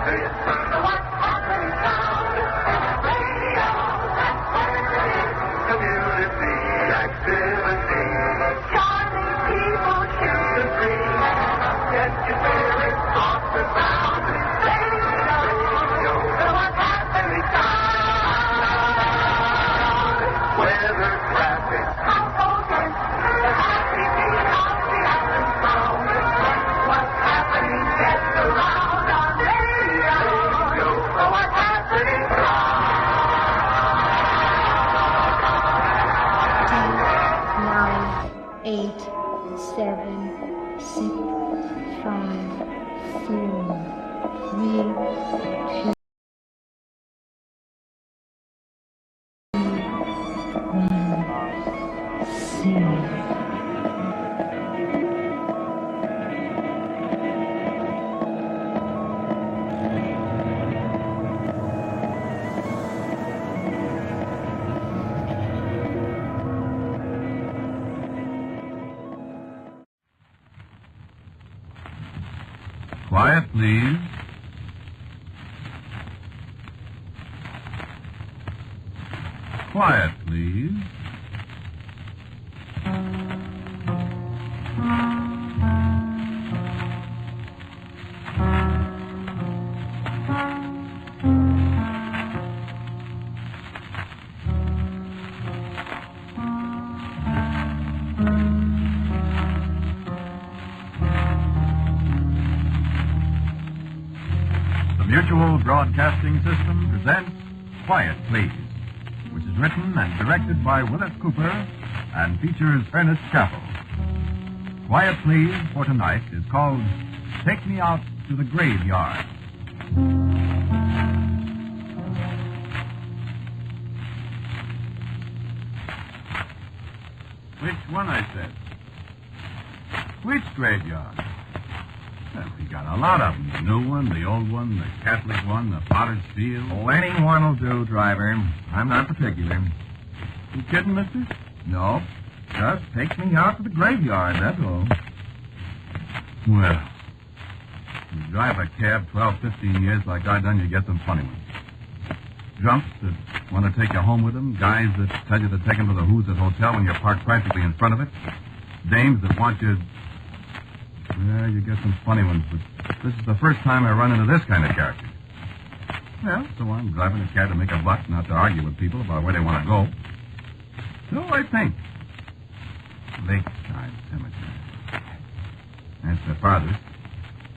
What's happening now? Radio, that's what it is. Community activity. Charming people shoot the dream. Get your spirits off the ground. Radio, what's happening now? Weather, traffic, components, the happy beat of the action sound. What's happening gets around on radio. So what's happening now? 10, 9, 8, 7, 6, 5, 4, 3, 2, 1, 0. Quiet, please. Quiet, please. The Mutual Broadcasting System presents Quiet, Please, which is written and directed by Willis Cooper and features Ernest Chappell. Quiet, Please for tonight is called Take Me Out to the Graveyard. Which one, I said? Which graveyard? Well, we got a lot of them. The new one, the old one, the Catholic one, the Potter's Field. Oh, any one will do, driver. I'm not particular. You kidding, mister? No, just takes me out to the graveyard, that's all. Well, you drive a cab 12, 15 years like I done, you get some funny ones. Drunks that want to take you home with them. Guys that tell you to take them to the Who's It Hotel when you're parked practically in front of it. Dames that want you... Yeah, you get some funny ones, but this is the first time I run into this kind of character. Well, so I'm driving a cab to make a buck, not to argue with people about where they want to go. So I think. Lakeside Cemetery. That's the farthest.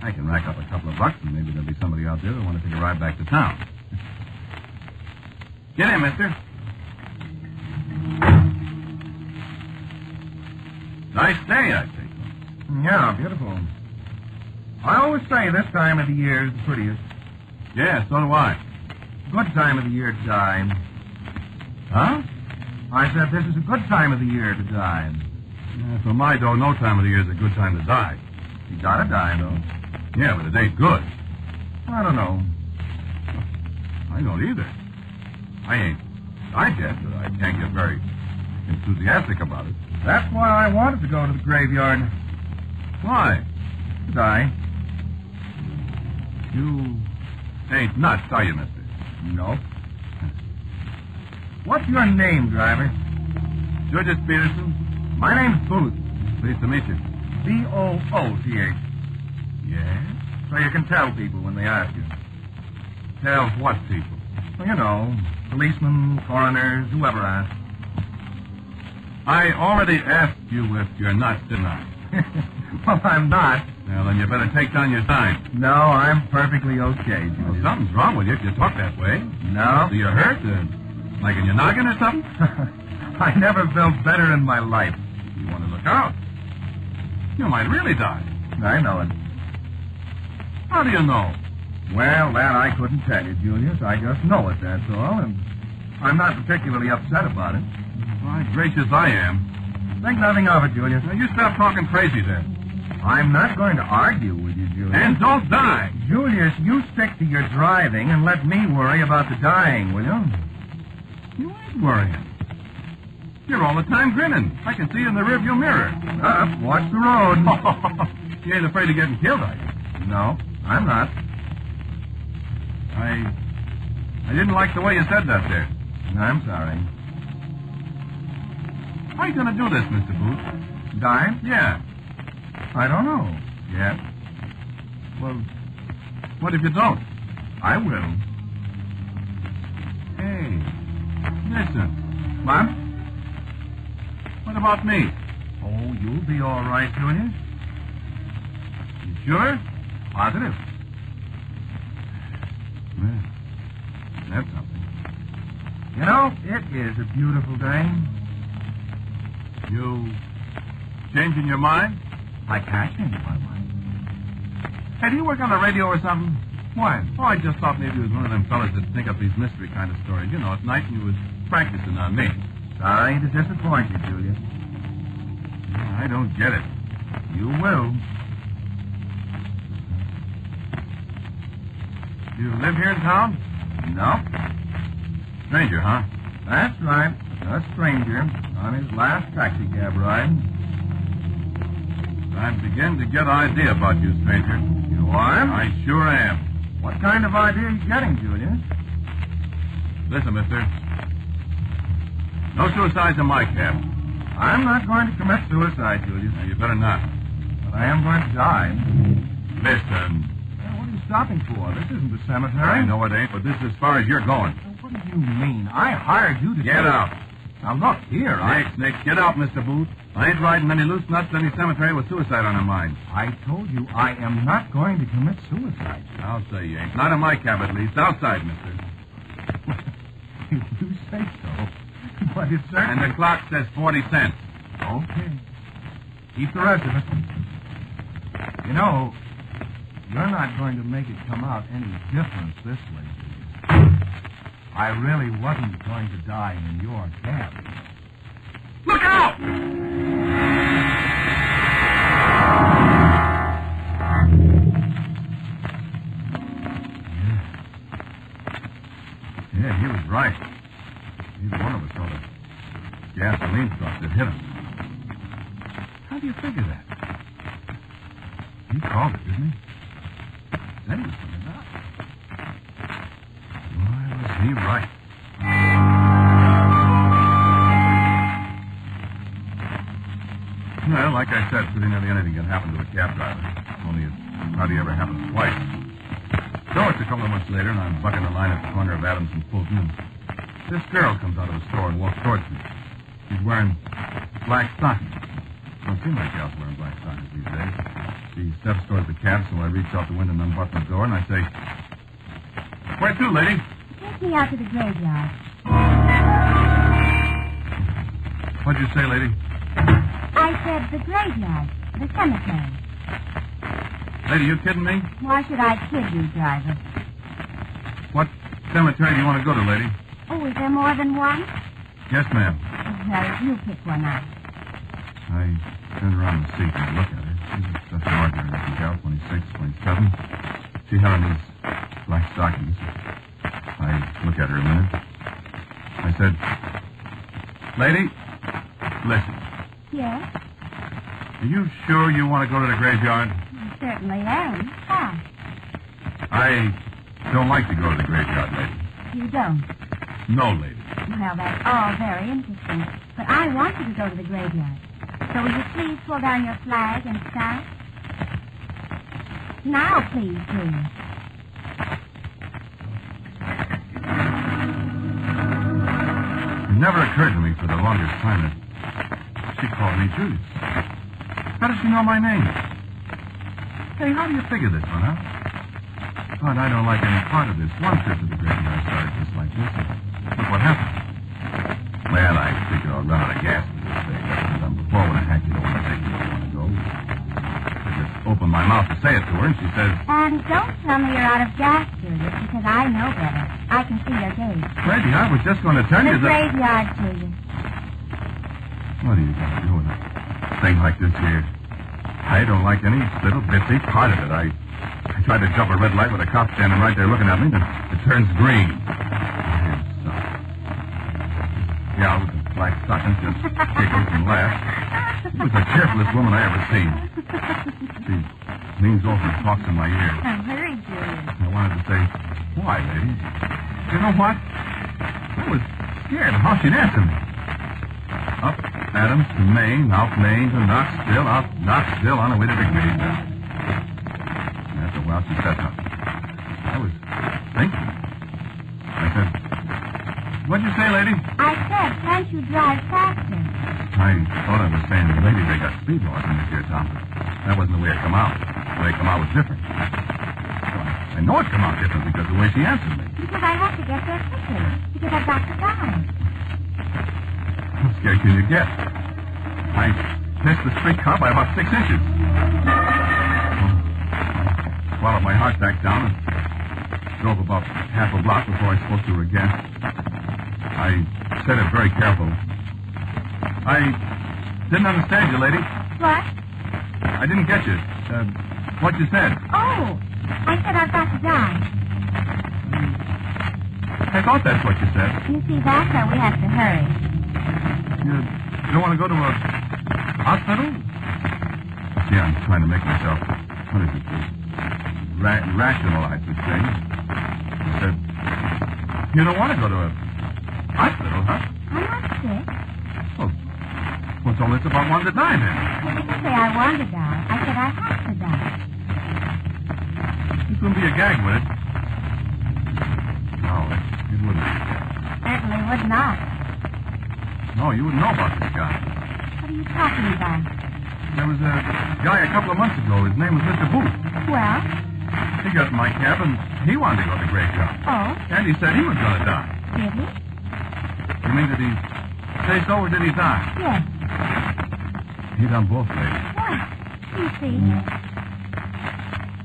I can rack up a couple of bucks, and maybe there'll be somebody out there that want to take a ride back to town. Get in, mister. Nice day, I think. Yeah, beautiful. I always say this time of the year is the prettiest. Yeah, so do I. Good time of the year to die. Huh? I said this is a good time of the year to die. Yeah, for my dough, no time of the year is a good time to die. You gotta die, though. Yeah, but it ain't good. I don't know. I don't either. I ain't died yet, but I can't get very enthusiastic about it. That's why I wanted to go to the graveyard. Why? To die. You ain't nuts, are you, mister? No. What's your name, driver? George Peterson. My name's Booth. Pleased to meet you. B-O-O-T-H. Yes? So you can tell people when they ask you. Tell what people? Well, you know, policemen, coroners, whoever asks. I already asked you if you're nuts, didn't I? Well, I'm not. Well, then you better take down your sign. No, I'm perfectly okay, Well, Julius. something's wrong with you if you talk that way. No? Do you hurt? Like in your noggin or something? I never felt better in my life. You want to look out. You might really die. I know it. How do you know? Well, that I couldn't tell you, Julius. I just know it, that's all. And I'm not particularly upset about it. My gracious, I am. Think nothing of it, Julius. Now, you stop talking crazy then. I'm not going to argue with you, Julius. And don't die. Julius, you stick to your driving and let me worry about the dying, will you? You ain't worrying. You're all the time grinning. I can see you in the rearview mirror. Watch the road. You ain't afraid of getting killed, are you? No, I'm not. I didn't like the way you said that there. I'm sorry. How are you going to do this, Mr. Booth? Die? Yeah. I don't know yet. Well, what if you don't? I will. Hey, listen. What? What about me? Oh, you'll be all right, Junior. You sure? Positive. Well, that's something. You know, it is a beautiful day. You changing your mind? I can't change my mind. Hey, do you work on the radio or something? Why? Oh, I just thought maybe it was one of them fellas that think up these mystery kind of stories. You know, at night and you was practicing on me. Sorry to disappoint you, Julius. I don't get it. You will. You live here in town? No. Stranger, huh? That's right. A stranger on his last taxi cab ride. I'm beginning to get an idea about you, stranger. You are? I sure am. What kind of idea are you getting, Julius? Listen, mister. No suicides in my cab. I'm not going to commit suicide, Julius. Now, you better not. But I am going to die. Listen. What are you stopping for? This isn't the cemetery. I know it ain't, but this is as far as you're going. What do you mean? I hired you to Get out. Now, look, here, Nick, get out, Mr. Booth. I ain't riding many loose nuts to any cemetery with suicide on their mind. I told you I am not going to commit suicide. I'll say you ain't. Not in my cab, at least. Outside, mister. You say so. But it's certainly... And the clock says 40 cents. Okay. Keep the rest of it. You know, you're not going to make it come out any difference this way. I really wasn't going to die in your cab. Look out! Yeah, he was right. Neither one of us saw the gasoline truck that hit him. How do you figure that? He called it, didn't he? Said he was coming out. Why was he right? Well, like I said, pretty nearly anything can happen to a cab driver. Only it hardly ever happens twice. So it's a couple of months later, and I'm bucking the line at the corner of Adams and Fulton, and this girl comes out of the store and walks towards me. She's wearing black stockings. Don't seem like gals wearing black stockings these days. She steps towards the cab, so I reach out the window and unbutton the door, and I say, "Where to, lady?" Take me out to the graveyard. What'd you say, lady? I said the graveyard, the cemetery. Lady, you kidding me? Why should I kid you, driver? What cemetery do you want to go to, lady? Oh, is there more than one? Yes, ma'am. Well, you pick one out. I turn around the seat and look at her. She's just an ordinary looking gal, 26, 27. She had on these black stockings. I look at her a minute. I said, "Lady, listen. Yes? Are you sure you want to go to the graveyard?" I certainly am. Why? I don't like to go to the graveyard, lady. You don't? No, lady. Well, that's all very interesting. But I want you to go to the graveyard. So will you please pull down your flag and start? Now, please, Julius. It never occurred to me for the longest time that she called me Julius. How does she know my name? Hey, how do you figure this one, huh? God, I don't like any part of this. One trip to the graveyard started just like this. Look what happened. Well, I figured I'd run out of gas for this thing. I've done before when I had you don't want to take you don't want to go. I just opened my mouth to say it to her, and she says, And don't tell me you're out of gas, Julius, because I know better. I can see your gaze. "Lady, I was just going to tell you The that..." graveyard, Julius. What are you going to do with a thing like this here? I don't like any little bitsy part of it. I tried to jump a red light with a cop standing right there looking at me, then it turns green. Yeah, with the black stockings just giggles and laughs. She was the cheerfulest woman I ever seen. She leans over and talks in my ear. Oh, hurry, Julius. I wanted to say, Why, lady? You know what? I was scared of how she'd answer me. Up Adams to Maine, out Maine to Knoxville, out Knoxville on the way to the graveyard. And after a while, she said something. I was thinking. I said, what'd you say, lady? I said, can't you drive faster? I thought I was saying the lady they got speed laws in this here town, but that wasn't the way it come out. The way it come out was different. Well, I know it come out different because of the way she answered me. Because I have to get there quickly. Because I've got to die. How scared can you get? I missed the streetcar by about 6 inches. Swallowed my heart back down and drove about half a block before I spoke to her again. I said it very careful. I didn't understand you, lady. What? I didn't get you. What you said. Oh, I said I've got to die. I thought that's what you said. You see, that's why we have to hurry. You don't want to go to a hospital? See, I'm trying to make myself, what is it, rationalize this thing. I said, you don't want to go to a hospital, huh? I'm not sick. Oh, what's all this about wanting to die, then? I didn't say I want to die. I said I have to die. This wouldn't be a gag, would it? No, it wouldn't be a gag. Certainly would not. No, you wouldn't know about this guy. What are you talking about? There was a guy a couple of months ago. His name was Mr. Booth. Well? He got in my cab, and he wanted to go to the graveyard. Oh? And he said he was going to die. Did he? You mean did he say so, or did he die? Yes. He done both, lady. What? You see?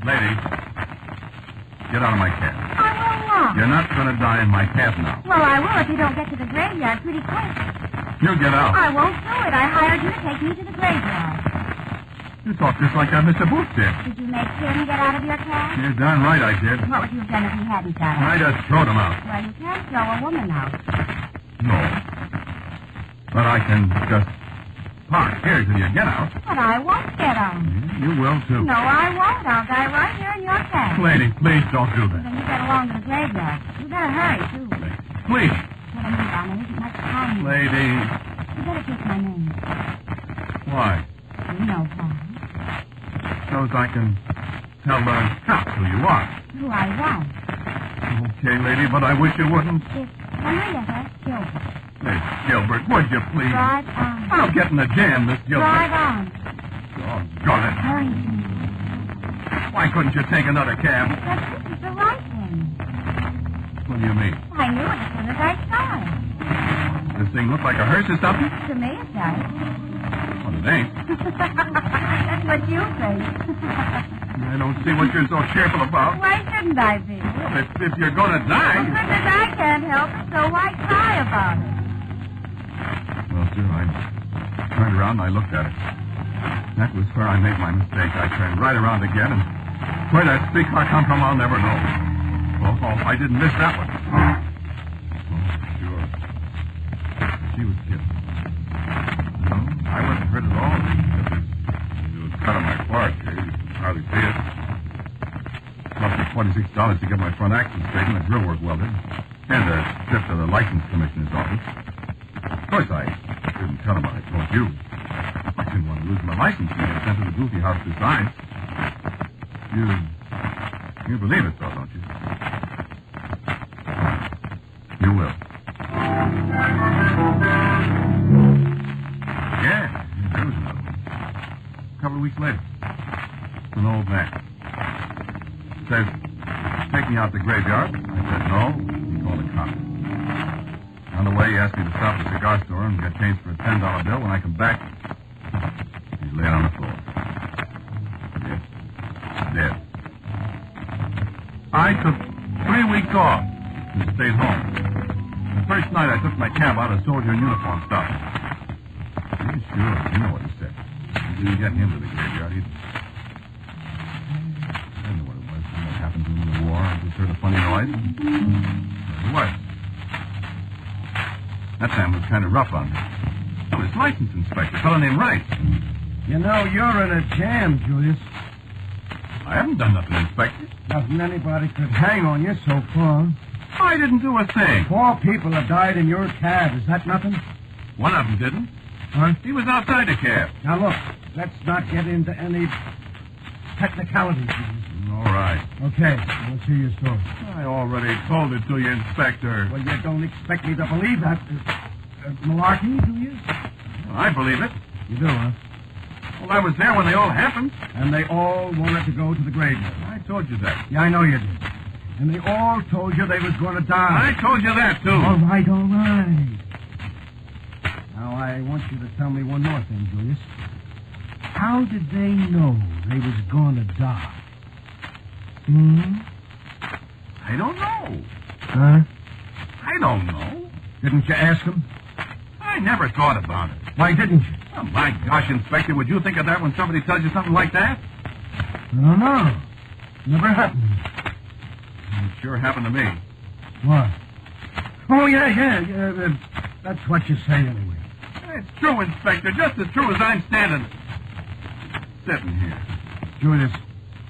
Lady, get out of my cab. I will not. You're not going to die in my cab now. Well, I will if you don't get to the graveyard pretty quick. You get out. I won't do it. I hired you to take me to the graveyard. You talk just like that Mr. Booth did. Did you make him get out of your cab? You're darn right I did. What would you have done if he hadn't got I out? just throwed him out. Well, you can't throw a woman out. No. But I can just park here till you get out. But I won't get out. You will, too. No, I won't. I'll die right here in your cab. Lady, please don't do that. Then you get along to the graveyard. You better hurry, too. Please. Get a move on. There isn't much time. Lady. You better take my name. Why? You know why. So as I can tell the cops who you are. Who I was. Okay, lady, but I wish you wouldn't. It's Henrietta Gilbert. Miss Gilbert, would you please? Drive on. I'll get in the jam, Miss Gilbert. Drive on. Doggone it. Hurry. Why couldn't you take another cab? Because this is the right thing. What do you mean? I knew it as soon as I saw it. This thing look like a hearse or something? To me, it does. Well, it ain't. That's what you think. I don't see what you're so cheerful about. Why shouldn't I be? Well, if you're going to die... Because I can't help it, so why cry about it? Well, sir, I turned around and I looked at it. That was where I made my mistake. I turned right around again, and where that streetcar come from, I'll never know. Oh, I didn't miss that one. Oh, sure. She was killed. No, I wasn't hurt at all. It was cut on my forehead. You could hardly see it. Cost me $46 to get my front axle straight and the grill work welded, and a trip to the license commissioner's office. Of course, I didn't tell him what I told you. I didn't want to lose my license and get sent to the goofy house besides. You believe it, though, don't you? You will. Yeah, there was another one. A couple of weeks later. It's an old man. Says, take me out to the graveyard. I said, no. He called a cop. On the way, he asked me to stop at the cigar store and get change for a $10 bill. When I come back, he's laying on the floor. Dead. Dead. I took 3 weeks off and stayed home. The first night I took my cab out, a soldier in uniform stopped. Yeah, sure. You know what he said. He didn't get him to the graveyard. I don't know what it was. What happened to him in the war. I just heard a funny noise. It was. That time was kind of rough on me. It was license inspector, a fellow named Rice. You know, you're in a jam, Julius. I haven't done nothing, Inspector. Nothing anybody could hang on you so far. I didn't do a thing. 4 people have died in your cab. Is that nothing? One of them didn't. Huh? He was outside the cab. Now, look, let's not get into any technicalities. All right. Okay, let's hear your story. I already told it to you, Inspector. Well, you don't expect me to believe that. Malarkey, do you? Well, I believe it. You do, huh? Well, I was there when they all happened. And they all wanted to go to the graveyard. I told you that. Yeah, I know you did. And they all told you they was going to die. I told you that, too. All right, all right. Now, I want you to tell me one more thing, Julius. How did they know they was going to die? I don't know. Huh? I don't know. Didn't you ask them? I never thought about it. Why didn't you? Oh, my gosh, Inspector, would you think of that when somebody tells you something like that? I don't know. Never happened. It sure happened to me. What? Oh, yeah. That's what you say anyway. It's true, Inspector, just as true as I'm sitting here. Julius,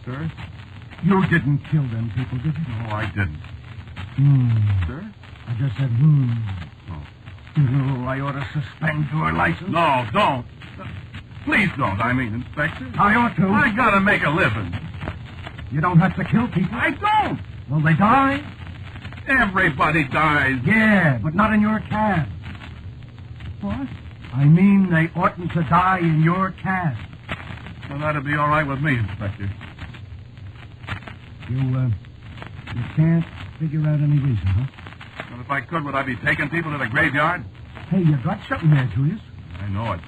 Sir? you didn't kill them people, did you? No, I didn't. Sir? I just said, Oh, I ought to suspend your license. No, don't. Please don't, Inspector. I ought to. I gotta make a living. You don't have to kill people. I don't. Will they die? Everybody dies. Yeah, but not in your cab. What? I mean they oughtn't to die in your cab. Well, that'd be all right with me, Inspector. You can't figure out any reason, huh? Well, if I could, would I be taking people to the graveyard? Hey, you got something there, Julius. I know it.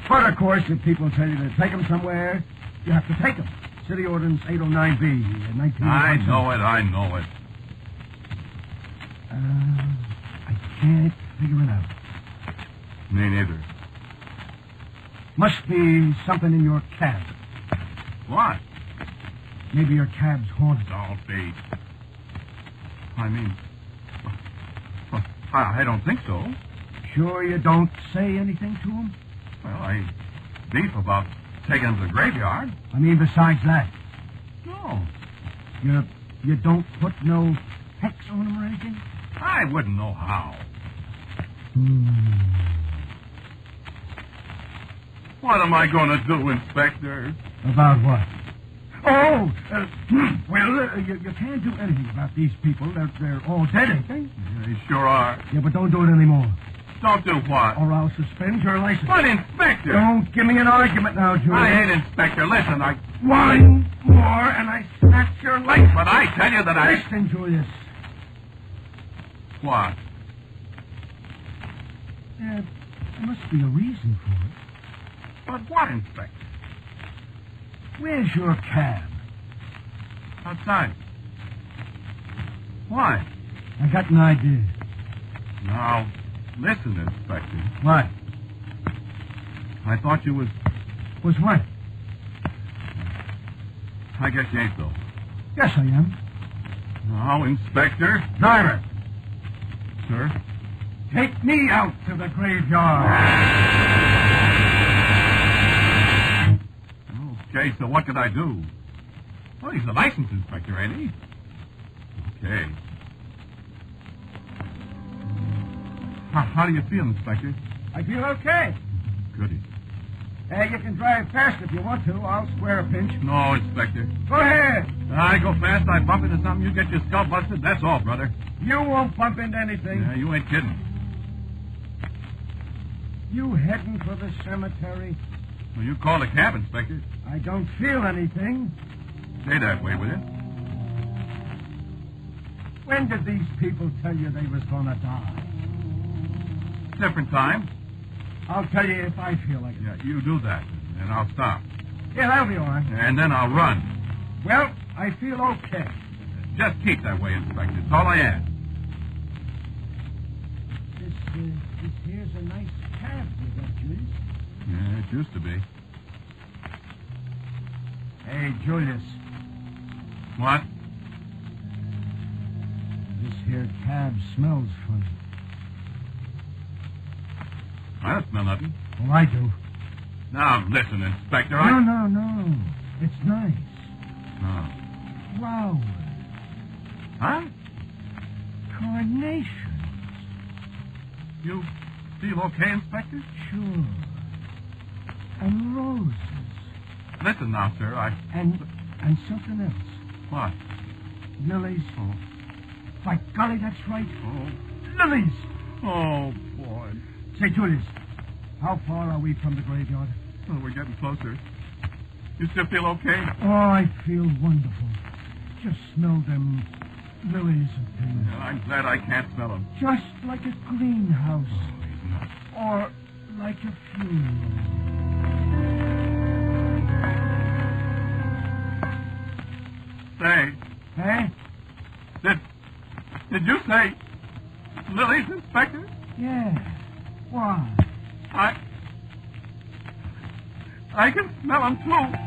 But, of course, if people tell you to take them somewhere, you have to take them. City Ordinance 809B, 19... I know it. I can't figure it out. Me neither. Must be something in your cab. What? Maybe your cab's haunted. Don't be. I don't think so. Sure you don't say anything to him? Well, I beef about taking them to the graveyard. I mean, besides that. No. You don't put no hex on him or anything? I wouldn't know how. What am I going to do, Inspector? About what? Oh, you can't do anything about these people. They're all dead, ain't they? Yeah, they sure are. Yeah, but don't do it anymore. Don't do what? Or I'll suspend your license. But, Inspector! Don't give me an argument now, Julius. I ain't Inspector. Listen, One more, and I snatch your license. But I tell you that Listen, Julius. What? There must be a reason for it. But what, Inspector? Where's your cab? Outside. Why? I got an idea. Now, listen, Inspector. What? I thought you was... Was what? I guess you ain't, though. Yes, I am. Now, Inspector. Driver, Sir? take me out to the graveyard. Okay, so what could I do? Well, he's a license inspector, ain't he? Okay. How do you feel, Inspector? I feel okay. Goody. You can drive fast if you want to. I'll square a pinch. No, Inspector. Go ahead. I go fast, I bump into something, you get your skull busted, that's all, brother. You won't bump into anything. Yeah, you ain't kidding. You heading for the cemetery? Well, you call the cab, Inspector. I don't feel anything. Stay that way, will you? When did these people tell you they was going to die? Different time. I'll tell you if I feel like it. Yeah, you do that, and I'll stop. Yeah, that'll be all right. And then I'll run. Well, I feel okay. Just keep that way, Inspector. It's all I ask. This here's a nice cab you got, Julius. Yeah, it used to be. Hey, Julius. What? This here cab smells funny. I don't smell nothing. Well, I do. Now, listen, Inspector, No. It's nice. Oh. Flowers. Huh? Carnations. You feel okay, Inspector? Sure. And roses. Listen now, sir, And something else. What? Lilies. Oh. By golly, that's right. Oh. Lilies. Oh, boy. Say, Julius, how far are we from the graveyard? Oh, we're getting closer. You still feel okay? Oh, I feel wonderful. Just smell them lilies and things. Well, I'm glad I can't smell them. Just like a greenhouse. Oh, he's not. Or like a funeral. Say, Eh? did you say lilies, Inspector? Yeah. Why? I can smell them, too.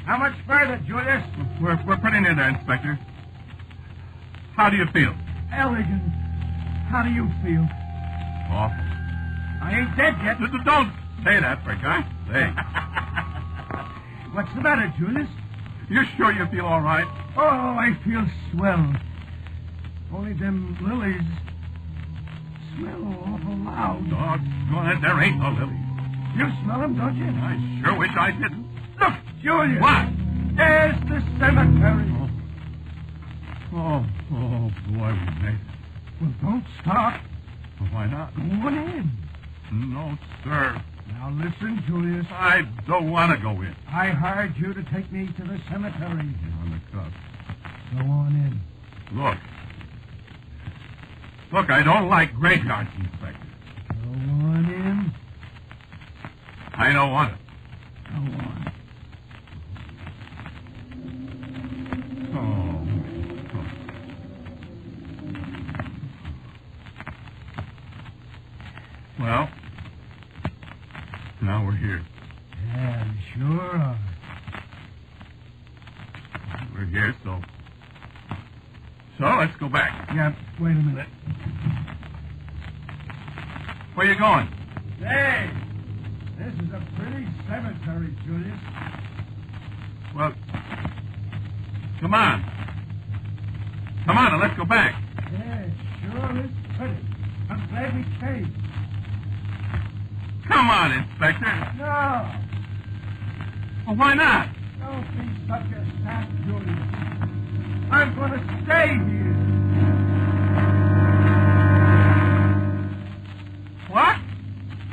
How much further, Julius? We're pretty near there, Inspector. How do you feel? Elegant. How do you feel? Awful. I ain't dead yet. Don't say that, for God's sake. What's the matter, Julius? You sure you feel all right? Oh, I feel swell. Only them lilies smell awful loud. Doggone it, there ain't no lilies. You smell them, don't you? I sure wish I didn't. Look, Julius. What? There's the cemetery. Oh, boy, we made it. Well, don't stop. Well, why not? Go on in. No, sir. Now listen, Julius. I don't want to go in. I hired you to take me to the cemetery. You're on the cuff. Go on in. Look, I don't like graveyards, Inspector. Go on in. I don't want it. Go on. Oh. Well, now we're here. Yeah, sure are. We're here, so let's go back. Yeah, wait a minute. Where you going? Hey, this is a pretty cemetery, Julius. Well, come on. Come on, and let's go back. Yeah, sure is pretty. I'm glad we came. Come on, Inspector. No, Well, why not? Don't be such a sap, Julius. I'm going to stay here. What?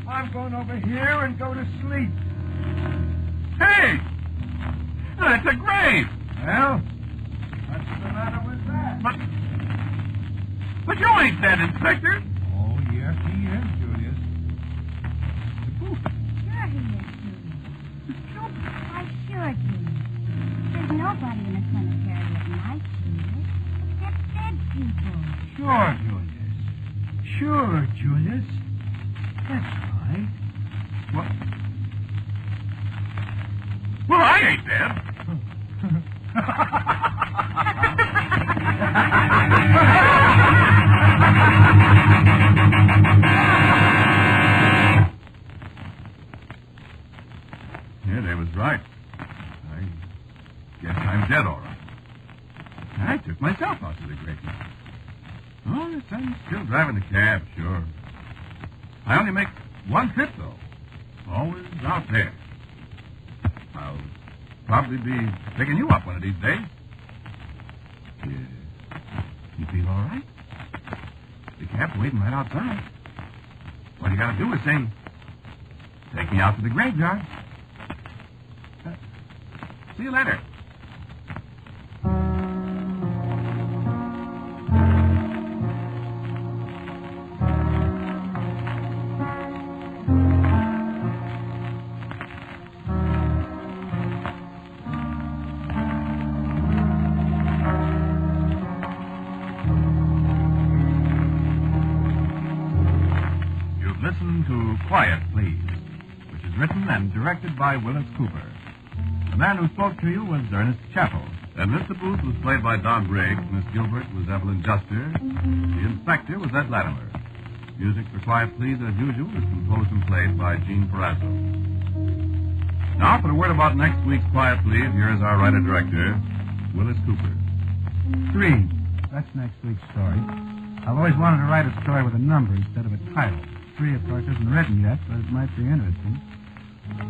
I'm going over here and go to sleep. Hey! That's a grave. Well, what's the matter with that? But you ain't dead, Inspector. Oh, yes, he is, Julius. Sure he is, Julius. Why, sure, Julius. There's nobody in the cemetery at night, Julius, except dead people. Sure, Julius. Sure, Julius. That's right. Well, I ain't dead. Yeah, they was right. I guess I'm dead, all right. I took myself out to the graveyard. Oh, yes, I'm still driving the cab, sure. I only make one trip, though. Always out there. I'll probably be picking you up one of these days. You feel all right? The cab's waiting right outside. All you gotta do is say, take me out to the graveyard. See you later. Listen to Quiet, Please, which is written and directed by Willis Cooper. The man who spoke to you was Ernest Chappell. And Mr. Booth was played by Don Briggs. Miss Gilbert was Evelyn Juster. The inspector was Ed Latimer. Music for Quiet Please, as usual, is composed and played by Gene Perazzo. Now, for a word about next week's Quiet Please, here is our writer-director, Willis Cooper. 3. That's next week's story. I've always wanted to write a story with a number instead of a title. 3, of course, isn't written yet, but it might be interesting.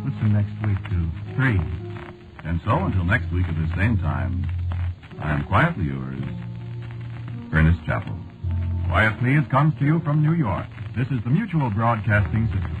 Listen next week to 3. And so, until next week at the same time, I am quietly yours, Ernest Chappell. Quiet Please comes to you from New York. This is the Mutual Broadcasting System.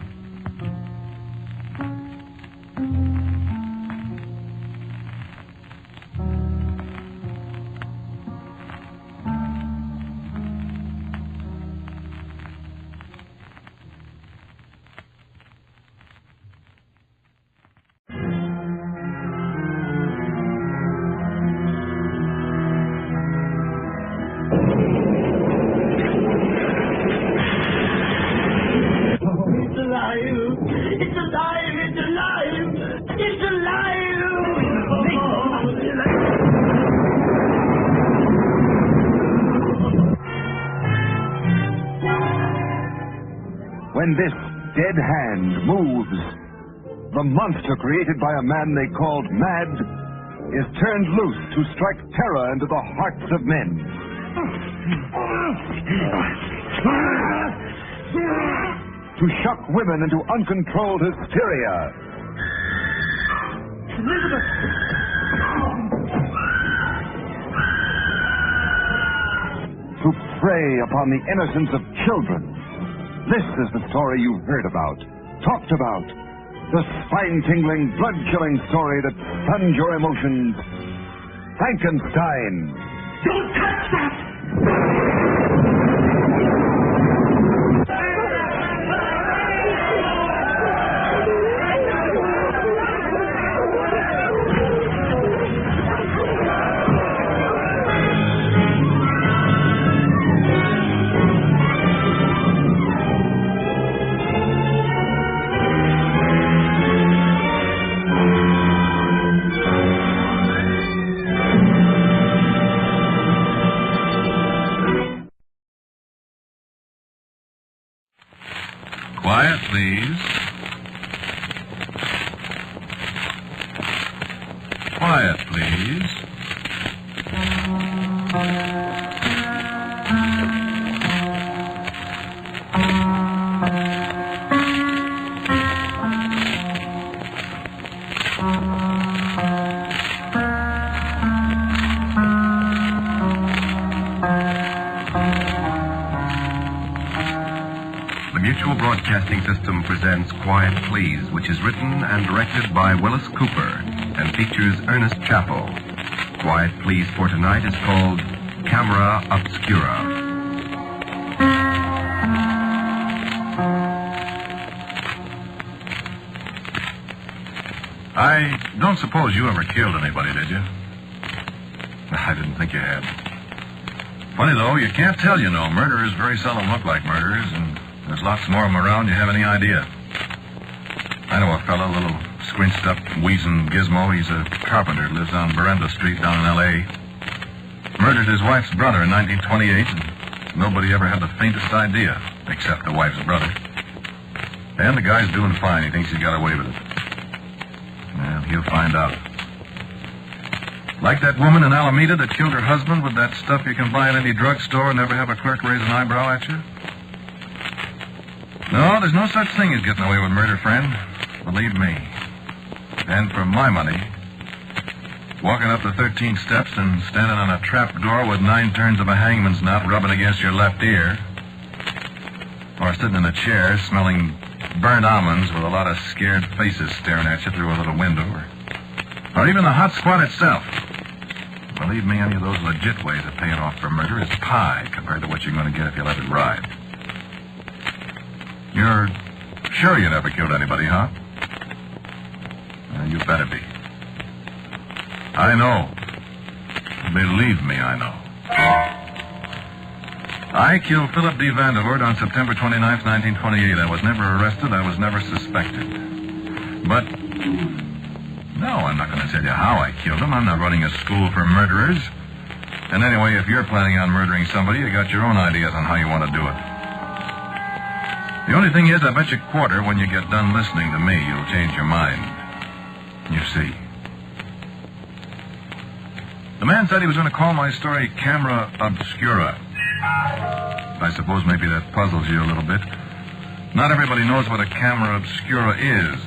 When this dead hand moves, the monster created by a man they called Mad is turned loose to strike terror into the hearts of men. To shock women into uncontrolled hysteria. Elizabeth! To prey upon the innocence of children. This is the story you've heard about, talked about. The spine-tingling, blood-chilling story that stunned your emotions. Frankenstein. Don't touch that! Quiet, please. Quiet, please. The Mutual Broadcasting System presents Quiet Please, which is written and directed by Willis Cooper and features Ernest Chappell. Quiet Please for tonight is called Camera Obscura. I don't suppose you ever killed anybody, did you? I didn't think you had. Funny, though, you can't tell, you know. Murderers very seldom look like murderers, and there's lots more of them around you have any idea. I know a fellow, a little squinched up, wheezing gizmo. He's a carpenter, lives on Berenda Street down in L.A. Murdered his wife's brother in 1928, and nobody ever had the faintest idea, except the wife's brother. And the guy's doing fine. He thinks he got away with it. Well, he'll find out. Like that woman in Alameda that killed her husband with that stuff you can buy in any drugstore and never have a clerk raise an eyebrow at you? No, there's no such thing as getting away with murder, friend. Believe me. And for my money, walking up the 13 steps and standing on a trap door with 9 turns of a hangman's knot rubbing against your left ear, or sitting in a chair smelling burnt almonds with a lot of scared faces staring at you through a little window, or even the hot squat itself. Believe me, any of those legit ways of paying off for murder is pie compared to what you're going to get if you let it ride. You're sure you never killed anybody, huh? You better be. I know. Believe me, I know. I killed Philip D. Vandervoort on September 29th, 1928. I was never arrested. I was never suspected. But, no, I'm not going to tell you how I killed him. I'm not running a school for murderers. And anyway, if you're planning on murdering somebody, you got your own ideas on how you want to do it. The only thing is, I bet you quarter when you get done listening to me, you'll change your mind. You see. The man said he was going to call my story Camera Obscura. I suppose maybe that puzzles you a little bit. Not everybody knows what a camera obscura is,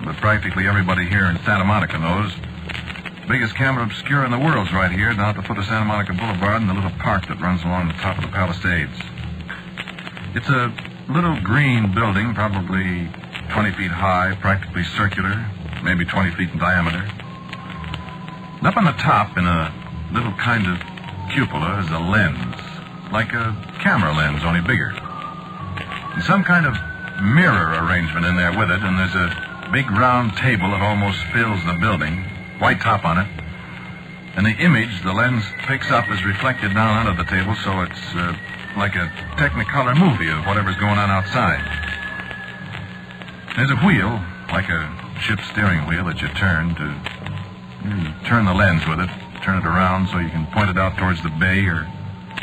but practically everybody here in Santa Monica knows. The biggest camera obscura in the world's right here, down at the foot of Santa Monica Boulevard in the little park that runs along the top of the Palisades. It's a little green building, probably 20 feet high, practically circular, maybe 20 feet in diameter. And up on the top, in a little kind of cupola, is a lens, like a camera lens, only bigger. And some kind of mirror arrangement in there with it, and there's a big round table that almost fills the building, white top on it. And the image the lens picks up is reflected down onto the table, so it's like a Technicolor movie of whatever's going on outside. There's a wheel, like a ship's steering wheel, that you turn the lens with it, turn it around so you can point it out towards the bay or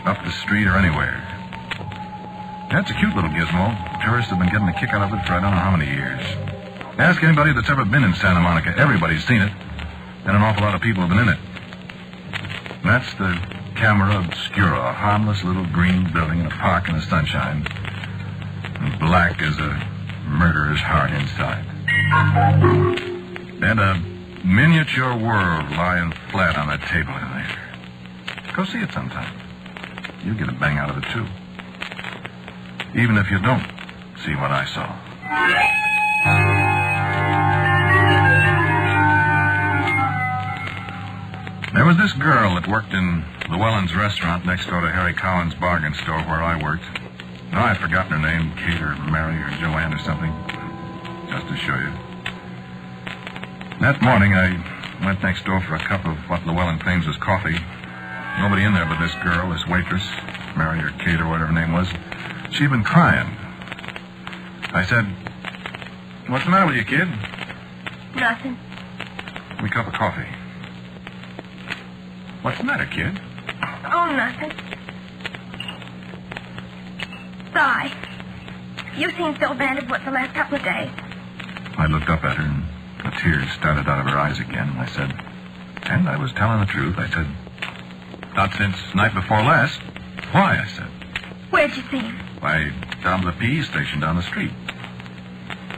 up the street or anywhere. That's a cute little gizmo. Tourists have been getting a kick out of it for I don't know how many years. Ask anybody that's ever been in Santa Monica. Everybody's seen it. And an awful lot of people have been in it. And that's the Camera Obscura, a harmless little green building in a park in the sunshine. And black as a murderer's heart inside. And a miniature world lying flat on a table in there. Go see it sometime. You'll get a bang out of it, too. Even if you don't see what I saw. There was this girl that worked in Llewellyn's restaurant next door to Harry Cowan's bargain store where I worked. No, I've forgotten her name, Kate or Mary or Joanne or something. Just to show you. That morning, I went next door for a cup of what Llewellyn claims is coffee. Nobody in there but this girl, this waitress, Mary or Kate or whatever her name was. She'd been crying. I said, "What's the matter with you, kid?" Nothing. Give me a cup of coffee. What's the matter, kid? Oh, nothing. Sigh. You seem so bad at what the last couple of days. I looked up at her, and the tears started out of her eyes again. I said, and I was telling the truth. I said, "Not since night before last." "Why?" I said. Where'd you see him? "Why, down to the PE station down the street."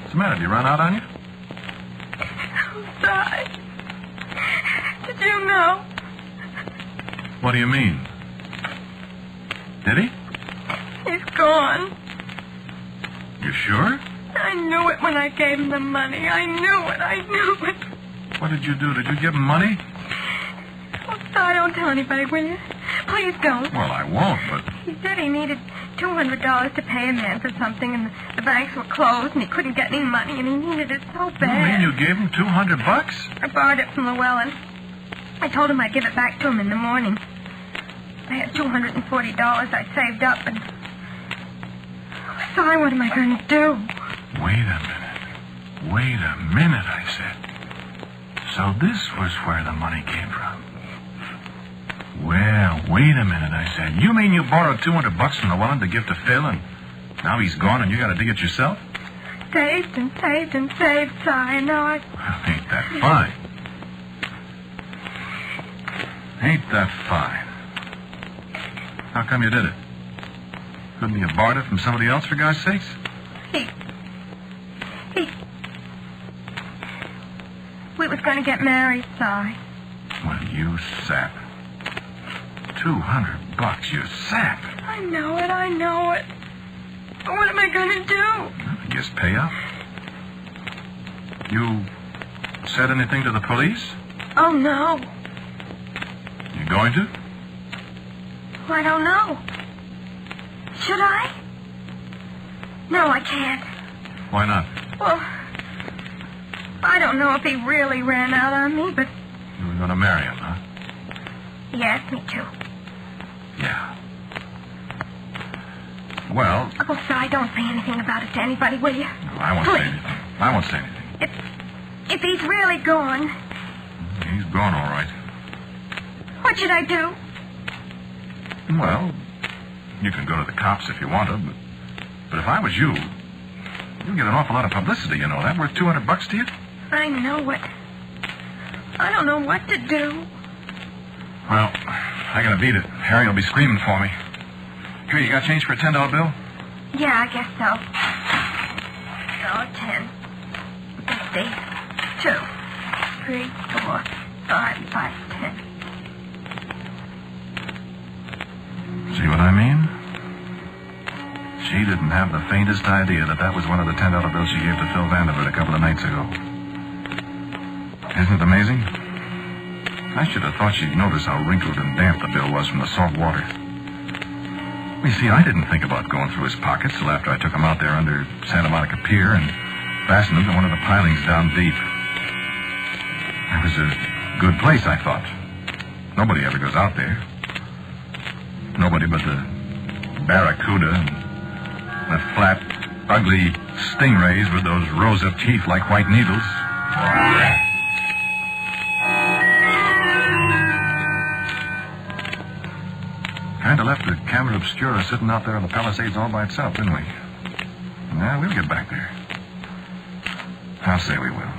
"What's the matter? Did he run out on you?" Oh, Sigh. Did you know? "What do you mean? Did he?" He's gone. "You sure?" I knew it when I gave him the money. I knew it. What did you do? Did you give him money? Oh, Sigh, don't tell anybody, will you? Please don't. Well, I won't, but... He said he needed $200 to pay a man for something, and the banks were closed, and he couldn't get any money, and he needed it so bad. You mean you gave him $200? I borrowed it from Llewellyn. I told him I'd give it back to him in the morning. I had $240 I'd saved up, and... Sigh, what am I going to do? Wait a minute, I said. So this was where the money came from. Well, wait a minute, I said. You mean you borrowed $200 from Llewellyn to give to Phil, and now he's gone and you got to dig it yourself? Saved and saved and saved, Sigh, and now I... Well, ain't that fine? Ain't that fine? How come you did it? Couldn't you have borrowed it from somebody else, for God's sakes? We was going to get married, Sigh. Well, you sap. $200, you sap. I know it. But what am I going to do? I guess pay up. You said anything to the police? Oh, no. You going to? Well, I don't know. Should I? No, I can't. Why not? Well, I don't know if he really ran out on me, but... You were going to marry him, huh? He asked me to. Yeah. Well... Oh, Si, don't say anything about it to anybody, will you? No, I won't say anything. I won't say anything. If he's really gone... He's gone, all right. What should I do? Well, you can go to the cops if you want to, but if I was you, You'll get an awful lot of publicity, you know that. Worth $200 to you? I know it. I don't know what to do. Well, I gotta beat it. Harry will be screaming for me. Here, you got change for a $10 bill? Yeah, I guess so. So, 10, 50, 2, 3, 4, 5, 10. See what I mean? She didn't have the faintest idea that was one of the $10 bills she gave to Phil Vanderbilt a couple of nights ago. Isn't it amazing? I should have thought she'd notice how wrinkled and damp the bill was from the salt water. You see, I didn't think about going through his pockets till after I took him out there under Santa Monica Pier and fastened him to one of the pilings down deep. It was a good place, I thought. Nobody ever goes out there. Nobody but the barracuda and the flat, ugly stingrays with those rows-up teeth like white needles. Kind of left the camera obscura sitting out there on the Palisades all by itself, didn't we? Yeah, we'll get back there. I'll say we will.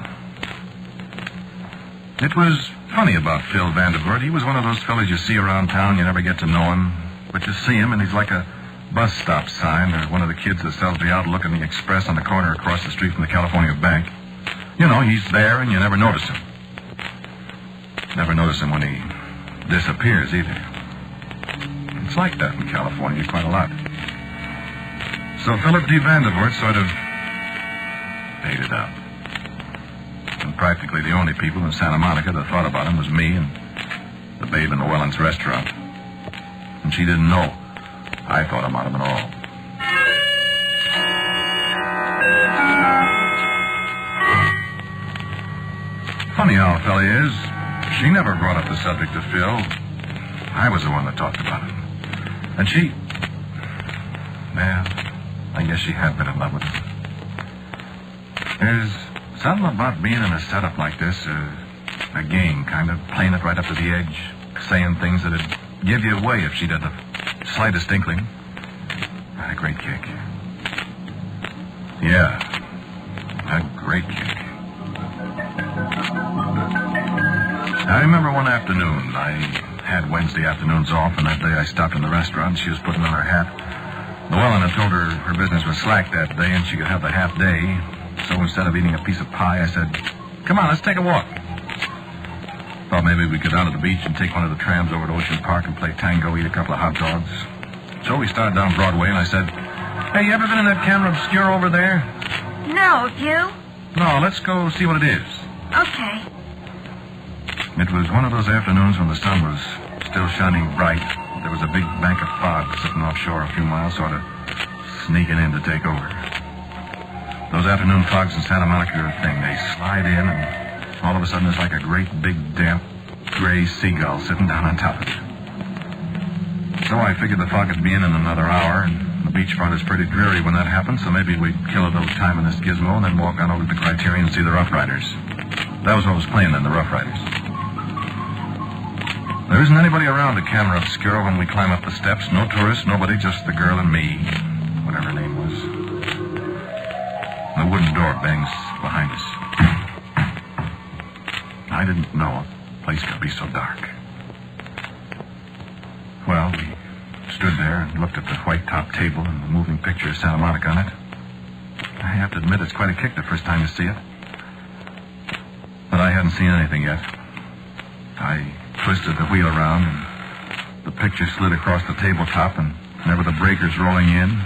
It was funny about Phil Vanderbilt. He was one of those fellas you see around town. You never get to know him. But you see him, and he's like a bus stop sign or one of the kids that sells the Outlook and the Express on the corner across the street from the California Bank. You know, he's there, and you never notice him. Never notice him when he disappears, either. It's like that in California quite a lot. So Philip D. Vanderbilt sort of faded out. And practically the only people in Santa Monica that thought about him was me and the babe in the Wellens restaurant. And she didn't know I thought about him at all. Funny how a fella is. She never brought up the subject of Phil. I was the one that talked about him. And she... Well, I guess she had been in love with him. There's something about being in a setup like this, a game, kind of playing it right up to the edge, saying things that'd give you away if she'd had the slightest inkling. Had a great kick. Yeah, a great kick. I remember one afternoon, I had Wednesday afternoons off, and that day I stopped in the restaurant. She was putting on her hat. Llewellyn had told her her business was slack that day and she could have the half day. So instead of eating a piece of pie, I said, "Come on, let's take a walk." Thought maybe we'd go down to the beach and take one of the trams over to Ocean Park and play tango, eat a couple of hot dogs. So we started down Broadway, and I said, "Hey, you ever been in that camera obscura over there?" No, you? "No, let's go see what it is." Okay. It was one of those afternoons when the sun was still shining bright. There was a big bank of fog sitting offshore a few miles, sort of sneaking in to take over. Those afternoon fogs in Santa Monica are a thing. They slide in, and all of a sudden there's like a great big damp gray seagull sitting down on top of it. So I figured the fog would be in another hour, and the beachfront is pretty dreary when that happens, so maybe we'd kill a little time in this gizmo and then walk on over to the Criterion and see the Rough Riders. That was what was playing then, the Rough Riders. There isn't anybody around the camera obscura when we climb up the steps. No tourists, nobody, just the girl and me, whatever her name was. The wooden door bangs behind us. I didn't know a place could be so dark. Well, we stood there and looked at the white-top table and the moving picture of Santa Monica on it. I have to admit it's quite a kick the first time you see it. But I hadn't seen anything yet. I twisted the wheel around, and the picture slid across the tabletop, and there were the breakers rolling in.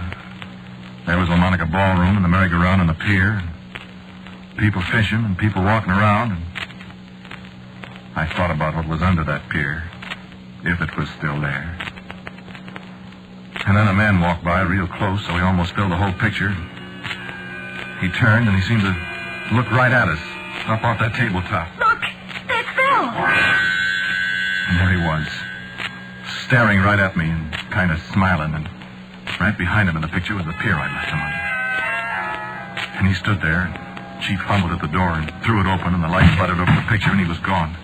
There was the Monica Ballroom and the merry-go-round and the pier, and people fishing and people walking around, and I thought about what was under that pier, if it was still there. And then a man walked by real close, so he almost filled the whole picture. He turned, and he seemed to look right at us, up off that tabletop. Look, there's Phil. And there he was, staring right at me and kind of smiling, and right behind him in the picture was the pier I left him on. And he stood there, and she fumbled at the door and threw it open, and the light flooded over the picture, and he was gone.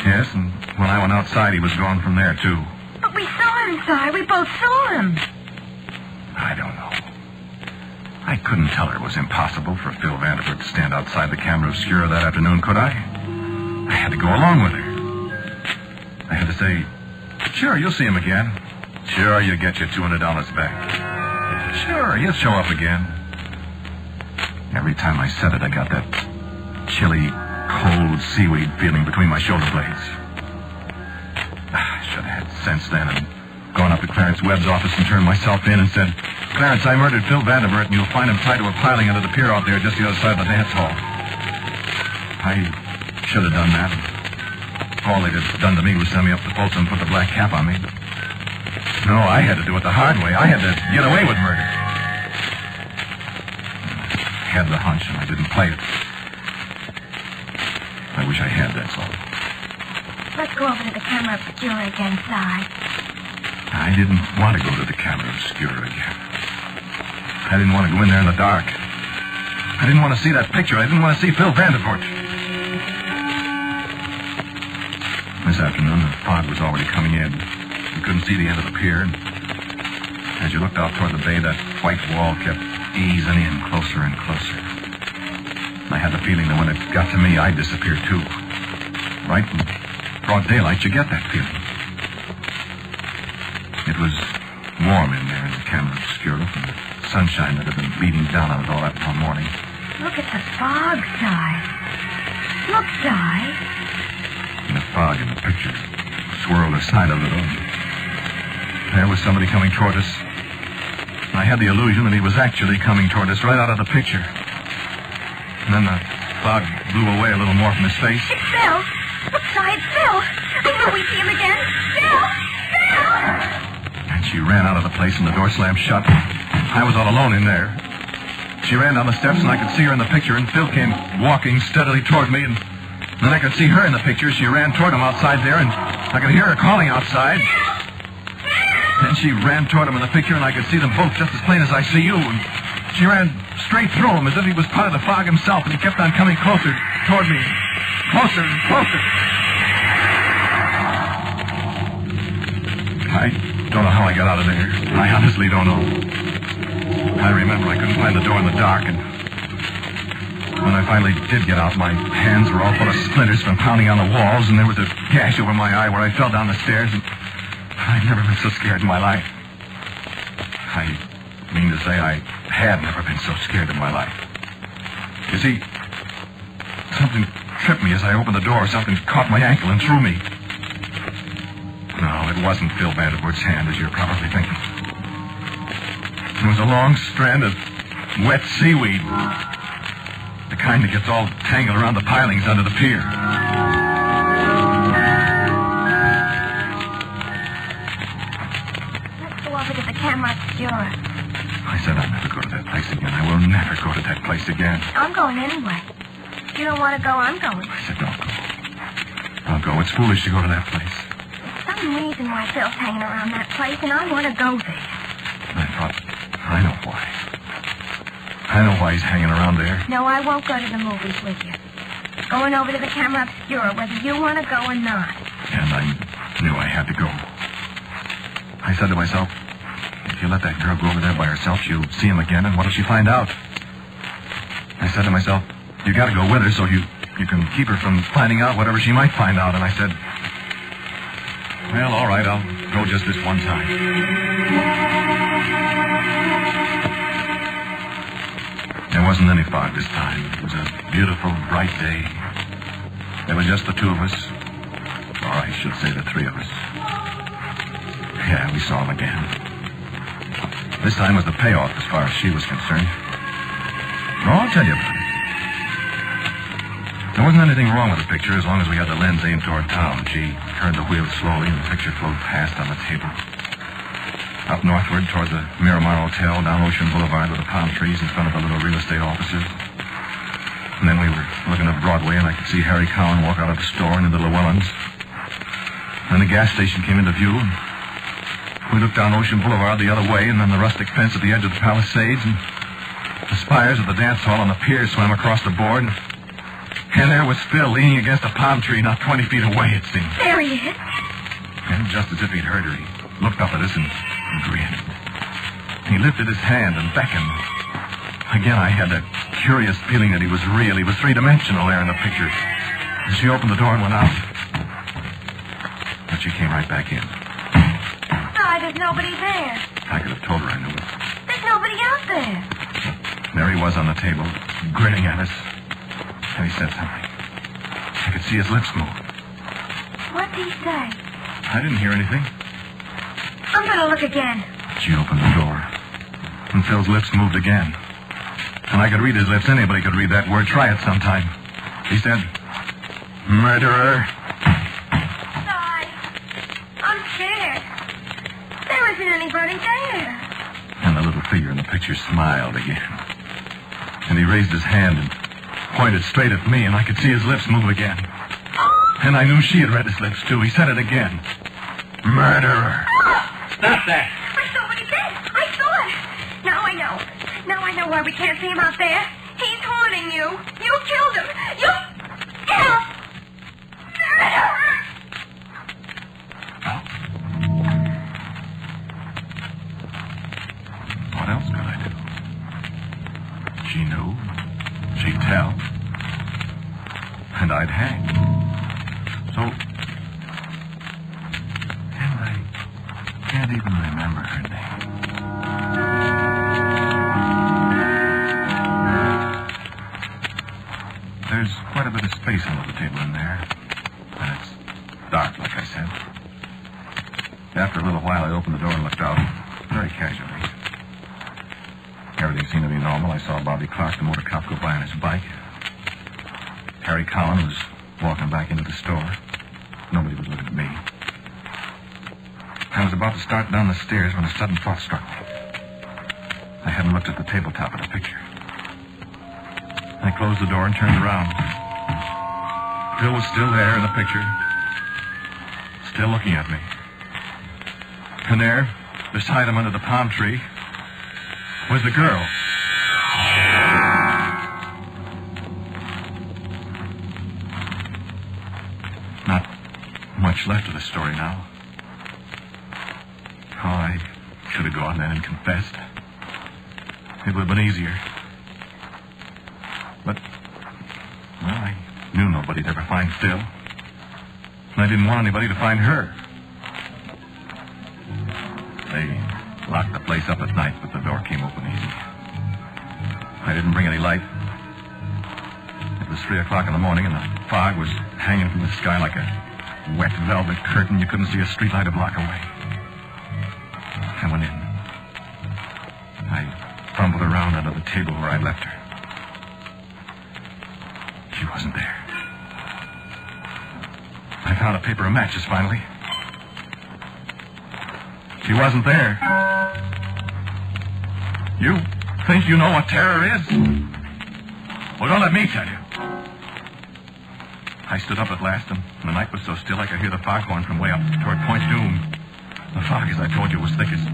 Yes, and when I went outside, he was gone from there, too. But we saw him inside. We both saw him. I don't know. I couldn't tell her it was impossible for Phil Vanderbilt to stand outside the camera obscura that afternoon, could I? I had to go along with her. I had to say, sure, you'll see him again. Sure, you'll get your $200 back. Sure, he'll show up again. Every time I said it, I got that chilly, cold seaweed feeling between my shoulder blades. I should have had sense then and gone up to Clarence Webb's office and turned myself in and said, Clarence, I murdered Phil Vanderbilt, and you'll find him tied to a piling under the pier out there just the other side of the dance hall. I should have done that. All they'd have done to me was send me up to Folsom and put the black cap on me. No, I had to do it the hard way. I had to get away with murder. I had the hunch, and I didn't play it. I wish I had, that's all. Let's go over to the camera obscura again, Si. I didn't want to go to the camera obscura again. I didn't want to go in there in the dark. I didn't want to see that picture. I didn't want to see Phil Vanderbilt. This afternoon, the fog was already coming in. You couldn't see the end of the pier. And as you looked out toward the bay, that white wall kept easing in closer and closer. I had the feeling that when it got to me, I'd disappear too. Right in broad daylight, you get that feeling. It was warm in there in the camera obscura from the sunshine that had been beating down on it all that morning. Look at the fog, Si. Look, Si. And the fog in the picture swirled aside a little. There was somebody coming toward us. I had the illusion that he was actually coming toward us right out of the picture. And then the fog blew away a little more from his face. It's Phil. Look, Si, it's Phil. I know we see him again. Phil! Phil! And she ran out of the place and the door slammed shut. I was all alone in there. She ran down the steps and I could see her in the picture, and Phil came walking steadily toward me, and then I could see her in the picture. She ran toward him outside there, and I could hear her calling outside. Then she ran toward him in the picture, and I could see them both just as plain as I see you. And she ran straight through him as if he was part of the fog himself, and he kept on coming closer toward me. Closer and closer. I don't know how I got out of there. I honestly don't know. I remember I couldn't find the door in the dark, and when I finally did get out, my hands were all full of splinters from pounding on the walls, and there was a gash over my eye where I fell down the stairs, and I'd never been so scared in my life. I mean to say I had never been so scared in my life. You see, something tripped me as I opened the door. Something caught my ankle and threw me. No, it wasn't Phil Vanderbilt hand, as you're probably thinking. It was a long strand of wet seaweed. The kind that gets all tangled around the pilings under the pier. Let's go over to the camera obscura. I said I'll never go to that place again. I will never go to that place again. I'm going anyway. If you don't want to go, I'm going. I said don't go. Don't go. It's foolish to go to that place. There's some reason why Phil's hanging around that place, and I want to go there. I thought, I know why. I know why he's hanging around there. No, I won't go to the movies with you. Going over to the camera obscura, whether you want to go or not. And I knew I had to go. I said to myself, if you let that girl go over there by herself, she'll see him again, and what if she find out? I said to myself, you got to go with her so you can keep her from finding out whatever she might find out. And I said, well, all right, I'll go just this one time. There wasn't any fog this time. It was a beautiful, bright day. There was just the two of us. Or I should say the three of us. Yeah, we saw him again. This time was the payoff as far as she was concerned. Oh, I'll tell you about it. There wasn't anything wrong with the picture as long as we had the lens aimed toward town. She turned the wheel slowly and the picture flowed past on the table. Up northward toward the Miramar Hotel, down Ocean Boulevard with the palm trees in front of the little real estate offices. And then we were looking up Broadway, and I could see Harry Cowan walk out of the store and into Llewellyn's. Then the gas station came into view, and we looked down Ocean Boulevard the other way, and then the rustic fence at the edge of the Palisades, and the spires of the dance hall on the pier swam across the board. And there was Phil leaning against a palm tree not 20 feet away, it seemed. There he is. And just as if he'd heard her, he looked up at us and grinned. He lifted his hand and beckoned. Again, I had that curious feeling that he was real. He was three-dimensional there in the picture. And she opened the door and went out. But she came right back in. Why, there's nobody there. I could have told her I knew it. There's nobody out there. There he was on the table, grinning at us. And he said something. I could see his lips move. What did he say? I didn't hear anything. I'm going to look again. She opened the door. And Phil's lips moved again. And I could read his lips. Anybody could read that word. Try it sometime. He said, murderer. Sorry. I'm scared. There isn't anybody there. And the little figure in the picture smiled again. And he raised his hand and pointed straight at me, and I could see his lips move again. And I knew she had read his lips, too. He said it again. Murderer. Stop that. There's nobody there. I saw it. Now I know. Now I know why we can't see him out there. He's haunting you. You killed him. You killed... Murderer. Well, what else could I do? She knew. She'd tell. And I'd hang. So... And I can't even remember her name. There's quite a bit of space under the table in there. And it's dark, like I said. After a little while, I opened the door and looked out, very casually. Everything seemed to be normal. I saw Bobby Clark, the motor cop, go by on his bike. Harry Collin was walking back into the store. Nobody was looking at me. I was about to start down the stairs when a sudden thought struck me. I hadn't looked at the tabletop of the picture. I closed the door and turned around. Phil was still there in the picture, still looking at me. And there, beside him under the palm tree, was the girl. Not much left of the story now. Oh, I should have gone then and confessed. It would have been easier. But, well, I knew nobody'd ever find Phil. And I didn't want anybody to find her. They locked the place up at night, but the door came open easy. I didn't bring any light. It was 3 o'clock in the morning, and the fog was hanging from the sky like a wet velvet curtain. You couldn't see a streetlight a block away. I went in. I fumbled around under the table where I'd left her. She wasn't there. I found a paper of matches finally. She wasn't there. You think you know what terror is? Well, don't let me tell you. I stood up at last, and the night was so still I could hear the foghorn from way up toward Point Doom. The fog, as I told you, was thickest.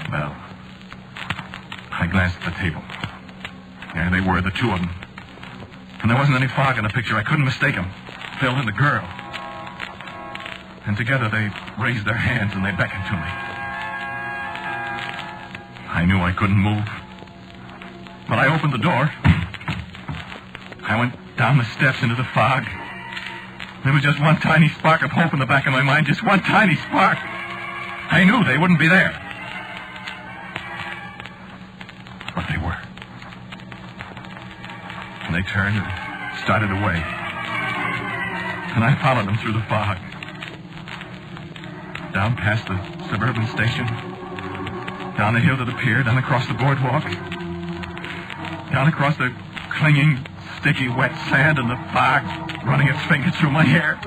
Well, I glanced at the table. There they were, the two of them. And there wasn't any fog in the picture. I couldn't mistake them. Phil and the girl. And together they raised their hands and they beckoned to me. I knew I couldn't move. But I opened the door. I went down the steps into the fog. There was just one tiny spark of hope in the back of my mind. Just one tiny spark. I knew they wouldn't be there. But they were. And they turned and started away. And I followed them through the fog. Down past the suburban station. Down the hill to the pier. Down across the boardwalk. Down across the clinging, sticky, wet sand and the fog running its fingers through my hair.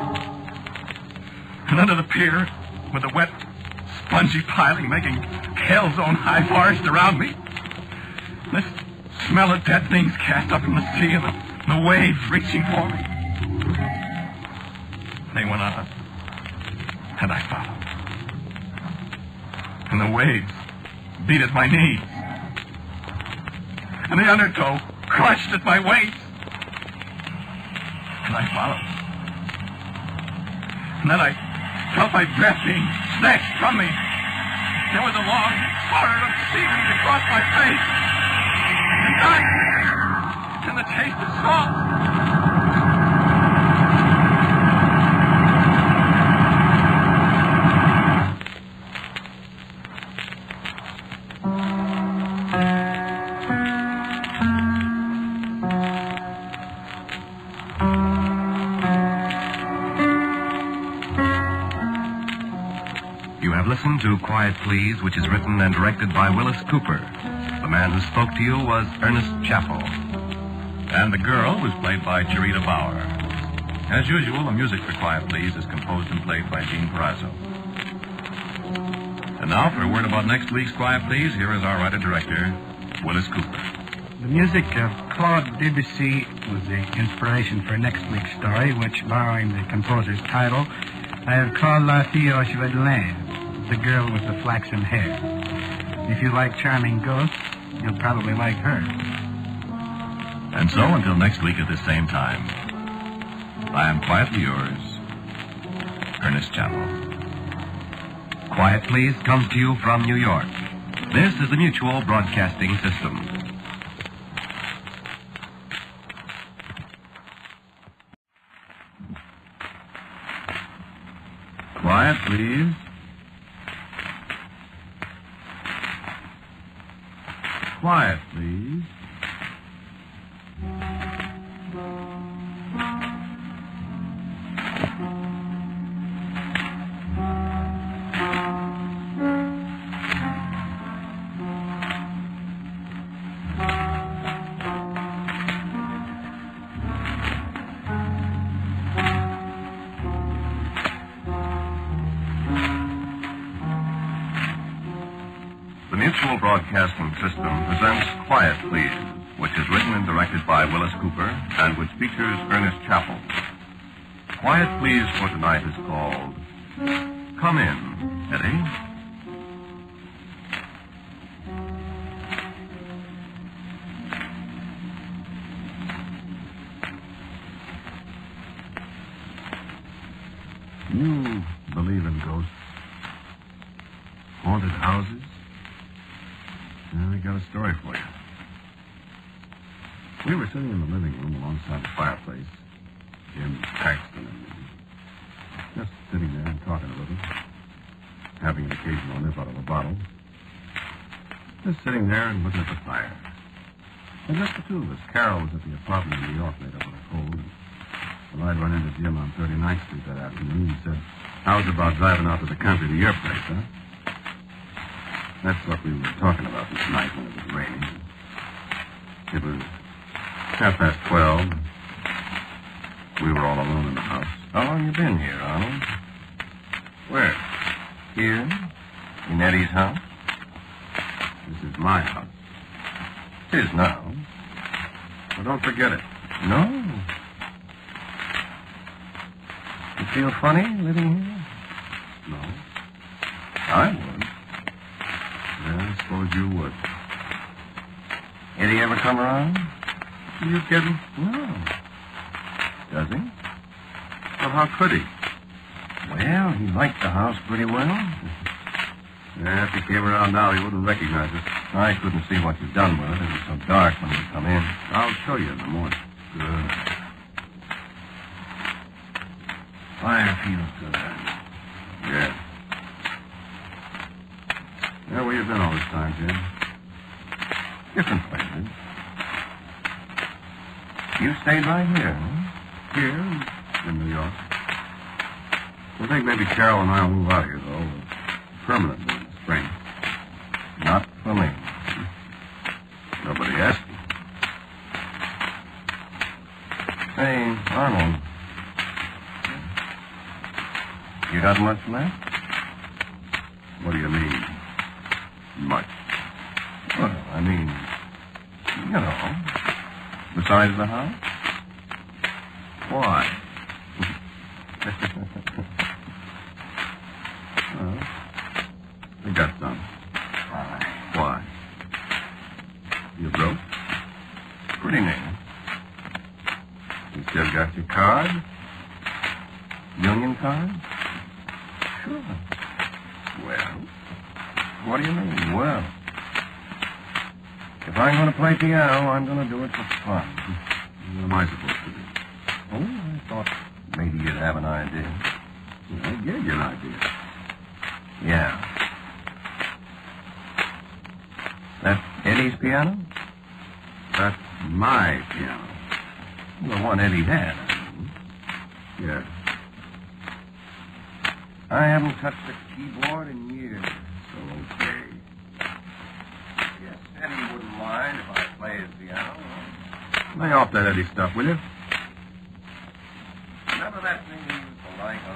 And under the pier, with the wet, spongy piling making hell's own high forest around me. This smell of dead things cast up from the sea and the waves reaching for me. They went on, and I followed. And the waves beat at my knees. And the undertow crushed at my waist. And I followed. And then I felt my breath being snatched from me. There was a long flutter of seaweed across my face. It's in the taste of salt. You have listened to Quiet Please, which is written and directed by Willis Cooper. The man who spoke to you was Ernest Chappell. And the girl was played by Charita Bauer. As usual, the music for Quiet Please is composed and played by Gene Perazzo. And now, for a word about next week's Quiet Please, here is our writer-director, Willis Cooper. The music of Claude Debussy was the inspiration for next week's story, which, borrowing the composer's title, I have called La Fille aux Cheveux de Laine, the girl with the flaxen hair. If you like charming ghosts, you'll probably like her. And so, until next week at the same time, I am quietly yours, Ernest Chappell. Quiet Please comes to you from New York. This is the Mutual Broadcasting System. Quiet, please. Quiet, please. The Mutual Broadcasting System presents Quiet Please, which is written and directed by Willis Cooper and which features Ernest Chappell. Quiet Please for tonight is called Come In, Eddie. You believe in ghosts? Haunted houses? I got a story for you. We were sitting in the living room alongside the fireplace, Jim Paxton and me, just sitting there and talking a little, having an occasional nip out of a bottle, just sitting there and looking at the fire. And just the two of us. Carol was at the apartment in New York laid up with a cold. And I'd run into Jim on 39th Street that afternoon. He said, "How's about driving out to the country to your place, huh?" That's what we were talking about this night when it was raining. It was 12:30. We were all alone in the house. How long you been here, Arnold? Where? Here? In Eddie's house? This is my house. It is now. Well, don't forget it. No. You feel funny living here? No. I would. Yeah, I suppose you would. Eddie ever come around? Are you kidding? No. Does he? Well, how could he? Well, he liked the house pretty well. Yeah, if he came around now, he wouldn't recognize us. I couldn't see what you'd done with it. It was so dark when we come in. I'll show you in the morning. Good. Fire feels good. Yeah. Yeah, where you been all this time, Jim? Different places. You stayed right here, huh? Here, in New York. I think maybe Carol and I will move out here, though, permanently in the spring. Not for me. Nobody asked me. Say, Arnold. You got much left? What do you mean, much? Well, I mean, you know, besides the house. Why? Well, I got some. Why? You broke? Pretty near. You still got your card? Union card? Sure. Well, What do you mean? Well, If I'm going to play piano, I'm going to do it for fun. What am I supposed to do? Oh, I thought maybe you'd have an idea. I gave you an idea. Yeah. That Eddie's piano? That's my piano. The one Eddie had. Yes. I haven't touched a keyboard in years. So, okay. Yes, Eddie wouldn't mind if I play his piano. Lay off that Eddie stuff, will you? Remember that thing you used to like on?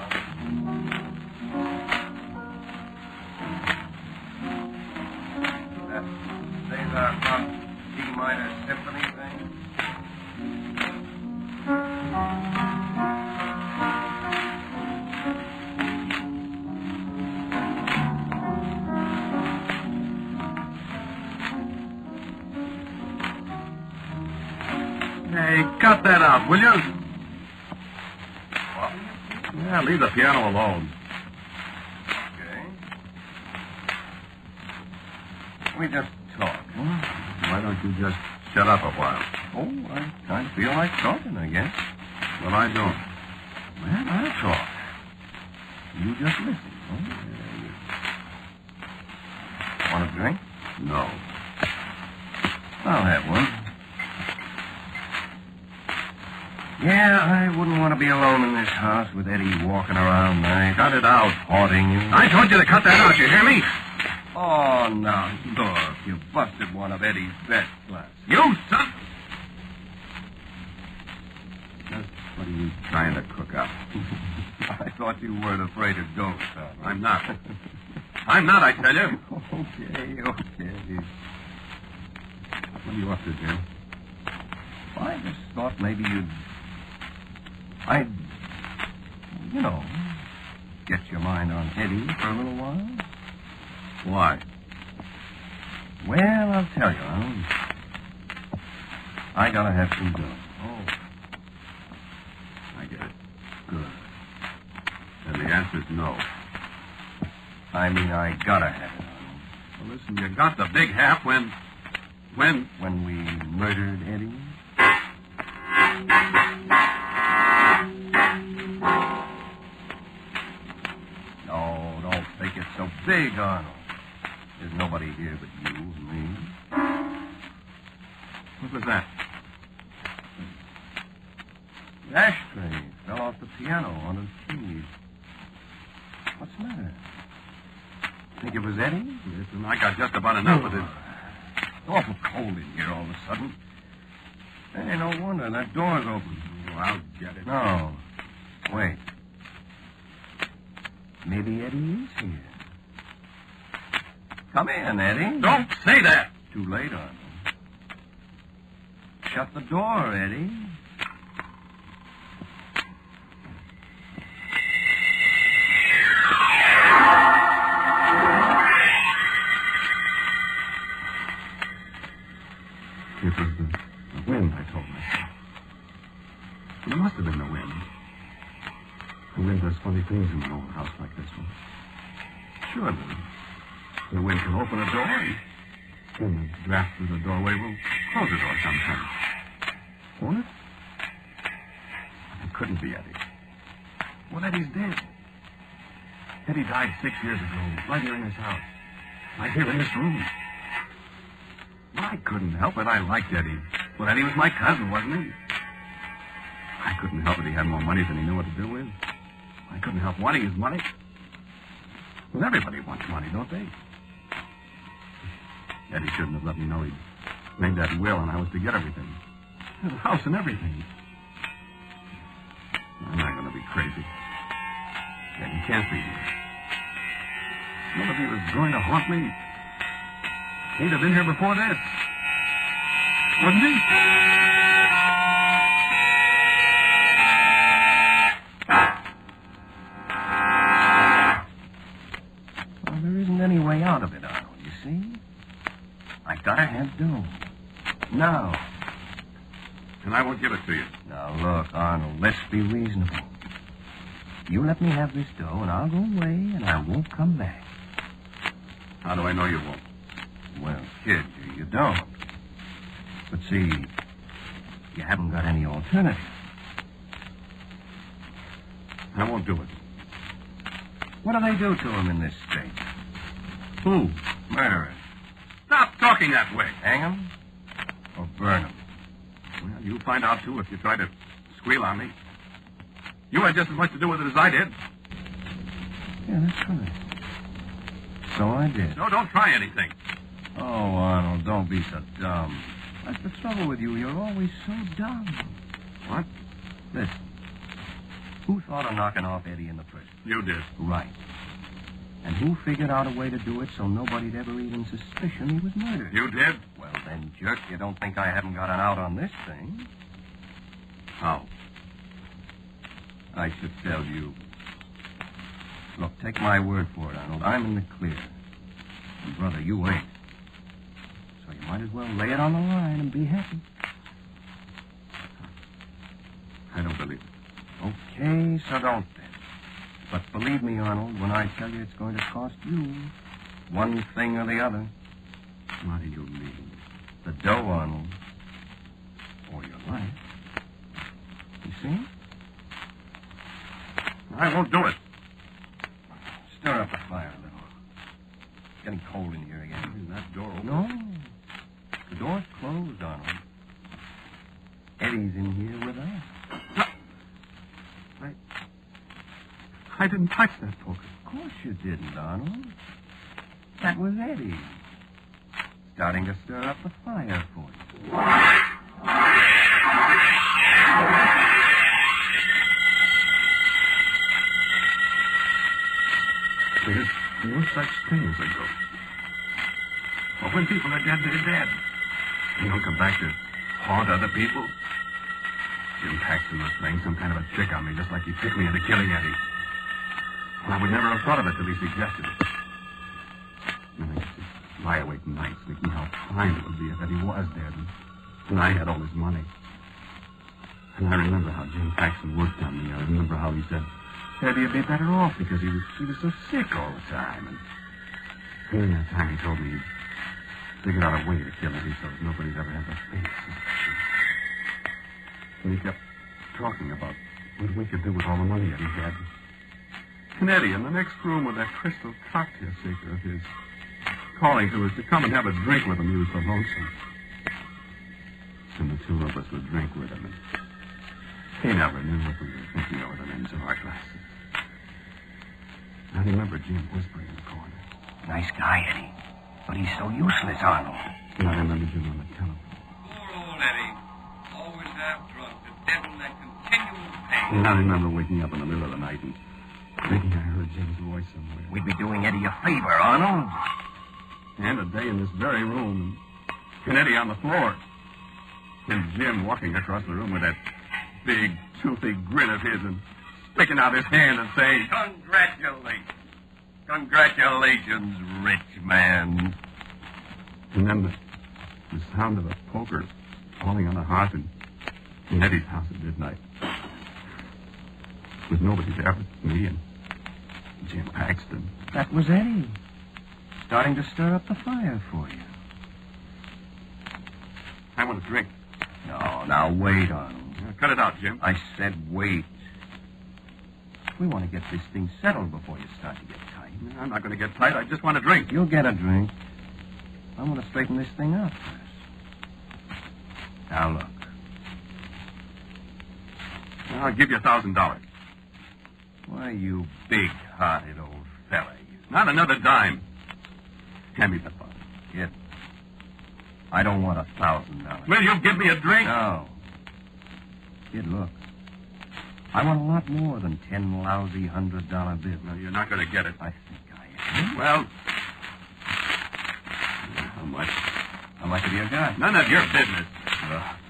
That Cesar Bach D minor symphony thing? Hey, cut that out, will you? What? Yeah, leave the piano alone. Okay. We just talk, huh? Why don't you just shut up a while? Oh, I kind of feel like talking, I guess. Well, I don't. Well, I'll talk. You just listen. Oh, want a drink? No. I'll have one. Yeah, I wouldn't want to be alone in this house with Eddie walking around night. Cut it out. Haunting you. I told you to cut that out, you hear me? Oh, now, look, you busted one of Eddie's best glasses. You son! What are you trying to cook up? I thought you weren't afraid of ghosts, huh? I'm not. I'm not, I tell you. Okay. What are you up to, Jim? I just thought maybe I'd get your mind on Eddie for a little while. Why? Well, I'll tell you, I gotta have some doing. Oh. I get it. Good. And the answer's no. I mean, I gotta have it. Well, listen, you got the big half when When we murdered Eddie? No, don't think it's so big, Arnold. There's nobody here but you and me. What was that? The ashtray fell off the piano onto the keys. What's the matter? Think it was Eddie? Listen, I got just about enough of this. It's awful cold in here all of a sudden. Hey, no wonder. That door's open. Oh, I'll get it. No. Wait. Maybe Eddie is here. Come in, Eddie. Don't say that! Too late, Arnold. Shut the door, Eddie. It was the wind, I told myself. It must have been the wind. The wind does funny things in an old house like this one. Sure, the wind can open a door, and then the draft through the doorway will close the door sometimes. Won't it? It couldn't be Eddie. Well, Eddie's dead. Eddie died 6 years ago, right here in this house. Right here in this room. Well, I couldn't help it. I liked Eddie. Well, Eddie was my cousin, wasn't he? I couldn't help it. He had more money than he knew what to do with. I couldn't help wanting his money. Well, everybody wants money, don't they? Eddie shouldn't have let me know he'd made that will and I was to get everything. The house and everything. I'm not going to be crazy. Eddie can't be. Well, if he was going to haunt me, he'd have been here before this. Wouldn't he? Well, there isn't any way out of it, Arnold, you see? I gotta have dough. Now. And I won't give it to you. Now, look, Arnold, let's be reasonable. You let me have this dough, and I'll go away, and I won't come back. How do I know you won't? Well, kid, you don't. But see, you haven't got any alternative. I won't do it. What do they do to him in this state? Who? Murderers. Stop talking that way. Hang him or burn him? Well, you'll find out, too, if you try to squeal on me. You had just as much to do with it as I did. Yeah, that's right. So I did. No, don't try anything. Oh, Arnold, don't be so dumb. That's the trouble with you. You're always so dumb. What? Listen. Who thought of knocking off Eddie in the prison? You did. Right. And who figured out a way to do it so nobody'd ever even suspicion he was murdered? You did? Well, then, jerk, you don't think I haven't got an out on this thing? How? I should tell you. Look, take my word for it, Arnold. I'm in the clear. And, brother, you ain't. So you might as well lay it on the line and be happy. I don't believe it. Okay, so don't then. But believe me, Arnold, when I tell you it's going to cost you one thing or the other. What do you mean? The dough, Arnold. Or your life. You see? I won't do it. Stir up the fire a little. It's getting cold in here again. Is that door open? No. The door's closed, Arnold. Eddie's in here with us. I didn't touch that poker. Of course you didn't, Arnold. That was Eddie. Starting to stir up the fire for you. There's no such thing as a ghost. Well, when people are dead, they're dead. They don't come back to haunt other people. Jim Paxton was playing some kind of a trick on me, just like he tricked me into killing Eddie. Well, I would never have thought of it till he suggested it. And I used to lie awake nights thinking how fine it would be if Eddie was dead and I had all his money. And I remember how Jim Paxton worked on me. I remember how he said Eddie would be better off because he was so sick all the time. And in that time he told me he'd figured out a way to kill Eddie so nobody'd ever have the faintest suspicion. And he kept talking about what we could do with all the money Eddie had. And Eddie in the next room with that crystal cocktail shaker of his, calling to us to come and have a drink with him. He was so lonesome. And the two of us would drink with him. And he never knew what we were thinking over the rims of our glasses. I remember Jim whispering in the corner. Nice guy, Eddie. But he's so useless, Arnold. And I remember Jim on the telephone. Poor old Eddie. Always half drunk. The devil that continual pain. And I remember waking up in the middle of the night and thinking I heard Jim's voice somewhere. We'd be doing Eddie a favor, Arnold. And a day in this very room. And Eddie on the floor. And Jim walking across the room with that big, toothy grin of his and sticking out his hand and saying, Congratulations. Congratulations, rich man. And then the sound of a poker falling on the hearth in Eddie's house at midnight. With nobody there but me and Jim Paxton. That was Eddie. Starting to stir up the fire for you. I want a drink. No, now wait, Arnold. Cut it out, Jim. I said wait. We want to get this thing settled before you start to get tight. I'm not going to get tight. I just want a drink. You'll get a drink. I want to straighten this thing out first. Now, look. I'll give you $1,000. Why, you big-hearted old fella, you. Not another dime. Hand me the bottle. Kid, I don't want $1,000. Will you give me a drink? No. Kid, look. I want a lot more than 10 lousy $100 bills. No, you're not going to get it. I think I am. Well, how much? How much have you got? None of your business.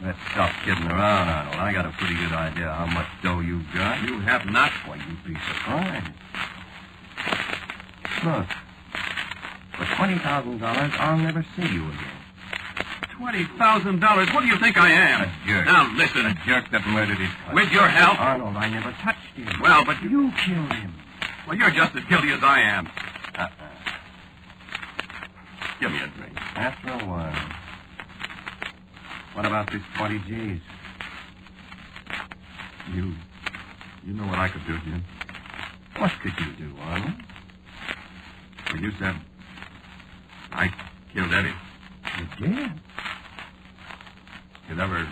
Let's stop kidding around, Arnold. I got a pretty good idea how much dough you've got. You have not. Why, you'd be surprised. Look. For $20,000, I'll never see you again. $20,000? What do you think I am? A jerk. Now, listen. A jerk that murdered his cousin. With your help? Arnold, I never touched him. Well, but You killed him. Well, you're just as guilty as I am. Give me a drink. After a while. What about this 40 G's? You know what I could do, Jim. What could you do, Arnold? Well, you said I killed Eddie. You did? It ever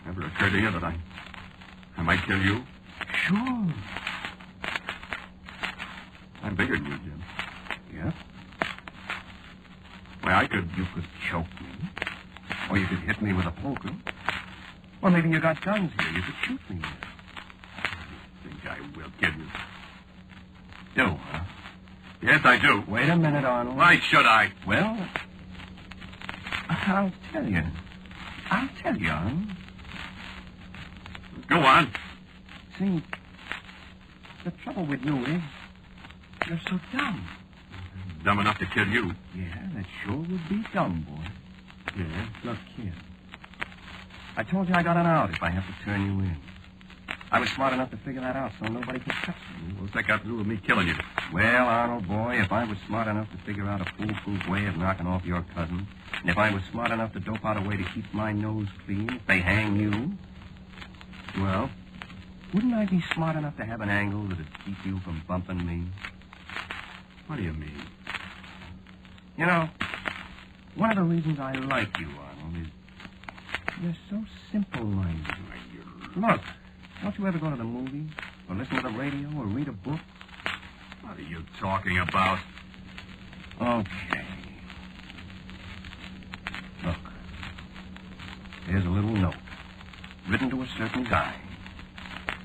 occurred to you that I might kill you? Sure. I'm bigger than you, Jim. Yeah? Why, You could choke me. Or you could hit me with a poker. Or maybe you got guns here. You could shoot me. think I will kill you. Do, huh? Yes, I do. Wait a minute, Arnold. Why should I? Well, I'll tell you. Arnold. Go on. See, the trouble with you is you're so dumb. Dumb enough to kill you. Yeah, that sure would be dumb, boy. Yeah? Look, kid. I told you I got an out if I have to turn you in. I was smart enough to figure that out so nobody could touch me. What's that got to do with me killing you? Well, Arnold, boy, if I was smart enough to figure out a foolproof way of knocking off your cousin, and if I was smart enough to dope out a way to keep my nose clean if they hang you, well, wouldn't I be smart enough to have an angle that'd keep you from bumping me? What do you mean? You know, one of the reasons I like you, Arnold, is you're so simple-minded. Look, don't you ever go to the movies, or listen to the radio, or read a book? What are you talking about? Okay. Look, here's a little note written to a certain guy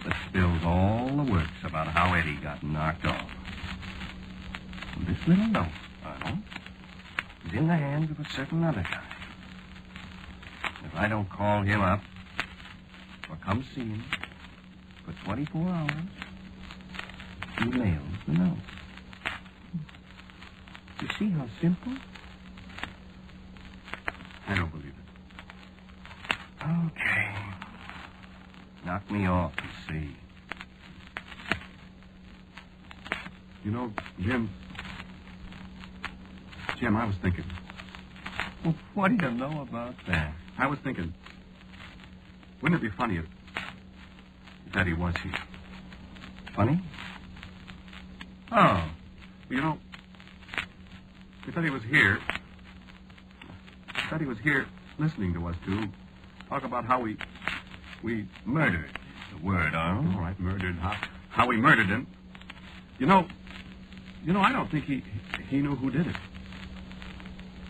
that spills all the works about how Eddie got knocked off. And this little note, Arnold, is in the hands of a certain other guy. If I don't call him up or come see him for 24 hours, he mails the note. You see how simple? I don't believe it. Okay. Knock me off and see. You know, Jim, I was thinking. Well, what do you know about that? I was thinking, wouldn't it be funny if Eddie was here? Funny? Oh. You know, if Eddie was here, listening to us two talk about how we murdered. The word, Arnold. All right, murdered. How we murdered him. You know, I don't think he knew who did it.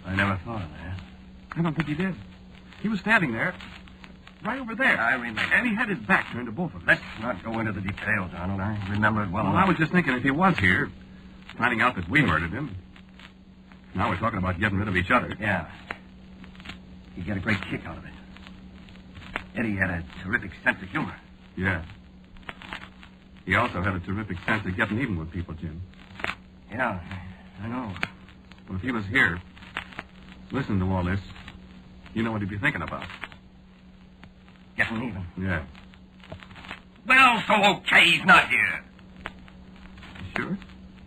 I never thought of that. I don't think he did. He was standing there, right over there. I remember. And he had his back turned to both of us. Let's not go into the details, Arnold. I remember it well Well, enough. I was just thinking if he was here, finding out that we murdered him. Now we're talking about getting rid of each other. Yeah. He'd get a great kick out of it. Eddie had a terrific sense of humor. Yeah. He also had a terrific sense of getting even with people, Jim. Yeah, I know. Well, if he was here, listening to all this, you know what he'd be thinking about. Getting even. Yeah. Well, so okay, he's not here. You sure?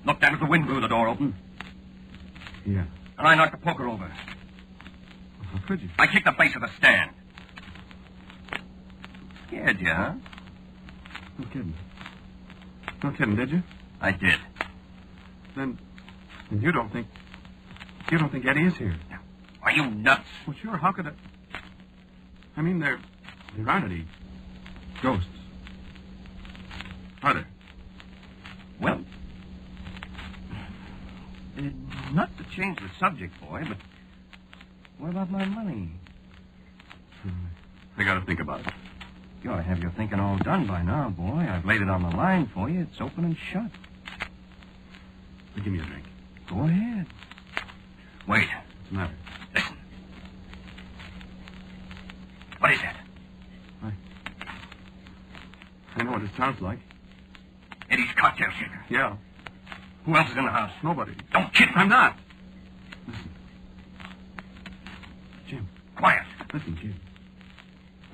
Look, that was the wind blew the door open. Yeah. And I knocked the poker over. How could you? I kicked the base of the stand. Scared you, huh? No kidding. No kidding, did you? I did. Then you don't think Eddie is here? Are you nuts? Well, sure. How could it? I mean, there aren't any ghosts, are there? Well, not to change the subject, boy, but what about my money? I got to think about it. You ought to have your thinking all done by now, boy. I've laid it on the line for you. It's open and shut. Well, give me a drink. Go ahead. Wait. What's the matter? Listen. What is that? I know what it sounds like. Eddie's cocktail shaker. Yeah. Who else is in the house? Nobody. Don't kid me. I'm not. Listen. Jim. Quiet. Listen, Jim.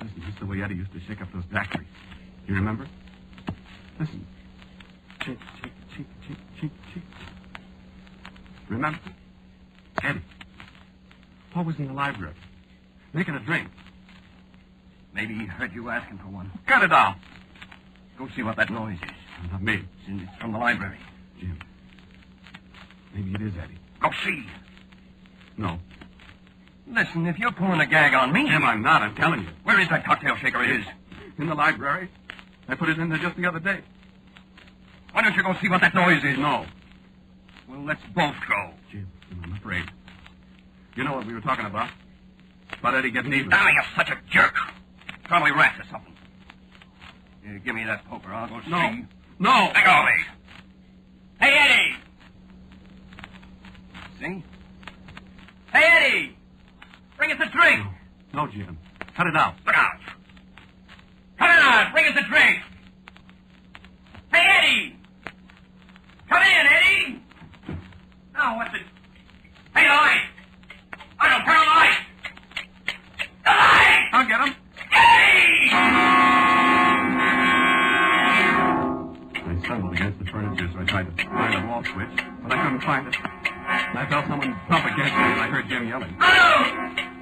Listen, this is the way Eddie used to shake up those daiquiris. You remember? Listen. Shake, shake, shake, shake, shake, shake. Remember? Eddie. Always in the library. Making a drink. Maybe he heard you asking for one. Cut it out. Go see what that noise is. Not me. It's from the library. Jim. Maybe it is Eddie. Go see. No. Listen, if you're pulling a gag on me... Jim, I'm not. I'm telling you. Where is that cocktail shaker of his? In the library. I put it in there just the other day. Why don't you go see what that noise is? No. Well, let's both go. Jim, I'm afraid. You know what we were talking about? About Eddie getting even. Now you're such a jerk. Probably rats or something. Here, give me that poker. I'll go see. No. Let go of me. Hey, Eddie! See? Hey, Eddie! Bring us a drink. No, Jim. Cut it out. Look out. Cut it out. Bring us a drink. Hey, Eddie! Come in, Eddie! Now, what's it? Hey, the light! I don't turn the light! The light! I'll get him. Eddie! I stumbled against the furniture, so I tried to find a wall switch, but I couldn't find it. And I felt someone bump against me, and I heard Jim yelling. Oh!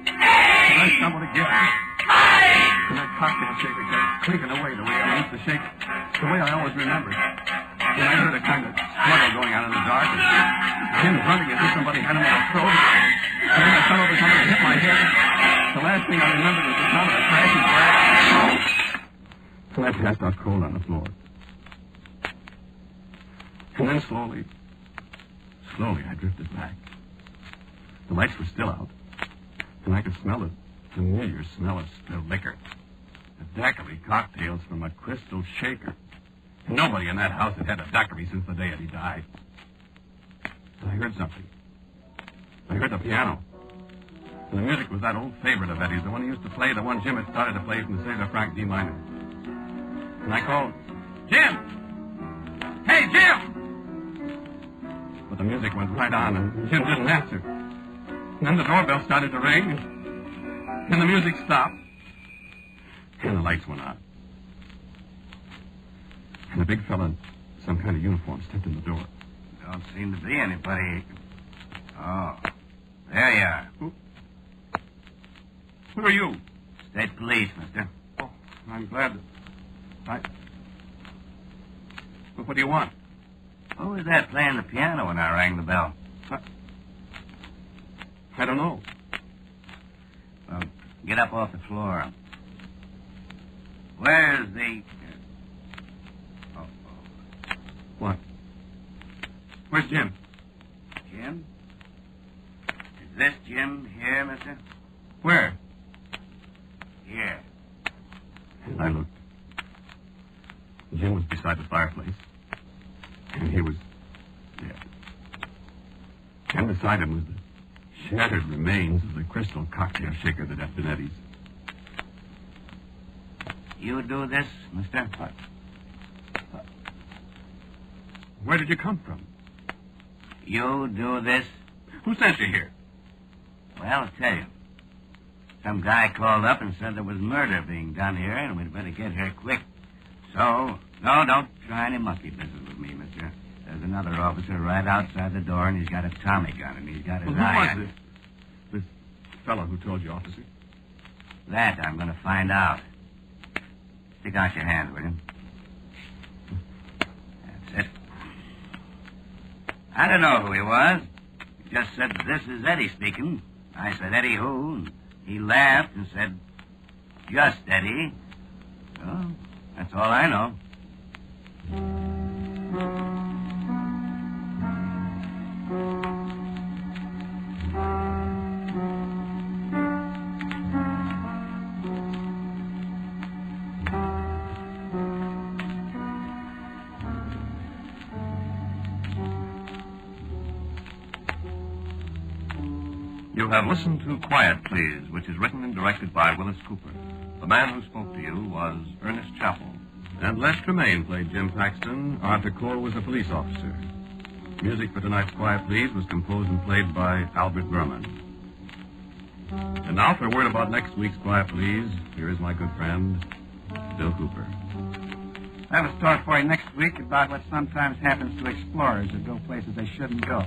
Hey! And I stumbled again. And that cocktail shaker kept clinking away the way I used to shake it, the way I always remembered. And I heard a kind of struggle going on in the dark, and Jim running as if somebody had him on the throat. And then I fell over something and hit my head. The last thing I remembered was the sound of a crashing glass. And I passed out cold on the floor. And then slowly, I drifted back. The lights were still out, and I could smell the familiar smell of spilled liquor. The daiquiri cocktails from a crystal shaker. Nobody in that house had had a daiquiri since the day Eddie died. And I heard something. I heard the piano. And the music was that old favorite of Eddie's, the one he used to play, the one Jim had started to play from the Cesar Frank D minor. And I called, Jim! Hey, Jim! But the music went right on, and Jim didn't answer. And then the doorbell started to ring, and the music stopped, and the lights went on. And a big fella in some kind of uniform stepped in the door. Don't seem to be anybody. Oh, there you are. Who are you? State police, mister. Oh, I'm glad that... What do you want? Who was that playing the piano when I rang the bell? I don't know. Well, get up off the floor. Where's the... What? Where's Jim? Jim? Is this Jim here, mister? Where? Here. And I looked. Jim was beside the fireplace. And he was dead. And beside him was the shattered remains of the crystal cocktail shaker that had been Eddie's. You do this, mister? What? Where did you come from? You do this? Who sent you here? Well, I'll tell you. Some guy called up and said there was murder being done here, and we'd better get here quick. So, no, don't try any monkey business with me, mister. There's another officer right outside the door, and he's got a Tommy gun, and he's got his eye on... Who was this fellow who told you, officer? That I'm going to find out. Stick out your hand, will you? That's it. I don't know who he was. He just said, this is Eddie speaking. I said, Eddie who? And he laughed and said, just Eddie. So, that's all I know. You have listened to Quiet Please, which is written and directed by Willis Cooper. The man who spoke to you was Ernest Chappell. And Les Tremaine played Jim Paxton. Arthur Cole was a police officer. Music for tonight's Quiet Please was composed and played by Albert Berman. And now for a word about next week's Quiet Please, here is my good friend, Bill Cooper. I have a story for you next week about what sometimes happens to explorers who go places they shouldn't go.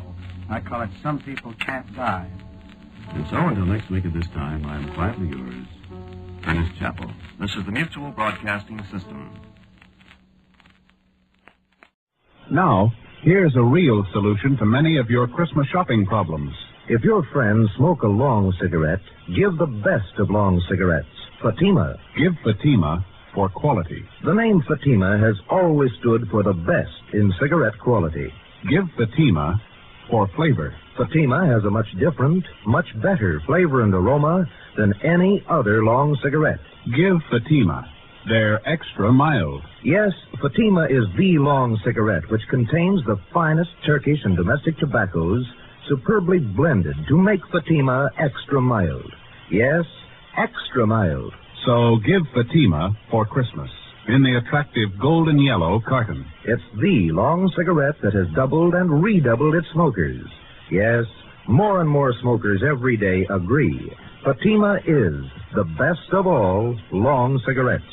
I call it Some People Can't Die. And so until next week at this time, I'm quietly yours, Ernest Chappell. This is the Mutual Broadcasting System. Now, here's a real solution to many of your Christmas shopping problems. If your friends smoke a long cigarette, give the best of long cigarettes, Fatima. Give Fatima for quality. The name Fatima has always stood for the best in cigarette quality. Give Fatima for flavor. Fatima has a much different, much better flavor and aroma than any other long cigarette. Give Fatima. They're extra mild. Yes, Fatima is the long cigarette which contains the finest Turkish and domestic tobaccos superbly blended to make Fatima extra mild. Yes, extra mild. So give Fatima for Christmas in the attractive golden yellow carton. It's the long cigarette that has doubled and redoubled its smokers. Yes, more and more smokers every day agree Fatima is the best of all long cigarettes.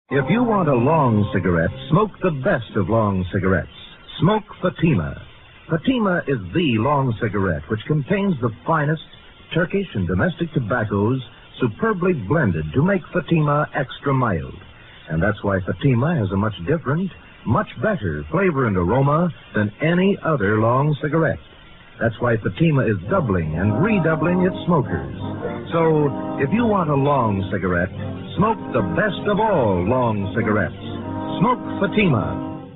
If you want a long cigarette, smoke the best of long cigarettes. Smoke Fatima. Fatima is the long cigarette which contains the finest Turkish and domestic tobaccos superbly blended to make Fatima extra mild. And that's why Fatima has a much different, much better flavor and aroma than any other long cigarette. That's why Fatima is doubling and redoubling its smokers. So, if you want a long cigarette, smoke the best of all long cigarettes. Smoke Fatima.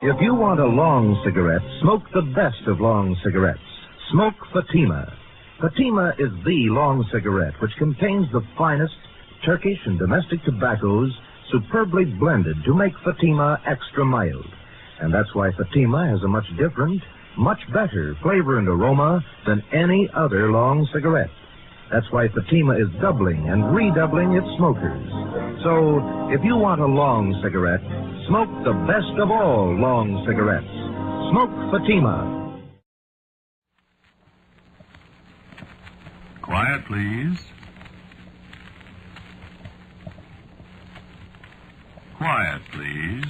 If you want a long cigarette, smoke the best of long cigarettes. Smoke Fatima. Fatima is the long cigarette which contains the finest Turkish and domestic tobaccos superbly blended to make Fatima extra mild. And that's why Fatima has a much different, much better flavor and aroma than any other long cigarette. That's why Fatima is doubling and redoubling its smokers. So, if you want a long cigarette, smoke the best of all long cigarettes. Smoke Fatima. Quiet, please. Quiet, please.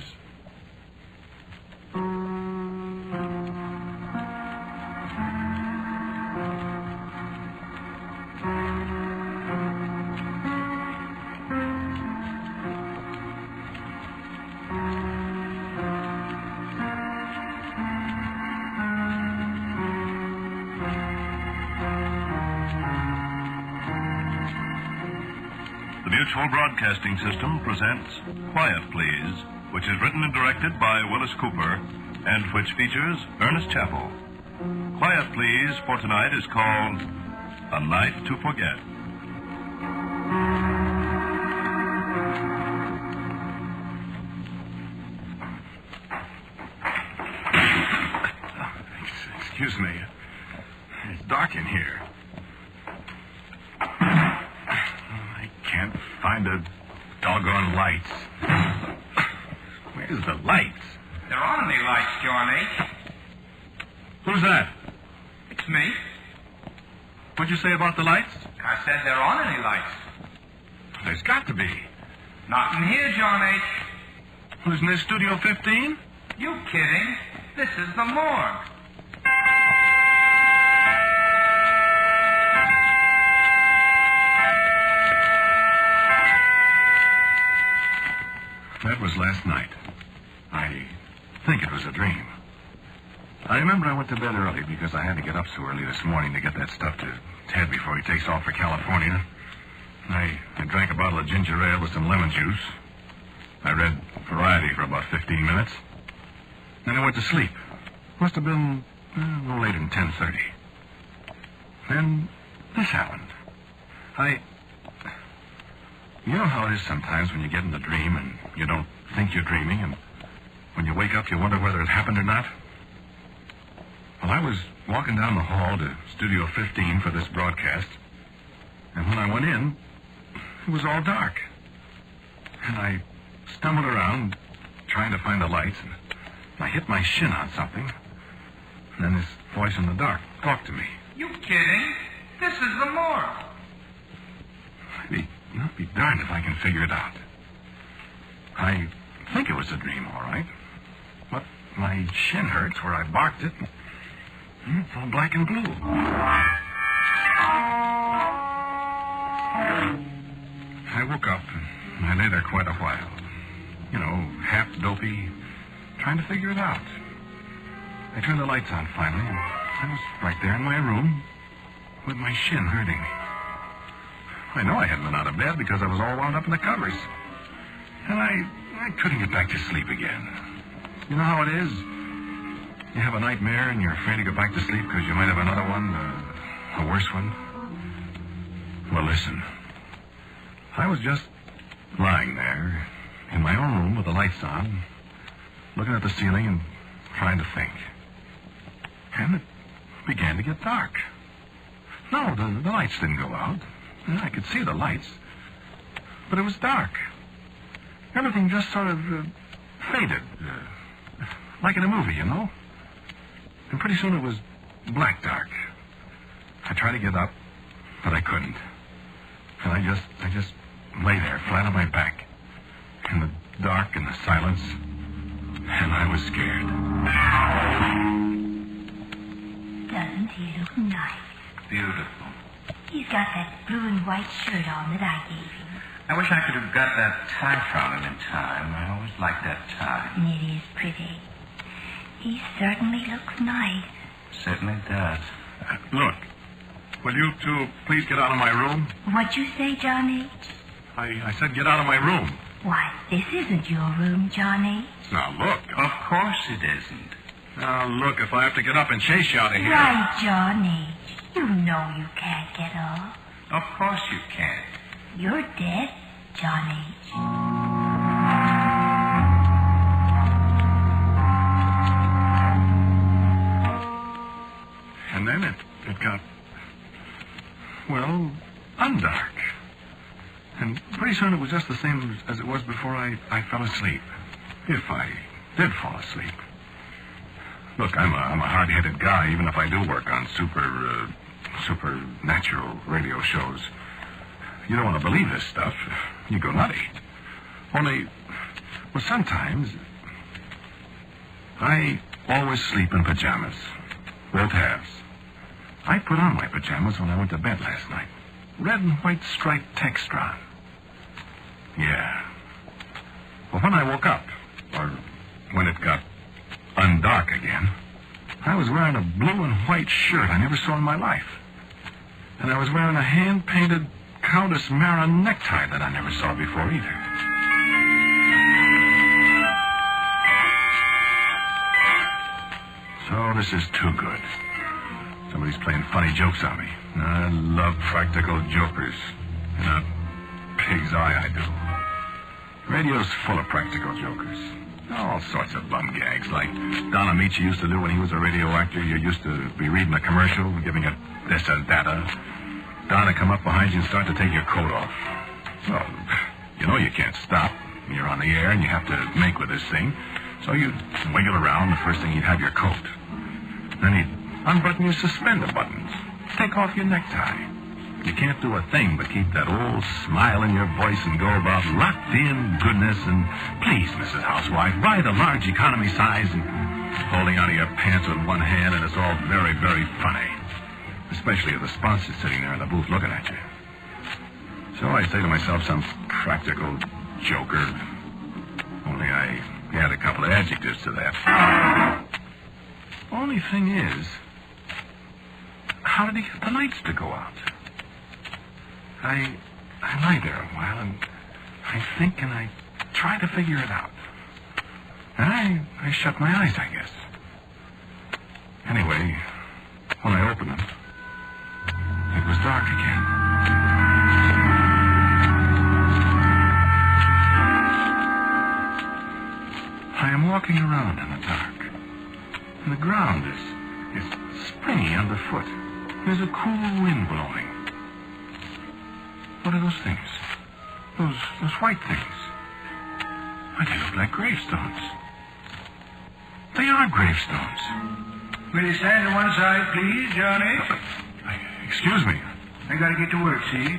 The Mutual Broadcasting System presents Quiet Please, which is written and directed by Willis Cooper and which features Ernest Chappell. Quiet Please for tonight is called A Night to Forget. Excuse me. It's dark in here. I can't find the doggone lights. Where's the lights? There aren't any lights, John H. Who's that? It's me. What'd you say about the lights? I said there aren't any lights. There's got to be. Not in here, John H. Who's in this Studio 15? You kidding? This is the morgue. That was last night. I think it was a dream. I remember I went to bed early because I had to get up so early this morning to get that stuff to Ted before he takes off for California. I drank a bottle of ginger ale with some lemon juice. I read Variety for about 15 minutes. Then I went to sleep. Must have been no later than 10:30. Then this happened. You know how it is sometimes when you get in a dream and you don't think you're dreaming, and when you wake up you wonder whether it happened or not? Well, I was walking down the hall to Studio 15 for this broadcast, and when I went in, it was all dark. And I stumbled around trying to find the lights, and I hit my shin on something. And then this voice in the dark talked to me. You kidding? This is the morgue. I'll be darned if I can figure it out. I think it was a dream, all right. But my shin hurts where I barked it. It's all black and blue. I woke up and I lay there quite a while. You know, half dopey, trying to figure it out. I turned the lights on finally, and I was right there in my room with my shin hurting. I know I hadn't been out of bed because I was all wound up in the covers. And I couldn't get back to sleep again. You know how it is? You have a nightmare and you're afraid to go back to sleep because you might have another one, a worse one. Well, listen. I was just lying there in my own room with the lights on, looking at the ceiling and trying to think. And it began to get dark. No, the lights didn't go out. I could see the lights. But it was dark. Everything just sort of faded. Like in a movie, you know? And pretty soon it was black dark. I tried to get up, but I couldn't. And I just lay there, flat on my back, in the dark and the silence, and I was scared. Doesn't he look nice? Beautiful. He's got that blue and white shirt on that I gave him. I wish I could have got that tie from him in time. I always liked that tie. It is pretty. He certainly looks nice. Certainly does. Look, will you two please get out of my room? What'd you say, John H.? I said get out of my room. Why, this isn't your room, John H. Now, look. Of course it isn't. Now, look, if I have to get up and chase you out of here... Right, John H. You know you can't get up. Of course you can't. You're dead, John H. And then it got, well, undark. And pretty soon it was just the same as it was before I fell asleep. If I did fall asleep. Look, I'm a hard-headed guy, even if I do work on supernatural radio shows. You don't want to believe this stuff. You go nutty. Only, well, sometimes I always sleep in pajamas. Both halves. I put on my pajamas when I went to bed last night. Red and white striped textron. Yeah. Well, when I woke up, or when it got undark again, I was wearing a blue and white shirt I never saw in my life. And I was wearing a hand-painted Countess Mara necktie that I never saw before either. So this is too good. Somebody's playing funny jokes on me. I love practical jokers. In a pig's eye, I do. Radio's full of practical jokers. All sorts of bum gags, like Don Amici used to do when he was a radio actor. You used to be reading a commercial, giving it this and data. Don would come up behind you and start to take your coat off. Well, you know you can't stop. You're on the air and you have to make with this thing. So you'd wiggle around. The first thing you'd have your coat. Then he'd unbutton your suspender buttons. Take off your necktie. You can't do a thing but keep that old smile in your voice and go about locked-in goodness and, please, Mrs. Housewife, buy the large economy size and holding out of your pants with one hand, and it's all very, very funny. Especially if the sponsor's sitting there in the booth looking at you. So I say to myself, some practical joker. Only I add a couple of adjectives to that. Only thing is, how did he get the lights to go out? I lie there a while and I think and I try to figure it out. And I shut my eyes, I guess. Anyway, when I opened them, it was dark again. I am walking around in the dark. And the ground is springy underfoot. There's a cool wind blowing. What are those things? Those white things. Why, they look like gravestones. They are gravestones. Will you stand to one side, please, Johnny? Excuse me. I gotta get to work, see?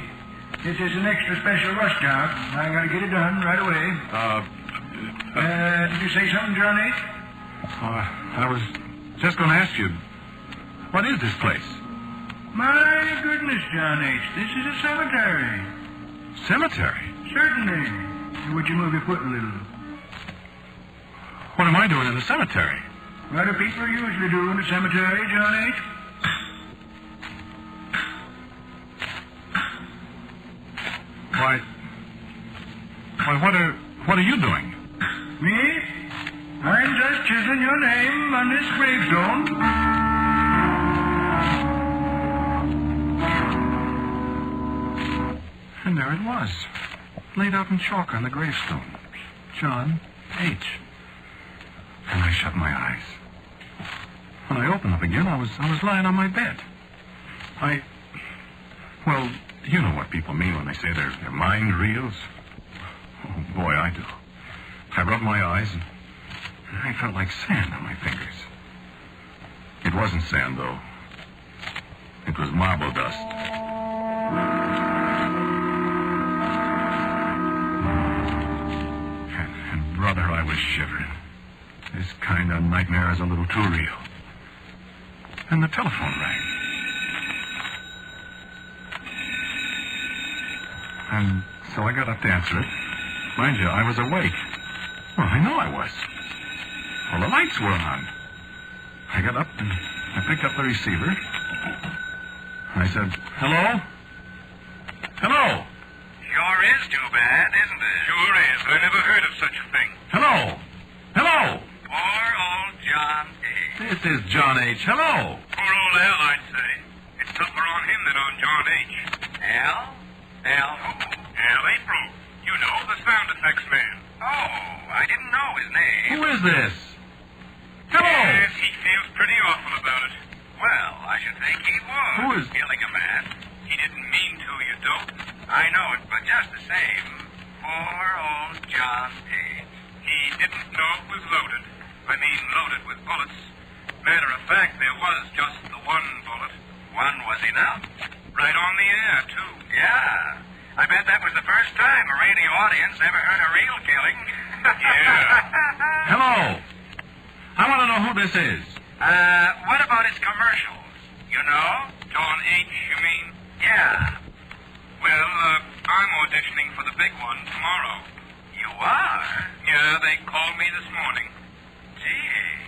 This is an extra special rush job. I gotta get it done right away. Did you say something, Johnny? I was just going to ask you, What is this place? My goodness, John H., this is a cemetery. Cemetery? Certainly. Would you move your foot a little? What am I doing in the cemetery? What do people usually do in the cemetery, John H.? Why, what are you doing? Me? I'm just chiseling your name on this gravestone. And there it was, laid out in chalk on the gravestone. John H. And I shut my eyes. When I opened them again, I was lying on my bed. Well, you know what people mean when they say their mind reels. Oh, boy, I do. I rubbed my eyes, and I felt like sand on my fingers. It wasn't sand, though. It was marble dust. And brother, I was shivering. This kind of nightmare is a little too real. And the telephone rang. And so I got up to answer it. Mind you, I was awake. Well, I know I was. Well, the lights were on. I got up and I picked up the receiver. I said, hello? Hello? Sure is too bad, isn't it? Sure is. I never heard of such a thing. Hello? Hello? Poor old John H. This is John H. Hello? Poor old Al, I'd say. It's tougher on him than on John H. Al? Al who? Al April. You know, the sound effects man. Oh, I didn't know his name. Who is this? Hello? Yes, he feels pretty awful about it. Well, I should think he would. Who is... Killing a man. He didn't mean to, you dope. I know it, but just the same, poor old John H. He didn't know it was loaded. I mean, loaded with bullets. Matter of fact, there was just the one bullet. One was enough. Right on the air, too. Yeah. I bet that was the first time a radio audience ever heard a real killing. Yeah. Hello? I want to know who this is. What about its commercials? You know? John H., you mean? Yeah. Well, I'm auditioning for the big one tomorrow. You are? Yeah, they called me this morning. Gee.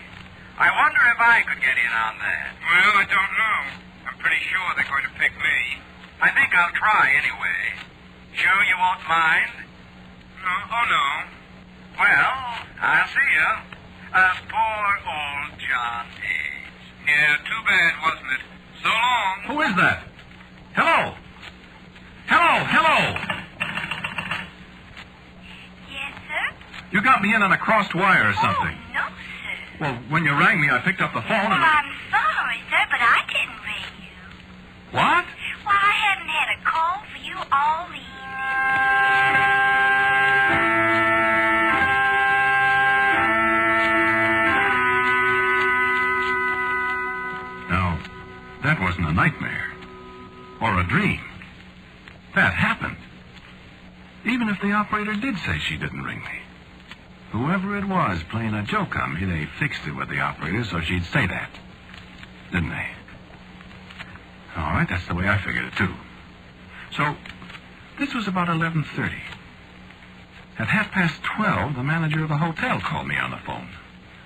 I wonder if I could get in on that. Well, I don't know. I'm pretty sure they're going to pick me. I think I'll try anyway. Sure you won't mind? No, oh, no. Well, I'll see you. Poor old John H. Yeah, too bad, wasn't it? So long. Who is that? Hello? Hello? Hello? Yes, sir? You got me in on a crossed wire or something. Oh, no, sir. Well, when you rang me, I picked up the phone Well, and... I'm sorry, sir, but I didn't ring you. What? Well, I haven't had a call for you all evening. Now, that wasn't a nightmare. Or a dream. That happened. Even if the operator did say she didn't ring me. Whoever it was playing a joke on me, they fixed it with the operator so she'd say that. Didn't they? All right, that's the way I figured it, too. So, this was about 11:30. At 12:30, the manager of the hotel called me on the phone.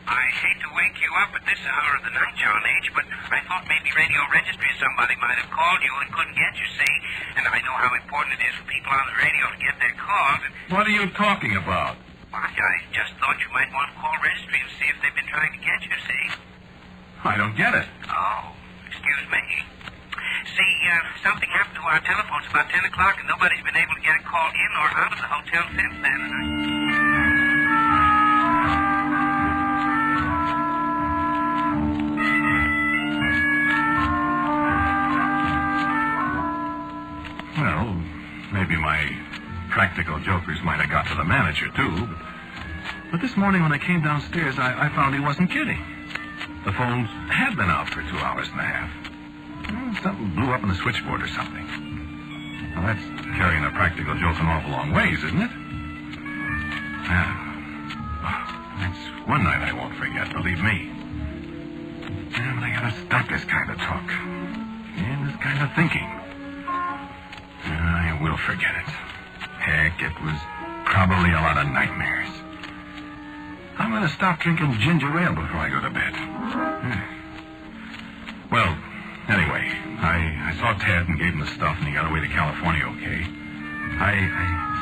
I hate to wake you up at this hour of the night, John H., but I thought maybe radio registry or somebody might have called you and couldn't get you, see? And I know how important it is for people on the radio to get their calls. And What are you talking about? I just thought you might want to call registry and see if they've been trying to get you, see? I don't get it. Oh, excuse me. See, something happened to our telephones about 10 o'clock, and nobody's been able to get a call in or out of the hotel since then. Well, maybe my practical jokers might have got to the manager, too. But this morning when I came downstairs, I found he wasn't kidding. The phones had been out for 2 hours and a half. Something blew up in the switchboard or something. Well, that's carrying a practical joke an awful long ways, isn't it? Yeah. That's one night I won't forget, believe me. Yeah, but I gotta stop this kind of talk. And this kind of thinking. I will forget it. Heck, it was probably a lot of nightmares. I'm gonna stop drinking ginger ale before I go to bed. Well, anyway, I saw Ted and gave him the stuff, and he got away to California okay. I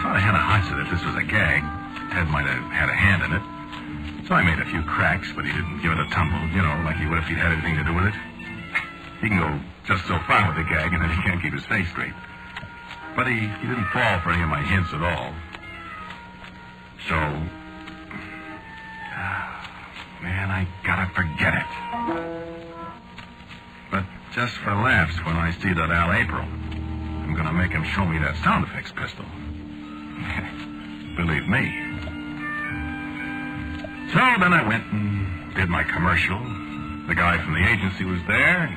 sort of had a hunch that if this was a gag, Ted might have had a hand in it. So I made a few cracks, but he didn't give it a tumble, like he would if he'd had anything to do with it. He can go just so far with a gag, and then he can't keep his face straight. But he didn't fall for any of my hints at all. So, man, I gotta forget it. But just for laughs, when I see that Al April, I'm gonna make him show me that sound effects pistol. Believe me. So then I went and did my commercial. The guy from the agency was there.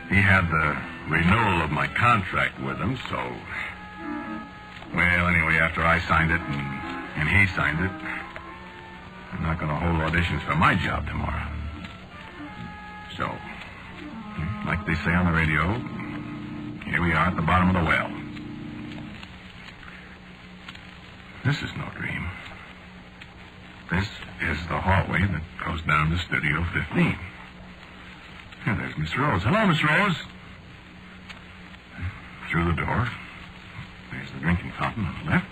He had the renewal of my contract with him, so... Well, anyway, after I signed it and he signed it, I'm not going to hold auditions for my job tomorrow. So, like they say on the radio, here we are at the bottom of the well. This is no dream. This is the hallway that goes down to Studio 15. Here, there's Miss Rose. Hello, Miss Rose. Through the door. There's the drinking fountain on the left.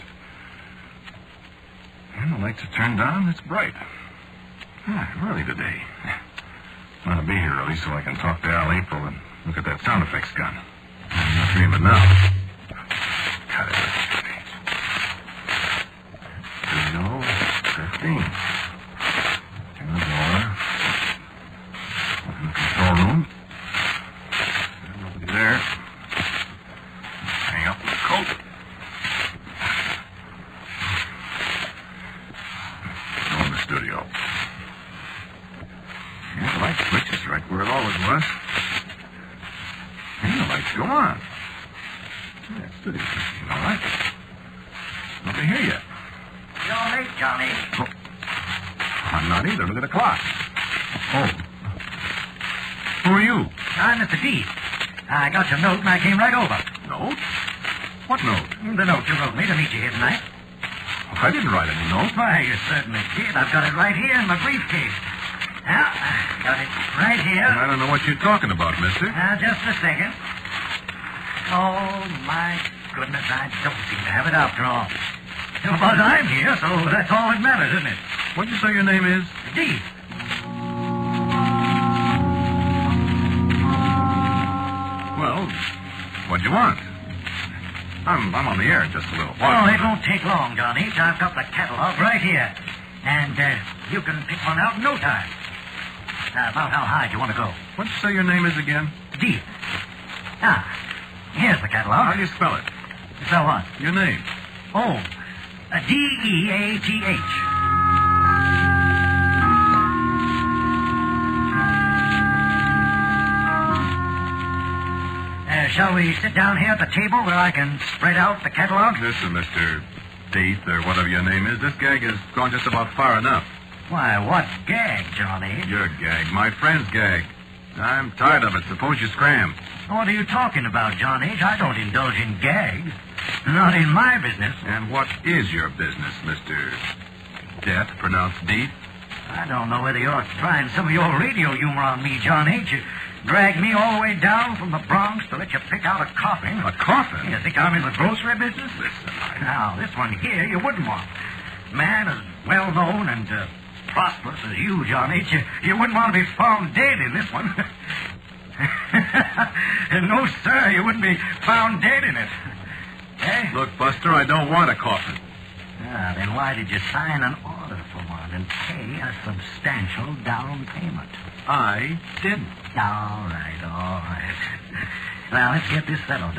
And the lights are turned down. It's bright. Early today. I want to be here early so I can talk to Al April and look at that sound effects gun. I'm not dreaming now. Cut it. Studio 15. Turn the door. Open the control room. Nobody there. Hang up the coat. Go in the studio. And the light switch is right where it always was. And the lights go on. Yeah, studio 15, all right. Nobody here yet. You're late, Johnny. Oh. I'm not either. Look at the clock. Oh. Who are you? I'm Mr. D. I got your note and I came right over. Note? What note? The note you wrote me to meet you here tonight. Oh, I didn't write any note. Why, you certainly did. I've got it right here in my briefcase. Now, got it right here. I don't know what you're talking about, mister. Just a second. Oh, my goodness, I don't seem to have it after all. But I'm here, so that's all that matters, isn't it? What'd you say your name is? D. Well, what'd you want? I'm on the air in just a little Oh, while. it won't take long, Johnny. I've got the catalog right here. And you can pick one out in no time. About how high do you want to go? What'd you say your name is again? D. Here's the catalog. How do you spell it? So what? Your name. Oh, D-E-A-T-H. Shall we sit down here at the table where I can spread out the catalog? Listen, Mr. Death, or whatever your name is, this gag has gone just about far enough. Why, what gag, Johnny? Your gag. My friend's gag. I'm tired of it. Suppose you scram. What are you talking about, Johnny? I don't indulge in gags. Not in my business. And what is your business, Mr. Death, pronounced Death? I don't know whether you're trying some of your radio humor on me, Johnny. You drag me all the way down from the Bronx to let you pick out a coffin. A coffin? You think I'm in the grocery business? Listen, Now, this one here you wouldn't want. Man as well-known and prosperous as you, Johnny, you wouldn't want to be found dead in this one. No, sir, you wouldn't be found dead in it. Eh? Look, Buster, I don't want a coffin. Then why did you sign an order for one and pay a substantial down payment? I didn't. All right. Now, let's get this settled.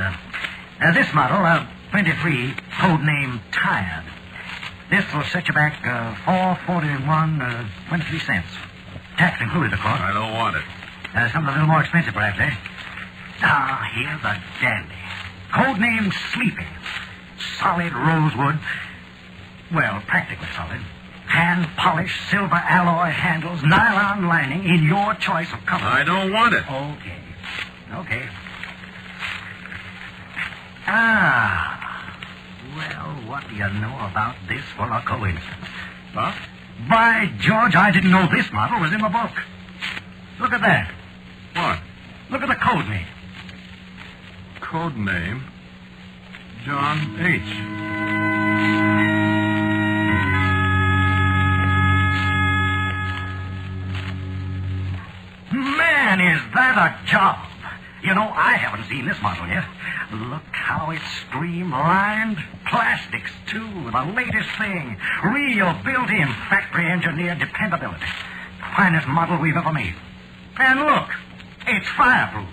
This model, 23, code name Tired. This will set you back $441, 23 cents. Tax included, of course. I don't want it. Something a little more expensive, perhaps, eh? Here's a dandy. Code name Sleepy. Solid rosewood. Well, practically solid. hand-polished silver alloy handles, nylon lining in your choice of color. I don't want it. Okay. Well, what do you know about this for a coincidence? Huh? By George, I didn't know this model was in the book. Look at that. What? Look at the code name. Code name? John H. Man, is that a job. You know, I haven't seen this model yet. Look how it's streamlined. Plastics, too. The latest thing. Real built-in factory-engineered dependability. Finest model we've ever made. And look, it's fireproof.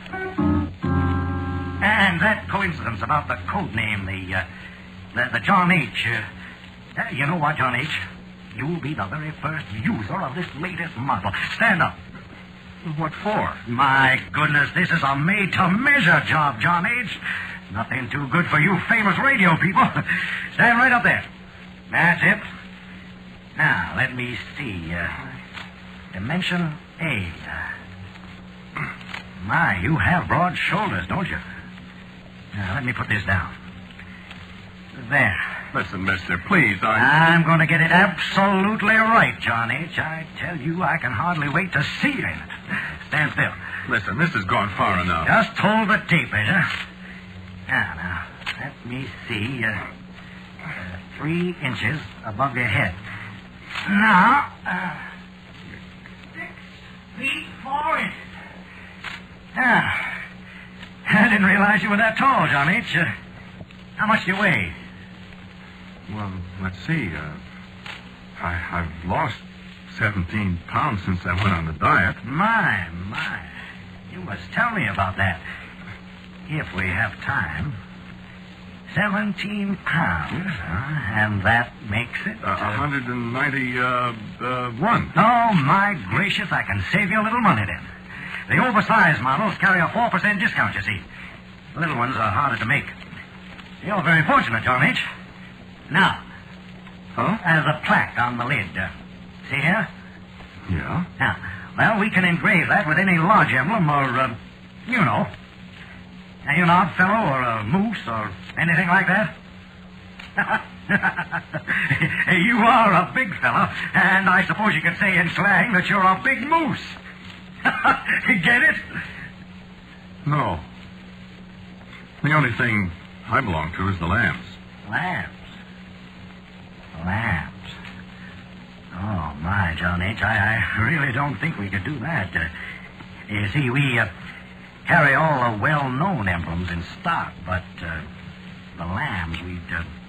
And that coincidence about the code name, the John H. You know what, John H? You'll be the very first user of this latest model. Stand up. What for? My goodness, this is a made-to-measure job, John H. Nothing too good for you famous radio people. Stand right up there. That's it. Now, let me see. Dimension A. My, you have broad shoulders, don't you? Now, let me put this down. There. Listen, mister, please, I'm going to get it absolutely right, John H. I tell you, I can hardly wait to see you in it. Stand still. Listen, this has gone far enough. Just hold the tape, Ezra. Now, let me see. 3 inches above your head. Now, 6 feet 4 inches. Now, I didn't realize you were that tall, John H. How much do you weigh? Well, let's see. I've lost 17 pounds since I went on the diet. My. You must tell me about that. If we have time. 17 pounds, and that makes it... 191. Oh, my gracious, I can save you a little money then. The oversized models carry a 4% discount, you see. The little ones are harder to make. You're very fortunate, John H. Now, there's a plaque on the lid. See here? Yeah? Now, well, we can engrave that with any lodge emblem or, you know, an odd fellow or a moose or anything like that. You are a big fellow, and I suppose you could say in slang that you're a big moose. Get it? No. The only thing I belong to is the lambs. Lambs. Oh, my, John H., I really don't think we could do that. You see, we carry all the well-known emblems in stock, but the lambs, we'd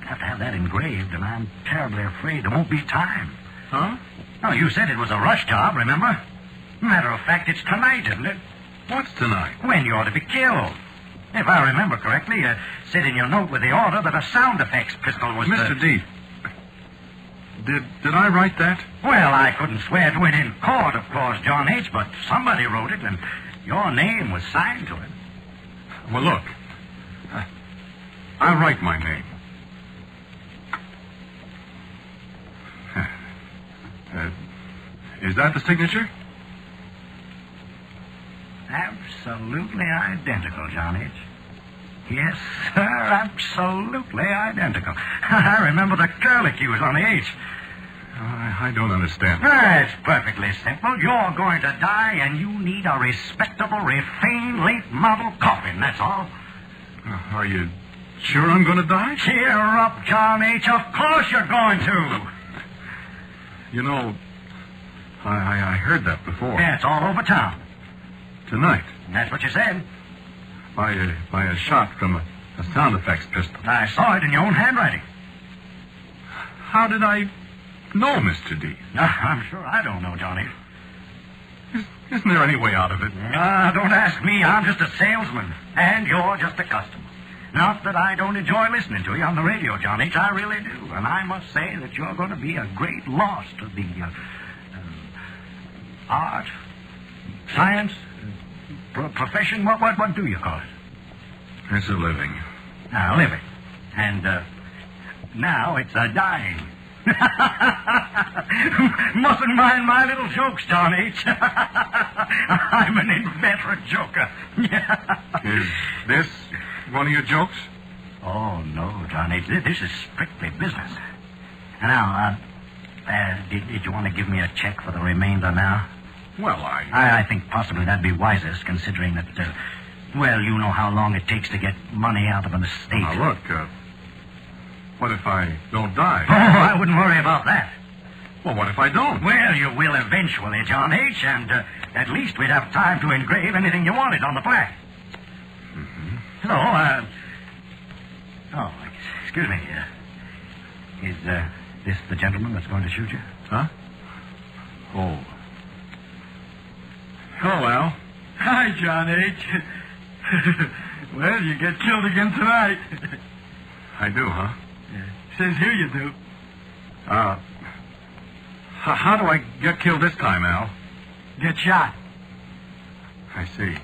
have to have that engraved, and I'm terribly afraid there won't be time. Huh? Oh, you said it was a rush job, remember? Matter of fact, it's tonight, isn't it? What's tonight? When you're to be killed. If I remember correctly, you said in your note with the order that a sound effects pistol was... Mr. D, did I write that? Well, I couldn't swear to it in court, of course, John H., but somebody wrote it, and your name was signed to it. Well, look. I'll write my name. Is that the signature? Absolutely identical, John H. Yes, sir, absolutely identical. I remember the curlicues on the H. I don't understand. It's perfectly simple. You're going to die, and you need a respectable, refined, late model coffin, that's all. Are you sure I'm going to die? Cheer up, John H. Of course you're going to. You know, I heard that before. Yeah, it's all over town. Tonight. That's what you said. By a shot from a sound effects pistol. I saw it in your own handwriting. How did I know, Mr. D? I'm sure I don't know, Johnny. Isn't there any way out of it? Don't ask me. I'm just a salesman, and you're just a customer. Not that I don't enjoy listening to you on the radio, John H. I really do. And I must say that you're going to be a great loss to the art, science, profession. What do you call it? It's a living. Living. And now it's a dying. Mustn't mind my little jokes, John H. I'm an inveterate joker. Is this one of your jokes? Oh, no, John H. This is strictly business. Now, did you want to give me a check for the remainder now? Well, I think possibly that'd be wisest, considering that, well, you know how long it takes to get money out of an estate. Now, look, what if I don't die? Oh, I wouldn't worry about that. Well, what if I don't? Well, you will eventually, John H., and at least we'd have time to engrave anything you wanted on the plaque. Mm-hmm. Oh, excuse me. Is this the gentleman that's going to shoot you? Huh? Oh. Hello, Al. Hi, John H. Well, you get killed again tonight. I do, huh? Says here you do. How do I get killed this time, Al? Get shot. I see.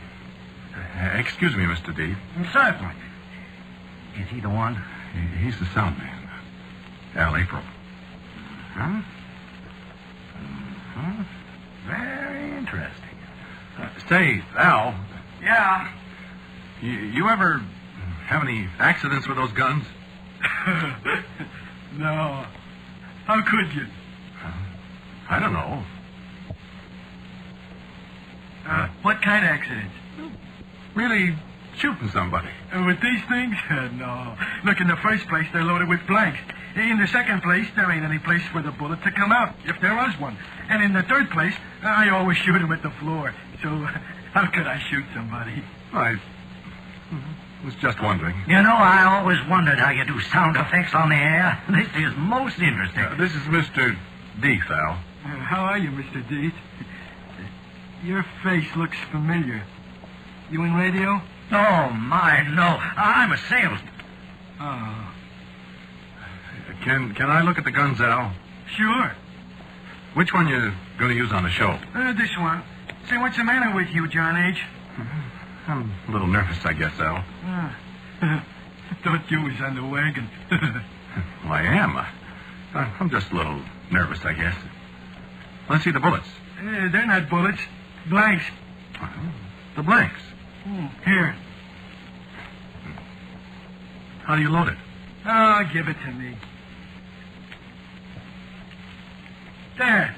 Excuse me, Mr. D. Certainly. Is he the one? He's the sound man. Al April. Huh? Mm-hmm. Very interesting. Say, Al. Yeah. You ever have any accidents with those guns? No. How could you? I don't know. What kind of accidents? Really shooting somebody. With these things? No. Look, in the first place, they're loaded with blanks. In the second place, there ain't any place for the bullet to come out, if there was one. And in the third place, I always shoot them at the floor. So how could I shoot somebody? I was just wondering. You know, I always wondered how you do sound effects on the air. This is most interesting. This is Mr. Deeth, Al. How are you, Mr. Deeth? Your face looks familiar. You in radio? Oh, my, no. I'm a salesman. Oh. Can I look at the guns, Al? Sure. Which one you going to use on the show? This one. Say, what's the matter with you, John H.? I'm a little nervous, I guess, Al. Thought you was on the wagon. Well, I am. I'm just a little nervous, I guess. Let's see the bullets. They're not bullets. Blanks. The blanks. Here. How do you load it? Oh, give it to me. There.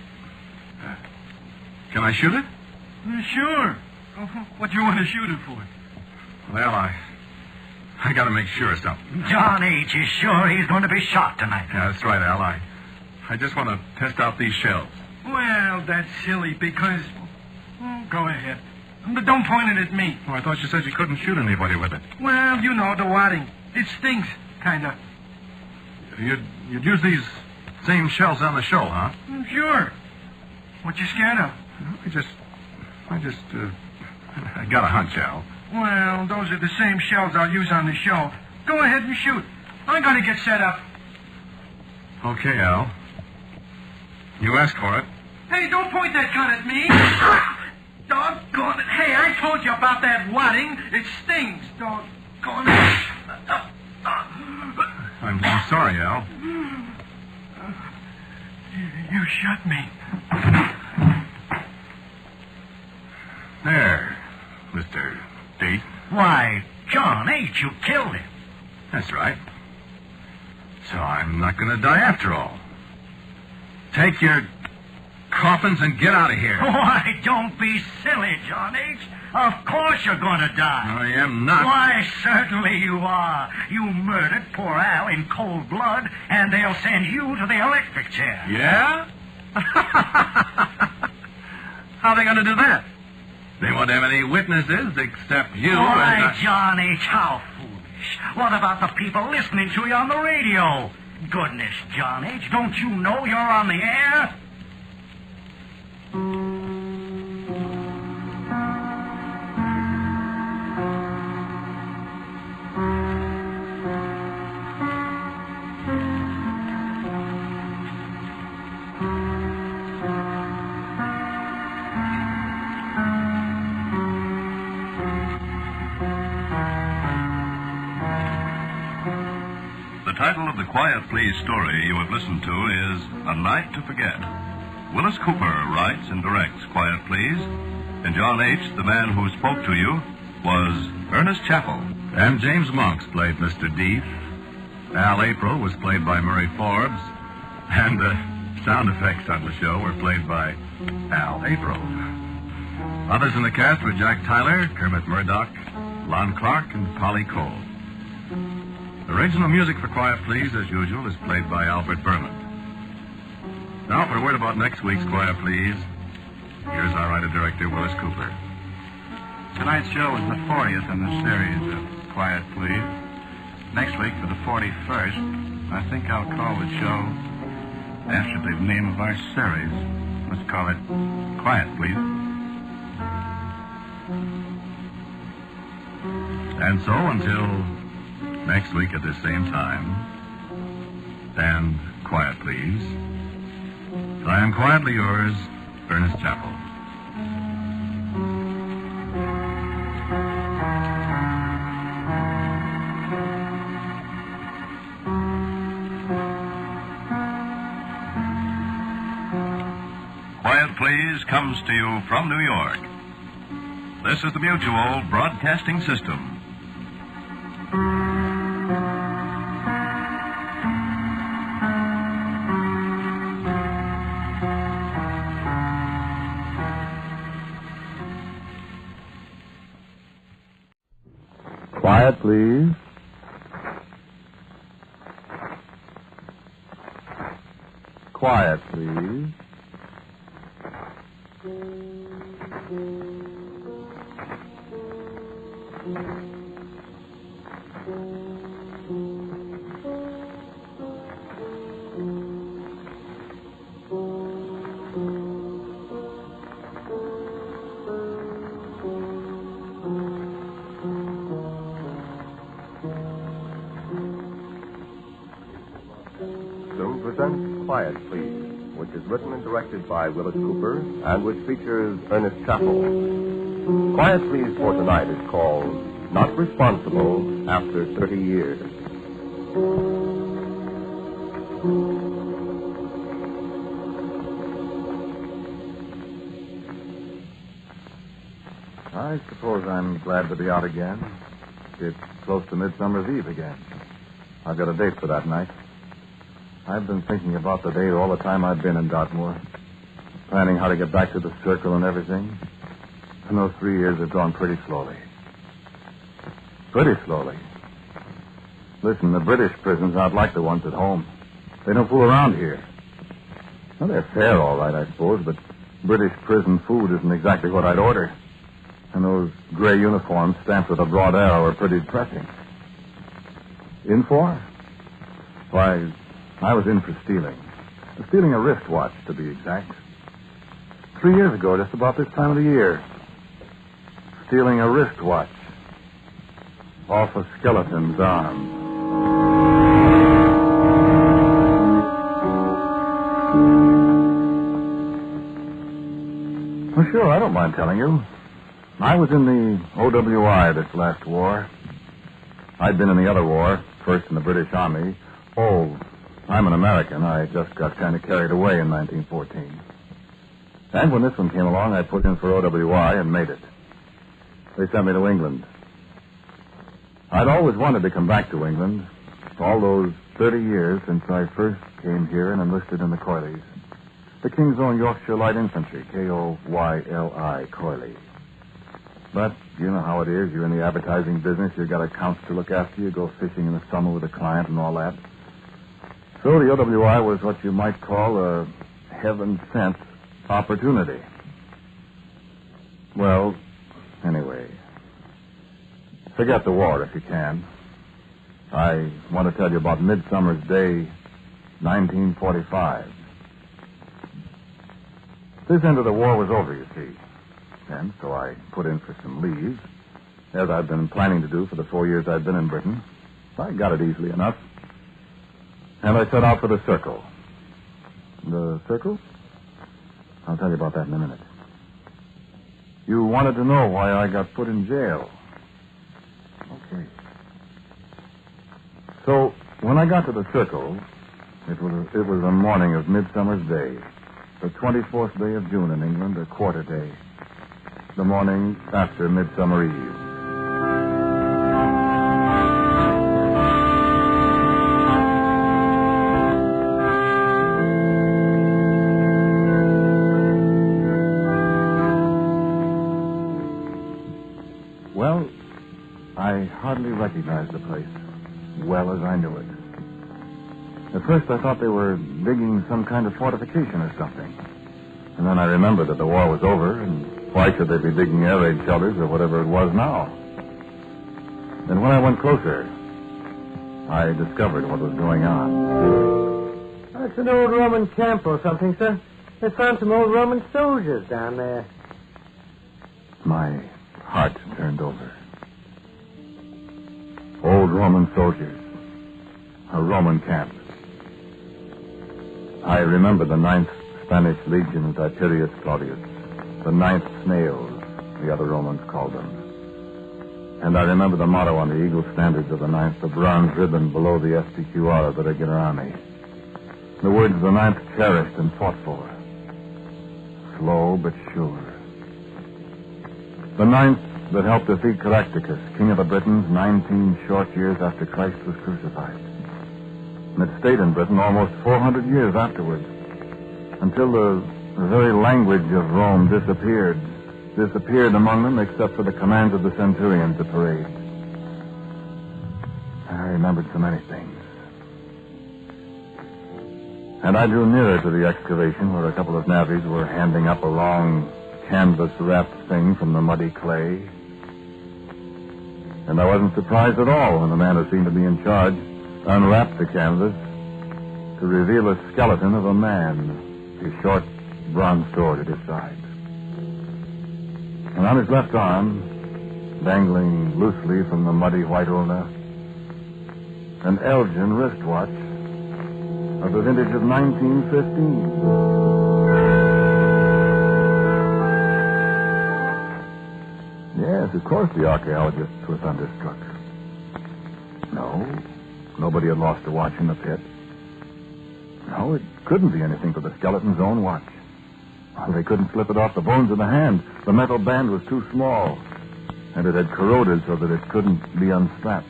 Can I shoot it? Sure. What do you want to shoot it for? Well, I got to make sure of something. John H. is sure he's going to be shot tonight. Yeah, that's right, Al. I just want to test out these shells. Well, that's silly because... go ahead. But don't point it at me. Oh, I thought you said you couldn't shoot anybody with it. Well, you know, the wadding. It stings, kind of. You'd use these same shells on the show, huh? Sure. What you scared of? I got a hunch, Al. Well, those are the same shells I'll use on the show. Go ahead and shoot. I'm going to get set up. Okay, Al. You asked for it. Hey, don't point that gun at me. Doggone it. Hey, I told you about that wadding. It stings. Doggone it. I'm sorry, Al. You shot me. There, Mr. D. Why, John H., you killed him. That's right. So I'm not going to die after all. Take your coffins and get out of here. Why, don't be silly, John H. Of course you're going to die. I am not. Why, certainly you are. You murdered poor Al in cold blood, and they'll send you to the electric chair. Yeah? How are they going to do that? They won't have any witnesses except you. Why, John H., how foolish. What about the people listening to you on the radio? Goodness, John H., don't you know you're on the air? The title of the Quiet Please story you have listened to is A Night to Forget. Willis Cooper writes and directs Quiet Please, and John H., the man who spoke to you, was Ernest Chappell. And James Monks played Mr. Deef. Al April was played by Murray Forbes, and the sound effects on the show were played by Al April. Others in the cast were Jack Tyler, Kermit Murdoch, Lon Clark, and Polly Cole. Original music for Quiet Please, as usual, is played by Albert Berman. Now, for a word about next week's Quiet Please, here's our writer-director, Willis Cooper. Tonight's show is the 40th in the series of Quiet Please. Next week, for the 41st, I think I'll call the show after the name of our series. Let's call it Quiet Please. And so, until next week at this same time, stand quiet, please. I am quietly yours, Ernest Chappell. Quiet Please comes to you from New York. This is the Mutual Broadcasting System. Quiet, please. Quiet, please. Presents Quiet Please, which is written and directed by Willis Cooper and which features Ernest Chappell. Quiet Please for tonight is called Not Responsible After 30 Years. I suppose I'm glad to be out again. It's close to Midsummer's Eve again. I've got a date for that night. I've been thinking about the date all the time I've been in Dartmoor, planning how to get back to the circle and everything. And those 3 years have gone pretty slowly. Pretty slowly. Listen, the British prisons aren't like the ones at home. They don't fool around here. Well, they're fair, all right, I suppose, but British prison food isn't exactly what I'd order. And those gray uniforms stamped with a broad arrow are pretty depressing. In for? Why, I was in for stealing. Stealing a wristwatch, to be exact. 3 years ago, just about this time of the year. Stealing a wristwatch. Off a skeleton's arm. Well, sure, I don't mind telling you. I was in the OWI this last war. I'd been in the other war, first in the British Army. Oh, I'm an American. I just got kind of carried away in 1914. And when this one came along, I put in for OWI and made it. They sent me to England. I'd always wanted to come back to England. All those 30 years since I first came here and enlisted in the Coilies. The King's Own Yorkshire Light Infantry, Koyli, Coily. But you know how it is. You're in the advertising business. You've got accounts to look after. You go fishing in the summer with a client and all that. So the OWI was what you might call a heaven-sent opportunity. Well, anyway, forget the war if you can. I want to tell you about Midsummer's Day, 1945. This end of the war was over, you see. And so I put in for some leave, as I've been planning to do for the 4 years I've been in Britain. I got it easily enough. And I set out for the circle. The circle? I'll tell you about that in a minute. You wanted to know why I got put in jail. Okay. So, When I got to the circle, it was the morning of Midsummer's Day, the 24th day of June in England, a quarter day, the morning after Midsummer Eve. Well, I hardly recognized the place, well as I knew it. At first, I thought they were digging some kind of fortification or something. And then I remembered that the war was over, and why should they be digging air raid shelters or whatever it was now? And when I went closer, I discovered what was going on. That's an old Roman camp or something, sir. They found some old Roman soldiers down there. My heart turned over. Old Roman soldiers. A Roman camp. I remember the 9th Spanish Legion of Tiberius Claudius. The 9th Snails, the other Romans called them. And I remember the motto on the eagle standards of the 9th, the bronze ribbon below the SPQR of the regular army. The words the 9th cherished and fought for. Slow but sure. The 9th that helped defeat Caractacus, king of the Britons, 19 short years after Christ was crucified. And it stayed in Britain almost 400 years afterwards, until the very language of Rome disappeared among them except for the commands of the centurions to parade. I remembered so many things. And I drew nearer to the excavation where a couple of navvies were handing up a long canvas-wrapped thing from the muddy clay. And I wasn't surprised at all when the man who seemed to be in charge unwrapped the canvas to reveal a skeleton of a man, his short bronze sword at his side. And on his left arm, dangling loosely from the muddy white ulna, an Elgin wristwatch of the vintage of 1915. Yes, of course the archaeologists were thunderstruck. No, nobody had lost a watch in the pit. No, it couldn't be anything but the skeleton's own watch. Well, they couldn't slip it off the bones of the hand. The metal band was too small, and it had corroded so that it couldn't be unstrapped.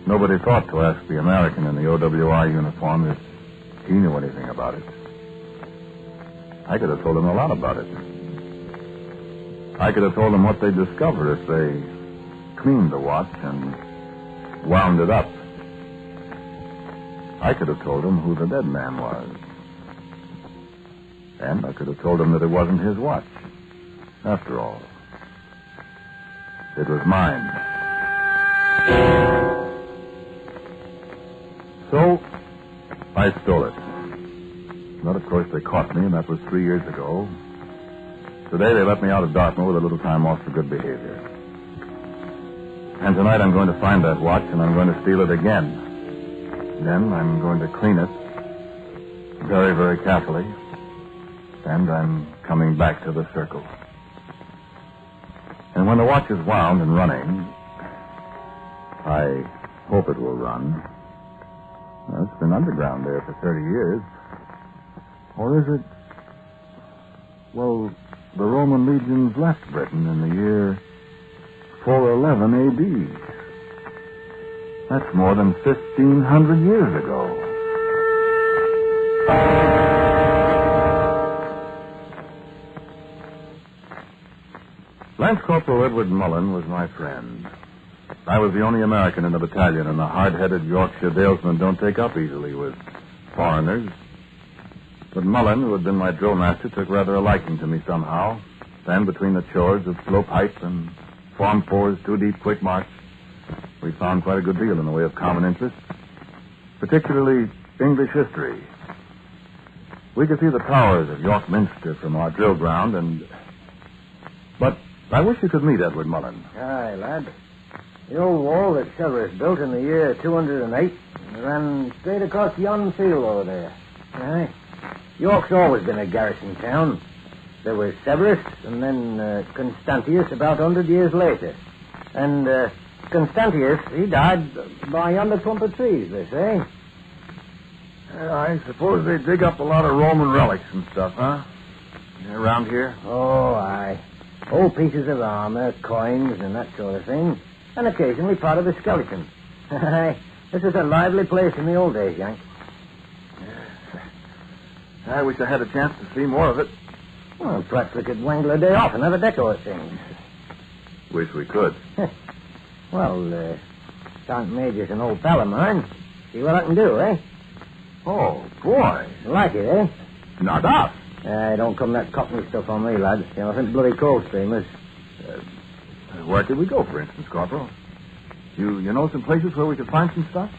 Nobody thought to ask the American in the OWI uniform if he knew anything about it. I could have told him a lot about it. I could have told him what they'd discover if they cleaned the watch and wound it up. I could have told him who the dead man was. And I could have told him that it wasn't his watch. After all, it was mine. So, I stole it. But, of course, they caught me, and that was 3 years ago. Today, they let me out of Dartmoor with a little time off for good behavior. And tonight, I'm going to find that watch, and I'm going to steal it again. Then I'm going to clean it very, very carefully. And I'm coming back to the circle. And when the watch is wound and running, I hope it will run. Well, it's been underground there for 30 years. Or is it... Well, the Roman legions left Britain in the year 411 A.D. That's more than 1,500 years ago. Lance Corporal Edward Mullen was my friend. I was the only American in the battalion, and the hard-headed Yorkshire dalesmen don't take up easily with foreigners. But Mullen, who had been my drill master, took rather a liking to me somehow. Then, between the chores of slope height and Form 4's 2-deep quick march, we found quite a good deal in the way of common interest, particularly English history. We could see the towers of York Minster from our drill ground, But I wish you could meet Edward Mullen. Aye, lad. The old wall that Severus built in the year 208 ran straight across yon field over there. Aye. York's always been a garrison town. There was Severus, and then Constantius about 100 years later. And Constantius, he died by yonder clump of trees, they say. I suppose they dig up a lot of Roman relics and stuff, huh? Around here? Oh, aye. Old pieces of armor, coins, and that sort of thing. And occasionally part of a skeleton. This is a lively place in the old days, Yank. I wish I had a chance to see more of it. Well, perhaps we could wangle a day off and have a deco of things. Wish we could. Well, Sergeant Major's an old pal of mine. See what I can do, eh? Oh, boy. You like it, eh? Not us. Don't come that cockney stuff on me, lad. You know, think bloody cold streamers. Where could we go, for instance, Corporal? You know some places where we could find some stuff?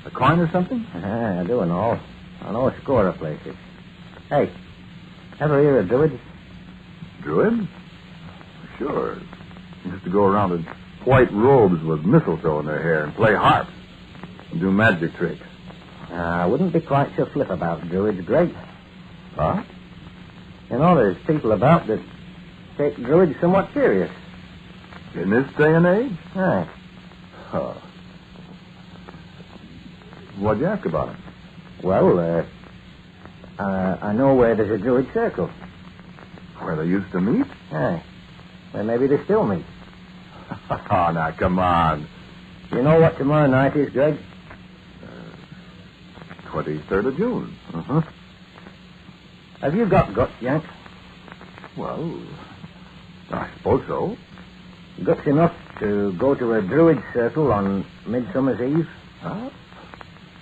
A coin or something? I do know. I know a score of places. Hey, ever hear of Druids? Druid? Sure. Used to go around in white robes with mistletoe in their hair and play harps and do magic tricks. I wouldn't be quite so flip about Druids, Greg. Huh? You know, there's people about that take Druids somewhat serious. In this day and age? Aye. Huh. What'd you ask about it? Well, I know where there's a Druid circle. Where they used to meet? Aye. Well, maybe they still meet. Oh, now, come on. You know what tomorrow night is, Greg? 23rd of June. Uh-huh. Have you got guts, Yank? Well, I suppose so. Guts enough to go to a Druid circle on Midsummer's Eve? Huh?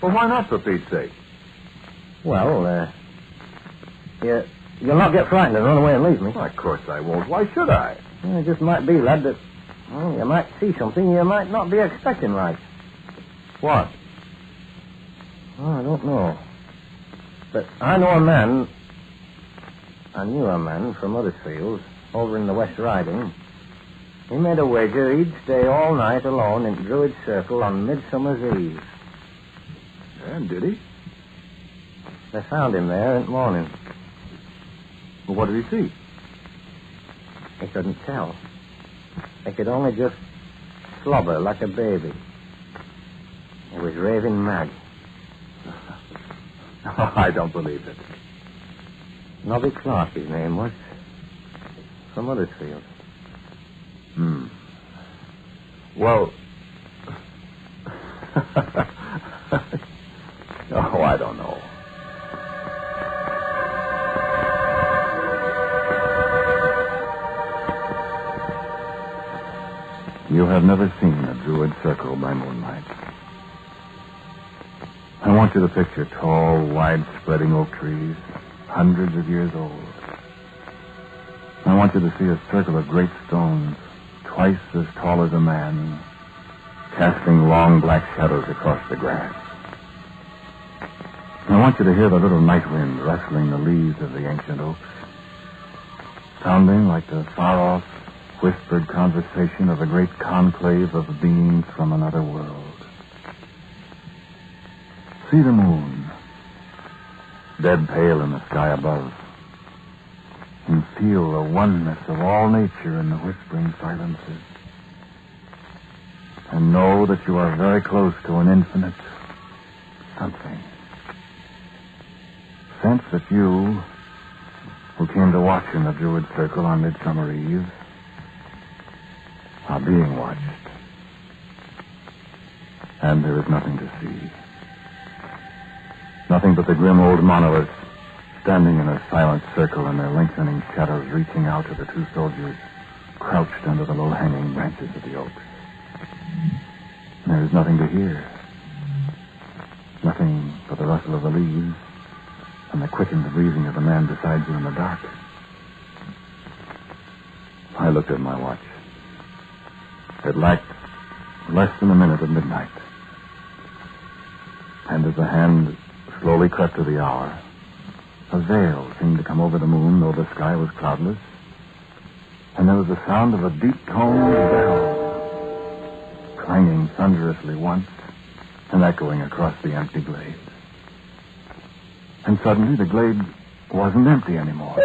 Well, why not, for Pete's sake? Well, you'll not get frightened and run away and leave me. Well, of course I won't. Why should I? Well, it just might be, lad, that you might see something you might not be expecting, like. What? Oh, I don't know. But I knew a man from Huddersfield over in the West Riding. He made a wager he'd stay all night alone in Druid Circle on Midsummer's Eve. And did he? They found him there in the morning. Well, what did he see? He couldn't tell. He could only just slobber like a baby. He was raving mad. I don't believe it. Nobby Clark, his name was. From Huddersfield. Well... oh, I don't know. You have never seen a Druid circle by moonlight. I want you to picture tall, wide-spreading oak trees, hundreds of years old. I want you to see a circle of great stones, twice as tall as a man, casting long black shadows across the grass. I want you to hear the little night wind rustling the leaves of the ancient oaks, sounding like the far-off, whispered conversation of a great conclave of beings from another world. See the moon, dead pale in the sky above, and feel the oneness of all nature in the whispering silences. And know that you are very close to an infinite something. Sense that you, who came to watch in the Druid Circle on Midsummer Eve, are being watched. And there is nothing to see. Nothing but the grim old monoliths standing in a silent circle and their lengthening shadows reaching out to the two soldiers crouched under the low-hanging branches of the oaks. There is nothing to hear. Nothing but the rustle of the leaves and the quickened breathing of the man beside you in the dark. I looked at my watch. It lacked less than a minute of midnight. And as the hand slowly crept to the hour, a veil seemed to come over the moon, though the sky was cloudless. And there was the sound of a deep-toned bell, clanging thunderously once and echoing across the empty glade. And suddenly the glade wasn't empty anymore.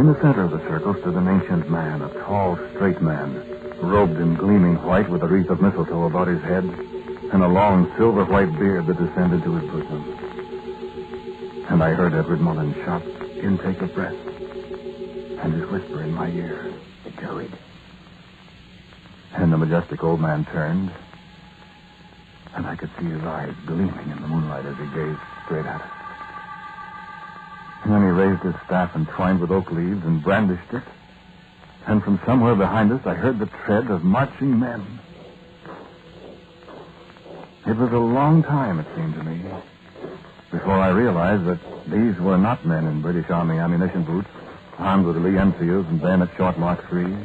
In the center of the circle stood an ancient man, a tall, straight man, robed in gleaming white with a wreath of mistletoe about his head and a long silver-white beard that descended to his bosom. And I heard Edward Mullen's sharp intake of breath and his whisper in my ear. Do it. And the majestic old man turned, and I could see his eyes gleaming in the moonlight as he gazed straight at us. And then he raised his staff entwined with oak leaves and brandished it. And from somewhere behind us, I heard the tread of marching men. It was a long time, it seemed to me, before I realized that these were not men in British Army ammunition boots, armed with Lee Enfields and bayonet short Mark III.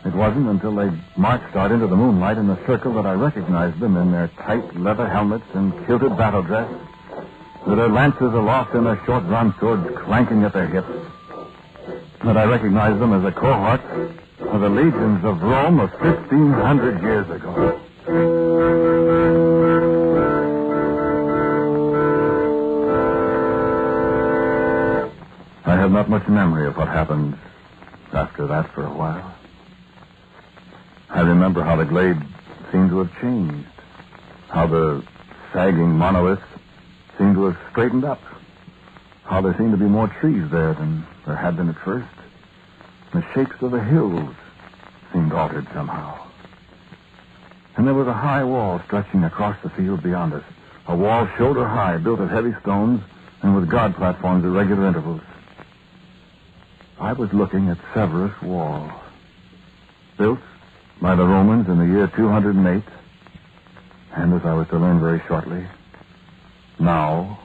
It wasn't until they marched out into the moonlight in the circle that I recognized them in their tight leather helmets and kilted battle dress, with their lances aloft and their short drawn swords clanking at their hips. That I recognized them as a cohort of the legions of Rome of 1,500 years ago. I have not much memory of what happened after that for a while. I remember how the glade seemed to have changed, how the sagging monoliths seemed to have straightened up, how there seemed to be more trees there than there had been at first. The shapes of the hills seemed altered somehow. And there was a high wall stretching across the field beyond us, a wall shoulder high, built of heavy stones and with guard platforms at regular intervals. I was looking at Severus Wall, built by the Romans in the year 208, and as I was to learn very shortly, now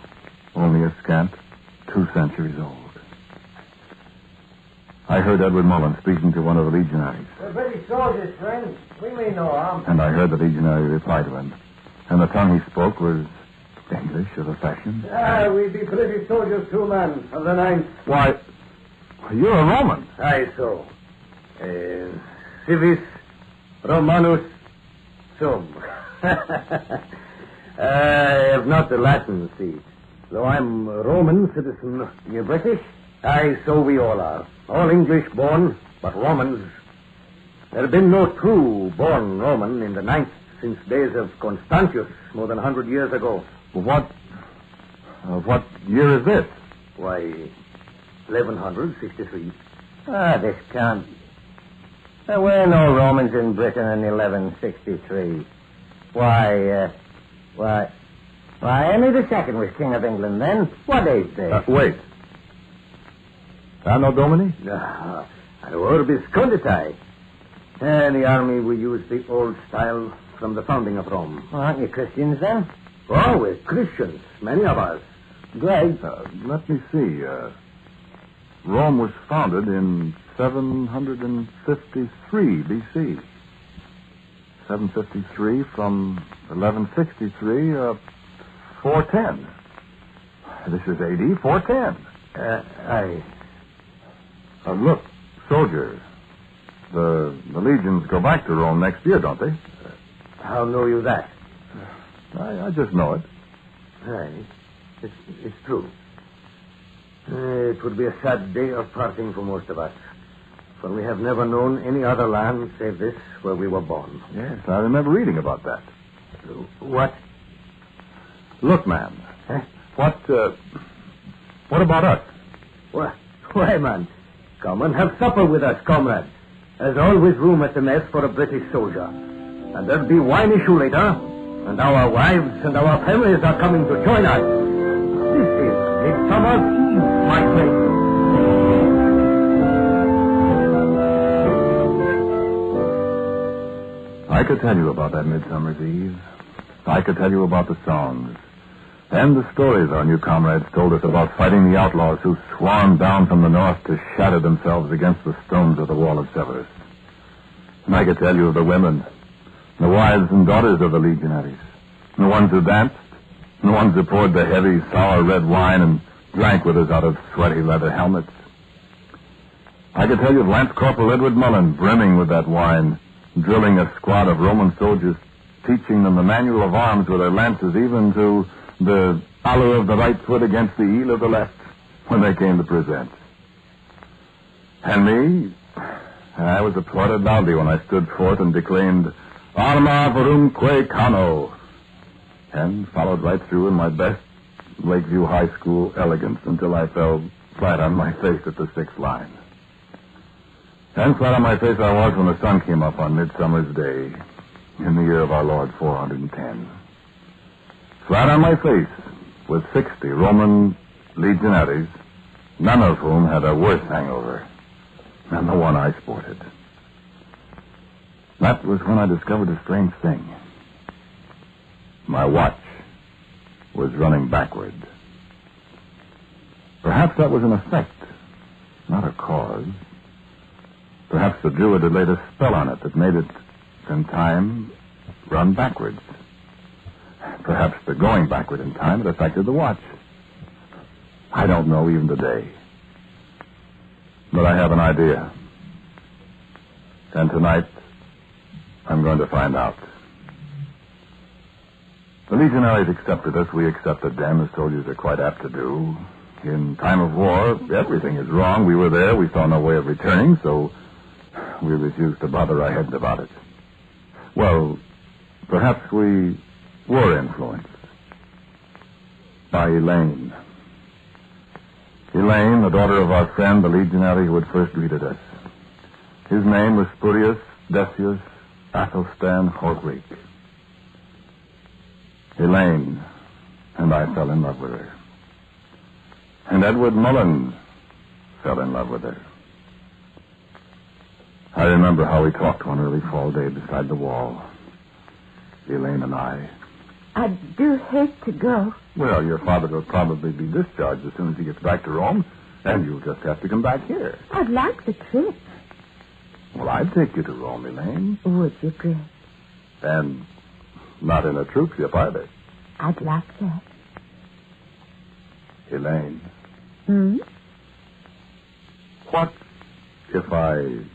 only a scant 2 centuries old. I heard Edward Mullen speaking to one of the legionaries. We're British soldiers, friend. We mean no harm. And I heard the legionary reply to him. And the tongue he spoke was English of a fashion. We be British soldiers too, man, of the 9th. Why, you're a Roman. Aye, so. Civis Romanus sum. I have not the Latin, see. Though I'm a Roman citizen, you're British? Aye, so we all are. All English born, but Romans. There have been no true born Roman in the 9th since days of Constantius, more than 100 years ago. What year is this? Why, 1163. This can't. There were no Romans in Britain in 1163. Why, Henry II was King of England then. What age they? Wait. Anno Domini? No, ad orbis conditae. The army we use the old style from the founding of Rome. Well, aren't you Christians then? Oh, we're Christians, many of us. Great. Let me see. Rome was founded in 753 B.C. 753 from 1163, 410. This is A.D. 410. Look, soldier, the legions go back to Rome next year, don't they? How know you that? I just know it. Aye, it's true. It would be a sad day of parting for most of us, for we have never known any other land save this where we were born. Yes, I remember reading about that. What? Look, man. Huh? What about us? Why, man, come and have supper with us, comrades. There's always room at the mess for a British soldier. And there'll be wine issue later, and our wives and our families are coming to join us. This is Midsummer's Eve, my friend. I could tell you about that Midsummer's Eve. I could tell you about the songs and the stories our new comrades told us about fighting the outlaws who swarmed down from the north to shatter themselves against the stones of the wall of Severus. And I could tell you of the women, the wives and daughters of the legionaries, the ones who danced, the ones who poured the heavy, sour red wine and drank with us out of sweaty leather helmets. I could tell you of Lance Corporal Edward Mullen brimming with that wine, drilling a squad of Roman soldiers, teaching them the manual of arms with their lances, even to the aloe of the right foot against the heel of the left when they came to present. And me? I was applauded loudly when I stood forth and declaimed, Arma Varumque Cano, and followed right through in my best Lakeview High School elegance until I fell flat on my face at the 6th line. And flat on my face I was when the sun came up on Midsummer's Day in the year of our Lord 410. Flat on my face with 60 Roman legionaries, none of whom had a worse hangover than the one I sported. That was when I discovered a strange thing. My watch was running backward. Perhaps that was an effect, not a cause. Perhaps the Druid had laid a spell on it that made it, in time, run backwards. Perhaps the going backward in time had affected the watch. I don't know even today. But I have an idea. And tonight, I'm going to find out. The legionaries accepted us. We accepted them, as soldiers are quite apt to do. In time of war, everything is wrong. We were there. We saw no way of returning, so we refused to bother our heads about it. Well, perhaps we were influenced by Elaine. Elaine, the daughter of our friend, the legionary who had first greeted us. His name was Spurius Decius Athelstan Horgreek. Elaine and I fell in love with her. And Edward Mullen fell in love with her. I remember how we talked one early fall day beside the wall. Elaine and I. I do hate to go. Well, your father will probably be discharged as soon as he gets back to Rome, and you'll just have to come back here. I'd like the trip. Well, I'd take you to Rome, Elaine. Would you, Greg? And not in a troop ship either. I'd like that. Elaine. Hmm? What if I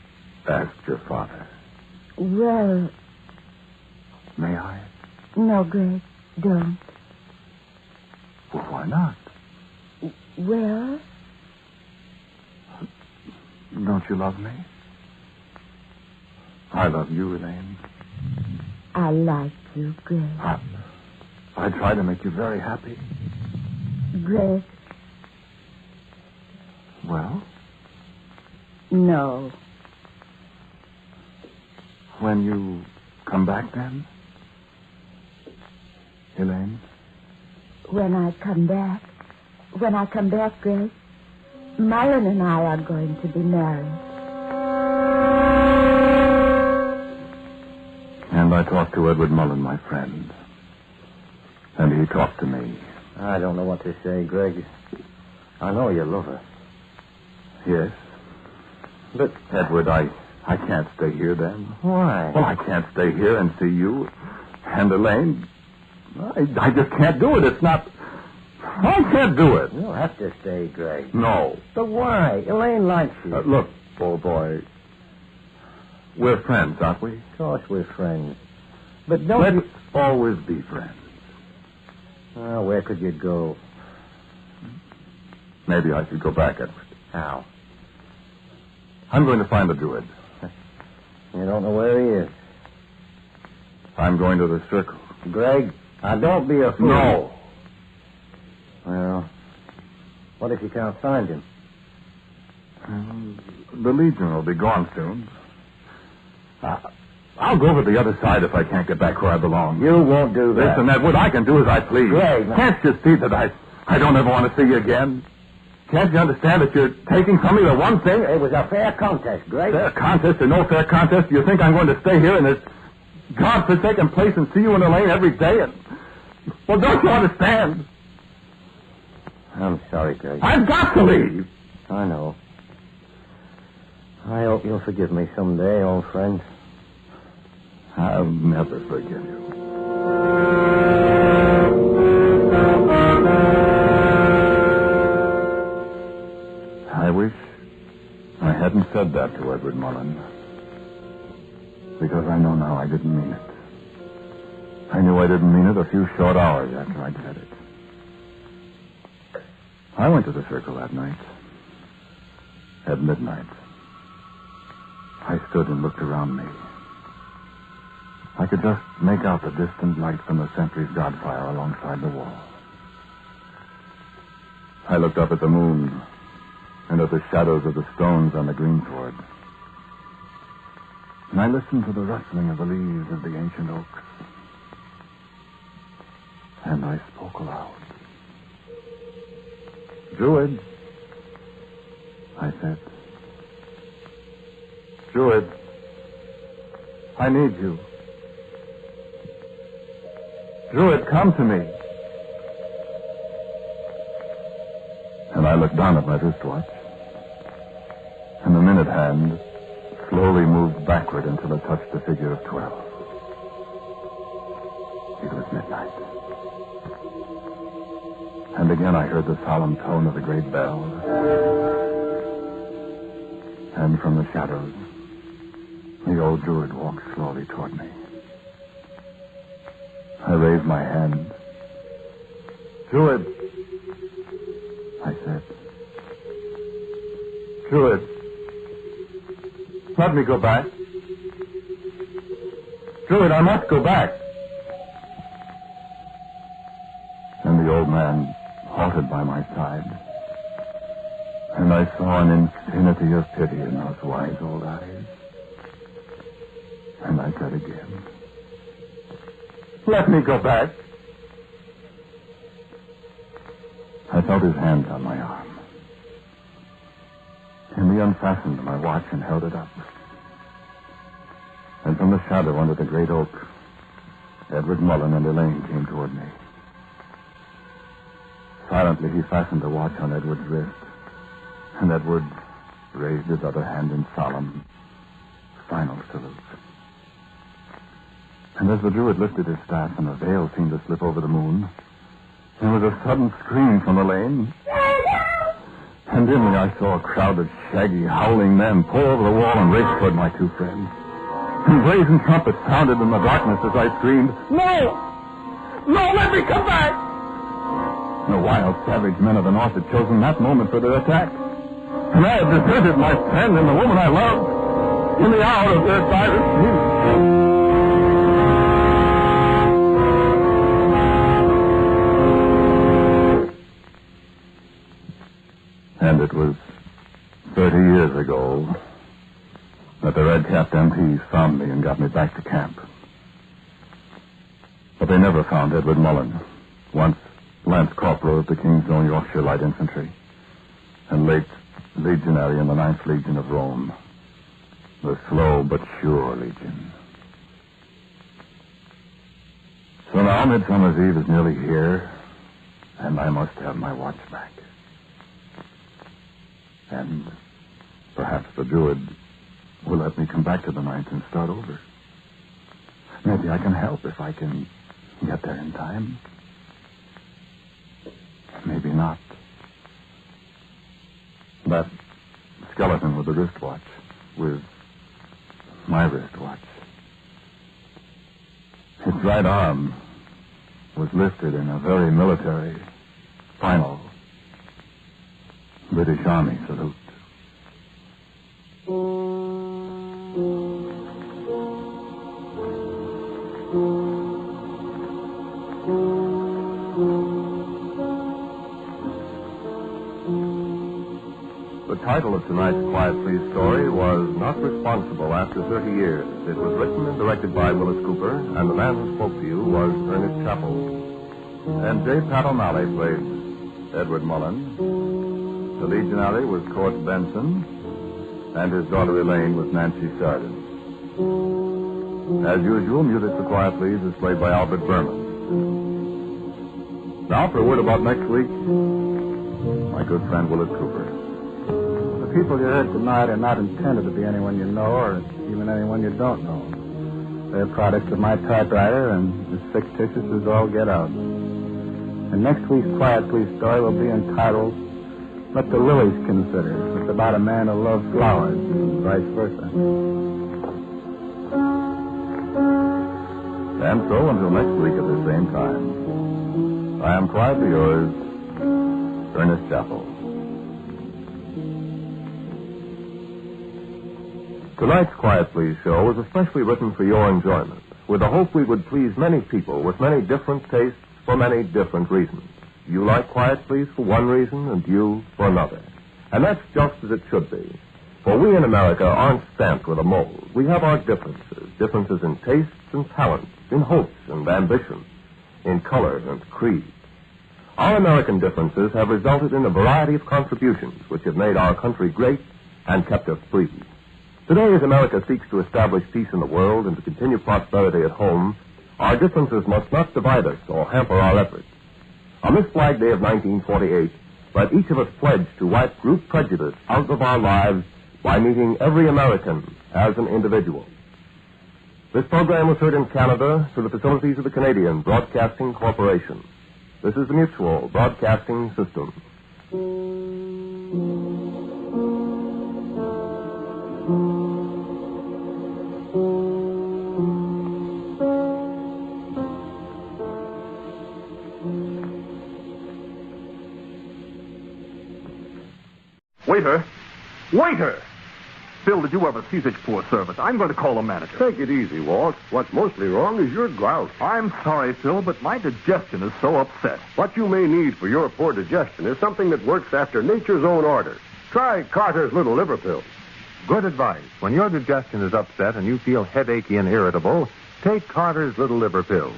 asked your father? Well... May I? No, Greg, don't. Well, why not? Well... Don't you love me? I love you, Elaine. I like you, Greg. I try to make you very happy. Greg. Well? No. When you come back, then? Elaine? When I come back, Greg, Mullen and I are going to be married. And I talked to Edward Mullen, my friend. And he talked to me. I don't know what to say, Greg. I know you love her. Yes. But... Edward, I can't stay here then. Why? Well, I can't stay here and see you and Elaine. I just can't do it. It's not... I can't do it. You'll have to stay, Greg. No. But why? Elaine likes you. Look, old boy. We're friends, aren't we? Of course we're friends. But don't Let's always be friends. Oh, where could you go? Maybe I should go back, Edward. How? I'm going to find the Druid. You don't know where he is. I'm going to the circle. Greg, now don't be a fool. No. Well, what if you can't find him? The Legion will be gone soon. I'll go over the other side if I can't get back where I belong. You won't do that. Listen, Edward, I can do as I please. Greg, Can't you see that I don't ever want to see you again? Can't you understand that you're taking from me the one thing? It was a fair contest, Greg. Fair contest or no fair contest, do you think I'm going to stay here in this godforsaken place and see you and Elaine every day? Well, don't you understand? I'm sorry, Greg. I've got to leave. I know. I hope you'll forgive me someday, old friend. I'll never forgive you. I wish I hadn't said that to Edward Mullen. Because I know now I didn't mean it. I knew I didn't mean it a few short hours after I'd said it. I went to the circle that night. At midnight. I stood and looked around me. I could just make out the distant light from the sentry's godfire alongside the wall. I looked up at the moon and at the shadows of the stones on the greensward. And I listened to the rustling of the leaves of the ancient oaks. And I spoke aloud. Druid, I said. Druid, I need you. Druid, come to me. And I looked down at my wristwatch. And the minute hand slowly moved backward until it touched the figure of 12. It was midnight. And again I heard the solemn tone of the great bell. And from the shadows, the old Druid walked slowly toward me. I raised my hand. Druid, I said. Druid, let me go back. Druid, I must go back. And the old man halted by my side. And I saw an infinity of pity in those wise old eyes. And I said again, let me go back. I felt his hand on my arm. And he unfastened my watch and held it up. And from the shadow under the great oak, Edward Mullen and Elaine came toward me. Silently, he fastened the watch on Edward's wrist. And Edward raised his other hand in solemn, final salute. And as the Druid lifted his staff and a veil seemed to slip over the moon, there was a sudden scream from Elaine. And dimly I saw a crowd of shaggy, howling men pour over the wall and race toward my two friends. And brazen trumpets sounded in the darkness as I screamed, No! No, let me come back! The wild, savage men of the North had chosen that moment for their attack. And I had deserted my friend and the woman I loved in the hour of their direst need. And it was 30 years ago that the red-capped MPs found me and got me back to camp. But they never found Edward Mullen, once Lance Corporal of the King's Own Yorkshire Light Infantry, and late legionary in the 9th Legion of Rome, the slow but sure Legion. So now Midsummer's Eve is nearly here, and I must have my watch back. And perhaps the Druid will let me come back to the 9th and start over. Maybe I can help if I can get there in time. Maybe not. That skeleton with the wristwatch, with my wristwatch. Its right arm was lifted in a very military, final British Army salute. The title of tonight's Quiet Please story was Not Responsible After 30 Years. It was written and directed by Willis Cooper, and the man who spoke to you was Ernest Chappell. And J. Pat O'Malley played Edward Mullen. The legionary was Court Benson, and his daughter Elaine was Nancy Sheridan. As usual, music for Quiet Please is played by Albert Berman. Now for a word about next week, my good friend Willis Cooper. The people you heard tonight are not intended to be anyone you know or even anyone you don't know. They're products of my typewriter and as fictitious as all get out. And next week's Quiet Please story will be entitled What the Lilies Consider. It's about a man who loves flowers and vice versa. And so, until next week at the same time, I am quietly yours, Ernest Chappell. Tonight's Quiet Please show was especially written for your enjoyment, with the hope we would please many people with many different tastes for many different reasons. You like Quiet Please for one reason, and you for another. And that's just as it should be. For we in America aren't stamped with a mold. We have our differences in tastes and talents, in hopes and ambitions, in color and creed. Our American differences have resulted in a variety of contributions which have made our country great and kept us free. Today, as America seeks to establish peace in the world and to continue prosperity at home, our differences must not divide us or hamper our efforts. On this Flag Day of 1948, let each of us pledge to wipe group prejudice out of our lives by meeting every American as an individual. This program was heard in Canada through the facilities of the Canadian Broadcasting Corporation. This is the Mutual Broadcasting System. Waiter! Waiter! Phil, did you ever see such poor service? I'm going to call the manager. Take it easy, Walt. What's mostly wrong is your gout. I'm sorry, Phil, but my digestion is so upset. What you may need for your poor digestion is something that works after nature's own order. Try Carter's Little Liver Pills. Good advice. When your digestion is upset and you feel headachy and irritable, take Carter's Little Liver Pills.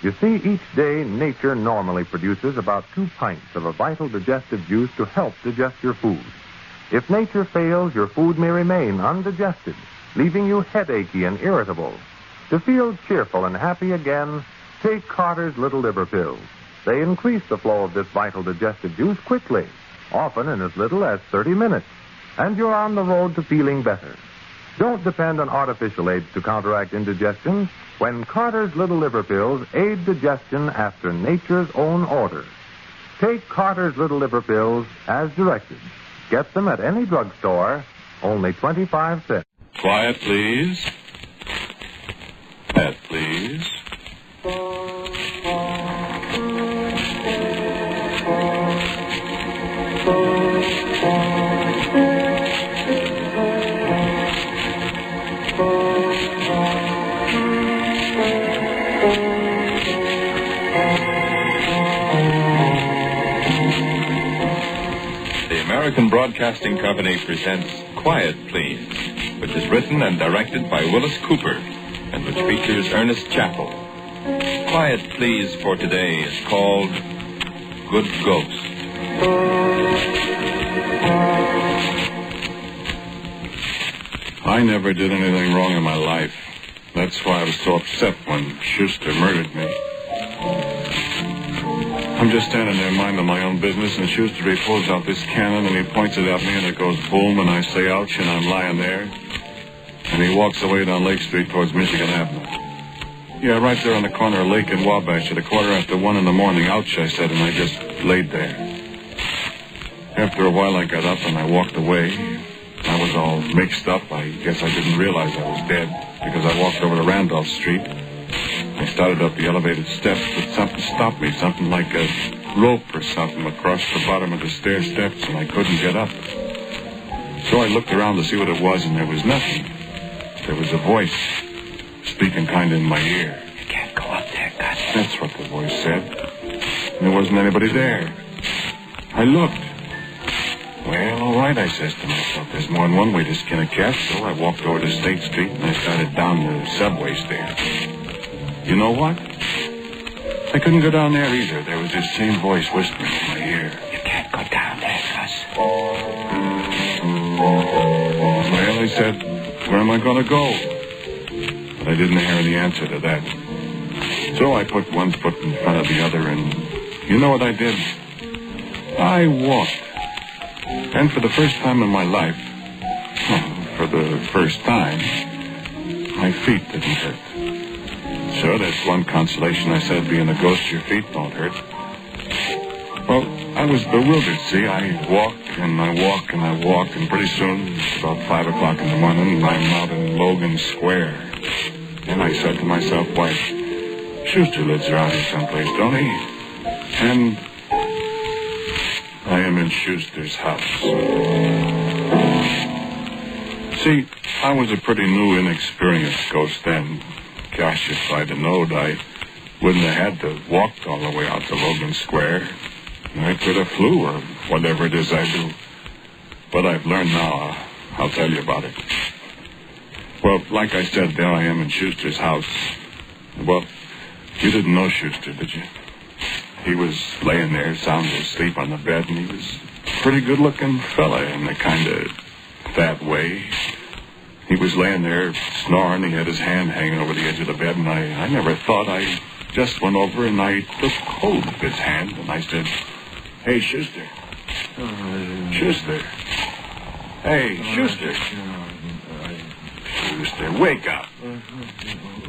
You see, each day nature normally produces about 2 pints of a vital digestive juice to help digest your food. If nature fails, your food may remain undigested, leaving you headachy and irritable. To feel cheerful and happy again, take Carter's Little Liver Pills. They increase the flow of this vital digestive juice quickly, often in as little as 30 minutes, and you're on the road to feeling better. Don't depend on artificial aids to counteract indigestion when Carter's Little Liver Pills aid digestion after nature's own order. Take Carter's Little Liver Pills as directed. Get them at any drugstore, only 25 cents. Quiet, please. Quiet, please. The American Broadcasting Company presents Quiet Please, which is written and directed by Willis Cooper and which features Ernest Chappell. Quiet Please for today is called Good Ghost. I never did anything wrong in my life. That's why I was so upset when Schuster murdered me. I'm just standing there minding my own business, and Schuster, he pulls out this cannon, and he points it at me, and it goes boom, and I say ouch, and I'm lying there. And he walks away down Lake Street towards Michigan Avenue. Yeah, right there on the corner of Lake and Wabash at 1:15 in the morning. Ouch, I said, and I just laid there. After a while, I got up, and I walked away. I was all mixed up. I guess I didn't realize I was dead, because I walked over to Randolph Street. I started up the elevated steps, but something stopped me, something like a rope or something across the bottom of the stair steps, and I couldn't get up. So I looked around to see what it was, and there was nothing. There was a voice speaking kind of in my ear. You can't go up there, Gus. That's what the voice said. And there wasn't anybody there. I looked. Well, all right, I says to myself, there's more than one way to skin a cat, so I walked over to State Street, and I started down the subway stairs. You know what? I couldn't go down there either. There was this same voice whispering in my ear. You can't go down there, Gus. Well, I said, where am I going to go? But I didn't hear any answer to that. So I put one foot in front of the other, and you know what I did? I walked. And for the first time in my life, for the first time, my feet didn't hurt. Sure, that's one consolation, I said, being a ghost, your feet don't hurt. Well, I was bewildered, see. I walked, and I walked, and I walked, and pretty soon, about 5 o'clock in the morning, I'm out in Logan Square. And I said to myself, why, Schuster lives around here someplace, don't he? And I am in Schuster's house. See, I was a pretty new, inexperienced ghost then. Gosh, if I'd have known, I wouldn't have had to walk all the way out to Logan Square. I could have flew or whatever it is I do. But I've learned now. I'll tell you about it. Well, like I said, there I am in Schuster's house. Well, you didn't know Schuster, did you? He was laying there, sound asleep on the bed, and he was a pretty good-looking fella in a kind of that way. He was laying there snoring. He had his hand hanging over the edge of the bed, and I never thought. I just went over and I took hold of his hand, and I said, "Hey, Schuster. Schuster. Hey, Schuster. Schuster, wake up."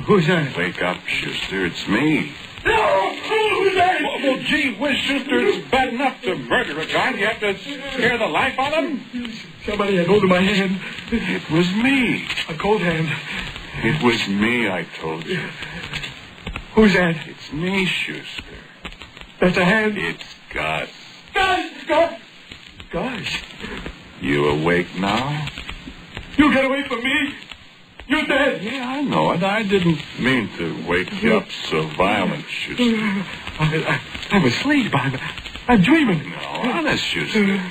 Who's that? Wake up, Schuster. It's me. No! Who's that? Well, gee whiz, Schuster, it's bad enough to murder a guy. You have to scare the life out of him? Somebody had hold of my hand. It was me. A cold hand. It was me, I told you. Who's that? It's me, Schuster. That's a hand? It's Gus. Gus! Gus! You awake now? You get away from me! You're dead! Yeah, I know it. I didn't mean to wake you up so violent, Schuster. I'm asleep. I'm dreaming. No, honest, Schuster.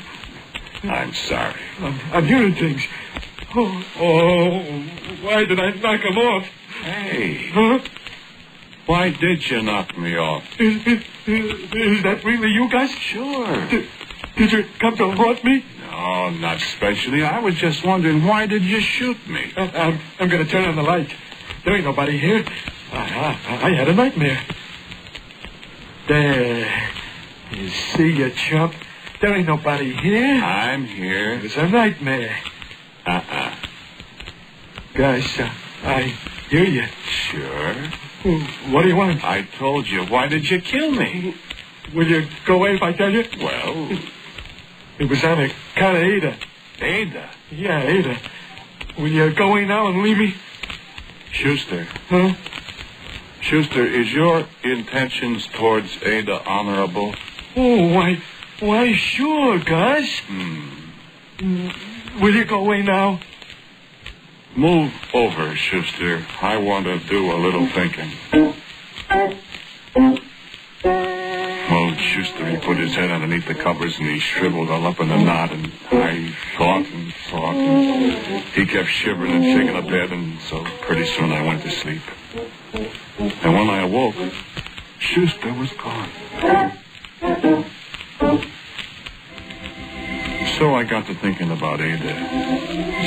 I'm sorry. I'm hearing things. Oh, why did I knock him off? Hey. Huh? Why did you knock me off? Is that really you guys? Sure. Did you come to haunt me? No, not especially. I was just wondering, why did you shoot me? I'm going to turn on the light. There ain't nobody here. I had a nightmare. There. You see, you chump? There ain't nobody here. I'm here. It's a nightmare. Guys, I hear you. Sure. What do you want? I told you. Why did you kill me? Will you go away if I tell you? Well... It was on account of Ada. Ada? Yeah, Ada. Will you go away now and leave me? Schuster. Huh? Schuster, is your intentions towards Ada honorable? Oh, why, sure, Gus. Will you go away now? Move over, Schuster. I want to do a little thinking. Well, Schuster, he put his head underneath the covers and he shriveled all up in a knot, and I thought and thought, and he kept shivering and shaking the bed, and so pretty soon I went to sleep. And when I awoke, Schuster was gone. So I got to thinking about Ada.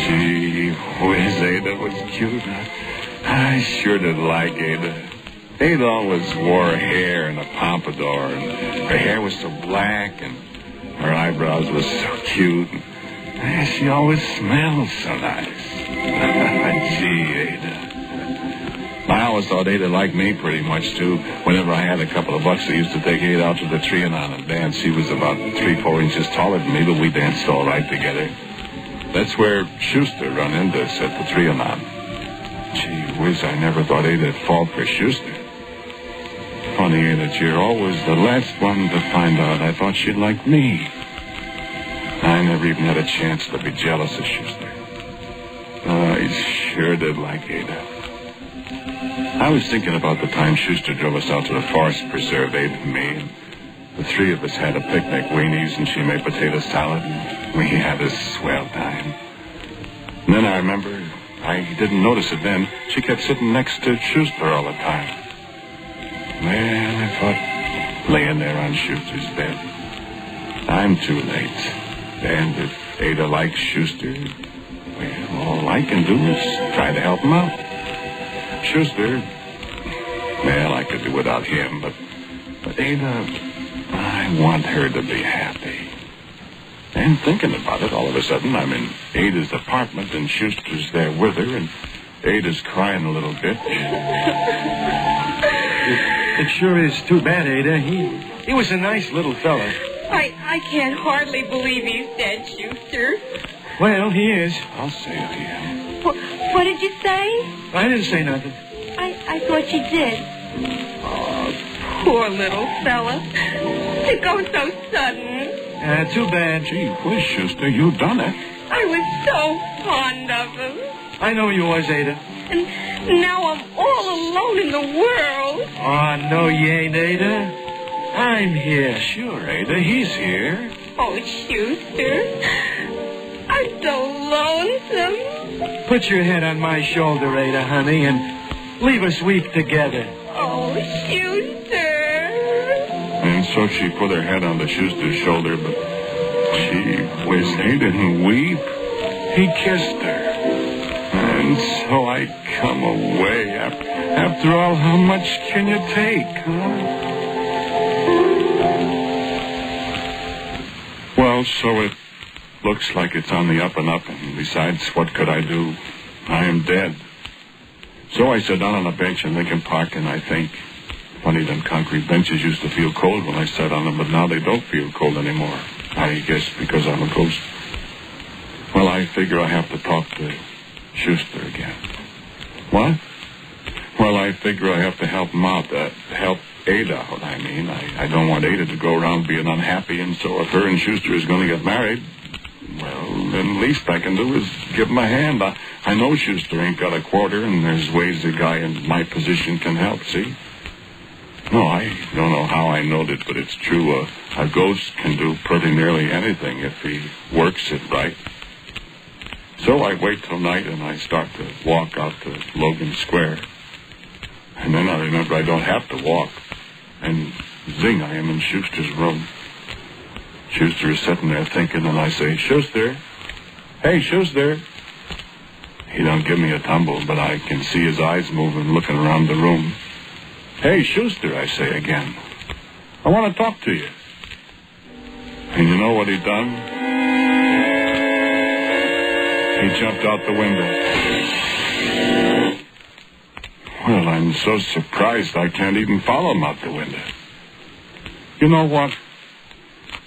Gee whiz, Ada was cute. I sure did like Ada. Ada always wore hair and a pompadour, and her hair was so black, and her eyebrows were so cute. And she always smelled so nice. Gee, Ada. I always thought Ada liked me pretty much, too. Whenever I had a couple of bucks, I used to take Ada out to the Trianon and dance. She was about 3-4 inches taller than me, but we danced all right together. That's where Schuster run into us at the Trianon. Gee whiz, I never thought Ada'd fall for Schuster. Funny, that you're always the last one to find out. I thought she'd like me. I never even had a chance to be jealous of Schuster. I sure did like Ada. I was thinking about the time Schuster drove us out to the forest preserve, Ada and me. And the three of us had a picnic, weenies, and she made potato salad, and we had a swell time. And then I remember, I didn't notice it then, she kept sitting next to Schuster all the time. Man, I thought, laying there on Schuster's bed, I'm too late. And if Ada likes Schuster, well, all I can do is try to help him out. Schuster, well, I could do without him, but Ada, I want her to be happy. And thinking about it, all of a sudden, I'm in Ada's apartment, and Schuster's there with her, and Ada's crying a little bit. It sure is too bad, Ada. He was a nice little fella. I can't hardly believe he's dead, Schuster. Well, he is. I'll say it again. What did you say? I didn't say nothing. I thought you did. Oh, poor little fella. To go so sudden. Too bad. Gee whiz, Schuster, you done it. I was so fond of him. I know you was, Ada. And now I'm all alone in the world. Oh, no, you ain't, Ada. I'm here. Sure, Ada, he's here. Oh, Schuster. I'm so lonesome. Put your head on my shoulder, Ada, honey, and leave us weep together. Oh, Schuster. And so she put her head on the Schuster's shoulder, but she didn't weep. He kissed her. And so I come away. After all, how much can you take, huh? Well, so it looks like it's on the up and up, and besides, what could I do? I am dead. So I sit down on a bench in Lincoln Park, and I think, funny, them concrete benches used to feel cold when I sat on them, but now they don't feel cold anymore. I guess because I'm a ghost. Well, I figure I have to talk to Schuster again. What? Well, I figure I have to help him out, help Ada out, I mean. I don't want Ada to go around being unhappy, and so if her and Schuster is going to get married, well, then the least I can do is give him a hand. I know Schuster ain't got a quarter, and there's ways a guy in my position can help, see? No, I don't know how I know it, but it's true. A ghost can do pretty nearly anything if he works it right. So I wait till night, and I start to walk out to Logan Square. And then I remember I don't have to walk. And zing, I am in Schuster's room. Schuster is sitting there thinking, and I say, Schuster. Hey, Schuster. He don't give me a tumble, but I can see his eyes moving, looking around the room. Hey, Schuster, I say again. I want to talk to you. And you know what he done? He jumped out the window. Well, I'm so surprised I can't even follow him out the window. You know what?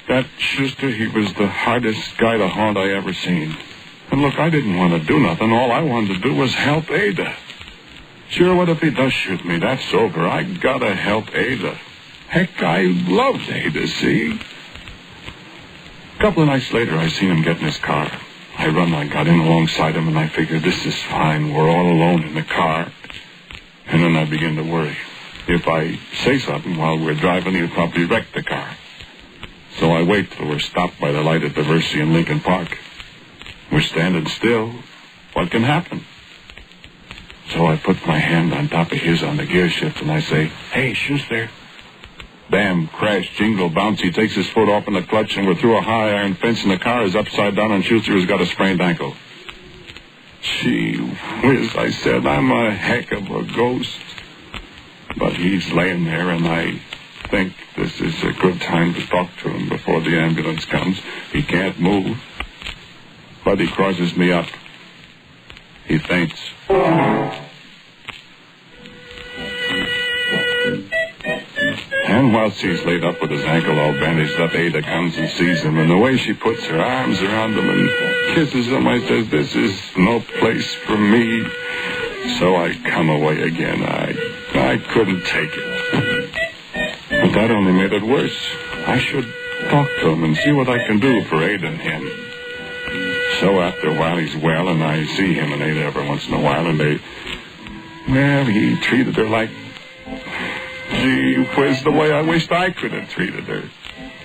That Schuster, he was the hardest guy to haunt I ever seen. And look, I didn't want to do nothing. All I wanted to do was help Ada. Sure, what if he does shoot me? That's over. I gotta help Ada. Heck, I loved Ada, see? A couple of nights later, I seen him get in his car. I got in alongside him, and I figured, this is fine. We're all alone in the car. And then I begin to worry. If I say something while we're driving, he'll probably wreck the car. So I wait till we're stopped by the light at Diversity in Lincoln Park. We're standing still. What can happen? So I put my hand on top of his on the gear shift, and I say, hey, Schuster. Bam, crash, jingle, bounce. He takes his foot off in the clutch, and we're through a high iron fence, and the car is upside down, and Schuster has got a sprained ankle. Gee whiz, I said, I'm a heck of a ghost. But he's laying there, and I think this is a good time to talk to him before the ambulance comes. He can't move. But he crosses me up. He faints. And whilst he's laid up with his ankle all bandaged up, Ada comes and sees him, and the way she puts her arms around him and kisses him, I says, this is no place for me. So I come away again. I couldn't take it. But that only made it worse. I should talk to him and see what I can do for Ada and him. So after a while, he's well, and I see him and Ada every once in a while, and he treated her like, gee whiz, the way I wished I could have treated her.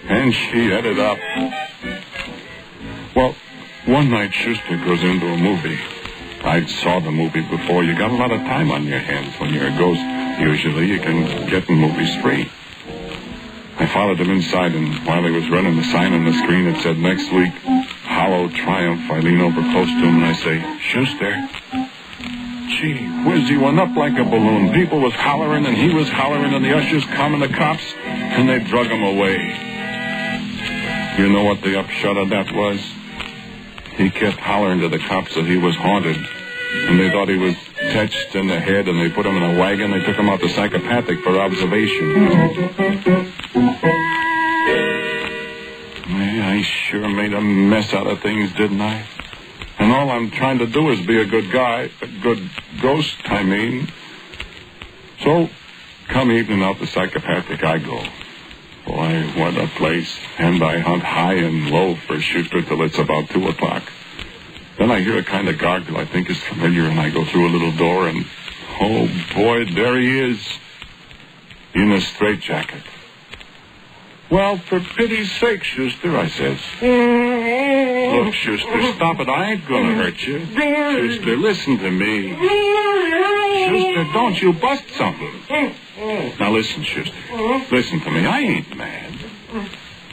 And she ended up. Well, one night Schuster goes into a movie. I saw the movie before. You got a lot of time on your hands when you're a ghost. Usually you can get in movies free. I followed him inside, and while he was running the sign on the screen, it said, next week, Hollow Triumph. I lean over close to him, and I say, Schuster. Gee whiz, he went up like a balloon. People was hollering, and he was hollering, and the ushers come and the cops, and they drug him away. You know what the upshot of that was? He kept hollering to the cops that he was haunted, and they thought he was touched in the head, and they put him in a wagon. They took him out to psychopathic for observation. I sure made a mess out of things, didn't I? And all I'm trying to do is be a good guy, a good ghost, I mean. So, come evening out to psychopathic, I go. Boy, what a place. And I hunt high and low for Schuster till it's about 2 o'clock. Then I hear a kind of gargle I think is familiar, and I go through a little door, and, oh, boy, there he is, in a straitjacket. Well, for pity's sake, Schuster, I says. Look, Schuster, stop it. I ain't going to hurt you. Schuster, listen to me. Schuster, don't you bust something. Now, listen, Schuster. Listen to me. I ain't mad.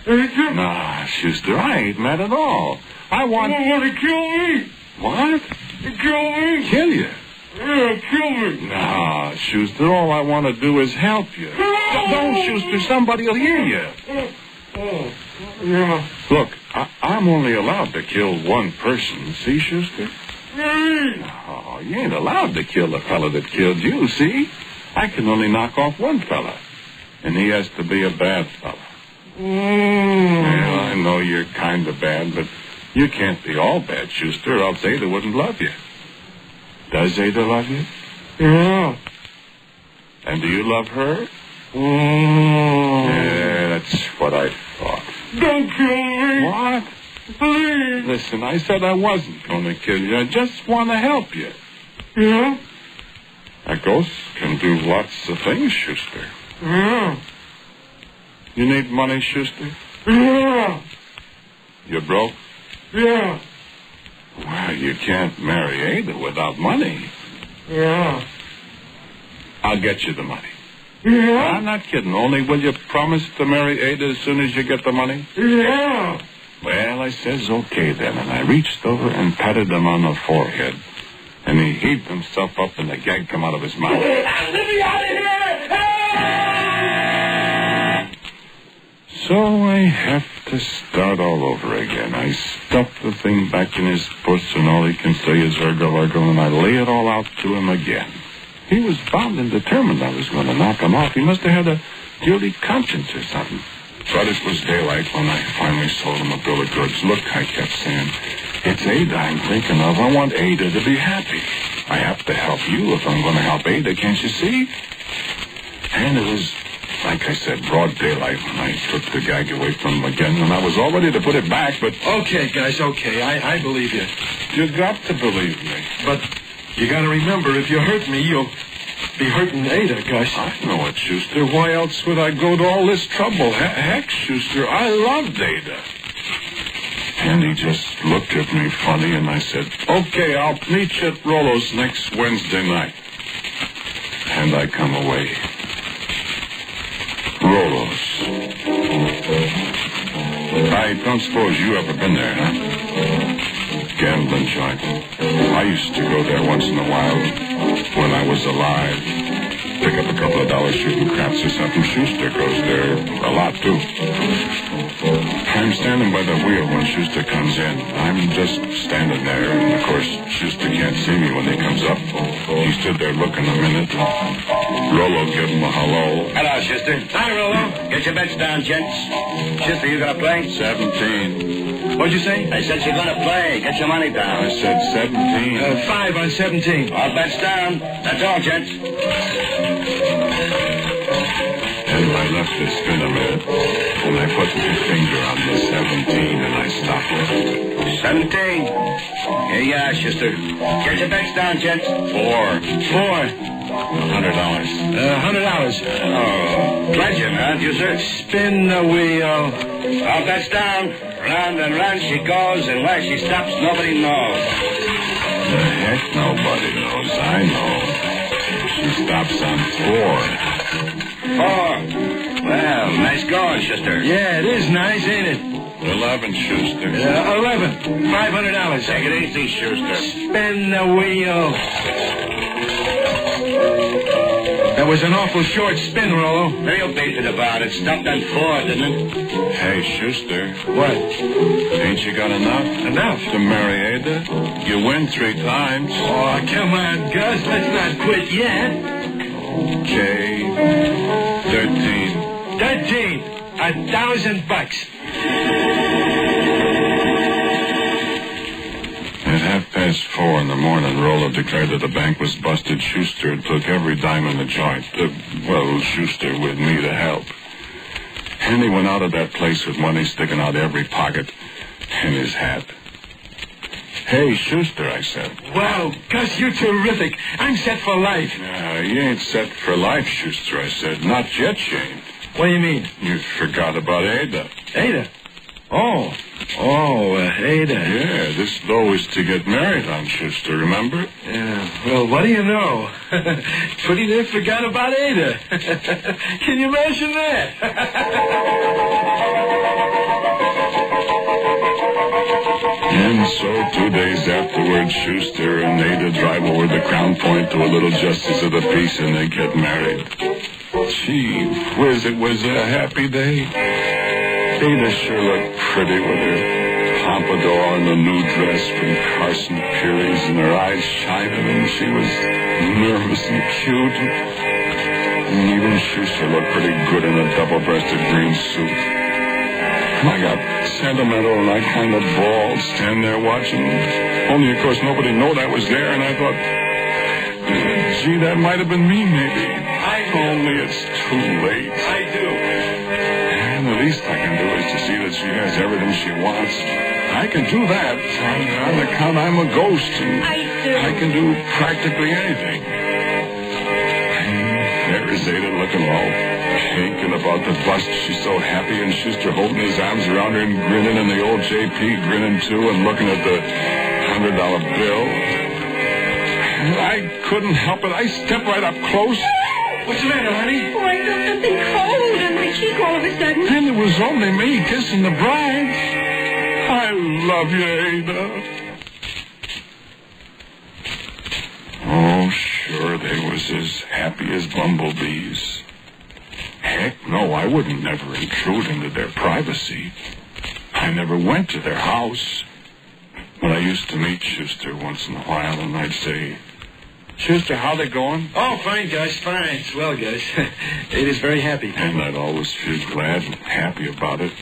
Nah, Schuster, I ain't mad at all. I want to kill me. What? Kill me. Kill you? Yeah, kill me. Nah, Schuster, all I want to do is help you. Don't, Schuster, somebody will hear you. Yeah. Look, I'm only allowed to kill one person, see, Schuster? Oh, you ain't allowed to kill the fella that killed you, see? I can only knock off one fella, and he has to be a bad fella. Well, I know you're kind of bad, but you can't be all bad, Schuster, or else Ada wouldn't love you. Does Ada love you? Yeah. And do you love her? Yeah, that's what I thought. Don't kill me. What? Please. Listen, I said I wasn't going to kill you. I just want to help you. Yeah? A ghost can do lots of things, Schuster. Yeah. You need money, Schuster? Yeah. You broke? Yeah. Well, you can't marry Ada without money. Yeah. I'll get you the money. Yeah. I'm not kidding. Only will you promise to marry Ada as soon as you get the money? Yeah. Well, I says, okay then, and I reached over and patted him on the forehead. And he heaved himself up and the gag come out of his mouth. Let me out of here! So I have to start all over again. I stuff the thing back in his puss, and all he can say is urgle, and I lay it all out to him again. He was bound and determined I was going to knock him off. He must have had a guilty conscience or something. But it was daylight when I finally sold him a bill of goods. Look, I kept saying, it's Ada I'm thinking of. I want Ada to be happy. I have to help you if I'm going to help Ada, can't you see? And it was, like I said, broad daylight when I took the gag away from him again, and I was all ready to put it back, but... Okay, guys, okay. I believe you. You got to believe me. But you got to remember, if you hurt me, you'll be hurting Ada, Gus. I know it, Schuster. Why else would I go to all this trouble? Heck, Schuster, I loved Ada. And he just looked at me funny, and I said, okay, I'll meet you at Rollo's next Wednesday night. And I come away. Rollo's. I don't suppose you ever been there, huh? Gambling joint. I used to go there once in a while when I was alive. Pick up a couple of dollars shooting craps or something. Schuster goes there a lot, too. I'm standing by the wheel when Schuster comes in. I'm just standing there, and, of course, Schuster can't see me when he comes up. He stood there looking a minute, and Rollo gave him a hello. Hello, Schuster. Hi, Rollo. Get your bets down, gents. Schuster, you gonna play? 17. What'd you say? I said you're gonna play. Get your money down. I said 17. 5 on 17. All bets down. That's all, gents. And I left it spin a minute, and I put my finger on the 17, and I stopped it. 17. Here you are, Schuster. Get your bets down, gents. 4. $100. $100. Oh, pledging, huh, you sir? Spin the wheel. All bets down. Round and round she goes, and where she stops, nobody knows. The heck nobody knows. I know. She stops on 4. 4. Well, nice going, Schuster. Yeah, it is nice, ain't it? 11, Schuster. 11. $500. Take it easy, Schuster. Spin the wheel. That was an awful short spin, Rollo. Real basic about it. Stopped on 4, didn't it? Hey, Schuster. What? Ain't you got enough? Enough? To marry Ada? You win 3 times. Oh, come on, Gus. Let's not quit yet. Okay. 13. 13. $1,000. At 4:30 in the morning, Rollo declared that the bank was busted. Schuster took every dime in the joint. Schuster with me to help. And he went out of that place with money sticking out every pocket in his hat. Hey, Schuster, I said. Wow, Gus, you're terrific. I'm set for life. You ain't set for life, Schuster, I said. Not yet, Shane. What do you mean? You forgot about Ada. Ada? Oh, Ada. Yeah, this dough is to get married on, Schuster, remember? Yeah, well, what do you know? Pretty near forgot about Ada. Can you imagine that? And so 2 days afterwards, Schuster and Ada drive over the Crown Point to a little justice of the peace and they get married. Gee whiz, it was a happy day. Ada sure looked pretty with her pompadour and the new dress from Carson Peary's and her eyes shining, and she was nervous and cute. And even Schuster looked pretty good in a double-breasted green suit. I got sentimental and I kind of bawled, standing there watching. Only, of course, nobody knowed I was there, and I thought, gee, that might have been me, maybe. Only it's too late. I do. And the least I can do is to see that she has everything she wants. I can do that. On account I'm a ghost, and I can do practically anything. And there's Ada looking all pink and about to bust. She's so happy, and Schuster holding his arms around her and grinning, and the old JP grinning too and looking at the $100 bill. And I couldn't help it. I stepped right up close. What's the matter, honey? Oh, I felt something cold on my cheek all of a sudden. And it was only me kissing the bride. I love you, Ada. Oh, sure, they was as happy as bumblebees. Heck, no, I wouldn't never intrude into their privacy. I never went to their house. But I used to meet Schuster once in a while, and I'd say, Schuster, how they going? Oh, fine, Gus, fine. Swell, Gus. Ada's very happy. And I'd always feel glad and happy about it.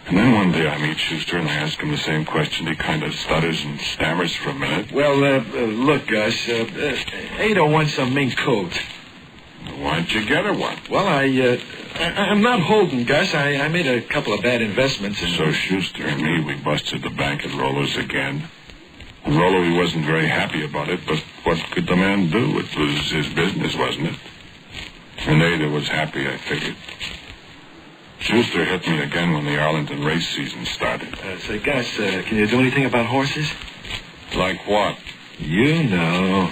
And then one day I meet Schuster and I ask him the same question. He kind of stutters and stammers for a minute. Well, look, Gus, Ada wants some mink coat. Why don't you get her one? Well, I'm not holding, Gus. I made a couple of bad investments. So Schuster and me, we busted the bank at Rollo's again. Rollo, he wasn't very happy about it, but what could the man do? It was his business, wasn't it? And Ada was happy, I figured. Schuster hit me again when the Arlington race season started. Say, Gus, can you do anything about horses? Like what? You know.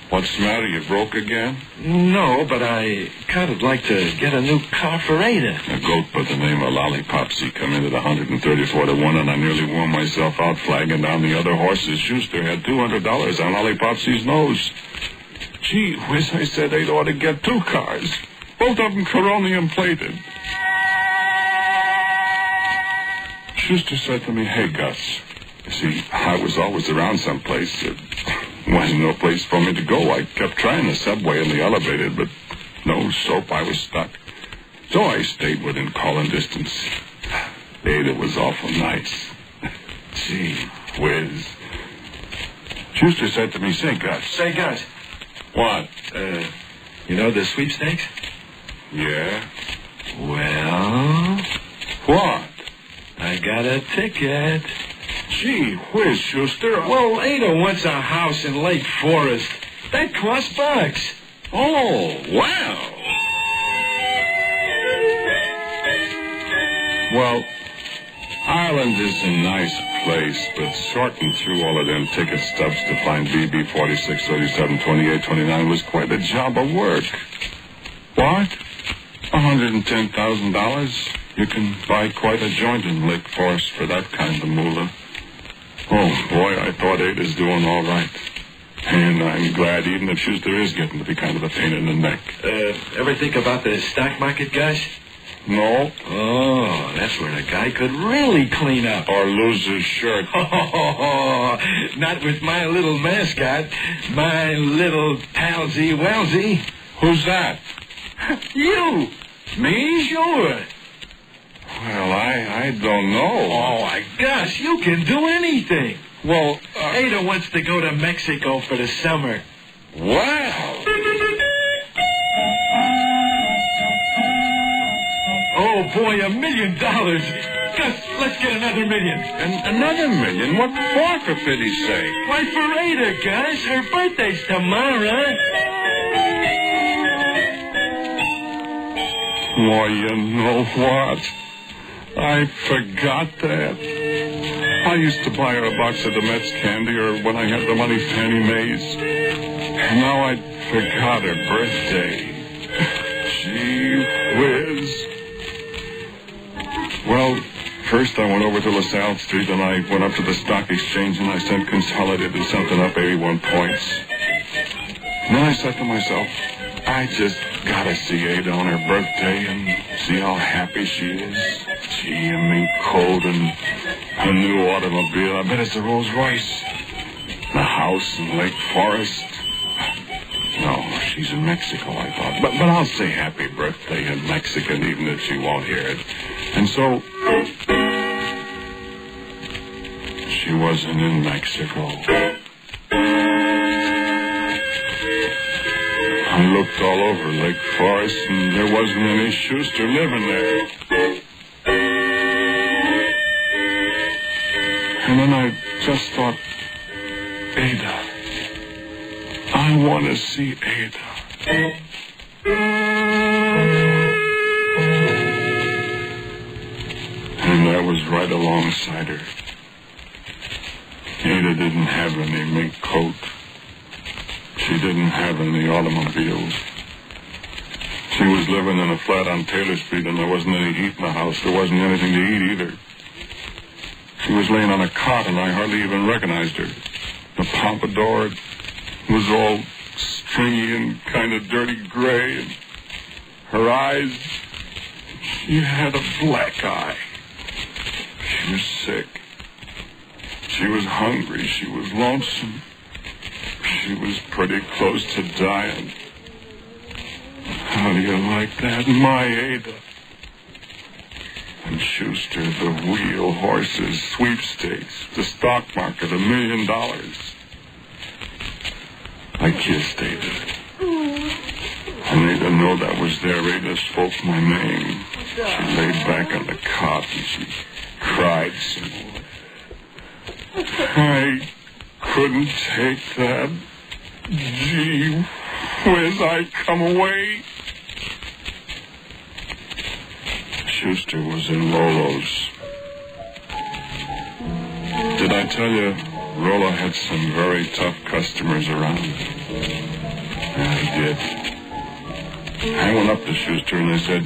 What's the matter? You broke again? No, but I kind of like to get a new car for Ada. A goat by the name of Lollipopsy come in at 134 to 1, and I nearly wore myself out flagging down the other horses. Schuster had $200 on Lollipopsy's nose. Gee whiz, I said Ada ought to get 2 cars. Both of them Coronium plated. Schuster said to me, hey, Gus, you see, I was always around someplace. Wasn't no place for me to go. I kept trying the subway and the elevator, but no soap. I was stuck. So I stayed within calling distance. Ada was awful nice. Gee whiz. Schuster said to me, say, Gus. Say, Gus. What? You know the sweepstakes? Yeah. Well? What? I got a ticket. Gee whiz, Schuster. Well, Ada wants a house in Lake Forest. That costs bucks. Oh, wow. Well, Ireland is a nice place, but sorting through all of them ticket stubs to find BB 46, 37, 28, 29 was quite a job of work. What? $110,000? You can buy quite a joint in Lake Forest for that kind of moolah. Oh, boy, I thought Ada's doing all right. And I'm glad, even if Schuster is getting to be kind of a pain in the neck. Ever think about the stock market, Gus? No. Oh, that's where a guy could really clean up. Or lose his shirt. Oh, not with my little mascot, my little palsy Wellsy. Who's that? You. Me? Sure. Well, I don't know. Oh, my gosh, you can do anything. Well, Ada wants to go to Mexico for the summer. Wow. Oh, boy, $1 million. Gus, Let's get another million. Another million? What for pity's sake? Why, for Ada, guys. Her birthday's tomorrow. Why, you know what? I forgot that. I used to buy her a box of the Mets candy, or when I had the money, Fannie Mae's. And now I forgot her birthday. Gee whiz. Well, first I went over to LaSalle Street, and I went up to the stock exchange, and I sent Consolidated something up 81 points. And then I said to myself, I just gotta see Ada on her birthday and see how happy she is. Gee, a mink coat and a new automobile. I bet it's a Rolls Royce. The house in Lake Forest. No, she's in Mexico, I thought. But I'll say happy birthday in Mexican, even if she won't hear it. And so, she wasn't in Mexico. I looked all over Lake Forest, and there wasn't any Schuster living there. And then I just thought, Ada. I want to see Ada. And I was right alongside her. Ada didn't have any mink coat. She didn't have any automobile. She was living in a flat on Taylor Street, and there wasn't any heat in the house. There wasn't anything to eat either. She was laying on a cot, and I hardly even recognized her. The pompadour was all stringy and kind of dirty gray, and her eyes, she had a black eye. She was sick. She was hungry. She was lonesome. She was pretty close to dying. How do you like that, my Ada? And Schuster, the wheel, horses, sweepstakes, the stock market, $1 million. I kissed Ada. And Ada knew that was there. Ada spoke my name. She laid back on the cot and she cried some more. I couldn't take that. Gee whiz, I'd come away. Schuster was in Rolo's. Did I tell you Rolo had some very tough customers around? Yeah, he did. I went up to Schuster and I said,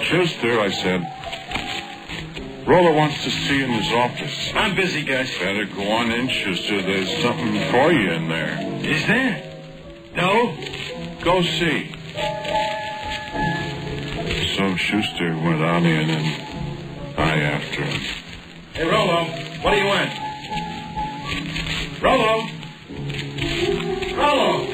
Schuster, I said, Rolo wants to see you in his office. I'm busy, guys. Better go on in, Schuster. There's something for you in there. Is there? No? Go see. So Schuster went on in, and I after him. Hey, Rolo, what do you want? Rolo! Rolo!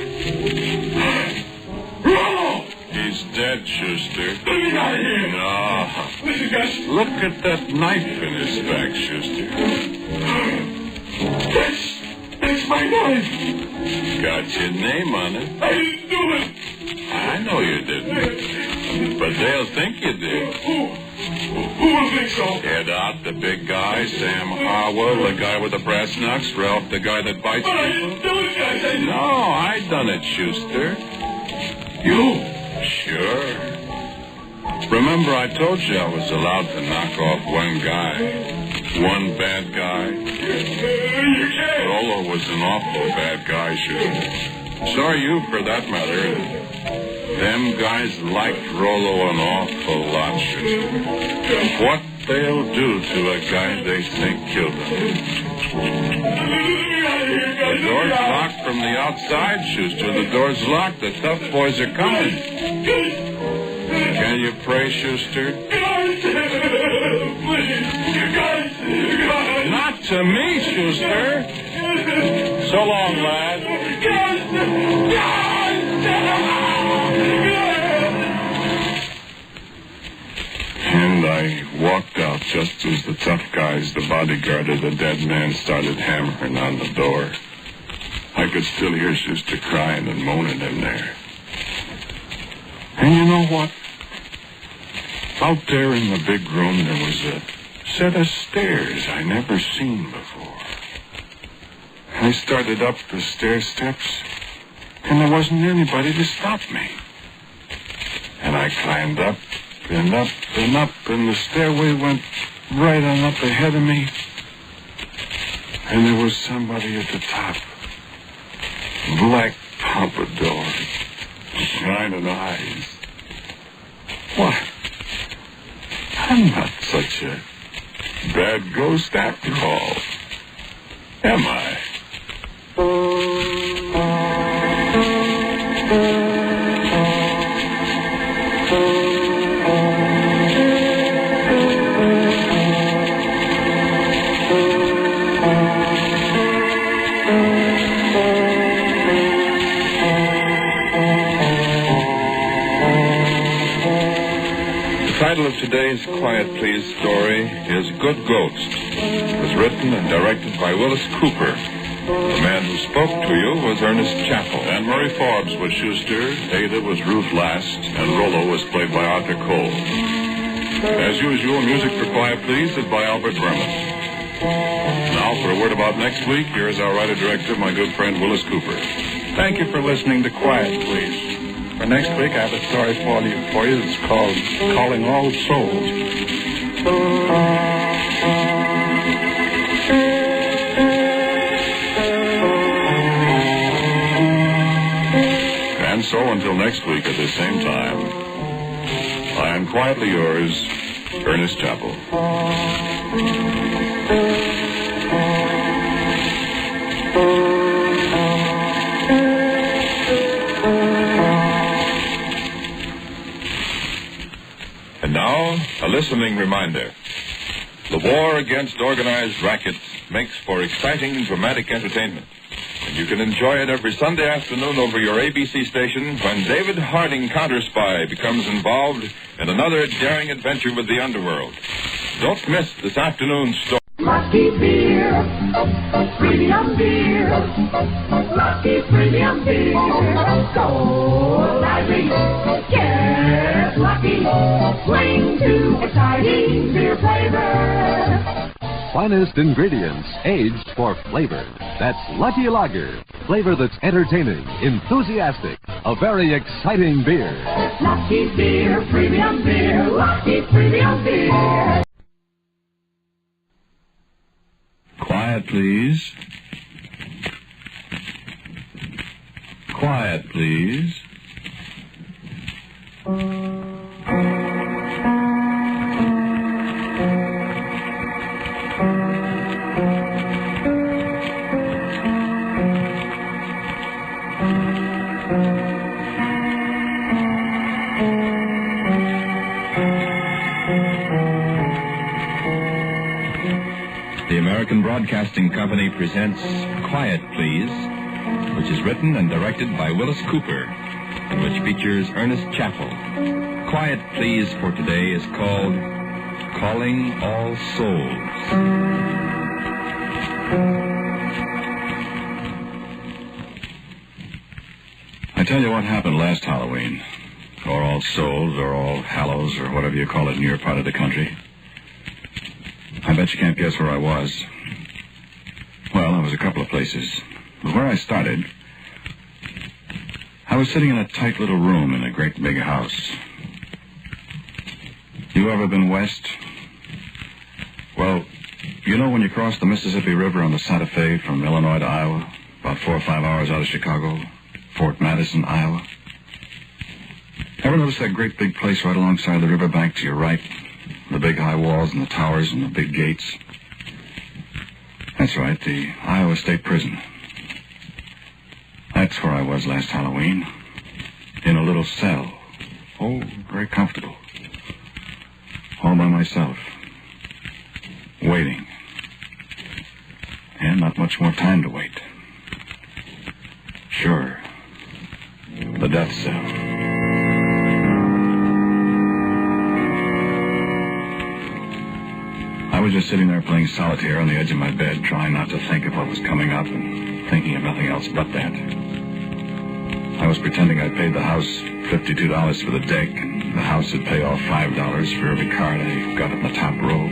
Rolo! He's dead, Schuster. Let me out of here! No. Listen, guys. Look at that knife in his back, Schuster. That's my knife. Got your name on it. I didn't do it. I know you didn't. But they'll think you did. Who will think so? Ed Ott, the big guy. Sam Harwell, the guy with the brass knucks. Ralph, the guy that bites But I people. didn't do it, guys. I didn't. No, I done it, Schuster. You? Sure. Remember, I told you I was allowed to knock off one guy. One bad guy. You can't. Rolo was an awful bad guy, Schuster. So are you, for that matter. Them guys liked Rolo an awful lot, Schuster. What they'll do to a guy they think killed him. The door's locked from the outside, Schuster. The door's locked. The tough boys are coming. Can you pray, Schuster? Not to me, Schuster. So long, lad. And I walked out just as the tough guys, the bodyguard of the dead man, started hammering on the door. I could still hear Schuster crying and moaning in there. And you know what? Out there in the big room, there was a set of stairs I never seen before. I started up the stair steps, and there wasn't anybody to stop me. And I climbed up and up and up, and the stairway went right on up ahead of me. And there was somebody at the top. Black pompadour, shining eyes. What? I'm not such a bad ghost after all, am I? The title of today's Quiet Please story is Good Ghost. It was written and directed by Willis Cooper. The man who spoke to you was Ernest Chappell. And Murray Forbes was Schuster, Ada was Ruth Last, and Rollo was played by Arthur Cole. As usual, music for Quiet Please is by Albert Berman. Now, for a word about next week, here is our writer-director, my good friend Willis Cooper. Thank you for listening to Quiet Please. For next week, I have a story for you that's called Calling All Souls. And so, until next week at the same time, I am quietly yours, Ernest Chappell. And now, a listening reminder. The war against organized racket makes for exciting, dramatic entertainment. And you can enjoy it every Sunday afternoon over your ABC station when David Harding, counter-spy, becomes involved in another daring adventure with the underworld. Don't miss this afternoon's story. Lucky beer, premium beer, Lucky premium beer, so lively, get lucky, swing to exciting beer flavor. Finest ingredients, aged for flavor. That's Lucky Lager. Flavor that's entertaining, enthusiastic, a very exciting beer. Lucky beer, premium beer, Lucky premium beer. Quiet, please. Quiet, please. The American Broadcasting Company presents Quiet, Please, which is written and directed by Willis Cooper, and which features Ernest Chappell. Quiet, Please for today is called Calling All Souls. I tell you what happened last Halloween, or All Souls, or All Hallows, or whatever you call it in your part of the country. I bet you can't guess where I was. Well, I was a couple of places. But where I started, I was sitting in a tight little room in a great big house. You ever been west? Well, you know when you cross the Mississippi River on the Santa Fe from Illinois to Iowa, about 4 or 5 hours out of Chicago, Fort Madison, Iowa? Ever notice that great big place right alongside the riverbank to your right? The big high walls and the towers and the big gates. That's right, the Iowa State Prison. That's where I was last Halloween. In a little cell. Oh, very comfortable. All by myself. Waiting. And not much more time to wait. Sure. The death cell. I was just sitting there playing solitaire on the edge of my bed, trying not to think of what was coming up and thinking of nothing else but that. I was was pretending I paid the house $52 for the deck, and the house would pay off $5 for every card I got in the top row.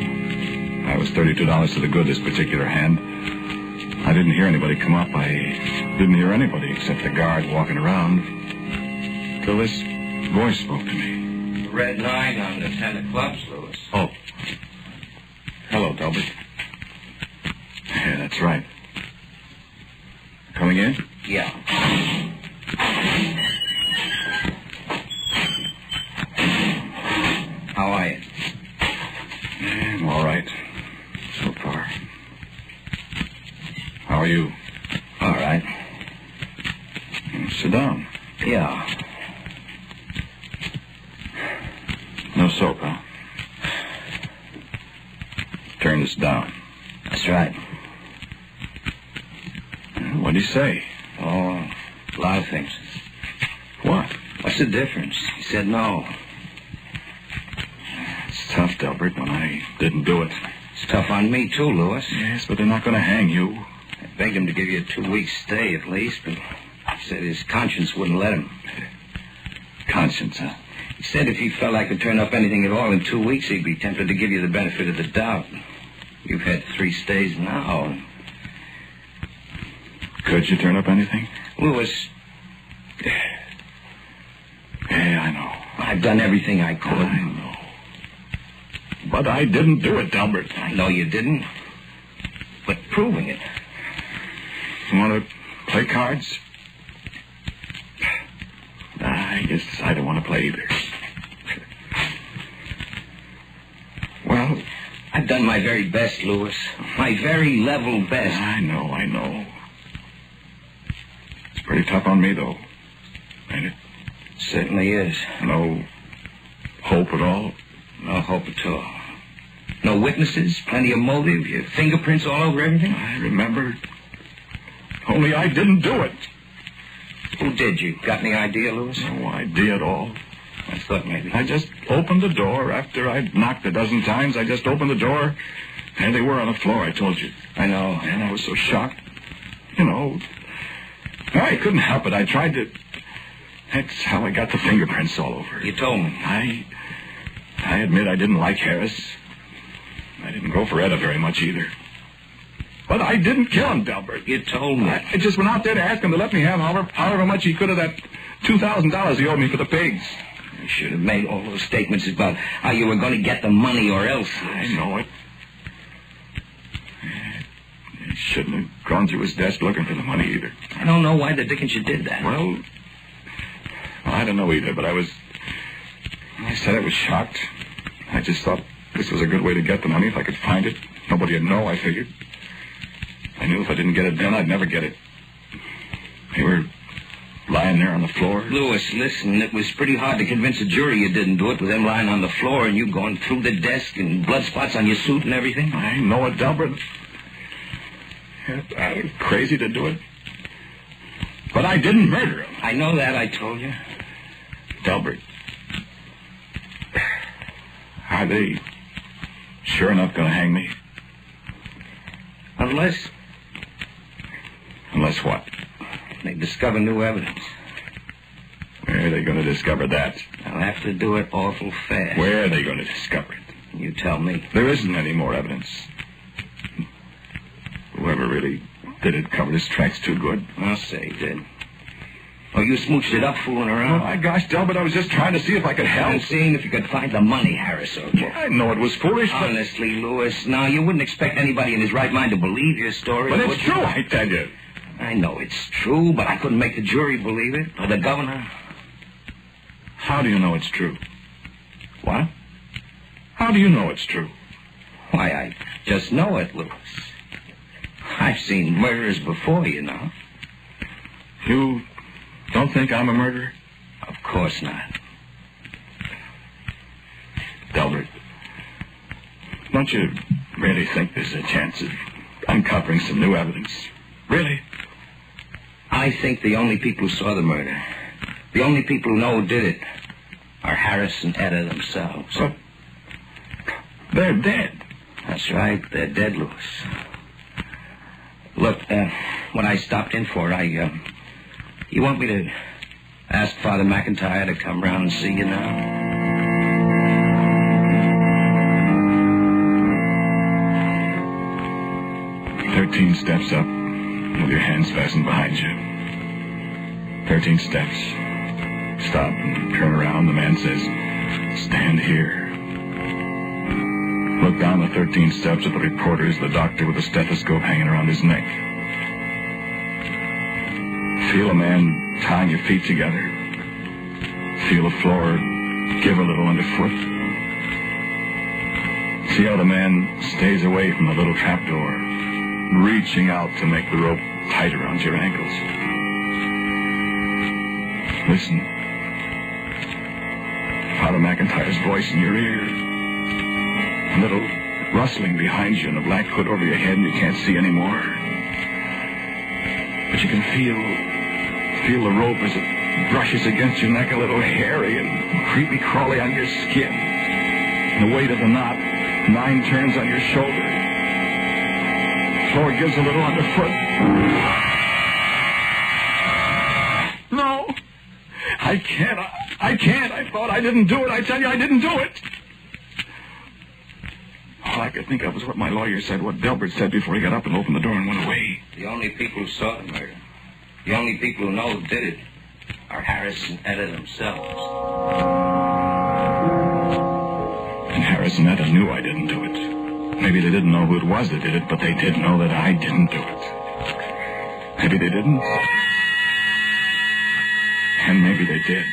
I was $32 to the good this particular hand. I didn't hear anybody come up. I didn't hear anybody except the guard walking around till this voice spoke to me. Red 9 on the 10 of clubs, Louis. Oh. Hello, Delbert. Yeah, that's right. Coming in? Yeah. How are you? Yeah, I'm all right. So far. How are you? All right. Sit down. Yeah. No soap, huh? Turn this down. That's right. What'd he say? Oh, a lot of things. What? What's the difference? He said no. It's tough, Delbert, when I didn't do it. It's tough on me, too, Louis. Yes, but they're not going to hang you. I begged him to give you a 2-week stay at least, but he said his conscience wouldn't let him. Conscience, huh? He said if he felt I could turn up anything at all in 2 weeks, he'd be tempted to give you the benefit of the doubt. You've had 3 stays now. Could you turn up anything? Louis. Yeah, I know. I've done everything I could. I know. But I didn't do it, Delbert. I know you didn't. But proving it. You want to play cards? I guess I don't want to play either. Well, I've done my very best, Louis. My very level best. I know. It's pretty tough on me, though. Ain't it? Certainly is. No hope at all? No hope at all. No witnesses, plenty of motive, your fingerprints all over everything? I remember. Only I didn't do it. Who did you? Got any idea, Louis? No idea at all. I thought maybe. I just opened the door. After I'd knocked a dozen times, I just opened the door, and they were on the floor, I told you. I know. And I was so shocked. You know, I couldn't help it. I tried to... That's how I got the fingerprints all over. You told me. I admit I didn't like Harris. I didn't go for Etta very much either. But I didn't kill him, Delbert. You told me. I just went out there to ask him to let me have however much he could of that $2,000 he owed me for the pigs. You should have made all those statements about how you were going to get the money or else. I know it. He shouldn't have gone through his desk looking for the money either. I don't know why the dickens you did that. Well, I don't know either, but I said I was shocked. I just thought this was a good way to get the money if I could find it. Nobody would know, I figured. I knew if I didn't get it done, I'd never get it. They were lying there on the floor. Louis, listen, it was pretty hard to convince a jury you didn't do it with them lying on the floor and you going through the desk and blood spots on your suit and everything. I know it, Delbert. I was crazy to do it. But I didn't murder him. I know that, I told you. Delbert, are they sure enough going to hang me? Unless what? They discover new evidence. Where are they going to discover that? They'll have to do it awful fast. Where are they going to discover it? You tell me. There isn't any more evidence. Whoever really did it covered his tracks too good. I'll say he did. Oh, you smooched it up fooling around? Oh, my gosh, Delbert, I was just trying to see if I could help. And seeing if you could find the money, Harris, okay? I know it was foolish, but... Honestly, Louis, now, you wouldn't expect anybody in his right mind to believe your story. But it's true, I tell you. I know it's true, but I couldn't make the jury believe it. Or the governor. How do you know it's true? What? How do you know it's true? Why, I just know it, Louis. I've seen murderers before, you know. You don't think I'm a murderer? Of course not. Delbert, don't you really think there's a chance of uncovering some new evidence? Really? I think the only people who saw the murder, the only people who know who did it, are Harris and Etta themselves. But they're dead. That's right, they're dead, Louis. Look, what I stopped in for, you want me to Ask Father McIntyre to come round and see you now. 13 steps up with your hands fastened behind you. 13 steps. Stop and turn around. The man says, stand here. Look down the 13 steps at the reporters, the doctor with a stethoscope hanging around his neck. Feel a man tying your feet together. Feel the floor give a little underfoot. See how the man stays away from the little trapdoor, reaching out to make the rope tight around your ankles. Listen. Father McIntyre's voice in your ear. A little rustling behind you and a black hood over your head and you can't see anymore. But you can feel the rope as it brushes against your neck, a little hairy and creepy crawly on your skin. And the weight of the knot, 9 turns on your shoulder. Floor gives a little underfoot. No. I can't. I thought I didn't do it. I tell you, I didn't do it. All I could think of was what my lawyer said, what Delbert said before he got up and opened the door and went away. The only people who saw the murder, the only people who know who did it, are Harris and Etta themselves. And Harris and Etta knew I didn't do it. Maybe they didn't know who it was that did it, but they did know that I didn't do it. Maybe they didn't. And maybe they did.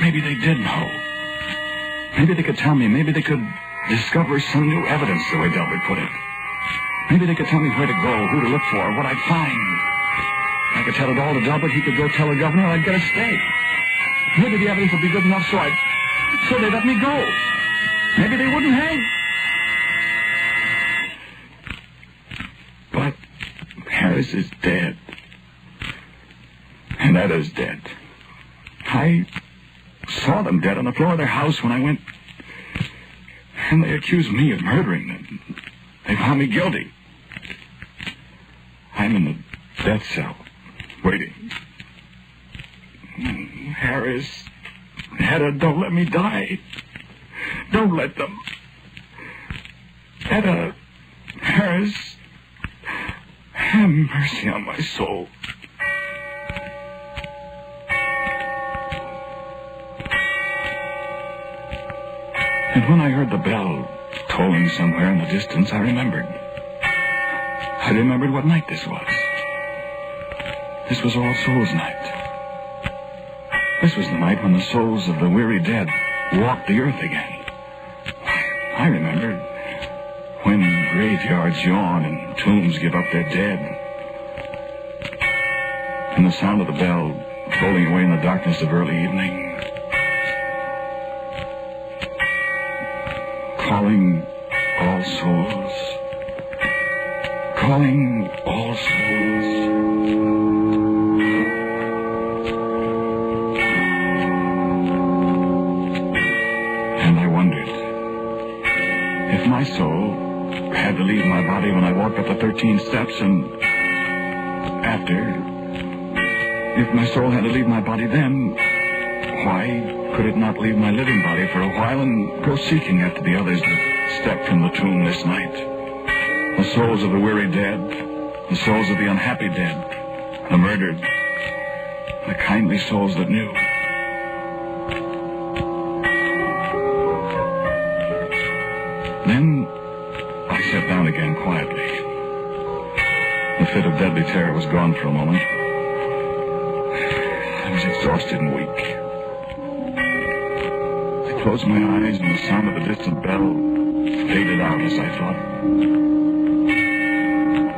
Maybe they did know. Maybe they could tell me. Maybe they could discover some new evidence, the way Delbert put it. Maybe they could tell me where to go, who to look for, what I'd find. I could tell it all to Delbert. He could go tell the governor. I'd get a stay. Maybe the evidence would be good enough so they'd let me go. Maybe they wouldn't hang. But Harris is dead. And Etta's dead. I saw them dead on the floor of their house when I went. And they accused me of murdering them. They found me guilty. I'm in the death cell, waiting. Harris, Etta, don't let me die. Don't let them. Etta, Harris, have mercy on my soul. And when I heard the bell tolling somewhere in the distance, I remembered. I remembered what night this was. This was All Souls' Night. This was the night when the souls of the weary dead walked the earth again. I remembered when graveyards yawn and tombs give up their dead. And the sound of the bell tolling away in the darkness of early evening. Calling all souls. Calling all souls. And I wondered if my soul had to leave my body when I walked up the 13 steps and after, if my soul had to leave my body then, why could it not leave my living body for a while and go seeking after the others that stepped from the tomb this night? The souls of the weary dead, the souls of the unhappy dead, the murdered, the kindly souls that knew. Then I sat down again quietly. The fit of deadly terror was gone for a moment. I was exhausted and weak. I closed my eyes and the sound of the distant bell faded out as I thought.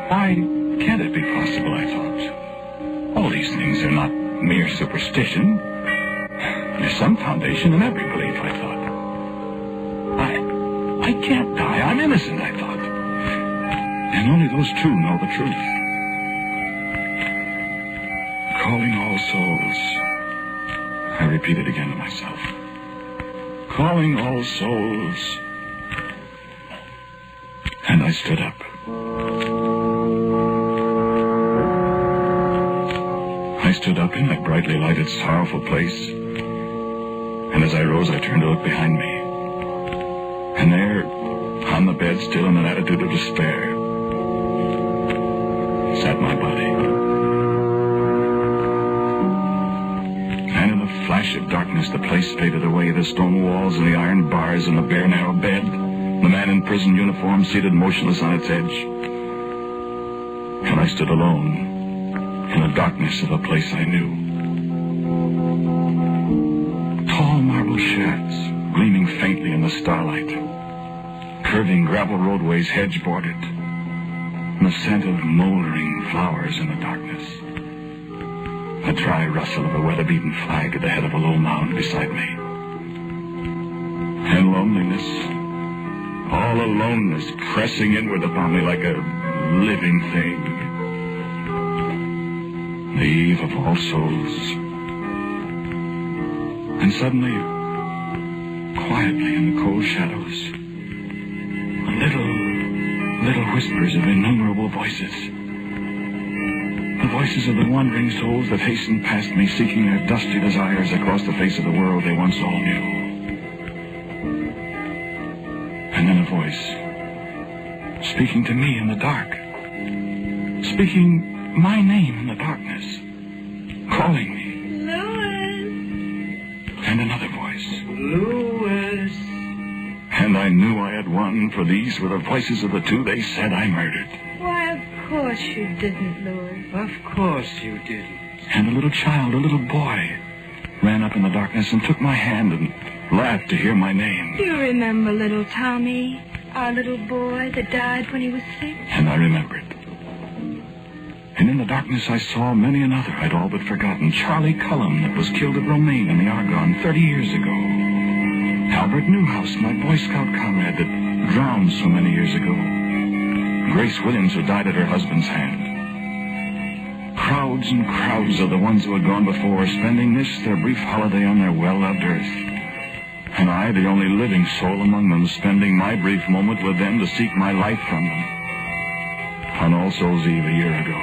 Why can't it be possible, I thought. All these things are not mere superstition. There's some foundation in every belief, I thought. I can't die. I'm innocent, I thought. And only those two know the truth. Calling all souls, I repeated again to myself. Calling all souls. And I stood up. I I stood up in that brightly lighted, sorrowful place. And as I rose, I turned to look behind me. And there, on the bed, still in an attitude of despair, sat my body. And in a flash of darkness, the place faded away. The stone walls and the iron bars and the bare, narrow bed. The man in prison uniform seated motionless on its edge. And I stood alone in the darkness of a place I knew. Tall marble shafts gleaming faintly in the starlight. Curving gravel roadways hedge-bordered. And the scent of moldering flowers in the darkness. A dry rustle of a weather-beaten flag at the head of a low mound beside me. And loneliness, all aloneness pressing inward upon me like a living thing. The eve of All Souls. And suddenly, quietly in the cold shadows, little whispers of innumerable voices. The voices of the wandering souls that hastened past me, seeking their dusty desires across the face of the world they once all knew. And then a voice, speaking to me in the dark, speaking my name in the darkness, calling me. Louis! And another voice. Louis! And I knew I had won, for these were the voices of the two they said I murdered. Why, of course you didn't, Louis. Of course you didn't. And a little child, a little boy, ran up in the darkness and took my hand and laughed to hear my name. Do you remember little Tommy, our little boy that died when he was 6? And I remembered. And in the darkness I saw many another I'd all but forgotten. Charlie Cullum, that was killed at Romaine in the Argonne 30 years ago. Albert Newhouse, my Boy Scout comrade that drowned so many years ago. Grace Williams, who died at her husband's hand. Crowds and crowds of the ones who had gone before, spending this, their brief holiday on their well-loved earth. And I, the only living soul among them, spending my brief moment with them to seek my life from them. On All Souls' Eve a year ago.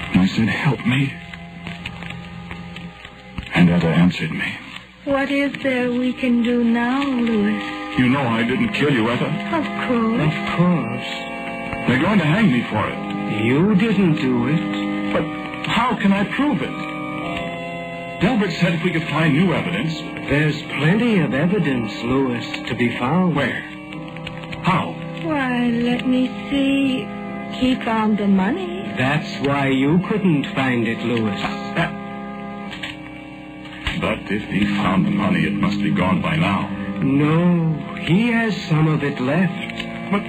And I said, help me. And Etta answered me. What is there we can do now, Louis? You know I didn't kill you, Etta. Of course. Of course. They're going to hang me for it. You didn't do it. But how can I prove it? Delbert said if we could find new evidence. There's plenty of evidence, Louis, to be found. Where? How? Why, let me see. He found the money. That's why you couldn't find it, Louis. But if he found the money, it must be gone by now. No, he has some of it left. But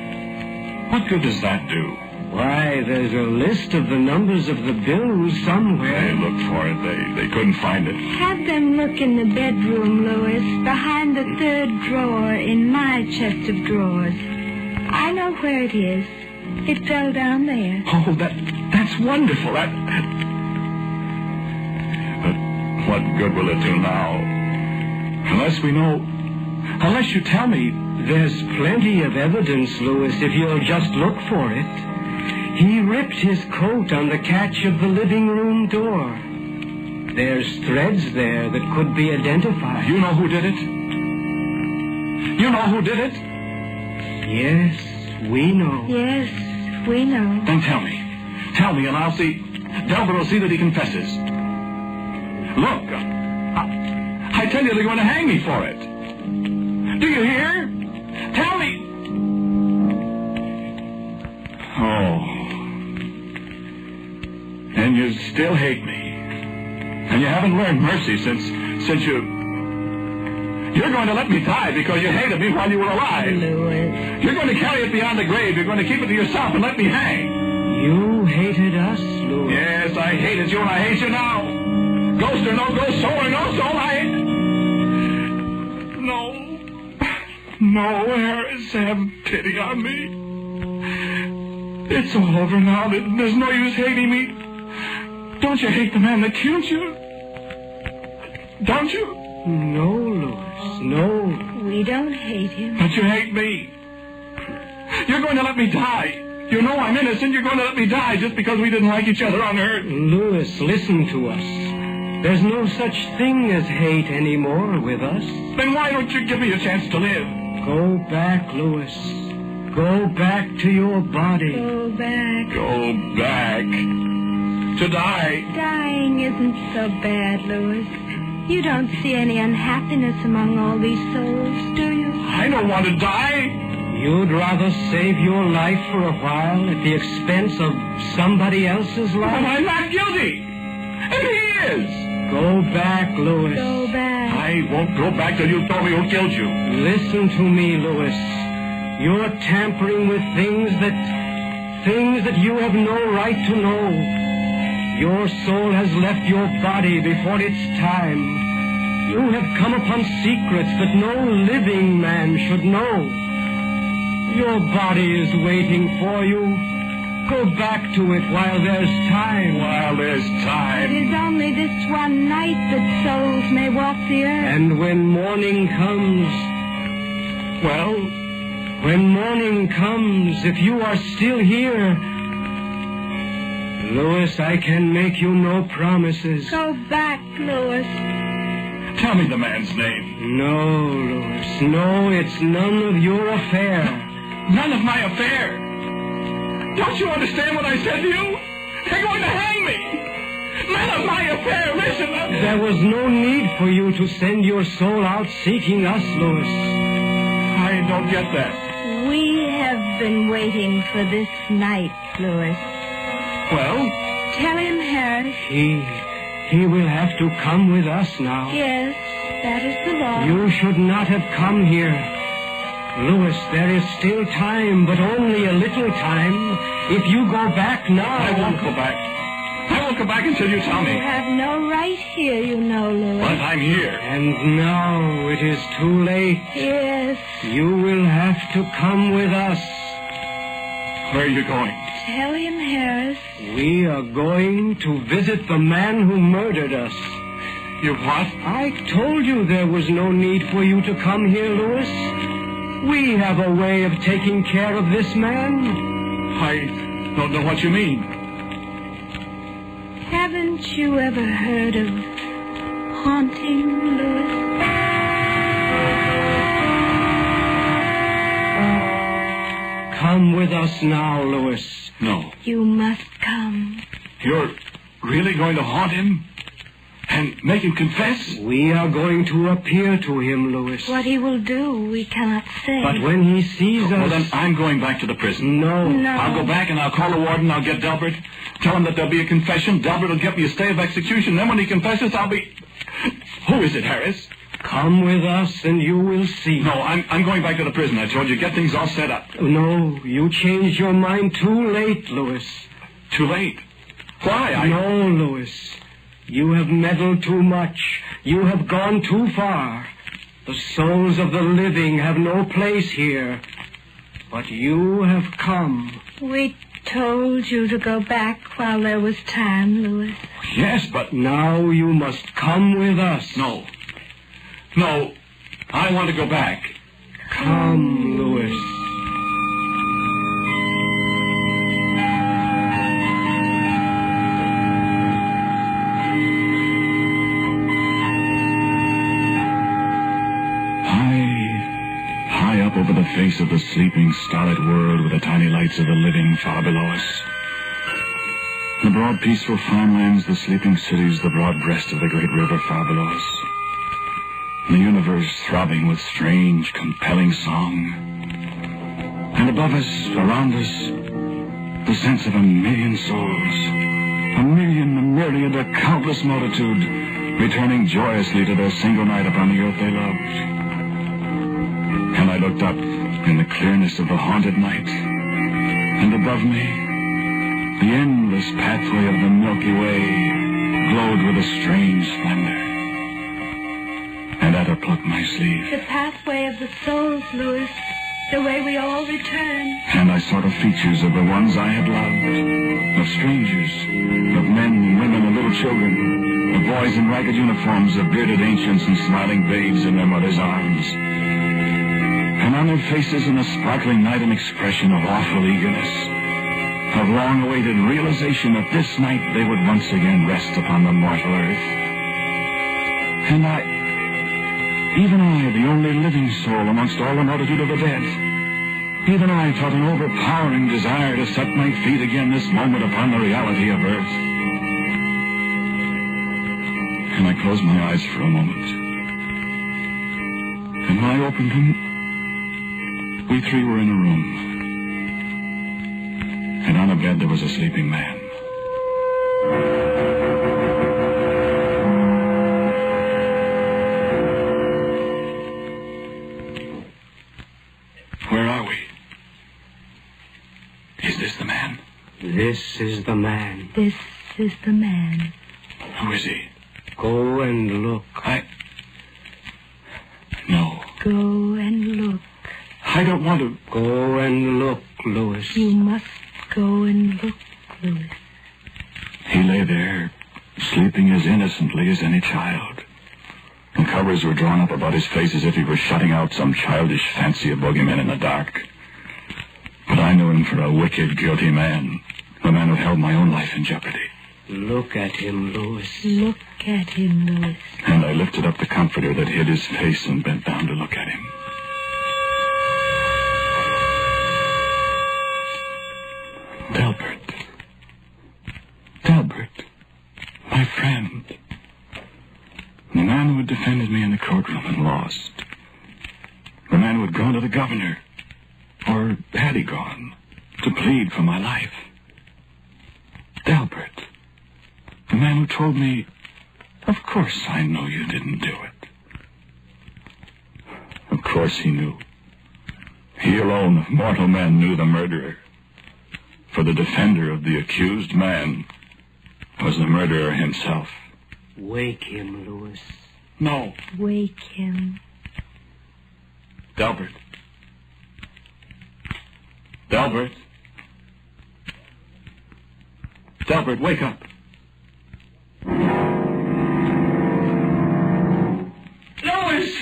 what good does that do? Why, there's a list of the numbers of the bills somewhere. They looked for it. They couldn't find it. Have them look in the bedroom, Louis, behind the 3rd drawer in my chest of drawers. I know where it is. It fell down there. Oh, that's wonderful. But what good will it do now? Unless you tell me. There's plenty of evidence, Louis, if you'll just look for it. He ripped his coat on the catch of the living room door. There's threads there that could be identified. You know who did it? You know who did it? Yes, we know. Yes, we know. Then tell me. Tell me, and I'll see. Delbert will see that he confesses. Look, I tell you, they're going to hang me for it. Do you hear? Tell me. Oh. And you still hate me. And you haven't learned mercy since you... You're going to let me die because you hated me while you were alive. Louis. You're going to carry it beyond the grave. You're going to keep it to yourself and let me hang. You hated us, Louis. Yes, I hated you and I hate you now. Ghost or no ghost, soul or no soul, I hate... No, Harris, have pity on me. It's all over now. There's no use hating me. Don't you hate the man that killed you? Don't you? No, Louis, no. We don't hate him. But you hate me. You're going to let me die. You know I'm innocent. You're going to let me die just because we didn't like each other on Earth. Louis, listen to us. There's no such thing as hate anymore with us. Then why don't you give me a chance to live? Go back, Louis. Go back to your body. Go back. Go back. To die. Dying isn't so bad, Louis. You don't see any unhappiness among all these souls, do you? I don't want to die. You'd rather save your life for a while at the expense of somebody else's life? But I'm not guilty. And he is. Go back, Louis. Go back. I won't go back till you tell me who killed you. Listen to me, Louis. You're tampering with things that you have no right to know. Your soul has left your body before its time. You have come upon secrets that no living man should know. Your body is waiting for you. Go back to it while there's time. While there's time. It is only this one night that souls may walk the earth. And when morning comes, well, when morning comes, if you are still here, Louis, I can make you no promises. Go back, Louis. Tell me the man's name. No, Louis. No, it's none of your affair. None of my affair. Don't you understand what I said to you? They're going to hang me. None of my affair. Listen. There was no need for you to send your soul out seeking us, Louis. I don't get that. We have been waiting for this night, Louis. Well? Tell him, Harris. He will have to come with us now. Yes, that is the law. You should not have come here. Louis, there is still time, but only a little time. If you go back now... I won't go back. I won't go back until you tell me. You have no right here, you know, Louis. But I'm here. And now it is too late. Yes. You will have to come with us. Where are you going? Tell him, Harris. We are going to visit the man who murdered us. You what? I told you there was no need for you to come here, Louis. We have a way of taking care of this man. I don't know what you mean. Haven't you ever heard of haunting, Louis? Come with us now, Louis. No. You must come. You're really going to haunt him? And make him confess? We are going to appear to him, Louis. What he will do, we cannot say. But when he sees us... Well, then I'm going back to the prison. No. I'll go back and I'll call the warden. I'll get Delbert. Tell him that there'll be a confession. Delbert will get me a stay of execution. Then when he confesses, I'll be... Who is it, Harris? Come with us and you will see. No, I'm going back to the prison. I told you, get things all set up. No, you changed your mind too late, Louis. Too late? Why? No, Louis. You have meddled too much. You have gone too far. The souls of the living have no place here. But you have come. We told you to go back while there was time, Louis. Yes, but... Now you must come with us. No, I want to go back. Come, Louis. High up over the face of the sleeping, starlit world with the tiny lights of the living far below us. The broad, peaceful farmlands, the sleeping cities, the broad breast of the great river far below us. The universe throbbing with strange, compelling song. And above us, around us, the sense of a million souls. A myriad, a countless multitude, returning joyously to their single night upon the earth they loved. And I looked up in the clearness of the haunted night, and above me, the endless pathway of the Milky Way glowed with a strange splendor. And I plucked my sleeve. The pathway of the souls, Louis. The way we all return. And I saw the features of the ones I had loved. Of strangers. Of men and women and little children. Of boys in ragged uniforms. Of bearded ancients and smiling babes in their mothers' arms. And on their faces in the sparkling night an expression of awful eagerness. of long-awaited realization that this night they would once again rest upon the mortal earth. And even I, the only living soul amongst all the multitude of the dead, even I felt an overpowering desire to set my feet again this moment upon the reality of earth. And I closed my eyes for a moment. And when I opened them, we three were in a room. And on a bed there was a sleeping man. Where are we? Is this the man? This is the man. This is the man. Who is he? Go and look. No. Go and look. I don't want to. Go and look, Louis. You must go and look, Louis. He lay there, sleeping as innocently as any child. The covers were drawn up about his face as if he were shutting out some childish fancy of boogeymen in the dark. But I knew him for a wicked, guilty man, a man who held my own life in jeopardy. Look at him, Louis. Look at him, Louis. And I lifted up the comforter that hid his face and bent down to look at him. Delbert. Delbert. My friend. The man who had defended me in the courtroom and lost. The man who had gone to the governor, or had he gone, to plead for my life. Delbert. The man who told me, of course I know you didn't do it. Of course he knew. He alone of mortal men knew the murderer. For the defender of the accused man was the murderer himself. Wake him, Louis. No. Wake him. Delbert. Delbert. Delbert, wake up. Louis!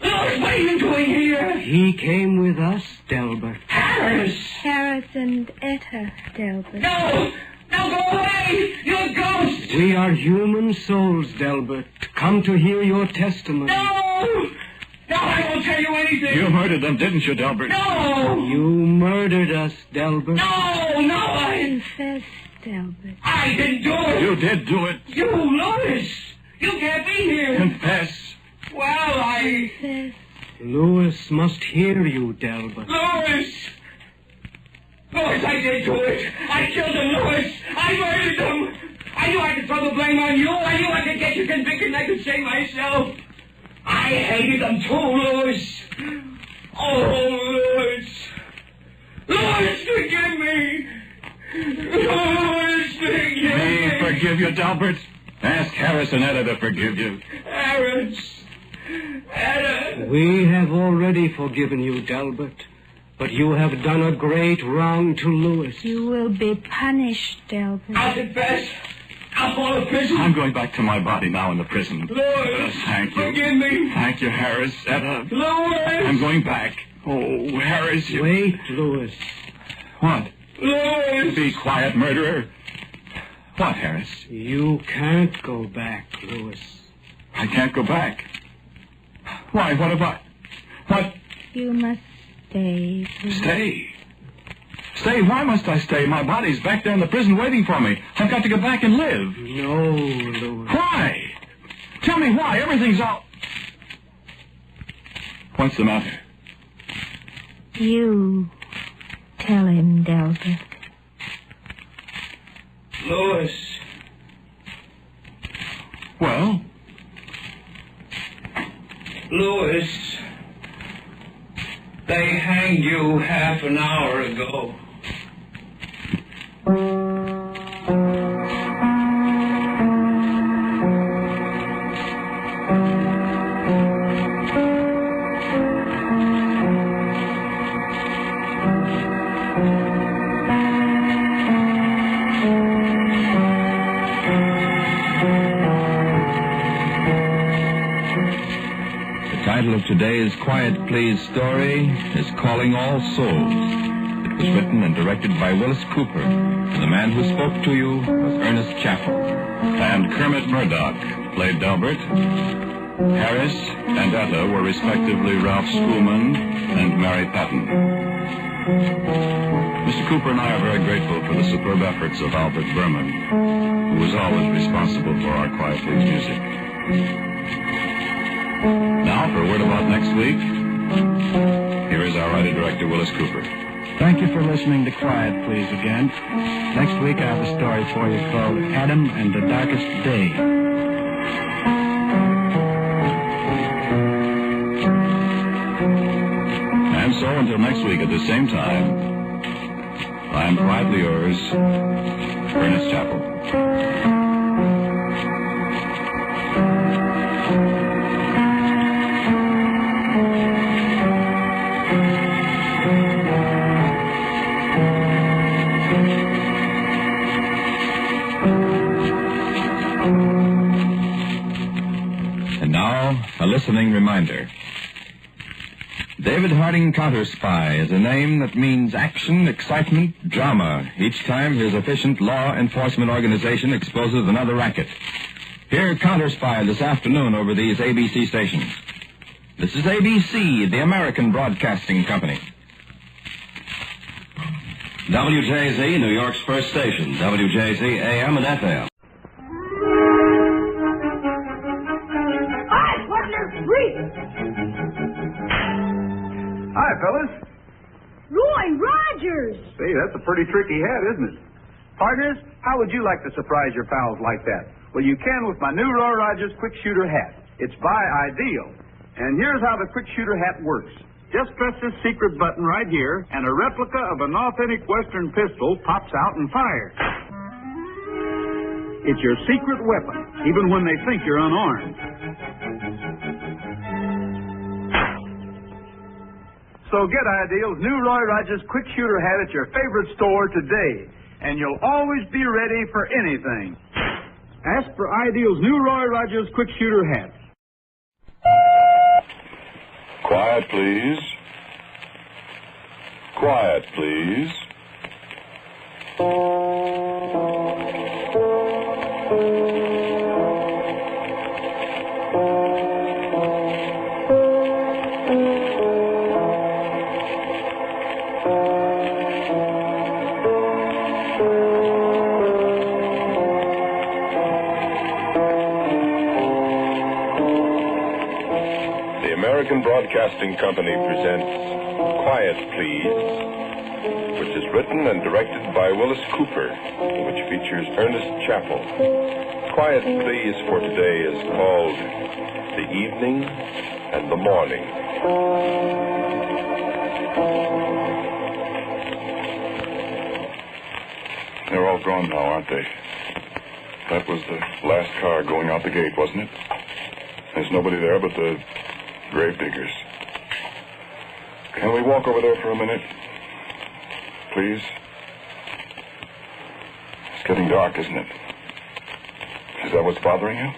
Louis, what are you doing here? He came with us, Delbert. Harris! Harris and Etta, Delbert. No! No, go away! You're a ghost! We are human souls, Delbert. Come to hear your testimony. No! No, I won't tell you anything! You murdered them, didn't you, Delbert? No! You murdered us, Delbert. No, I... Confess, Delbert. I didn't do it! You did do it. You, Louis! You can't be here! Confess. Well, I... Confess. Louis must hear you, Delbert. Louis! Louis, I did do it! I killed them, Louis! I murdered them! I knew I could throw the blame on you! I knew I could get you convicted and I could save myself! I hated them too, Louis! Oh, Louis! Louis, forgive me! Louis, forgive me! Me forgive you, Delbert? Ask Harris and Etta to forgive you. Harris! Etta! We have already forgiven you, Delbert. But you have done a great wrong to Louis. You will be punished, Delbert. I'll confess. I'll go to prison. I'm going back to my body now in the prison. Louis! Thank you. Forgive me. Thank you, Harris. Etta. Louis! I'm going back. Oh, Harris, you... Wait, Louis. What? Louis! Be quiet, murderer. What, Harris? You can't go back, Louis. I can't go back. Why, what have I... What? You must stay. Louis. Stay? Stay? Why must I stay? My body's back there in the prison waiting for me. I've got to go back and live. No, Louis. Why? Tell me why. Everything's all... What's the matter? You tell him, Delbert. Louis. Well? Louis. They hanged you half an hour ago. The title of today's Quiet Please story is Calling All Souls. The was written and directed by Willis Cooper. And the man who spoke to you was Ernest Chappell. And Kermit Murdoch played Delbert. Harris and Etta were respectively Ralph Schoolman and Mary Patton. Mr. Cooper and I are very grateful for the superb efforts of Albert Berman, who was always responsible for our Quiet Please music. Now, for a word about next week, here is our writer-director, Willis Cooper. Thank you for listening to Quiet Please again. Next week I have a story for you called Adam and the Darkest Day. And so, until next week at the same time, I am quietly yours, Ernest Chappell. And now, a listening reminder. David Harding Counter Spy is a name that means action, excitement, drama each time his efficient law enforcement organization exposes another racket. Hear Counter Spy this afternoon over these ABC stations. This is ABC, the American Broadcasting Company. WJZ, New York's first station. WJZ AM and FM. Hi, partner, read. Hi, fellas. Roy Rogers. See, that's a pretty tricky hat, isn't it? Partners, how would you like to surprise your pals like that? Well, you can with my new Roy Rogers Quick Shooter hat. It's by Ideal. And here's how the Quick Shooter hat works. Just press this secret button right here, and a replica of an authentic Western pistol pops out and fires. It's your secret weapon, even when they think you're unarmed. So get Ideal's new Roy Rogers Quick Shooter hat at your favorite store today, and you'll always be ready for anything. Ask for Ideal's new Roy Rogers Quick Shooter hat. Quiet, please. Quiet, please. American Broadcasting Company presents Quiet Please, which is written and directed by Willis Cooper, which features Ernest Chappell. Quiet Please for today is called The Evening and the Morning. They're all gone now, aren't they? That was the last car going out the gate, wasn't it? There's nobody there but the grave diggers. Can we walk over there for a minute? Please? It's getting dark, isn't it? Is that what's bothering you?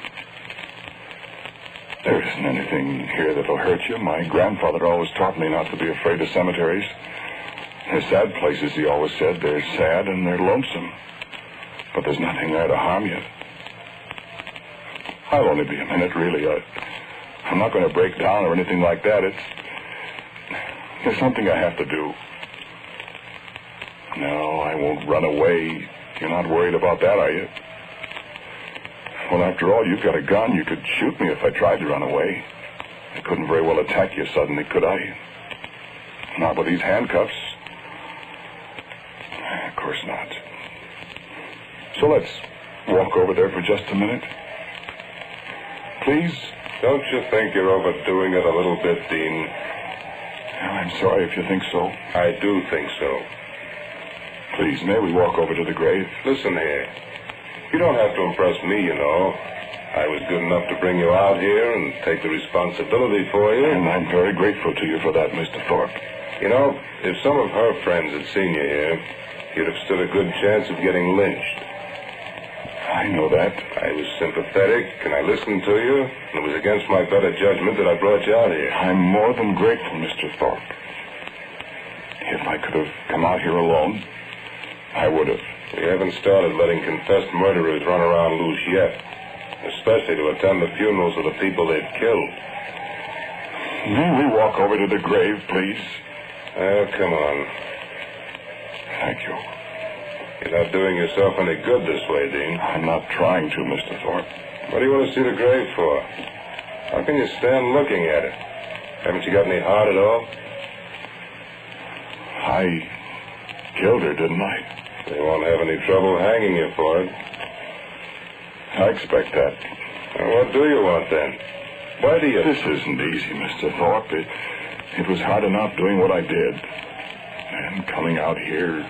There isn't anything here that'll hurt you. My grandfather always taught me not to be afraid of cemeteries. They're sad places, he always said. They're sad and they're lonesome. But there's nothing there to harm you. I'll only be a minute, really. I'm not going to break down or anything like that. There's something I have to do. No, I won't run away. You're not worried about that, are you? Well, after all, you've got a gun. You could shoot me if I tried to run away. I couldn't very well attack you suddenly, could I? Not with these handcuffs. Of course not. So let's walk over there for just a minute. Please? Don't you think you're overdoing it a little bit, Dean? I'm sorry if you think so. I do think so. Please, may we walk over to the grave? Listen here. You don't have to impress me, you know. I was good enough to bring you out here and take the responsibility for you. And I'm very grateful to you for that, Mr. Thorpe. You know, if some of her friends had seen you here, you'd have stood a good chance of getting lynched. I know that. I was sympathetic, and I listened to you, and it was against my better judgment that I brought you out here. I'm more than grateful, Mr. Thorpe. If I could have come out here alone, I would have. We haven't started letting confessed murderers run around loose yet, especially to attend the funerals of the people they've killed. May we walk over to the grave, please? Oh, come on. Thank you. You're not doing yourself any good this way, Dean. I'm not trying to, Mr. Thorpe. What do you want to see the grave for? How can you stand looking at it? Haven't you got any heart at all? I killed her, didn't I? They won't have any trouble hanging you for it. I expect that. Well, what do you want, then? Why do you... This isn't easy, Mr. Thorpe. It was hard enough doing what I did. And coming out here...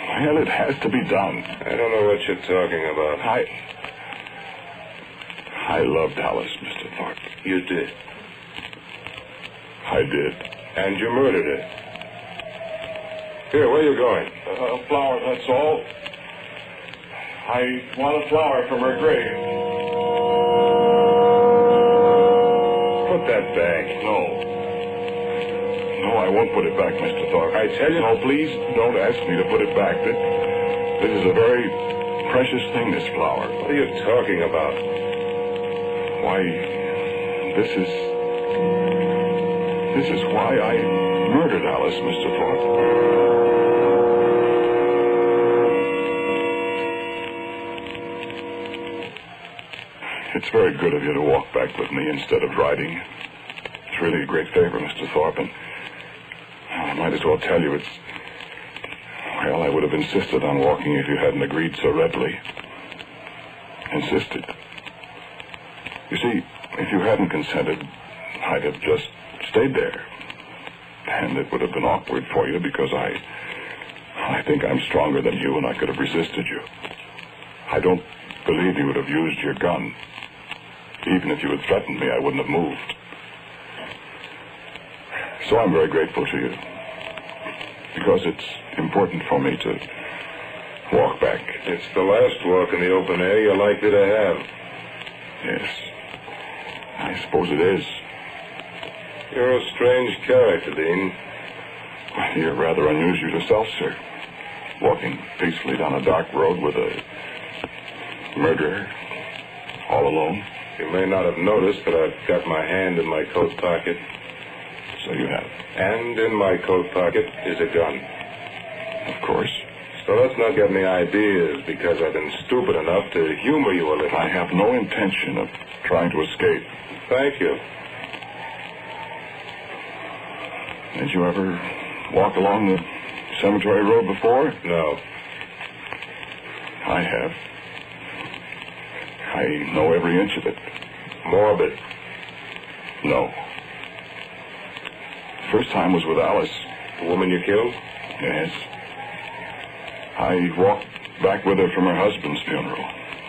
Well, it has to be done. I don't know what you're talking about. I loved Alice, Mr. Thorpe. You did? I did. And you murdered her. Here, where are you going? A flower, that's all. I want a flower from her grave. Put that back. No, I won't put it back, Mr. Thorpe. I tell you... No, please, don't ask me to put it back. This is a very precious thing, this flower. What are you talking about? Why, this is why I murdered Alice, Mr. Thorpe. It's very good of you to walk back with me instead of riding. It's really a great favor, Mr. Thorpe, and I might as well tell you I would have insisted on walking if you hadn't agreed so readily. Insisted. You see, if you hadn't consented, I'd have just stayed there. And it would have been awkward for you because I think I'm stronger than you and I could have resisted you. I don't believe you would have used your gun. Even if you had threatened me, I wouldn't have moved. So I'm very grateful to you. Because it's important for me to walk back. It's the last walk in the open air you're likely to have. Yes. I suppose it is. You're a strange character, Dean. Well, you're rather unusual yourself, sir. Walking peacefully down a dark road with a murderer all alone. You may not have noticed, but I've got my hand in my coat pocket. So you have. And in my coat pocket is a gun. Of course. So let's not get any ideas because I've been stupid enough to humor you a little. I have no intention of trying to escape. Thank you. Did you ever walk along the cemetery road before? No. I have. I know every inch of it. Morbid. No. First time was with Alice. The woman you killed? Yes. I walked back with her from her husband's funeral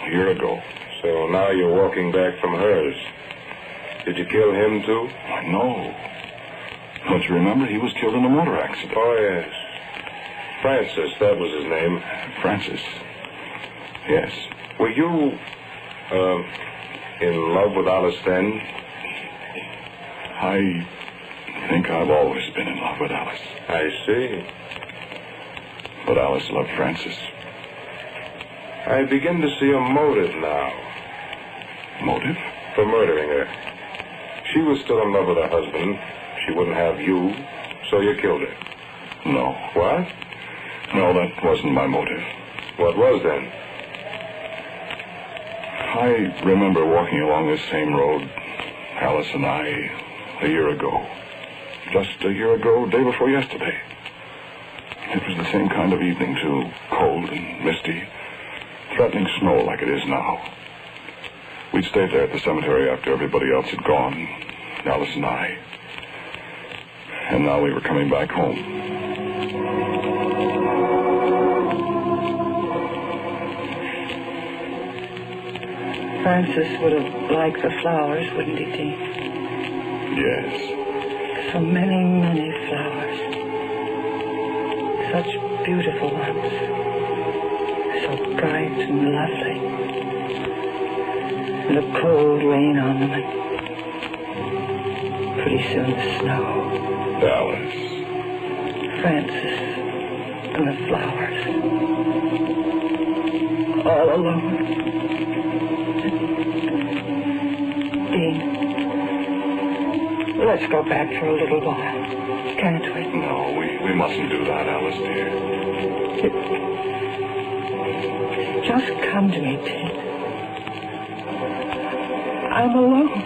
a year ago. So now you're walking back from hers. Did you kill him, too? No. Don't you remember? He was killed in a motor accident. Oh, yes. Francis, that was his name. Francis. Yes. Were you, in love with Alice then? I think I've always been in love with Alice. I see. But Alice loved Francis. I begin to see a motive now. Motive? For murdering her. She was still in love with her husband. She wouldn't have you, so you killed her. No. What? No, that wasn't my motive. What was then? I remember walking along this same road, Alice and I, a year ago. Just a year ago, day before yesterday. It was the same kind of evening, too. Cold and misty. Threatening snow like it is now. We'd stayed there at the cemetery after everybody else had gone, Alice and I. And now we were coming back home. Francis would have liked the flowers, wouldn't he, Dean? Yes. So many, many flowers. Such beautiful ones. So bright and lovely. And a cold rain on them, and pretty soon the snow. Alice. Francis and the flowers. All alone. Dean, let's go back for a little while. Can't we? No, we mustn't do that, Alice, dear. Just come to me, Dean. I'm alone.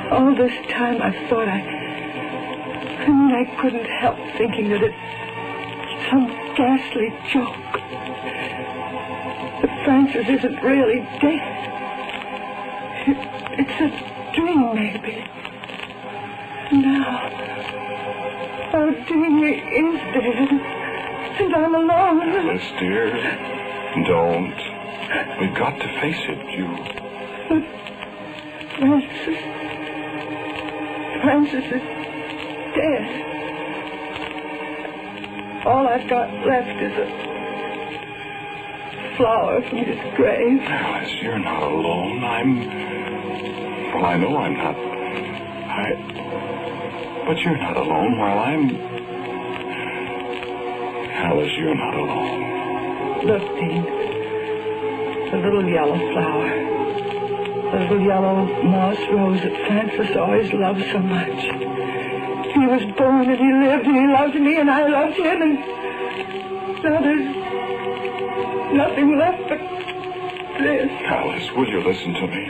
All this time I thought I couldn't help thinking that it's some ghastly joke. That Francis isn't really dead. It's a dream, maybe. Now, Dean is dead, and I'm alone. Alice, dear, don't. We've got to face it, But Francis is dead. All I've got left is a flower from his grave. Alice, you're not alone. Well, I know I'm not. But you're not alone while Alice, you're not alone. Look, Dean. The little yellow flower. The little yellow moss rose that Francis always loved so much. He was born and he lived and he loved me and I loved him, and now there's nothing left but this. Alice, will you listen to me?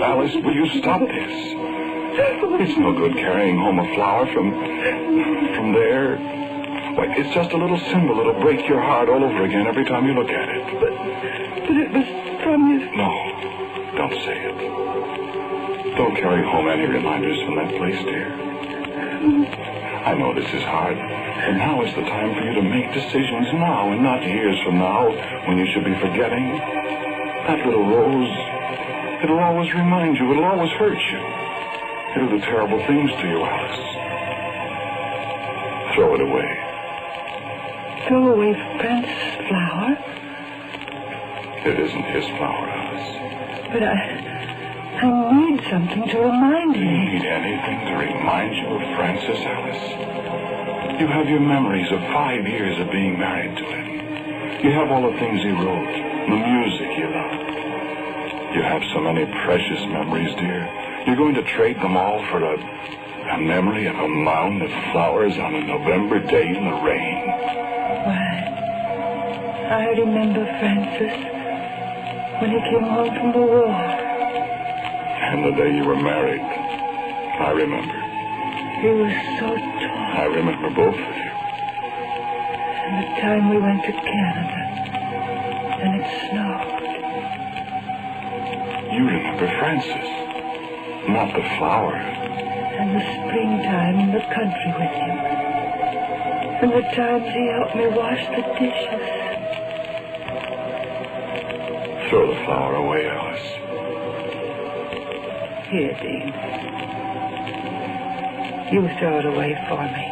Alice, will you stop this? It's no good carrying home a flower from there. Why, it's just a little symbol that'll break your heart all over again every time you look at it. But it was from his... No, don't say it. Don't carry home any reminders from that place, dear. I know this is hard, but now is the time for you to make decisions now and not years from now when you should be forgetting. That little rose, it'll always remind you, it'll always hurt you. It'll do terrible things to you, Alice. Throw it away. Throw away Francis' flower? It isn't his flower, Alice. But I need something to remind me. You need anything to remind you of Francis, Alice? You have your memories of 5 years of being married to him. You have all the things he wrote, the music he loved. You have so many precious memories, dear. You're going to trade them all for a memory of a mound of flowers on a November day in the rain. Why, I remember Francis when he came home from the war. And the day you were married, I remember. He was so tall. I remember both of you. And the time we went to Canada, and it snowed. You remember Francis, not the flower. And the springtime in the country with him. And the times he helped me wash the dishes. Throw the flower away, Alice. Here, Dean. You throw it away for me.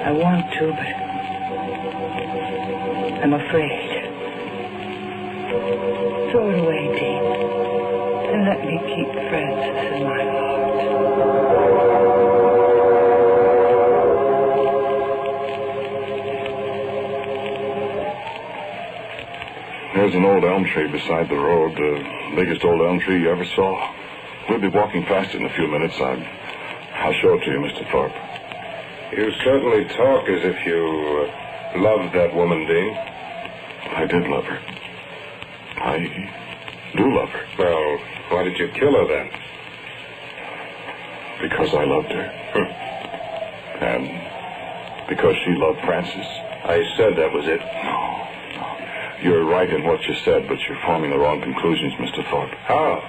I want to, but I'm afraid. Throw it away, Dean. And let me keep Francis in my heart. There's an old elm tree beside the road, the biggest old elm tree you ever saw. We'll be walking past it in a few minutes. I'll show it to you, Mr. Thorpe. You certainly talk as if you loved that woman, Dean. I did love her. I do love her. Well, why did you kill her then? Because I loved her. And because she loved Francis. I said that was it. No. You're right in what you said, but you're forming the wrong conclusions, Mr. Thorpe. How?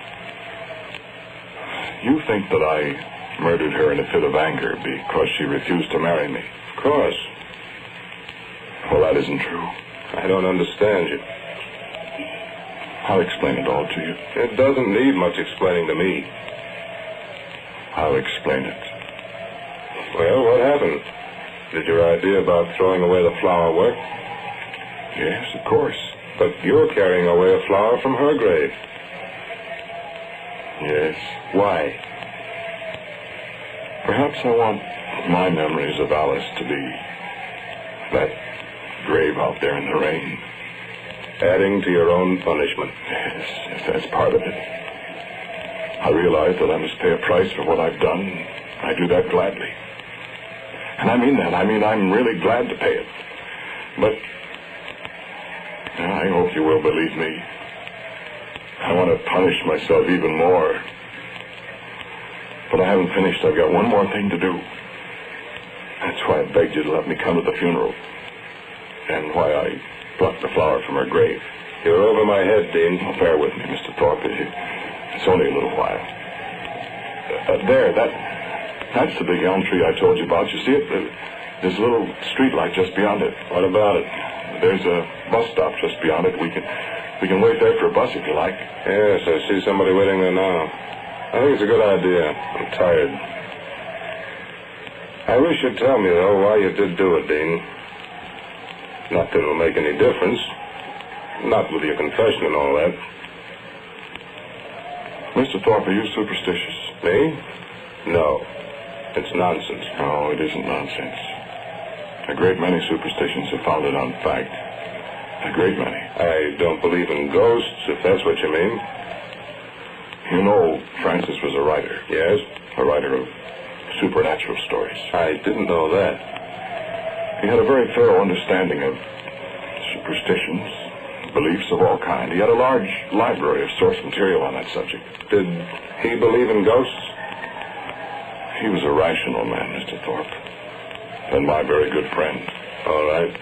You think that I murdered her in a fit of anger because she refused to marry me. Of course. Well, that isn't true. I don't understand you. I'll explain it all to you. It doesn't need much explaining to me. I'll explain it. Well, what happened? Did your idea about throwing away the flower work? Yes, of course. But you're carrying away a flower from her grave. Yes. Why? Perhaps I want my memories of Alice to be that grave out there in the rain. Adding to your own punishment. Yes, that's part of it. I realize that I must pay a price for what I've done. I do that gladly. And I mean that. I mean, I'm really glad to pay it. But I hope you will believe me. I want to punish myself even more. But I haven't finished. I've got one more thing to do. That's why I begged you to let me come to the funeral. And why I plucked the flower from her grave. You're over my head, Dean. Oh, bear with me, Mr. Thorpe. It's only a little while. That's the big elm tree I told you about. You see it? There's a little street light just beyond it. What about it? There's a bus stop just beyond it. We can wait there for a bus if you like. Yes, I see somebody waiting there now. I think it's a good idea. I'm tired. I wish you'd tell me, though, why you did do it, Dean. Not that it'll make any difference. Not with your confession and all that. Mr. Thorpe, are you superstitious? Me? No. It's nonsense. No, it isn't nonsense. A great many superstitions are founded on fact. A great many. I don't believe in ghosts, if that's what you mean. You know, Francis was a writer. Yes? A writer of supernatural stories. I didn't know that. He had a very thorough understanding of superstitions, beliefs of all kinds. He had a large library of source material on that subject. Did he believe in ghosts? He was a rational man, Mr. Thorpe. And my very good friend. All right.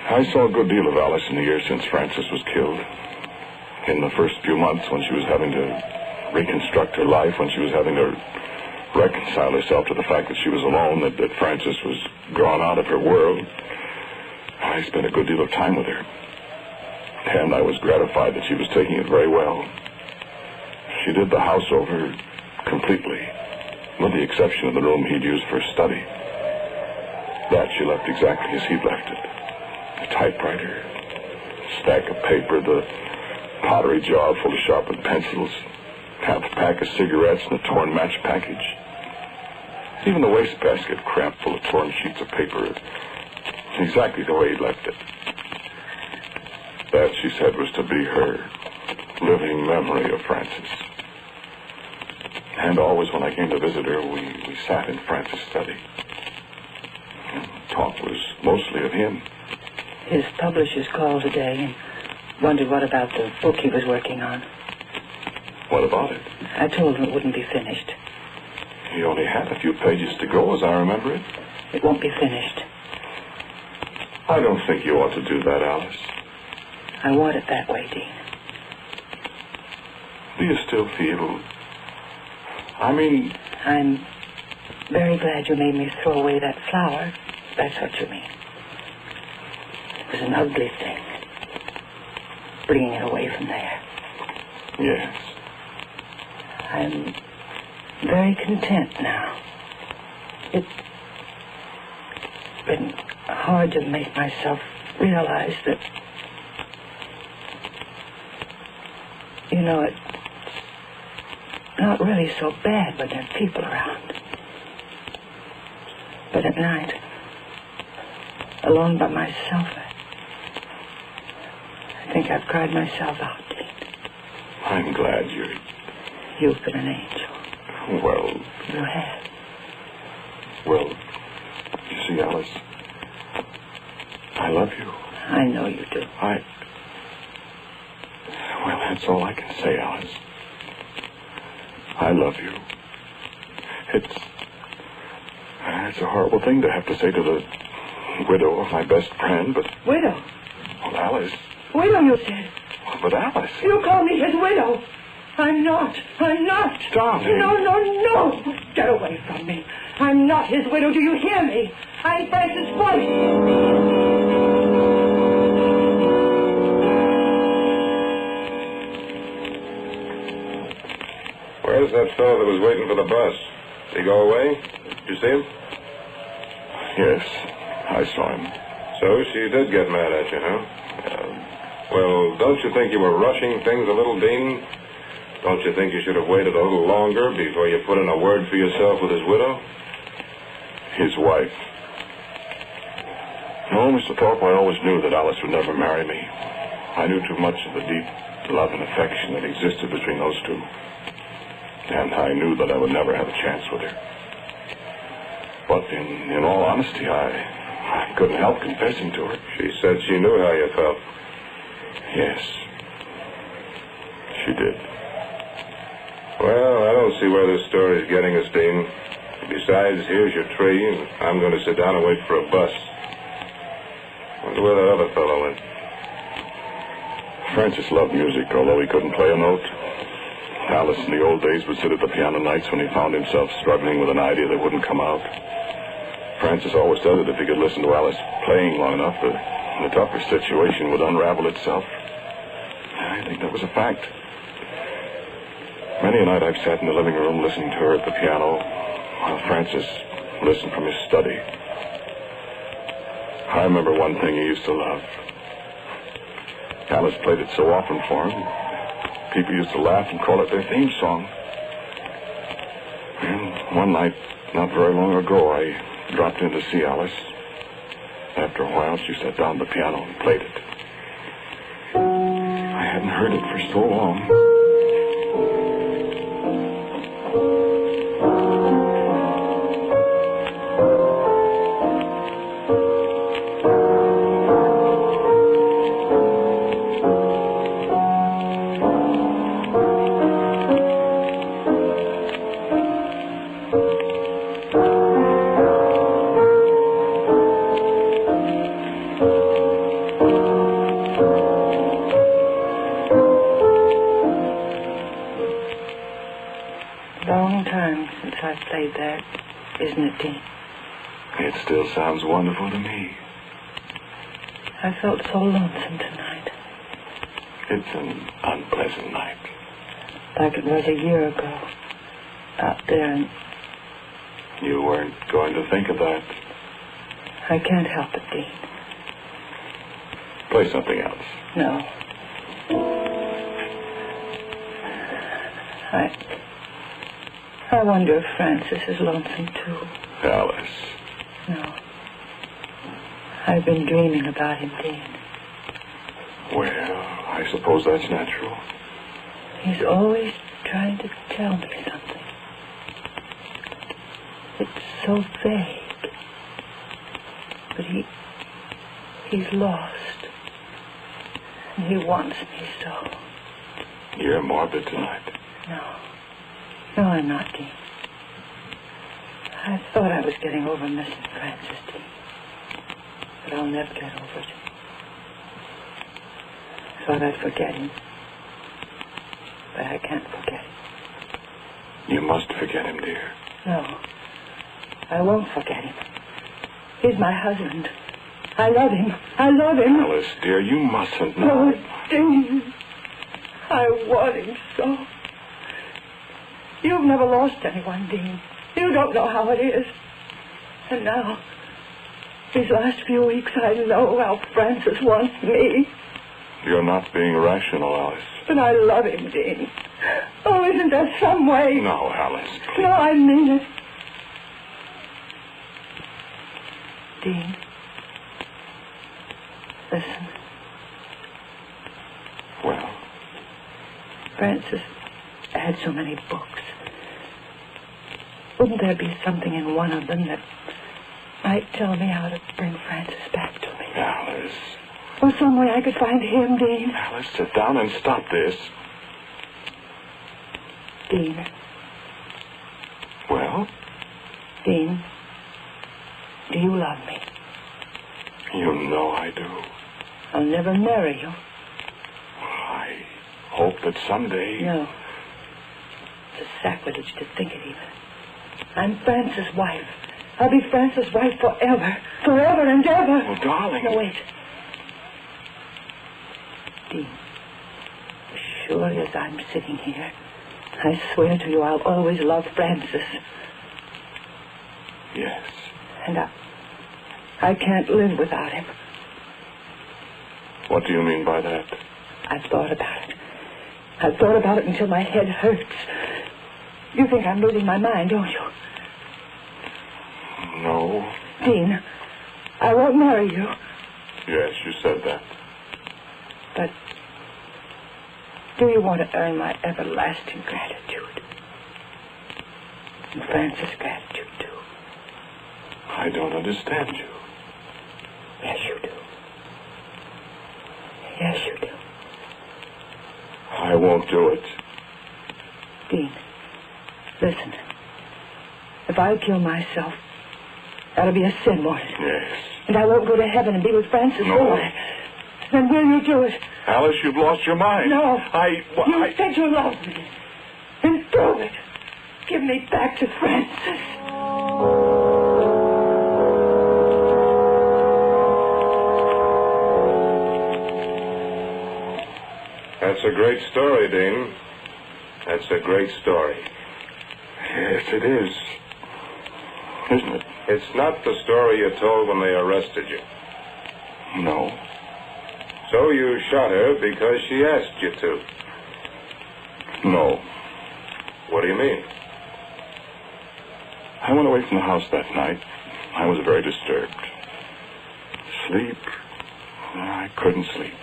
I saw a good deal of Alice in the years since Francis was killed. In the first few months when she was having to reconstruct her life, when she was having to reconcile herself to the fact that she was alone, that Francis was gone out of her world, I spent a good deal of time with her. And I was gratified that she was taking it very well. She did the house over completely, with the exception of the room he'd used for study. That she left exactly as he'd left it. A typewriter, a stack of paper, the pottery jar full of sharpened pencils, half a pack of cigarettes and a torn match package. Even the wastebasket crammed full of torn sheets of paper. Exactly the way he'd left it. That, she said, was to be her living memory of Francis. And always when I came to visit her, we sat in Francis' study. And talk was mostly of him. His publishers called today and wondered what about the book he was working on. What about it? I told him it wouldn't be finished. He only had a few pages to go, as I remember it. It won't be finished. I don't think you ought to do that, Alice. I want it that way, Dean. Do you still feel... I'm very glad you made me throw away that flower. That's what you mean. It was an ugly thing. Bringing it away from there. Yes. I'm very content now. It's been hard to make myself realize that, you know, it's not really so bad when there are people around. But at night, alone by myself, I think I've cried myself out, Dean. I'm glad You've been an angel. Well... You have. Well, you see, Alice, I love you. I know you do. Well, that's all I can say, Alice. I love you. It's a horrible thing to have to say to the widow of my best friend, but... Widow? Well, Alice... Widow, you said. But Alice... You call me his widow. I'm not. Stop. No. Get away from me. I'm not his widow. Do you hear me? I'm Francis White. Where's that fellow that was waiting for the bus? Did he go away? Did you see him? Yes, I saw him. So she did get mad at you, huh? Well, don't you think you were rushing things a little, Dean? Don't you think you should have waited a little longer before you put in a word for yourself with his widow? His wife. No, Mr. Thorpe, I always knew that Alice would never marry me. I knew too much of the deep love and affection that existed between those two. And I knew that I would never have a chance with her. But in all honesty, I couldn't help confessing to her. She said she knew how you felt. Yes, she did. Well, I don't see where this story is getting us, Dean. Besides, here's your tree, and I'm going to sit down and wait for a bus. Wonder where that other fellow went. Francis loved music, although he couldn't play a note. Alice in the old days would sit at the piano nights when he found himself struggling with an idea that wouldn't come out. Francis always said that if he could listen to Alice playing long enough, the tougher situation would unravel itself. I think that was a fact. Many a night I've sat in the living room listening to her at the piano while Francis listened from his study. I remember one thing he used to love. Alice played it so often for him. People used to laugh and call it their theme song. And one night, not very long ago, I dropped in to see Alice. After a while, she sat down at the piano and played it. I hadn't heard it for so long. Played that, isn't it, Dean? It still sounds wonderful to me. I felt so lonesome tonight. It's an unpleasant night. Like it was a year ago. Out there and... You weren't going to think of that. I can't help it, Dean. Play something else. No. I wonder if Francis is lonesome, too. Alice. No. I've been dreaming about him, Dean. Well, I suppose that's natural. He's always trying to tell me something. It's so vague. But he's lost. And he wants me so. You're morbid tonight. No, I'm not, Dean. I thought I was getting over missing Francis, Dean. But I'll never get over it. I thought I'd forget him. But I can't forget him. You must forget him, dear. No. I won't forget him. He's my husband. I love him. I love him. Alice, dear, you mustn't know. know. Oh, Dean. I want him so. You've never lost anyone, Dean. You don't know how it is. And now, these last few weeks, I know how Francis wants me. You're not being rational, Alice. But I love him, Dean. Oh, isn't there some way? No, Alice. No, I mean it. Dean, listen. Well? Francis had so many books. Wouldn't there be something in one of them that might tell me how to bring Francis back to me? Alice. Or some way I could find him, Dean. Alice, sit down and stop this. Dean. Well? Dean, do you love me? You know I do. I'll never marry you. I hope that someday... No. It's a sacrilege to think it even. I'm Francis' wife. I'll be Francis' wife forever. Forever and ever. Oh, darling. No, wait. Dean, as sure as I'm sitting here, I swear to you I'll always love Francis. Yes. And I can't live without him. What do you mean by that? I've thought about it. I've thought about it until my head hurts. You think I'm losing my mind, don't you? No. Dean, I won't marry you. Yes, you said that. But do you want to earn my everlasting gratitude? And Francis' gratitude, too. I don't understand you. Yes, you do. Yes, you do. I won't do it. Dean, listen. If I kill myself, that'll be a sin, won't it? Yes. And I won't go to heaven and be with Francis, No. will I? Then will you do it? Alice, you've lost your mind. No. You said you loved me. Then prove it. Give me back to Francis. That's a great story, Dean. That's a great story. Yes, it is. Isn't it? It's not the story you told when they arrested you. No. So you shot her because she asked you to. No. What do you mean? I went away from the house that night. I was very disturbed. Sleep? I couldn't sleep.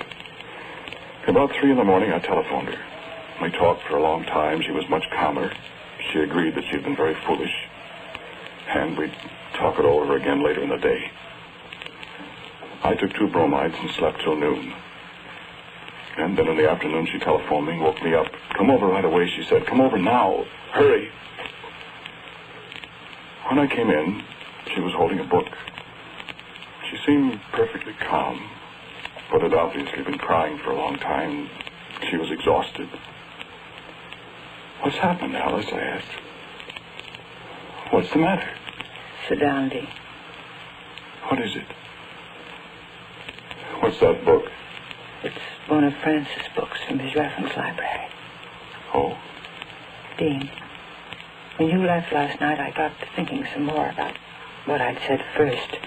About 3 in the morning, I telephoned her. We talked for a long time. She was much calmer. She agreed that she'd been very foolish. And we'd talk it over again later in the day. I took 2 bromides and slept till noon. And then in the afternoon, she telephoned me, woke me up. Come over right away, she said. Come over now. Hurry. When I came in, she was holding a book. She seemed perfectly calm, but had obviously been crying for a long time. She was exhausted. What's happened, Alice? I asked. What's the matter? Sit down, Dean. What is it? What's that book? It's one of Francis' books from his reference library. Oh? Dean, when you left last night, I got to thinking some more about what I'd said first.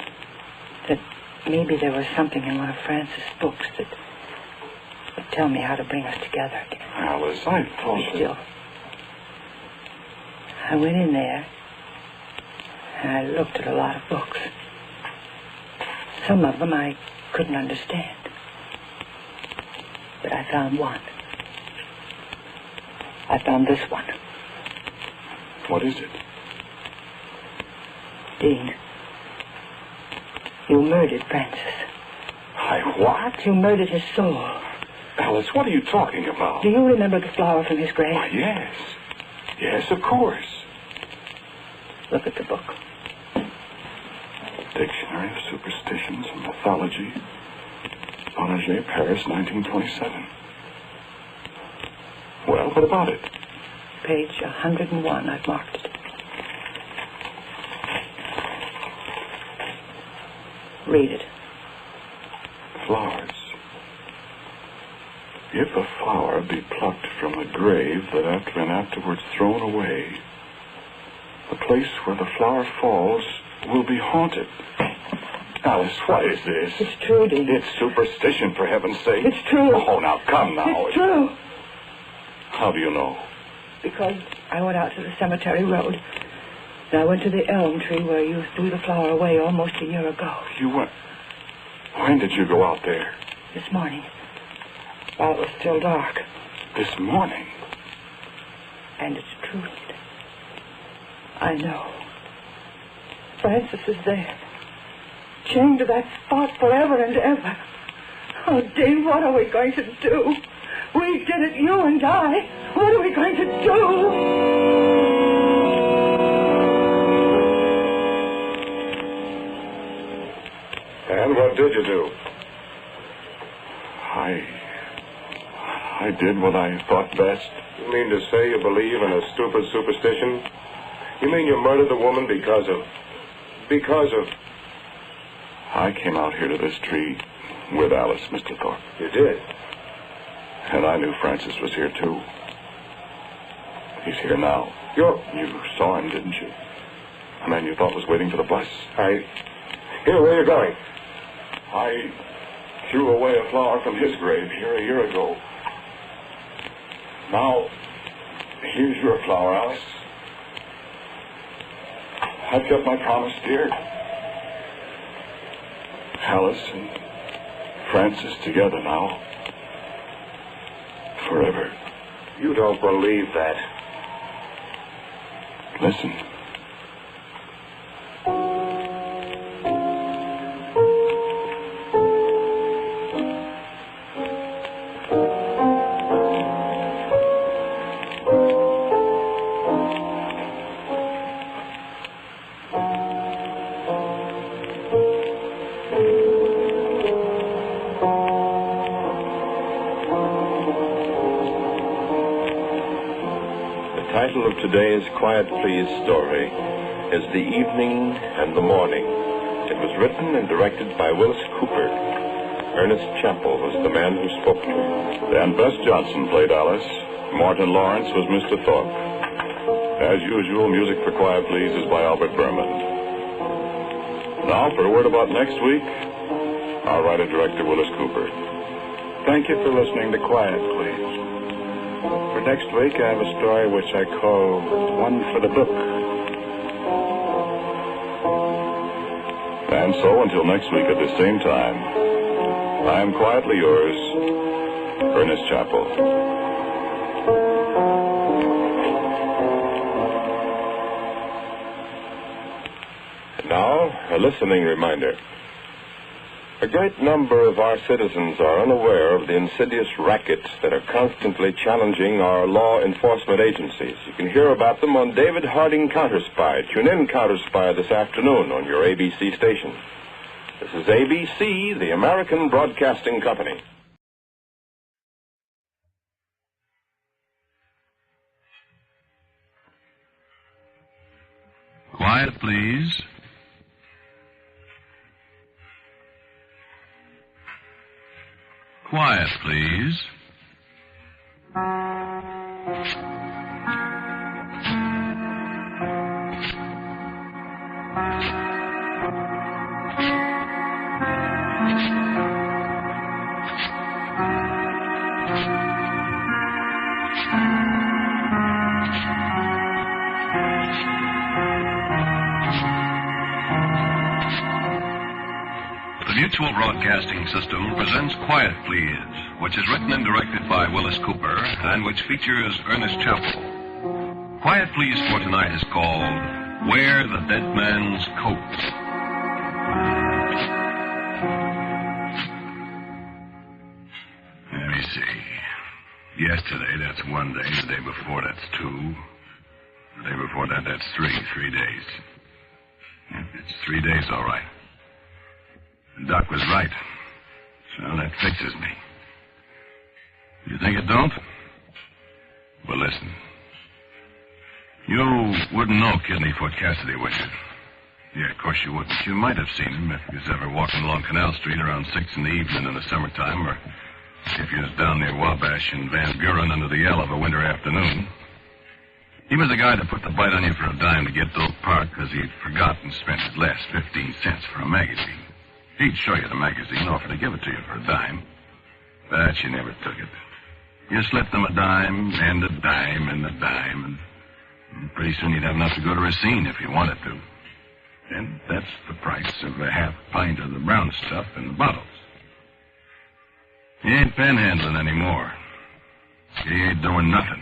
That maybe there was something in one of Francis' books that would tell me how to bring us together again. Alice, I thought... Still, I went in there, and I looked at a lot of books. Some of them I couldn't understand. But I found one. I found this one. What is it? Dean, you murdered Francis. I what? You murdered his soul. Alice, what are you talking about? Do you remember the flower from his grave? Why, yes. Yes, of course. Look at the book. Dictionary of Superstitions and Mythology. Bonarget, Paris, 1927. Well, what about it? Page 101. I've marked it. Read it. Flowers. If a flower be plucked from the grave that hath been afterwards thrown away, the place where the flower falls will be haunted. Alice, what is this? It's true, Dean. It's superstition, for heaven's sake. It's true. Oh, now, come now. It's true. How do you know? Because I went out to the cemetery road. And I went to the elm tree where you threw the flower away almost a year ago. You went... When did you go out there? This morning. While it was still dark. This morning? And it's true. I know. Francis is there. Chained to that spot forever and ever. Oh, Dean, what are we going to do? We did it, you and I. What are we going to do? And what did you do? I did what I thought best. You mean to say you believe in a stupid superstition? You mean you murdered the woman because of... I came out here to this tree with Alice, Mr. Thorpe. You did? And I knew Francis was here, too. He's here now. You saw him, didn't you? The man you thought was waiting for the bus. Here, where are you going? I threw away a flower from his grave here a year ago. Now, here's your flower, Alice. I've kept my promise, dear. Alice and Francis together now. Forever. You don't believe that. Listen. The title of today's Quiet Please story is The Evening and the Morning. It was written and directed by Willis Cooper. Ernest Chappell was the man who spoke to him. Dan Bess Johnson played Alice. Martin Lawrence was Mr. Thorpe. As usual, music for Quiet Please is by Albert Berman. Now, for a word about next week, our writer-director, Willis Cooper. Thank you for listening to Quiet Please. For next week, I have a story which I call One for the Book. And so, until next week at the same time, I am quietly yours, Ernest Chappell. Now, a listening reminder. A great number of our citizens are unaware of the insidious rackets that are constantly challenging our law enforcement agencies. You can hear about them on David Harding Counterspy. Tune in Counterspy this afternoon on your ABC station. This is ABC, the American Broadcasting Company. Quiet, please. Quiet, please. The Mutual Broadcasting System presents Quiet Please, which is written and directed by Willis Cooper and which features Ernest Chappell. Quiet Please for tonight is called Wear the Dead Man's Coat. Let me see. Yesterday, that's 1 day. The day before, that's 2. The day before that, that's 3. 3 days. It's 3 days, all right. Doc was right. So that fixes me. You think it don't? Well, listen. You wouldn't know Kidneyfoot Cassidy, would you? Yeah, of course you wouldn't. You might have seen him if you was ever walking along Canal Street around 6 in the evening in the summertime, or if you was down near Wabash and Van Buren under the yell of a winter afternoon. He was the guy that put the bite on you for a dime to get to Oak Park because he'd forgotten to spend his last 15 cents for a magazine. He'd show you the magazine, offer to give it to you for a dime. But you never took it. You slipped him a dime, and a dime, and a dime, and pretty soon you'd have enough to go to Racine if you wanted to. And that's the price of a half pint of the brown stuff in the bottles. He ain't panhandling anymore. He ain't doing nothing.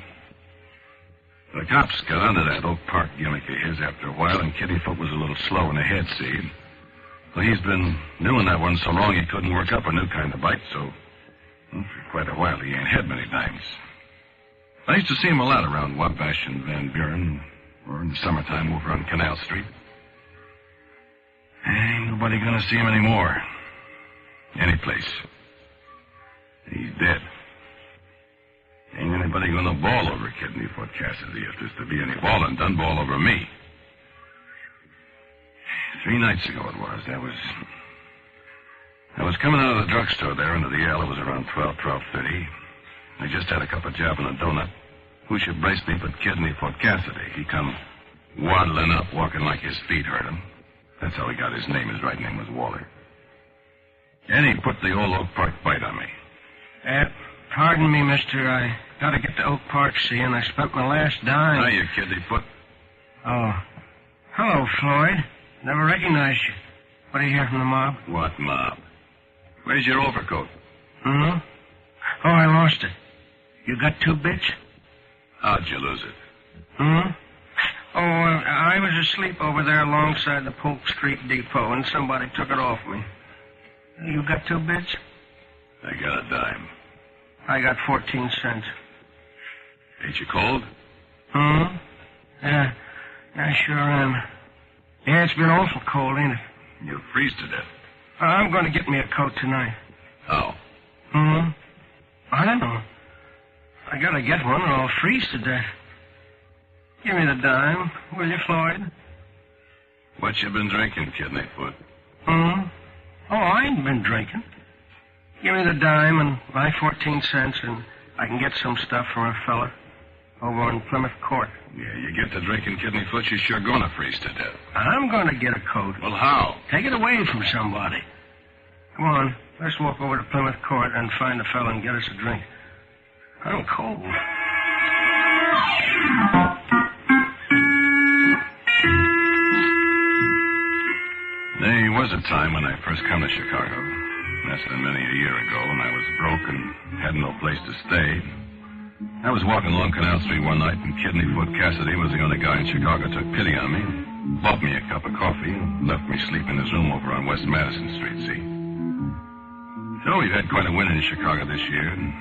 The cops got onto that Oak Park gimmick of his after a while, and Kidneyfoot was a little slow in the head, see? Well, he's been doing that one so long he couldn't work up a new kind of bite, so for quite a while he ain't had many dimes. I used to see him a lot around Wabash and Van Buren, or in the summertime over on Canal Street. Ain't nobody gonna see him anymore. Any place. He's dead. Ain't anybody gonna ball over Kidneyfoot Cassidy if there's to be any balling done, ball over me. 3 nights ago it was. I was coming out of the drugstore there into the L. It was around 12:30. I just had a cup of job and a donut. Who should brace me but Kidneyfoot Cassidy? He come waddling up, walking like his feet hurt him. That's how he got his name. His right name was Waller. And he put the old Oak Park bite on me. Pardon me, mister. I gotta get to Oak Park, see, and I spent my last dime. Hiya, Kidney Foot. Oh. Hello, Floyd. Never recognized you. What do you hear from the mob? What mob? Where's your overcoat? Hmm? Oh, I lost it. You got 2 bits? How'd you lose it? Hmm? Oh, I was asleep over there alongside the Polk Street Depot, and somebody took it off me. You got 2 bits? I got a dime. I got 14 cents. Ain't you cold? Hmm? Yeah, I sure am. Yeah, it's been awful cold, ain't it? You'll freeze to death. I'm going to get me a coat tonight. How? Hmm? I don't know. I gotta get one or I'll freeze to death. Give me the dime, will you, Floyd? What you been drinking, Kidney Foot? Hmm? Oh, I ain't been drinking. Give me the dime and my 14 cents, and I can get some stuff from a fella over on Plymouth Court. Yeah, you get to drinking, Kidney Foot, you're sure gonna freeze to death. I'm gonna get a coat. Well, how? Take it away from somebody. Come on, let's walk over to Plymouth Court and find a fella and get us a drink. I'm cold. There was a time when I first come to Chicago. That's been many a year ago, and I was broke and had no place to stay. I was walking along Canal Street one night, and Kidney Foot Cassidy was the only guy in Chicago who took pity on me, bought me a cup of coffee, and left me sleep in his room over on West Madison Street, see? So we've had quite a winter in Chicago this year, and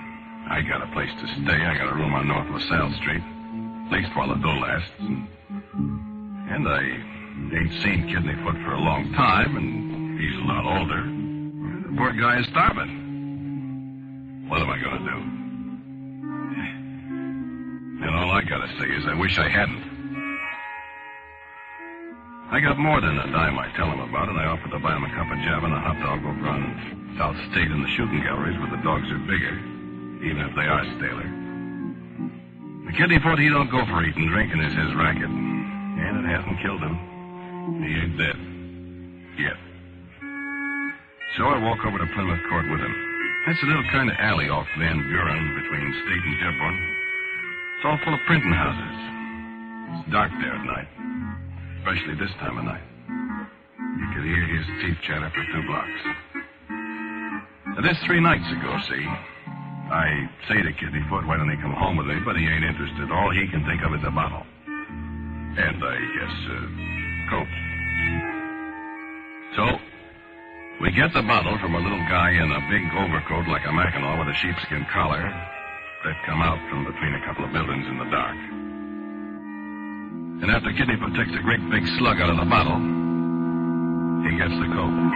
I got a place to stay. I got a room on North LaSalle Street, at least while the dough lasts, and I ain't seen Kidney Foot for a long time, and he's a lot older. The poor guy is starving. What am I going to do? And all I got to say is I wish I hadn't. I got more than a dime I tell him about, and I offered to buy him a cup of java and a hot dog over on South State in the shooting galleries where the dogs are bigger, even if they are staler. The Kidney Foot, he don't go for eating. Drinking is his racket, and it hasn't killed him. He ain't dead. Yet. So I walk over to Plymouth Court with him. That's a little kind of alley off Van Buren between State and Dearborn. It's all full of printing houses. It's dark there at night, especially this time of night. You could hear his teeth chatter for 2 blocks. Now, this 3 nights ago, see, I say to Kidney Foot, why don't he come home with me, but he ain't interested. All he can think of is a bottle. And I guess, Coke. So, we get the bottle from a little guy in a big overcoat like a Mackinaw with a sheepskin collar that come out from between a couple of buildings in the dark. And after Kidney Foot takes a great big slug out of the bottle, he gets the Coke.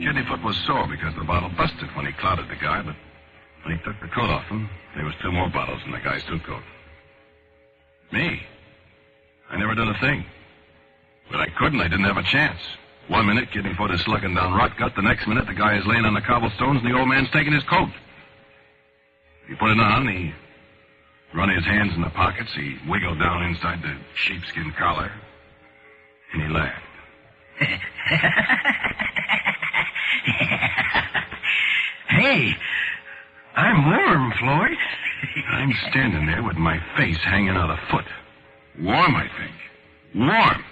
Kidney Foot was sore because the bottle busted when he clouted the guy, but when he took the coat off him, there was 2 more bottles in the guy's suit coat. Me? I never done a thing. But I couldn't. I didn't have a chance. 1 minute, Kidney Foot is slugging down rot gut. The next minute, the guy is laying on the cobblestones, and the old man's taking his coat. He put it on. He run his hands in the pockets. He wiggled down inside the sheepskin collar, and he laughed. Hey, I'm warm, Floyd. I'm standing there with my face hanging out a foot. Warm, I think. Warm.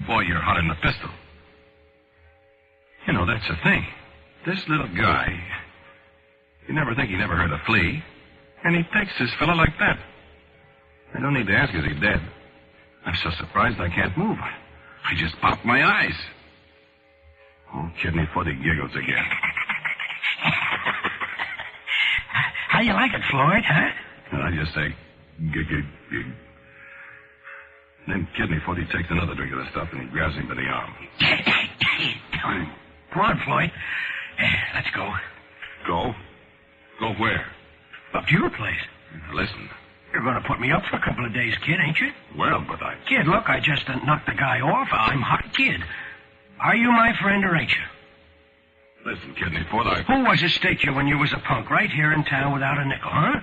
Boy, you're hotter than a pistol. You know, that's the thing. This little guy, you never think he never heard a flea, and he takes this fella like that. I don't need to ask, is he dead? I'm so surprised I can't move. I just popped my eyes. Oh, Kidney Foot, he giggles again. How you like it, Floyd, huh? And I just say, gig. Then Kidney Foot, he takes another drink of the stuff, and he grabs him by the arm. Come on, Floyd. Let's go. Go? Go where? Up to your place. Now, listen. You're going to put me up for a couple of days, kid, ain't you? Well, but I... Kid, look, I just knocked the guy off. I'm hot, kid. Are you my friend or ain't you? Listen, Kidney Foot, Who was it staked you when you was a punk right here in town without a nickel, huh?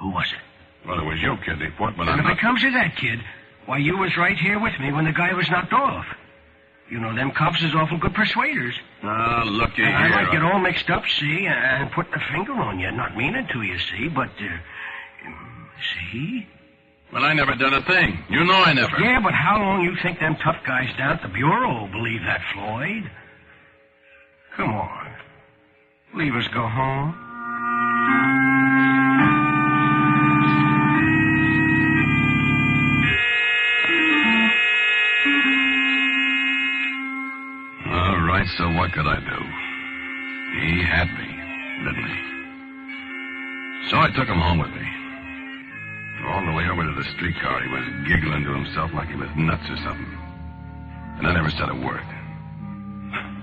Who was it? Well, it was you, Kidney Foot, but And I'm if not... it comes to that, kid, why, you was right here with me when the guy was knocked off. You know, them cops is awful good persuaders. Ah, looky here. I might get all mixed up, see, and put the finger on you. Not meaning to, you see, but, see? Well, I never done a thing. You know I never. Yeah, but how long you think them tough guys down at the Bureau will believe that, Floyd? Come on. Leave us go home. All right, so what could I do? He had me, didn't he? So I took him home with me. All the way over to the streetcar, he was giggling to himself like he was nuts or something. And I never said a word.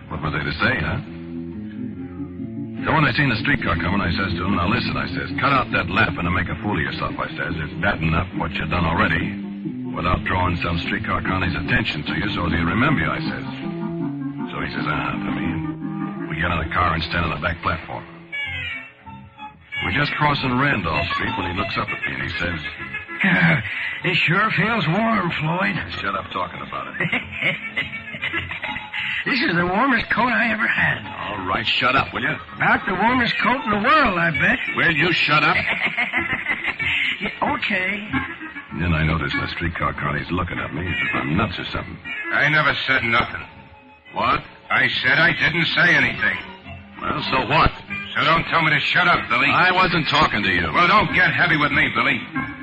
What was I to say, huh? So when I seen the streetcar coming, I says to him, now listen, I says, cut out that laughing and make a fool of yourself, I says. It's bad enough what you done already without drawing some streetcar Connie's attention to you so as he'll remember you, I says. So he says, to me. And we get in the car and stand on the back platform. We're just crossing Randolph Street when he looks up at me and he says, it sure feels warm, Floyd. Shut up talking about it. This is the warmest coat I ever had. All right, shut up, will you? About the warmest coat in the world, I bet. Will you shut up? Yeah, okay. Then I notice the streetcar Connie's looking at me as if I'm nuts or something. I never said nothing. What? I said I didn't say anything. Well, so what? So don't tell me to shut up, Billy. I wasn't talking to you. Well, don't get heavy with me, Billy.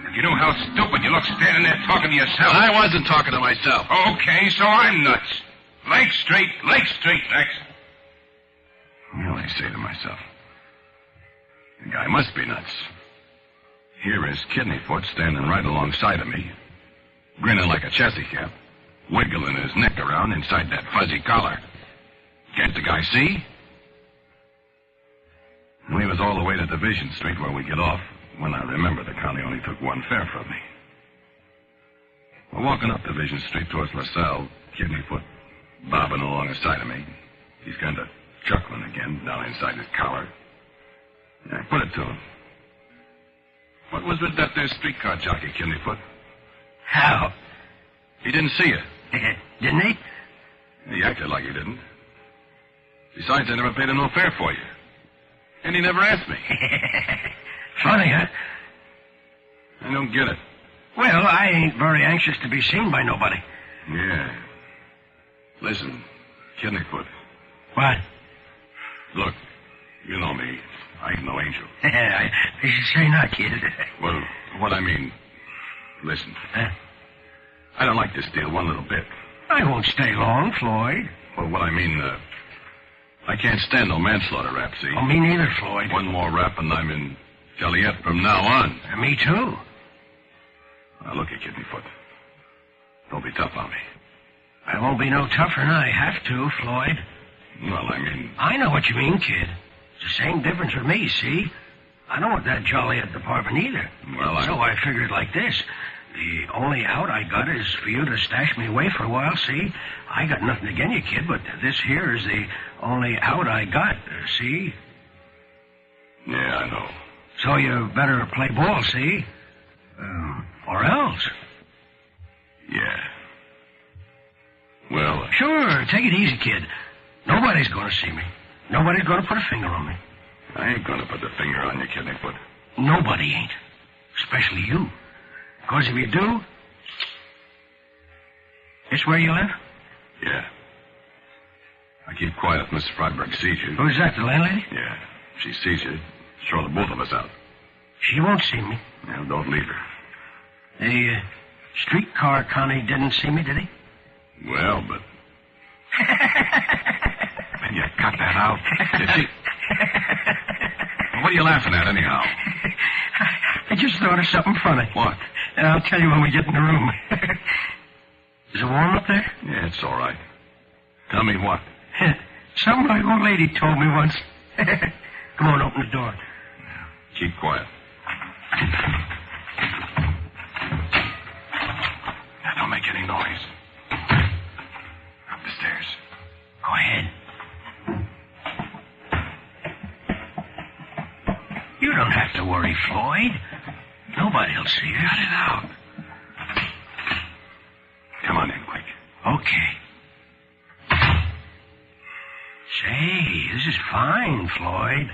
If you knew how stupid you look standing there talking to yourself. I wasn't talking to myself. Okay, so I'm nuts. Lake Street next. Well, I say to myself, the guy must be nuts. Here is Kidneyfoot standing right alongside of me, grinning like a chessy cat, wiggling his neck around inside that fuzzy collar. Can't the guy see? We was all the way to Division Street where we get off when I remember that Connie only took one fare from me. We're walking up Division Street towards LaSalle, Kidneyfoot bobbing along the side of me. He's kind of chuckling again down inside his collar. I put it to him. What was with that there streetcar jockey, Kidneyfoot? How? He didn't see you. Didn't he? He acted like he didn't. Besides, I never paid him no fare for you. And he never asked me. Funny, huh? I don't get it. Well, I ain't very anxious to be seen by nobody. Yeah. Listen, Kidneyfoot. What? Look, you know me. I ain't no angel. I should say not, kid. Well, what I mean, listen. Huh? I don't like this deal one little bit. I won't stay long, Floyd. Well, what I mean, I can't stand no manslaughter rap, see? Oh, me neither, Floyd. One more rap and I'm in Joliet from now on. Me too. Now, look at Kidneyfoot. Don't be tough on me. I won't be no tougher than I have to, Floyd. Well, I mean... I know what you mean, kid. It's the same difference with me, see? I don't want that Joliet department either. Well, So I figured like this. The only out I got is for you to stash me away for a while, see? I got nothing against you, kid, but this here is the only out I got, see? Yeah, I know. So you better play ball, see? Or else. Yeah. Well... Sure, take it easy, kid. Nobody's going to see me. Nobody's going to put a finger on me. I ain't going to put the finger on you, Kidneyfoot. Nobody ain't. Especially you. Because if you do... This where you live? Yeah. I keep quiet if Miss Freiberg sees you. Who's that, the landlady? Yeah. If she sees you, throw the both of us out. She won't see me. Well, don't leave her. The streetcar Connie didn't see me, did he? Well, but... You cut that out. Did she? What are you laughing at, anyhow? I just thought of something funny. What? And I'll tell you when we get in the room. Is it warm up there? Yeah, it's all right. Tell me what? Something my old lady told me once. Come on, open the door. Keep quiet. Now, don't make any noise. Up the stairs. Go ahead. You don't have to worry, Floyd. Nobody'll see you. Cut it out. Come on in, quick. Okay. fine, Floyd.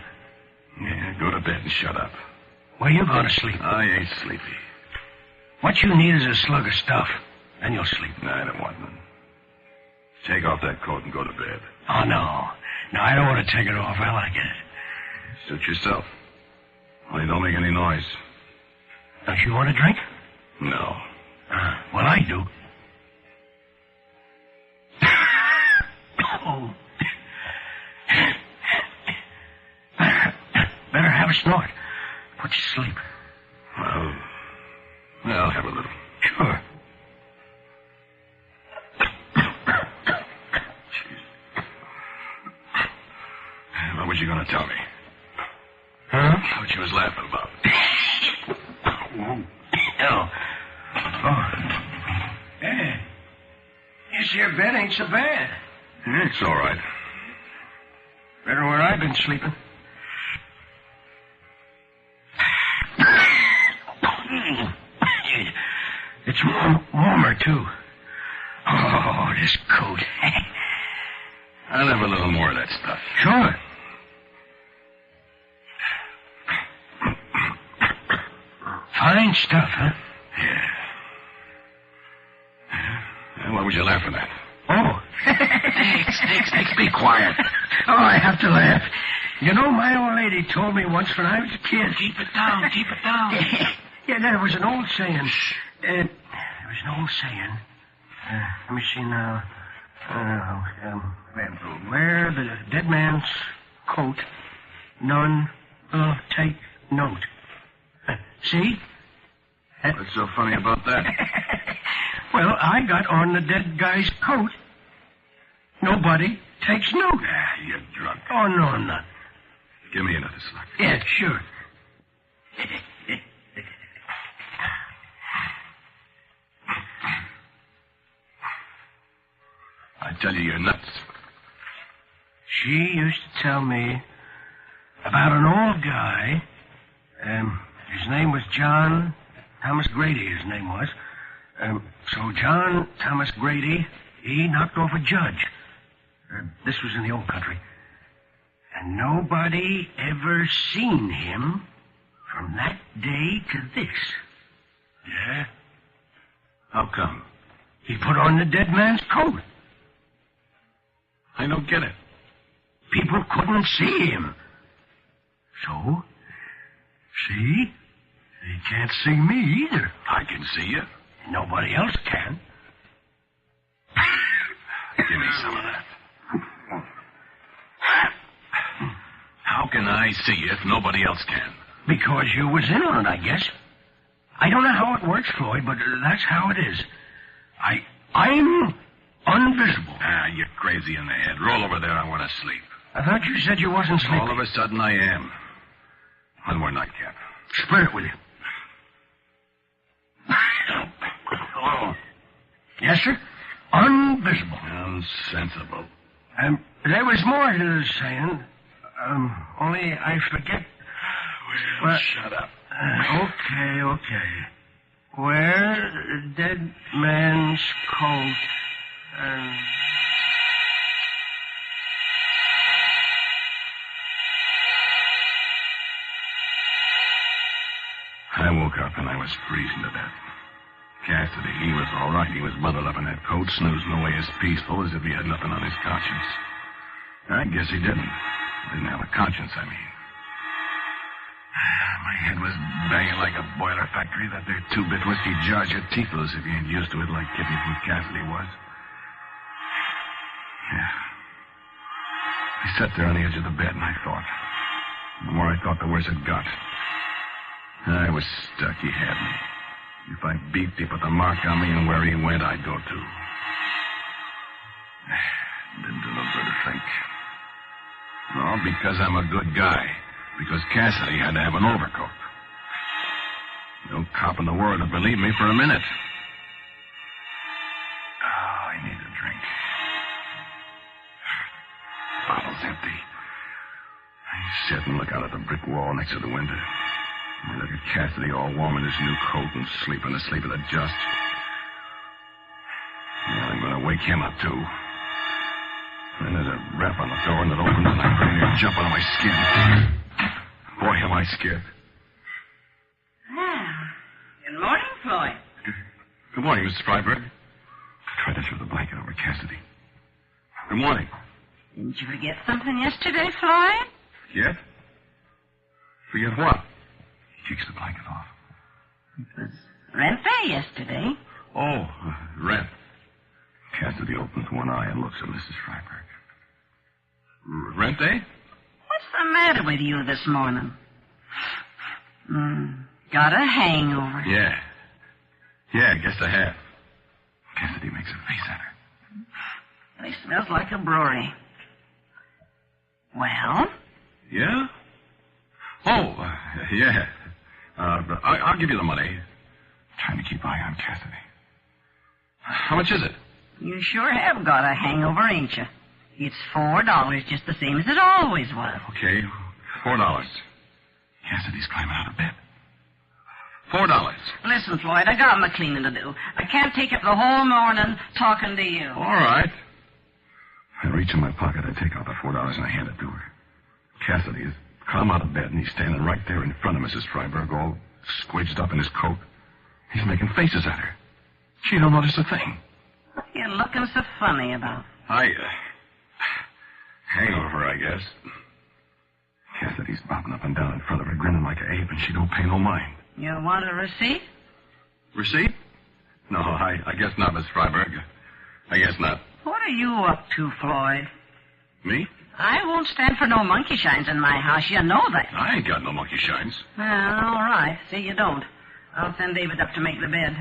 Yeah, go to bed and shut up. Where you going to sleep? I ain't sleepy. What you need is a slug of stuff. Then you'll sleep. No, I don't want none. Take off that coat and go to bed. Oh, no. No, I don't want to take it off. I like it. Suit yourself. Only don't make any noise. Don't you want a drink? No. Well, I do. Oh. Better have a snort. Put you to sleep. Well, I'll have a little. Sure. What was you going to tell me? Huh? What you was laughing about? Oh. Hey. This here bed ain't so bad. Yeah, it's all right. Better where I've been sleeping. It's warmer, too. Oh, this coat. I'll have a little more of that stuff. Sure. Fine stuff, huh? Yeah. What was you laughing at? Oh. Nix, be quiet. Oh, I have to laugh. You know, my old lady told me once when I was a kid. Keep it down. Yeah, there was an old saying. Let me see now. Wear the dead man's coat, none will take note. See? What's so funny about that? Well, I got on the dead guy's coat. Nobody takes note. Ah, you're drunk. Oh, no, I'm not. Give me another slug. Yeah, sure. I tell you, you're nuts. She used to tell me about an old guy. His name was John Thomas Grady, his name was. So John Thomas Grady, he knocked off a judge. This was in the old country. And nobody ever seen him from that day to this. Yeah? How come? He put on the dead man's coat. I don't get it. People couldn't see him. So, see? He can't see me either. I can see you. Nobody else can. Give me some of that. How can I see you if nobody else can? Because you was in on it, I guess. I don't know how it works, Floyd, but that's how it is. I'm invisible. Ah, you're crazy in the head. Roll over there. I want to sleep. I thought you said you wasn't sleeping. All of a sudden, I am. One more nightcap. Spread it with you. Oh. Yes, sir? Invisible. Nonsensible. There was more to the saying. Only I forget. Well, shut up. Okay. Wear the dead man's coat and... I woke up and I was freezing to death. Cassidy, he was all right. He was bundled up in that coat, snoozing away as peaceful as if he had nothing on his conscience. I guess he didn't. Didn't have a conscience, I mean. My head was banging like a boiler factory. That there two-bit whiskey jars your teeth loose if you ain't used to it like Kitty's with Cassidy was. Yeah. I sat there on the edge of the bed and I thought. The more I thought, the worse it got. I was stuck. He had me. If I beeped, he put the mark on me, and where he went, I'd go too. Didn't do no good to think. No, because I'm a good guy. Because Cassidy had to have an overcoat. No cop in the world would believe me for a minute. Oh, I need a drink. The bottle's empty. I sit and look out at the brick wall next to the window. I look at Cassidy all warm in his new coat and sleeping the sleep of the just. Yeah, I'm going to wake him up, too. Then there's a rap on the door, and it opens, and I'm pretty near jumping on my skin. Boy, am I scared. Good morning, Floyd. Good morning, Mrs. Freiberg. I tried to throw the blanket over Cassidy. Good morning. Didn't you forget something yesterday, Floyd? Forget? Forget what? He kicks the blanket off. It was rent day yesterday. Oh, rent. Cassidy opens one eye and looks at Mrs. Freiberg. Rent day? What's the matter with you this morning? Got a hangover. Yeah. Yeah, I guess I have. Cassidy makes a face at her. It smells like a brewery. Well? Yeah? Oh, yeah. I'll give you the money. Trying to keep eye on Cassidy. How much is it? You sure have got a hangover, ain't you? It's $4, just the same as it always was. Okay, $4. Cassidy's climbing out of bed. $4. Listen, Floyd, I got my cleaning to do. I can't take up the whole morning talking to you. All right. I reach in my pocket, I take out the $4 and I hand it to her. Cassidy has come out of bed and he's standing right there in front of Mrs. Freiberg, all squidged up in his coat. He's making faces at her. She don't notice a thing. What are you looking so funny about? Hangover, I guess. Cassidy's bobbing up and down in front of her, grinning like an ape, and she don't pay no mind. You want a receipt? Receipt? No, I guess not, Miss Freiberg. I guess not. What are you up to, Floyd? Me? I won't stand for no monkey shines in my house. You know that. I ain't got no monkey shines. Well, all right. See, you don't. I'll send David up to make the bed.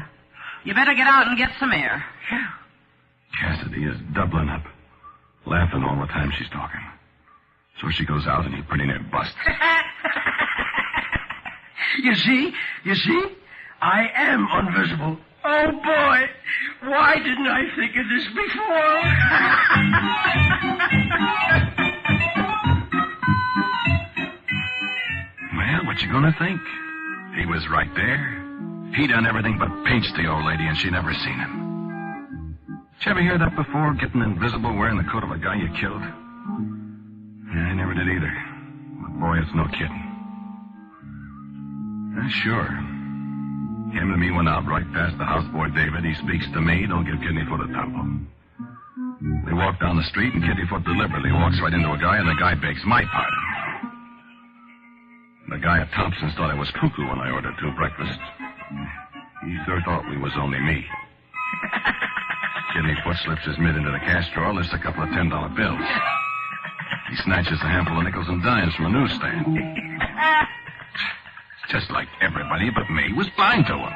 You better get out and get some air. Cassidy is doubling up, laughing all the time she's talking. So she goes out and he pretty near busts. You see? I am invisible. Oh, boy. Why didn't I think of this before? Well, what you gonna think? He was right there. He done everything but pinch the old lady, and she never seen him. Did you ever hear that before, getting invisible wearing the coat of a guy you killed? Yeah, I never did either. But boy, it's no kidding. Sure. Him and me went out right past the houseboy David. He speaks to me, don't give Kittyfoot a tumble. They walk down the street, and Kittyfoot deliberately walks right into a guy, and the guy begs my pardon. The guy at Thompson's thought I was cuckoo when I ordered 2 breakfasts. He sure thought we was only me. Kittyfoot slips his mid into the cash drawer, lifts a couple of $10 bills. He snatches a handful of nickels and dimes from a newsstand. Just like everybody but me was blind to him.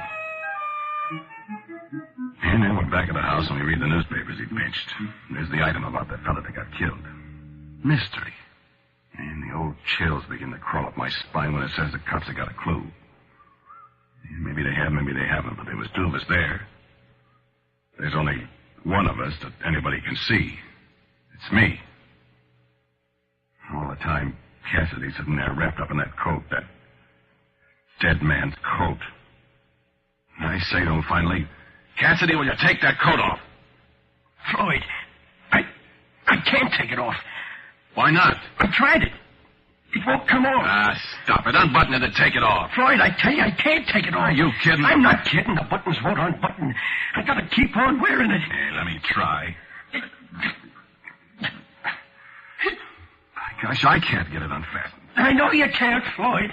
And then we're back at the house and we read the newspapers he pinched. There's the item about that fella that got killed. Mystery. And the old chills begin to crawl up my spine when it says the cops have got a clue. Maybe they have, maybe they haven't, but there was 2 of us there. There's only one of us that anybody can see. It's me. All the time, Cassidy's sitting there wrapped up in that coat, that dead man's coat. And I say to him finally, Cassidy, will you take that coat off? Floyd, I can't take it off. Why not? I tried it. It won't come off. Ah, stop it. Unbutton it and take it off. Floyd, I tell you, I can't take it off. Are you kidding? I'm not kidding. The buttons won't unbutton. I gotta keep on wearing it. Hey, let me try. Gosh, I can't get it unfastened. I know you can't, Floyd.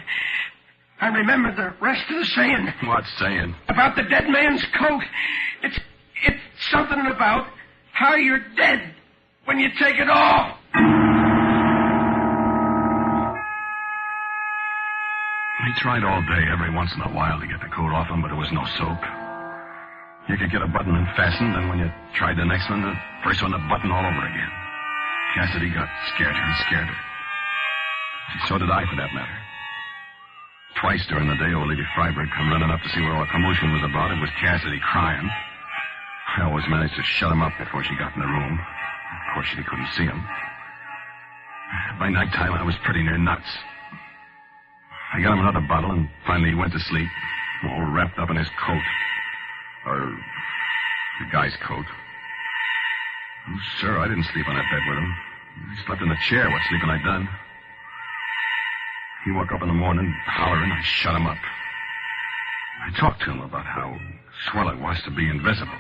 I remember the rest of the saying. What saying? About the dead man's coat. It's something about how you're dead when you take it off. We tried all day, every once in a while, to get the coat off him, but it was no soap. You could get a button unfastened, and when you tried the next one, the first one would button all over again. Cassidy got scareder and scareder. So did I, for that matter. Twice during the day, old Lady Freiberg come running up to see what all the commotion was about. It was Cassidy crying. I always managed to shut him up before she got in the room. Of course, she couldn't see him. By nighttime, I was pretty near nuts. I got him another bottle, and finally he went to sleep, all wrapped up in his coat. Or the guy's coat. Oh, sir, I didn't sleep on that bed with him. I slept in the chair. What sleeping I done? He woke up in the morning hollering. I shut him up. I talked to him about how swell it was to be invisible.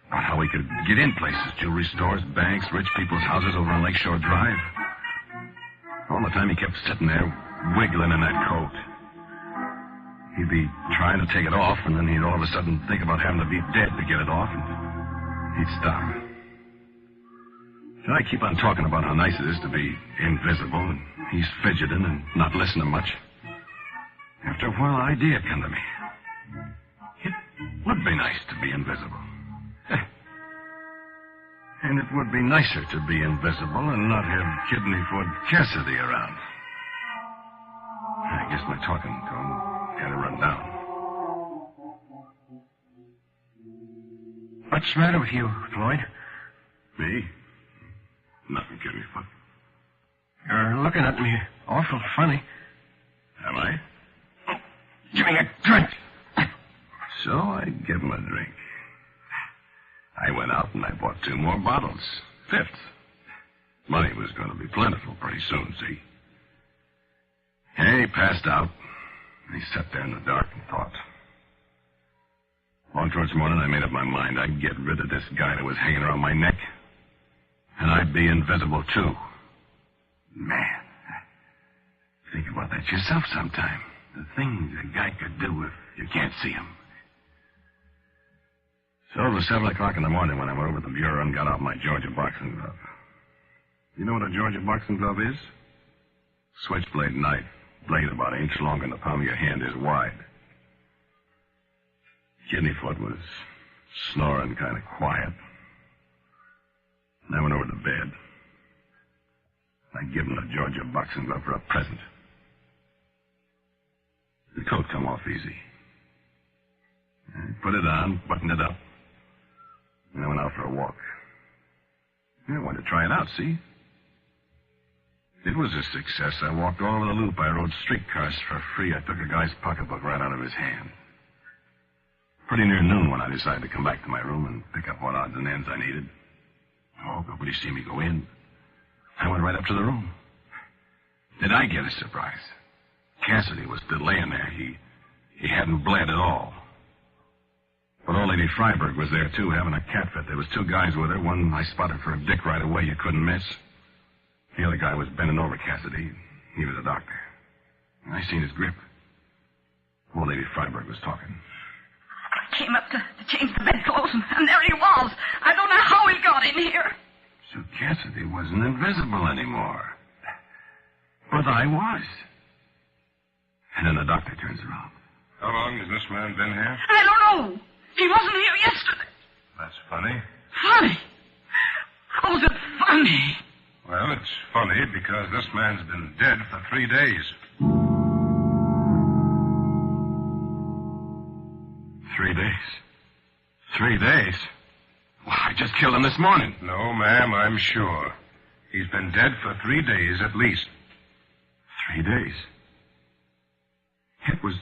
About how he could get in places, jewelry stores, banks, rich people's houses over on Lakeshore Drive. All the time he kept sitting there, wiggling in that coat. He'd be trying to take it off, and then he'd all of a sudden think about having to be dead to get it off, and he'd stop. So I keep on talking about how nice it is to be invisible, and he's fidgeting and not listening much. After a while, an idea come to me. It would be nice to be invisible. And it would be nicer to be invisible and not have Kidneyfoot Cassidy around. I guess my talking to him had to run down. What's the matter with you, Floyd? Me? Nothing, Kidneyfoot. You're looking at me awful funny. Am I? Oh, give me a drink. So I give him a drink. I went out and I bought 2 more bottles. 5th. Money was going to be plentiful pretty soon, see? And he passed out. He sat there in the dark and thought. Long towards morning, I made up my mind I'd get rid of this guy that was hanging around my neck. And I'd be invisible, too. Man, think about that yourself sometime. The things a guy could do if you can't see him. So it was 7 o'clock in the morning when I went over to the bureau and got out my Georgia boxing glove. You know what a Georgia boxing glove is? Switchblade knife, blade about an inch longer than the palm of your hand is wide. Kidneyfoot was snoring kind of quiet. And I went over to bed. I give him the Georgia boxing glove for a present. The coat come off easy. I put it on, buttoned it up, and I went out for a walk. I wanted to try it out, see? It was a success. I walked all over the loop. I rode streetcars for free. I took a guy's pocketbook right out of his hand. Pretty near noon when I decided to come back to my room and pick up what odds and ends I needed. Oh, nobody see me go in. I went right up to the room. Did I get a surprise? Cassidy was still laying there. He hadn't bled at all. But old Lady Freiberg was there, too, having a cat fit. There was 2 guys with her. One I spotted for a dick right away. You couldn't miss. The other guy was bending over Cassidy. He was a doctor. I seen his grip. Old Lady Freiberg was talking. I came up to change the bedclothes, and there he was. I don't know how he got in here. So Cassidy wasn't invisible anymore. But I was. And then the doctor turns around. How long has this man been here? I don't know. He wasn't here yesterday. That's funny. Funny? How's it funny? Well, it's funny because this man's been dead for 3 days. 3 days? 3 days? Well, I just killed him this morning. No, ma'am, I'm sure. He's been dead for 3 days at least. 3 days? It was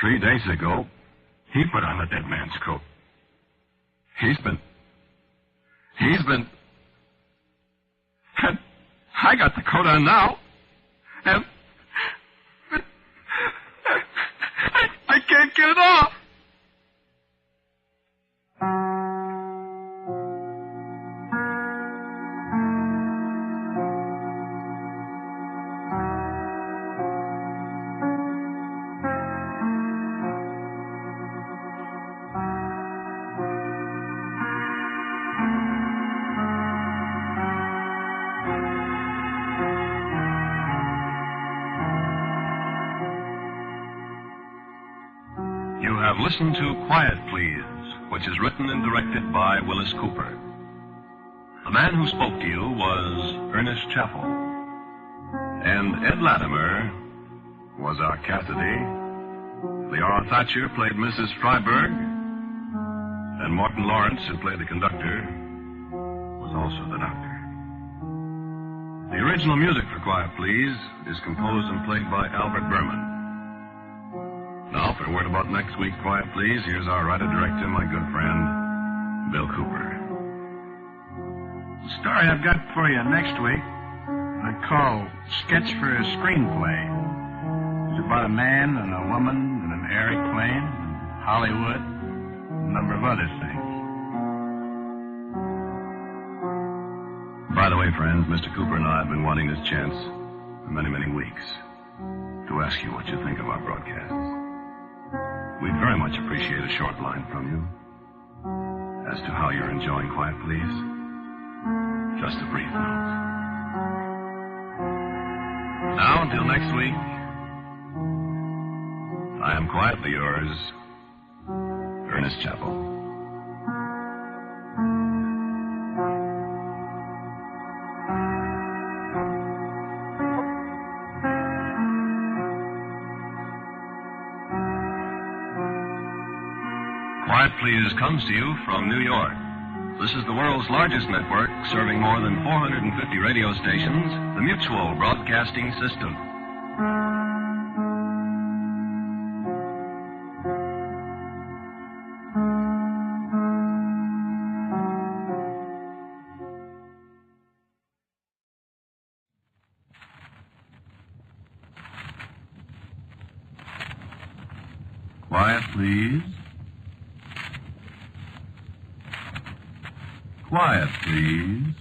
3 days ago he put on the dead man's coat. He's been... And I got the coat on now. And... I can't get it off. Listen to Quiet Please, which is written and directed by Willis Cooper. The man who spoke to you was Ernest Chappell. And Ed Latimer was our Cassidy. Leora Thatcher played Mrs. Freiberg. And Morton Lawrence, who played the conductor, was also the doctor. The original music for Quiet Please is composed and played by Albert Berman. Now, for a word about next week's Quiet Please, here's our writer-director, my good friend, Bill Cooper. The story I've got for you next week, I call Sketch for a Screenplay. It's about a man and a woman in an airplane, Hollywood, and a number of other things. By the way, friends, Mr. Cooper and I have been wanting this chance for many, many weeks to ask you what you think of our broadcasts. We'd very much appreciate a short line from you as to how you're enjoying Quiet Please. Just a brief note. Now, until next week, I am quietly yours, Ernest Chappell. Quiet Please comes to you from New York. This is the world's largest network, serving more than 450 radio stations, the Mutual Broadcasting System. Quiet, please. Quiet, please.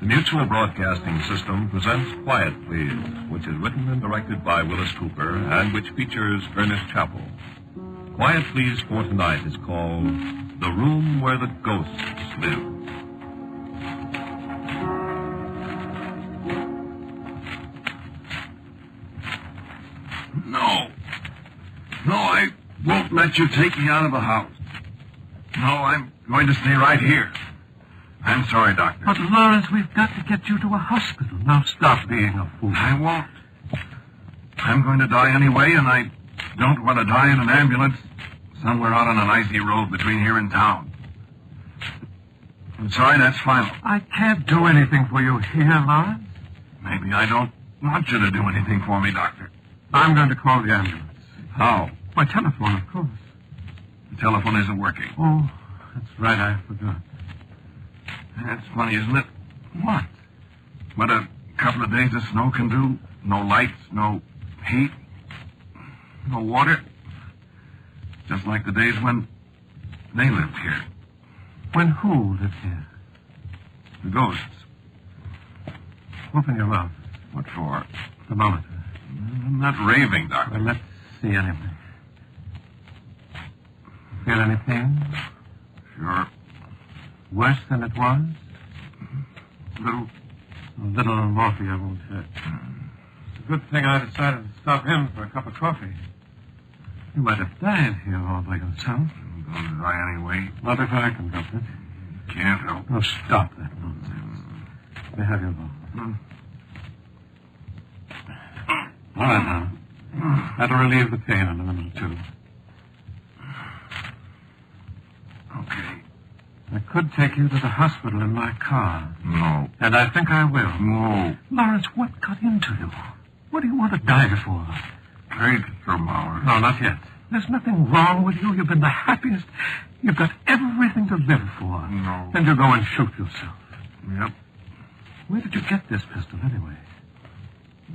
The Mutual Broadcasting System presents Quiet Please, which is written and directed by Willis Cooper and which features Ernest Chappell. Quiet Please for tonight is called The Room Where the Ghosts Live. No, I won't let you take me out of the house. No, I'm going to stay right here. I'm sorry, Doctor. But, Lawrence, we've got to get you to a hospital. Now stop being a fool. I won't. I'm going to die anyway, and I don't want to die in an ambulance somewhere out on an icy road between here and town. I'm sorry, that's final. I can't do anything for you here, Lawrence. Maybe I don't want you to do anything for me, Doctor. I'm going to call the ambulance. How? By telephone, of course. The telephone isn't working. Oh, that's right, I forgot. That's funny, isn't it? What? What a couple of days of snow can do. No lights, no heat, no water. Just like the days when they lived here. When who lived here? The ghosts. Open your mouth. What for? Thermometer. I'm not raving, Doctor. Well, let's see anyway. Feel any pain? Sure. Worse than it was? Little. A little morphia won't hurt. It's a good thing I decided to stop him for a cup of coffee. You might have died here all by yourself. I'm going to die anyway. Not if I can help it. Can't help. Oh, stop that nonsense. Let me have your ball. All right, now. That'll relieve the pain in a minute or two. Okay. I could take you to the hospital in my car. No. And I think I will. No. Lawrence, what got into you? What do you want to die for? Take some hours. No, not yet. There's nothing wrong with you. You've been the happiest. You've got everything to live for. No. Then you go and shoot yourself. Yep. Where did you get this pistol, anyway?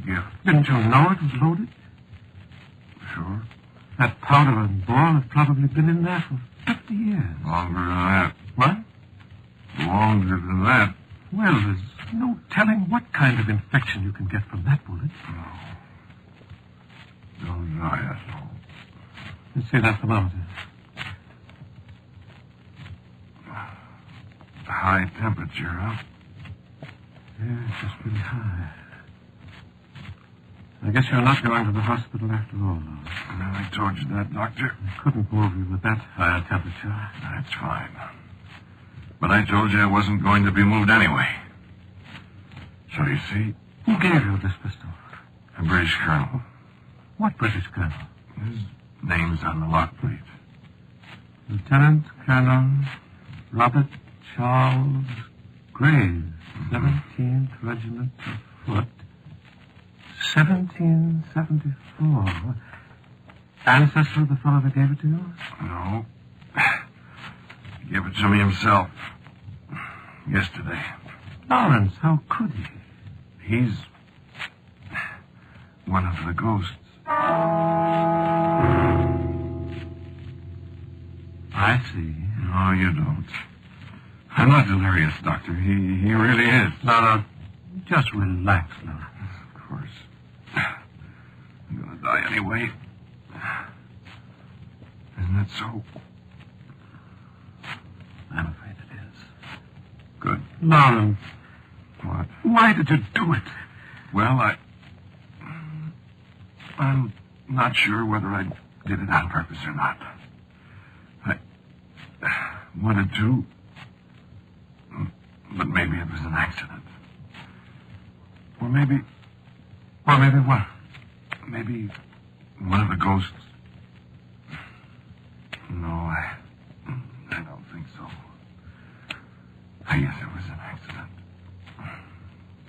Gift. Didn't you know it was loaded? Sure. That powder and ball have probably been in there for 50 years. Longer than that. What? Longer than that. Well, there's no telling what kind of infection you can get from that bullet. No. Don't die, asshole. Let's see that thermometer. High temperature, huh? Yeah, it's just pretty high. I guess you're not going to the hospital after all, though. I told you that, Doctor. I couldn't move you with that high temperature. That's fine. But I told you I wasn't going to be moved anyway. So you see, Who gave you this pistol? A British colonel. What British colonel? His name's on the lock plate. Lieutenant Colonel Robert Charles Graves, 17th Regiment of Foot, 1774. Ancestor of the fellow that gave it to you? No. He gave it to me himself. Yesterday. Lawrence, how could he? He's one of the ghosts. I see. No, you don't. I'm not delirious, Doctor. He really is. No, just relax, Lawrence. Of course. I'm going to die anyway. Isn't it so? I'm afraid it is. Good. Lawrence. What? Why did you do it? Well, I'm not sure whether I did it on purpose or not. I wanted to, but maybe it was an accident. Or maybe what? Maybe one of the ghosts. No, I don't think so. I guess it was an accident.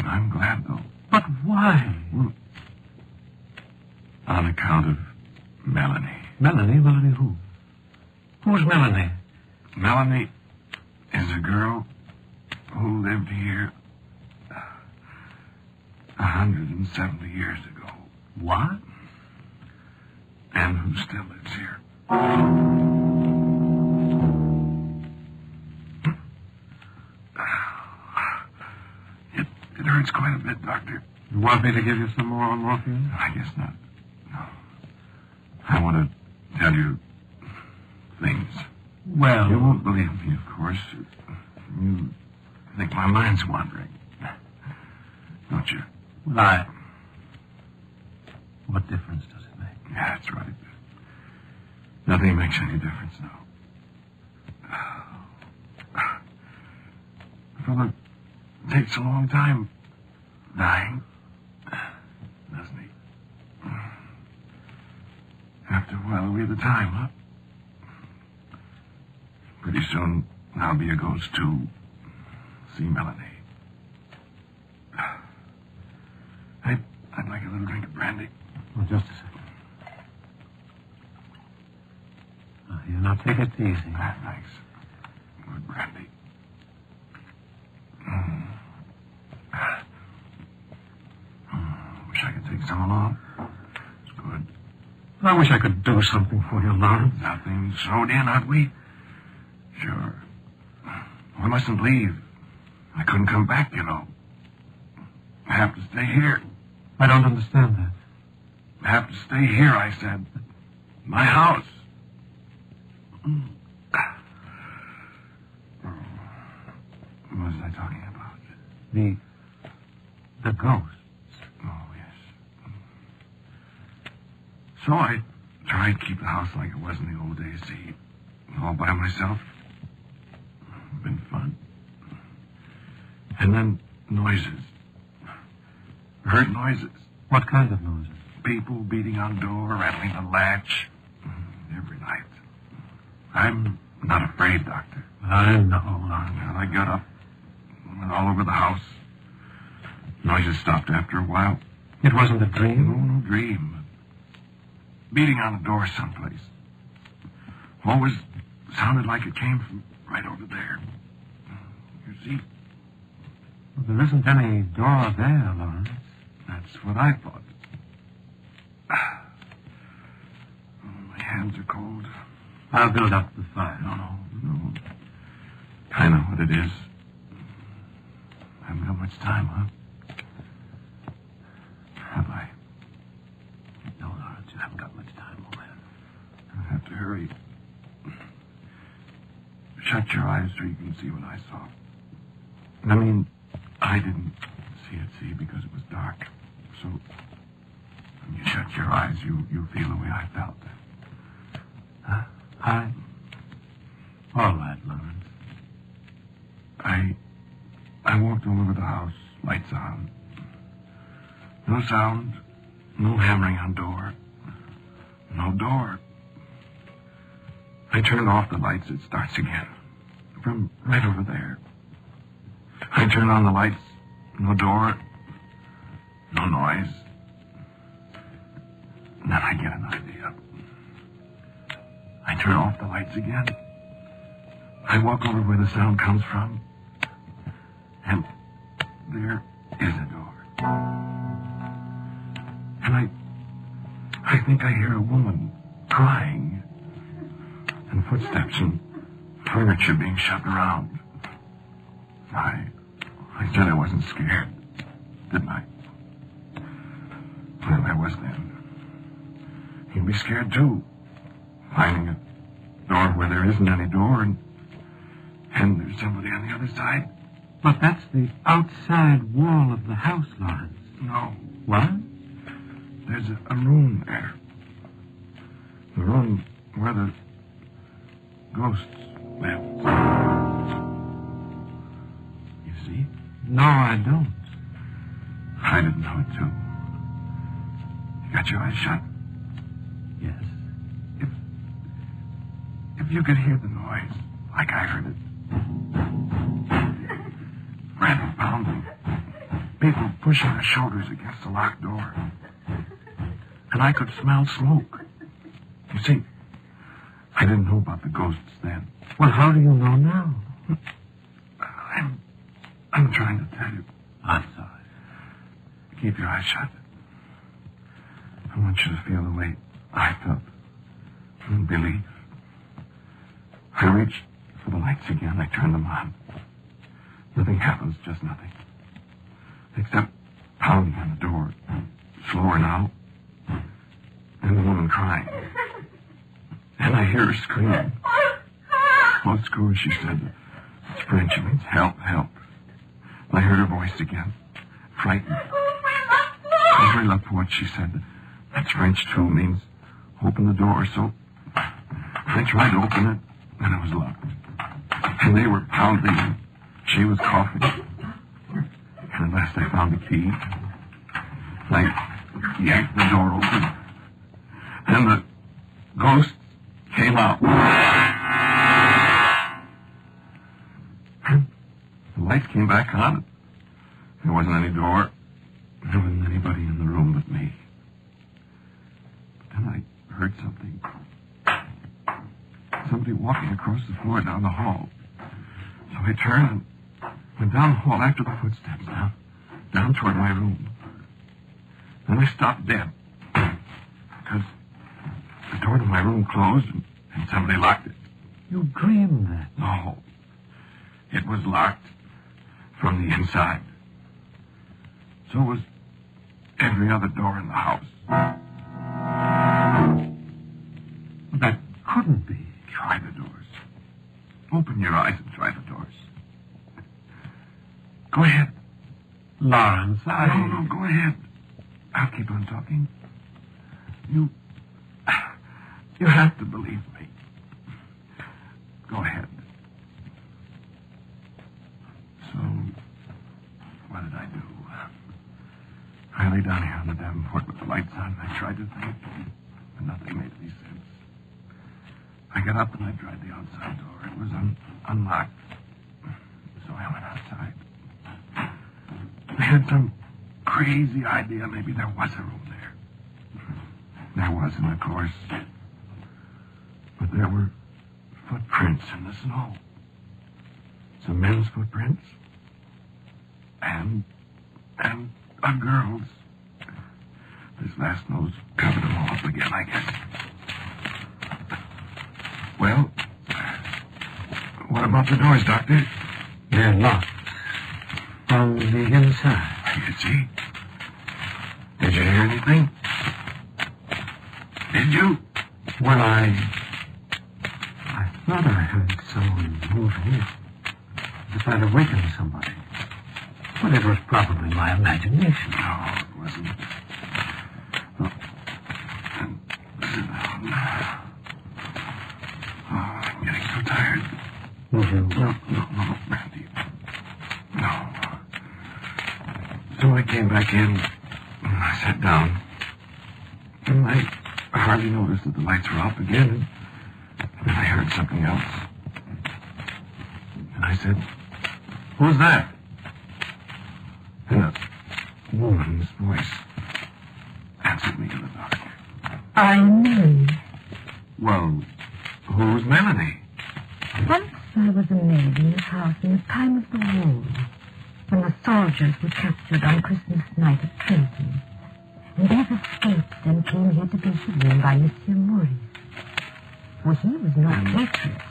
I'm glad, though. But why? Well, on account of Melanie. Melanie? Melanie who? Who's Melanie? Melanie is a girl who lived here 170 years ago. What? And who still lives here. It hurts quite a bit, Doctor. You want me to give you some more morphine? I guess not. No. I want to tell you things. Well... You won't believe me, of course. You think my mind's wandering. Don't you? Well, What difference does it make? Yeah, that's right. Nothing makes any difference now. A fellow takes a long time dying, doesn't he? After a while, we have the time, huh? Pretty soon, I'll be a ghost to see Melanie. I'd like a little drink of brandy. Oh, just a second. Here, now take it easy. Thanks. Good brandy. Wish I could take some along. It's good. I wish I could do something for you, Lawrence. Nothing sewed in, aren't we? Sure. I mustn't leave. I couldn't come back, you know. I have to stay here. I don't understand that. I have to stay here, I said. My house. What was I talking about? The ghosts. Oh, yes. So I tried to keep the house like it was in the old days, see, all by myself. Been fun. And then noises. Heard noises. What kind of noises? People beating on the door, rattling the latch. Every night. I'm not afraid, Doctor. I know, Lawrence. Well, I got up, went all over the house. Noises stopped after a while. It wasn't a dream? No dream. Beating on the door someplace. Always sounded like it came from right over there. You see? Well, there isn't any door there, Lawrence. That's what I thought. My hands are cold. I'll build up the fire. No. I know what it is. I haven't got much time, huh? Have I? No, Lawrence, you haven't got much time, old man. I have to hurry. Shut your eyes so you can see what I saw. I mean, I didn't see it, because it was dark. So, when you shut your eyes, you feel the way I felt. Huh? All right, Lawrence. I walked all over the house, lights on. No sound. No hammering on door. No door. I turn off the lights. It starts again. From right over there. I turn on the lights. No door. No noise. And then I get an idea. I turn off the lights again. I walk over where the sound comes from. And there is a door. And I think I hear a woman crying. And footsteps and furniture being shoved around. I said I wasn't scared, didn't I? Well, I was then. You'd be scared, too. Finding a door where there isn't any door, and there's somebody on the other side. But that's the outside wall of the house, Lawrence. No. What? There's a room there. The room where the ghosts live. You see? No, I don't. I didn't know it, too. You got your eyes shut? Yes. If you could hear the noise, like I heard it. Random pounding. People pushing their shoulders against the locked door. And I could smell smoke. You see, I didn't know about the ghosts then. Well, how do you know now? I'm trying to tell you. I'm sorry. Keep your eyes shut. I want you to feel the way I felt. And believe. I reached for the lights again. I turned them on. Nothing happens, just nothing. Except pounding on the door. Slower now. And the woman crying. And I hear her scream. Oh, screw, she said. It's French. It means help, help. I heard her voice again. Frightened. Every love for what she said. That's French, too. Means open the door. So I tried to open it, and it was locked. And they were pounding, and she was coughing. And at last I found the key. I yanked the door open. And the ghost came out. The lights came back on. There wasn't any door. There wasn't anybody in the room but me. But then I heard something. Somebody walking across the floor down the hall. So I turned and went down the hall after the footsteps, down toward my room. Then I stopped dead. Because the door to my room closed and somebody locked it. You dreamed that? No. It was locked from the inside. So was every other door in the house. That couldn't be. Try the doors. Open your eyes and try the doors. Go ahead. Lawrence, No, go ahead. I'll keep on talking. You have to believe me. Go ahead. So, what did I do? I lay down here on the davenport with the lights on. I tried to think, but nothing made any sense. I got up and I tried the outside door. It was unlocked. So I went outside. I had some crazy idea maybe there was a room there. There wasn't, of course. But there were footprints in the snow. Some men's footprints. And a girl's. This last nose covered them all up again, I guess. Well, what about the doors, Doctor? They're locked. From the inside. You see? Did you hear anything? Did you? Well, I thought I heard someone moving. As if I'd awakened somebody. But it was probably my imagination. No, it wasn't. Oh, I'm getting so tired. No, Randy. No. So I came back in. I sat down. And I hardly noticed that the lights were up again. And then I heard something else. And I said, "Who's that?" And a woman's voice answered me in the dark. I'm Melanie. Well, who's Melanie? Once I was a maid in this house in the time of the war, when the soldiers were captured on Christmas night at Trinity. And these escaped and came here to be hidden by Monsieur Maurice. For he was no patriot,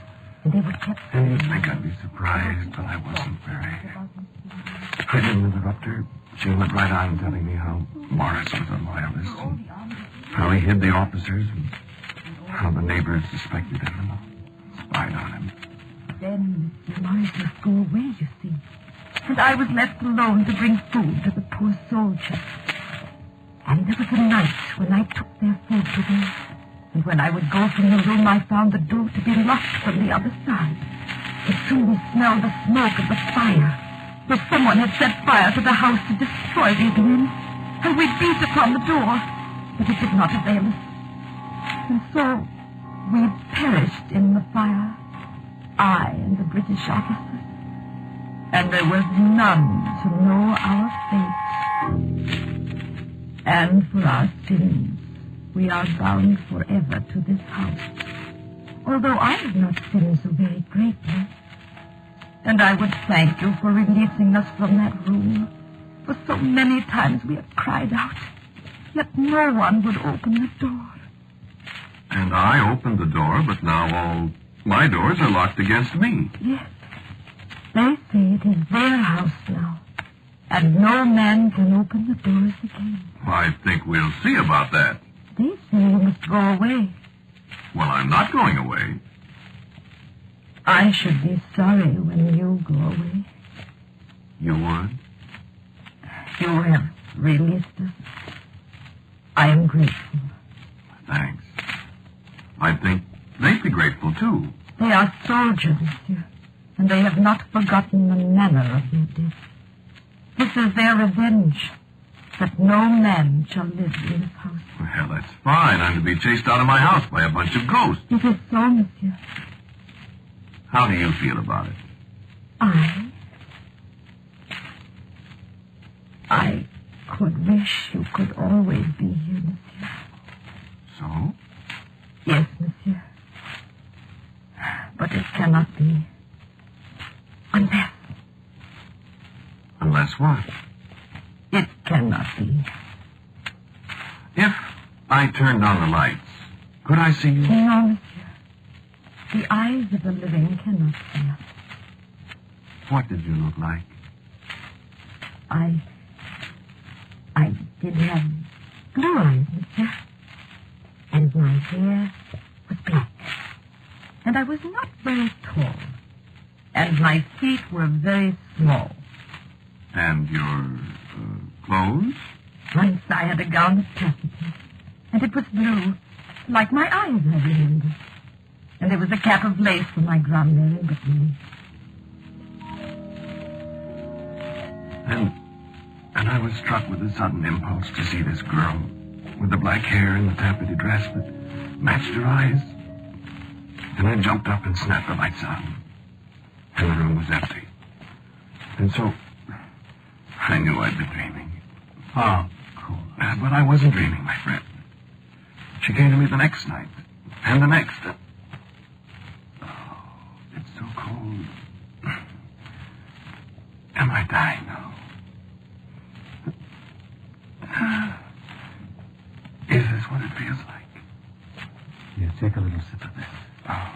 and they were kept... And you'd think I'd be surprised, but I wasn't very. I didn't interrupt her. She went right on telling me how Morris was a loyalist, and how he hid the officers, and how the neighbors suspected him and spied on him. Then Monsieur Maurice must go away, you see. And I was left alone to bring food to the poor soldiers. And there was a night when I took their food to them. And when I would go from the room, I found the door to be locked from the other side. And soon we smelled the smoke of the fire. If someone had set fire to the house to destroy these men. And we beat upon the door, but it did not avail us. And so we perished in the fire, I and the British officers. And there was none to know our fate. And for our sins, we are bound forever to this house. Although I have not sinned so very greatly. And I would thank you for releasing us from that room. For so many times we have cried out, yet no one would open the door. And I opened the door, but now all my doors are locked against me. Yes. They say it is their house now, and no man can open the doors again. I think we'll see about that. They say you must go away. Well, I'm not going away. I should be sorry when you go away. You would? You have released us. I am grateful. Thanks. I think they'd be grateful, too. They are soldiers, monsieur, and they have not forgotten the manner of their death. This is their revenge, that no man shall live in this house. Well, that's fine. I'm to be chased out of my house by a bunch of ghosts. It is so, monsieur. How do you feel about it? I could wish you could always be here, monsieur. So? Yes, monsieur. But it cannot be. Unless... Unless what? It cannot be. If I turned on the lights, could I see you? No, monsieur. The eyes of the living cannot see us. What did you look like? I did have blue eyes, monsieur. And my hair was black. And I was not very tall. And my feet were very small. And your clothes? Once I had a gown of taffeta. And it was blue, like my eyes, I remember. And there was a cap of lace for my grandmother in Brittany. And I was struck with a sudden impulse to see this girl with the black hair and the taffeta dress that matched her eyes. And I jumped up and snapped the lights on. And the room was empty. And so I knew I'd been dreaming. Oh, cool. But I wasn't dreaming, my friend. She came to me the next night. And the next. Oh, it's so cold. Am I dying now? Is this what it feels like? Here, take a little sip of this. Oh.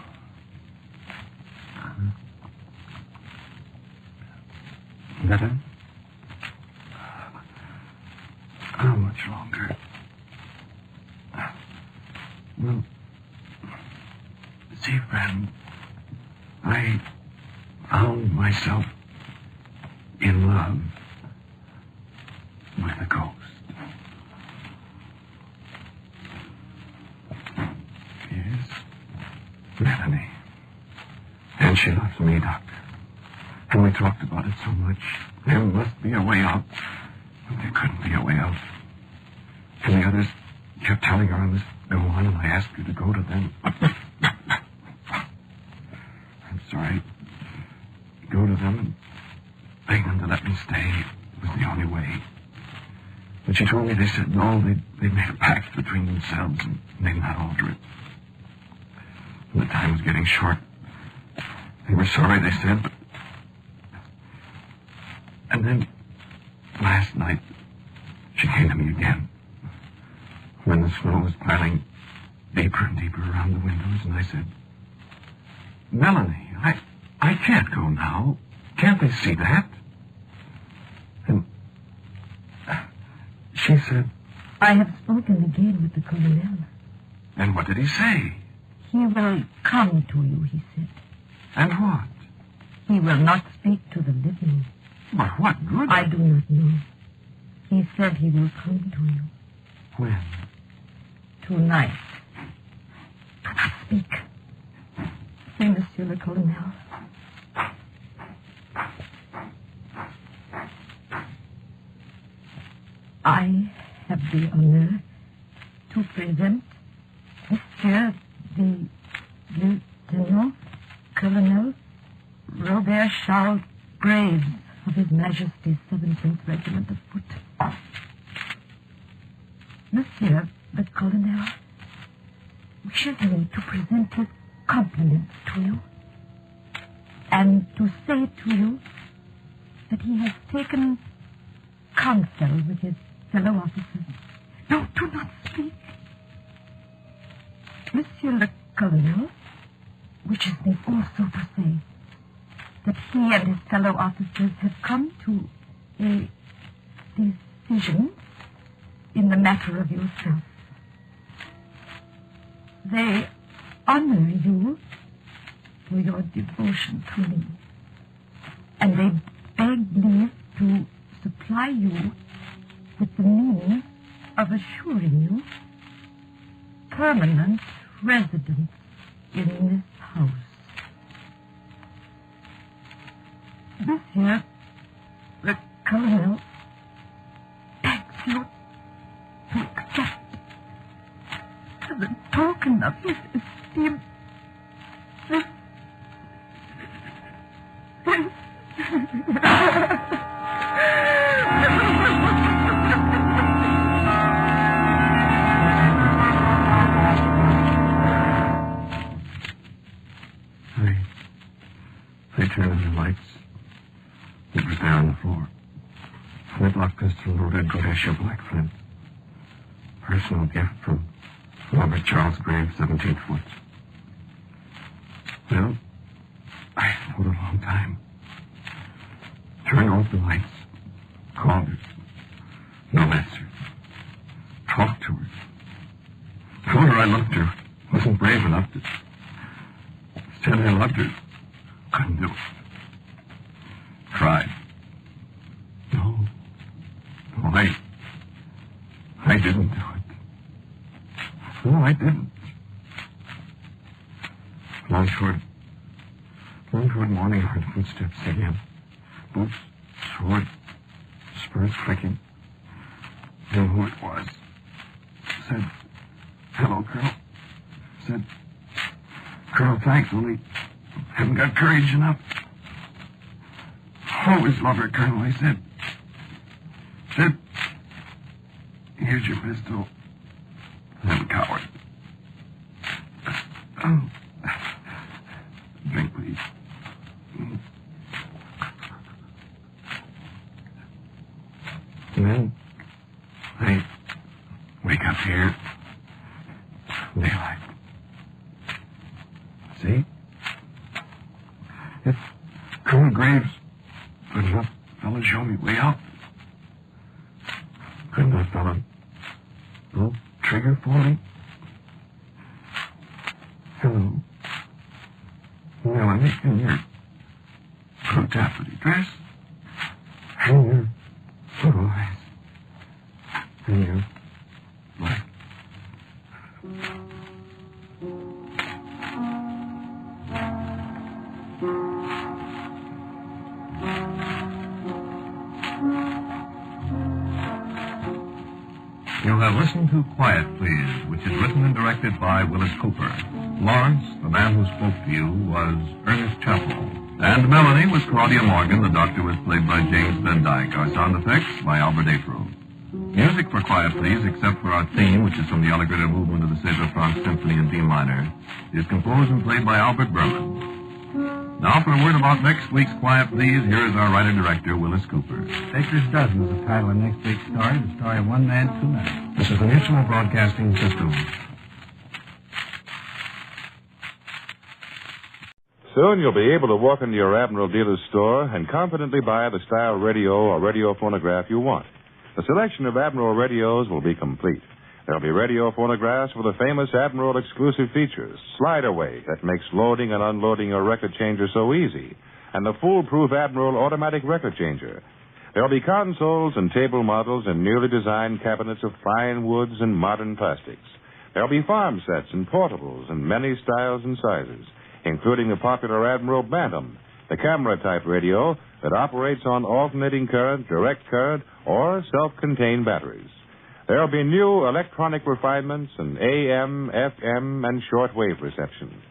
Better? How much longer? Well, see, friend, I found myself in love with a ghost. Yes, Melanie. And she loves me, Doctor. And we talked about it so much. There must be a way out. But there couldn't be a way out. And the others kept telling her I must go on, and I asked her to go to them. I'm sorry. Go to them and beg them to let me stay. It was the only way. But she told me they said no, they'd made a pact between themselves and they'd not alter it. And the time was getting short. They were sorry, they said, but... And then, last night, she came to me again. When the snow was piling deeper and deeper around the windows, and I said, Melanie, I can't go now. Can't they see that? And she said, I have spoken again with the colonel. And what did he say? He will come to you, he said. And what? He will not speak to the living. But what good? I do not know. He said he will come to you. When? Tonight. Do not speak. Say, Monsieur le Colonel. I have the honor to present Monsieur the Lieutenant Colonel Robert Charles Graves of His Majesty's 17th Regiment of Foot. Monsieur the Colonel wishes me to present his compliments to you and to say to you that he has taken counsel with his fellow officers. No, do not speak. Monsieur le Colonel wishes me also to say that he and his fellow officers have come to a decision in the matter of yourself. They honor you for your devotion to me, and they beg leave to supply you with the means of assuring you permanent residence in this house. Monsieur the Colonel begs you to accept as a token of his esteem this They turned on the lights. It was there on the floor. Flintlock pistol loaded Goretia black flint. Personal gift from Robert Charles Graves, 17th Foot. Well, I thought a long time. Turned off the lights. Called her. No answer. Talked to her. Told her I loved her. Wasn't brave enough to... Said I loved her. Couldn't do it. Tried. No, I didn't do it. No, I didn't. Long toward morning, I heard footsteps again. Boots, sword, spurs clicking. Knew who it was. Said, hello, Colonel. Said, Colonel, thanks, only haven't got courage enough. Always love her, Colonel, I said. Said, here's your pistol. I'm a coward. Oh. Drink, please. And then I wake up here. Daylight. See? If Colonel Graves could that fella show me way out? Couldn't that fella pull trigger for me? Hello. Melanie, in your blue taffety dress, and your blue eyes, and your black. You have listened to Quiet Please, which is written and directed by Willis Cooper. Lawrence, the man who spoke to you, was Ernest Chappell. And Melanie was Claudia Morgan. The doctor was played by James Van Dyke. Our sound effects by Albert Afro. Music for Quiet Please, except for our theme, which is from the Allegretto movement of the César Franck Symphony in D minor, is composed and played by Albert Berman. Now, for a word about next week's Quiet Please, here is our writer-director, Willis Cooper. Baker's Dozen is the title of next week's story, the story of One Man, Two Men. This is the Mutual Broadcasting System. Soon you'll be able to walk into your Admiral dealer's store and confidently buy the style radio or radio phonograph you want. The selection of Admiral radios will be complete. There'll be radio phonographs with the famous Admiral exclusive features, slide away that makes loading and unloading your record changer so easy, and the foolproof Admiral automatic record changer. There'll be consoles and table models and newly designed cabinets of fine woods and modern plastics. There'll be farm sets and portables in many styles and sizes, including the popular Admiral Bantam, the camera-type radio that operates on alternating current, direct current, or self-contained batteries. There'll be new electronic refinements and AM, FM, and shortwave reception.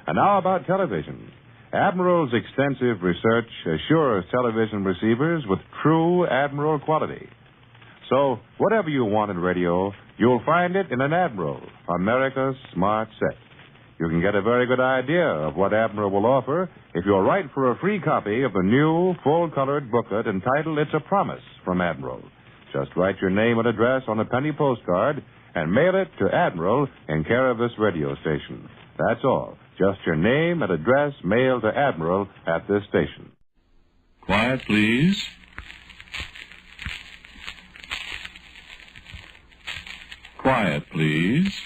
And now about television. Admiral's extensive research assures television receivers with true Admiral quality. So, whatever you want in radio, you'll find it in an Admiral, America's smart set. You can get a very good idea of what Admiral will offer if you'll write for a free copy of the new, full-colored booklet entitled It's a Promise from Admiral. Just write your name and address on a penny postcard and mail it to Admiral in care of this radio station. That's all. Just your name and address mailed to Admiral at this station. Quiet, please. Quiet, please.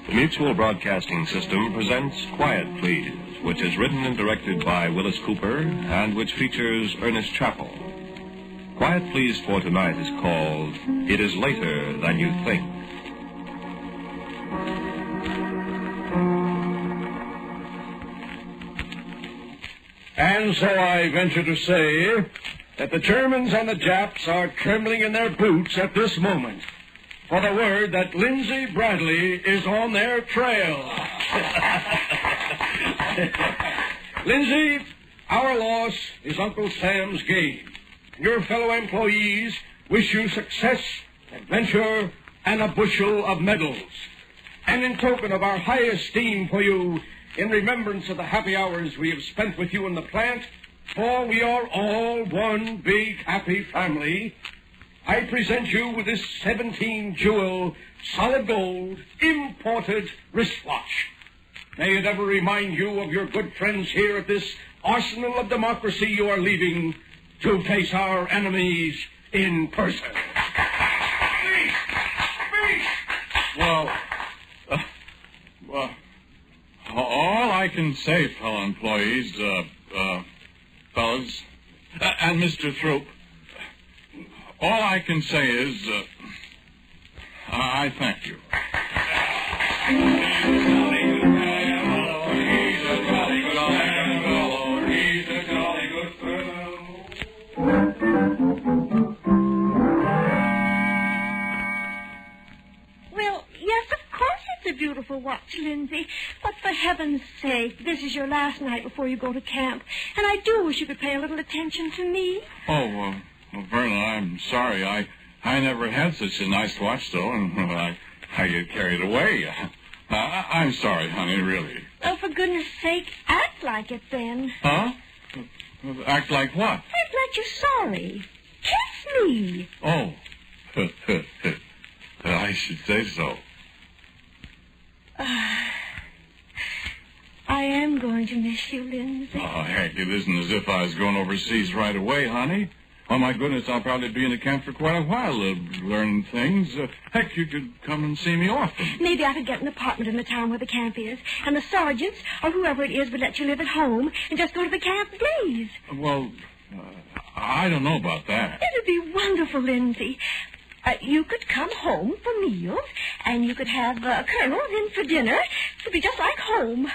Mutual Broadcasting System presents Quiet Please, which is written and directed by Willis Cooper and which features Ernest Chappell. Quiet Please for tonight is called It Is Later Than You Think. And so I venture to say that the Germans and the Japs are trembling in their boots at this moment for the word that Lindsay Bradley is on their trail. Lindsay, our loss is Uncle Sam's gain. Your fellow employees wish you success, adventure, and a bushel of medals. And in token of our high esteem for you, in remembrance of the happy hours we have spent with you in the plant, for we are all one big happy family, I present you with this 17-jewel, solid gold, imported wristwatch. May it ever remind you of your good friends here at this arsenal of democracy you are leaving to face our enemies in person. Well, all I can say, fellow employees, fellas, and Mr. Throop, all I can say is, I thank you. Beautiful watch, Lindsay. But for heaven's sake, this is your last night before you go to camp. And I do wish you could pay a little attention to me. Oh, well, Verna, I'm sorry. I never had such a nice watch, though, and I get carried away. I'm sorry, honey, really. Oh, for goodness sake, act like it then. Huh? Act like what? Act like you're sorry. Kiss me. Oh. I should say so. I am going to miss you, Lindsay. Oh, heck, it isn't as if I was going overseas right away, honey. Oh, my goodness, I'll probably be in the camp for quite a while, learning things. Heck, you could come and see me often. Maybe I could get an apartment in the town where the camp is, and the sergeants, or whoever it is, would let you live at home and just go to the camp, please. Well, I don't know about that. It'd be wonderful, Lindsay. You could come home for meals, and you could have Colonel in for dinner. It'd be just like home.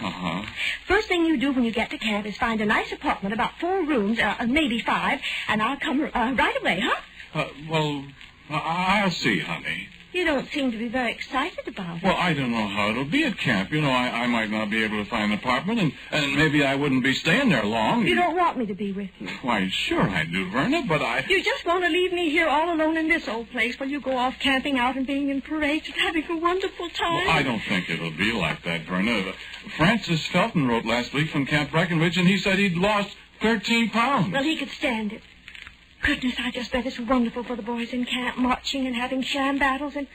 Uh-huh. First thing you do when you get to camp is find a nice apartment, about 4 rooms, maybe 5, and I'll come right away, huh? Well, I'll see, honey. You don't seem to be very excited about it. Well, I don't know how it'll be at camp. You know, I might not be able to find an apartment, and maybe I wouldn't be staying there long. You don't want me to be with you. Why, sure I do, Verna, but I... You just want to leave me here all alone in this old place while you go off camping out and being in parades and having a wonderful time. Well, I don't think it'll be like that, Verna. Francis Felton wrote last week from Camp Breckenridge, and he said he'd lost 13 pounds. Well, he could stand it. Goodness, I just bet it's wonderful for the boys in camp, marching and having sham battles, and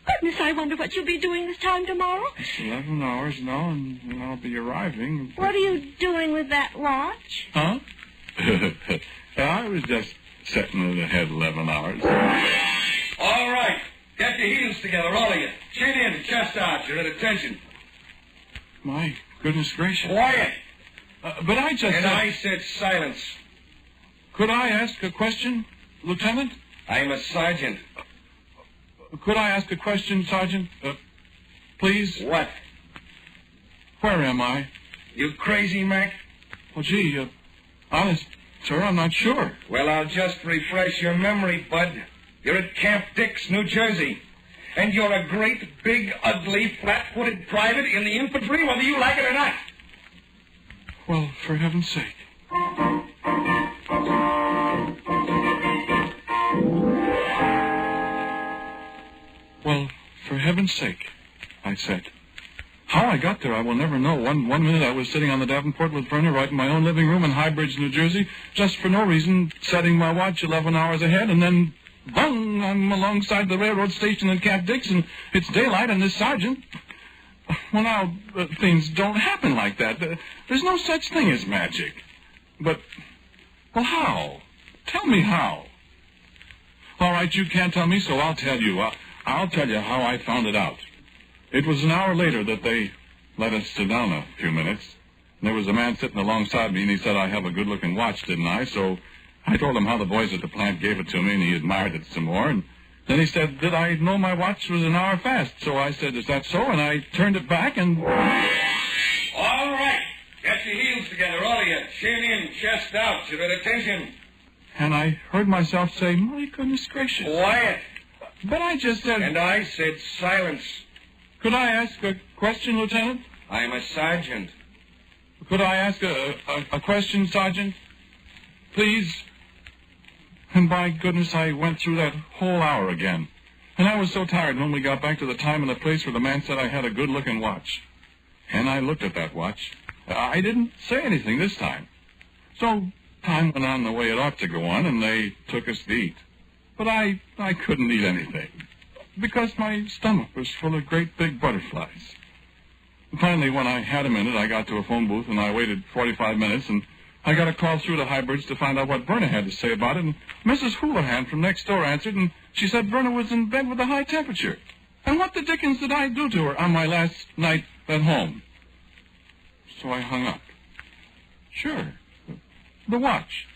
goodness, I wonder what you'll be doing this time tomorrow. It's 11 hours now, and I'll be arriving. What are you doing with that watch? Huh? I was just setting it ahead 11 hours. All right. Get your heels together, all of you. Chin in, chest out. You're at attention. My goodness gracious. Quiet. But I just... And I said silence. Could I ask a question, Lieutenant? I'm a sergeant. Could I ask a question, Sergeant? Please? What? Where am I? You crazy, Mac? Well, gee, honest, sir, I'm not sure. Well, I'll just refresh your memory, Bud. You're at Camp Dix, New Jersey. And you're a great, big, ugly, flat-footed private in the infantry, whether you like it or not. Well, for heaven's sake. Well, for heaven's sake, I said. How I got there, I will never know. One minute I was sitting on the Davenport with Verna right in my own living room in High Bridge, New Jersey, just for no reason, setting my watch 11 hours ahead, and then, bung, I'm alongside the railroad station in Camp Dix, and it's daylight, and this sergeant... Well, now, things don't happen like that. There's no such thing as magic. But, well, how? Tell me how. All right, you can't tell me, so I'll tell you. I'll tell you how I found it out. It was an hour later that they let us sit down a few minutes. There was a man sitting alongside me, and he said I have a good-looking watch, didn't I? So I told him how the boys at the plant gave it to me, and he admired it some more. And then he said, did I know my watch was an hour fast? So I said, is that so? And I turned it back, and... All right. Get your heels together, all of you. Chin in, chest out. You're at attention. And I heard myself say, my goodness gracious. Quiet. But I just said... And I said silence. Could I ask a question, Lieutenant? I'm a sergeant. Could I ask a question, Sergeant? Please? And by goodness, I went through that whole hour again. And I was so tired when we got back to the time and the place where the man said I had a good-looking watch. And I looked at that watch. I didn't say anything this time. So time went on the way it ought to go on, and they took us to eat. But I couldn't eat anything, because my stomach was full of great big butterflies. And finally, when I had a minute, I got to a phone booth, and I waited 45 minutes, and I got a call through to High Bridge to find out what Verna had to say about it, and Mrs. Houlihan from next door answered, and she said Verna was in bed with a high temperature. And what the dickens did I do to her on my last night at home? So I hung up. Sure. The watch.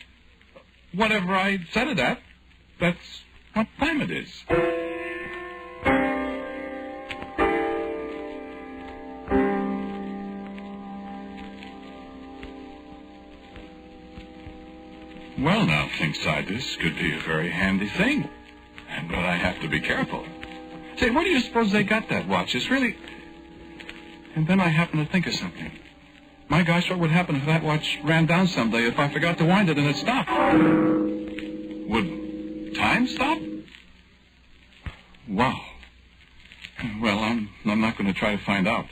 Whatever I set it at, that's what time it is. Well, now, thinks I, this could be a very handy thing. But I have to be careful. Say, where do you suppose they got that watch? It's really... And then I happened to think of something. My gosh, what would happen if that watch ran down someday if I forgot to wind it and it stopped? Would time stop? Wow. Well, I'm not going to try to find out.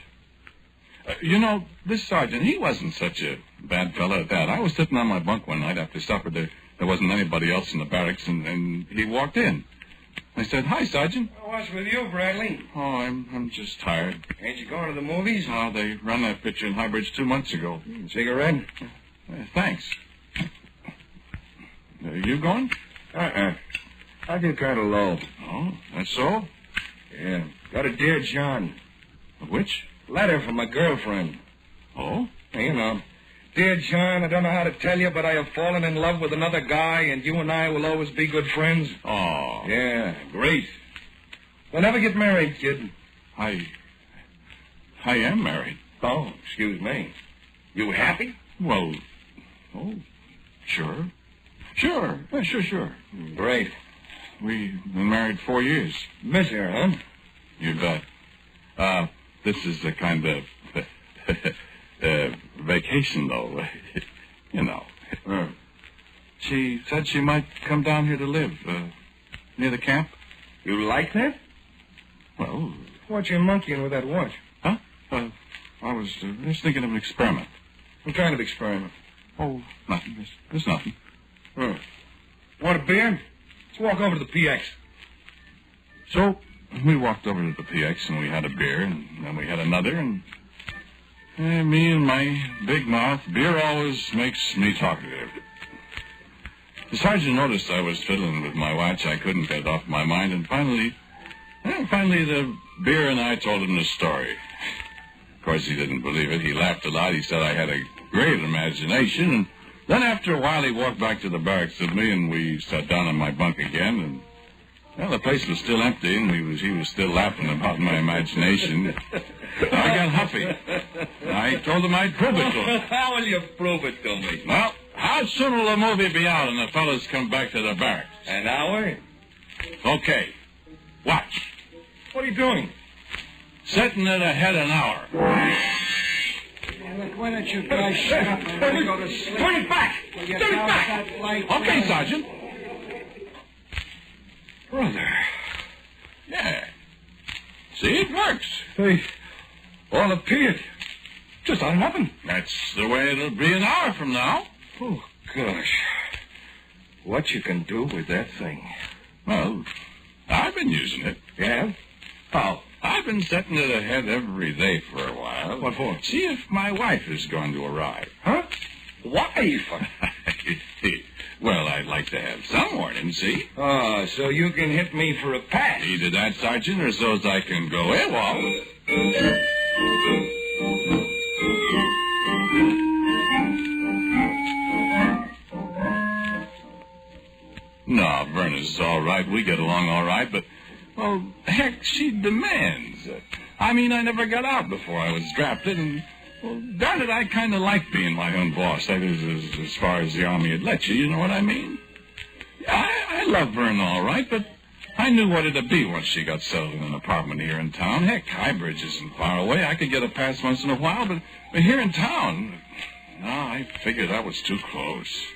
You know, this sergeant, he wasn't such a bad fellow at that. I was sitting on my bunk one night after supper. There wasn't anybody else in the barracks, and he walked in. I said, hi, Sergeant. What's with you, Bradley? Oh, I'm just tired. Ain't you going to the movies? Oh, they run that picture in High Bridge 2 months ago. Cigarette? Thanks. You going? I feel kind of low. Oh, that's so? Yeah. Got a Dear John. Which? Letter from my girlfriend. Oh? You know. Dear John, I don't know how to tell you, but I have fallen in love with another guy, and you and I will always be good friends. Oh. Yeah, great. We'll never get married, kid. I am married. Oh, excuse me. You happy? Well, sure. Sure. Yeah, sure. Great. We've been married 4 years. Miss her, huh? You bet. This is a kind of vacation, though. You know. She said she might come down here to live, near the camp. You like that? Well... What you monkeying with that watch? Huh? I was just thinking of an experiment. What kind of experiment? Oh, nothing. There's nothing. Want a beer? Let's walk over to the PX. So, we walked over to the PX and we had a beer, and then we had another, and me and my big mouth, beer always makes me talkative. The sergeant noticed I was fiddling with my watch. I couldn't get it off my mind, and finally the beer and I told him the story. Of course, he didn't believe it. He laughed a lot. He said I had a great imagination, and then after a while he walked back to the barracks with me, and we sat down in my bunk again, and well, the place was still empty, and he was still laughing about my imagination. I got huffy. I told him I'd prove it to him. How will you prove it to me? Well, how soon will the movie be out and the fellas come back to the barracks? An hour? Okay. Watch. What are you doing? Setting it ahead an hour. Why don't you guys shut up and let me go to sleep? Turn it back! Turn it back! Okay, Sergeant. Brother. Yeah. See, it works. They all appeared. Just out of nothing. That's the way it'll be an hour from now. Oh, gosh. What you can do with that thing? Well, I've been using it. Yeah? How? I've been setting it ahead every day for a while. What for? See if my wife is going to arrive. Huh? Wife? Well, I'd like to have some warning, see? Oh, so you can hit me for a pass. Either that, Sergeant, or so's I can go AWOL. No, Verna's all right. We get along all right, but, well, heck, she demands. I mean, I never got out before I was drafted, and, well, darn it, I kind of like being my own boss. That is, as far as the Army had let you know what I mean? I love Verna all right, but I knew what it'd be once she got settled in an apartment here in town. Heck, Highbridge isn't far away. I could get a pass once in a while, but here in town, no, I figured that was too close.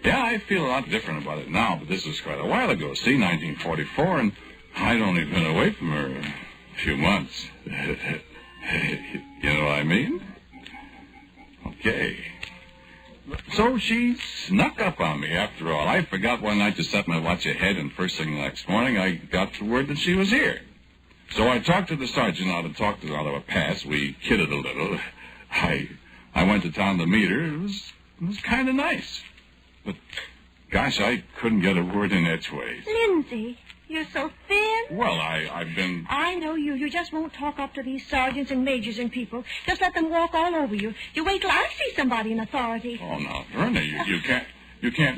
Yeah, I feel a lot different about it now, but this was quite a while ago. See, 1944, and I'd only been away from her a few months. You know what I mean? Okay. So she snuck up on me after all. I forgot one night to set my watch ahead, and first thing the next morning, I got the word that she was here. So I talked to the sergeant how to talk to her out of a pass. We kidded a little. I went to town to meet her. It was kind of nice. But, gosh, I couldn't get a word in edgeways. Lindsay, you're so thin. Well, I've been... I know you. You just won't talk up to these sergeants and majors and people. Just let them walk all over you. You wait till I see somebody in authority. Oh, now, Verna, you can't...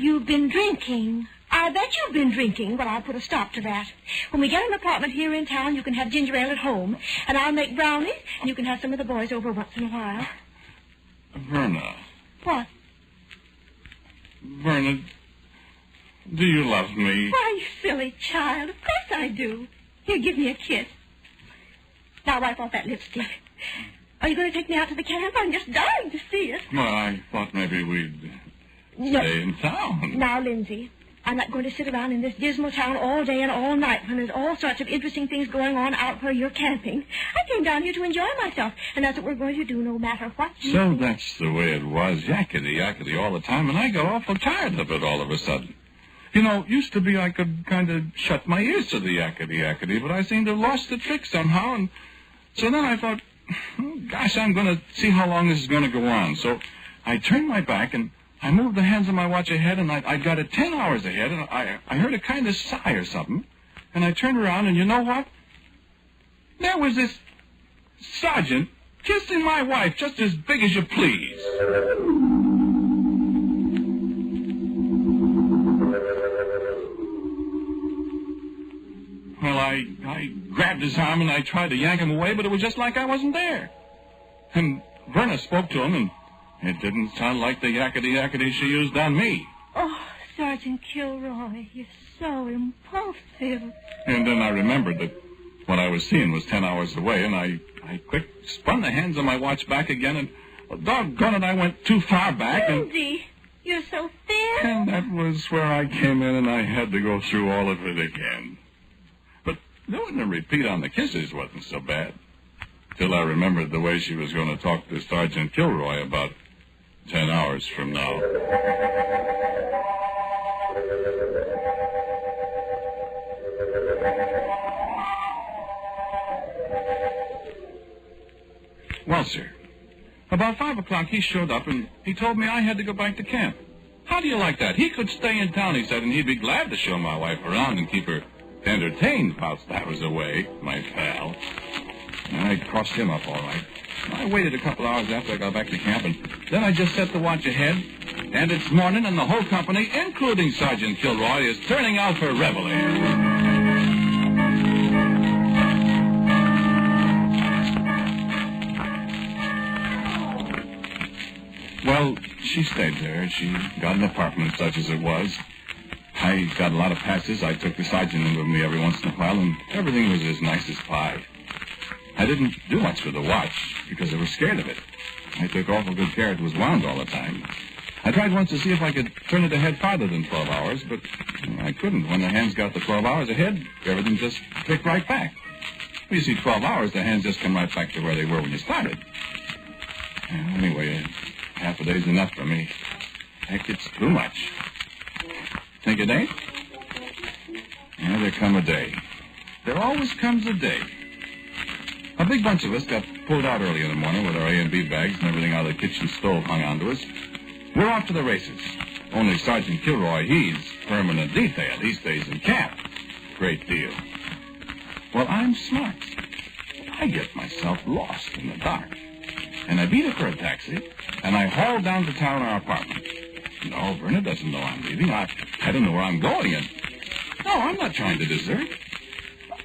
You've been drinking. I bet you've been drinking, but I'll put a stop to that. When we get an apartment here in town, you can have ginger ale at home, and I'll make brownies, and you can have some of the boys over once in a while. Verna. What? Verna, do you love me? Why, you silly child. Of course I do. Here, give me a kiss. Now wipe off that lipstick. Are you going to take me out to the camp? I'm just dying to see it. Well, I thought maybe we'd stay in town. Now, Lindsay, I'm not going to sit around in this dismal town all day and all night when there's all sorts of interesting things going on out where you're camping. I came down here to enjoy myself, and that's what we're going to do no matter what you So think. that's the way it was, yakety-yakety all the time, and I got awful tired of it all of a sudden. You know, used to be I could kind of shut my ears to the yakety-yakety, but I seemed to have lost the trick somehow, and so then I thought, gosh, I'm going to see how long this is going to go on. So I turned my back, and I moved the hands of my watch ahead, and I got it 10 hours ahead, and I heard a kind of sigh or something. And I turned around, and you know what? There was this sergeant kissing my wife just as big as you please. Well, I grabbed his arm, and I tried to yank him away, but it was just like I wasn't there. And Verna spoke to him, and it didn't sound like the yakety-yakety she used on me. Oh, Sergeant Kilroy, you're so impulsive. And then I remembered that what I was seeing was 10 hours away, and I quick spun the hands of my watch back again, and well, doggone it, I went too far back. Andy, you're so thin. And that was where I came in, and I had to go through all of it again. But doing a repeat on the kisses wasn't so bad. Till I remembered the way she was going to talk to Sergeant Kilroy about 10 hours from now. Well, sir, about 5 o'clock he showed up and he told me I had to go back to camp. How do you like that? He could stay in town, he said, and he'd be glad to show my wife around and keep her entertained whilst I was away, my pal. And I crossed him up all right. I waited a couple hours after I got back to camp, and then I just set the watch ahead. And it's morning, and the whole company, including Sergeant Kilroy, is turning out for reveille. Well, she stayed there. She got an apartment such as it was. I got a lot of passes. I took the sergeant in with me every once in a while, and everything was as nice as pie. I didn't do much with the watch because I was scared of it. I took awful good care it was wound all the time. I tried once to see if I could turn it ahead farther than 12 hours, but I couldn't. When the hands got to 12 hours ahead, everything just clicked right back. Well, you see, 12 hours, the hands just come right back to where they were when you started. Anyway, half a day's enough for me. Heck, it's too much. Think it ain't? Yeah, there come a day. There always comes a day. A big bunch of us got pulled out early in the morning with our A&B bags and everything out of the kitchen stove hung onto us. We're off to the races. Only Sergeant Kilroy, he's permanent detail. He stays in camp. Great deal. Well, I'm smart. I get myself lost in the dark. And I beat it for a taxi, and I haul down to town our apartment. No, Verna doesn't know I'm leaving. I don't know where I'm going. And no, I'm not trying to desert.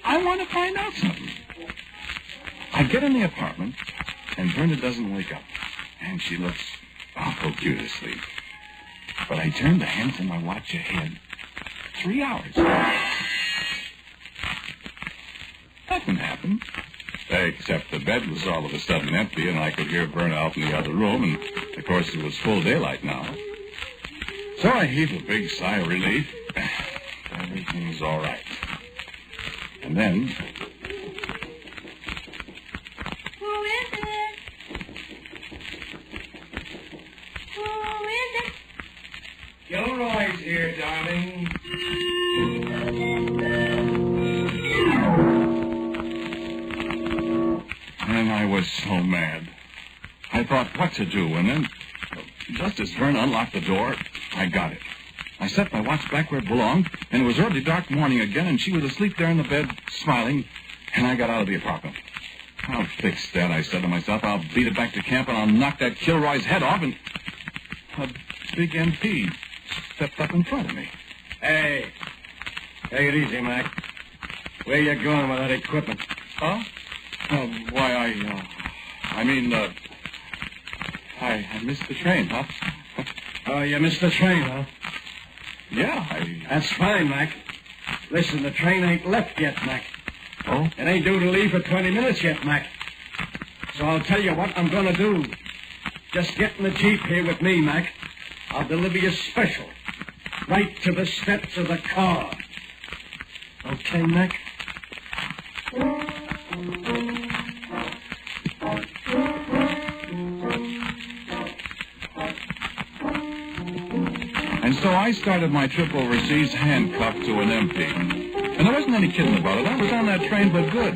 I want to find out something. I get in the apartment, and Verna doesn't wake up. And she looks awful cute asleep. But I turn the hands of my watch ahead 3 hours. Nothing happened. Except the bed was all of a sudden empty, and I could hear Verna out in the other room, and, of course, it was full daylight now. So I heaved a big sigh of relief. Everything's all right. And then... Who is it? Who is it? Kilroy's here, darling. And I was so mad. I thought what to do, and then, just as Verna unlocked the door, I got it. I set my watch back where it belonged, and it was early dark morning again, and she was asleep there in the bed, smiling, and I got out of the apartment. I'll fix that, I said to myself. I'll beat it back to camp, and I'll knock that Kilroy's head off, and a big MP stepped up in front of me. Hey, take it easy, Mac. Where you going with that equipment? Huh? Why, I missed the train, huh? Oh, you missed the train, huh? Yeah, That's fine, Mac. Listen, the train ain't left yet, Mac. Oh? It ain't due to leave for 20 minutes yet, Mac. So I'll tell you what I'm gonna do. Just get in the Jeep here with me, Mac. I'll deliver you special. Right to the steps of the car. Okay, Mac? And so I started my trip overseas handcuffed to an MP. And there wasn't any kidding about it. I was on that train for good.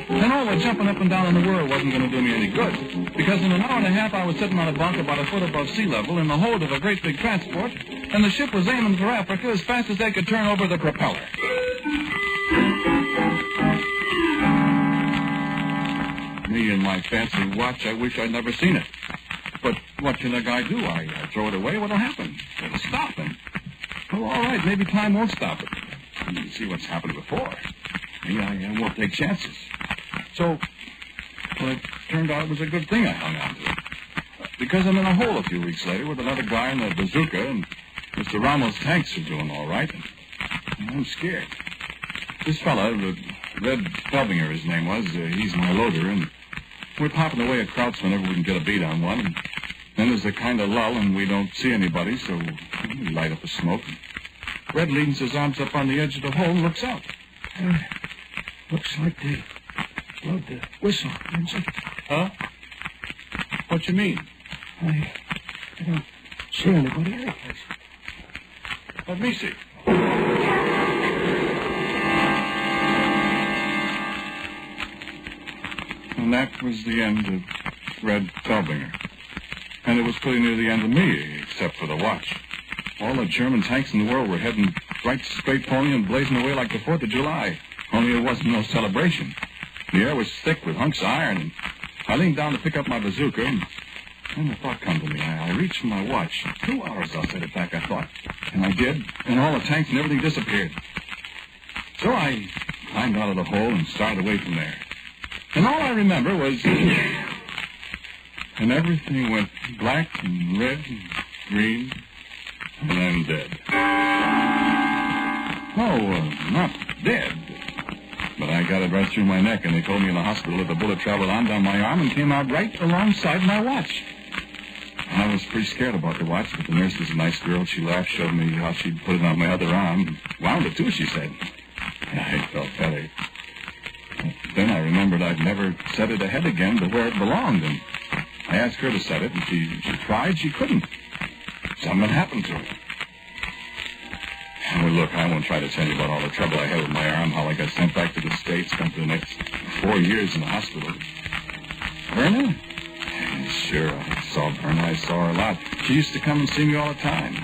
And all the jumping up and down in the world wasn't going to do me any good, because in an hour and a half I was sitting on a bunk about a foot above sea level in the hold of a great big transport, and the ship was aiming for Africa as fast as they could turn over the propeller. Me and my fancy watch, I wish I'd never seen it. But what can a guy do? I throw it away, what'll happen? It'll stop him. Oh, all right, maybe time won't stop it. You see what's happened before. Maybe I won't take chances. So, well, it turned out it was a good thing I hung on to it. Because I'm in a hole a few weeks later with another guy in a bazooka, and Mr. Ramos' tanks are doing all right, and I'm scared. This fella, Red Felbinger, his name was, he's my loader, and we're popping away at Krauts whenever we can get a beat on one, and then there's a kind of lull, and we don't see anybody, so we light up a smoke. Red leans his arms up on the edge of the hole and looks out. Looks like they blowed the whistle, Lindsay. Huh? What you mean? I don't see anybody anyplace. Let me see. And that was the end of Red Felbinger. And it was pretty near the end of me, except for the watch. All the German tanks in the world were heading right straight for me and blazing away like the 4th of July. Only it wasn't no celebration. The air was thick with hunks of iron, and I leaned down to pick up my bazooka, and then the thought come to me. I reached for my watch. 2 hours I'll set it back, I thought. And I did, and all the tanks and everything disappeared. So I climbed out of the hole and started away from there. And all I remember was... and everything went black and red and green, and I'm dead. No, not dead. But I got it right through my neck, and they told me in the hospital that the bullet traveled on down my arm and came out right alongside my watch. I was pretty scared about the watch, but the nurse was a nice girl. She laughed, showed me how she'd put it on my other arm. Wound it, too, she said. I felt better. Then I remembered I'd never set it ahead again to where it belonged, and I asked her to set it, and she tried. She couldn't. Something happened to her. Well, look, I won't try to tell you about all the trouble I had with my arm, how I got sent back to the States, spent the next 4 years in the hospital. Verna? Sure, I saw Verna. I saw her a lot. She used to come and see me all the time.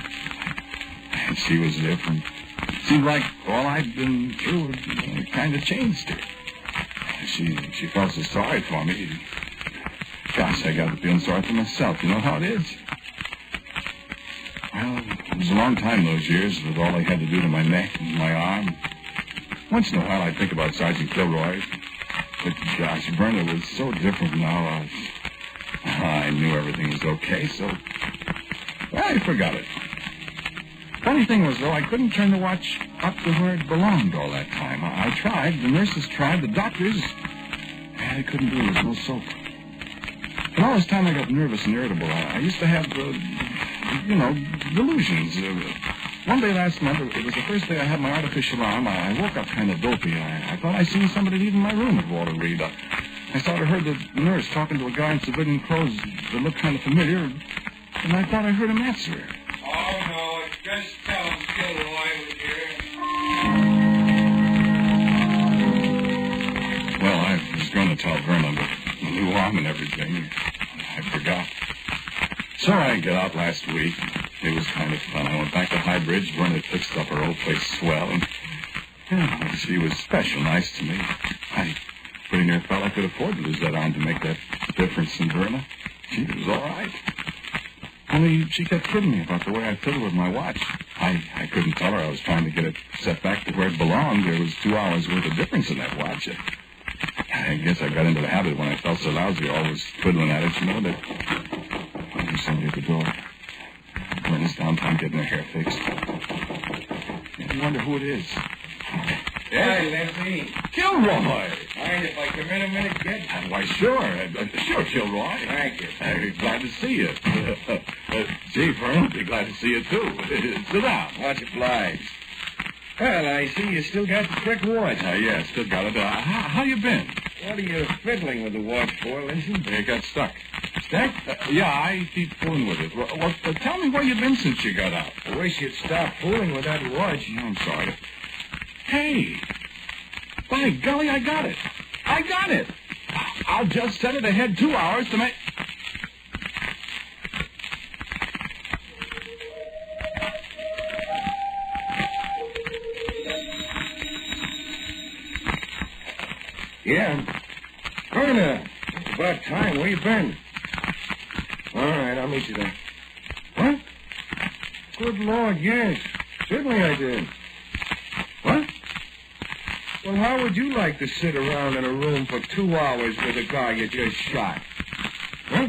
And she was different. Seemed like all I'd been through kind of changed her. She felt so sorry for me. Gosh, I got to feeling sorry for myself. You know how it is. Well, it was a long time those years with all I had to do to my neck and my arm. Once in a while I'd think about Sergeant Kilroy. But gosh, Verna was so different now. I knew everything was okay, so I forgot it. Funny thing was, though, I couldn't turn the watch up to where it belonged all that time. I tried. The nurses tried. The doctors... I couldn't do it. There was no soap. And all this time I got nervous and irritable. I used to have, delusions. One day last month, it was the first day I had my artificial arm. I woke up kind of dopey. I thought I seen somebody leaving my room at Walter Reed. I sort of heard the nurse talking to a guy in civilian clothes that looked kind of familiar, and I thought I heard him answer her. Oh, no, just tell him Gilroy was here. Well, I was going to tell Verna, but the new arm and everything, I forgot. So I got out last week. It was kind of fun. I went back to High Bridge. Verna fixed up her old place swell, and she was special nice to me. I pretty near felt I could afford to lose that arm to make that difference in Verna. She was all right. Only she kept kidding me about the way I fiddled with my watch. I couldn't tell her I was trying to get it set back to where it belonged. There was 2 hours worth of difference in that watch. I guess I got into the habit when I felt so lousy, always twiddling at it, that there's somebody at the door. Verna's downtown getting her hair fixed. I wonder who it is. Hi, Leslie. Kilroy! Mind if I come in a minute, kid? Why, sure. Sure, Kilroy. Thank you. I'm glad to see you. Gee, Vern, I'd be glad to see you, too. Sit down. Much obliged. Well, I see you still got the trick watch. Yeah, still got it. How you been? What are you fiddling with the watch for, Lindsay? It got stuck. Stuck? Yeah, I keep fooling with it. Well, tell me where you've been since you got out. I wish you'd stop fooling with that watch. I'm sorry. Hey! By golly, I got it. I got it. I'll just set it ahead 2 hours to make... Yeah. Erna, it's about time. Where you been? All right, I'll meet you there. What? Good Lord, yes. Certainly I did. What? Well, how would you like to sit around in a room for 2 hours with a guy you just shot? Huh?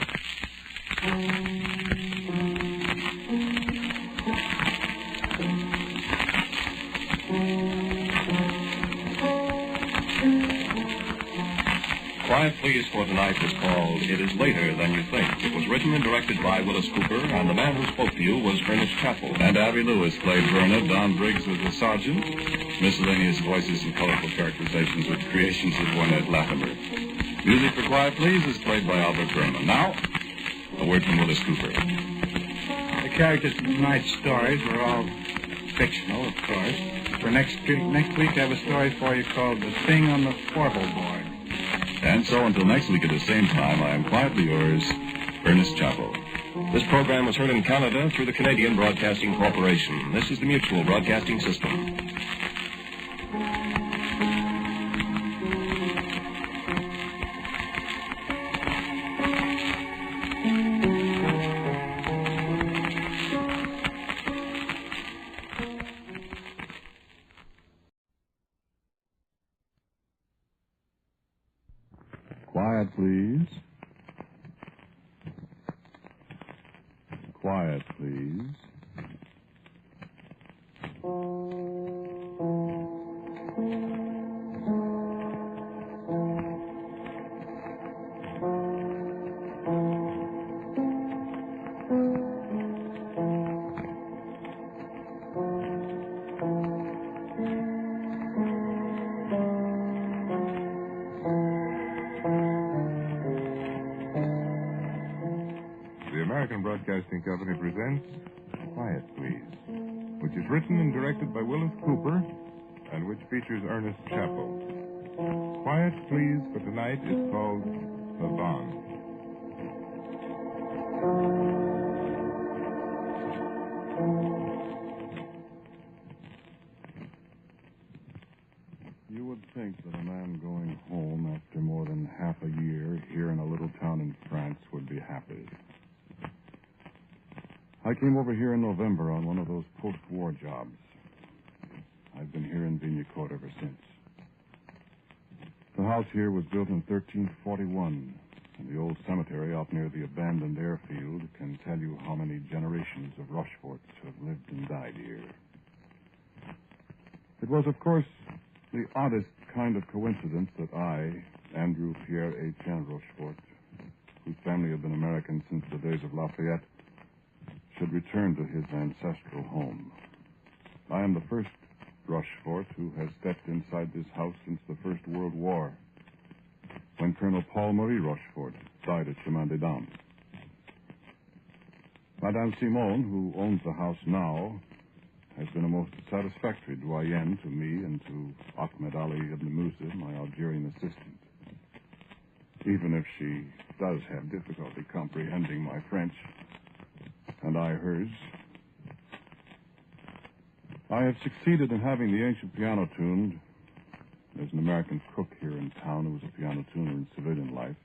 Quiet Please for Tonight was called It Is Later Than You Think. It was written and directed by Willis Cooper, and the man who spoke to you was Ernest Chappell. And Abby Lewis played Verna. Don Briggs was the sergeant. Miscellaneous voices and colorful characterizations with creations of Ornette Latimer. Music for Quiet Please is played by Albert Berman. Now, a word from Willis Cooper. The characters in tonight's stories were all fictional, of course. For next week, I have a story for you called The Thing on the Portal Board. And so until next week at the same time, I am quietly yours, Ernest Chappell. This program was heard in Canada through the Canadian Broadcasting Corporation. This is the Mutual Broadcasting System. Quiet, please. Quiet, please. The American Broadcasting Company presents Quiet, Please, which is written and directed by Willis Cooper and which features Ernest Chappell. Quiet, Please for tonight is called The Bond. You would think that a man going home after more than half a year here in a little town in France would be happy. I came over here in November on one of those post-war jobs. I've been here in Vignecourt ever since. The house here was built in 1341, and the old cemetery out near the abandoned airfield can tell you how many generations of Rocheforts have lived and died here. It was, of course, the oddest kind of coincidence that I, Andrew Pierre Etienne Rochefort, whose family had been American since the days of Lafayette, should return to his ancestral home. I am the first Rochefort who has stepped inside this house since the First World War, when Colonel Paul Marie Rochefort died at Chemin des Dames. Madame Simone, who owns the house now, has been a most satisfactory doyenne to me and to Ahmed Ali ibn Musa, my Algerian assistant. Even if she does have difficulty comprehending my French, and I hers. I have succeeded in having the ancient piano tuned. There's an American cook here in town who was a piano tuner in civilian life.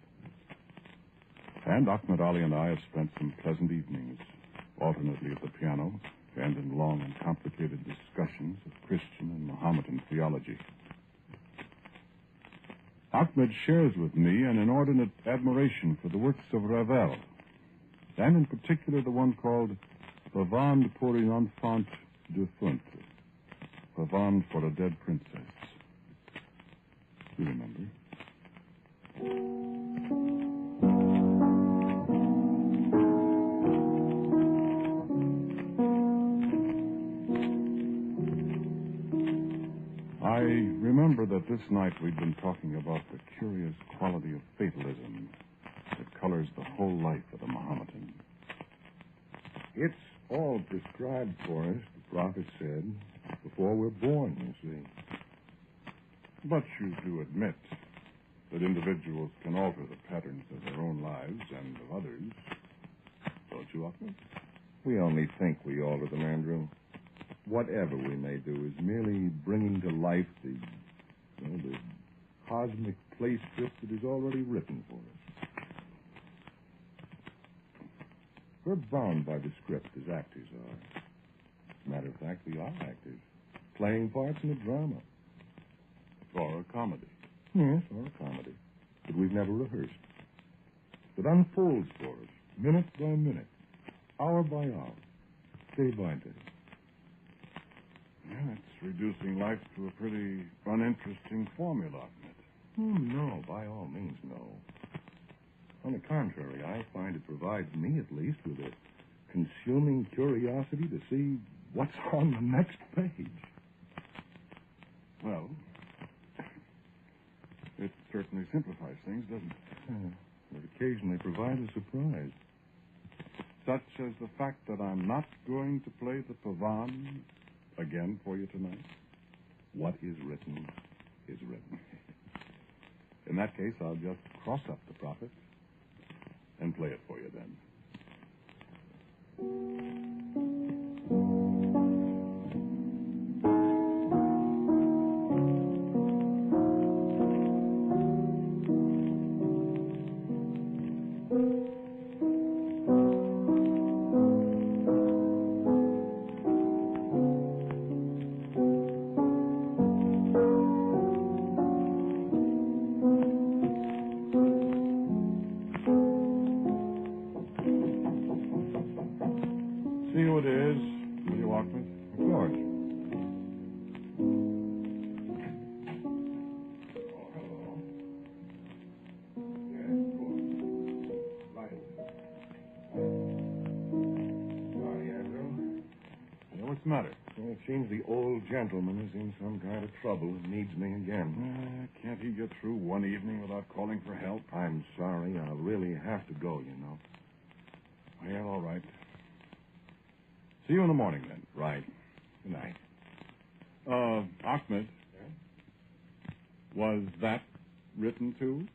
And Ahmed Ali and I have spent some pleasant evenings, alternately at the piano and in long and complicated discussions of Christian and Mohammedan theology. Ahmed shares with me an inordinate admiration for the works of Ravel, and in particular the one called Pavane pour une enfant défunte, Pavane for a dead princess. You remember? I remember that this night we'd been talking about the curious quality of fatalism that colors the whole life of the Mohammedan. It's all prescribed for us, the prophet said, before we're born, you see. But you do admit that individuals can alter the patterns of their own lives and of others. Don't you, Hoffman? We only think we alter them, Andrew. Whatever we may do is merely bringing to life the cosmic play script that is already written for us. We're bound by the script as actors are. As a matter of fact, we are actors, playing parts in a drama. Or a comedy. Yes, or a comedy that we've never rehearsed. That unfolds for us, minute by minute, hour by hour, day by day. Yeah, it's reducing life to a pretty uninteresting formula, isn't it? Oh, no, by all means, no. On the contrary, I find it provides me, at least, with a consuming curiosity to see what's on the next page. Well, it certainly simplifies things, doesn't it? It occasionally provides a surprise. Such as the fact that I'm not going to play the Pavan again for you tonight. What is written is written. In that case, I'll just cross up the prophet and play it for you then. See who it is, will you, Walkman? Of course. Sorry, Andrew. What's the matter? Well, it seems the old gentleman is in some kind of trouble and needs me again. Can't he get through one evening without calling for help? I'm sorry. I'll really have to go, you know. Well, all right. See you in the morning, then. Right. Good night. Ahmed. Yeah? Was that written too?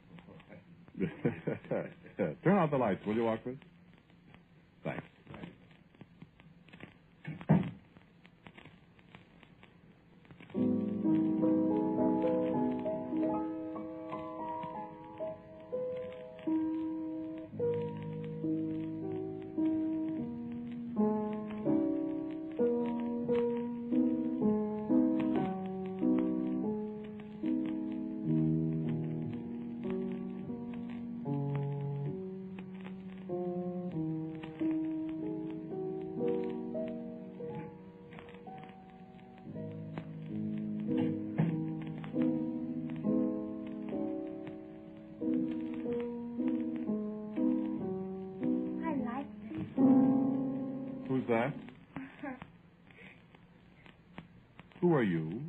Turn out the lights, will you, Ahmed? Thanks. Right. Who's that? Who are you?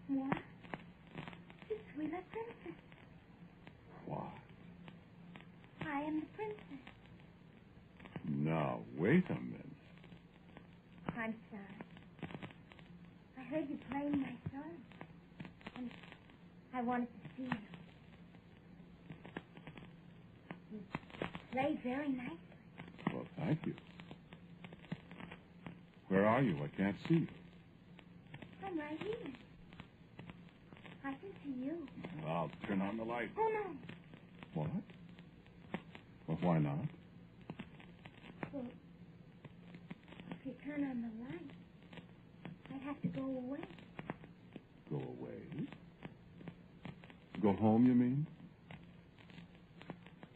Moi? Je suis la princess. What? I am the princess. Now, wait a minute. I'm sorry. I heard you playing my song, and I wanted to see you. You played very nicely. Well, thank you. Where are you? I can't see you. I'm right here. I can see you. I'll turn on the light. Oh, no. What? Well, why not? Well, if you turn on the light, I'd have to go away. Go away? Go home, you mean?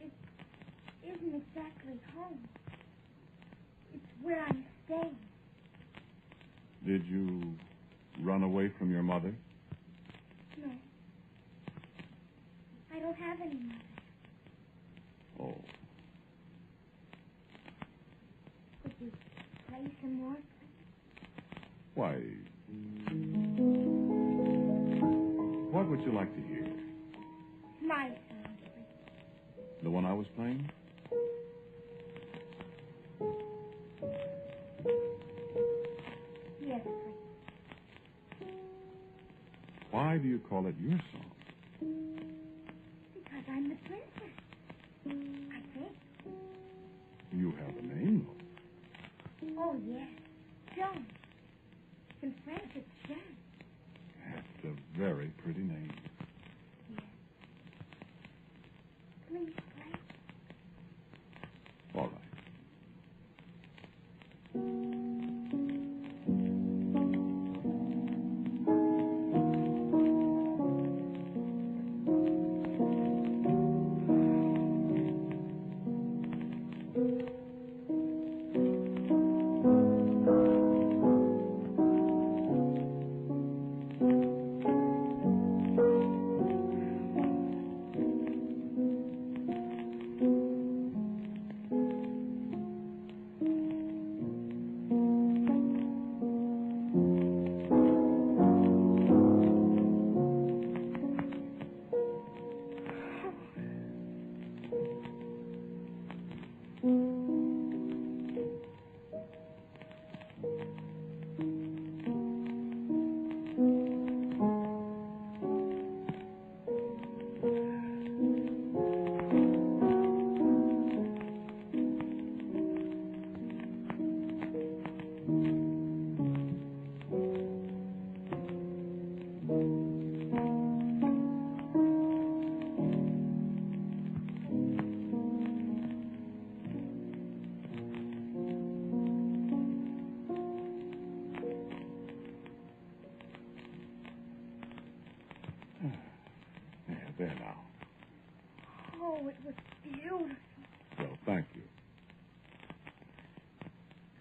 It isn't exactly home. It's where I'm staying. Did you run away from your mother? No. I don't have any mother. Oh. Could you play some more, please? Why? What would you like to hear? My song, please. The one I was playing? Yes, please. Why do you call it your song? Because name, though. Oh, yes. John. In French, it's Jean. That's a very pretty name. Yes. Please play. All right. There now. Oh, it was beautiful. Well, thank you.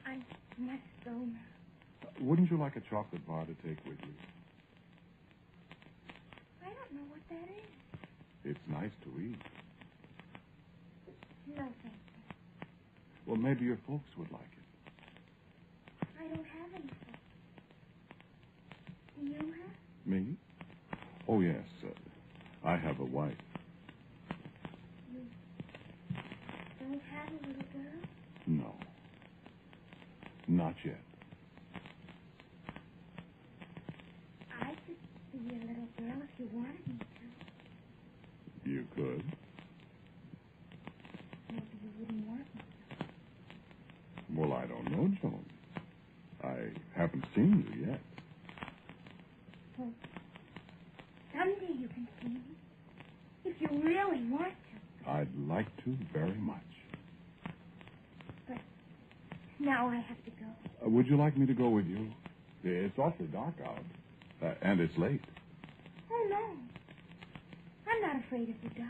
I must go now. Wouldn't you like a chocolate bar to take with you? I don't know what that is. It's nice to eat. No, thank you. Well, maybe your folks would like it. I don't have any folks. Do you have? Me? Oh, yes. I have a wife. You don't have a little girl? No. Not yet. I could be a little girl if you wanted me to. You could. Maybe you wouldn't want me to. Well, I don't know, Joan. I haven't seen you yet. Well, someday you can see me. If you really want to. I'd like to very much. But now I have to go. Would you like me to go with you? It's awfully dark out. And it's late. Oh, no. I'm not afraid of the dark.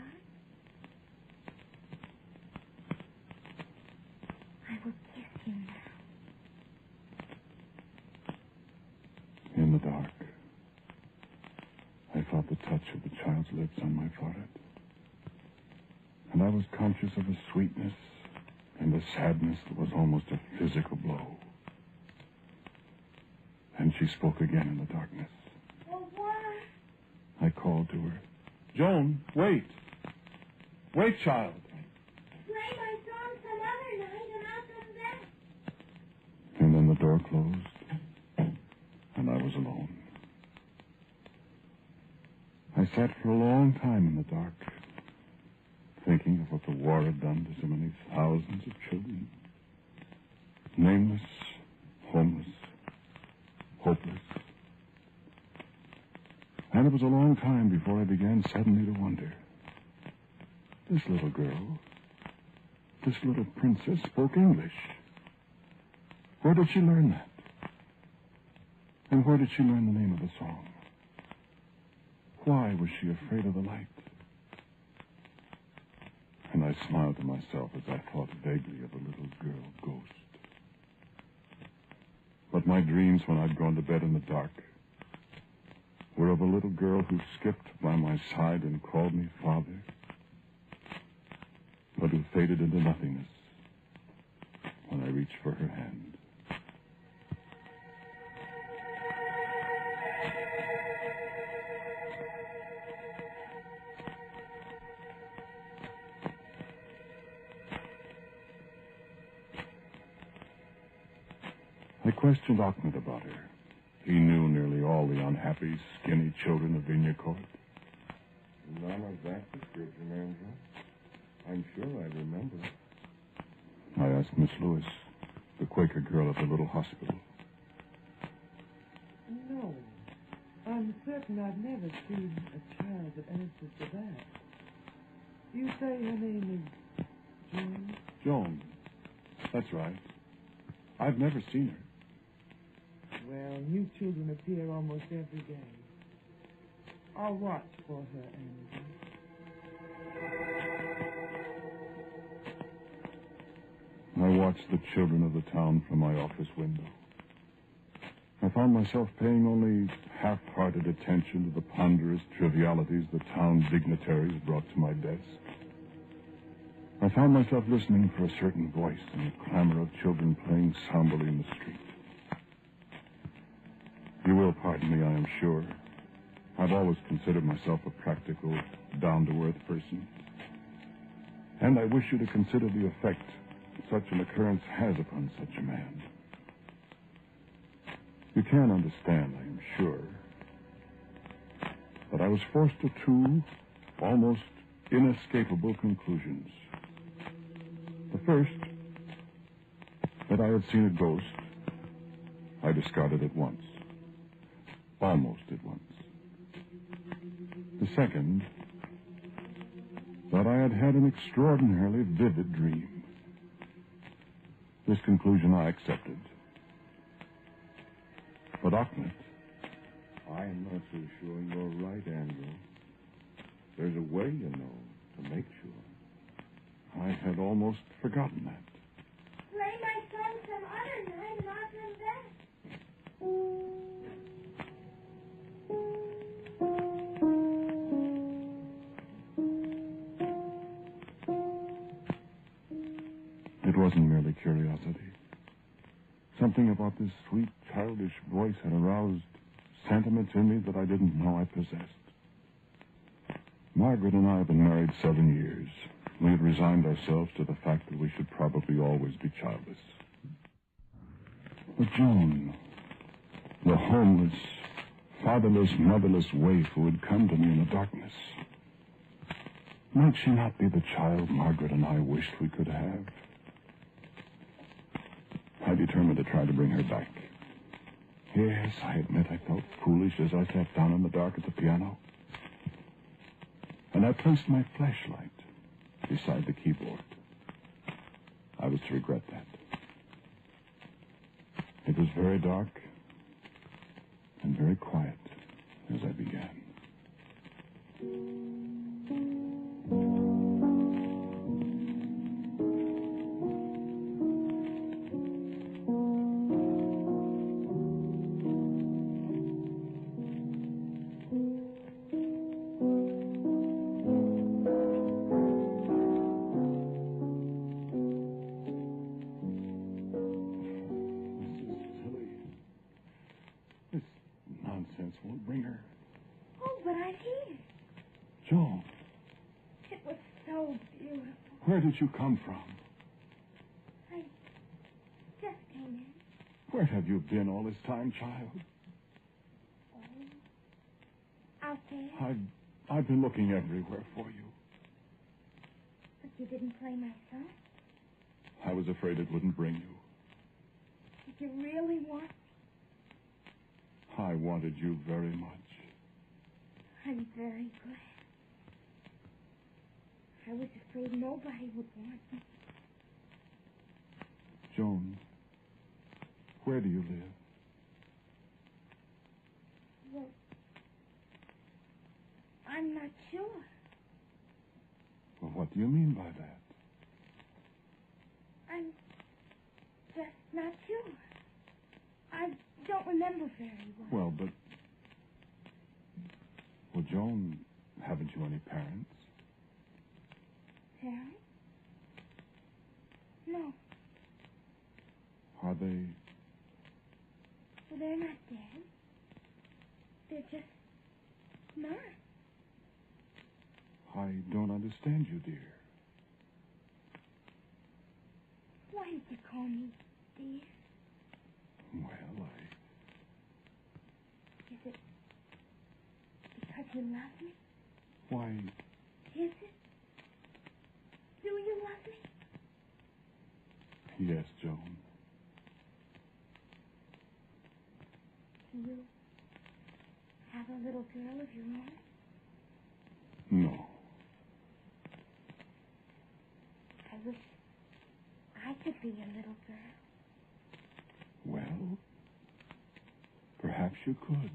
I will kiss him now. In the dark, I felt the touch of the child's lips on my forehead. And I was conscious of a sweetness and a sadness that was almost a physical blow. And she spoke again in the darkness. Oh, what? I called to her. Joan, wait. Wait, child. Play my song some other night and I'll come back. And then the door closed, and I was alone. I sat for a long time in the dark, thinking of what the war had done to so many thousands of children. Nameless, homeless, hopeless. And it was a long time before I began suddenly to wonder. This little girl, this little princess spoke English. Where did she learn that? And where did she learn the name of the song? Why was she afraid of the light? And I smiled to myself as I thought vaguely of the little girl ghost. But my dreams when I'd gone to bed in the dark were of a little girl who skipped by my side and called me father, but who faded into nothingness when I reached for her hand. I questioned Ahmed about her. He knew nearly all the unhappy, skinny children of Vinya Court. None of that description, Andrew. I'm sure I remember. I asked Miss Lewis, the Quaker girl at the little hospital. No. I'm certain I've never seen a child that answers to that. You say her name is Joan? Joan. That's right. I've never seen her. Well, new children appear almost every day. I'll watch for her, Andrew. I watched the children of the town from my office window. I found myself paying only half-hearted attention to the ponderous trivialities the town dignitaries brought to my desk. I found myself listening for a certain voice in the clamor of children playing somberly in the street. You will pardon me, I am sure. I've always considered myself a practical, down-to-earth person. And I wish you to consider the effect such an occurrence has upon such a man. You can understand, I am sure, that I was forced to two almost inescapable conclusions. The first, that I had seen a ghost, I discarded at once. Almost at once. The second, that I had had an extraordinarily vivid dream. This conclusion I accepted. But Ahmed, I'm not so sure you're right, Andrew. There's a way, you know, to make sure. I had almost forgotten that. Play my song some other night and I'll come back. It wasn't merely curiosity. Something about this sweet, childish voice had aroused sentiments in me that I didn't know I possessed. Margaret and I have been married 7 years. We had resigned ourselves to the fact that we should probably always be childless. But Joan, the homeless, fatherless, motherless waif who had come to me in the darkness, might she not be the child Margaret and I wished we could have? I determined to try to bring her back. Yes, I admit I felt foolish as I sat down in the dark at the piano. And I placed my flashlight beside the keyboard. I was to regret that. It was very dark and very quiet as I began. Won't bring her. Oh, but I'm here. Joan, It was so beautiful. where did you come from? I just came in. Where have you been all this time, child? Out there. I've been looking everywhere for you. But you didn't play my song. I was afraid it wouldn't bring you. Did you really want? I wanted you very much. I'm very glad. I was afraid nobody would want me. Joan, where do you live? Well, I'm not sure. Well, what do you mean by that? I'm just not sure. I don't remember very well. Well, but... Well, Joan, haven't you any parents? Parents? No. Are they... Well, they're not dead. They're just not. I don't understand you, dear. Why did you call me dear? Well, Is it because you love me? Why, Is it? Do you love me? Yes, Joan. Do you have a little girl of your own? No. I wish I could be a little girl. Well, perhaps you could.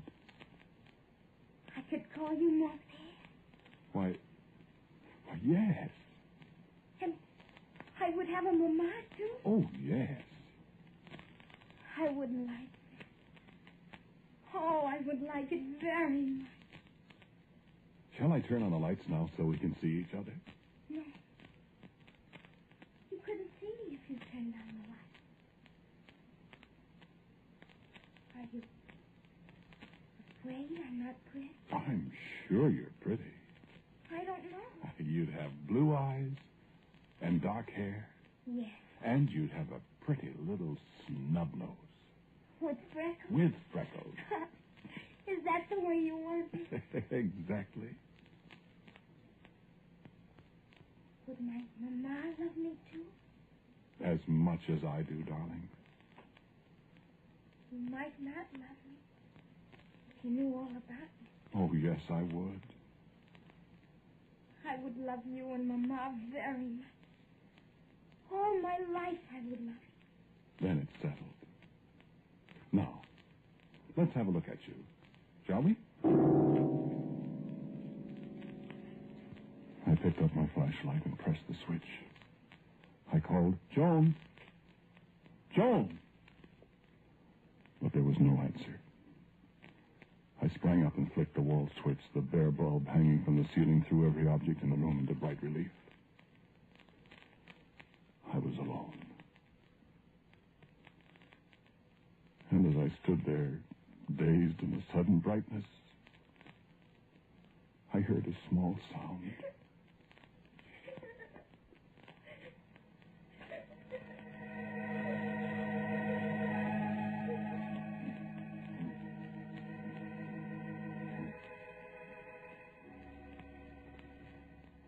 I could call you Mommy. Why, yes. And I would have a mama, too. Oh, yes. I would like it. Oh, I would like it very much. Shall I turn on the lights now so we can see each other? No. You couldn't see me if you turned on the light. Are you afraid I'm not pretty? I'm sure you're pretty. I don't know. You'd have blue eyes and dark hair. Yes. And you'd have a pretty little snub nose. With freckles? With freckles. Is that the way you want me? Exactly. Would my mama love me, too? As much as I do, darling. You might not love me if you knew all about me. Oh, yes, I would. I would love you and Mama very much. All my life I would love you. Then it's settled. Now, let's have a look at you, shall we? I picked up my flashlight and pressed the switch. I called, Joan! Joan! But there was no answer. I sprang up and flicked the wall switch. The bare bulb hanging from the ceiling threw every object in the room into bright relief. I was alone. And as I stood there, dazed in the sudden brightness, I heard a small sound.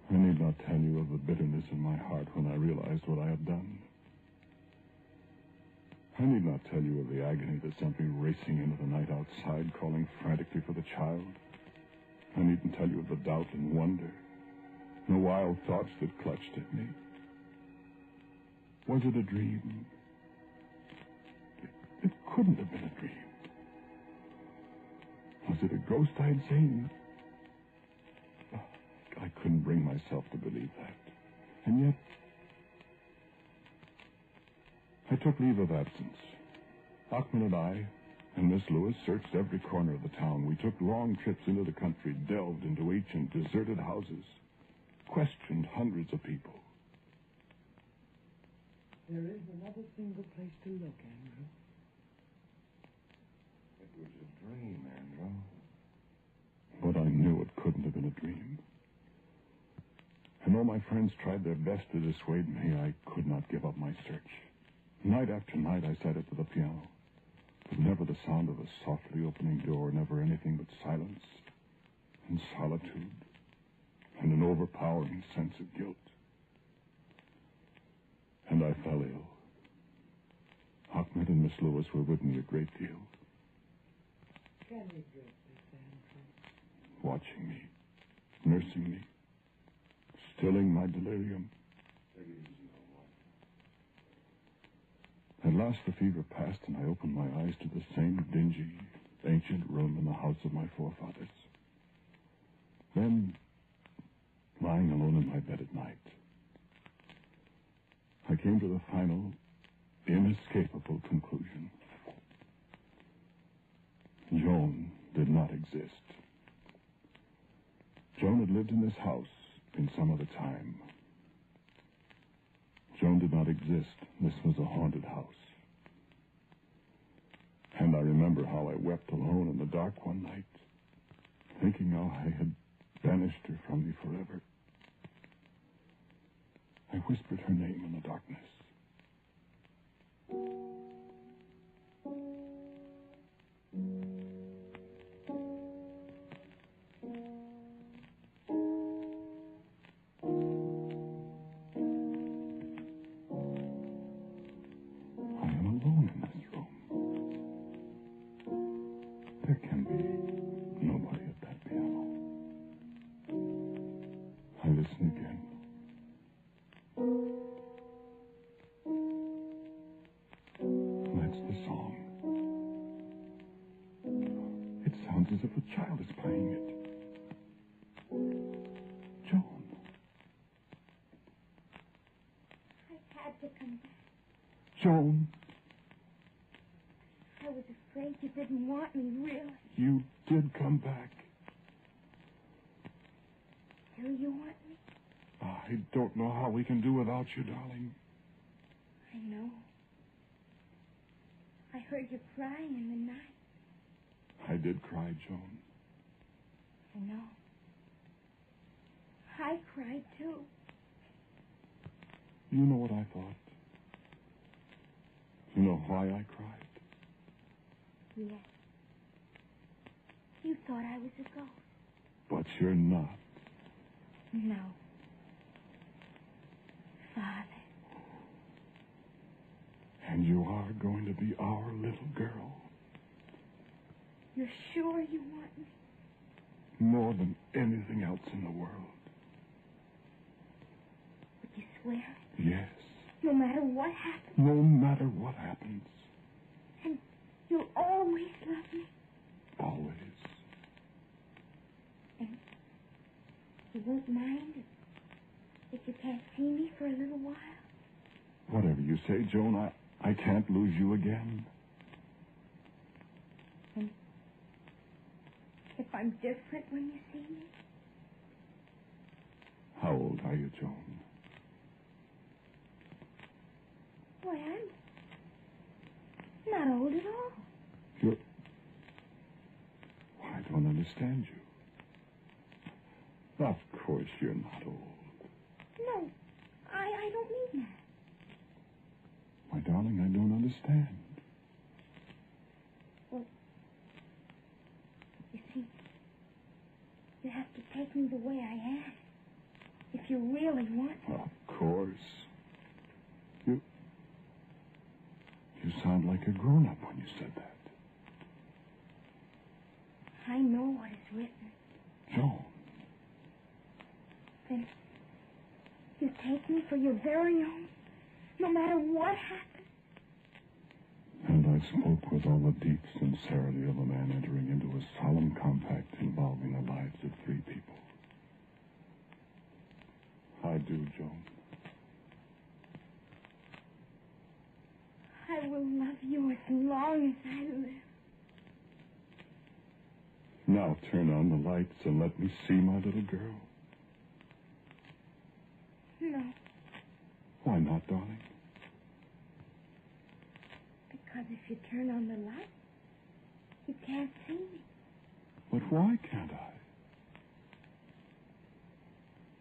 I need not tell you of the bitterness in my heart when I realized what I had done. I need not tell you of the agony that sent me racing into the night outside, calling frantically for the child. I needn't tell you of the doubt and wonder, the wild thoughts that clutched at me. Was it a dream? It couldn't have been a dream. Was it a ghost I had seen? I couldn't bring myself to believe that. And yet, I took leave of absence. Achman and I and Miss Lewis searched every corner of the town. We took long trips into the country, delved into ancient, deserted houses, questioned hundreds of people. There is another single place to look, Andrew. It was a dream, Andrew. But I knew it couldn't have been a dream. And though my friends tried their best to dissuade me, I could not give up my search. Night after night I sat at the piano, but never the sound of a softly opening door, never anything but silence and solitude and an overpowering sense of guilt. And I fell ill. Ahmed and Miss Lewis were with me a great deal, Can we drop this, Andrew? watching me, nursing me, stilling my delirium. At last the fever passed, and I opened my eyes to the same dingy, ancient room in the house of my forefathers. Then, lying alone in my bed at night, I came to the final, inescapable conclusion. Joan did not exist. Joan had lived in this house in some other time. Joan did not exist. This was a haunted house. And I remember how I wept alone in the dark one night, thinking how I had banished her from me forever. I whispered her name in the darkness. Joan, I was afraid you didn't want me, really. you did come back. Do you want me? I don't know how we can do without you, darling. I know. I heard you crying in the night. I did cry, Joan. I know. I cried, too. You know what I thought? You know why I cried? Yes. You thought I was a ghost. But you're not. No. Father. And you are going to be our little girl. You're sure you want me? More than anything else in the world. Would you swear? Yes. No matter what happens? No matter what happens. And you'll always love me? Always. And you won't mind if you can't see me for a little while? Whatever you say, Joan, I can't lose you again. And if I'm different when you see me? How old are you, Joan? Why, I'm not old at all. You're... I don't understand you. Of course you're not old. No, I don't mean that. My darling, I don't understand. Well, you see, you have to take me the way I am. If you really want me. Of course. You sound like a grown-up when you said that. I know what is written. Joan. Then you take me for your very own, no matter what happens. And I spoke with all the deep sincerity of a man entering into a solemn compact involving the lives of 3 people. I do, Joan. I will love you as long as I live. Now turn on the lights and let me see my little girl. No, Why not, darling? because if you turn on the light, you can't see me. But why can't I?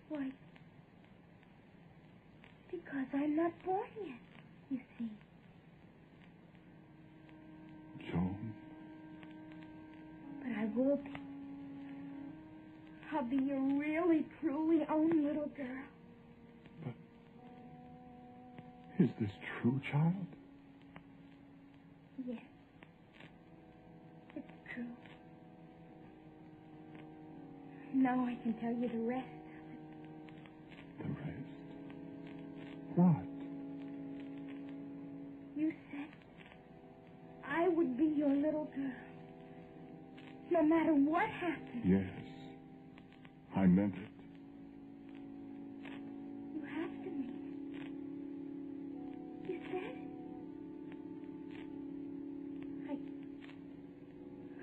Why? Because I'm not born yet, you see. Joan. But I will be. I'll be your really, truly own little girl. Is this true, child? Yes. It's true. Now I can tell you the rest of it. The rest? What? You said I would be your little girl. No matter what happened. Yes. I meant it. You have to mean it. You said it.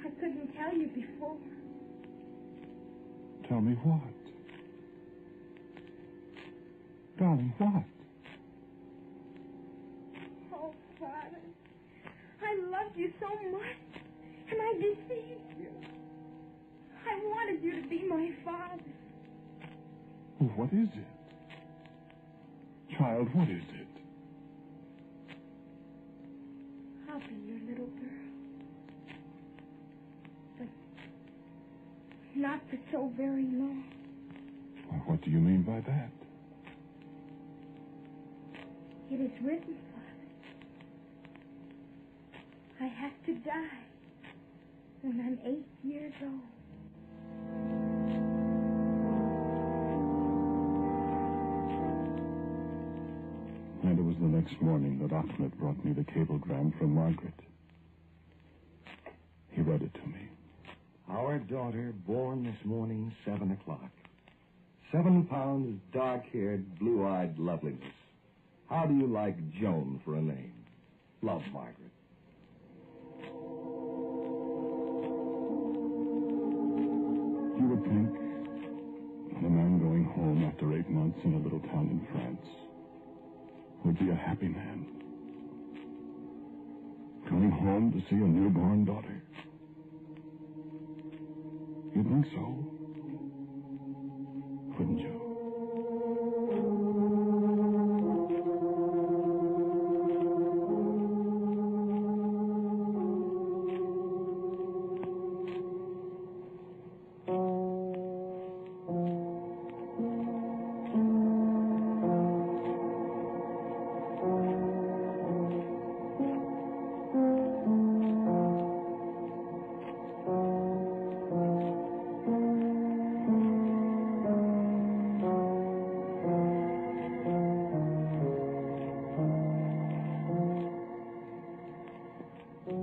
I couldn't tell you before. Tell me what? Darling, what? Oh, Father, I loved you so much, and I deceived you. I wanted you to be my father. What is it? Child, what is it? I'll be your little girl. But not for so very long. Well, what do you mean by that? It is written, Father. I have to die when I'm 8 years old. And it was the next morning that Ahmed brought me the cablegram from Margaret. He read it to me. Our daughter born this morning, 7 o'clock. 7 pounds, dark-haired, blue-eyed loveliness. How do you like Joan for a name? Love, Margaret. You would think that a man going home after 8 months in a little town in France would be a happy man. Going home to see a newborn daughter. You'd think so, wouldn't you?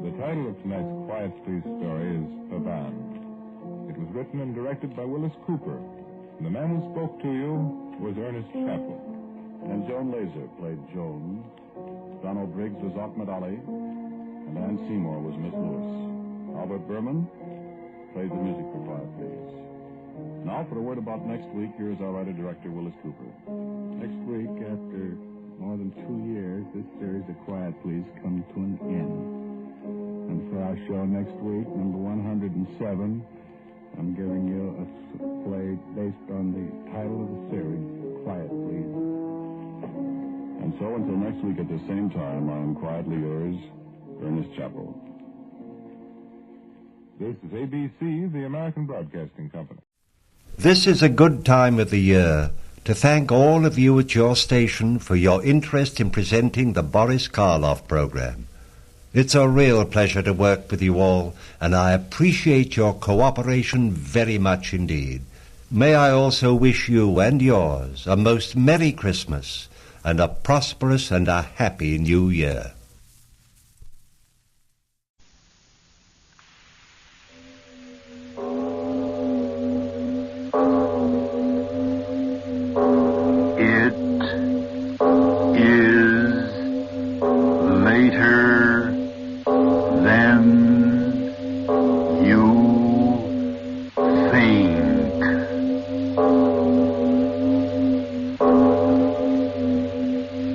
The title of tonight's Quiet Please story is A Band. It was written and directed by Willis Cooper. And the man who spoke to you was Ernest Chaplin. And Joan Laser played Joan. Donald Briggs was Ahmed Ali. And Ann Seymour was Miss Lewis. Albert Berman played the music for Quiet Please. Now for a word about next week, here is our writer-director, Willis Cooper. Next week, after more than 2 years, this series of Quiet Please comes to an end. And for our show next week, number 107, I'm giving you a play based on the title of the series, Quiet Please. And so until next week at the same time, I am quietly yours, Ernest Chappell. This is ABC, the American Broadcasting Company. This is a good time of the year to thank all of you at your station for your interest in presenting the Boris Karloff program. It's a real pleasure to work with you all, and I appreciate your cooperation very much indeed. May I also wish you and yours a most Merry Christmas and a prosperous and a happy New Year.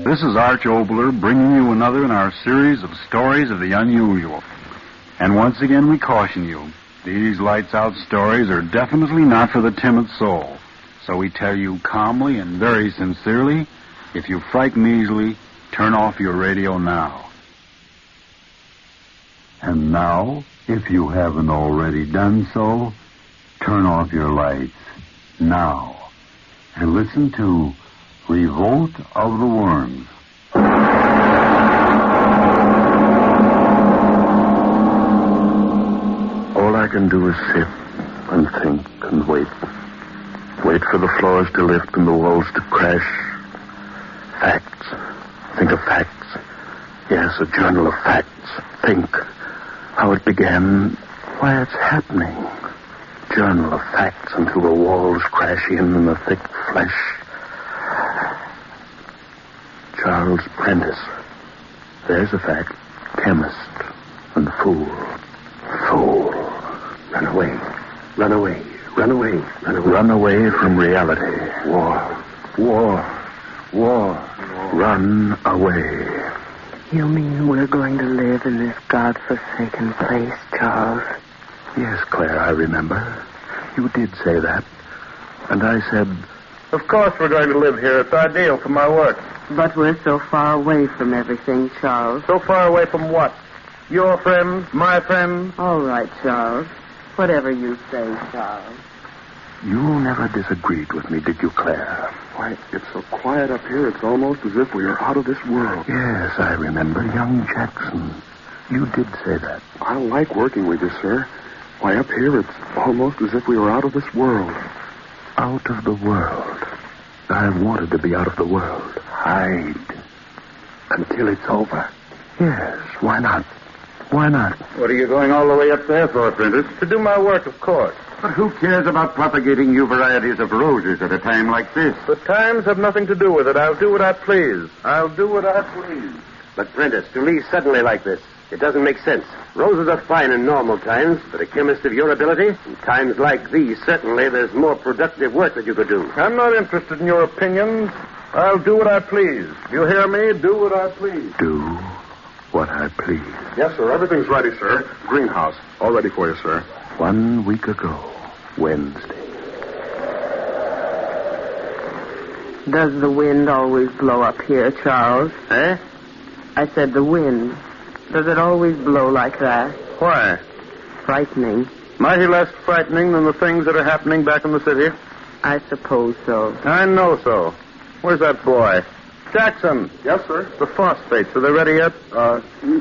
This is Arch Obler bringing you another in our series of stories of the unusual. And once again we caution you, these lights-out stories are definitely not for the timid soul. So we tell you calmly and very sincerely, if you frighten easily, turn off your radio now. And now, if you haven't already done so, turn off your lights now and listen to Revolt of the Worms. All I can do is sit and think and wait. Wait for the floors to lift and the walls to crash. Facts. Think of facts. Yes, a journal of facts. Think how it began, why it's happening. Journal of facts until the walls crash in and the thick flesh. Charles Prentice. There's a fact. Chemist and fool. Fool. Run away. Run away. Run away. Run away. Run away from reality. War. War. War. Run away. You mean we're going to live in this God-forsaken place, Charles? Yes, Claire, I remember. You did say that. And I said, of course we're going to live here. It's ideal for my work. But we're so far away from everything, Charles. So far away from what? Your friends, my friends? All right, Charles. Whatever you say, Charles. You never disagreed with me, did you, Claire? Why, it's so quiet up here, it's almost as if we are out of this world. Yes, I remember. Young Jackson. You did say that. I like working with you, sir. Why, up here, it's almost as if we were out of this world. Out of the world. I wanted to be out of the world. Hide. Until it's over. Yes, why not? Why not? What are you going all the way up there for, Prentice? To do my work, of course. But who cares about propagating new varieties of roses at a time like this? The times have nothing to do with it. I'll do what I please. I'll do what I please. But, Prentice, to leave suddenly like this, it doesn't make sense. Roses are fine in normal times, but a chemist of your ability, in times like these, certainly there's more productive work that you could do. I'm not interested in your opinions. I'll do what I please. You hear me? Do what I please. Do what I please. Yes, sir. Everything's ready, sir. Greenhouse. All ready for you, sir. 1 week ago, Wednesday. Does the wind always blow up here, Charles? Eh? I said the wind. Does it always blow like that? Why? Frightening. Mighty less frightening than the things that are happening back in the city. I suppose so. I know so. Where's that boy? Jackson. Yes, sir. The phosphates, are they ready yet?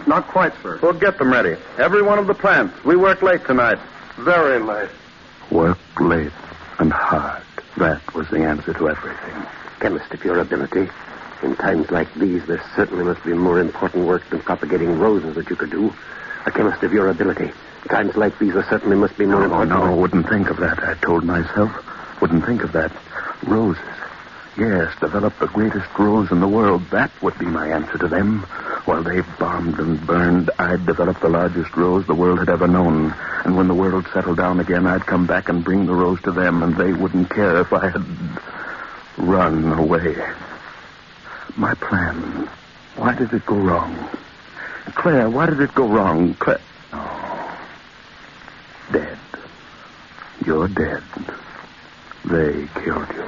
Not quite, sir. We'll get them ready. Every one of the plants. We work late tonight. Very late. Work late and hard. That was the answer to everything. Chemist of your ability. In times like these, there certainly must be more important work than propagating roses that you could do. A chemist of your ability. In times like these, there certainly must be more important work. No, wouldn't think of that, I told myself. Wouldn't think of that. Roses. Yes, develop the greatest rose in the world. That would be my answer to them. While they bombed and burned, I'd develop the largest rose the world had ever known. And when the world settled down again, I'd come back and bring the rose to them, and they wouldn't care if I had run away. My plan. Why did it go wrong? Claire, why did it go wrong? Claire. Oh. Dead. You're dead. They killed you.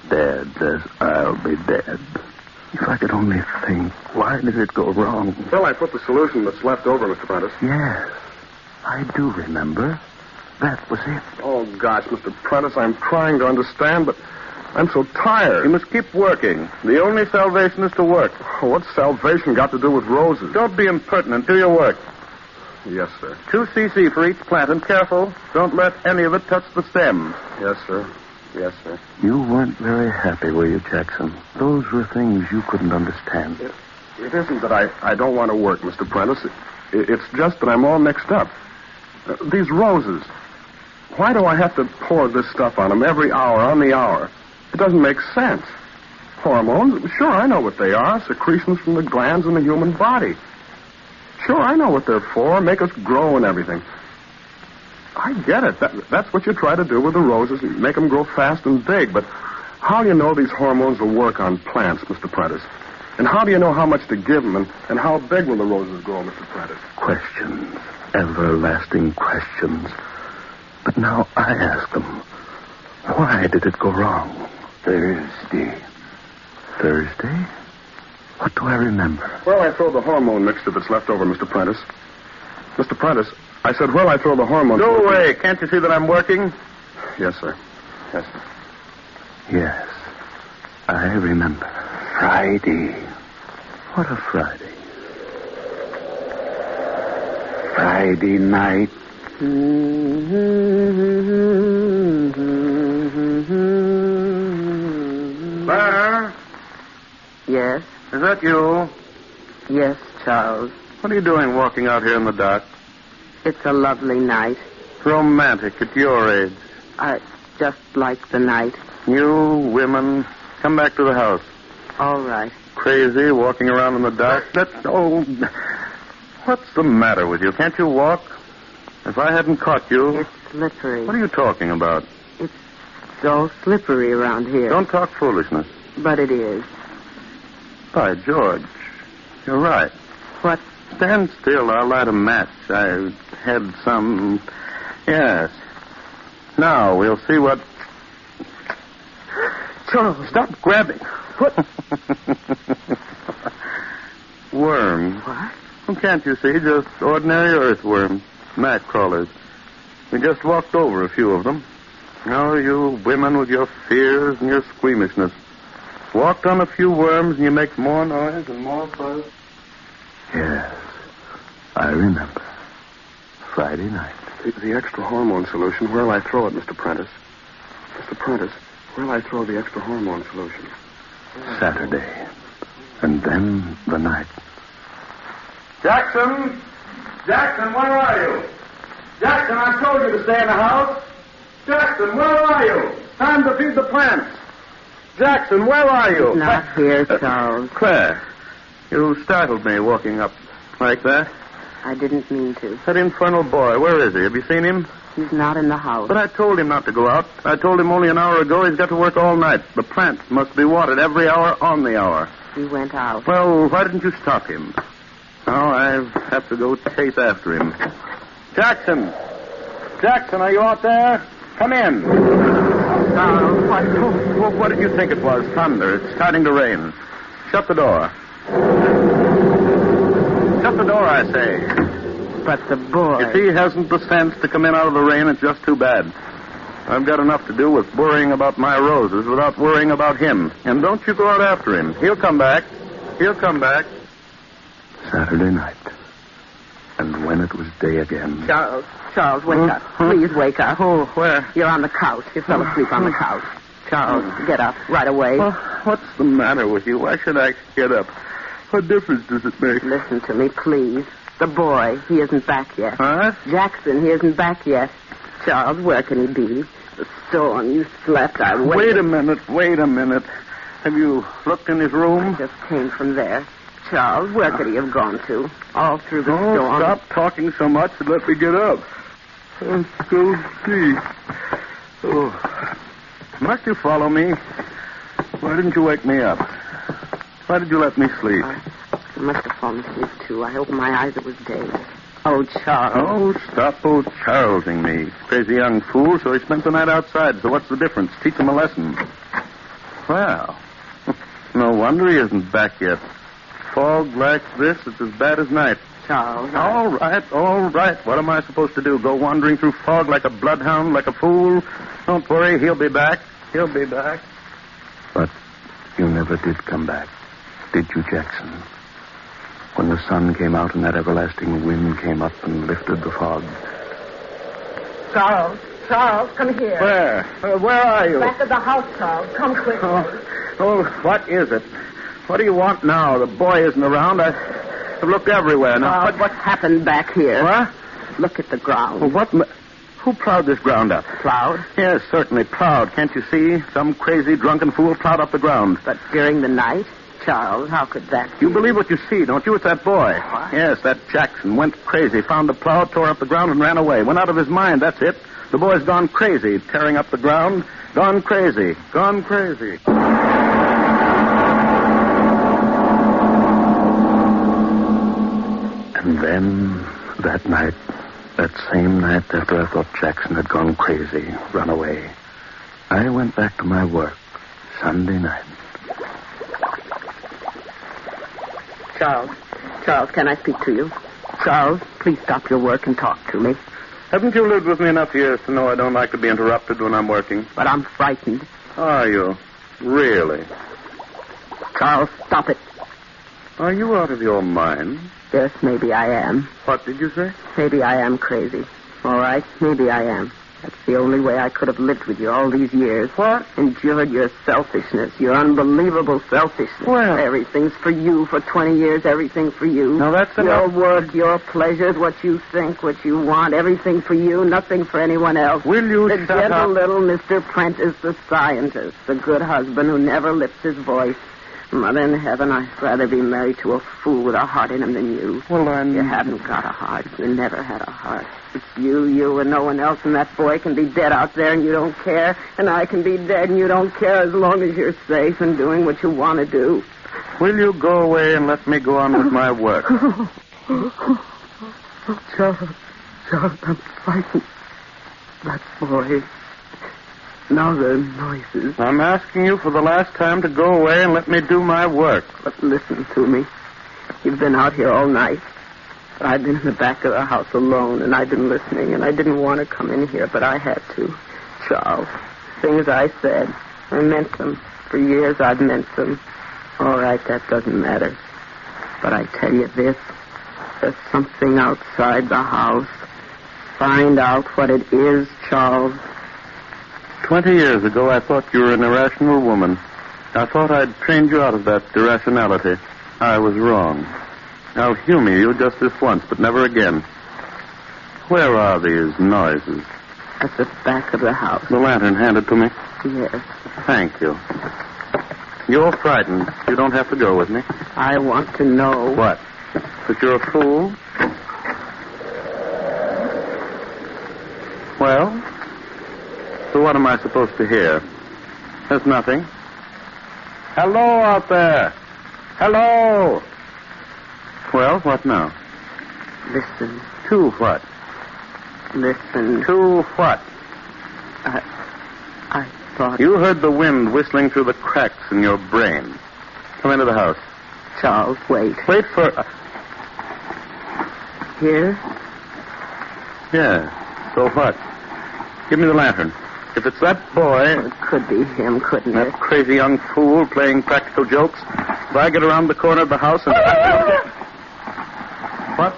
Dead as I'll be dead. If I could only think, why did it go wrong? Well, I put the solution that's left over, Mr. Prentice. Yes, I do remember. That was it. Oh, gosh, Mr. Prentice, I'm trying to understand, but I'm so tired. You must keep working. The only salvation is to work. Oh, what's salvation got to do with roses? Don't be impertinent. Do your work. Yes, sir. 2 cc for each plant, and careful. Don't let any of it touch the stem. Yes, sir. Yes, sir. You weren't very happy, were you, Jackson? Those were things you couldn't understand. It isn't that I don't want to work, Mr. Prentice. It's just that I'm all mixed up. These roses. Why do I have to pour this stuff on them every hour, on the hour? It doesn't make sense. Hormones? Sure, I know what they are. Secretions from the glands in the human body. Sure, I know what they're for. Make us grow and everything. I get it. That's what you try to do with the roses. Make them grow fast and big. But how do you know these hormones will work on plants, Mr. Prentice? And how do you know how much to give them? And how big will the roses grow, Mr. Prentice? Questions. Everlasting questions. But now I ask them, why did it go wrong? Thursday. Thursday? What do I remember? Where'll I throw the hormone mixture that's left over, Mr. Prentice? Mr. Prentice, I said, where'll I throw the hormone? Go away. Can't you see that I'm working? Yes, sir. Yes, sir. Yes, I remember. Friday. What a Friday. Friday night. Claire? Yes? Is that you? Yes, Charles. What are you doing walking out here in the dark? It's a lovely night. Romantic at your age. I just like the night. You women, come back to the house. All right. Crazy, walking around in the dark. What's the matter with you? Can't you walk? If I hadn't caught you... It's slippery. What are you talking about? It's so slippery around here. Don't talk foolishness. But it is. By George, you're right. What? Stand still. I'll light a match. I had some... Yes. Now, we'll see what... Charles. Stop grabbing. What? Worms. What? Well, can't you see? Just ordinary earthworms. Gnat crawlers. We just walked over a few of them. Oh, you women with your fears and your squeamishness. Walked on a few worms and you make more noise and more buzz. Yes, I remember. Friday night. The extra hormone solution, where'll I throw it, Mr. Prentice? Mr. Prentice, where'll I throw the extra hormone solution? Saturday. And then the night. Jackson! Jackson, where are you? Jackson, I told you to stay in the house. Jackson, where are you? Time to feed the plants. Jackson, where are you? Not here, Charles. Claire, You startled me walking up like that. I didn't mean to. That infernal boy, where is he? Have you seen him? He's not in the house. But I told him not to go out. I told him only an hour ago he's got to work all night. The plants must be watered every hour on the hour. He went out. Well, why didn't you stop him? Now I have to go chase after him. Jackson! Jackson, are you out there? Come in. What did you think it was? Thunder. It's starting to rain. Shut the door. Shut the door, I say. But the boy... If he hasn't the sense to come in out of the rain, it's just too bad. I've got enough to do with worrying about my roses without worrying about him. And don't you go out after him. He'll come back. He'll come back. Saturday night. And when it was day again... Charles, wake up. Please wake up. Oh, where? You're on the couch. You fell asleep on the couch. Charles, get up right away. Well, what's the matter with you? Why should I get up? What difference does it make? Listen to me, please. The boy, he isn't back yet. Huh? Jackson, he isn't back yet. Charles, where can he be? The storm, you slept. I waited. Wait a minute. Have you looked in his room? I just came from there. Charles, where could he have gone to? All through the storm. Stop talking so much and let me get up. Let's go see. Oh. Must you follow me? Why didn't you wake me up? Why did you let me sleep? I must have fallen asleep, too. I opened my eyes. It was day. Oh, Charles. Oh, stop old Charlesing me. Crazy young fool, so he spent the night outside. So what's the difference? Teach him a lesson. Well, no wonder he isn't back yet. Fog like this, it's as bad as night. Charles. All right. What am I supposed to do? Go wandering through fog like a bloodhound, like a fool? Don't worry, he'll be back. He'll be back. But you never did come back, did you, Jackson? When the sun came out and that everlasting wind came up and lifted the fog. Charles, come here. Where are you? Back of the house, Charles. Come quick. Oh, what is it? What do you want now? The boy isn't around. I've looked everywhere now. Charles, what's happened back here? What? Look at the ground. Well, who plowed this ground up? Plowed? Yes, certainly plowed. Can't you see? Some crazy drunken fool plowed up the ground. But during the night? Charles, how could that be? You believe what you see, don't you? It's that boy. What? Yes, that Jackson went crazy, found the plow, tore up the ground, and ran away. Went out of his mind, that's it. The boy's gone crazy, tearing up the ground. Gone crazy. Gone crazy. And then, that night, that same night after I thought Jackson had gone crazy, run away, I went back to my work Sunday night. Charles, can I speak to you? Charles, please stop your work and talk to me. Haven't you lived with me enough years to know I don't like to be interrupted when I'm working? But I'm frightened. Are you? Really? Charles, stop it. Are you out of your mind? Yes, maybe I am. What did you say? Maybe I am crazy. All right, maybe I am. That's the only way I could have lived with you all these years. What? Endured your selfishness, your unbelievable selfishness. Well, everything's for you for 20 years, everything for you. Now that's enough. Your work, your pleasures, what you think, what you want, everything for you, nothing for anyone else. Will you shut up? The gentle little Mr. Prentice, the scientist, the good husband who never lifts his voice. Mother in heaven, I'd rather be married to a fool with a heart in him than you. Well, then... You haven't got a heart. You never had a heart. It's you, and no one else, and that boy can be dead out there and you don't care, and I can be dead and you don't care as long as you're safe and doing what you want to do. Will you go away and let me go on with my work? Charles, I'm frightened. That boy... Now the noises. I'm asking you for the last time to go away and let me do my work. But listen to me. You've been out here all night. I've been in the back of the house alone, and I've been listening, and I didn't want to come in here, but I had to. Charles, things I said, I meant them. For years I've meant them. All right, that doesn't matter. But I tell you this. There's something outside the house. Find out what it is, Charles. 20 years ago, I thought you were an irrational woman. I thought I'd trained you out of that irrationality. I was wrong. I'll humor you just this once, but never again. Where are these noises? At the back of the house. The lantern, hand it to me. Yes. Thank you. You're frightened. You don't have to go with me. I want to know. What? That you're a fool? Well, so what am I supposed to hear? There's nothing. Hello out there. Hello. Well, what now? Listen. To what? Listen. To what? I thought... You heard the wind whistling through the cracks in your brain. Come into the house. Charles, wait. Wait for... Here? Yeah. So what? Give me the lantern. If it's that boy... Well, it could be him, couldn't that it? That crazy young fool playing practical jokes. If I get around the corner of the house and... What's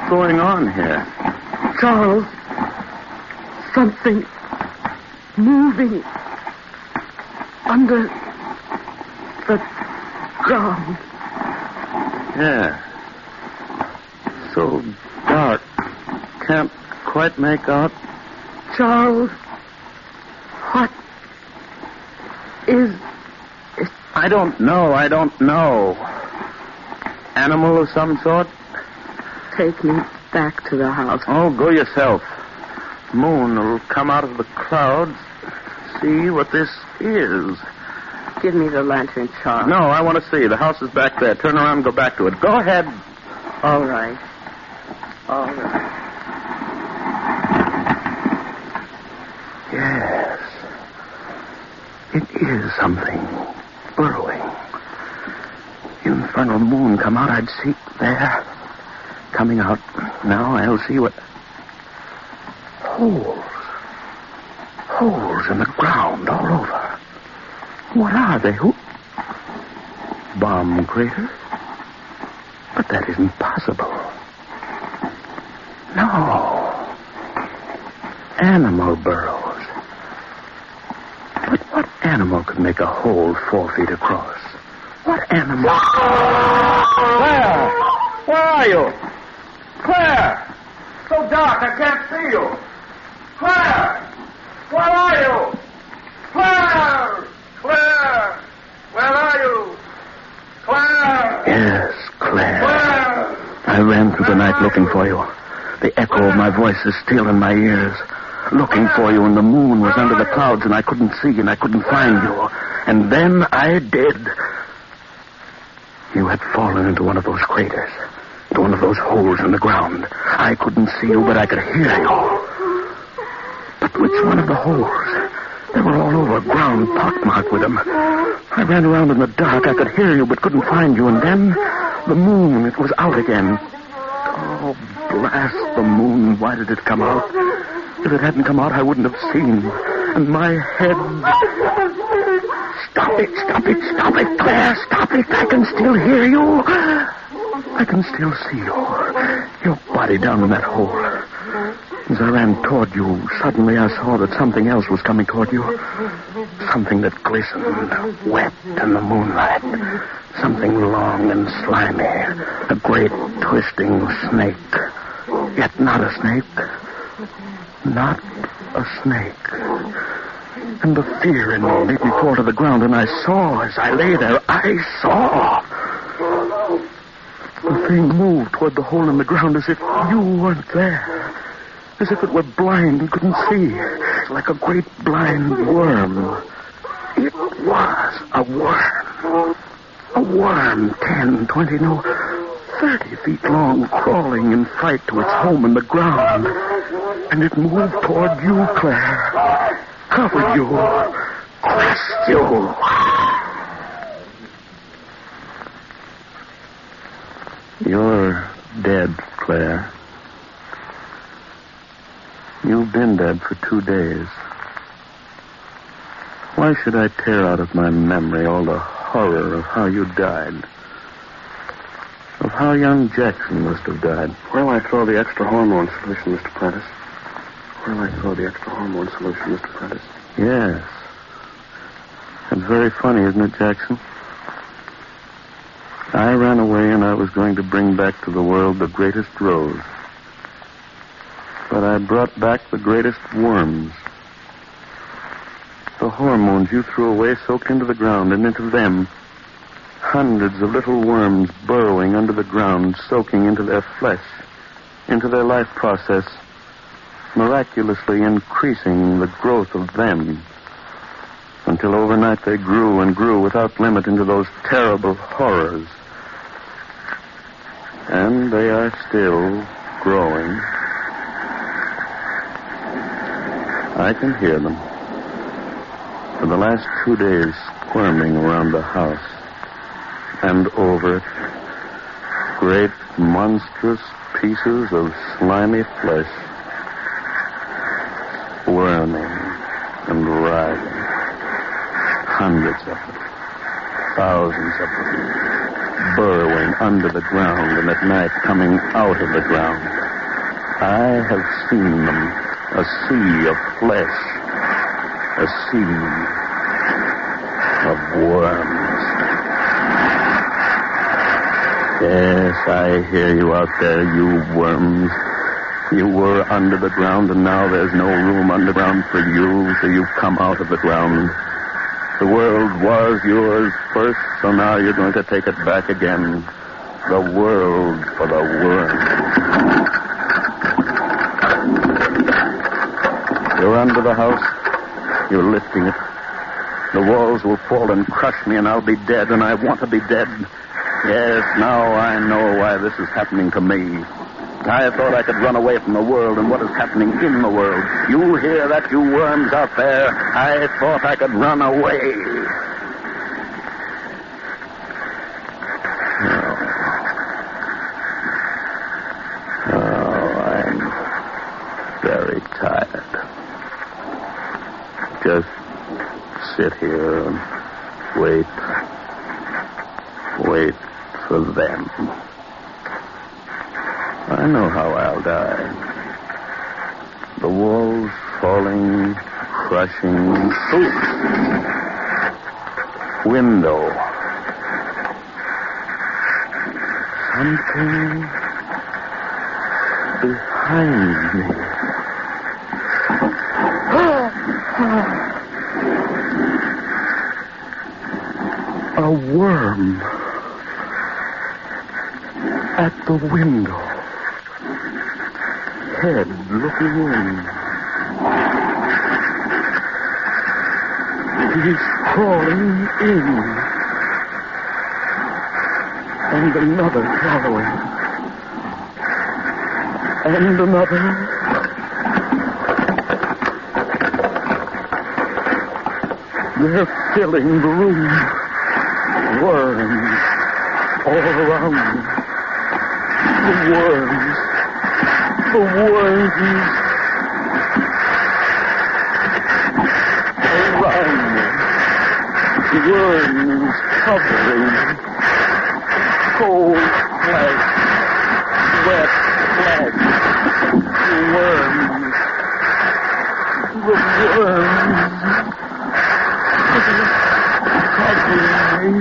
going on here? Charles, something moving under the ground. Yeah. So dark. Can't quite make out. Charles, what is it? I don't know. Animal of some sort? Take me back to the house. Oh, go yourself. Moon will come out of the clouds. See what this is. Give me the lantern, Charles. No, I want to see. The house is back there. Turn around and go back to it. Go ahead. All right. All right. Yes. It is something burrowing. Infernal moon come out, I'd see. There. Coming out. Now I'll see what... Holes. Holes in the ground all over. What are they? Who? Bomb craters? But that isn't possible. No. Animal burrows. But what animal could make a hole 4 feet across? What animal? Claire! Where are you? Claire! So dark I can't see you. Claire! Where are you? Claire! Claire! Where are you? Claire! Yes, Claire. Claire! I ran through the night looking for you. The echo of my voice is still in my ears. Looking for you, and the moon was under the clouds, and I couldn't see, and I couldn't find you. And then I did. You had fallen into one of those craters, into one of those holes in the ground. I couldn't see you, but I could hear you. But which one of the holes? They were all over, ground pockmarked with them. I ran around in the dark. I could hear you, but couldn't find you. And then the moon, it was out again. Oh, blast the moon. Why did it come out? If it hadn't come out, I wouldn't have seen. And my head... Stop it, Claire, stop it. I can still hear you. I can still see your body down in that hole. As I ran toward you, suddenly I saw that something else was coming toward you. Something that glistened, wet in the moonlight. Something long and slimy. A great twisting snake. Yet not a snake. Not a snake. And the fear in me made me fall to the ground, and I saw, as I lay there, I saw. The thing moved toward the hole in the ground as if you weren't there. As if it were blind and couldn't see. Like a great blind worm. It was a worm. A worm 10, 20, no, 30 feet long, crawling in fright to its home in the ground. And it moved toward you, Claire. Covered you. Crushed you. You're dead, Claire. You've been dead for 2 days. Why should I tear out of my memory all the horror of how you died? Of how young Jackson must have died? Where'll I throw the extra hormone solution, Mr. Prentice? Yes. That's very funny, isn't it, Jackson? I ran away and I was going to bring back to the world the greatest rose. But I brought back the greatest worms. The The hormones you threw away soaked into the ground, and into them, hundreds of little worms burrowing under the ground, soaking into their flesh, into their life process, miraculously increasing the growth of them, until overnight they grew and grew without limit into those terrible horrors. And they are still growing. I can hear them. For the last 2 days, squirming around the house and over it, great monstrous pieces of slimy flesh, squirming and writhing. Hundreds of them, thousands of them, burrowing under the ground and at night coming out of the ground. I have seen them, a sea of flesh, a sea of worms. Yes, I hear you out there, you worms. You were under the ground, and now there's no room underground for you, so you come out of the ground. The world was yours first, so now you're going to take it back again. The world for the worms. You're under the house. You're lifting it. The walls will fall and crush me, and I'll be dead, and I want to be dead. Yes, now I know why this is happening to me. I thought I could run away from the world and what is happening in the world. You hear that, you worms out there? I thought I could run away. Oh, I'm very tired. Just sit here and wait for them. I know how I'll die. The walls falling, crushing. Ooh. Window. Something behind me. A worm at the window. Head looking in. He's crawling in. And another following. And another. They're filling the room. Worms all around me. The worms. The worms around me. Worms covering. Cold flesh. Wet flesh. Worms. The worms. Covering me.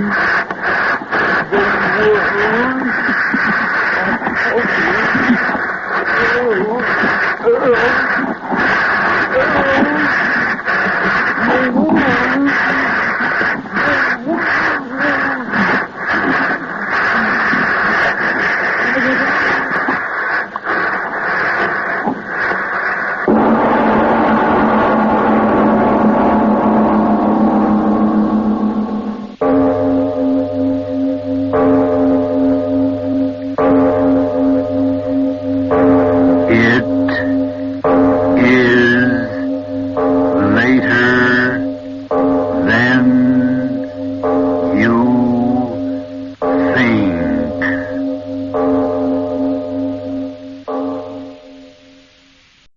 The worms.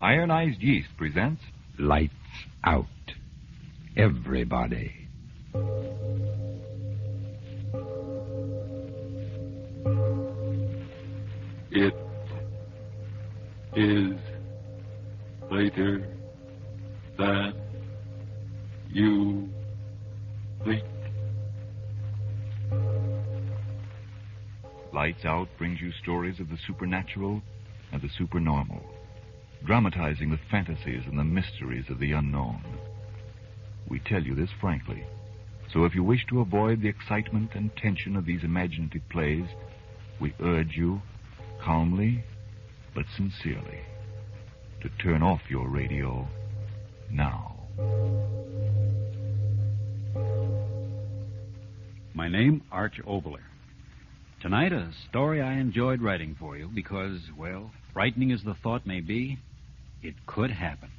Ironized Yeast presents Lights Out. Everybody. It is later than you think. Lights Out brings you stories of the supernatural and the supernormal, dramatizing the fantasies and the mysteries of the unknown. We tell you this frankly. So if you wish to avoid the excitement and tension of these imaginative plays, we urge you, calmly but sincerely, to turn off your radio now. My name, Arch Obler. Tonight, a story I enjoyed writing for you because, well, frightening as the thought may be, it could happen.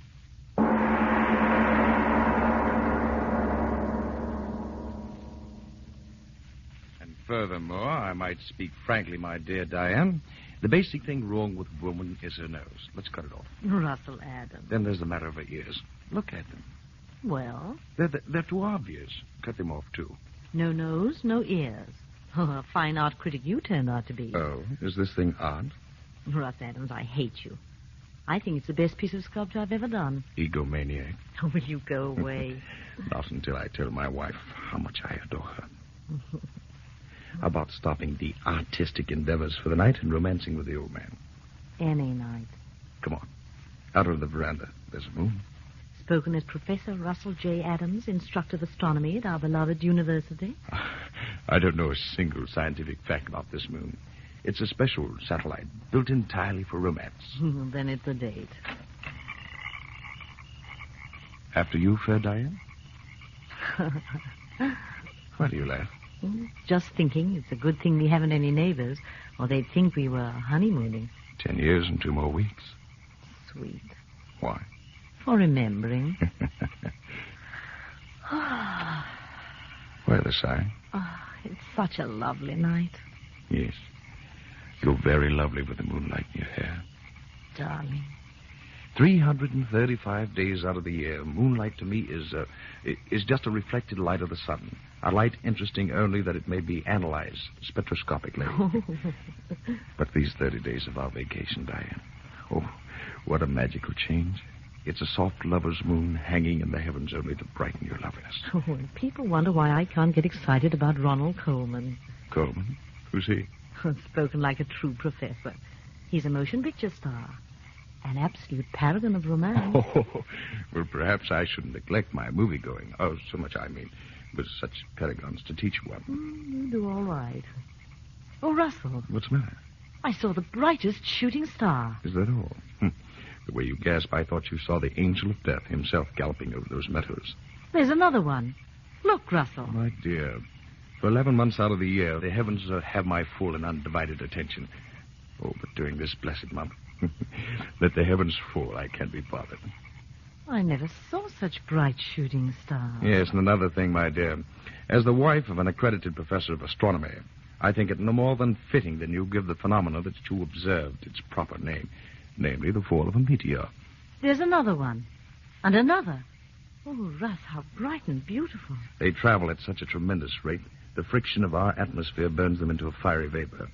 And furthermore, I might speak frankly, my dear Diane, the basic thing wrong with woman is her nose. Let's cut it off. Russell Adams. Then there's the matter of her ears. Look at them. Well? They're too obvious. Cut them off, too. No nose, no ears. Oh, a fine art critic you turned out to be. Oh, is this thing odd? Russ Adams, I hate you. I think it's the best piece of sculpture I've ever done. Egomaniac. Oh, will you go away? Not until I tell my wife how much I adore her. How about stopping the artistic endeavors for the night and romancing with the old man? Any night. Come on. Out on the veranda. There's a moon. Spoken as Professor Russell J. Adams, instructor of astronomy at our beloved university. I don't know a single scientific fact about this moon. It's a special satellite built entirely for romance. Then it's a date. After you, fair Diane? Why do you laugh? Just thinking it's a good thing we haven't any neighbors, or they'd think we were honeymooning. 10 years and 2 more weeks. Sweet. Why? For remembering. Why the sigh? Oh, it's such a lovely night. Yes. You're very lovely with the moonlight in your hair. Darling. 335 days out of the year, moonlight to me is just a reflected light of the sun. A light interesting only that it may be analyzed spectroscopically. But these 30 days of our vacation, Diane, oh, what a magical change. It's a soft lover's moon hanging in the heavens only to brighten your loveliness. Oh, and people wonder why I can't get excited about Ronald Coleman. Coleman? Who's he? Spoken like a true professor. He's a motion picture star. An absolute paragon of romance. Oh, well, perhaps I shouldn't neglect my movie-going. Oh, so much I mean, with such paragons to teach one. You do all right. Oh, Russell. What's the matter? I saw the brightest shooting star. Is that all? The way you gasp, I thought you saw the angel of death himself galloping over those meadows. There's another one. Look, Russell. My dear, for 11 months out of the year, the heavens have my full and undivided attention. Oh, but during this blessed month, let the heavens fall, I can't be bothered. I never saw such bright shooting stars. Yes, and another thing, my dear. As the wife of an accredited professor of astronomy, I think it no more than fitting that you give the phenomena that you observed its proper name, namely the fall of a meteor. There's another one. And another. Oh, Russ, how bright and beautiful. They travel at such a tremendous rate, the friction of our atmosphere burns them into a fiery vapor.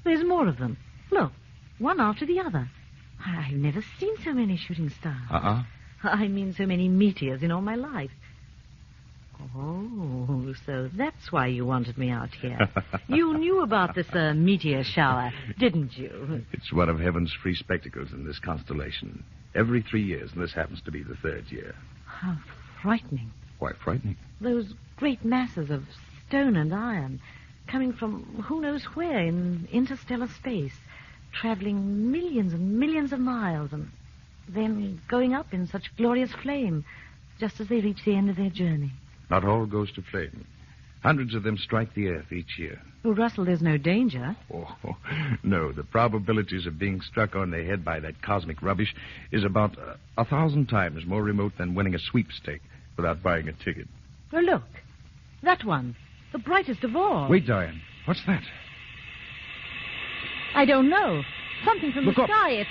There's more of them. Look, one after the other. I've never seen so many shooting stars. I mean so many meteors in all my life. Oh, so that's why you wanted me out here. You knew about this meteor shower, didn't you? It's one of heaven's free spectacles in this constellation. Every 3 years, and this happens to be the 3rd year. How frightening. Why frightening? Those great masses of stone and iron coming from who knows where in interstellar space, traveling millions and millions of miles, and then going up in such glorious flame just as they reach the end of their journey. Not all goes to flame. Hundreds of them strike the earth each year. Well, Russell, there's no danger. Oh, no. The probabilities of being struck on the head by that cosmic rubbish is about 1,000 times more remote than winning a sweepstake without buying a ticket. Oh, look. That one. The brightest of all. Wait, Diane. What's that? I don't know. Something from Look the up. sky. It's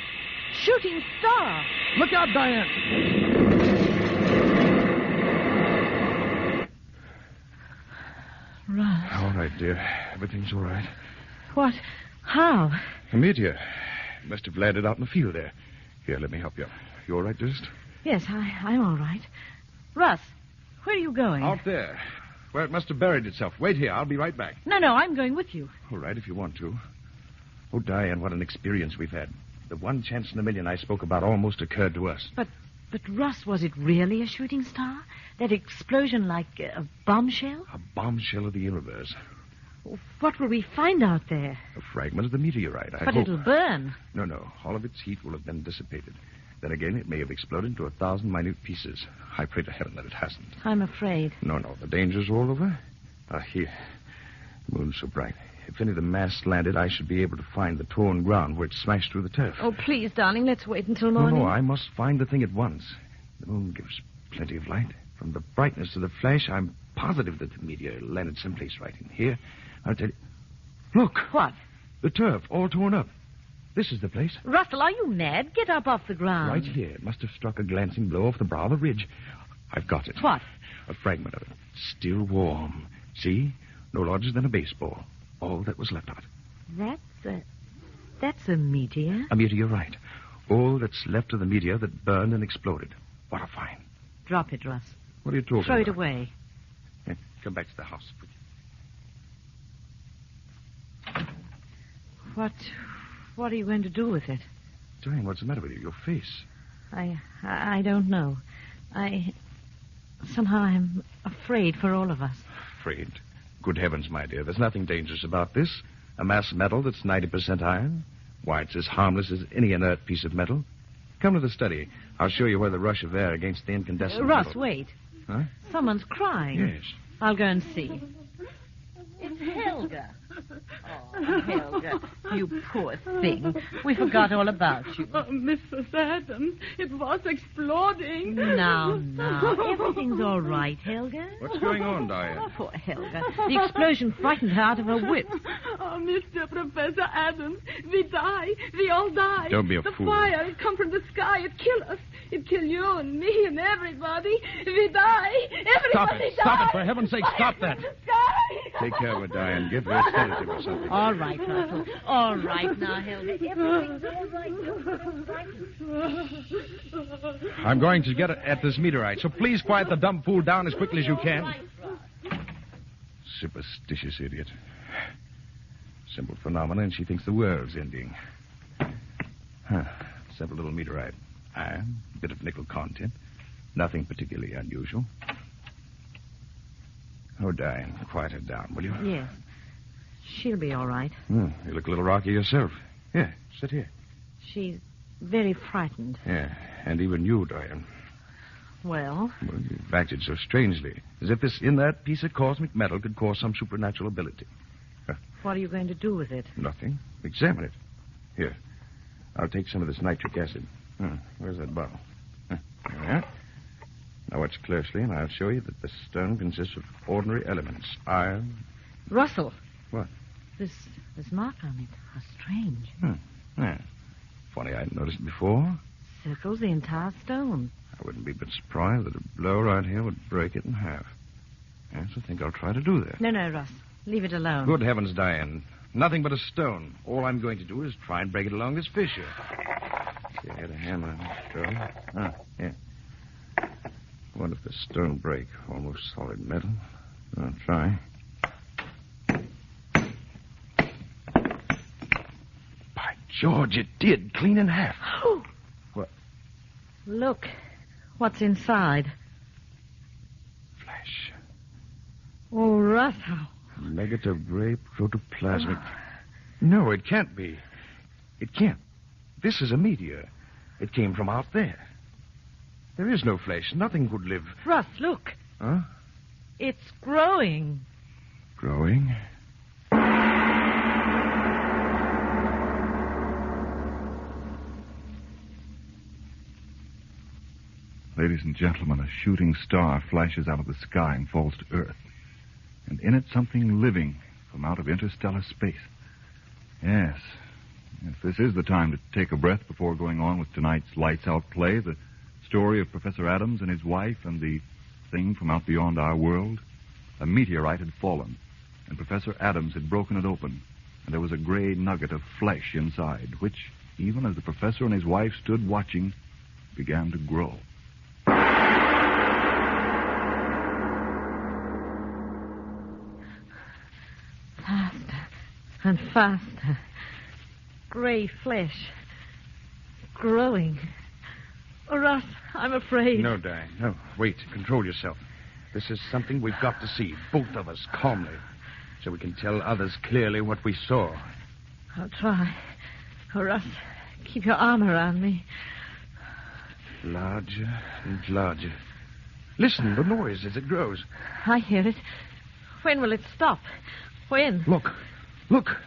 shooting star. Look out, Diane. Russ. All right, dear. Everything's all right. What? How? A meteor. Must have landed out in the field there. Here, let me help you. You all right, dearest? Yes, I'm all right. Russ, where are you going? Out there. Where it must have buried itself. Wait here. I'll be right back. No, I'm going with you. All right, if you want to. Oh, Diane, what an experience we've had. The one chance in a million I spoke about almost occurred to us. But But, Ross, was it really a shooting star? That explosion like a bombshell? A bombshell of the universe. What will we find out there? A fragment of the meteorite, I But hope. it'll burn. No. All of its heat will have been dissipated. Then again, it may have exploded into 1,000 minute pieces. I pray to heaven that it hasn't. I'm afraid. No. The danger's all over. Here. The moon's so bright. If any of the mass landed, I should be able to find the torn ground where it smashed through the turf. Oh, please, darling, let's wait until morning. No, I must find the thing at once. The moon gives plenty of light. From the brightness of the flash, I'm positive that the meteor landed someplace right in here. I'll tell you. Look. What? The turf, all torn up. This is the place. Russell, are you mad? Get up off the ground. Right here. It must have struck a glancing blow off the brow of the ridge. I've got it. What? A fragment of it. Still warm. See? No larger than a baseball. All that was left of it. That's a meteor. A meteorite. All that's left of the meteor that burned and exploded. What a find. Drop it, Russ. What are you talking Throw about? it away. Yeah, come back to the house. What are you going to do with it? Diane, what's the matter with you? Your face. I don't know. Somehow I'm afraid for all of us. Afraid? Good heavens, my dear. There's nothing dangerous about this. A mass metal that's 90% iron. Why, it's as harmless as any inert piece of metal. Come to the study. I'll show you where the rush of air against the incandescent... Russ, metal... wait. Huh? Someone's crying. Yes. I'll go and see. It's Helga. Oh, Helga, you poor thing. We forgot all about you. Oh, Mrs. Adams, it was exploding. Now. Everything's all right, Helga. What's going on, Diane? Oh, poor Helga. The explosion frightened her out of her wits. Oh, Mr. Professor Adams, we die. We all die. Don't be a the fool. The fire, it come from the sky. It kill us. It kill you and me and everybody. We die. Everybody die. Stop it. For heaven's sake, stop that. Sky. Take care of her, Diane. Give her a sedative or something. All right, Russell. All right now, Helga. Everything's all right. I'm going to get at this meteorite, so please quiet the dumb fool down as quickly as you can. Superstitious idiot. Simple phenomena, and she thinks the world's ending. Simple little meteorite. Iron, a bit of nickel content. Nothing particularly unusual. Oh, Diane, quiet her down, will you? Yes. She'll be all right. You look a little rocky yourself. Here, sit here. She's very frightened. Yeah, and even you, Diane. Well, you've acted so strangely. As if this inert piece of cosmic metal could cause some supernatural ability. What are you going to do with it? Nothing. Examine it. Here. I'll take some of this nitric acid. Where's that bottle? There. Now watch closely, and I'll show you that the stone consists of ordinary elements. Iron. Russell. What? This mark on it. How strange. Yeah. Funny I hadn't noticed it before. Circles the entire stone. I wouldn't be a bit surprised that a blow right here would break it in half. Yes, I think I'll try to do that. No, Russ. Leave it alone. Good heavens, Diane. Nothing but a stone. All I'm going to do is try and break it along this fissure. See, I had a hammer and a stone. Yeah. What if the stone break? Almost solid metal. I'll try. By George, it did. Clean in half. What? Look. What's inside? Flesh. Oh, Russ, how... Negative gray protoplasmic. No, it can't be. It can't. This is a meteor. It came from out there. There is no flesh. Nothing could live. Russ, look. Huh? It's growing. Growing? Ladies and gentlemen, a shooting star flashes out of the sky and falls to Earth. And in it, something living from out of interstellar space. Yes, this is the time to take a breath before going on with tonight's lights-out play, the story of Professor Adams and his wife and the thing from out beyond our world. A meteorite had fallen, and Professor Adams had broken it open, and there was a gray nugget of flesh inside, which, even as the professor and his wife stood watching, began to grow. Faster and faster. Gray flesh. Growing. Oh, Russ, I'm afraid. No, Diane, no. Wait, control yourself. This is something we've got to see, both of us, calmly, so we can tell others clearly what we saw. I'll try. Oh, Russ, keep your arm around me. Larger and larger. Listen, the noise as it grows. I hear it. When will it stop? When? Look.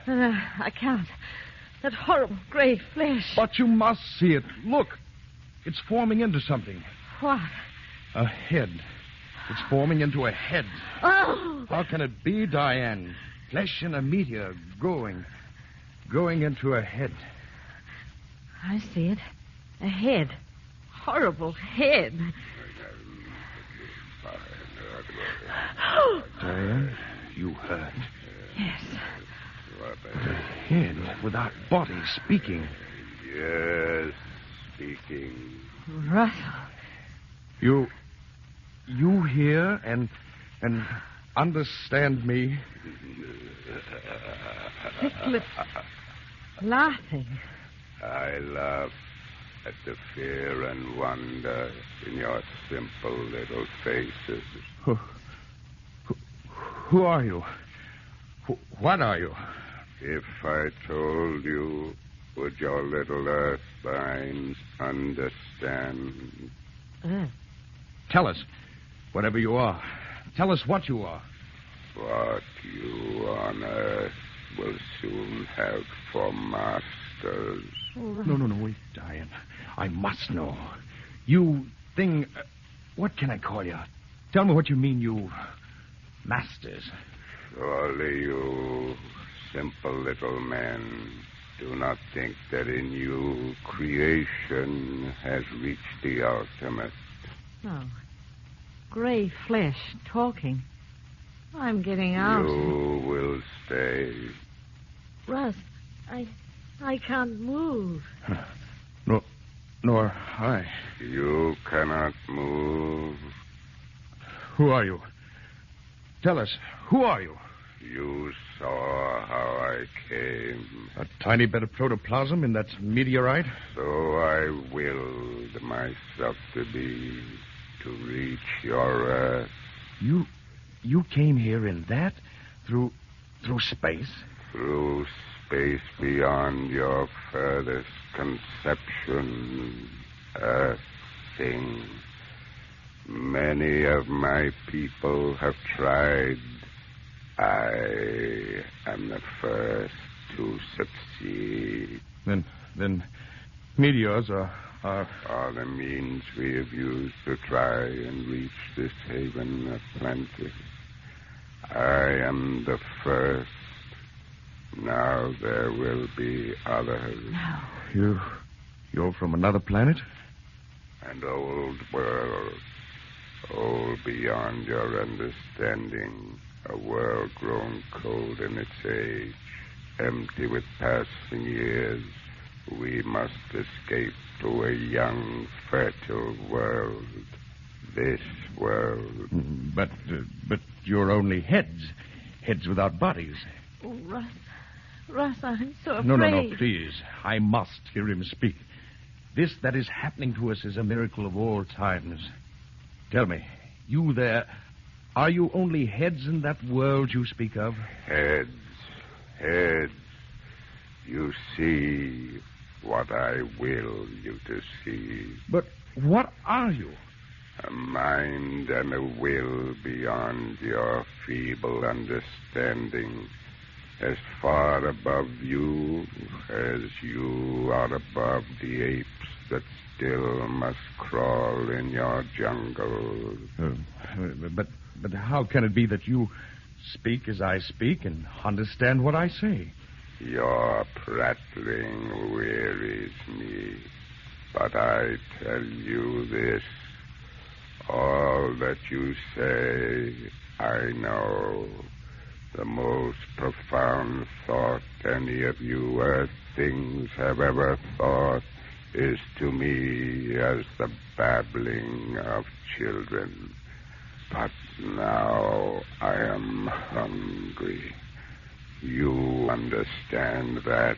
I can't. That horrible gray flesh. But you must see it. Look. It's forming into something. What? A head. It's forming into a head. Oh! How can it be, Diane? Flesh in a meteor growing into a head. I see it. A head. Horrible head. Diane, you heard. Yes. A head without body speaking. Yes, speaking. Russell. You hear and understand me? Thick-lipped, laughing. I laugh at the fear and wonder in your simple little faces. Who are you? What are you? If I told you, would your little earth minds understand? Tell us, whatever you are. Tell us what you are. What you on earth will soon have for masters. No, wait, Diane. I must know. You thing... what can I call you? Tell me what you mean, you... masters. Surely you simple little men do not think that in you creation has reached the ultimate. No. Gray flesh talking. I'm getting out. You will stay. Russ, I can't move. Nor I. You cannot move. Who are you? Tell us, who are you? You saw how I came. A tiny bit of protoplasm in that meteorite? So I willed myself to be, to reach your earth. You came here in that? Through space? Through space beyond your furthest conception, earth thing. Many of my people have tried. I am the first to succeed. Then meteors are the means we have used to try and reach this haven of plenty. I am the first. Now there will be others. No. You're from another planet? An old world. Old beyond your understanding. A world grown cold in its age. Empty with passing years. We must escape to a young, fertile world. This world. But you're only heads. Heads without bodies. Oh, Russ, I'm so afraid. No, please. I must hear him speak. This that is happening to us is a miracle of all times. Tell me, you there, are you only heads in that world you speak of? Heads. You see what I will you to see. But what are you? A mind and a will beyond your feeble understanding. As far above you as you are above the apes that still must crawl in your jungle. But how can it be that you speak as I speak and understand what I say? Your prattling wearies me, but I tell you this. All that you say, I know. The most profound thought any of you earth things have ever thought is to me as the babbling of children. But now I am hungry. You understand that,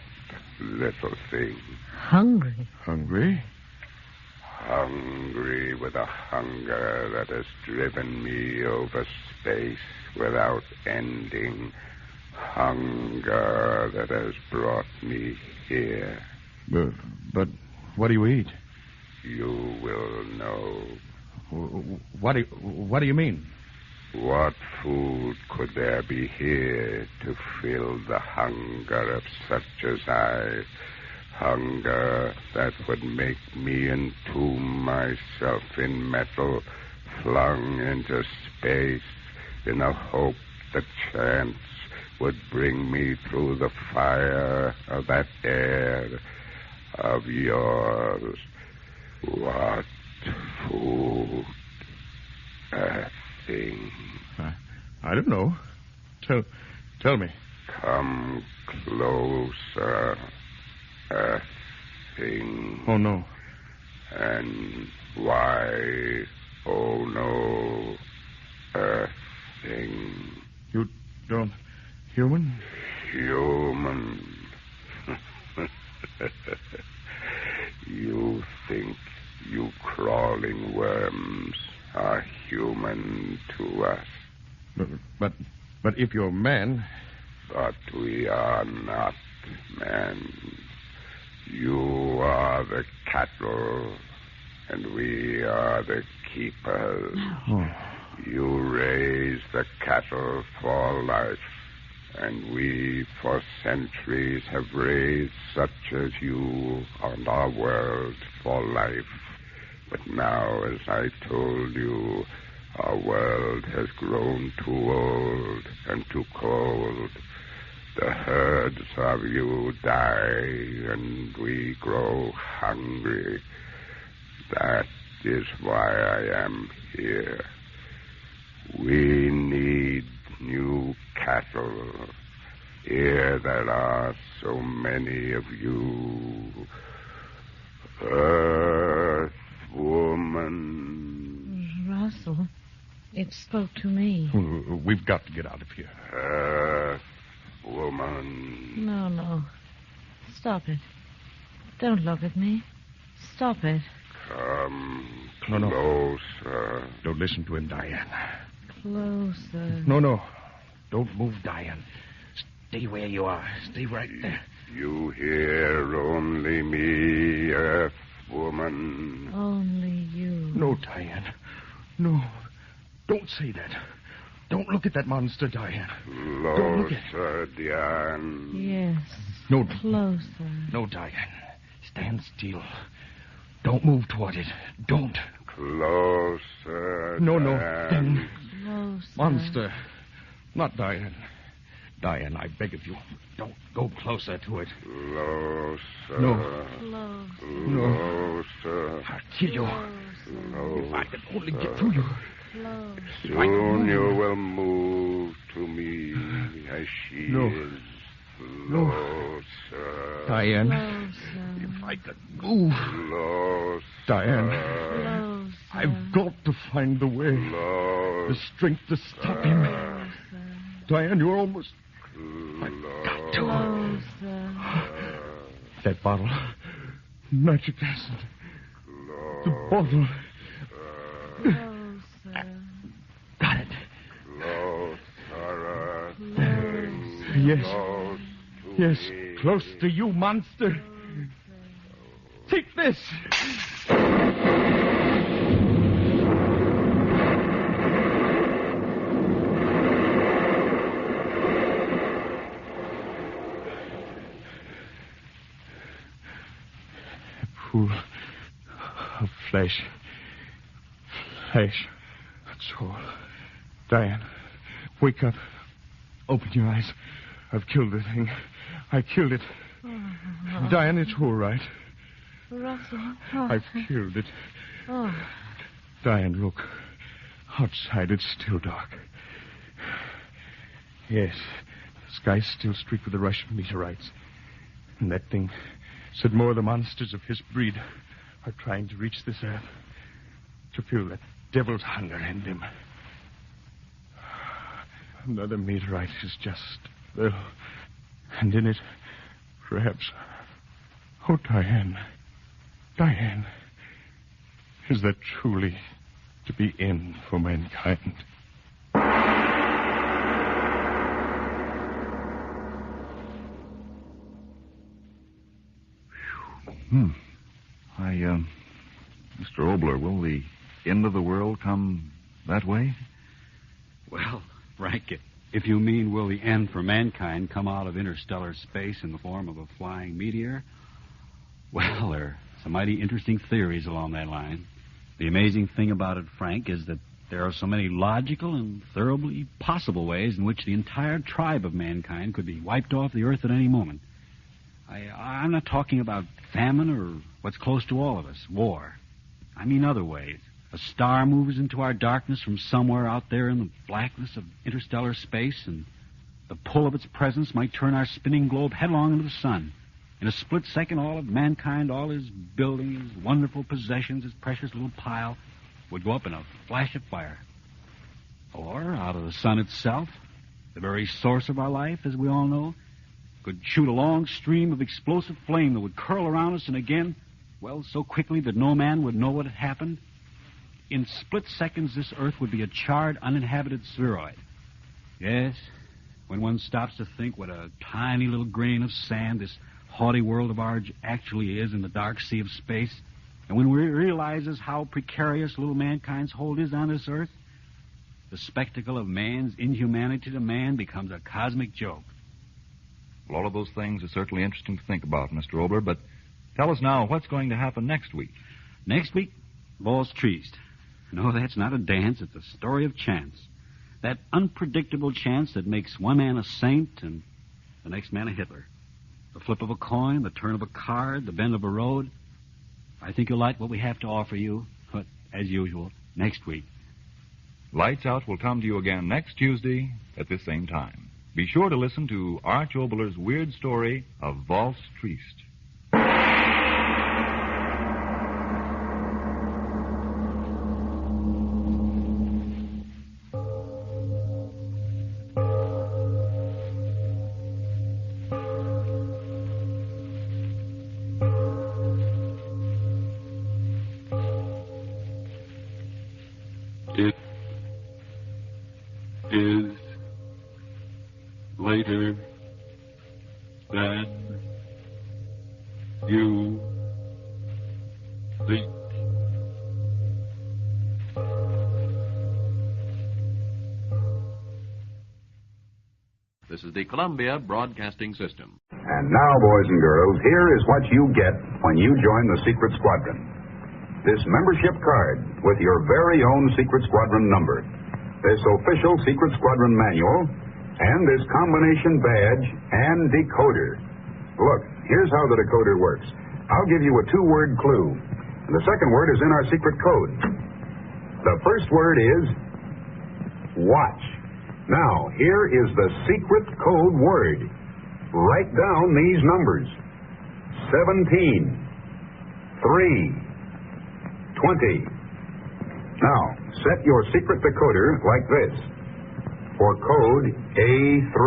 little thing. Hungry? Hungry? hungry with a hunger that has driven me over space without ending, hunger that has brought me here. But what do you eat? You will know. What do you mean? What food could there be here to fill the hunger of such as I? Hunger that would make me entomb myself in metal, flung into space in a hope that chance would bring me through the fire of that air of yours. What food? A thing. I don't know. Tell me. Come closer. A thing. Oh, no. And why, oh, no, a thing. You don't... Human? Human. You think you crawling worms are human to us. But if you're man... But we are not men. You are the cattle, and we are the keepers. Oh. You raise the cattle for life, and we for centuries have raised such as you on our world for life. But now, as I told you, our world has grown too old and too cold. The herds of you die, and we grow hungry. That is why I am here. We need new cattle. Here there are so many of you. Earth woman. Russell, it spoke to me. We've got to get out of here. Earth woman. No. Stop it. Don't look at me. Stop it. Come No. closer. Don't listen to him, Diane. Closer. No. Don't move, Diane. Stay where you are. Stay right there. You hear only me, Earth woman. Only you. No, Diane. No. Don't say that. Don't look at that monster, Diane. Don't look at it. Closer, Diane. Yes. No. Closer. No, Diane. Stand still. Don't move toward it. Don't. Closer. No. Diane. Closer. Monster. Not Diane. Diane, I beg of you, don't go closer to it. Closer. No. Closer. I'll kill you. Closer. If I could only get through you. Soon you will move to me as she is. Closer. Diane. Closer. If I could move. Closer. Diane. Closer. I've got to find the way. Closer. The strength to stop him. Diane, you're almost... I've got to. Closer. That bottle. Magic acid. The bottle. Closer. Got it. Closer. Yes, close to you, monster. Take this. Pool of flesh. Flesh. That's all. Diane, wake up. Open your eyes. I've killed the thing. I killed it. Oh. Diane, it's all right. Russell. I've killed it. Oh. Diane, look. Outside, it's still dark. Yes, the sky's still streaked with the Russian meteorites. And that thing said more of the monsters of his breed are trying to reach this earth. To feel that devil's hunger in them. Another meteorite is just there. And in it, perhaps... Oh, Diane. Diane. Is that truly to be in for mankind? Mr. Obler, will the end of the world come that way? Well, Frank, if you mean will the end for mankind come out of interstellar space in the form of a flying meteor, well, there are some mighty interesting theories along that line. The amazing thing about it, Frank, is that there are so many logical and thoroughly possible ways in which the entire tribe of mankind could be wiped off the earth at any moment. I'm not talking about famine or what's close to all of us, war. I mean other ways. A star moves into our darkness from somewhere out there in the blackness of interstellar space, and the pull of its presence might turn our spinning globe headlong into the sun. In a split second, all of mankind, all his buildings, his wonderful possessions, his precious little pile, would go up in a flash of fire. Or, out of the sun itself, the very source of our life, as we all know, could shoot a long stream of explosive flame that would curl around us and again, well, so quickly that no man would know what had happened. In split seconds, this earth would be a charred, uninhabited spheroid. Yes, when one stops to think what a tiny little grain of sand this haughty world of ours actually is in the dark sea of space, and when one realizes how precarious little mankind's hold is on this earth, the spectacle of man's inhumanity to man becomes a cosmic joke. Well, all of those things are certainly interesting to think about, Mr. Obler, but tell us now what's going to happen next week. Next week, Ball's Triste. No, that's not a dance. It's a story of chance. That unpredictable chance that makes one man a saint and the next man a Hitler. The flip of a coin, the turn of a card, the bend of a road. I think you'll like what we have to offer you, but as usual, next week. Lights Out will come to you again next Tuesday at this same time. Be sure to listen to Arch Obler's weird story of Valse Triste. It is later than you think. This is the Columbia Broadcasting System. And now, boys and girls, here is what you get when you join the Secret Squadron. This membership card with your very own Secret Squadron number, this official Secret Squadron manual, and this combination badge and decoder. Look, here's how the decoder works. I'll give you a two-word clue, and the second word is in our secret code. The first word is watch. Now, here is the secret code word. Write down these numbers. 17, 3, 20. Now, set your secret decoder like this. For code A3.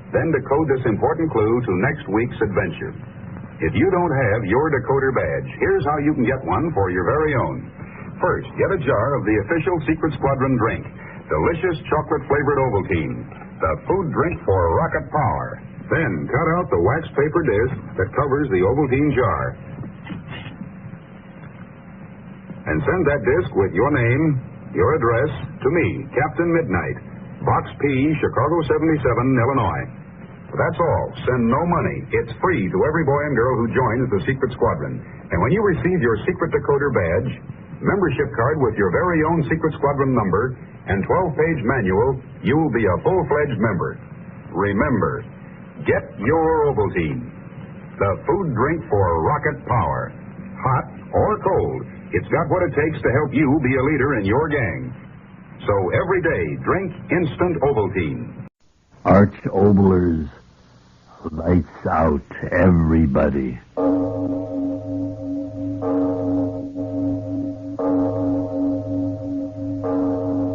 Then decode this important clue to next week's adventure. If you don't have your decoder badge, here's how you can get one for your very own. First, get a jar of the official Secret Squadron drink, delicious chocolate-flavored Ovaltine, the food drink for rocket power. Then cut out the wax paper disc that covers the Ovaltine jar. And send that disc with your name, your address, to me, Captain Midnight, Box P, Chicago 77, Illinois. That's all. Send no money. It's free to every boy and girl who joins the Secret Squadron. And when you receive your secret decoder badge, membership card with your very own Secret Squadron number, and 12-page manual, you will be a full-fledged member. Remember, get your Ovaltine, the food drink for rocket power. Hot or cold, it's got what it takes to help you be a leader in your gang. So every day, drink instant Ovaltine. Arch Obler's Lights Out, everybody.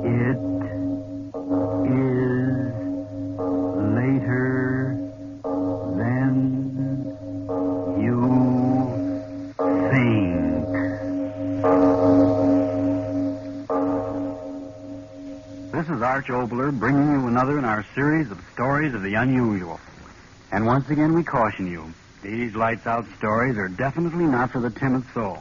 It is later than you think. Arch Oboler, bringing you another in our series of stories of the unusual. And once again, we caution you, these lights-out stories are definitely not for the timid soul.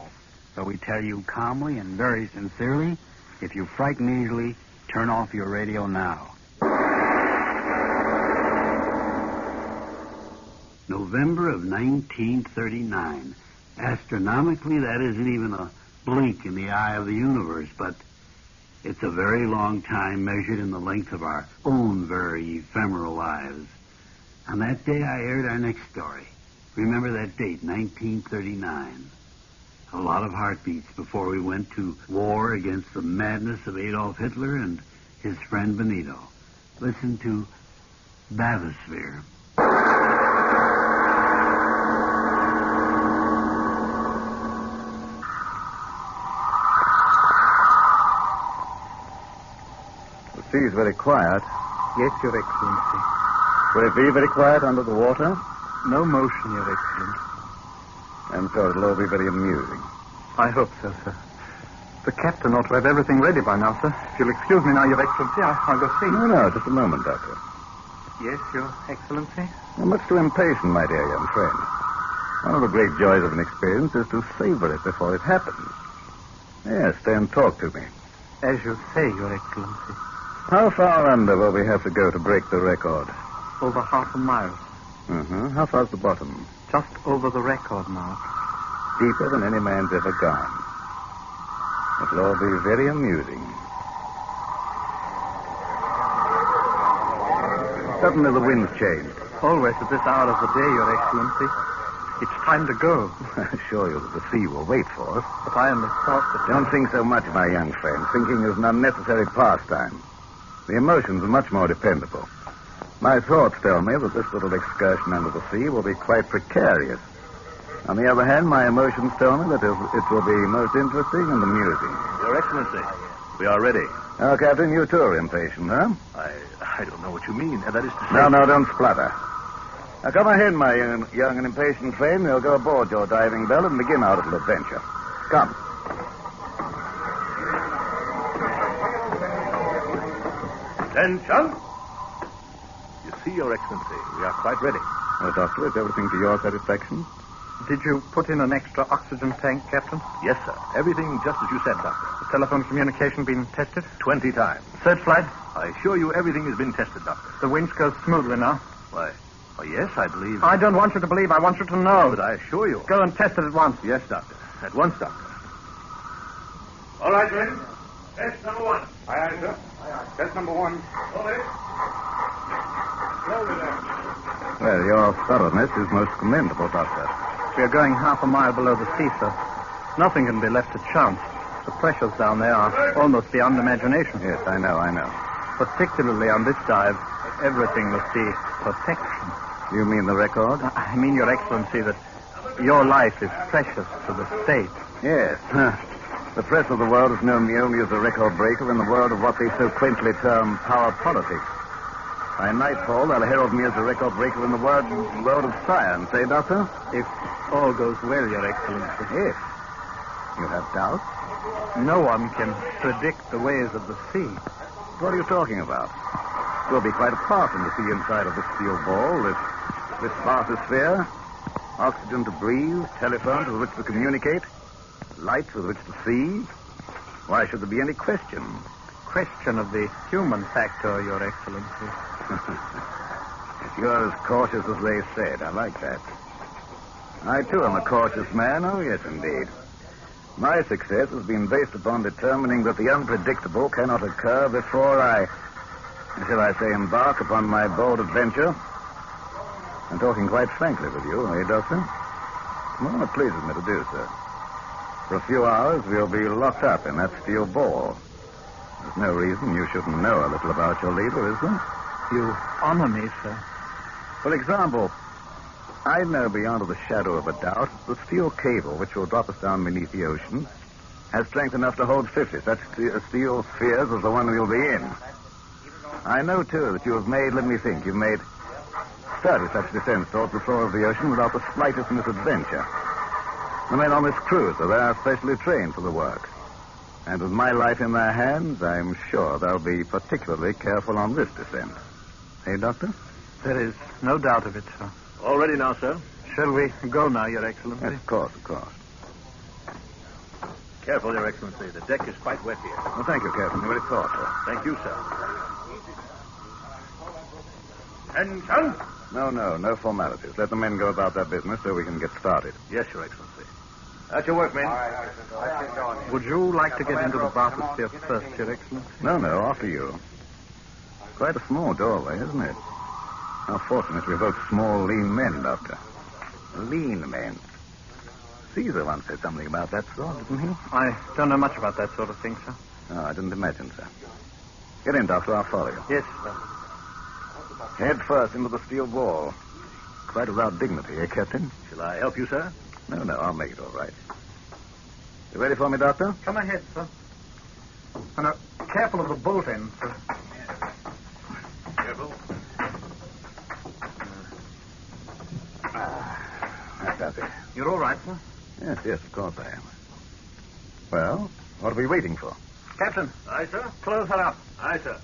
So we tell you calmly and very sincerely, if you frighten easily, turn off your radio now. November of 1939. Astronomically, that isn't even a blink in the eye of the universe, but it's a very long time measured in the length of our own very ephemeral lives. On that day, I aired our next story. Remember that date, 1939. A lot of heartbeats before we went to war against the madness of Adolf Hitler and his friend Benito. Listen to Bathysphere. The sea is very quiet. Yes, Your Excellency. Will it be very quiet under the water? No motion, Your Excellency. And so it'll all be very amusing. I hope so, sir. The captain ought to have everything ready by now, sir. If you'll excuse me now, Your Excellency, I'll go see. No, just a moment, Doctor. Yes, Your Excellency? You're much too impatient, my dear young friend. One of the great joys of an experience is to savor it before it happens. Yes, stay and talk to me. As you say, Your Excellency. How far under will we have to go to break the record? Over half a mile. How far's the bottom? Just over the record mark. Deeper than any man's ever gone. It'll all be very amusing. Suddenly the wind's changed. Always at this hour of the day, Your Excellency. It's time to go. I assure you that the sea will wait for us. But I only thought that... Don't think so much, my young friend. Thinking is an unnecessary pastime. The emotions are much more dependable. My thoughts tell me that this little excursion under the sea will be quite precarious. On the other hand, my emotions tell me that it will be most interesting and amusing. Your Excellency, we are ready. Oh, Captain, you too are impatient, huh? I don't know what you mean. That is to say... No, don't splutter. Now, come ahead, my young and impatient friend. We'll go aboard your diving bell and begin our little adventure. Come. Attention! You see, Your Excellency, we are quite ready. Well, Doctor, is everything to your satisfaction? Did you put in an extra oxygen tank, Captain? Yes, sir. Everything just as you said, Doctor. The telephone communication been tested? 20 times. Searchlight? I assure you everything has been tested, Doctor. The winch goes smoothly now. Why, oh, yes, I believe... I don't want you to believe. I want you to know. But I assure you... Go and test it at once. Yes, Doctor. At once, Doctor. All right, men. Test number one. Aye, aye, sir. Aye, aye. Test number one. Slowly. Slowly, then. Well, your thoroughness is most commendable, Doctor. We are going half a mile below the sea, sir. Nothing can be left to chance. The pressures down there are almost beyond imagination. Yes, I know. Particularly on this dive, everything must be perfection. You mean the record? I mean, Your Excellency, that your life is precious to the state. Yes. The press of the world has known me only as a record breaker in the world of what they so quaintly term power politics. By nightfall, they'll herald me as a record breaker in the world of science, eh, Doctor? If all goes well, Your Excellency. Yes. You have doubts? No one can predict the ways of the sea. What are you talking about? We'll be quite apart from the sea inside of this steel ball, this bathysphere. Oxygen to breathe, telephones with which to communicate, lights with which to see. Why should there be any question? Question of the human factor, Your Excellency. You're as cautious as they said. I like that. I, too, am a cautious man. Oh, yes, indeed. My success has been based upon determining that the unpredictable cannot occur before I, shall I say, embark upon my bold adventure. I'm talking quite frankly with you, eh, Doctor? Well, it pleases me to do so. For a few hours, we'll be locked up in that steel ball. There's no reason you shouldn't know a little about your leader, is there? You honor me, sir. For example, I know beyond the shadow of a doubt the steel cable which will drop us down beneath the ocean has strength enough to hold 50 such steel spheres as the one we'll be in. I know, too, that you've made 30 such descents towards the floor of the ocean without the slightest misadventure. The men on this cruiser, they are specially trained for the work. And with my life in their hands, I'm sure they'll be particularly careful on this descent. Hey, Doctor? There is no doubt of it, sir. All ready now, sir. Shall we go now, Your Excellency? Yes, of course, of course. Careful, Your Excellency. The deck is quite wet here. Well, thank you, Captain. You very thoughtful. Thank you, sir. Attention! No formalities. Let the men go about their business so we can get started. Yes, Your Excellency. At your work, men. Would you like to get into the bathysphere first, Your Excellency? No, after you. Quite a small doorway, isn't it? How fortunate we're both small, lean men, Doctor. Lean men. Caesar once said something about that sort, didn't he? I don't know much about that sort of thing, sir. No, I didn't imagine, sir. Get in, Doctor. I'll follow you. Yes, sir. Head first into the steel wall. Quite without dignity, eh, Captain? Shall I help you, sir? No, I'll make it all right. You ready for me, Doctor? Come ahead, sir. And now, careful of the bolt end, sir. Careful. That's it. You're all right, sir? Yes, of course I am. Well, what are we waiting for? Captain. Aye, sir. Close her up. Aye, sir.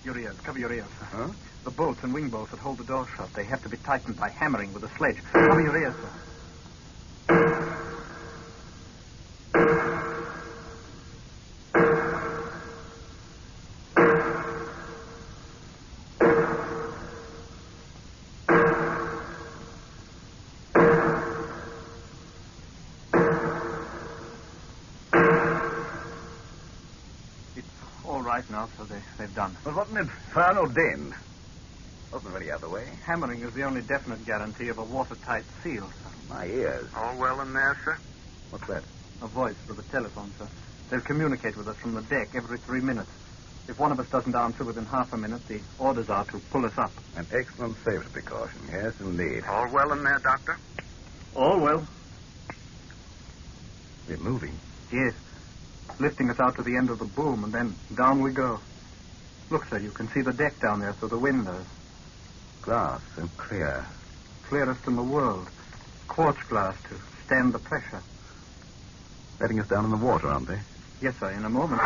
Your ears. Cover your ears, sir. Huh? The bolts and wing bolts that hold the door shut, they have to be tightened by hammering with a sledge. Cover your ears, sir. Now, so they've done. Well, what an infernal din. Wasn't really out of the way. Hammering is the only definite guarantee of a watertight seal, sir. My ears. All well in there, sir? What's that? A voice for the telephone, sir. They'll communicate with us from the deck every 3 minutes. If one of us doesn't answer within half a minute, the orders are to pull us up. An excellent safety precaution, yes, indeed. All well in there, Doctor? All well. We're moving. Yes. Lifting us out to the end of the boom, and then down we go. Look, sir, you can see the deck down there through the windows. Glass, so clear. Clearest in the world. Quartz glass to stand the pressure. Letting us down in the water, aren't they? Yes, sir, in a moment.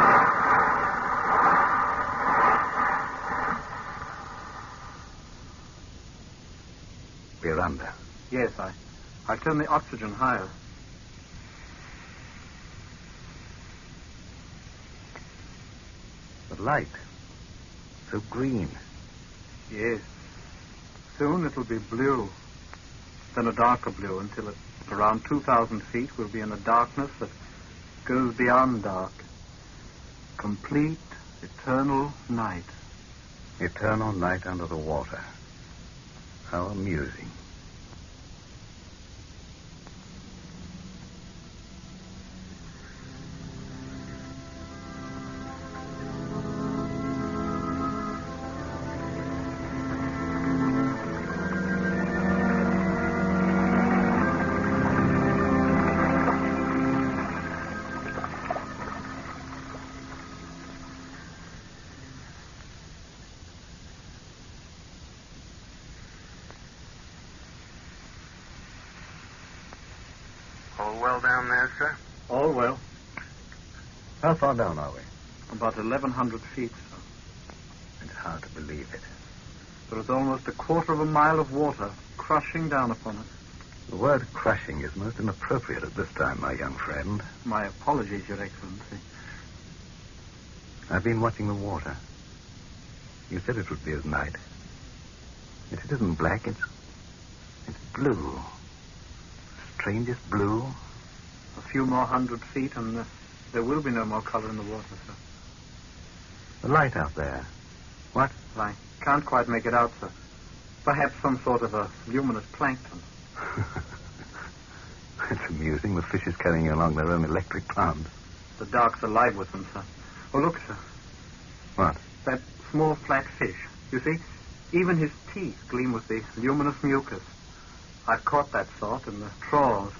We're under. Yes, I turn the oxygen higher. The light. So green. Yes. Soon it'll be blue. Then a darker blue until at around 2,000 feet we'll be in a darkness that goes beyond dark. Complete, eternal night. Eternal night under the water. How amusing. All well down there, sir? All well. How far down are we? About 1,100 feet, sir. It's hard to believe it. There is almost a quarter of a mile of water crushing down upon us. The word crushing is most inappropriate at this time, my young friend. My apologies, Your Excellency. I've been watching the water. You said it would be at night. Yet it isn't black, it's blue. Strangest blue. A few more 100 feet and there will be no more color in the water, sir. The light out there. What? I can't quite make it out, sir. Perhaps some sort of a luminous plankton. It's amusing. The fishes carrying along their own electric plants. The dark's alive with them, sir. Oh, look, sir. What? That small flat fish. You see, even his teeth gleam with the luminous mucus. I've caught that sort in the trawls.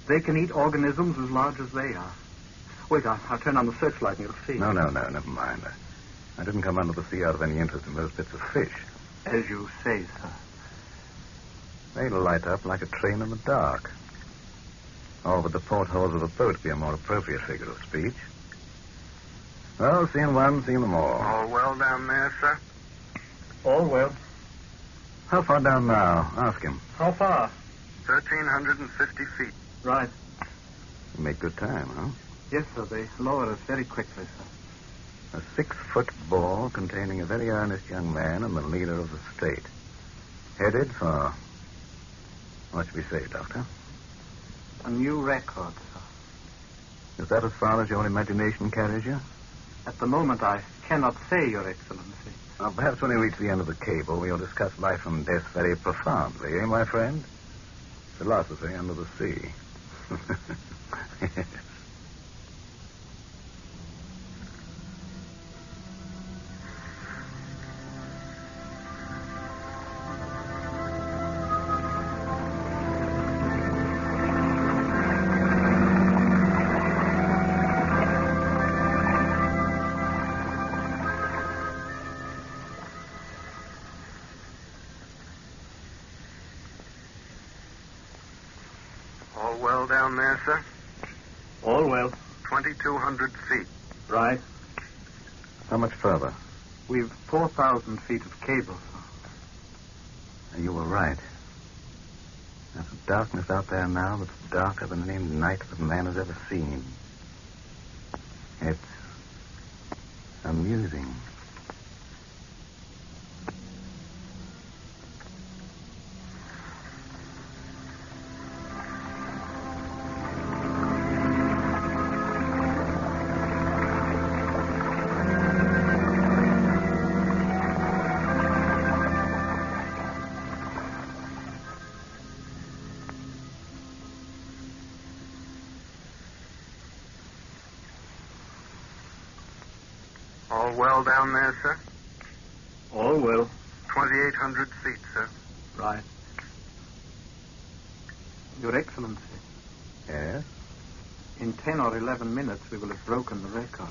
They can eat organisms as large as they are. Wait, I'll turn on the searchlight and you'll see. No, never mind. I didn't come under the sea out of any interest in those bits of fish. As you say, sir. They'll light up like a train in the dark. Or would the portholes of a boat be a more appropriate figure of speech? Well, seen one, seen them all. All well down there, sir? All well. How far down now? Ask him. How far? 1,350 feet. Right. You make good time, huh? Yes, sir. They lowered us very quickly, sir. A 6-foot ball containing a very earnest young man and the leader of the state. Headed for... What should we say, Doctor? A new record, sir. Is that as far as your imagination carries you? At the moment, I cannot say, Your Excellency. Well, perhaps when we reach the end of the cable, we'll discuss life and death very profoundly, eh, my friend? Philosophy under the sea. All well down there, sir? All well. 2,200 feet. Right. How much further? We've 4,000 feet of cable, sir. You were right. There's a darkness out there now that's darker than any night that man has ever seen. It's amusing. All well down there, sir? All well. 2,800 feet, sir. Right. Your Excellency. Yes? In 10 or 11 minutes, we will have broken the record.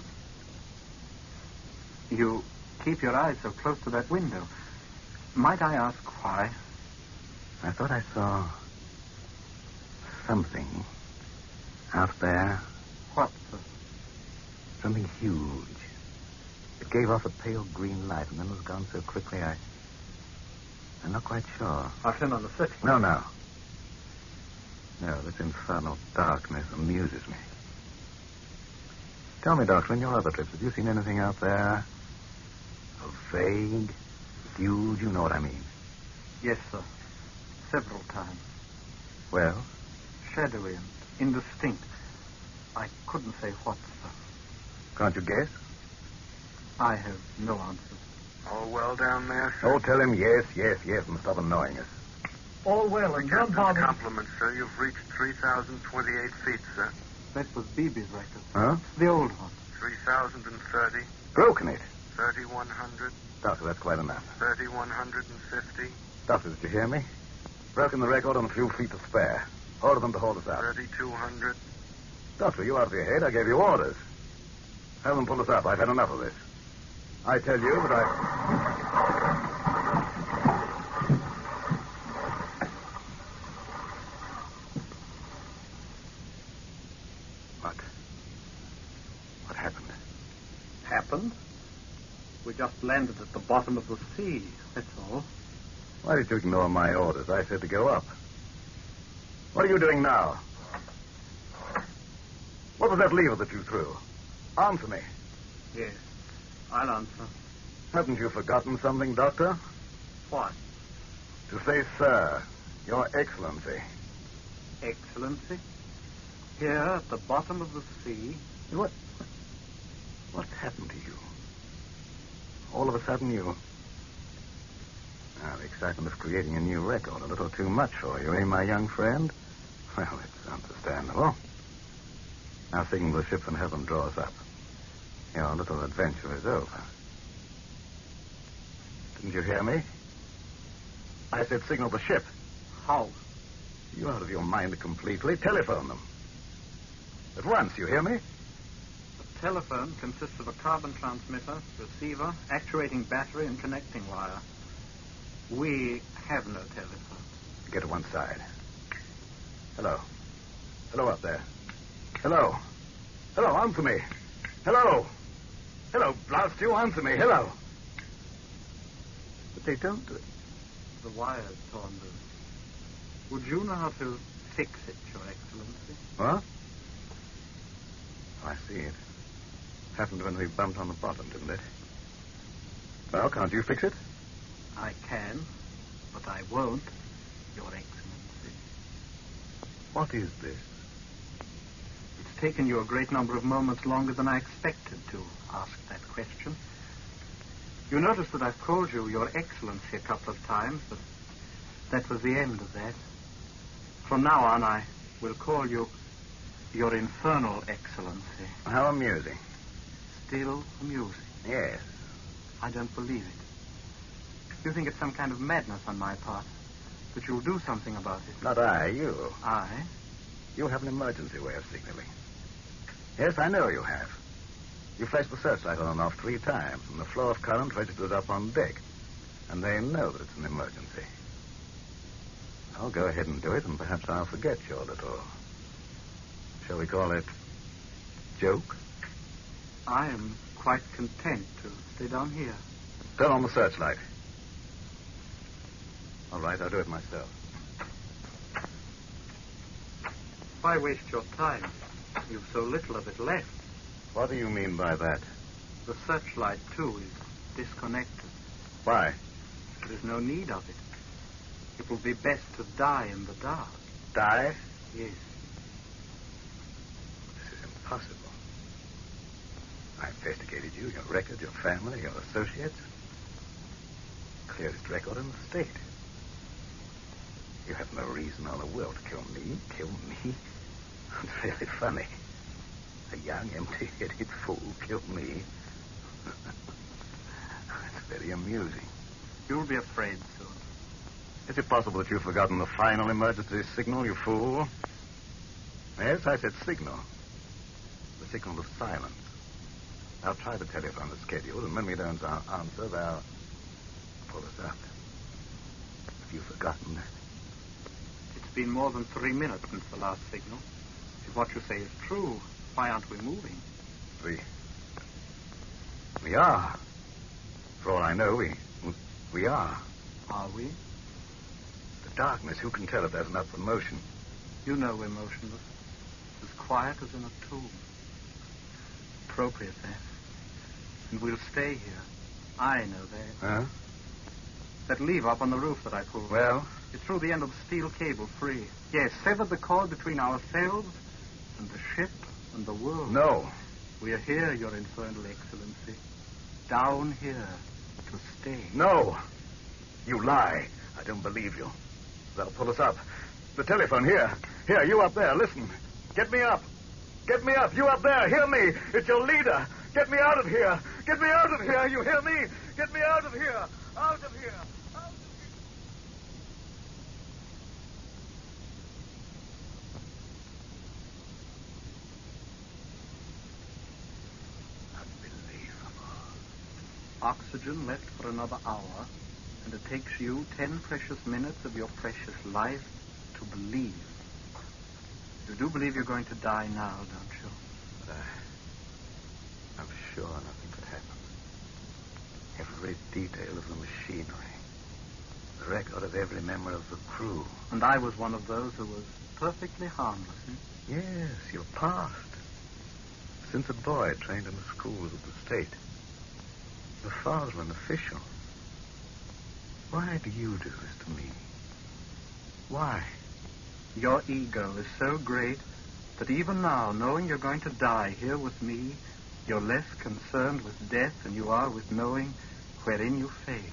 You keep your eyes so close to that window. Might I ask why? I thought I saw something out there. What, sir? Something huge. It gave off a pale green light and then was gone so quickly I'm not quite sure. I'll turn on the switch. No. No, this infernal darkness amuses me. Tell me, Doctor, in your other trips, have you seen anything out there? Vague, huge, you know what I mean. Yes, sir. Several times. Well? Shadowy and indistinct. I couldn't say what, sir. Can't you guess? I have no answer. All well down there, sir? Oh, tell him yes, and stop annoying us. All well, and don't bother. Compliments, sir. You've reached 3,028 feet, sir. That was Beebe's record. Huh? The old one. 3,030. Broken it. 3,100. Doctor, that's quite enough. 3,150. Doctor, did you hear me? Broken the record on a few feet to spare. Order them to hold us out. 3,200. Doctor, you out of your head? I gave you orders. Have them pull us up. I've had enough of this. I tell you that What happened? Happened? We just landed at the bottom of the sea, that's all. Why did you ignore my orders? I said to go up. What are you doing now? What was that lever that you threw? Answer me. Yes, I'll answer. Haven't you forgotten something, Doctor? What? To say, sir, Your Excellency. Excellency? Here at the bottom of the sea? What happened to you? All of a sudden you... the excitement of creating a new record, a little too much for you, eh, my young friend? Well, it's understandable. Now signal the ship and have them draw us up. Your little adventure is over. Didn't you hear me? I said signal the ship. How? You out of your mind completely. Telephone them. At once, you hear me? The telephone consists of a carbon transmitter, receiver, actuating battery, and connecting wire. We have no telephone. Get to one side. Hello. Hello up there. Hello. Hello, answer me. Hello. Hello, blast you, answer me. Hello. But they don't... The wire's torn loose. Would you know how to fix it, Your Excellency? What? Oh, I see it. Happened when we bumped on the bottom, didn't it? Well, can't you fix it? I can, but I won't, Your Excellency. What is this? It's taken you a great number of moments longer than I expected to ask that question. You notice that I've called you Your Excellency a couple of times, but that was the end of that. From now on, I will call you Your Infernal Excellency. How amusing. Still amusing? Yes. I don't believe it. You think it's some kind of madness on my part, but you'll do something about it. Not I, you. I? You have an emergency way of signaling. Yes, I know you have. You flashed the searchlight on and off 3 times, and the flow of current registered up on deck. And they know that it's an emergency. I'll go ahead and do it, and perhaps I'll forget your little... Shall we call it... joke? I am quite content to stay down here. Turn on the searchlight. All right, I'll do it myself. Why waste your time? You've so little of it left. What do you mean by that? The searchlight, too, is disconnected. Why? There's no need of it. It will be best to die in the dark. Die? Yes. This is impossible. I investigated you, your record, your family, your associates. Clearest record in the state. You have no reason or the will to kill me. Kill me? It's really funny. A young, empty-headed fool killed me. It's very amusing. You'll be afraid soon. Is it possible that you've forgotten the final emergency signal, you fool? Yes, I said signal. The signal of silence. I'll try the telephone as scheduled, and when we don't answer, they'll pull us up. Have you forgotten that? It's been more than 3 minutes since the last signal. If what you say is true, why aren't we moving? We are. For all I know, we are. Are we? The darkness, who can tell if there's enough motion? You know we're motionless. As quiet as in a tomb. Appropriate, then. And we'll stay here. I know that. Huh? That lever up on the roof that I pulled. Well? It threw the end of the steel cable free. Yes, severed the cord between ourselves and the ship and the world. No. We are here, Your Infernal Excellency. Down here to stay. No. You lie. I don't believe you. They'll pull us up. The telephone, here. Here, you up there, listen. Get me up. Get me up. You up there, hear me. It's your leader. Get me out of here. Get me out of here. You hear me? Get me out of here. Out of here. Oxygen left for another hour, and it takes you 10 precious minutes of your precious life to believe. You do believe you're going to die now, don't you? But I'm sure nothing could happen. Every detail of the machinery, the record of every member of the crew. And I was one of those who was perfectly harmless, eh? Yes, your past. Since a boy trained in the schools of the state. Your father an official. Why do you do this to me? Why? Your ego is so great that even now, knowing you're going to die here with me, you're less concerned with death than you are with knowing wherein you failed.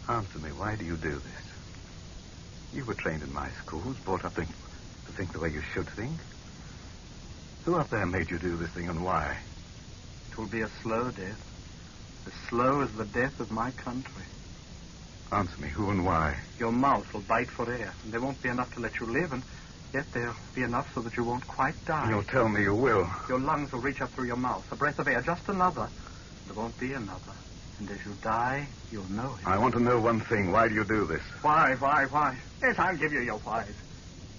Answer me, why do you do this? You were trained in my schools, brought up to think the way you should think. Who up there made you do this thing, and why? It will be a slow death. As slow as the death of my country. Answer me, who and why? Your mouth will bite for air, and there won't be enough to let you live, and yet there'll be enough so that you won't quite die. You'll tell me you will. Your lungs will reach up through your mouth, a breath of air, just another. There won't be another. And as you die, you'll know it. I want to know one thing. Why do you do this? Why? Yes, I'll give you your whys.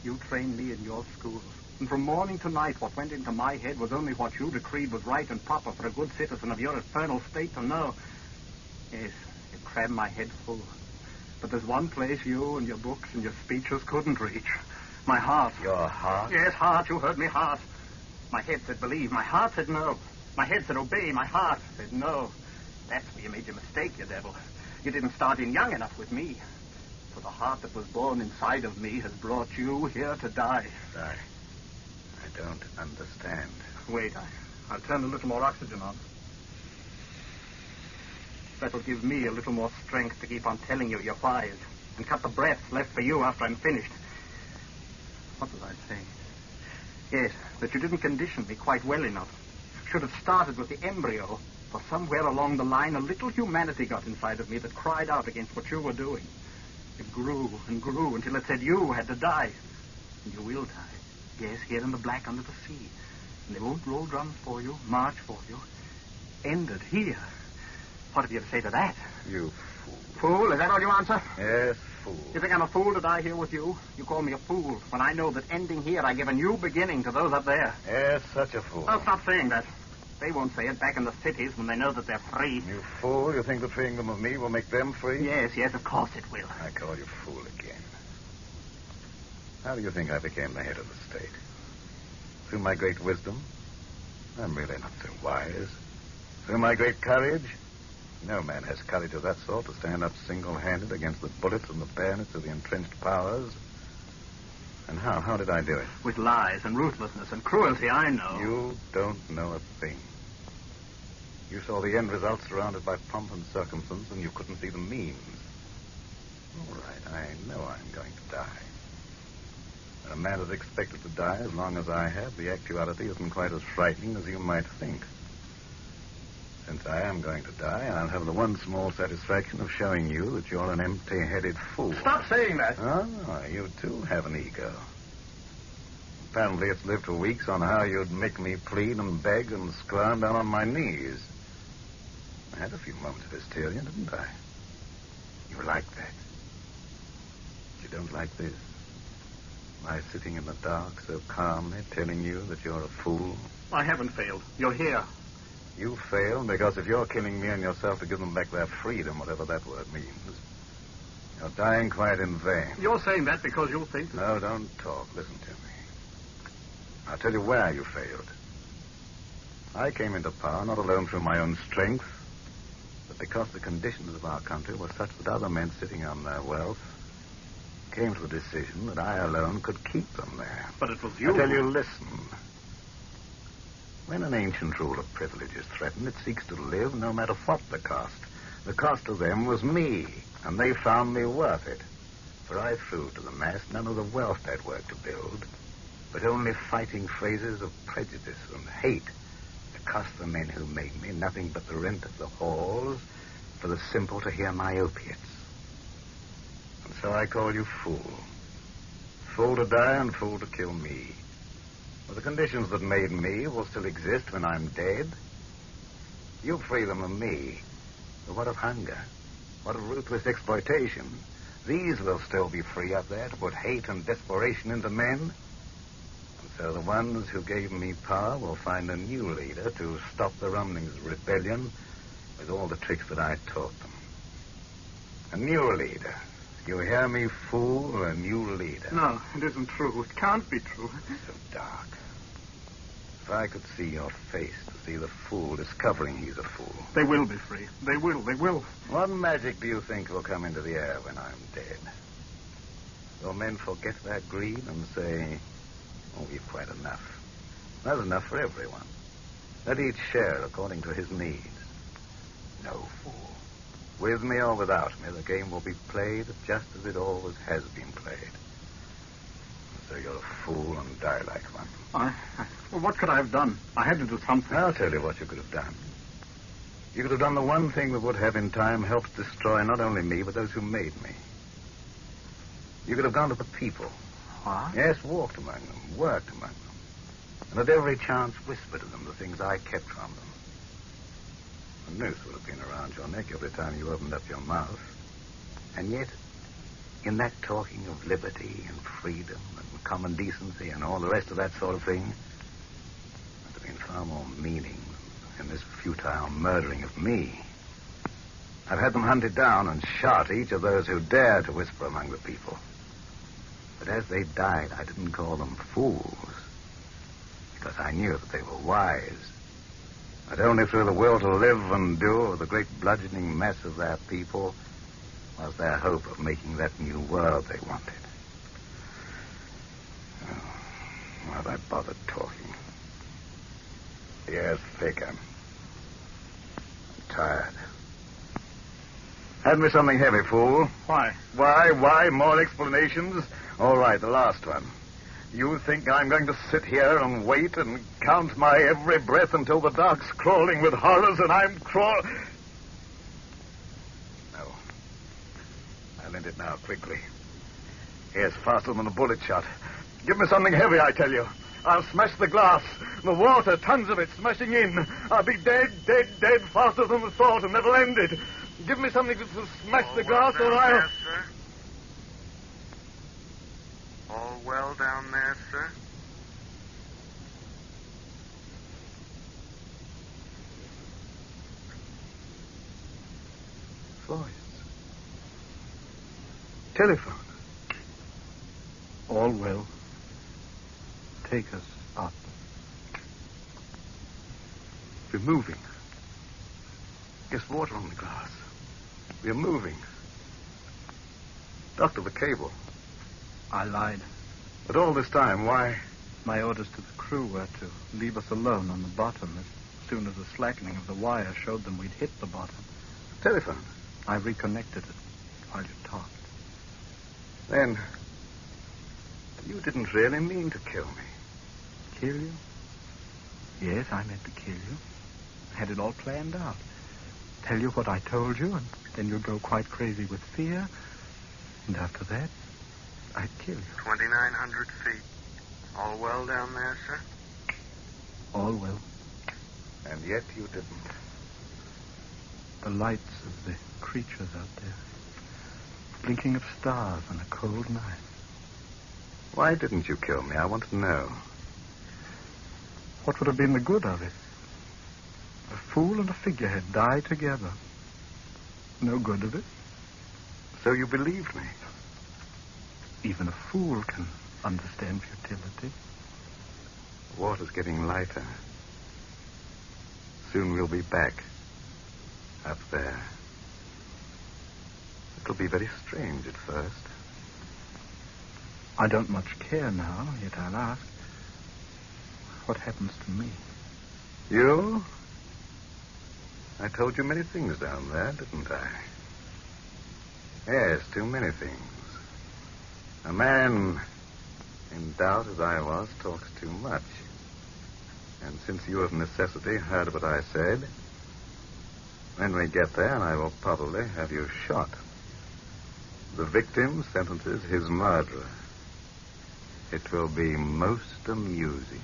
You trained me in your schools. And from morning to night, what went into my head was only what you decreed was right and proper for a good citizen of your infernal state to know. Yes, you crammed my head full. But there's one place you and your books and your speeches couldn't reach. My heart. Your heart? Yes, heart. You heard me, heart. My head said believe. My heart said no. My head said obey. My heart said no. That's where you made your mistake, you devil. You didn't start in young enough with me. For the heart that was born inside of me has brought you here to die. I don't understand. Wait, I'll turn a little more oxygen on. That'll give me a little more strength to keep on telling you your whys and cut the breath left for you after I'm finished. What was I saying? Yes, that you didn't condition me quite well enough. Should have started with the embryo, for somewhere along the line a little humanity got inside of me that cried out against what you were doing. It grew and grew until it said you had to die. And you will die. Yes, here in the black under the sea. And they won't roll drums for you, march for you. Ended here. What have you to say to that? You Fool? Is that all you answer? Yes, fool. You think I'm a fool to die here with you? You call me a fool when I know that ending here I give a new beginning to those up there. Yes, such a fool. Oh, stop saying that. They won't say it back in the cities when they know that they're free. You fool. You think that freeing them of me will make them free? Yes, of course it will. I call you fool again. How do you think I became the head of the state? Through my great wisdom? I'm really not so wise. Through my great courage? No man has courage of that sort to stand up single-handed against the bullets and the bayonets of the entrenched powers. And how? How did I do it? With lies and ruthlessness and cruelty, I know. You don't know a thing. You saw the end result surrounded by pomp and circumstance, and you couldn't see the means. All right, I know I'm going to die. And a man is expected to die as long as I have. The actuality isn't quite as frightening as you might think. Since I am going to die, I'll have the one small satisfaction of showing you that you're an empty-headed fool. Stop saying that. Oh, you too have an ego. Apparently it's lived for weeks on how you'd make me plead and beg and squirm down on my knees. I had a few moments of hysteria, didn't I? You like that. But you don't like this. My sitting in the dark so calmly telling you that you're a fool. I haven't failed. You're here. You failed because if you're killing me and yourself to give them back their freedom, whatever that word means, you're dying quite in vain. You're saying that because you think that... No, don't talk. Listen to me. I'll tell you where you failed. I came into power not alone through my own strength, but because the conditions of our country were such that other men sitting on their wealth came to the decision that I alone could keep them there. But it was you... I tell you, listen. When an ancient rule of privilege is threatened, it seeks to live no matter what the cost. The cost to them was me, and they found me worth it. For I threw to the mass none of the wealth they'd worked to build, but only fighting phrases of prejudice and hate to cost the men who made me nothing but the rent of the halls for the simple to hear my opiates. And so I call you fool. Fool to die and fool to kill me. Well, the conditions that made me will still exist when I'm dead. You free them of me. But what of hunger? What of ruthless exploitation? These will still be free up there to put hate and desperation into men. And so the ones who gave me power will find a new leader to stop the rumblings of rebellion with all the tricks that I taught them. A new leader. You hear me, fool? A new leader. No, it isn't true. It can't be true. So dark. If I could see your face, to see the fool discovering he's a fool. They will be free. They will. What magic do you think will come into the air when I'm dead? Will men forget their greed and say, oh, we've quite enough. That's enough for everyone. Let each share according to his needs. No, fool. With me or without me, the game will be played just as it always has been played. So you're a fool and die like one. Well, what could I have done? I had to do something. I'll tell you what you could have done. You could have done the one thing that would have in time helped destroy not only me, but those who made me. You could have gone to the people. What? Yes, walked among them, worked among them. And at every chance whispered to them the things I kept from them. A noose would have been around your neck every time you opened up your mouth. And yet, In that talking of liberty and freedom and common decency and all the rest of that sort of thing, there's been far more meaning in this futile murdering of me. I've had them hunted down and shot, each of those who dared to whisper among the people. But as they died, I didn't call them fools, because I knew that they were wise. That only through the will to live and do of the great bludgeoning mass of their people was their hope of making that new world they wanted. Oh, why have I bothered talking? The air's thick. I'm tired. Hand me something heavy, fool. Why? Why? More explanations? All right, the last one. You think I'm going to sit here and wait and count my every breath until the dark's crawling with horrors and I'm No. I'll end it now, quickly. Here's faster than a bullet shot. Give me something heavy, I tell you. I'll smash the glass. The water, tons of it, smashing in. I'll be dead, faster than the thought and never end it. Give me something to smash the glass or I'll... There, sir? All well down there, sir? Voice. Telephone. All well. Take us up. We're moving. There's water on the glass. We're moving. Doctor, the cable. I lied. But all this time, why? My orders to the crew were to leave us alone on the bottom as soon as the slackening of the wire showed them we'd hit the bottom. Telephone. I reconnected it while you talked. Then, you didn't really mean to kill me. Kill you? Yes, I meant to kill you. I had it all planned out. Tell you what I told you, and then you'd go quite crazy with fear. And after that, I'd kill you. 2,900 feet. All well down there, sir? All well. And yet you didn't. The lights of the creatures out there. Blinking of stars on a cold night. Why didn't you kill me? I want to know. What would have been the good of it? A fool and a figurehead die together. No good of it. So you believed me? Even a fool can understand futility. The water's getting lighter. Soon we'll be back. Up there. It'll be very strange at first. I don't much care now, yet I'll ask. What happens to me? You? I told you many things down there, didn't I? Yes, too many things. A man, in doubt as I was, talks too much. And since you of necessity heard what I said, when we get there, I will probably have you shot. The victim sentences his murderer. It will be most amusing.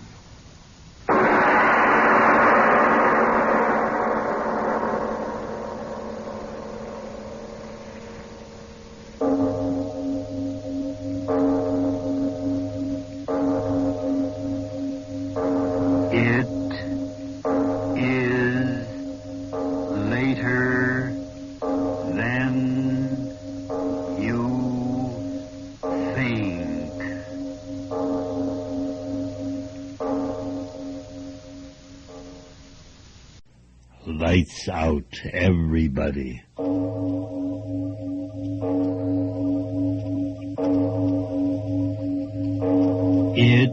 Lights out, everybody. It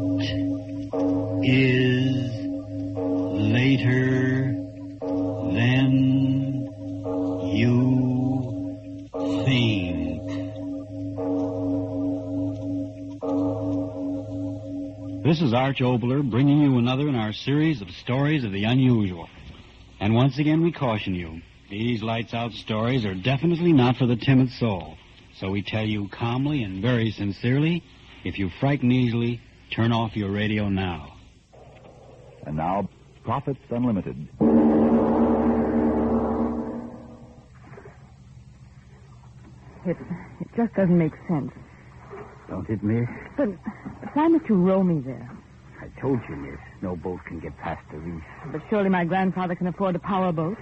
is later than you think. This is Arch Obler bringing you another in our series of stories of the unusual. And once again, we caution you, these lights-out stories are definitely not for the timid soul. So we tell you calmly and very sincerely, if you frighten easily, turn off your radio now. And now, Profits Unlimited. It just doesn't make sense. Don't it, miss? But why must you row me there? I told you, miss, no boat can get past the reef. But surely my grandfather can afford a power boat.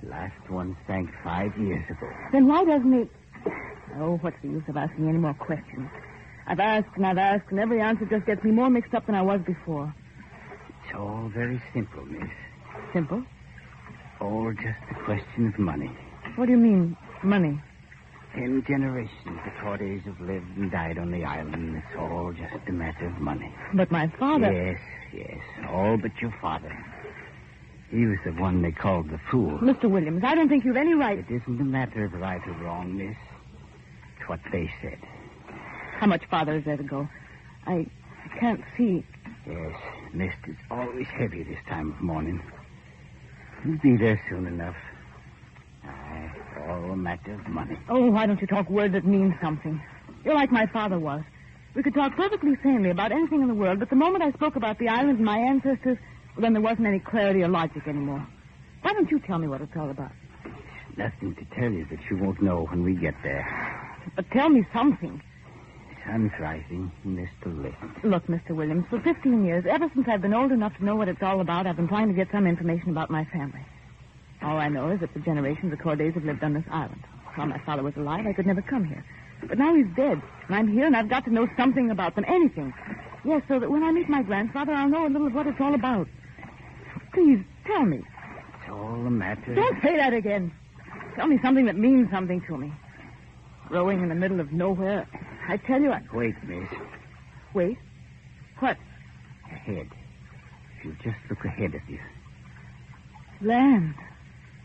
Last one sank 5 years ago. Then why doesn't he... Oh, what's the use of asking any more questions? I've asked, and every answer just gets me more mixed up than I was before. It's all very simple, miss. Simple? All just a question of money. What do you mean, money? 10 generations the Cordays have lived and died on the island. It's all just a matter of money. But my father... Yes, all but your father. He was the one they called the fool. Mr. Williams, I don't think you've any right... It isn't a matter of right or wrong, miss. It's what they said. How much farther is there to go? I can't see. Yes, mist is always heavy this time of morning. You'll be there soon enough. Aye, all a matter of money. Oh, why don't you talk words that mean something? You're like my father was. We could talk perfectly sanely about anything in the world, but the moment I spoke about the island and my ancestors, well, then there wasn't any clarity or logic anymore. Why don't you tell me what it's all about? There's nothing to tell you that you won't know when we get there. But tell me something. The sun's rising, Mr. Listen. Look, Mr. Williams, for 15 years, ever since I've been old enough to know what it's all about, I've been trying to get some information about my family. All I know is that for generations the Cordays have lived on this island. While my father was alive, I could never come here. But now he's dead, and I'm here, and I've got to know something about them, anything. Yes, so that when I meet my grandfather, I'll know a little of what it's all about. Please, tell me. It's all a matter... Don't say that again. Tell me something that means something to me. Rowing in the middle of nowhere, I tell you... Wait, miss. Wait? What? Ahead. If you just look ahead of you. Land.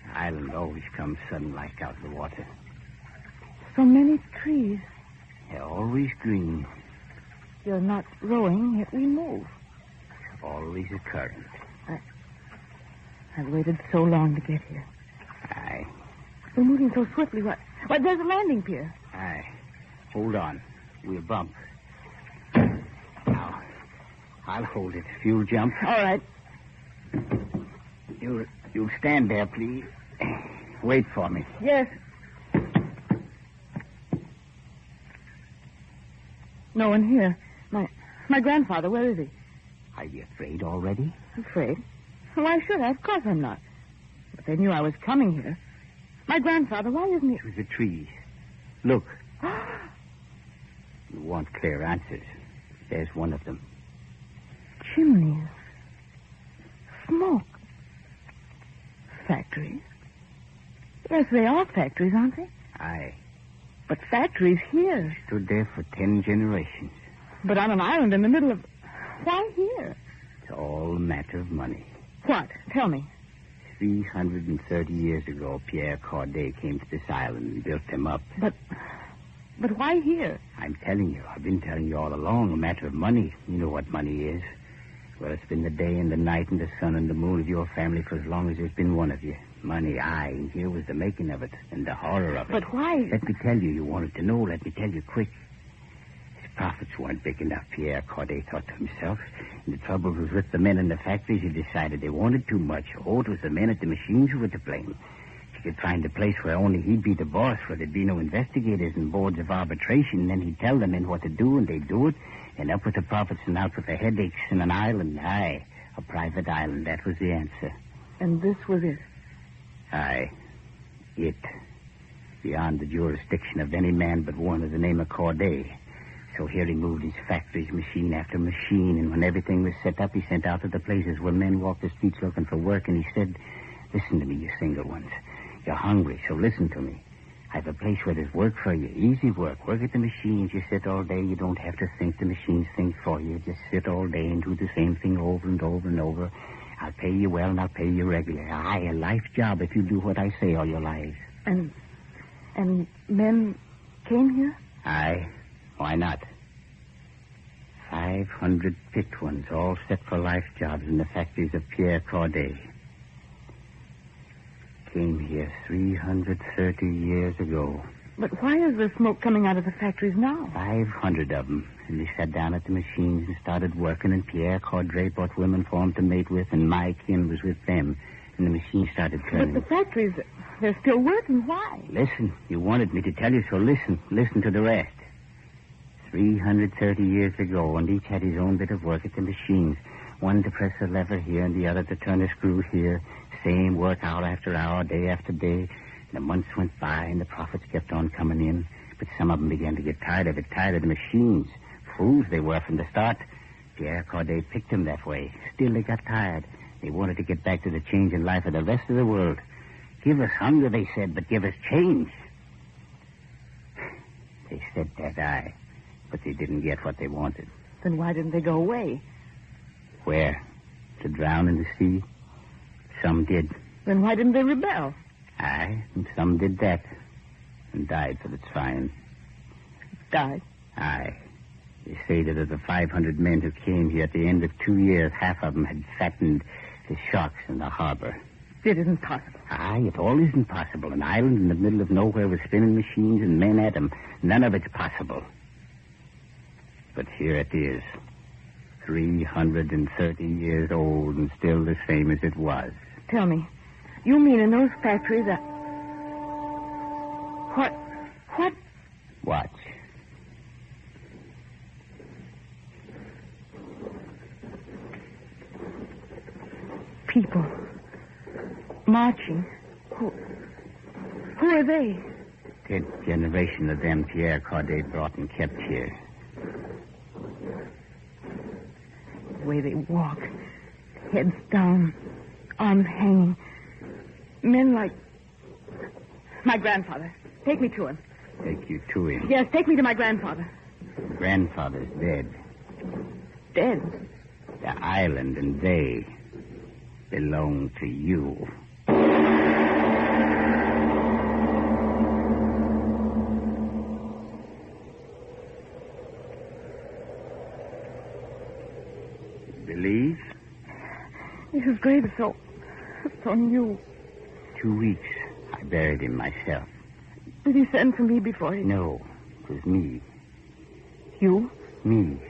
The island always comes sudden like out of the water. So many trees. They're always green. You're not rowing, yet we move. Always a current. I've waited so long to get here. Aye. We're moving so swiftly. What? Why, there's a landing pier. Aye. Hold on. We'll bump. Now, I'll hold it. If you'll jump. All right. You'll stand there, please. Wait for me. Yes. No one here. My grandfather, where is he? Are you afraid already? Afraid? Why should I? Of course I'm not. But they knew I was coming here. My grandfather, why isn't he... Through the trees. Look. You want clear answers. There's one of them. Chimneys. Smoke. Factories. Yes, they are factories, aren't they? Aye. But factories here. Stood there for 10 generations. But on an island in the middle of... Why here? It's all a matter of money. What? Tell me. 330 years ago, Pierre Corday came to this island and built them up. But why here? I'm telling you. I've been telling you all along. A matter of money. You know what money is. Well, it's been the day and the night and the sun and the moon of your family for as long as there's been one of you. Money, aye, and here was the making of it and the horror of it. But why? Let me tell you. You wanted to know. Let me tell you quick. His profits weren't big enough, Pierre Corday thought to himself. And the trouble was with the men in the factories. He decided they wanted too much. Oh, it was the men at the machines who were to blame. If he could find a place where only he'd be the boss, where there'd be no investigators and boards of arbitration, then he'd tell the men what to do, and they'd do it. And up with the profits and out with the headaches in an island. Aye, a private island. That was the answer. And this was it? Aye. It. Beyond the jurisdiction of any man but one of the name of Corday. So here he moved his factories, machine after machine, and when everything was set up, he sent out to the places where men walked the streets looking for work, and he said, listen to me, you single ones. You're hungry, so listen to me. I have a place where there's work for you. Easy work. Work at the machines. You sit all day. You don't have to think. The machines think for you. Just sit all day and do the same thing over and over and over. I'll pay you well, and I'll pay you regular. Aye, a life job if you do what I say all your lives. And men came here? Aye. Why not? 500 picked ones, all set for life jobs in the factories of Pierre Corday. Came here 330 years ago. But why is there smoke coming out of the factories now? 500 of them. And they sat down at the machines and started working, and Pierre Corday brought women for him to mate with, and my kin was with them. and the machine started turning. But the factories, they're still working. Why? Listen, you wanted me to tell you, so listen. Listen to the rest. 330 years ago, and each had his own bit of work at the machines. One to press a lever here and the other to turn a screw here. Same work hour after hour, day after day. And the months went by and the profits kept on coming in. But some of them began to get tired of it, tired of the machines. Fools they were from the start. Pierre Corday picked them that way. Still they got tired. They wanted to get back to the changing life of the rest of the world. Give us hunger, they said, but give us change. They said that, aye. But they didn't get what they wanted. Then why didn't they go away? Where? To drown in the sea? Some did. Then why didn't they rebel? Aye, and some did that. And died for the trying. Died? Aye. They say that of the 500 men who came here at the end of 2 years, half of them had fattened the sharks in the harbor. It isn't possible. Aye, it all isn't possible. An island in the middle of nowhere with spinning machines and men at them. None of it's possible. But here it is. 330 years old and still the same as it was. Tell me, you mean in those factories that... What? Watch. People. Marching. Who are they? 10th generation of them Pierre Corday brought and kept here. The way they walk. Heads down. Arms hanging. Men like... My grandfather. Take me to him. Take you to him? Yes, take me to my grandfather. Grandfather's dead. Dead? The island and they belong to you. Believe? His grave is so new. 2 weeks. I buried him myself. Did he send for me before he... No, it was me. You? Me.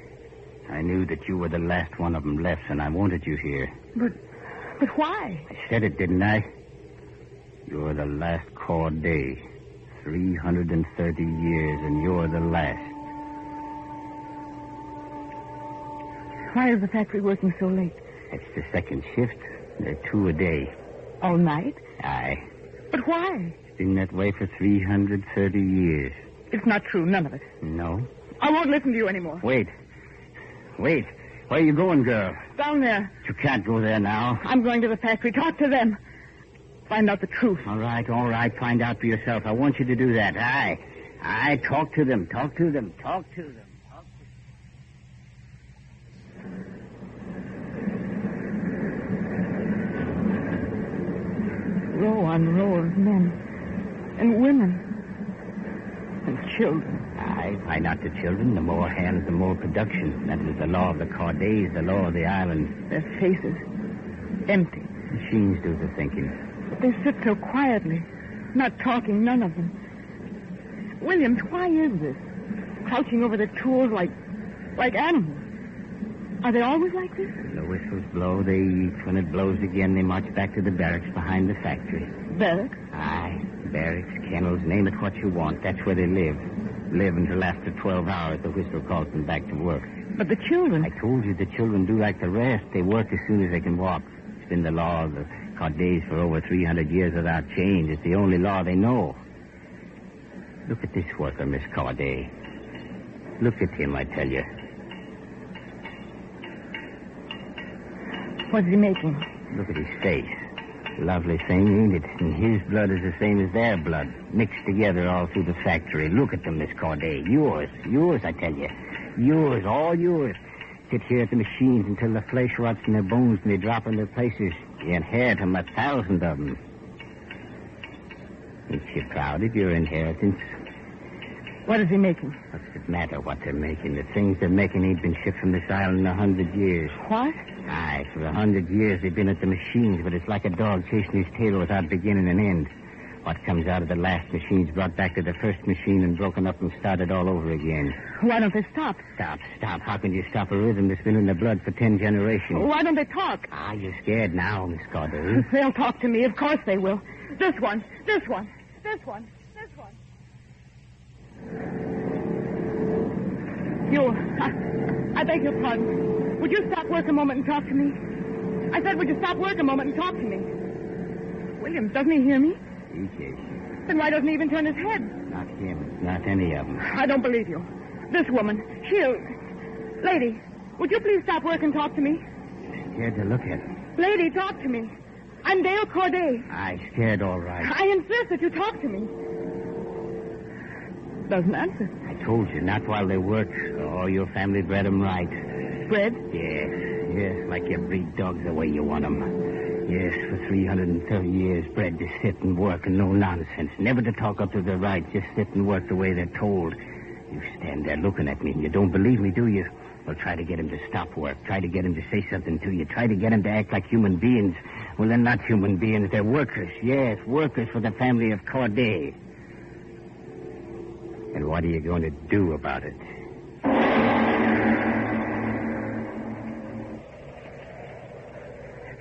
I knew that you were the last one of them left, and I wanted you here. But why? I said it, didn't I? You're the last Corday. 330 years, and you're the last. Why is the factory working so late? It's the second shift. There are 2 a day. All night? Aye. But why? It's been that way for 330 years. It's not true, none of it. No? I won't listen to you anymore. Wait. Where are you going, girl? Down there. You can't go there now. I'm going to the factory. Talk to them. Find out the truth. All right. Find out for yourself. I want you to do that. Aye. Talk to them. Row on row of men and women and children. Aye, find out the children. The more hands, the more production. That was the law of the Cordays, the law of the island. Their faces empty. Machines do the thinking. But they sit so quietly, not talking, none of them. Williams, why is this? Crouching over their tools like animals. Are they always like this? When the whistles blow, they eat. When it blows again, they march back to the barracks behind the factory. Barracks? Aye. Barracks, kennels, name it what you want. That's where they live. Live until after 12 hours the whistle calls them back to work. But the children... I told you the children do like the rest. They work as soon as they can walk. It's been the law of the Cordays for over 300 years without change. It's the only law they know. Look at this worker, Miss Corday. Look at him, I tell you. What's he making? Look at his face. Lovely thing, ain't it? And his blood is the same as their blood. Mixed together all through the factory. Look at them, Miss Corday. Yours, I tell you. Yours, all yours. Sit here at the machines until the flesh rots in their bones and they drop in their places. You inherit them, 1,000 of them. Ain't you proud of your inheritance? What is he making? What's it matter what they're making? The things they're making ain't been shipped from this island in 100 years. What? Aye, for 100 years they've been at the machines, but it's like a dog chasing his tail without beginning and end. What comes out of the last machine's brought back to the first machine and broken up and started all over again. Why don't they stop? Stop. How can you stop a rhythm that's been in the blood for 10 generations? Why don't they talk? You're scared now, Miss Corday. They'll talk to me. Of course they will. This one. I beg your pardon. Would you stop work a moment and talk to me? I said, would you stop work a moment and talk to me? Williams, doesn't he hear me? Yes. Then why doesn't he even turn his head? Not him. Not any of them. I don't believe you. This woman, Lady, would you please stop work and talk to me? Scared to look at him. Lady, talk to me. I'm Dale Corday. Scared all right. I insist that you talk to me. Doesn't answer. I told you, not while they work. Oh, your family bred them right. Bred? Yes, like you breed dogs the way you want them. Yes, for 330 years, bred to sit and work and no nonsense. Never to talk up to their rights, just sit and work the way they're told. You stand there looking at me and you don't believe me, do you? Well, try to get him to stop work. Try to get him to say something to you. Try to get him to act like human beings. Well, they're not human beings. They're workers. Yes, workers for the family of Corday. And what are you going to do about it?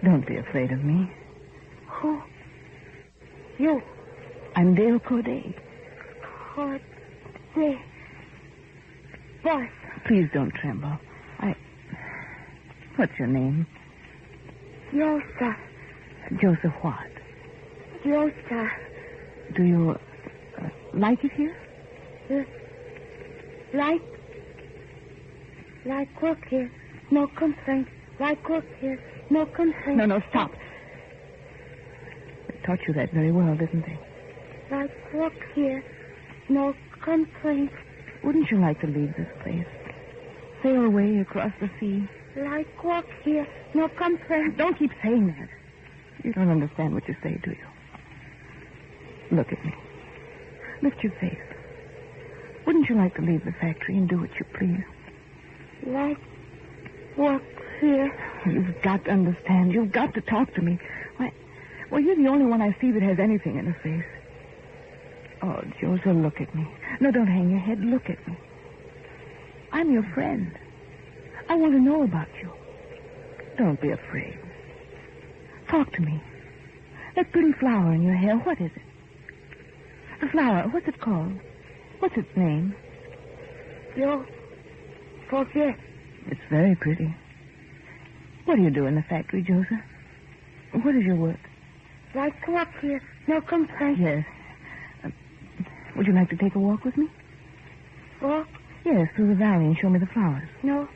Don't be afraid of me. Who? You. I'm Dale Corday. Corday. Boss. Please don't tremble. What's your name? Joseph. Joseph what? Joseph. Do you like it here? Like work here. No complaint. Like work here. No complaint. No, stop. They taught you that very well, didn't they? Like work here. No complaint. Wouldn't you like to leave this place? Sail away across the sea? Like work here. No complaint. Don't keep saying that. You don't understand what you say, do you? Look at me. Lift your face. Wouldn't you like to leave the factory and do what you please? Like work here. You've got to understand. You've got to talk to me. Well, you're the only one I see that has anything in her face. Oh, Joseph, look at me. No, don't hang your head. Look at me. I'm your friend. I want to know about you. Don't be afraid. Talk to me. That pretty flower in your hair, what is it? The flower, what's it called? What's its name? You forget. It's very pretty. What do you do in the factory, Joseph? What is your work? Like work here. No complaint. Yes. Would you like to take a walk with me? Walk? Yes, through the valley and show me the flowers. No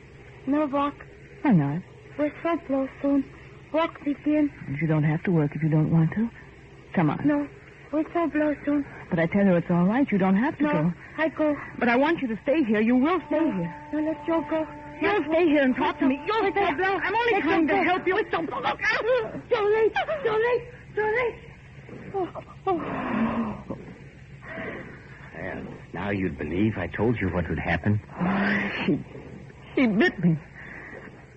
walk. Why not? Whistle blow soon. Walk begin. You don't have to work if you don't want to. Come on. No, whistle blow soon. But I tell you it's all right. You don't have to go. No, I go. But I want you to stay here. You will stay here. No, let Joe go. You'll stay here and talk to me. You'll stay. Blow. I'm only trying to help you. Don't blow. Look out. Too late. Well, now you'd believe I told you what would happen. She bit me.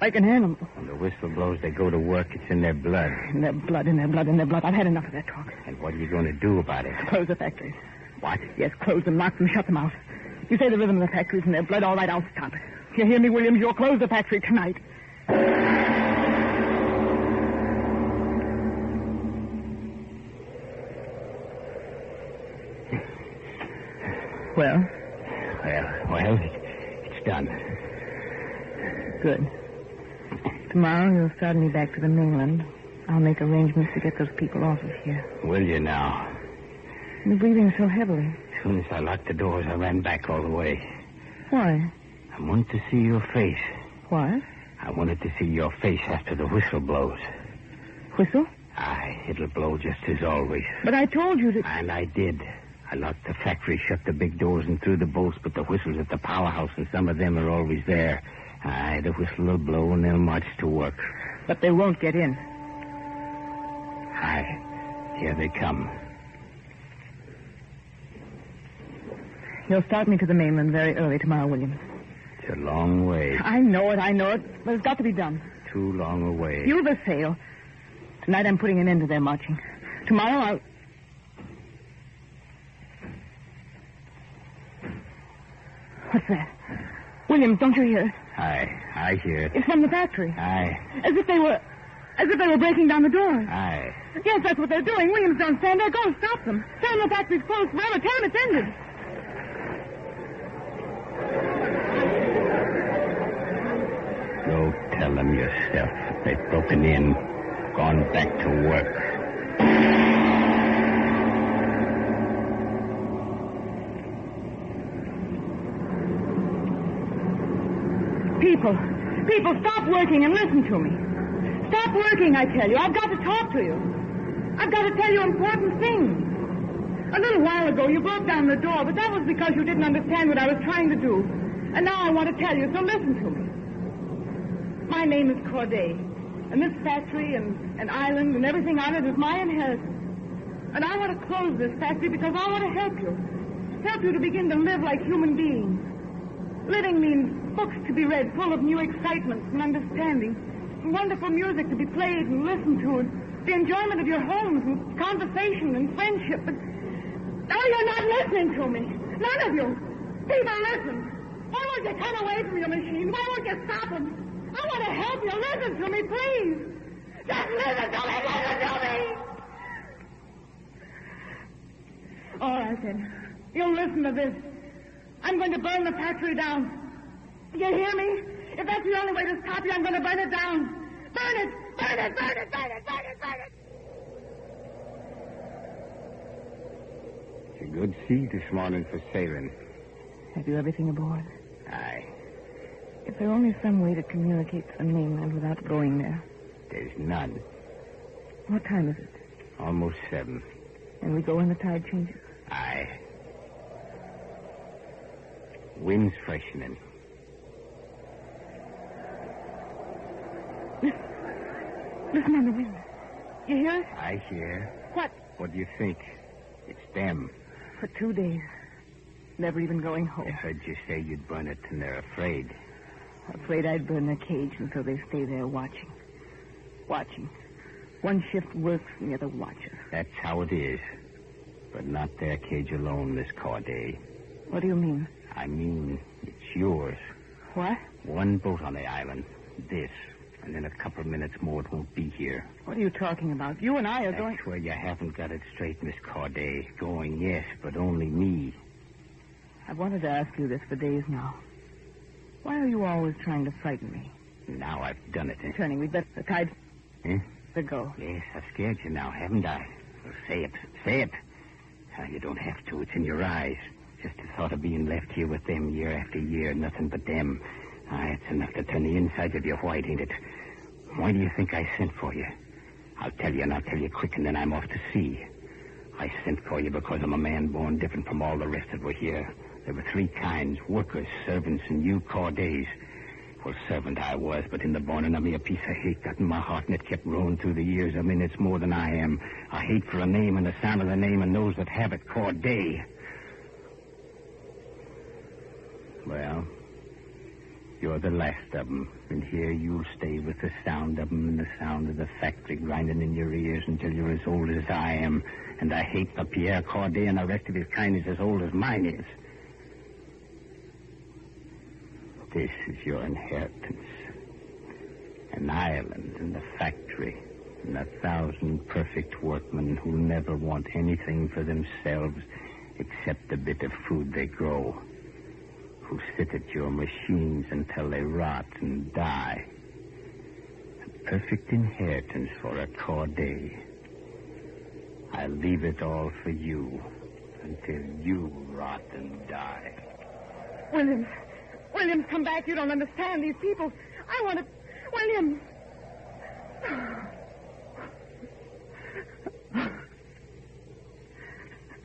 Like an animal. When the whistle blows, they go to work. It's in their blood. In their blood. I've had enough of that talk. And what are you going to do about it? Close the factories. What? Yes, close them, lock them, shut them out. You say the rhythm of the factories in their blood. All right, I'll stop it. You hear me, Williams? You'll close the factory tonight. Well, it's done. Good. Tomorrow you'll start me back to the mainland. I'll make arrangements to get those people off of here. Will you now? You're breathing so heavily. As soon as I locked the doors, I ran back all the way. Why? I wanted to see your face. What? I wanted to see your face after the whistle blows. Whistle? Aye, it'll blow just as always. But I told you to... And I did. I locked the factory, shut the big doors, and threw the bolts, but the whistle's at the powerhouse, and some of them are always there. Aye, the whistle will blow, and they'll march to work. But they won't get in. Aye, here they come. You'll start me to the mainland very early tomorrow, Williams. It's a long way. I know it, but it's got to be done. Too long a way. You've a sail. Tonight I'm putting an end to their marching. Tomorrow What's that? Williams, don't you hear it? I hear it. It's from the factory. Aye. As if they were breaking down the doors. Aye. Yes, that's what they're doing. Williams, don't stand there. Go and stop them. Tell them the factory's closed forever. Tell them it's ended. Go tell them yourself. They've broken in, gone back to work. People, stop working and listen to me. Stop working, I tell you. I've got to talk to you. I've got to tell you important things. A little while ago, you broke down the door, but that was because you didn't understand what I was trying to do. And now I want to tell you, so listen to me. My name is Corday, and this factory and island and everything on it is my inheritance. And I want to close this factory because I want to help you. Help you to begin to live like human beings. Living means books to be read full of new excitements and understanding, and wonderful music to be played and listened to, and the enjoyment of your homes and conversation and friendship. But now you're not listening to me. None of you. People, listen. Why won't you come away from your machine? Why won't you stop them? I want to help you. Listen to me, please. Just listen to me. Listen to me. All right, then. You'll listen to this. I'm going to burn the factory down. You hear me? If that's the only way to stop you, I'm going to burn it down. Burn it! Burn it! Burn it! Burn it! Burn it! Burn it! It's a good sea this morning for sailing. Have you everything aboard? Aye. Is there only some way to communicate to the mainland without going there? There's none. What time is it? Almost 7. And we go when the tide changes? Aye. Wind's freshening. Listen on the wind. You hear it? I hear. What? What do you think? It's them. For 2 days. Never even going home. I heard you say you'd burn it, and they're afraid. Afraid I'd burn their cage, and so they stay there watching. Watching. One shift works, and the other watches. That's how it is. But not their cage alone, Miss Corday. What do you mean? I mean, it's yours. What? One boat on the island. This. And in a couple of minutes more, it won't be here. What are you talking about? You and I are going... That's where you haven't got it straight, Miss Corday. Going, yes, but only me. I've wanted to ask you this for days now. Why are you always trying to frighten me? Now I've done it. Turning, we'd better... The tide... To go. Yes, I've scared you now, haven't I? Well, say it. Say it. You don't have to. It's in your eyes. Just the thought of being left here with them year after year, nothing but them. It's enough to turn the insides of you white, ain't it? Why do you think I sent for you? I'll tell you, and I'll tell you quick, and then I'm off to sea. I sent for you because I'm a man born different from all the rest that were here. There were 3 kinds, workers, servants, and you Cordays. Well, servant I was, but in the borning of me a piece of hate got in my heart, and it kept growing through the years. I mean, it's more than I am. A hate for a name and the sound of the name and those that have it, Corday. Well, you're the last of them, and here you'll stay with the sound of them and the sound of the factory grinding in your ears until you're as old as I am. And I hate the Pierre Corday and the rest of his kind is as old as mine is. This is your inheritance. An island and a factory and 1,000 perfect workmen who never want anything for themselves except the bit of food they grow, who sit at your machines until they rot and die. A perfect inheritance for a Corday. I'll leave it all for you until you rot and die. Williams, come back. You don't understand these people. I want to... Williams.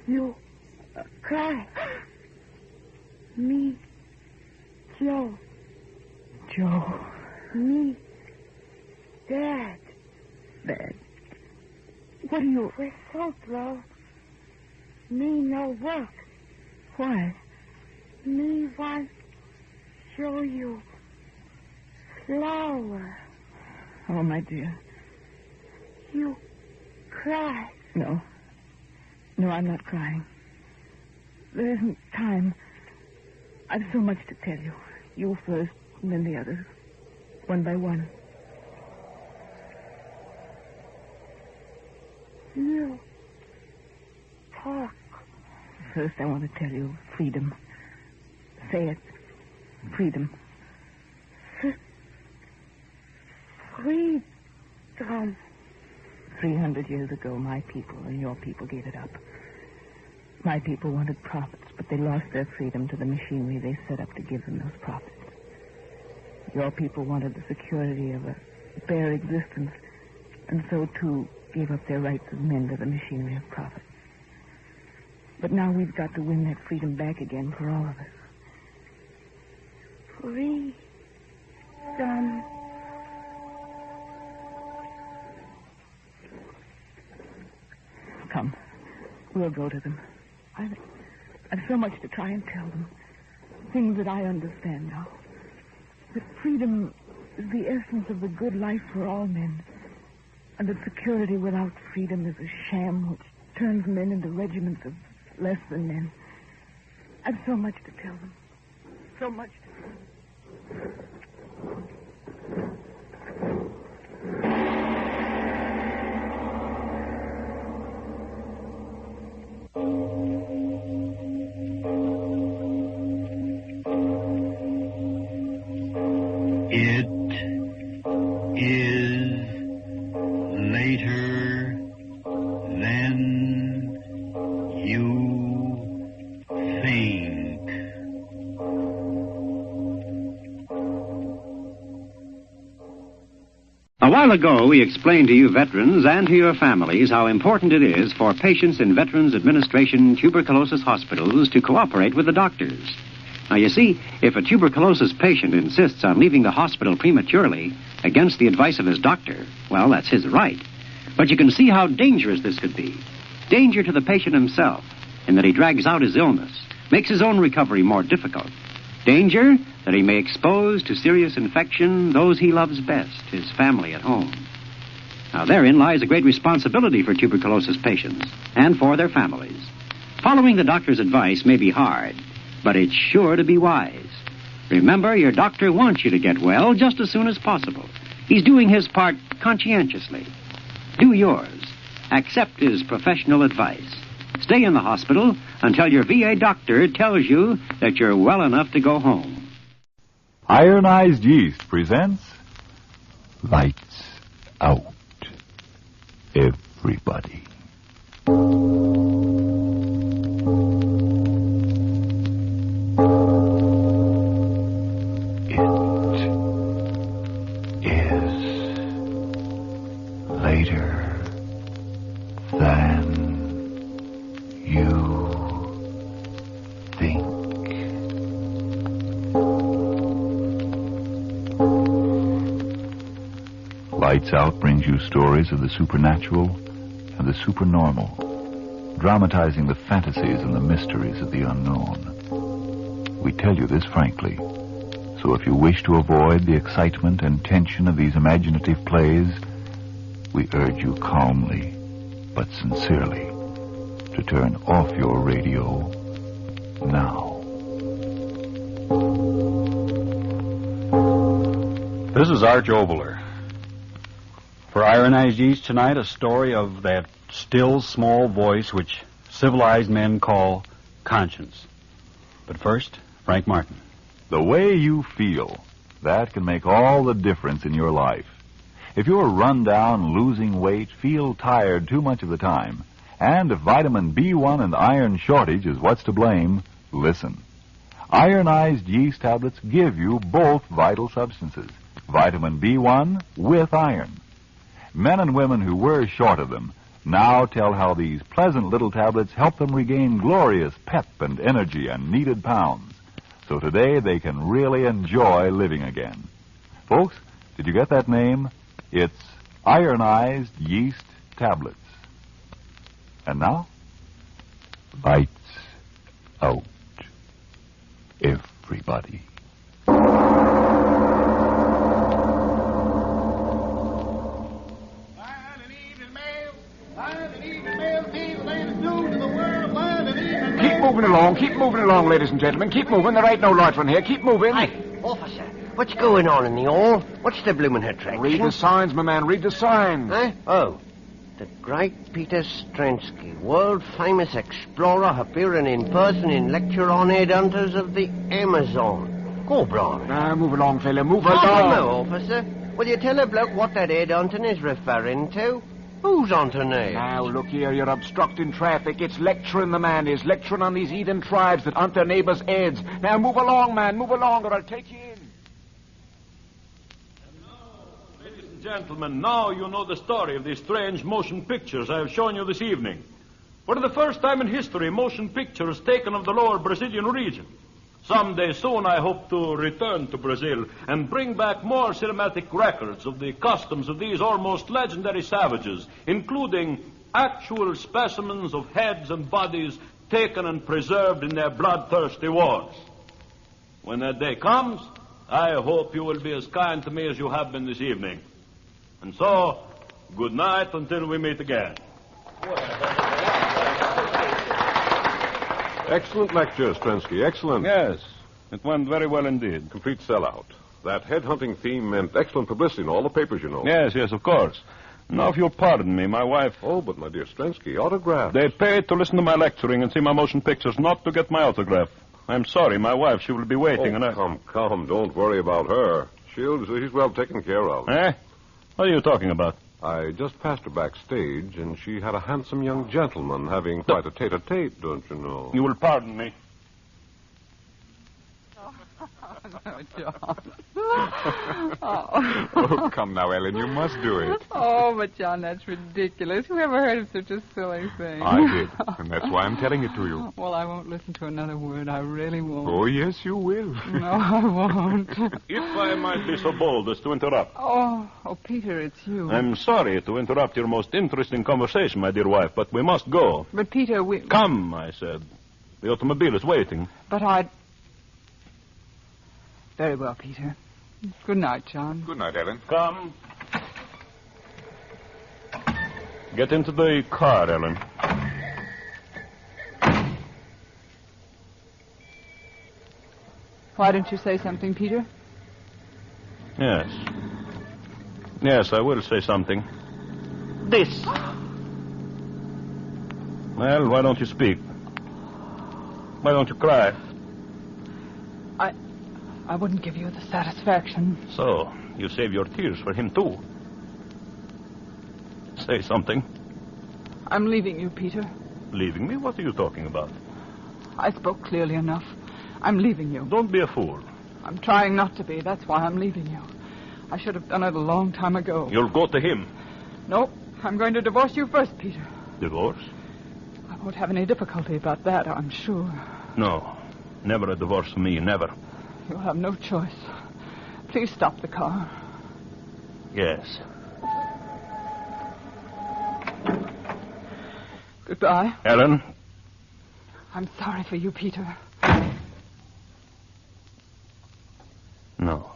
You cry. Me. Joe. Me. Dad. What are you... We're so slow. Me no work. Why? Me want show you flower. Oh, my dear. You cry. No, I'm not crying. There isn't time. I've so much to tell you. You first, and then the others. One by one. No. Talk. First, I want to tell you freedom. Say it. Freedom. Freedom. 300 years ago, my people and your people gave it up. My people wanted profits, but they lost their freedom to the machinery they set up to give them those profits. Your people wanted the security of a bare existence, and so, too, gave up their rights as men to the machinery of profit. But now we've got to win that freedom back again for all of us. Freedom. Come. We'll go to them. I've so much to try and tell them. Things that I understand now. That freedom is the essence of the good life for all men. And that security without freedom is a sham which turns men into regiments of less than men. I've so much to tell them. So much to tell them. It is later than you think. A while ago, we explained to you veterans and to your families how important it is for patients in Veterans Administration tuberculosis hospitals to cooperate with the doctors. Now, you see, if a tuberculosis patient insists on leaving the hospital prematurely against the advice of his doctor, well, that's his right. But you can see how dangerous this could be. Danger to the patient himself, in that he drags out his illness, makes his own recovery more difficult. Danger that he may expose to serious infection those he loves best, his family at home. Now, therein lies a great responsibility for tuberculosis patients and for their families. Following the doctor's advice may be hard, but it's sure to be wise. Remember, your doctor wants you to get well just as soon as possible. He's doing his part conscientiously. Do yours. Accept his professional advice. Stay in the hospital until your VA doctor tells you that you're well enough to go home. Ironized Yeast presents Lights Out. Everybody. Later than you think. Lights Out brings you stories of the supernatural and the supernormal, dramatizing the fantasies and the mysteries of the unknown. We tell you this frankly, so if you wish to avoid the excitement and tension of these imaginative plays, we urge you calmly, but sincerely, to turn off your radio now. This is Arch Obler. For Ironized Yeast tonight, a story of that still small voice which civilized men call conscience. But first, Frank Martin. The way you feel, that can make all the difference in your life. If you're run down, losing weight, feel tired too much of the time, and if vitamin B1 and iron shortage is what's to blame, listen. Ironized Yeast tablets give you both vital substances, vitamin B1 with iron. Men and women who were short of them now tell how these pleasant little tablets help them regain glorious pep and energy and needed pounds. So today they can really enjoy living again. Folks, did you get that name? It's Ironized Yeast Tablets. And now, Lights Out. Everybody. Keep moving moving along, ladies and gentlemen. Keep moving. There ain't no loitering here. Keep moving. Hey, officer, what's going on in the hall? What's the bloomin' attraction? Read the signs, my man. Read the signs. Huh? Oh. The great Peter Stransky, world-famous explorer, appearing in person in lecture on headhunters of the Amazon. Go, Brian. Now, move along, fella. Move along. No, officer. Will you tell a bloke what that headhunting is referring to? Who's onto me? Now, look here, you're obstructing traffic. It's lecturing, the man is. Lecturing on these heathen tribes that hunt their neighbors' heads. Now, move along, man. Move along, or I'll take you in. Ladies and gentlemen, now you know the story of these strange motion pictures I have shown you this evening. For the first time in history, motion pictures taken of the lower Brazilian region. Someday soon I hope to return to Brazil and bring back more cinematic records of the customs of these almost legendary savages, including actual specimens of heads and bodies taken and preserved in their bloodthirsty wars. When that day comes, I hope you will be as kind to me as you have been this evening. And so, good night until we meet again. Excellent lecture, Stransky. Excellent. Yes, it went very well indeed. Complete sellout. That headhunting theme meant excellent publicity in all the papers, you know. Yes, of course. Now, if you'll pardon me, my wife... Oh, but my dear Stransky, autographs. They paid to listen to my lecturing and see my motion pictures, not to get my autograph. I'm sorry, my wife, she will be waiting, and I... Come, don't worry about her. She's well taken care of. Eh? What are you talking about? I just passed her backstage, and she had a handsome young gentleman having quite a tete-a-tete, don't you know? You will pardon me. No, John. Oh, come now, Ellen, you must do it. Oh, but John, that's ridiculous. Who ever heard of such a silly thing? I did, and that's why I'm telling it to you. Well, I won't listen to another word. I really won't. Oh, yes, you will. No, I won't. If I might be so bold as to interrupt. Oh, Peter, it's you. I'm sorry to interrupt your most interesting conversation, my dear wife, but we must go. But, Peter, we... Come, I said. The automobile is waiting. But I'd... Very well, Peter. Good night, John. Good night, Ellen. Come. Get into the car, Ellen. Why don't you say something, Peter? Yes. Yes, I will say something. This. Well, why don't you speak? Why don't you cry? I wouldn't give you the satisfaction. So, you save your tears for him, too. Say something. I'm leaving you, Peter. Leaving me? What are you talking about? I spoke clearly enough. I'm leaving you. Don't be a fool. I'm trying not to be. That's why I'm leaving you. I should have done it a long time ago. You'll go to him. No, I'm going to divorce you first, Peter. Divorce? I won't have any difficulty about that, I'm sure. No, never a divorce for me, never. You'll have no choice. Please stop the car. Yes. Goodbye. Ellen? I'm sorry for you, Peter. No.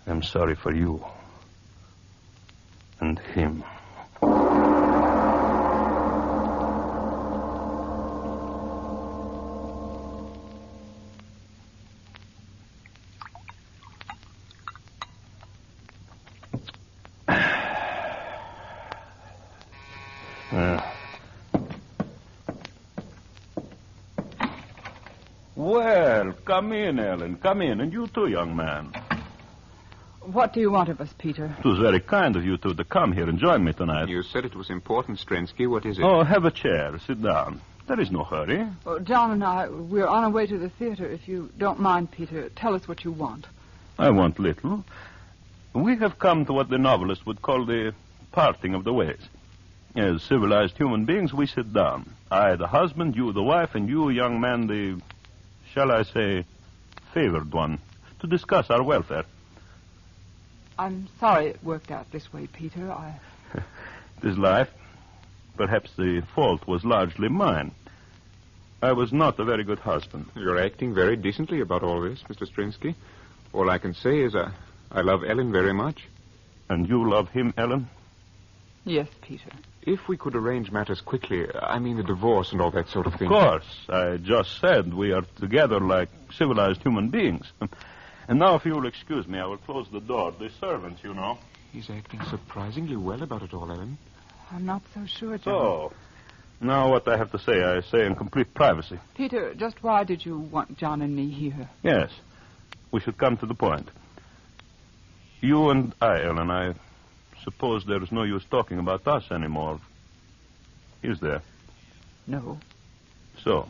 I'm sorry for you. And him. Well, come in, Ellen. Come in. And you too, young man. What do you want of us, Peter? It was very kind of you two to come here and join me tonight. You said it was important, Stransky. What is it? Oh, have a chair. Sit down. There is no hurry. Well, John and I, we're on our way to the theater. If you don't mind, Peter, tell us what you want. I want little. We have come to what the novelist would call the parting of the ways. As civilized human beings, we sit down. I, the husband, you, the wife, and you, young man, the, shall I say, favored one, to discuss our welfare. I'm sorry it worked out this way, Peter. It is life. Perhaps the fault was largely mine. I was not a very good husband. You're acting very decently about all this, Mr. Stransky. All I can say is I love Ellen very much. And you love him, Ellen? Yes, Peter. If we could arrange matters quickly, I mean the divorce and all that sort of thing. Of course. I just said we are together like civilized human beings. And now, if you will excuse me, I will close the door. The servants, you know. He's acting surprisingly well about it all, Ellen. I'm not so sure, John. So, now what I have to say, I say in complete privacy. Peter, just why did you want John and me here? Yes. We should come to the point. You and I, Ellen, I suppose there is no use talking about us anymore. Is there? No. So,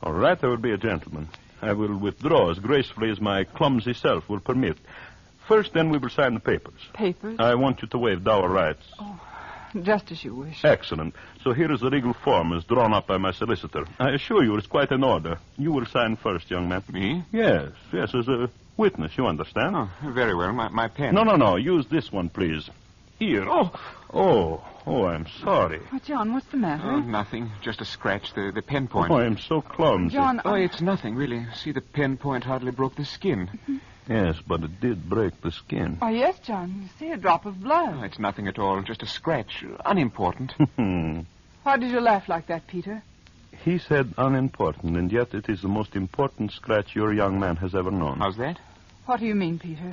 all right, I will be a gentleman. I will withdraw as gracefully as my clumsy self will permit. First, then, we will sign the papers. Papers? I want you to waive dower rights. Oh, just as you wish. Excellent. So here is the legal form as drawn up by my solicitor. I assure you it's quite in order. You will sign first, young man. Me? Yes, as a witness, you understand? Oh, very well. My pen. No. Use this one, please. Here. Oh, I'm sorry. Oh, John, what's the matter? Oh, nothing. Just a scratch. The pen point. Oh, I'm so clumsy. John, Oh, it's nothing, really. See, the pen point hardly broke the skin. Yes, but it did break the skin. Oh, yes, John. You see, a drop of blood. Oh, it's nothing at all. Just a scratch. Unimportant. Why did you laugh like that, Peter? He said unimportant, and yet it is the most important scratch your young man has ever known. How's that? What do you mean, Peter?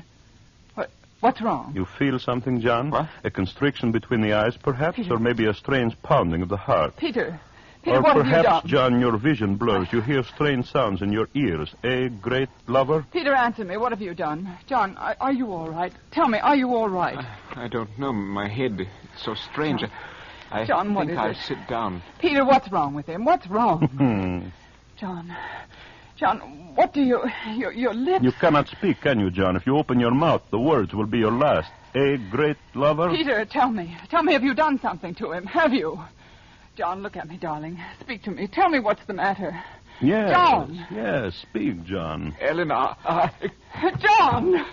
What's wrong? You feel something, John? What? A constriction between the eyes, perhaps? Peter. Or maybe a strange pounding of the heart? Peter, Or what have you perhaps, done? John, your vision blurs. You hear strange sounds in your ears. A great lover? Peter, answer me. What have you done? John, are you all right? Tell me, are you all right? I don't know. My head is so strange. John, what think is I'll it? sit down. Peter, what's wrong with him? What's wrong? John, what do you... Your lips... You cannot speak, can you, John? If you open your mouth, the words will be your last. A great lover? Peter, tell me. Tell me, have you done something to him? Have you? John, look at me, darling. Speak to me. Tell me what's the matter. Yes. John. Yes, speak, John. Ellen, John!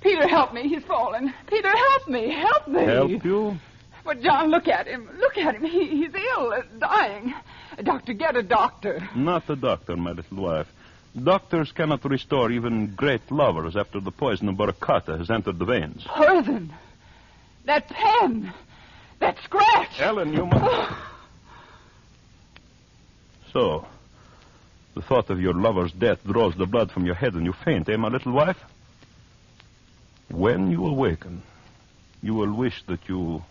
Peter, help me. He's fallen. Peter, help me. Help me. Help you? But, John, look at him. Look at him. He's ill, dying. Doctor, get a doctor. Not a doctor, my little wife. Doctors cannot restore even great lovers after the poison of Boracata has entered the veins. Poison. That pen. That scratch. Ellen, you must... So, the thought of your lover's death draws the blood from your head and you faint, my little wife? When you awaken, you will wish that you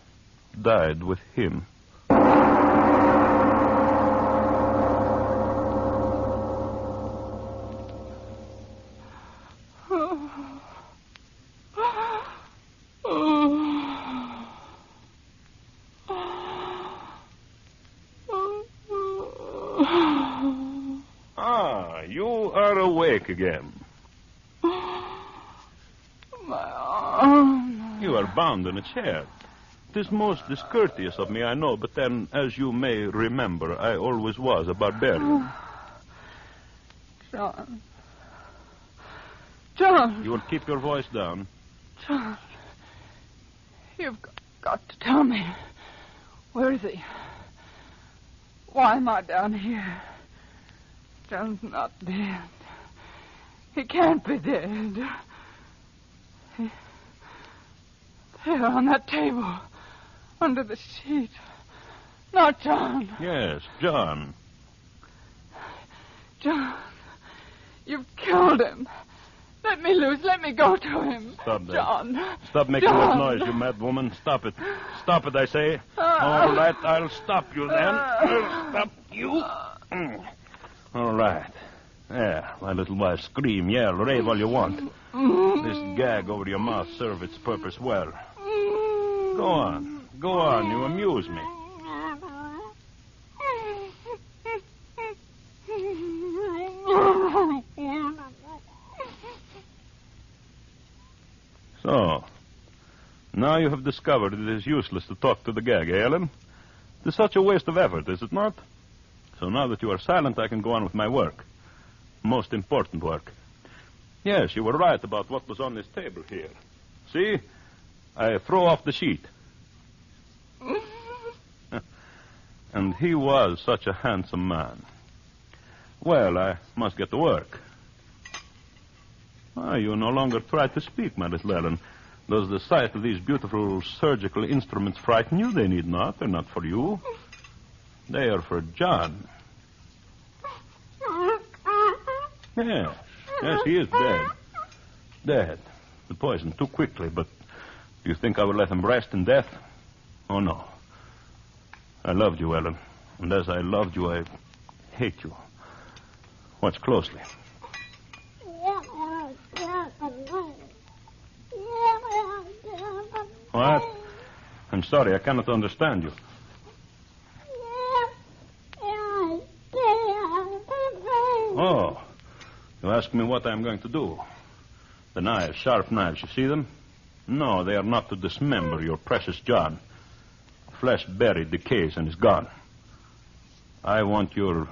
died with him. You are awake again. My arm. You are bound in a chair. It is most discourteous of me, I know, but then, as you may remember, I always was a barbarian. John. You will keep your voice down. John. You've got to tell me. Where is he? Why am I down here? John's not dead. He can't be dead. There on that table. Under the sheet. Not John. Yes, John. John. You've killed him. Let me loose. Let me go to him. Stop that. John. Stop making John. that noise, you mad woman. Stop it. Stop it, I say. All right, I'll stop you then. I'll stop you. All right. There, my little wife. Scream, yell, rave all you want. This gag over your mouth serves its purpose well. Go on. Go on. You amuse me. So, now you have discovered it is useless to talk to the gag, eh, Ellen? It is such a waste of effort, is it not? So now that you are silent, I can go on with my work. Most important work. Yes, you were right about what was on this table here. See? I throw off the sheet. And he was such a handsome man. Well, I must get to work. You no longer try to speak, my little Ellen. Does the sight of these beautiful surgical instruments frighten you? They need not. They're not for you. They are for John. Yes. Yes, he is dead. Dead. The poison too quickly, but do you think I would let him rest in death? Oh, no. I loved you, Ellen. And as I loved you, I hate you. Watch closely. What? I'm sorry, I cannot understand you. Oh, you ask me what I'm going to do. The knives, sharp knives, you see them? No, they are not to dismember your precious John. Flesh buried, decays, and is gone. I want your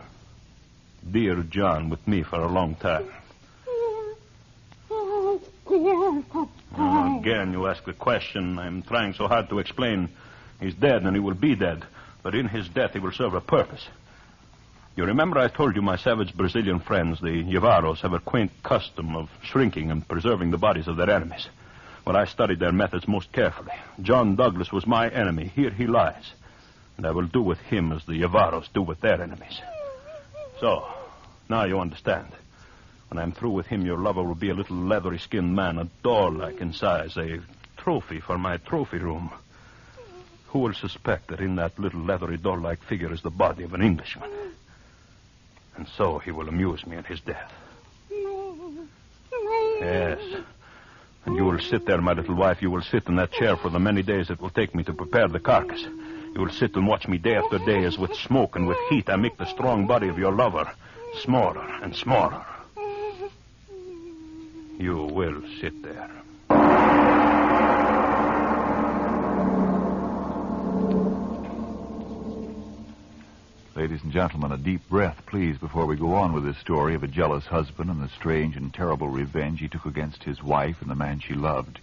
dear John with me for a long time. Again, you ask the question. I'm trying so hard to explain. He's dead, and he will be dead. But in his death, he will serve a purpose. You remember I told you my savage Brazilian friends, the Yavaros, have a quaint custom of shrinking and preserving the bodies of their enemies. Well, I studied their methods most carefully. John Douglas was my enemy. Here he lies. And I will do with him as the Yavaros do with their enemies. So, now you understand. When I'm through with him, your lover will be a little leathery-skinned man, a doll-like in size, a trophy for my trophy room. Who will suspect that in that little leathery doll-like figure is the body of an Englishman? And so he will amuse me in his death. Yes. And you will sit there, my little wife. You will sit in that chair for the many days it will take me to prepare the carcass. You will sit and watch me day after day as with smoke and with heat I make the strong body of your lover smaller and smaller. You will sit there. Ladies and gentlemen, a deep breath, please, before we go on with this story of a jealous husband and the strange and terrible revenge he took against his wife and the man she loved.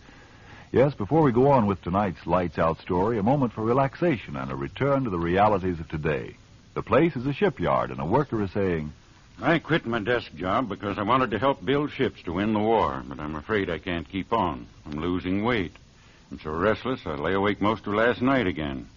Yes, before we go on with tonight's Lights Out story, a moment for relaxation and a return to the realities of today. The place is a shipyard, and a worker is saying, I quit my desk job because I wanted to help build ships to win the war, but I'm afraid I can't keep on. I'm losing weight. I'm so restless I lay awake most of last night again.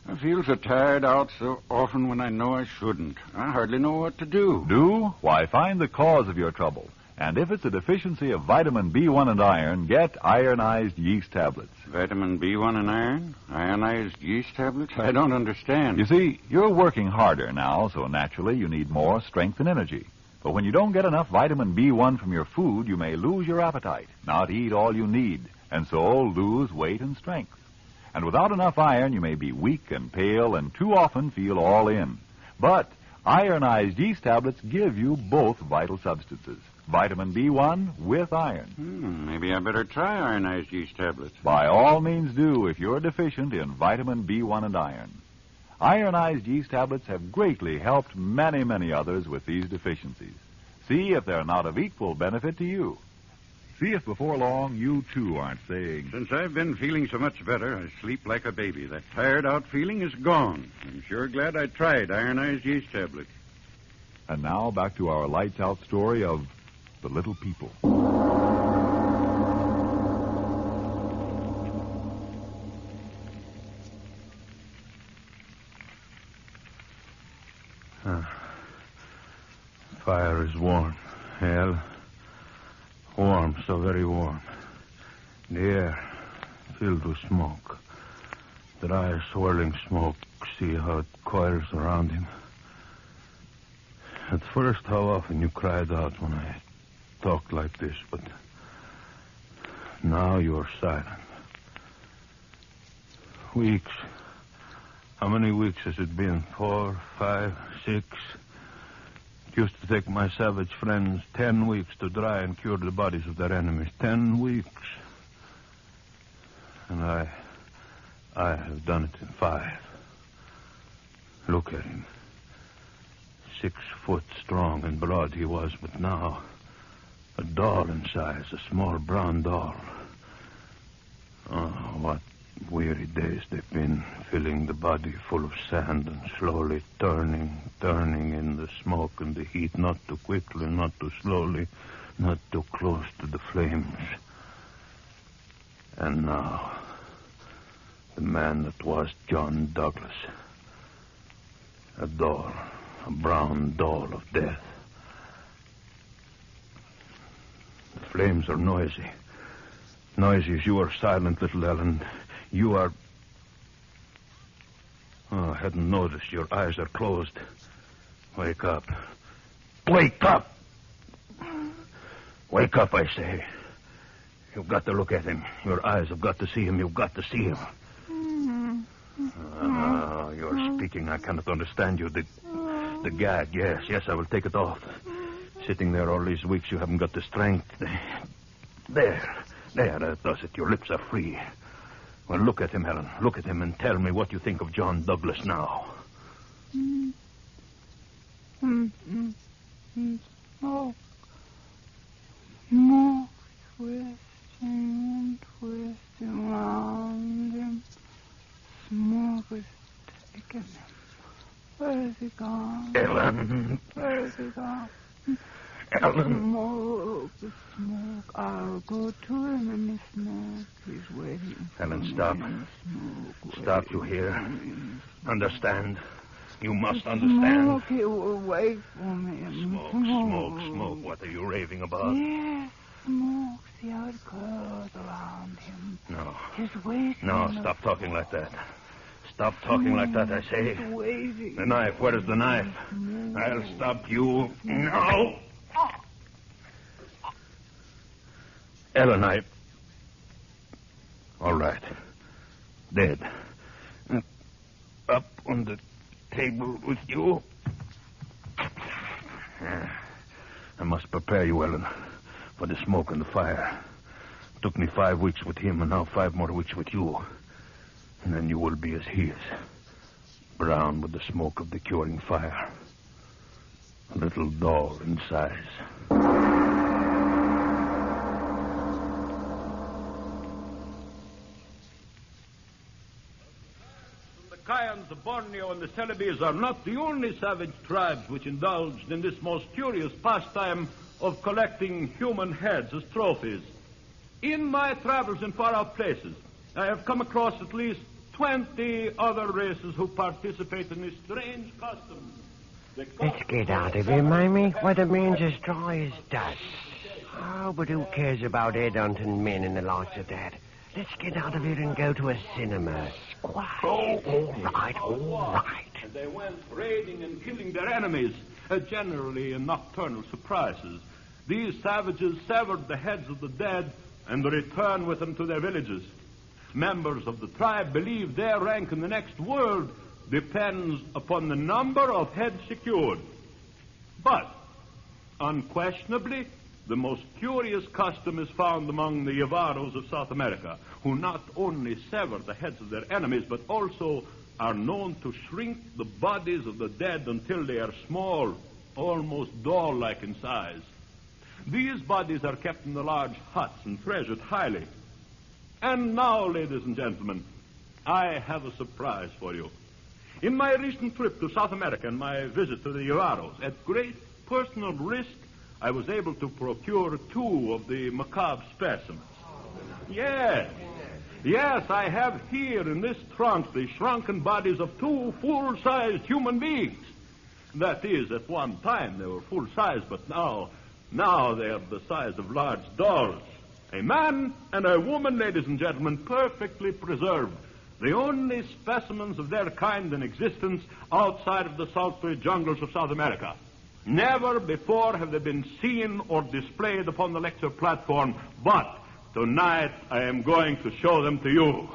I feel so tired out so often when I know I shouldn't. I hardly know what to do. Do? Why, find the cause of your trouble. And if it's a deficiency of vitamin B1 and iron, get ironized yeast tablets. Vitamin B1 and iron? Ionized yeast tablets? I don't understand. You see, you're working harder now, so naturally you need more strength and energy. But when you don't get enough vitamin B1 from your food, you may lose your appetite, not eat all you need, and so lose weight and strength. And without enough iron, you may be weak and pale and too often feel all in. But ironized yeast tablets give you both vital substances. Vitamin B1 with iron. Maybe I better try ironized yeast tablets. By all means do if you're deficient in vitamin B1 and iron. Ironized yeast tablets have greatly helped many, many others with these deficiencies. See if they're not of equal benefit to you. See if before long you, too, aren't saying, Since I've been feeling so much better, I sleep like a baby. That tired-out feeling is gone. I'm sure glad I tried ironized yeast tablets. And now back to our Lights Out story of The Little People. Fire is warm. Hell, warm, so very warm. The air filled with smoke. Dry, swirling smoke. See how it coils around him. At first, how often you cried out when I talked like this, but now you're silent. Weeks. How many weeks has it been? 4, 5, 6? It used to take my savage friends 10 weeks to dry and cure the bodies of their enemies. 10 weeks. And I have done it in 5. Look at him. 6 foot strong and broad he was, but now a doll in size, a small brown doll. Oh, what weary days they've been, filling the body full of sand and slowly turning in the smoke and the heat, not too quickly, not too slowly, not too close to the flames. And now, the man that was John Douglas. A doll, a brown doll of death. The flames are noisy. Noisy as you are silent, little Ellen. You are... Oh, I hadn't noticed. Your eyes are closed. Wake up. Wake up! Wake up, I say. You've got to look at him. Your eyes have got to see him. You've got to see him. You're speaking. I cannot understand you. The gag, yes, I will take it off. Sitting there all these weeks, you haven't got the strength. There, that does it. Your lips are free. Well, look at him, Helen. Look at him and tell me what you think of John Douglas now. Smoke, twisting round him. Smoke is taking him. Where is he gone? Ellen. Where is he gone? Ellen. The smoke. I'll go to him in the smoke. He's waiting. Helen, stop. Stop, you hear? Understand. You must understand. Smoke, he will wait for me. Smoke. What are you raving about? Yes, smoke. See how it curls around him. No. He's waiting. No, stop talking like that. Stop talking like that, I say. He's waiting. The knife. Where is the knife? I'll stop you. No. Ellen, all right. Dead. Up on the table with you. I must prepare you, Ellen, for the smoke and the fire. Took me 5 weeks with him, and now 5 more weeks with you. And then you will be as he is. Brown with the smoke of the curing fire. A little doll in size. Kayans, the Borneo, and the Celebes are not the only savage tribes which indulged in this most curious pastime of collecting human heads as trophies. In my travels in far-off places, I have come across at least 20 other races who participate in this strange custom. Let's get out of here, Mamie. Weatherman's as dry as dust. Oh, but who cares about headhunting men and the likes of that? Let's get out of here and go to a cinema. Quiet. All right. And they went raiding and killing their enemies, generally in nocturnal surprises. These savages severed the heads of the dead and returned with them to their villages. Members of the tribe believe their rank in the next world depends upon the number of heads secured. But, unquestionably, the most curious custom is found among the Yavaros of South America, who not only sever the heads of their enemies, but also are known to shrink the bodies of the dead until they are small, almost doll-like in size. These bodies are kept in the large huts and treasured highly. And now, ladies and gentlemen, I have a surprise for you. In my recent trip to South America and my visit to the Yavaros, at great personal risk, I was able to procure 2 of the macabre specimens. Yes, I have here in this trunk the shrunken bodies of 2 full-sized human beings. That is, at one time they were full-size, but now they are the size of large dolls. A man and a woman, ladies and gentlemen, perfectly preserved. The only specimens of their kind in existence outside of the sultry jungles of South America. Never before have they been seen or displayed upon the lecture platform, but tonight I am going to show them to you.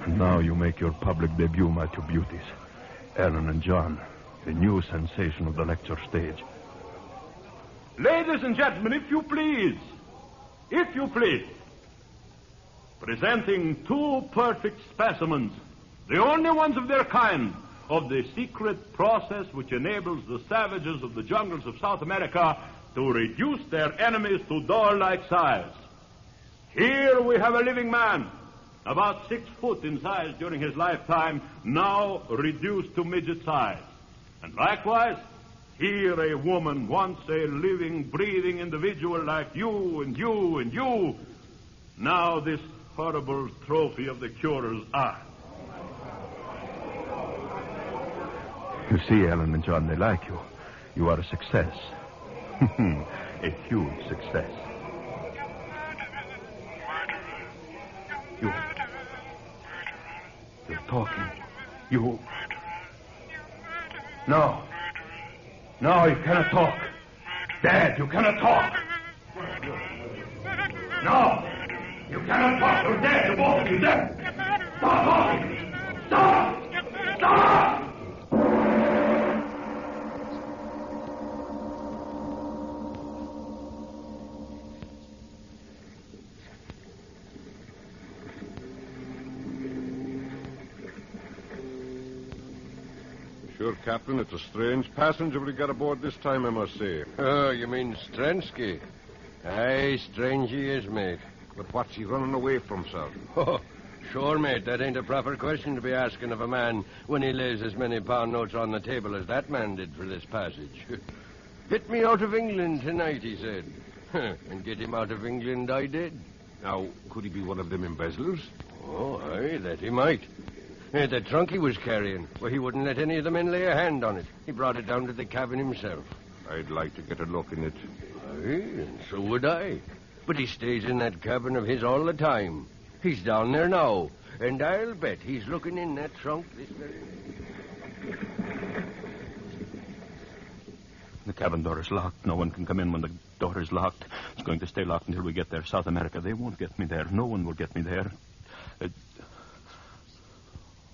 And now you make your public debut, my 2 beauties. Ellen and John, the new sensation of the lecture stage. Ladies and gentlemen, if you please, presenting 2 perfect specimens, the only ones of their kind, of the secret process which enables the savages of the jungles of South America to reduce their enemies to doll-like size. Here we have a living man, about 6 foot in size during his lifetime, now reduced to midget size. And likewise, Here a woman, once a living, breathing individual like you and you and you. Now this horrible trophy of the curer's art. You see, Ellen and John, they like you. You are a success. A huge success. You're talking. You... No. No, you cannot talk. Dad, you cannot talk. No. You cannot talk. You're dead. You both of you dead. Stop talking. Stop. Stop. Sure, Captain, it's a strange passenger we got aboard this time, I must say. Oh, you mean Strensky? Aye, strange he is, mate. But what's he running away from, sir? Oh, sure, mate, that ain't a proper question to be asking of a man when he lays as many pound notes on the table as that man did for this passage. Get me out of England tonight, he said. And get him out of England I did. Now, could he be one of them embezzlers? Oh, aye, that he might. The trunk he was carrying, well, he wouldn't let any of the men lay a hand on it. He brought it down to the cabin himself. I'd like to get a look in it. Aye, and so would I. But he stays in that cabin of his all the time. He's down there now, and I'll bet he's looking in that trunk this very minute. The cabin door is locked. No one can come in when the door is locked. It's going to stay locked until we get there. South America, they won't get me there. No one will get me there.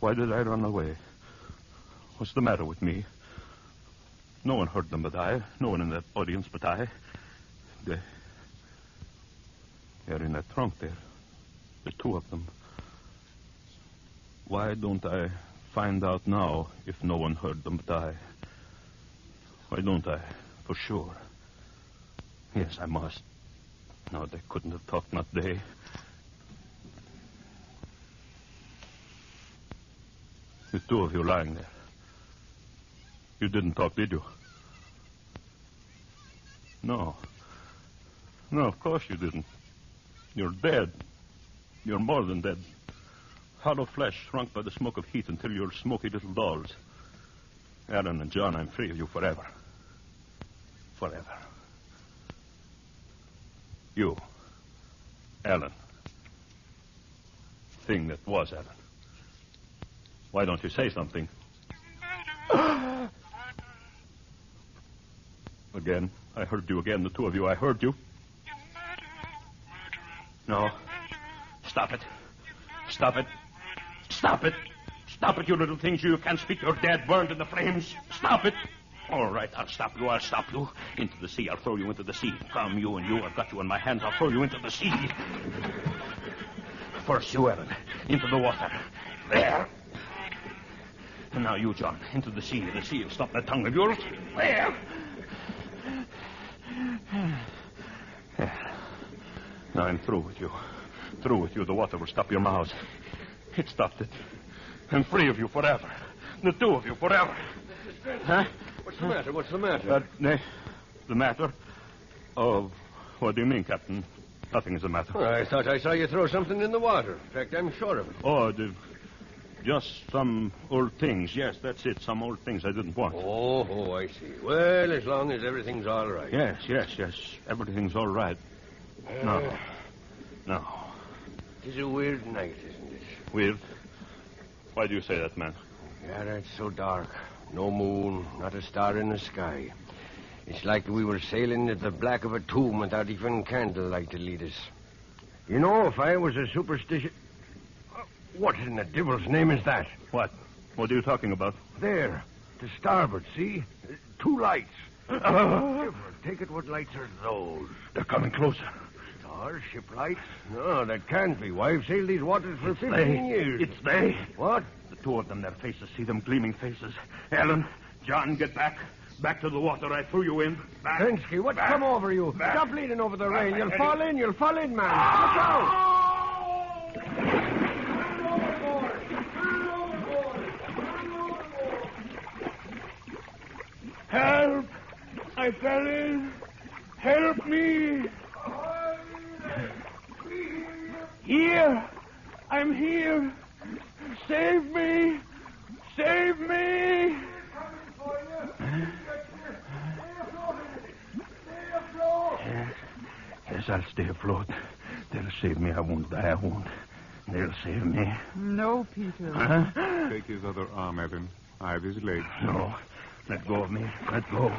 Why did I run away? What's the matter with me? No one heard them but I. No one in that audience but I. They're in that trunk there. The two of them. Why don't I find out now if no one heard them but I? Why don't I? For sure. Yes, I must. No, they couldn't have talked, not they. The two of you lying there. You didn't talk, did you? No. No, of course you didn't. You're dead. You're more than dead. Hollow flesh shrunk by the smoke of heat until you're smoky little dolls. Aaron and John, I'm free of you forever. Forever. You, Alan. Thing that was Alan. Why don't you say something? Again. I heard you again, the two of you. I heard you. No. Stop it. Stop it. Stop it. Stop it, you little things. You can't speak. You're dead, burned in the flames. Stop it. All right, I'll stop you. I'll stop you. Into the sea. I'll throw you into the sea. Come, you and you. I've got you in my hands. I'll throw you into the sea. First, you, Ellen. Into the water. There. And now you, John, into the sea. The sea will stop that tongue of yours. There. Now I'm through with you. Through with you. The water will stop your mouths. It stopped it. I'm free of you forever. The two of you forever. Huh? What's the matter? What's the matter? The matter? Oh, what do you mean, Captain? Nothing is the matter. Well, I thought I saw you throw something in the water. In fact, I'm sure of it. Oh, just some old things. Yes, that's it. Some old things I didn't want. Oh, I see. Well, as long as everything's all right. Yes. Everything's all right. No. It is a weird night, isn't it? Weird? Why do you say that, man? Yeah, it's so dark. No moon, not a star in the sky. It's like we were sailing at the black of a tomb without even candlelight to lead us. You know, if I was a superstitious... What in the devil's name is that? What? What are you talking about? There, to starboard, see? 2 lights. Take it, what lights are those? They're coming closer. Starship lights? No, that can't be. Why, I've sailed these waters for 15 years. It's they. What? The two of them, their faces. See them gleaming faces. Ellen, John, get back. Back to the water. I threw you in. Back. Trensky, what's come over you? Back. Stop leaning over the rail. You'll fall in, man. Look out! Help! I fell in. Help me! Here! I'm here! Save me! Save me! Yes, I'll stay afloat. They'll save me. I won't die. I won't. They'll save me. No, Peter. Huh? Take his other arm, Evan. I have his leg. No. Let go of me. Let go.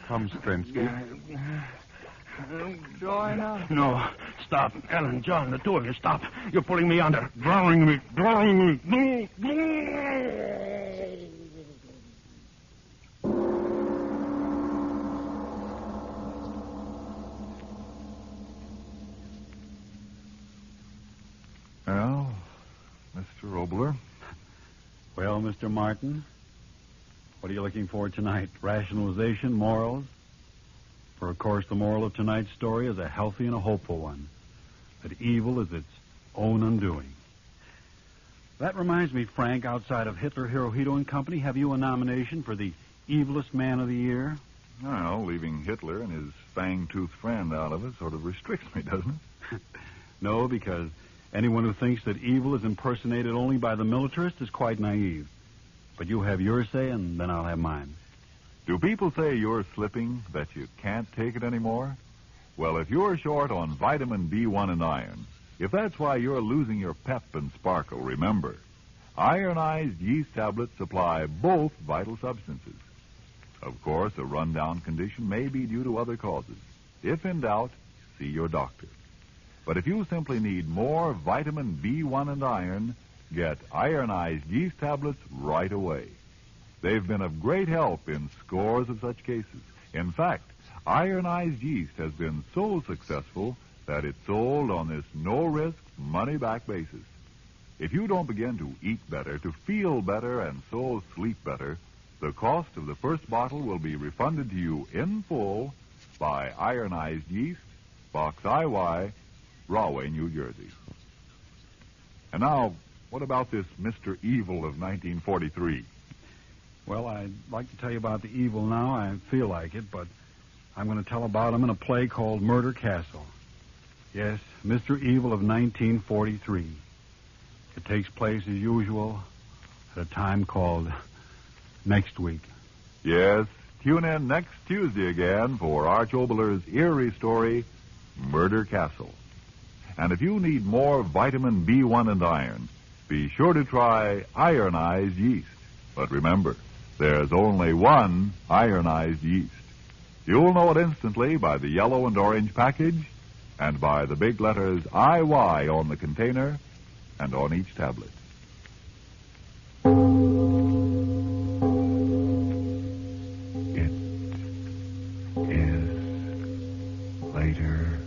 Come, Strensky. Join us. No. Stop. Ellen, John, the two of you, stop. You're pulling me under. Drowning me. Drowning me. Well, Mr. Obler. Well, Mr. Martin, what are you looking for tonight? Rationalization, morals? For, of course, the moral of tonight's story is a healthy and a hopeful one. That evil is its own undoing. That reminds me, Frank, outside of Hitler, Hirohito, and Company, have you a nomination for the evilest man of the year? Well, leaving Hitler and his fang-toothed friend out of it sort of restricts me, doesn't it? No, because anyone who thinks that evil is impersonated only by the militarist is quite naive. But you have your say, and then I'll have mine. Do people say you're slipping, that you can't take it anymore? Well, if you're short on vitamin B1 and iron, if that's why you're losing your pep and sparkle, remember, ironized yeast tablets supply both vital substances. Of course, a rundown condition may be due to other causes. If in doubt, see your doctor. But if you simply need more vitamin B1 and iron, get ironized yeast tablets right away. They've been of great help in scores of such cases. In fact, ironized yeast has been so successful that it's sold on this no-risk, money-back basis. If you don't begin to eat better, to feel better, and so sleep better, the cost of the first bottle will be refunded to you in full by ironized yeast, Box IY, Rahway, New Jersey. And now, what about this Mr. Evil of 1943? Well, I'd like to tell you about the evil now. I feel like it, but I'm going to tell about him in a play called Murder Castle. Yes, Mr. Evil of 1943. It takes place, as usual, at a time called next week. Yes, tune in next Tuesday again for Arch Obler's eerie story, Murder Castle. And if you need more vitamin B1 and iron, be sure to try ironized yeast. But remember, there's only one ironized yeast. You'll know it instantly by the yellow and orange package and by the big letters IY on the container and on each tablet. It is later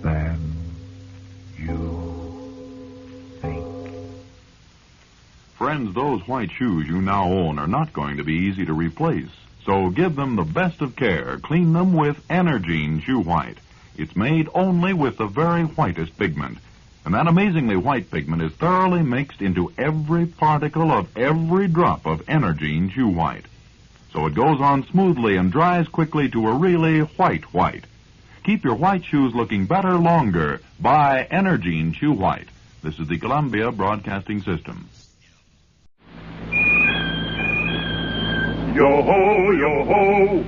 than you think. Friends, those white shoes you now own are not going to be easy to replace. So give them the best of care. Clean them with Energine Shoe White. It's made only with the very whitest pigment. And that amazingly white pigment is thoroughly mixed into every particle of every drop of Energine Shoe White. So it goes on smoothly and dries quickly to a really white. Keep your white shoes looking better longer. Buy Energine Shoe White. This is the Columbia Broadcasting System. Yo-ho, yo-ho,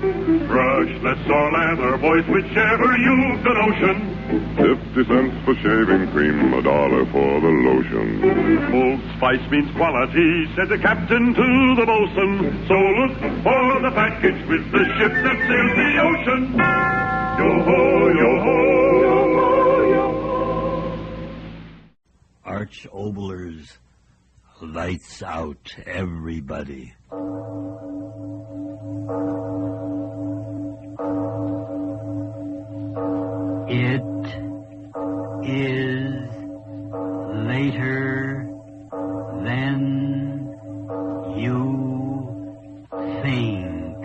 brushless or leather, boys, whichever you've the notion. 50 cents for shaving cream, $1 for the lotion. Old Spice means quality, said the captain to the bosun. So look for the package with the ship that sails the ocean. Yo-ho, yo-ho, yo-ho, yo-ho. Arch Obler's Lights Out, everybody. It is later than you think.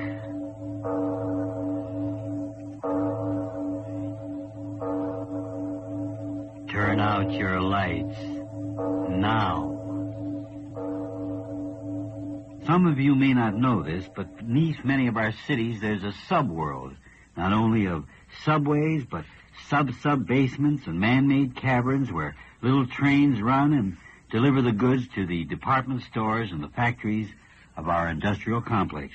Turn out your lights now. Some of you may not know this, but beneath many of our cities there's a subworld, not only of subways, but sub-basements and man-made caverns where little trains run and deliver the goods to the department stores and the factories of our industrial complex.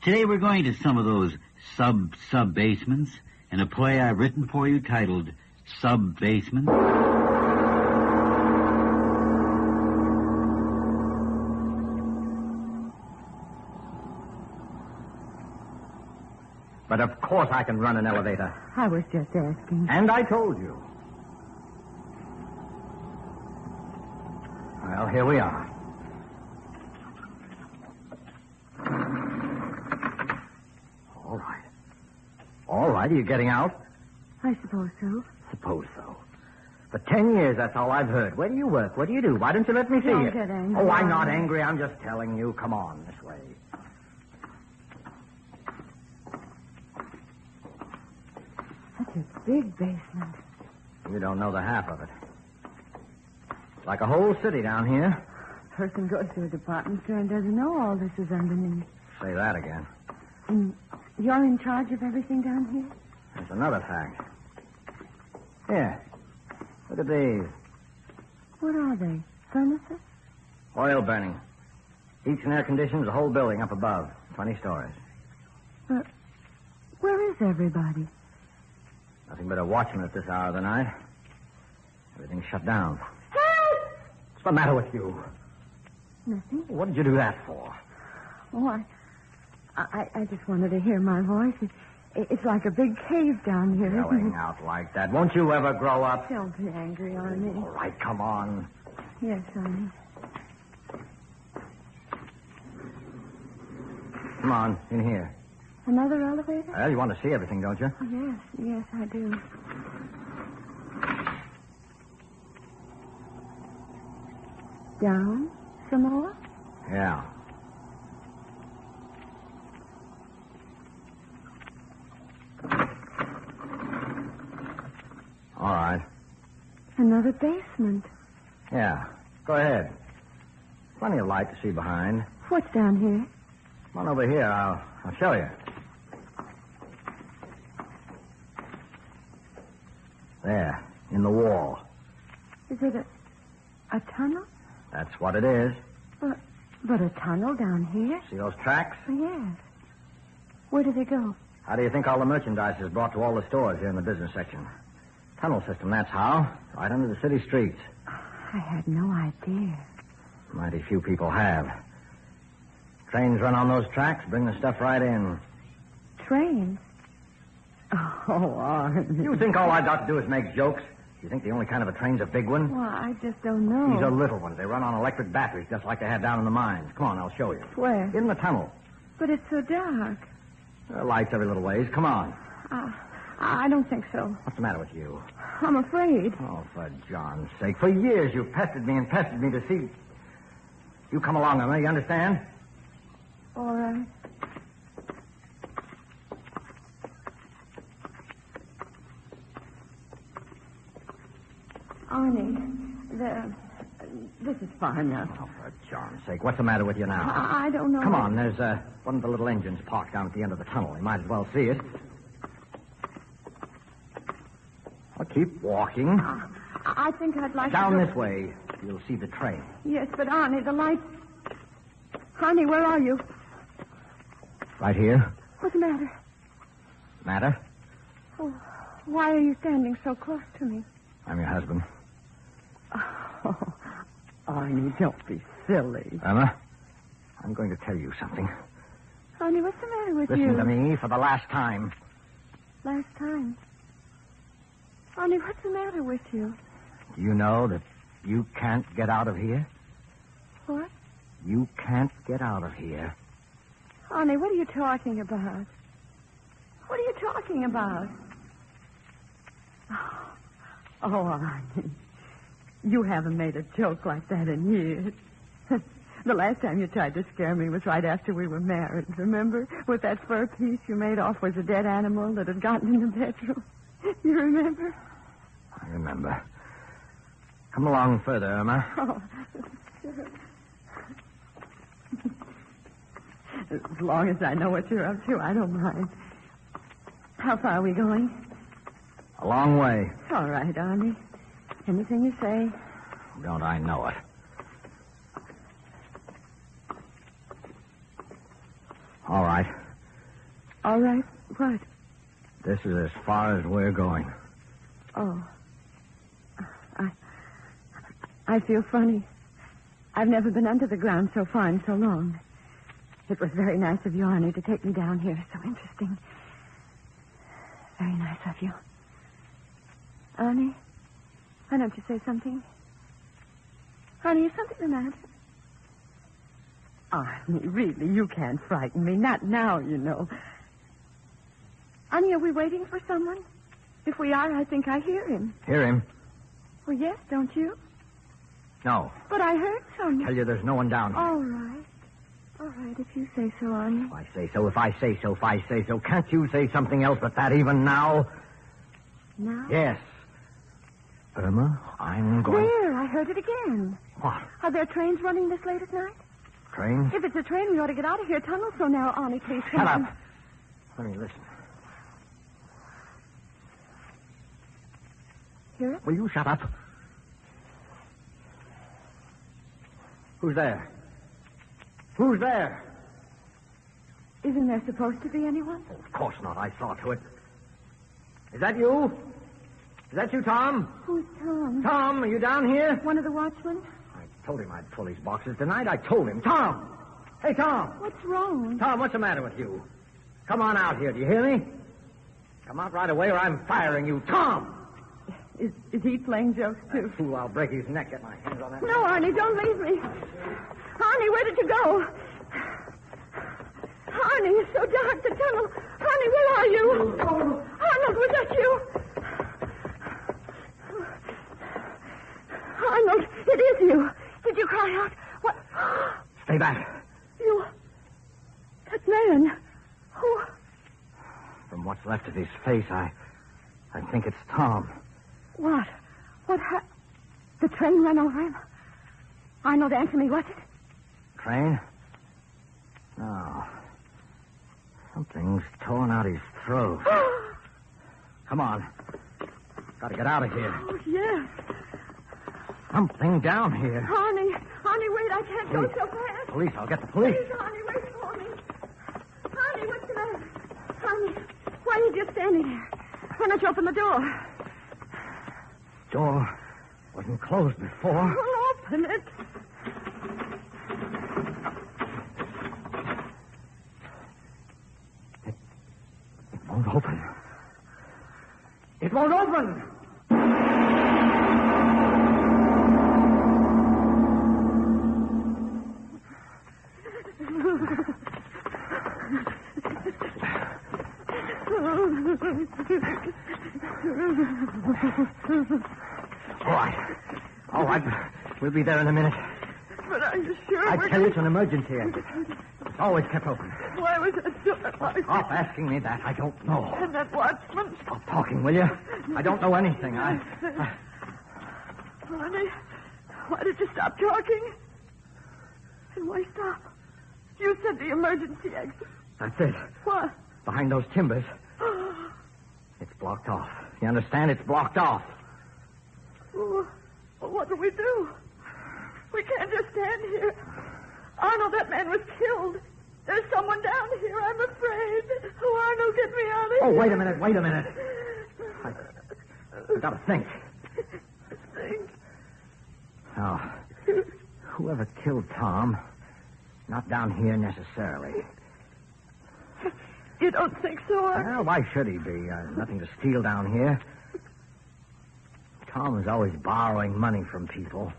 Today we're going to some of those sub-basements in a play I've written for you titled Sub-Basement. But of course I can run an elevator. I was just asking. And I told you. Well, here we are. All right. All right, are you getting out? I suppose so. Suppose so. For 10 years, that's all I've heard. Where do you work? What do you do? Why don't you let me see Don't you? get angry. Oh, I'm not angry. I'm just telling you. Come on, this way. That's a big basement. You don't know the half of it. Like a whole city down here. A person goes to a department store and doesn't know all this is underneath. Say that again. And you're in charge of everything down here? There's another fact. Here. Look at these. What are they? Furnaces? Oil burning. Heats and air conditions the whole building up above. 20 stories. But where is everybody? Nothing but a watchman at this hour of the night. Everything's shut down. What's the matter with you? Nothing. What did you do that for? Oh, I just wanted to hear my voice. It's like a big cave down here. Yelling out like that. Won't you ever grow up? Don't be angry, Arnie. All right, come on. Yes, Arnie. Come on, in here. Another elevator? Well, you want to see everything, don't you? Oh, yes, I do. Down some more? Yeah. All right. Another basement. Yeah. Go ahead. Plenty of light to see behind. What's down here? Come on over here. I'll show you. There, in the wall. Is it a tunnel? That's what it is. But a tunnel down here? See those tracks? Yes. Where do they go? How do you think all the merchandise is brought to all the stores here in the business section? Tunnel system, that's how. Right under the city streets. I had no idea. Mighty few people have. Trains run on those tracks, bring the stuff right in. Trains? Oh, Arnie. You think all I got to do is make jokes? You think the only kind of a train's a big one? Well, I just don't know. These are little ones. They run on electric batteries, just like they had down in the mines. Come on, I'll show you. Where? In the tunnel. But it's so dark. There are lights every little ways. Come on. I don't think so. What's the matter with you? I'm afraid. Oh, for John's sake. For years you've pestered me to see. You come along, Emma. You understand? All right. Arnie, this is far enough. Oh, for John's sake. What's the matter with you now? I don't know. Come on. There's one of the little engines parked down at the end of the tunnel. You might as well see it. Well, keep walking. I think I'd like down to this way. You'll see the train. Yes, but Arnie, the lights... Arnie, where are you? Right here. What's the matter? Matter? Oh, why are you standing so close to me? I'm your husband. Oh, Arnie, don't be silly. Emma, I'm going to tell you something. Arnie, what's the matter with Listen you? to me for the last time. Last time? Arnie, what's the matter with you? Do you know that you can't get out of here? What? You can't get out of here. Arnie, what are you talking about? What are you talking about? Oh, Arnie. You haven't made a joke like that in years. The last time you tried to scare me was right after we were married, remember? With that fur piece you made off was a dead animal that had gotten in the bedroom. You remember? I remember. Come along further, Emma. Oh, sure. As long as I know what you're up to, I don't mind. How far are we going? A long way. All right, Arnie. Anything you say. Don't I know it? All right. All right. What? This is as far as we're going. Oh. I feel funny. I've never been under the ground so far in so long. It was very nice of you, Arnie, to take me down here. So interesting. Very nice of you. Arnie, why don't you say something? Arnie, is something the matter? Arnie, really, you can't frighten me. Not now, you know. Arnie, are we waiting for someone? If we are, I think I hear him. Hear him? Well, yes, don't you? No. But I heard someone. Tell you there's no one down here. All right. All right, if you say so, Arnie. If I say so, if I say so, if I say so. Can't you say something else but that even now? Now? Yes. Irma, I'm going... There, I heard it again. What? Are there trains running this late at night? Trains? If it's a train, we ought to get out of here. Tunnel's so narrow, Arnie, please. Shut up. Let me listen. Hear it? Will you shut up? Who's there? Who's there? Isn't there supposed to be anyone? Oh, of course not. I saw to it. Is that you? Is that you, Tom? Who's Tom? Tom, are you down here? One of the watchmen? I told him I'd pull his boxes tonight. I told him. Tom! Hey, Tom! What's wrong? Tom, what's the matter with you? Come on out here. Do you hear me? Come out right away or I'm firing you. Tom! Is he playing jokes, too? Fool, I'll break his neck. Get my hands on that. No, Arnie, don't leave me. Arnie, where did you go? Arnie, it's so dark, the tunnel. Arnie, where are you? Arnold, was that you? Arnold, it is you. Did you cry out? What? Stay back. You... That man. Who? From what's left of his face, I think it's Tom. What? The train ran over him? Arnold, answer me, was it? Train? No. Something's torn out his throat. Come on. Got to get out of here. Oh, yes. Something down here. Arnie, wait, I can't go so fast. Police, I'll get the police. Please, Arnie, wait for me. Arnie, what's the matter? Arnie, why are you just standing there? Why don't you open the door? Door wasn't closed before. Well, open it. It won't open. It won't open! All right. We'll be there in a minute. But are you sure? I tell you, it's an emergency exit. It's always kept open. Why was that door? Stop asking me that. I don't know. And that watchman? Stop talking, will you? I don't know anything. Arnie, why did you stop talking? And why stop? You said the emergency exit. That's it. What? Behind those timbers. It's blocked off. You understand? It's blocked off. Well, what do we do? We can't just stand here. Arnold, that man was killed. There's someone down here, I'm afraid. Oh, Arnold, get me out of here. Oh, wait a minute. I've got to think. Think? Now, whoever killed Tom, not down here necessarily. You don't think so, Arnold? Well, why should he be? Nothing to steal down here. Tom was always borrowing money from people.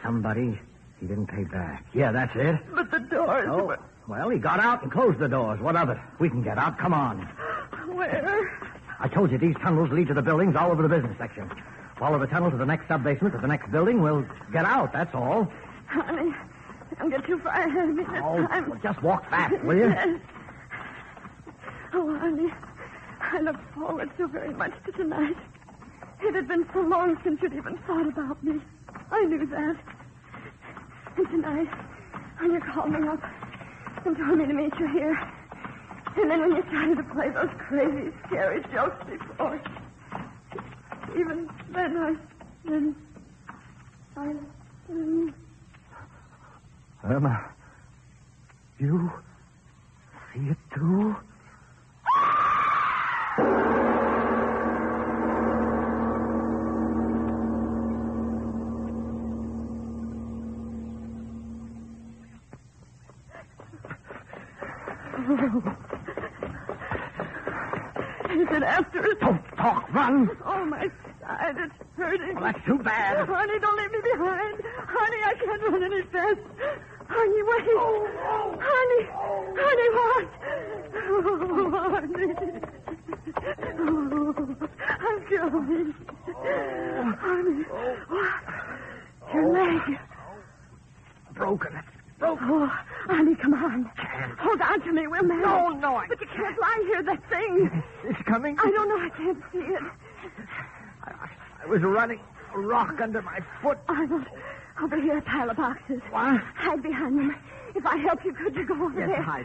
Somebody he didn't pay back. Yeah, that's it. But the doors... Oh, well, he got out and closed the doors. What of it? We can get out. Come on. Where? I told you these tunnels lead to the buildings all over the business section. Follow the tunnel to the next sub-basement, to the next building. We'll get out, that's all. Honey, don't get too far ahead of me this time. Well, just walk fast, will you? Yes. Oh, honey, I look forward so very much to tonight. It had been so long since you'd even thought about me. I knew that. And tonight, when you called me up, and told me to meet you here. And then when you started to play those crazy, scary jokes before, even then I didn't. Irma, you see it too? Is it after us? Don't talk, run. Oh, my side, it's hurting. Well, that's too bad. Honey, don't leave me behind. Honey, I can't run any faster. Honey, wait. Oh. Honey. Honey, what? Oh, honey. Oh, I'm going. Honey, what? Your leg. Broken. Oh, honey, come on. Can't. Hold on to me. We're married. No, But you can't lie here. That thing. It's coming. I don't know. I can't see it. I was running. A rock under my foot. Arnold, over here, a pile of boxes. What? Hide behind them. If I help you, could you go over Yes, there? hide.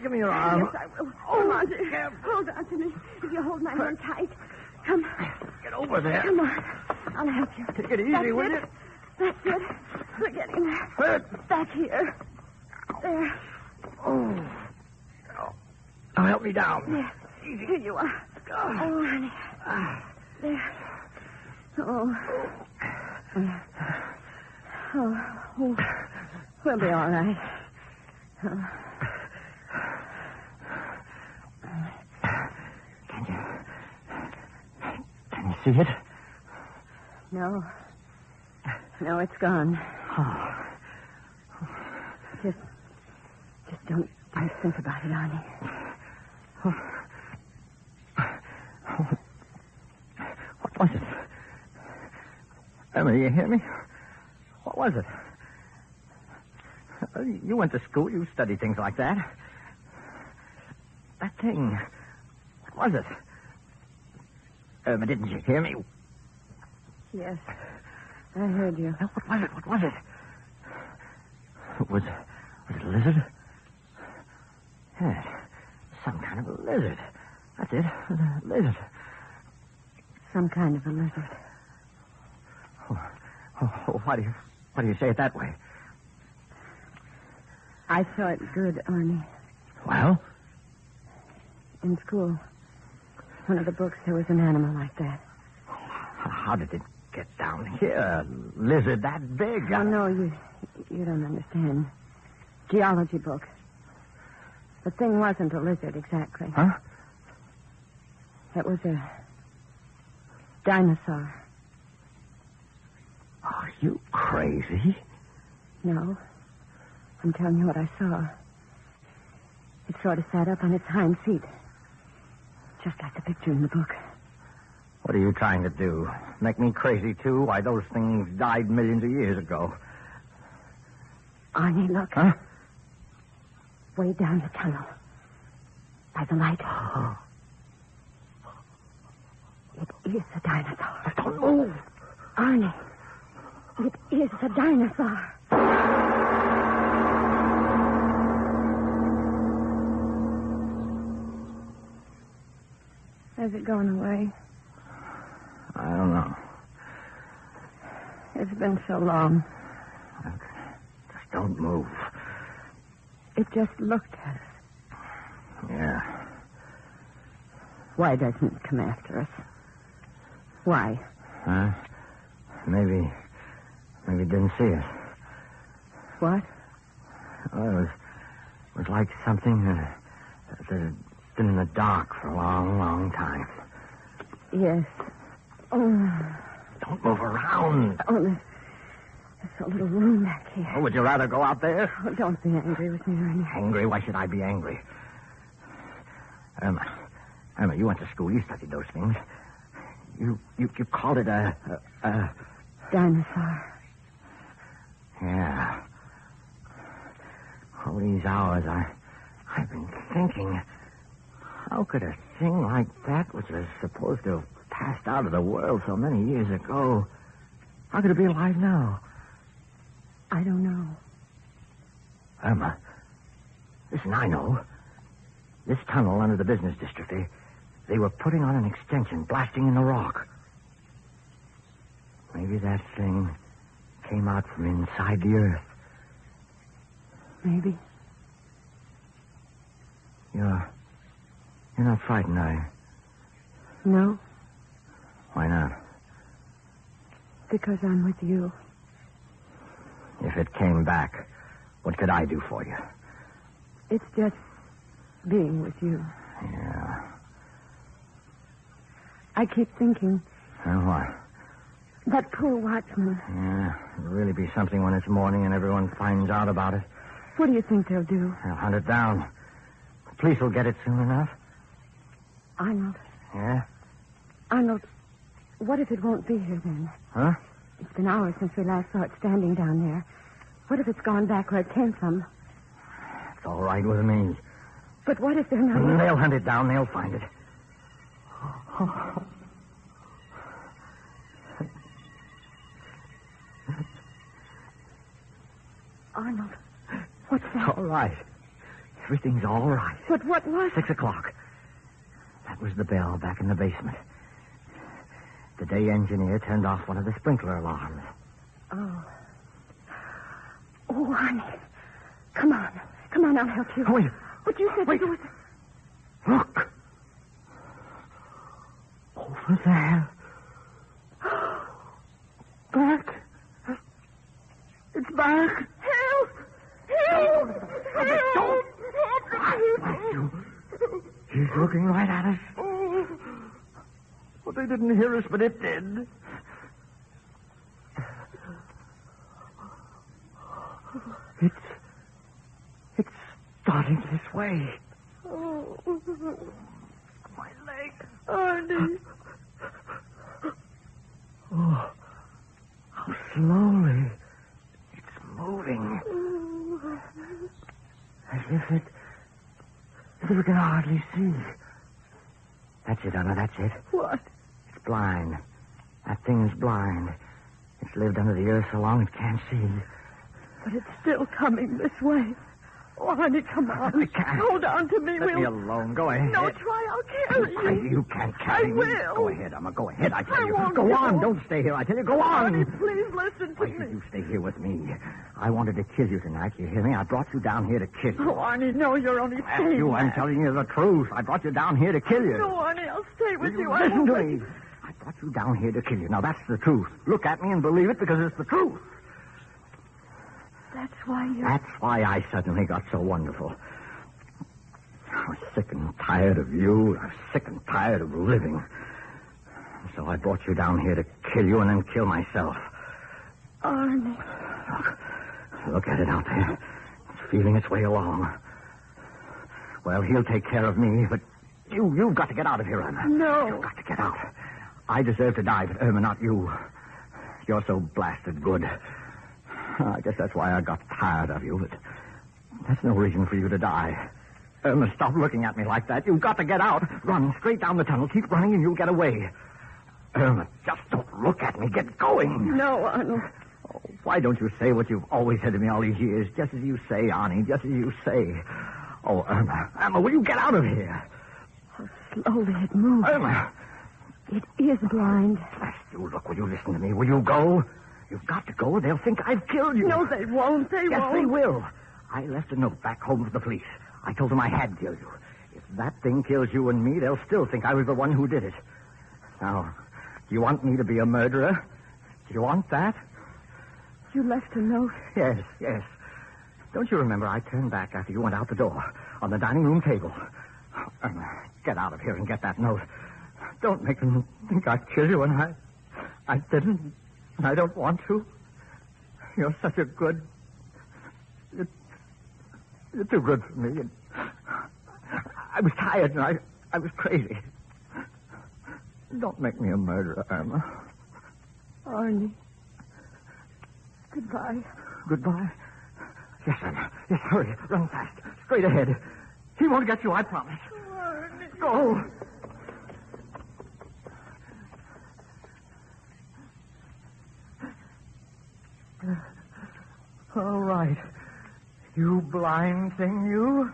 Give me your arm. Yes, I will. Come on, dear. Hold on to me. If you hold my hand tight. Come. Get over there. Come on. I'll help you. Take it easy, will you? That's it. We're getting there. Hurt. Back here. There. Oh. Now help me down. Yes. Here you are. Oh, honey. There. Oh. Oh. We'll be all right. Can you see it? No. No, it's gone. Oh. Just don't think about it, honey. What was it? Emma, you hear me? What was it? You went to school. You studied things like that. That thing. What was it? Irma, didn't you hear me? Yes. I heard you. What was it? What was it? Was it a lizard? Yes. Some kind of a lizard. That's it. A lizard. Some kind of a lizard. Why do you say it that way? I saw it good, Arnie. Well? In school. One of the books, there was an animal like that. How did it get down here? A lizard that big? Oh, no, you don't understand. Geology book. The thing wasn't a lizard, exactly. Huh? It was a dinosaur. Are you crazy? No. I'm telling you what I saw. It sort of sat up on its hind feet. Just like the picture in the book. What are you trying to do? Make me crazy, too? Why, those things died millions of years ago. Arnie, look. Huh? Way down the tunnel. By the light. Oh. It is a dinosaur. Don't move. Arnie, it is a dinosaur. Has it gone away? I don't know. It's been so long. Just don't move. It just looked at us. Yeah. Why doesn't it come after us? Why? Huh? Maybe it didn't see us. What? Well, it was like something that had been in the dark for a long, long time. Yes. Oh. Don't move around. Oh, there's a little room back here. Oh, would you rather go out there? Oh, don't be angry with me, Ernie. Angry? Why should I be angry? Irma, you went to school. You studied those things. You called it a dinosaur. Yeah. All these hours I've been thinking, how could a thing like that, which was supposed to have passed out of the world so many years ago, how could it be alive now? I don't know. Irma, Listen, I know. This tunnel under the business district, they were putting on an extension, blasting in the rock. Maybe that thing came out from inside the earth. Maybe. You're not frightened, are you? No, Why not? because I'm with you. If it came back, what could I do for you? It's just being with you. Yeah. I keep thinking, And what? that poor watchman, Yeah, it'll really be something when it's morning and everyone finds out about it. what do you think they'll do? They'll hunt it down. The police will get it soon enough. Arnold, Yeah? Arnold, what if it won't be here then? Huh? It's been hours since we last saw it standing down there. What if it's gone back where it came from? It's all right with me. But what if they're not... They'll hunt it down. They'll find it. Arnold, what's that? All right. Everything's all right. But what was... 6 o'clock. That was the bell back in the basement. The day engineer turned off one of the sprinkler alarms. Oh. Oh, Arnie. Come on. Come on, I'll help you. Wait. What you said Wait. to do with... Look. Over there. Back. It's back. Help! Help! Help! Help! He's looking right at us. Well, they didn't hear us, but it did. It's starting this way. Oh. My leg. Arnie. Oh, how slowly it's moving. As if it can hardly see. That's it, Anna, that's it. What? It's blind. That thing's blind. It's lived under the earth so long it can't see. But it's still coming this way. Oh, honey, come on. I can't. Hold on to me. Let me alone. Go ahead. No, try. I'll carry you. You can't carry me. I will. Go ahead, Emma. Go ahead. I tell you. won't Go go. on. Don't stay here. I tell you. Go on. Honey, please listen to Why me. should you stay here with me? I wanted to kill you tonight. You hear me? I brought you down here to kill you. Oh, Arnie, no, you're only saying You, I'm that. telling you the truth. I brought you down here to kill you. No, Arnie, I'll stay with you. Listen to me. I brought you down here to kill you. Now, that's the truth. Look at me and believe it because it's the truth. That's why you... That's why I suddenly got so wonderful. I was sick and tired of you. I was sick and tired of living. So I brought you down here to kill you and then kill myself. Arnie. Look at it out there. It's feeling its way along. Well, he'll take care of me, but you've got to get out of here, Irma. No. You've got to get out. I deserve to die, but Irma, not you. You're so blasted good. I guess that's why I got tired of you, but that's no reason for you to die. Irma, stop looking at me like that. You've got to get out. Run straight down the tunnel. Keep running and you'll get away. Irma, just don't look at me. Get going. No, Arnold. Oh, why don't you say what you've always said to me all these years? Just as you say, Arnie, just as you say. Oh, Irma, will you get out of here? How slowly it moves. Irma. It is blind. Blast you. Look, will you listen to me? Will you go? You've got to go. They'll think I've killed you. No, they won't. They yes, won't. Yes, they will. I left a note back home for the police. I told them I had killed you. If that thing kills you and me, they'll still think I was the one who did it. Now, do you want me to be a murderer? Do you want that? You left a note? Yes. Don't you remember I turned back after you went out the door on the dining room table? Get out of here and get that note. Don't make them think I'd kill you, and I didn't. And I don't want to. You're such a good... You're too good for me. And I was tired and I was crazy. Don't make me a murderer, Irma. Arnie. Goodbye. Goodbye? Yes, Irma. Yes, hurry. Run fast. Straight ahead. He won't get you, I promise. Arnie. Go. All right. You blind thing, you.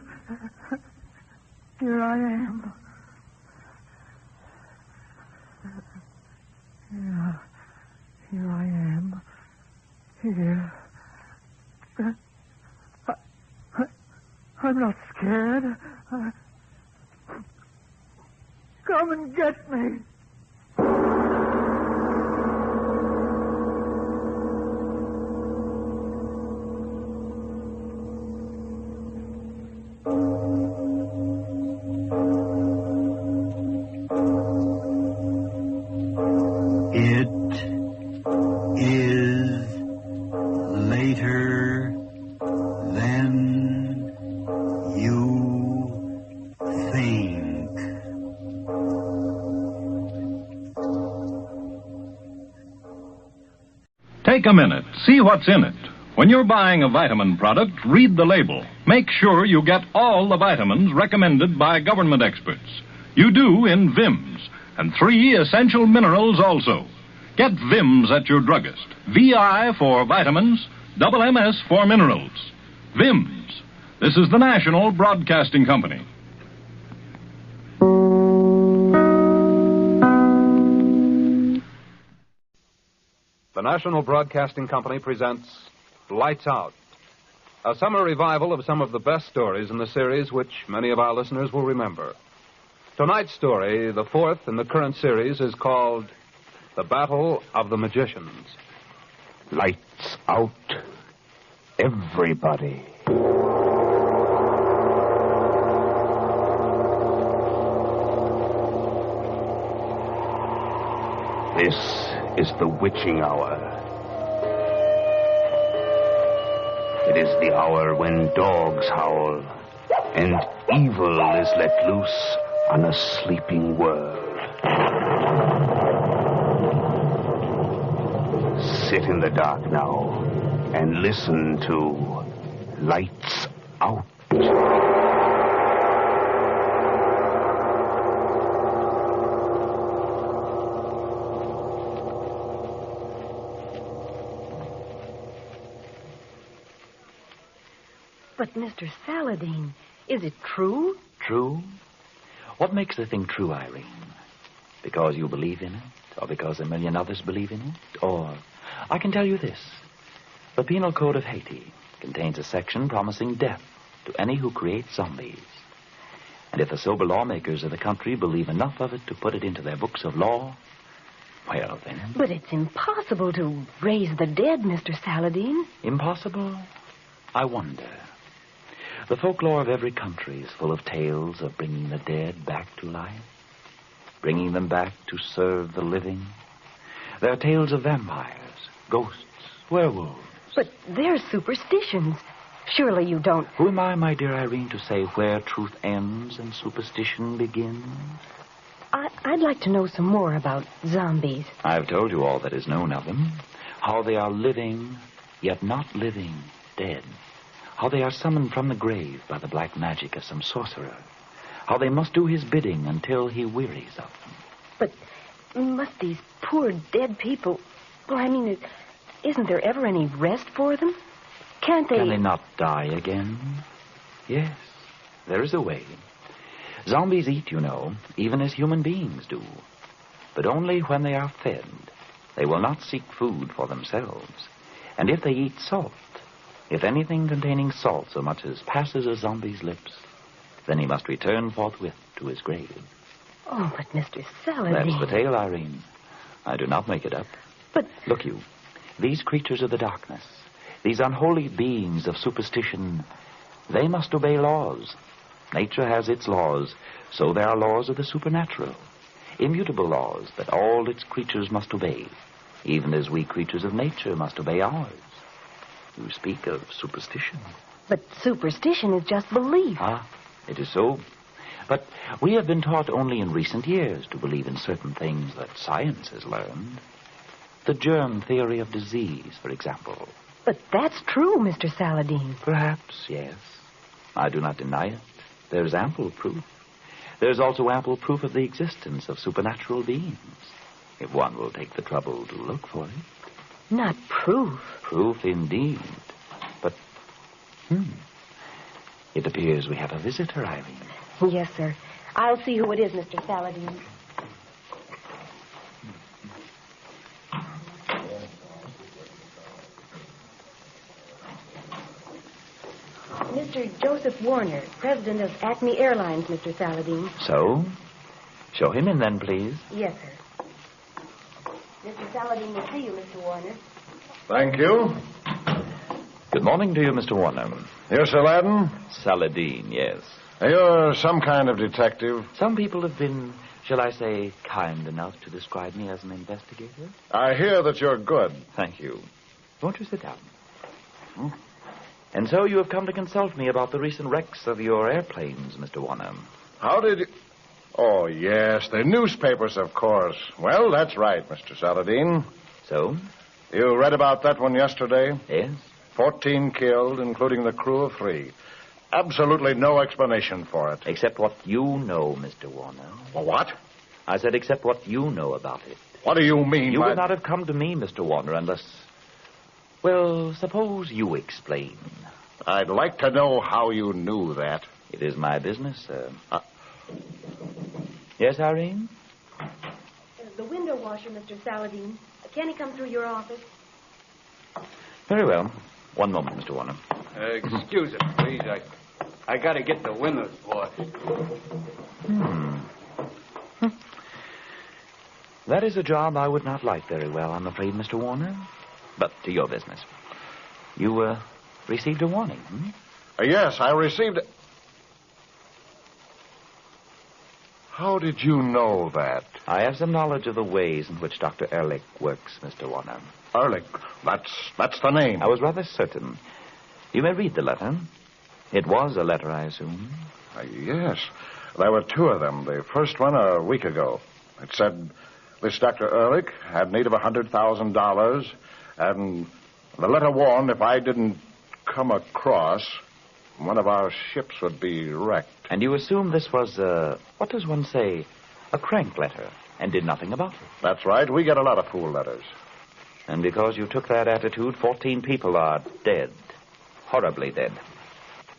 Here I am. Yeah, here I am. Here. I'm not scared. Come and get me. Take a minute. See what's in it. When you're buying a vitamin product, read the label. Make sure you get all the vitamins recommended by government experts. You do in Vims, and 3 essential minerals also. Get Vims at your druggist. VI for vitamins, double MS for minerals. Vims. This is the National Broadcasting Company. The National Broadcasting Company presents Lights Out, a summer revival of some of the best stories in the series which many of our listeners will remember. Tonight's story, the 4th in the current series, is called The Battle of the Magicians. Lights out, everybody. This is the witching hour. It is the hour when dogs howl and evil is let loose on a sleeping world. Sit in the dark now and listen to Lights Out. But, Mr. Saladin, is it true? True? What makes the thing true, Irene? Because you believe in it? Or because a million others believe in it? Or, I can tell you this. The Penal Code of Haiti contains a section promising death to any who create zombies. And if the sober lawmakers of the country believe enough of it to put it into their books of law, well, then... But it's impossible to raise the dead, Mr. Saladin. Impossible? I wonder. The folklore of every country is full of tales of bringing the dead back to life, bringing them back to serve the living. There are tales of vampires, ghosts, werewolves. But they're superstitions. Surely you don't... Who am I, my dear Irene, to say where truth ends and superstition begins? I'd like to know some more about zombies. I've told you all that is known of them. How they are living, yet not living, dead. How they are summoned from the grave by the black magic of some sorcerer. How they must do his bidding until he wearies of them. But must these poor dead people... Well, I mean, isn't there ever any rest for them? Can't they... Can they not die again? Yes, there is a way. Zombies eat, you know, even as human beings do. But only when they are fed. They will not seek food for themselves. And if they eat salt... If anything containing salt so much as passes a zombie's lips, then he must return forthwith to his grave. Oh, but Mr. Saladin... That's the tale, Irene. I do not make it up. But... Look you, these creatures of the darkness, these unholy beings of superstition, they must obey laws. Nature has its laws, so there are laws of the supernatural. Immutable laws that all its creatures must obey, even as we creatures of nature must obey ours. You speak of superstition. But superstition is just belief. Ah, it is so. But we have been taught only in recent years to believe in certain things that science has learned. The germ theory of disease, for example. But that's true, Mr. Saladin. Perhaps, yes. I do not deny it. There's ample proof. There's also ample proof of the existence of supernatural beings, if one will take the trouble to look for it. Not proof. Proof indeed. But, It appears we have a visitor, Irene. Yes, sir. I'll see who it is, Mr. Saladin. Mr. Joseph Warner, president of Acme Airlines, Mr. Saladin. So? Show him in then, please. Yes, sir. Mr. Saladin will see you, Mr. Warner. Thank you. Good morning to you, Mr. Warner. You're Saladin? Saladin, yes. You're some kind of detective. Some people have been, shall I say, kind enough to describe me as an investigator. I hear that you're good. Thank you. Won't you sit down? And so you have come to consult me about the recent wrecks of your airplanes, Mr. Warner. How did you... Oh, yes, the newspapers, of course. Well, that's right, Mr. Saladin. So? You read about that one yesterday? Yes. 14 killed, including the crew of 3. Absolutely no explanation for it. Except what you know, Mr. Warner. Well, what? I said except what you know about it. What do you mean You by... would not have come to me, Mr. Warner, unless... Well, suppose you explain. I'd like to know how you knew that. It is my business, sir. Yes, Irene? The window washer, Mr. Saladin. Can he come through your office? Very well. One moment, Mr. Warner. Excuse it, please. I got to get the windows washed. That is a job I would not like very well, I'm afraid, Mr. Warner. But to your business. You, received a warning, Yes, I received it. How did you know that? I have some knowledge of the ways in which Dr. Ehrlich works, Mr. Warner. Ehrlich? That's the name. I was rather certain. You may read the letter. It was a letter, I assume. Yes. There were 2 of them. The first one a week ago. It said, this Dr. Ehrlich had need of $100,000, and the letter warned if I didn't come across, one of our ships would be wrecked. And you assume this was, what does one say, a crank letter, and did nothing about it? That's right. We get a lot of fool letters. And because you took that attitude, 14 people are dead. Horribly dead.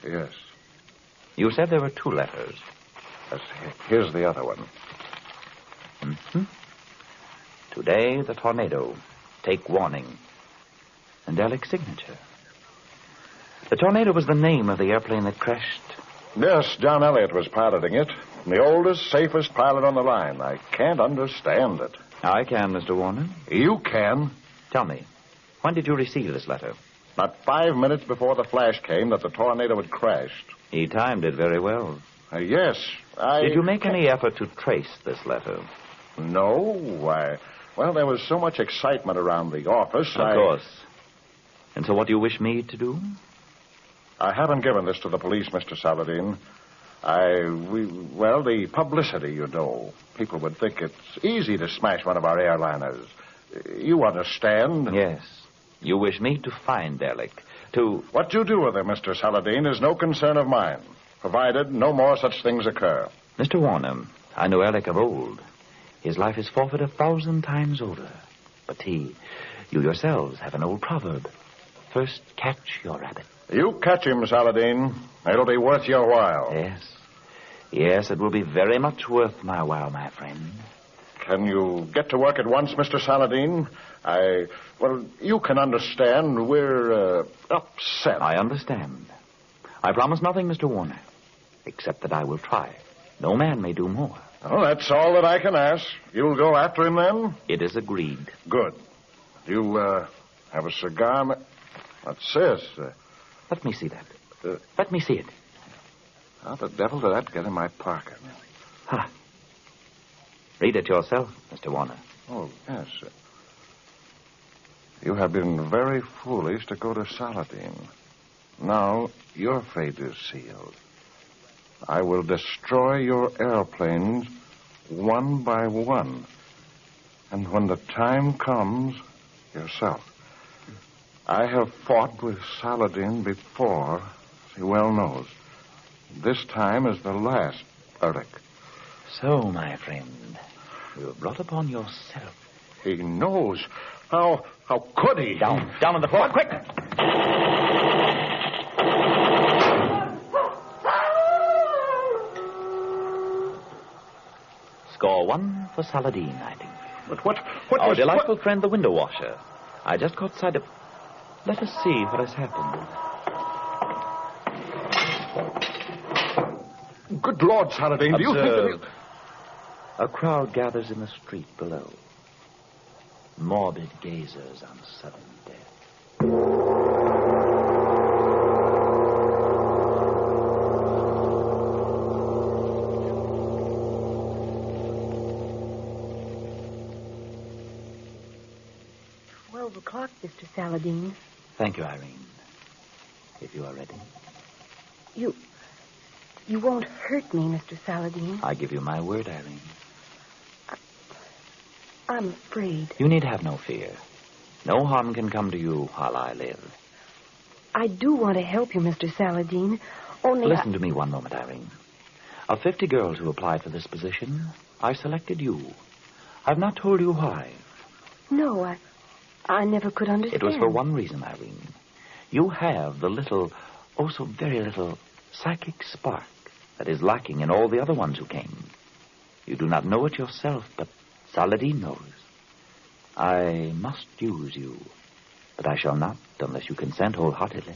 Yes. You said there were 2 letters. Yes, here's the other one. Today, the tornado. Take warning. And Ehrlich's signature. The tornado was the name of the airplane that crashed. Yes, John Elliott was piloting it. The oldest, safest pilot on the line. I can't understand it. I can, Mr. Warner. You can? Tell me, when did you receive this letter? Not 5 minutes before the flash came that the tornado had crashed. He timed it very well. Yes, Did you make any effort to trace this letter? No, well, there was so much excitement around the office. Of course. And so what do you wish me to do? I haven't given this to the police, Mr. Saladin. The publicity, you know. People would think it's easy to smash one of our airliners. You understand? Yes. You wish me to find Ehrlich, to... What you do with him, Mr. Saladin, is no concern of mine, provided no more such things occur. Mr. Warner, I know Ehrlich of old. His life is forfeit 1,000 times older. But you yourselves have an old proverb. First catch your rabbit. You catch him, Saladin. It'll be worth your while. Yes. Yes, it will be very much worth my while, my friend. Can you get to work at once, Mr. Saladin? You can understand we're upset. I understand. I promise nothing, Mr. Warner, except that I will try. No man may do more. Oh, that's all that I can ask. You'll go after him, then? It is agreed. Good. You, have a cigar? What's this? Let me see that. Let me see it. How the devil did that get in my pocket? Read it yourself, Mr. Warner. Oh, yes. You have been very foolish to go to Saladin. Now your fate is sealed. I will destroy your airplanes one by one. And when the time comes, yourself. I have fought with Saladin before, as he well knows. This time is the last, Ehrlich. So, my friend, you have brought upon yourself. He knows. How could he? Down on the floor, quick! Score 1 for Saladin, I think. But what Our was... delightful friend, the window washer. I just caught sight of... Let us see what has happened. Good Lord, Saladin, do you think Observe. A crowd gathers in the street below. Morbid gazers on sudden death. O'clock, Mr. Saladin. Thank you, Irene. If you are ready. You won't hurt me, Mr. Saladin. I give you my word, Irene. I'm afraid. You need have no fear. No harm can come to you while I live. I do want to help you, Mr. Saladin. Only Listen to me one moment, Irene. Of 50 girls who applied for this position, I selected you. I've not told you why. No, I never could understand. It was for one reason, Irene. You have the little, oh so very little, psychic spark that is lacking in all the other ones who came. You do not know it yourself, but Saladin knows. I must use you, but I shall not unless you consent wholeheartedly.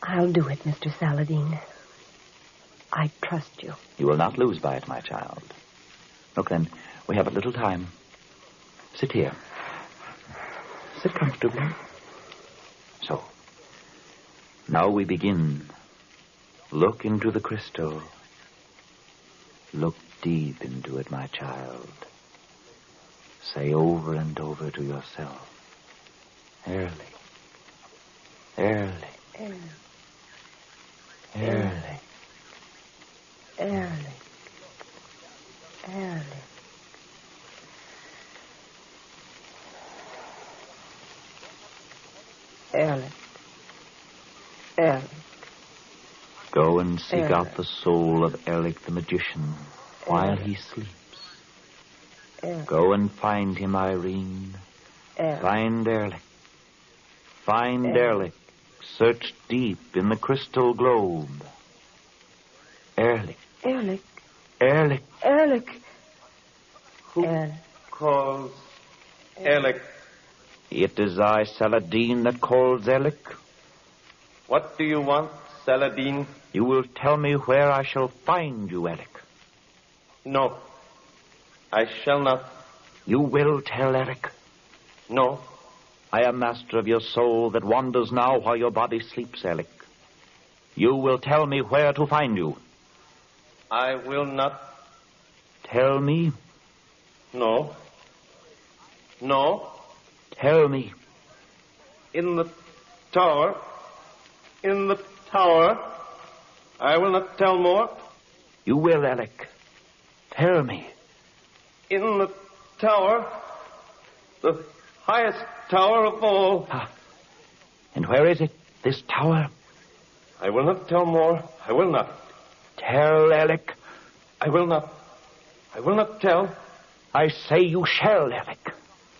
I'll do it, Mr. Saladin. I trust you. You will not lose by it, my child. Look, then, we have a little time. Sit here. Sit comfortably. So. Now we begin. Look into the crystal. Look deep into it, my child. Say over and over to yourself. Early. Early. Early. Early. Early. Ehrlich. Ehrlich. Go and seek Ehrlich. out the soul of Ehrlich the magician while he sleeps. Ehrlich. Go and find him, Irene. Ehrlich. Find Ehrlich. Find Ehrlich. Search deep in the crystal globe. Ehrlich. Ehrlich. Ehrlich. Ehrlich. Who calls Ehrlich? It is I, Saladin, that calls Ehrlich. What do you want, Saladin? You will tell me where I shall find you, Ehrlich. No. I shall not. You will tell Ehrlich. No. I am master of your soul that wanders now while your body sleeps, Ehrlich. You will tell me where to find you. I will not. Tell me. No. No. Tell me. In the tower. In the tower. I will not tell more. You will, Ehrlich. Tell me. In the tower. The highest tower of all. And where is it, this tower? I will not tell more. I will not. Tell, Ehrlich. I will not. I will not tell. I say you shall, Ehrlich.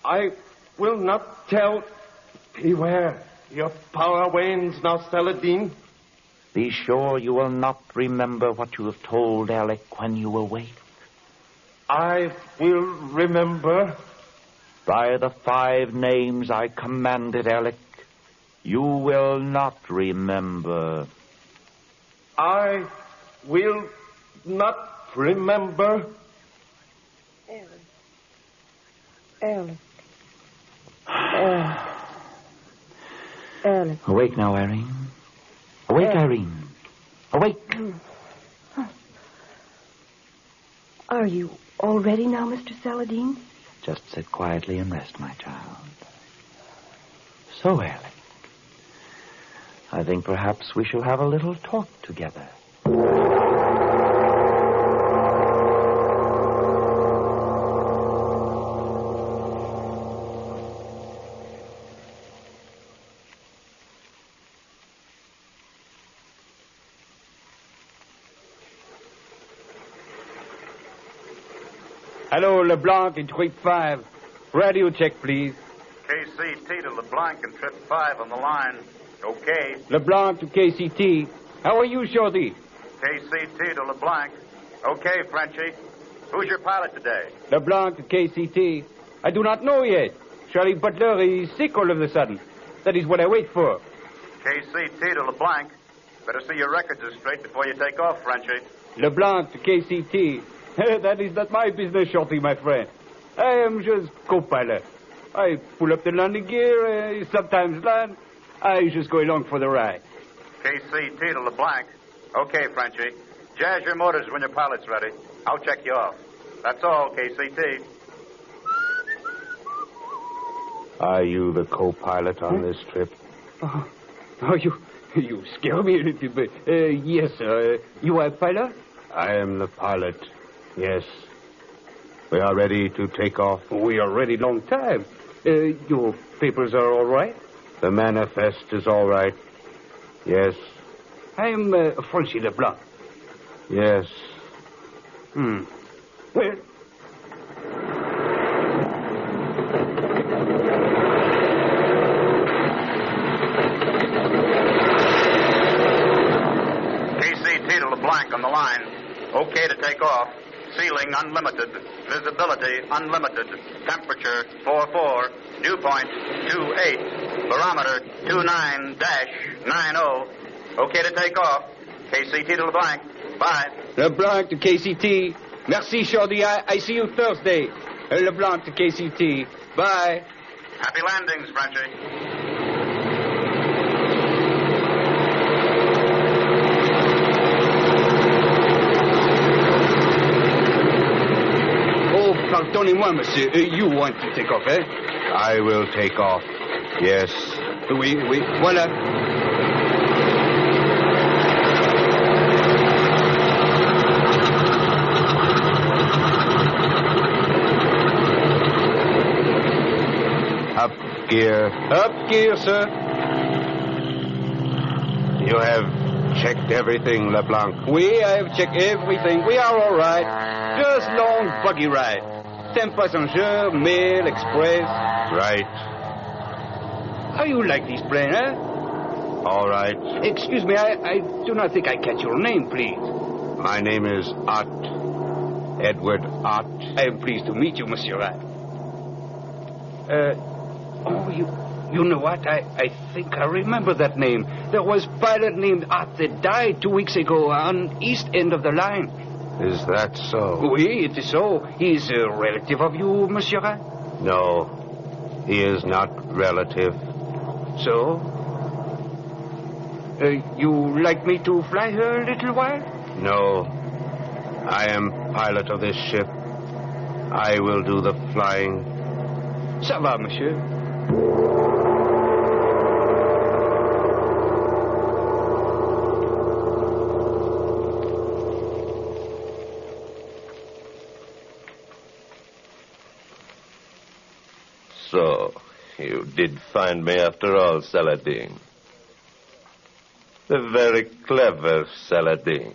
I will not tell. Beware. Your power wanes now, Saladin. Be sure you will not remember what you have told Ehrlich when you awake. I will remember. By the 5 names I commanded, Ehrlich, you will not remember. I will not remember. Ehrlich. Ehrlich. Ehrlich. Awake now, Irene. Awake, Irene. Awake. Are you all ready now, Mr. Saladin? Just sit quietly and rest, my child. So, Ehrlich, I think perhaps we shall have a little talk together. Hello, LeBlanc in trip 5. Radio check, please. KCT to LeBlanc and trip 5 on the line. Okay. LeBlanc to KCT. How are you, Shorty? KCT to LeBlanc. Okay, Frenchie. Who's your pilot today? LeBlanc, KCT. I do not know yet. Charlie Butler is sick all of a sudden. That is what I wait for. KCT to LeBlanc. Better see your records are straight before you take off, Frenchie. LeBlanc to KCT. That is not my business, Shorty, my friend. I am just co-pilot. I pull up the landing gear, sometimes land. I just go along for the ride. KCT to LeBlanc. Okay, Frenchie. Jazz your motors when your pilot's ready. I'll check you off. That's all, KCT. Are you the co-pilot on this trip? Oh, you scare me a little bit. Yes, sir. You are a pilot? I am the pilot. Yes. We are ready to take off. We are ready long time. Your papers are all right? The manifest is all right. Yes. I am Francis Leblanc. Yes. Well, KCT to LeBlanc on the line. Okay to take off. Ceiling unlimited. Visibility unlimited. Temperature 44. Dew point 28. Barometer 29-90. Okay to take off. KCT to LeBlanc. Bye. LeBlanc to KCT. Merci, Shorty. I see you Thursday. LeBlanc to KCT. Bye. Happy landings, Frenchie. Pardonnez-moi, monsieur. You want to take off, eh? I will take off. Yes. Oui, voilà. Up gear. Up gear, sir. You have checked everything, LeBlanc. Oui, I have checked everything. We are all right. Just long buggy ride. 10 passengers, mail, express. Right. How you like this plane, eh? All right. Excuse me, I do not think I catch your name, please. My name is Ott. Edward Ott. I am pleased to meet you, Monsieur Ott. You know what? I think I remember that name. There was a pilot named Ott that died 2 weeks ago on east end of the line. Is that so? Oui, it is so. He is a relative of you, Monsieur Ott? No, he is not relative. So? You like me to fly her a little while? No. I am pilot of this ship. I will do the flying. Ça va, monsieur. So, you did find me after all, Saladin. The very clever Saladin.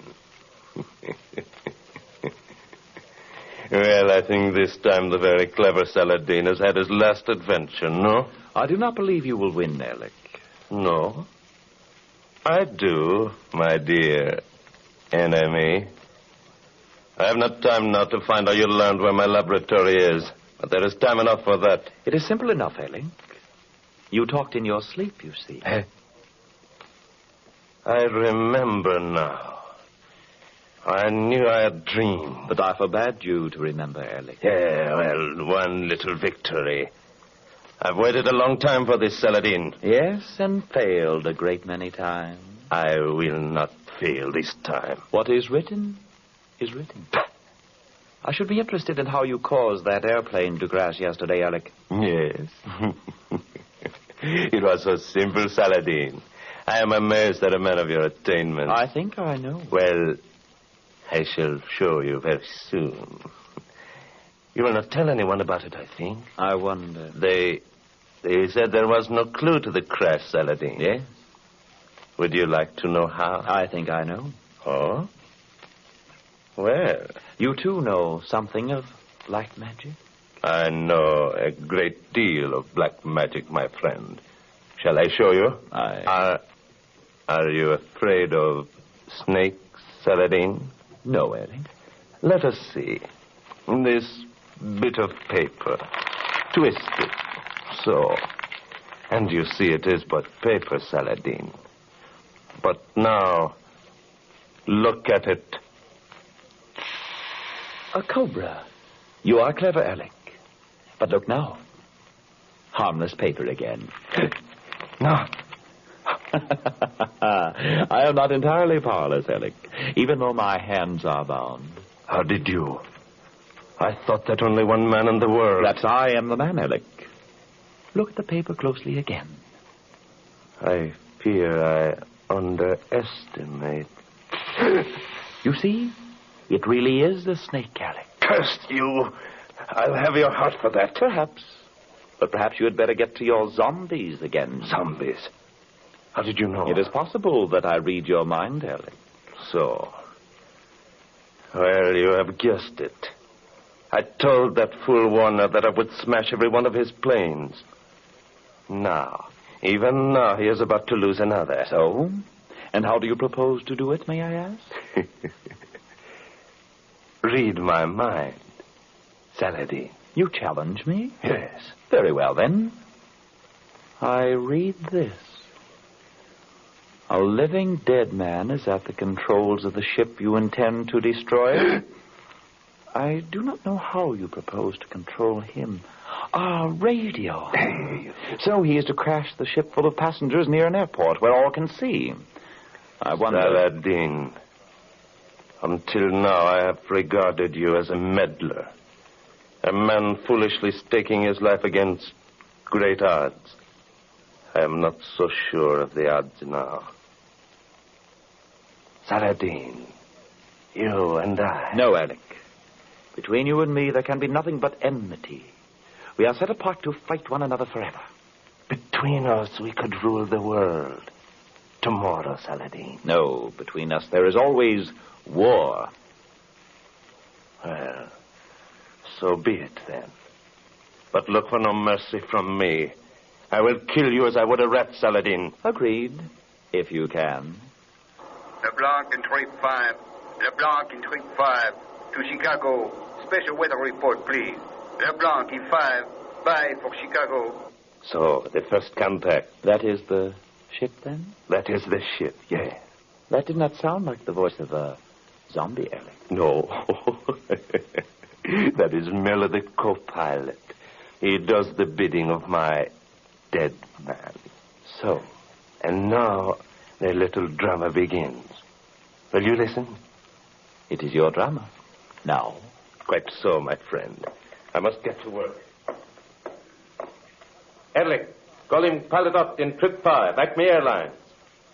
Well, I think this time the very clever Saladin has had his last adventure, no? I do not believe you will win, Alec. No. I do, my dear enemy. I have not time now to find out you learned where my laboratory is. But there is time enough for that. It is simple enough, Alec. You talked in your sleep, you see. I remember now. I knew I had dreamed. But I forbade you to remember, Alec. Yeah, well, one little victory. I've waited a long time for this, Saladin. Yes, and failed a great many times. I will not fail this time. What is written is written. I should be interested in how you caused that airplane to crash yesterday, Alec. Yes. It was so simple, Saladin. I am amazed at a man of your attainments. I think I know. Well, I shall show you very soon. You will not tell anyone about it, I think. I wonder. They said there was no clue to the crash, Saladin. Yes? Would you like to know how? I think I know. Oh? Well, you too know something of black magic? I know a great deal of black magic, my friend. Shall I show you? Are you afraid of snakes, Saladin? No, Eric. Let us see. This bit of paper. Twist it. So. And you see it is but paper, Saladin. But now, look at it. A cobra. You are clever, Alec. But look now. Harmless paper again. No. I am not entirely powerless, Alec, even though my hands are bound. How did you? I thought that only one man in the world. Perhaps I am the man, Alec. Look at the paper closely again. I fear I underestimate. You see? It really is the snake, Alec. Curse you! I'll have your heart for that. Perhaps. But perhaps you had better get to your zombies again. Zombies? How did you know? It is possible that I read your mind, Alec. So. Well, you have guessed it. I told that fool Warner that I would smash every one of his planes. Now, even now, he is about to lose another. So? And how do you propose to do it, may I ask? Read my mind, Saladin. You challenge me? Yes. Very well, then. I read this. A living dead man is at the controls of the ship you intend to destroy. I do not know how you propose to control him. Radio. So he is to crash the ship full of passengers near an airport where all can see. I wonder... Saladin, until now I have regarded you as a meddler. A man foolishly staking his life against great odds. I am not so sure of the odds now. Saladin, you and I... No, Alec. Between you and me, there can be nothing but enmity. We are set apart to fight one another forever. Between us, we could rule the world. Tomorrow, Saladin. No, between us, there is always war. Well, so be it, then. But look for no mercy from me. I will kill you as I would a rat, Saladin. Agreed, if you can. LeBlanc in 25. LeBlanc in 25. To Chicago. Special weather report, please. LeBlanc in 5. Bye for Chicago. So, the first contact. That is the ship, then? That is the ship, yes. That did not sound like the voice of a zombie, Alec. No. That is merely the co-pilot. He does the bidding of my dead man. So, and now the little drama begins. Will you listen? It is your drama. Now. Quite so, my friend. I must get to work. Ehrlich, calling pilot up in trip 5, Acme Airlines.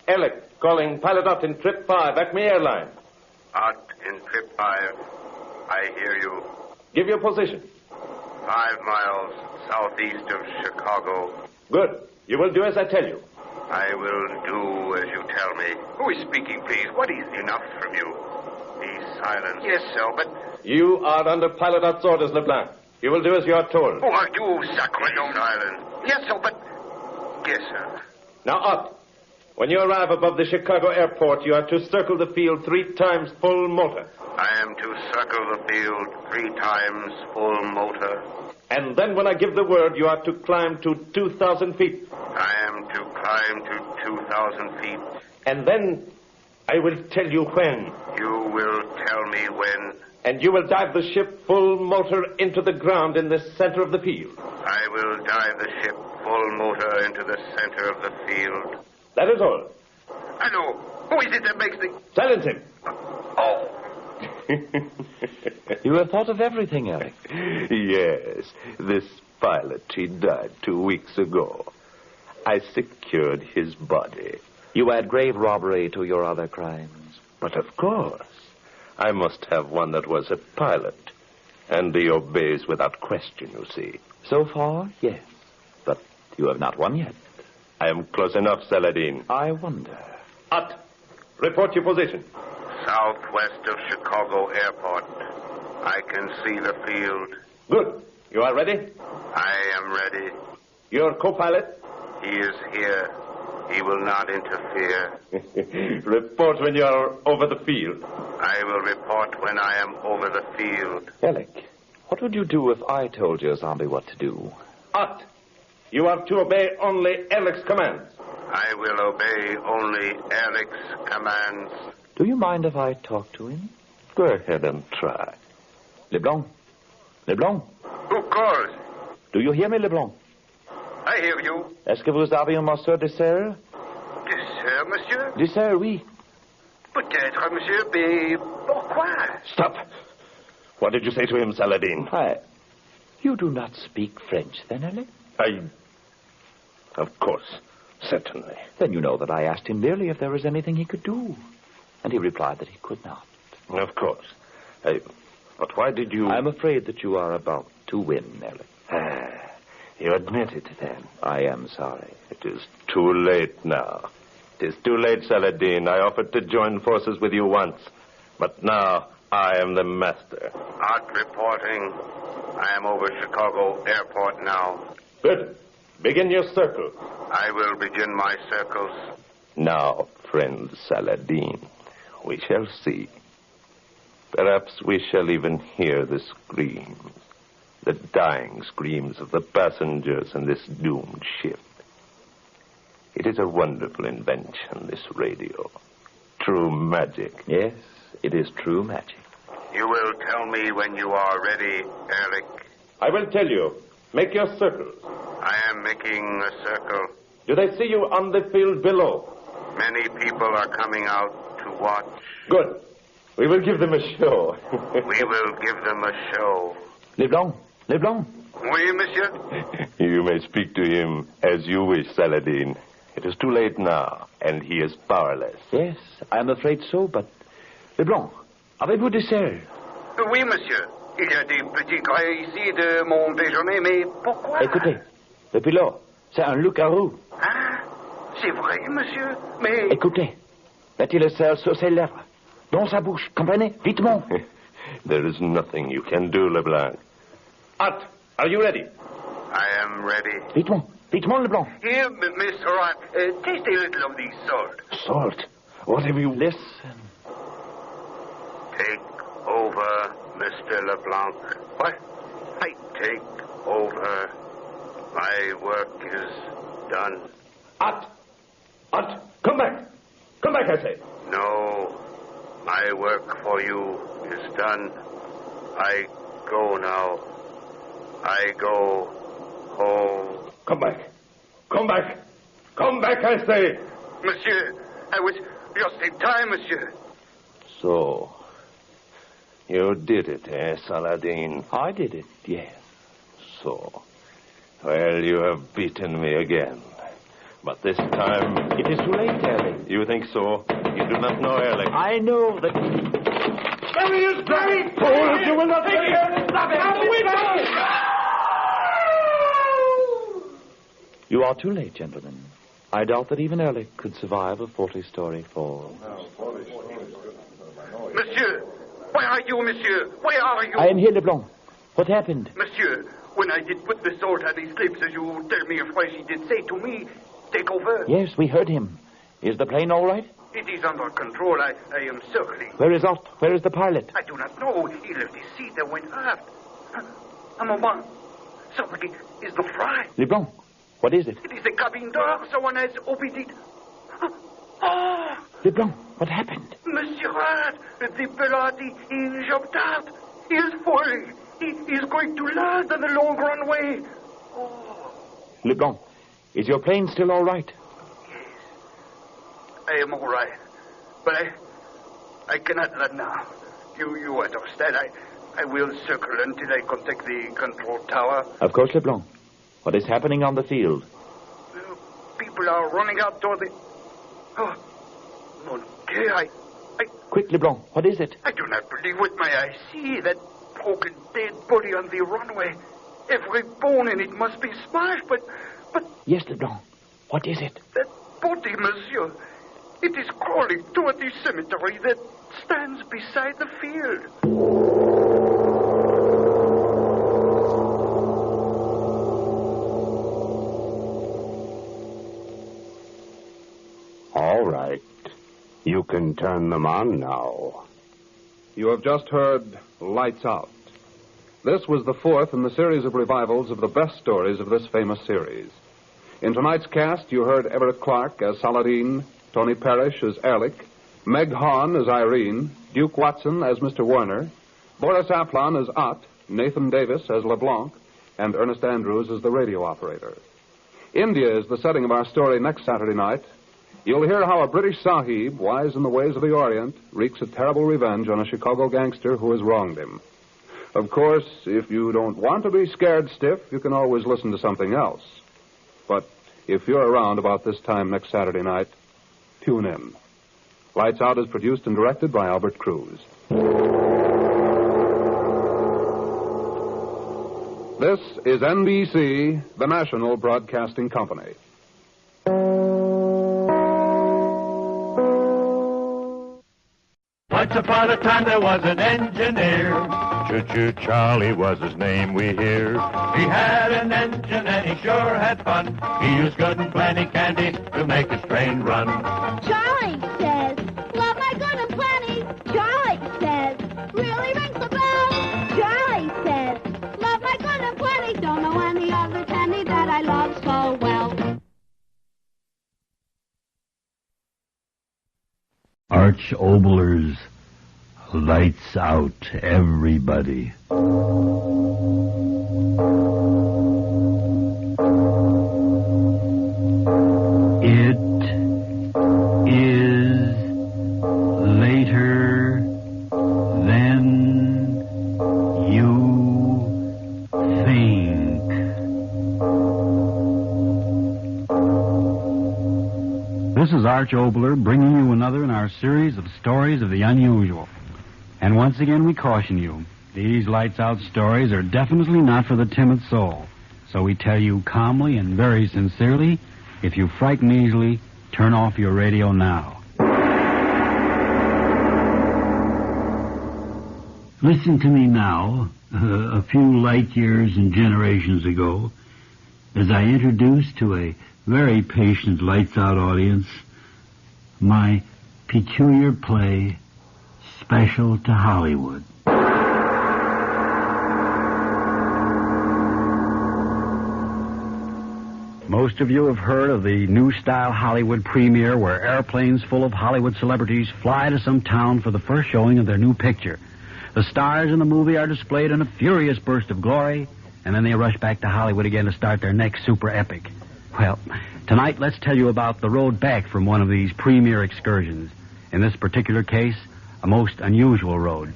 Ehrlich, calling pilot up in trip 5, Acme Airlines. Out in trip 5. I hear you. Give your position. 5 miles southeast of Chicago. Good. You will do as I tell you. I will do as you tell me. Who is speaking, please? What is enough from you? Be silent. Yes, sir, but... You are under pilot's orders, LeBlanc. You will do as you are told. Who are you, sacre? Silent. Yes, sir, but... Yes, sir. Now, up. When you arrive above the Chicago airport, you are to circle the field 3 times full motor. I am to circle the field 3 times full motor. And then when I give the word, you are to climb to 2,000 feet. I am to climb to 2,000 feet. And then I will tell you when. You will tell me when. And you will dive the ship full motor into the ground in the center of the field. I will dive the ship full motor into the center of the field. That is all. Hello. Who is it that makes the... Silence him. Oh. You have thought of everything, Eric. Yes. This pilot, he died 2 weeks ago. I secured his body. You add grave robbery to your other crimes. But of course. I must have one that was a pilot. And he obeys without question, you see. So far, yes. But you have not won yet. I am close enough, Saladin. I wonder. Ut. Report your position. Southwest of Chicago Airport. I can see the field. Good. You are ready? I am ready. Your co-pilot? He is here. He will not interfere. Report when you are over the field. I will report when I am over the field. Alec, what would you do if I told your zombie what to do? Ott, you are to obey only Alec's commands. I will obey only Alec's commands. Do you mind if I talk to him? Go ahead and try. Leblanc? Leblanc? Who calls? Do you hear me, Leblanc? I hear you. Est-ce que vous avez un morceau de serre? Dessert, monsieur? Dessert, oui. Peut-être, monsieur, mais pourquoi? Stop. What did you say to him, Saladin? You do not speak French, then, Alec? Of course. Certainly. Then you know that I asked him merely if there was anything he could do. And he replied that he could not. Of course. But why did you... I'm afraid that you are about to win, Alec. You admit it, then? I am sorry. It is too late now. It is too late, Saladin. I offered to join forces with you once. But now I am the master. Art reporting. I am over Chicago Airport now. Good. Begin your circle. I will begin my circles. Now, friend Saladin, we shall see. Perhaps we shall even hear the screams, the dying screams of the passengers in this doomed ship. It is a wonderful invention, this radio. True magic. Yes, it is true magic. You will tell me when you are ready, Alec. I will tell you. Make your circles. I am making a circle. Do they see you on the field below? Many people are coming out to watch. Good. We will give them a show. We will give them a show. Leblanc. Leblanc. Oui, monsieur? You may speak to him as you wish, Saladin. It is too late now, and he is powerless. Yes, I am afraid so, but... Leblanc, avez-vous des serres? Oui, monsieur. Il y a des petits grains ici de mon déjeuner, mais pourquoi? Écoutez, le pilote, c'est un loup-garou. Ah, c'est vrai, monsieur, mais... Écoutez, mettez le sel sur ses lèvres, dans sa bouche, comprenez? Vitement. There is nothing you can do, Leblanc. Ott, are you ready? I am ready. Vitement, vitement, Leblanc. Here, Mr. Art, taste a little of the salt. Salt? What have you... Listen. Take over, Mr. LeBlanc. What? I take over. My work is done. Ott! Ott! Come back! Come back, I say. No. My work for you is done. I go now. I go home. Come back. Come back. Come back, I say. Monsieur, I was just in time, monsieur. So... you did it, eh, Saladin? I did it, yes. So. Well, you have beaten me again. But this time... It is too late, Alec. You think so? You do not know Alec. I know that... There he is, Barry! Fools, you will not take him! Stop him! You are too late, gentlemen. I doubt that even Alec could survive a 40-story fall. Monsieur! Where are you, monsieur? Where are you? I am here, Leblanc. What happened? Monsieur, when I did put the salt on his lips, as you tell me afresh, he did say to me, take over. Yes, we heard him. Is the plane all right? It is under control. I am circling. Where is Ott? Where is the pilot? I do not know. He left his seat and went aft. A moment. Somebody is not right. Leblanc, what is it? It is the cabin door. Someone has opened it. Oh! Leblanc, what happened? Monsieur Hart, the pilot, he jumped out. He is falling. He is going to land on the long runway. Oh. Leblanc, is your plane still all right? Yes. I am all right. But I cannot land now. You understand. I will circle until I contact the control tower. Of course, Leblanc. What is happening on the field? People are running out toward the... Oh, mon Dieu, I... Quick, Leblanc, what is it? I do not believe what my eyes see. That broken dead body on the runway. Every bone in it must be smashed, but... Yes, Leblanc. What is it? That body, monsieur. It is crawling toward the cemetery that stands beside the field. All right. You can turn them on now. you have just heard Lights Out. This was the fourth in the series of revivals of the best stories of this famous series. In tonight's cast, you heard Everett Clark as Saladin, Tony Parrish as Ehrlich, Meg Hahn as Irene, Duke Watson as Mr. Werner, Boris Aplon as Ott, Nathan Davis as LeBlanc, and Ernest Andrews as the radio operator. India is the setting of our story next Saturday night. You'll hear how a British sahib, wise in the ways of the Orient, wreaks a terrible revenge on a Chicago gangster who has wronged him. Of course, if you don't want to be scared stiff, you can always listen to something else. But if you're around about this time next Saturday night, tune in. Lights Out is produced and directed by Albert Cruz. This is NBC, the national broadcasting company. Once upon a time there was an engineer. Choo-choo Charlie was his name, we hear. He had an engine and he sure had fun. He used good and plenty candy to make his train run. Charlie says, love my good and plenty. Charlie says, really rings the bell. Charlie says, love my good and plenty. Don't know any other candy that I love so well. Arch Obler's Lights Out, everybody. It is later than you think. This is Arch Obler bringing you another in our series of stories of the unusual. And once again we caution you, these Lights Out stories are definitely not for the timid soul. So we tell you calmly and very sincerely, if you frighten easily, turn off your radio now. Listen to me now, a few light years and generations ago, as I introduce to a very patient Lights Out audience my peculiar play, Special to Hollywood. Most of you have heard of the new style Hollywood premiere where airplanes full of Hollywood celebrities fly to some town for the first showing of their new picture. The stars in the movie are displayed in a furious burst of glory, and then they rush back to Hollywood again to start their next super epic. Well, tonight let's tell you about the road back from one of these premiere excursions. In this particular case, a most unusual road.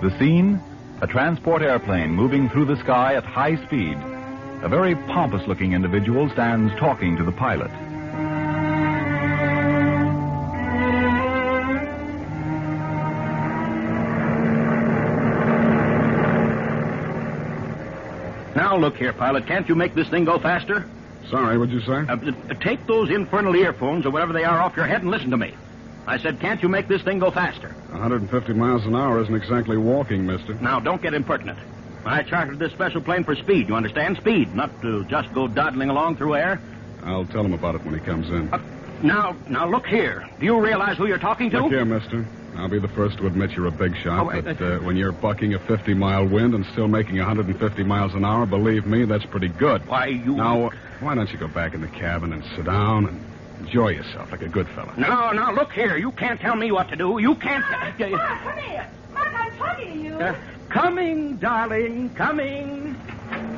The scene? A transport airplane moving through the sky at high speed. A very pompous-looking individual stands talking to the pilot. Now, look here, pilot. Can't you make this thing go faster? Sorry, what'd you say? Take those infernal earphones or whatever they are off your head and listen to me. I said, can't you make this thing go faster? 150 miles an hour isn't exactly walking, mister. Now, don't get impertinent. I chartered this special plane for speed, you understand? Speed, not to just go dawdling along through air. I'll tell him about it when he comes in. Now, look here. Do you realize who you're talking to? Look here, mister. I'll be the first to admit you're a big shot, but when you're bucking a 50-mile wind and still making 150 miles an hour, believe me, that's pretty good. Why, you... Now, why don't you go back in the cabin and sit down and enjoy yourself like a good fella? Now, look here. You can't tell me what to do. You can't... Mark, come here. Mark, I'm talking to you. Coming, darling, coming.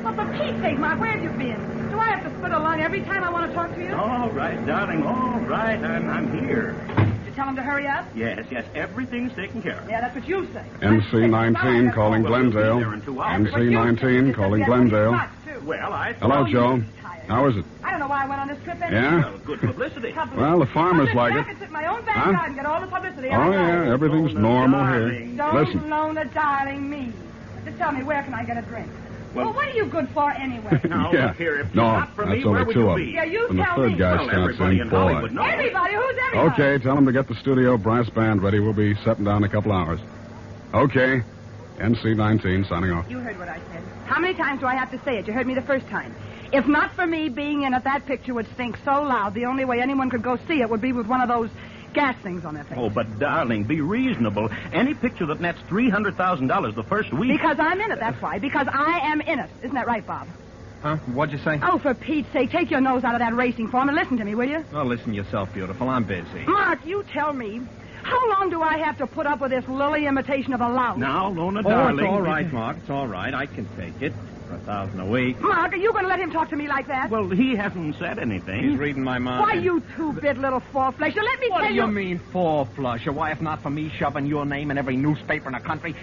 Well, for Pete's sake, Mark, where have you been? Do I have to spit a line every time I want to talk to you? All right, darling, all right. I'm here. Did you tell him to hurry up? Yes, everything's taken care of. Yeah, that's what you say. NC-19 calling Glendale. NC-19 calling Glendale. Well, Hello, Joe. How is it? I don't know why I went on this trip anyway. Yeah? Well, good publicity. Well, the farmers like it. I could sit in my own backyard and get all the publicity. Oh, yeah, everything's normal here. Don't Listen. loan the darling me. Just tell me, where can I get a drink? Well, what are you good for anyway? Now, Yeah. look here, if No, not for that's me, only where would two you of be? them. Yeah, you When the tell third me. guy Well, starts everybody in, in boy. Hollywood knows. Everybody? Who's everybody? Okay, tell them to get the studio brass band ready. We'll be setting down in a couple hours. Okay. NC-19 signing off. You heard what I said. How many times do I have to say it? You heard me the first time. If not for me being in it, that picture would stink so loud. The only way anyone could go see it would be with one of those gas things on their face. Oh, but darling, be reasonable. Any picture that nets $300,000 the first week. Because I'm in it, that's why. Because I am in it. Isn't that right, Bob? Huh? What'd you say? Oh, for Pete's sake, take your nose out of that racing form and listen to me, will you? Oh, listen yourself, beautiful. I'm busy. Mark, you tell me. How long do I have to put up with this lily imitation of a louse? Now, Lona, Oh, darling. it's all right, Mark. It's all right. I can take it. For $1,000 a week. Mark, are you going to let him talk to me like that? Well, he hasn't said anything. He's reading my mind. Why, you two-bit little four-flesh. Now, let me What tell do you mean, four-flusher? Why, if not for me shoving your name in every newspaper in the country,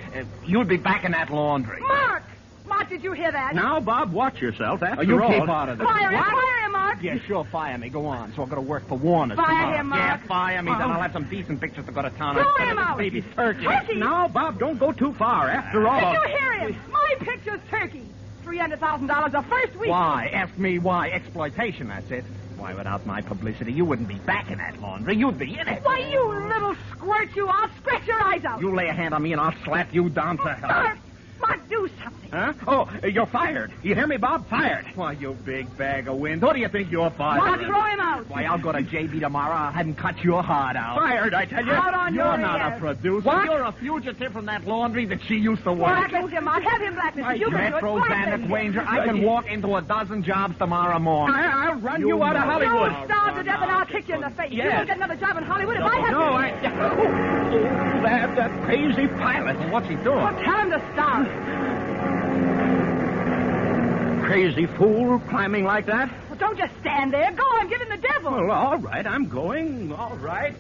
you'd be back in that laundry. Mark! Mark, did you hear that? Now, Bob, watch yourself. After you all... keep out of this. Fire him, Mark! Yeah, sure, fire me. Go on. So I'll go to work for Warner's Fire tomorrow. him, Mark. Yeah, fire me. Then I'll have some decent pictures to go to town. Throw him out. Baby turkey. Turkey? Now, Bob, don't go too far. After all... Did you hear him? My picture's turkey. $300,000 the first week. Why? Ask me why. Exploitation, that's it. Why, without my publicity, you wouldn't be back in that laundry. You'd be in it. Why, you little squirt, you! I'll scratch your eyes out. You lay a hand on me and I'll slap you down to hell. Mark, do something. Huh? Oh, you're fired. You hear me, Bob? Fired. Why, you big bag of wind. Who do you think you're fired? Mark, throw him out. Why, I'll go to JB tomorrow. I'll have him cut your heart out. Fired, I tell you. Out on You're your not ears. a producer. What? You're a fugitive from that laundry that she used to work. Blacklist him, Mark. Have him blacklisted. You can do it. Metro Bandit Wanger. I can walk into a dozen jobs tomorrow morning. I'll run you out of Hollywood. You'll starve to death and I'll kick you in the face. Yes. You won't get another job in Hollywood if I have to. That crazy pilot. What's he doing? Well, tell him to stop. Crazy fool climbing like that? Well, don't just stand there. Go on, give him the devil. Well, all right, I'm going. All right.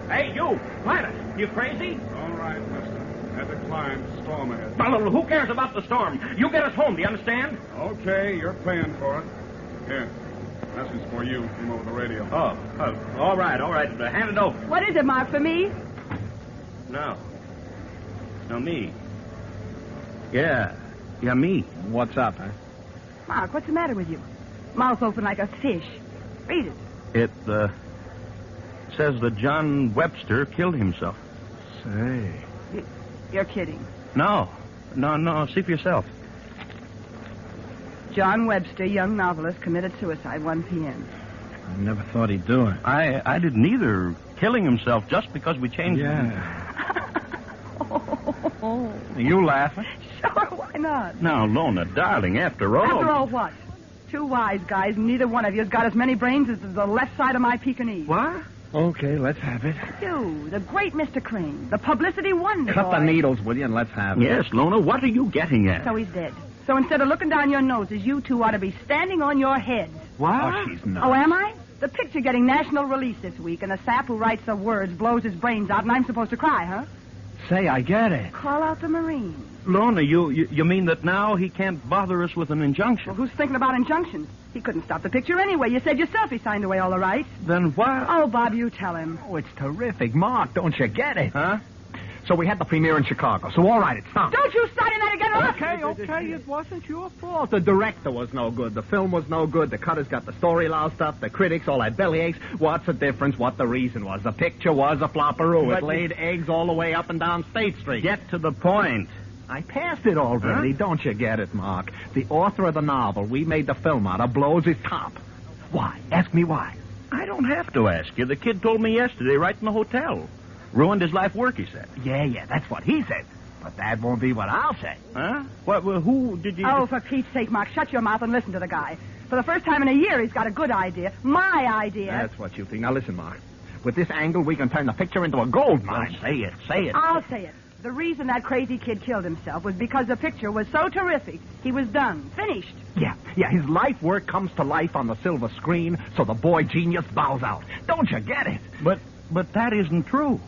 Hey, you, pilot, you crazy? All right, mister. Had to climb. Storm ahead. Well, who cares about the storm? You get us home, do you understand? Okay, you're paying for it. Here. Message for you. Came over the radio. Oh, all right. Hand it over. What is it, Mark, for me? No, me. Yeah, me. What's up, huh? Mark, what's the matter with you? Mouth open like a fish. Read it. It says that John Webster killed himself. Say. You're kidding. No. See for yourself. John Webster, young novelist, committed suicide 1 p.m. I never thought he'd do it. I didn't either. Killing himself just because we changed You laughing? Sure, why not? Now, Lona, darling, after all... After all what? Two wise guys, neither one of you's got as many brains as the left side of my Pekingese. What? Okay, let's have it. You, the great Mr. Crane, the publicity wonder Cut boy. the needles, will you, and let's have it. Yes, Lona, what are you getting at? So he's dead. So instead of looking down your noses, you two ought to be standing on your heads. What? Oh, she's not. Oh, am I? The picture getting national release this week, and the sap who writes the words blows his brains out, and I'm supposed to cry, huh? Say, I get it. Call out the Marines. Lona, you mean that now he can't bother us with an injunction? Well, who's thinking about injunctions? He couldn't stop the picture anyway. You said yourself he signed away all the rights. Then why... Oh, Bob, you tell him. Oh, it's terrific. Mark, don't you get it? Huh? So we had the premiere in Chicago. So all right, it's done. Don't you start in that again. Okay. It wasn't your fault. The director was no good. The film was no good. The cutters got the story loused up. The critics all had bellyaches. What's the difference? What the reason was? The picture was a flopperoo. It laid eggs all the way up and down State Street. Get to the point. I passed it already. Huh? Don't you get it, Mark? The author of the novel we made the film out of blows his top. Why? Ask me why. I don't have to ask you. The kid told me yesterday right in the hotel. Ruined his life work, he said. Yeah, that's what he said. But that won't be what I'll say. Huh? What? Well, who did you... Oh, for Pete's sake, Mark, shut your mouth and listen to the guy. For the first time in a year, he's got a good idea. My idea. That's what you think. Now, listen, Mark. With this angle, we can turn the picture into a gold mine. Well, say it. I'll say it. The reason that crazy kid killed himself was because the picture was so terrific. He was done. Finished. Yeah. His life work comes to life on the silver screen, so the boy genius bows out. Don't you get it? But that isn't true.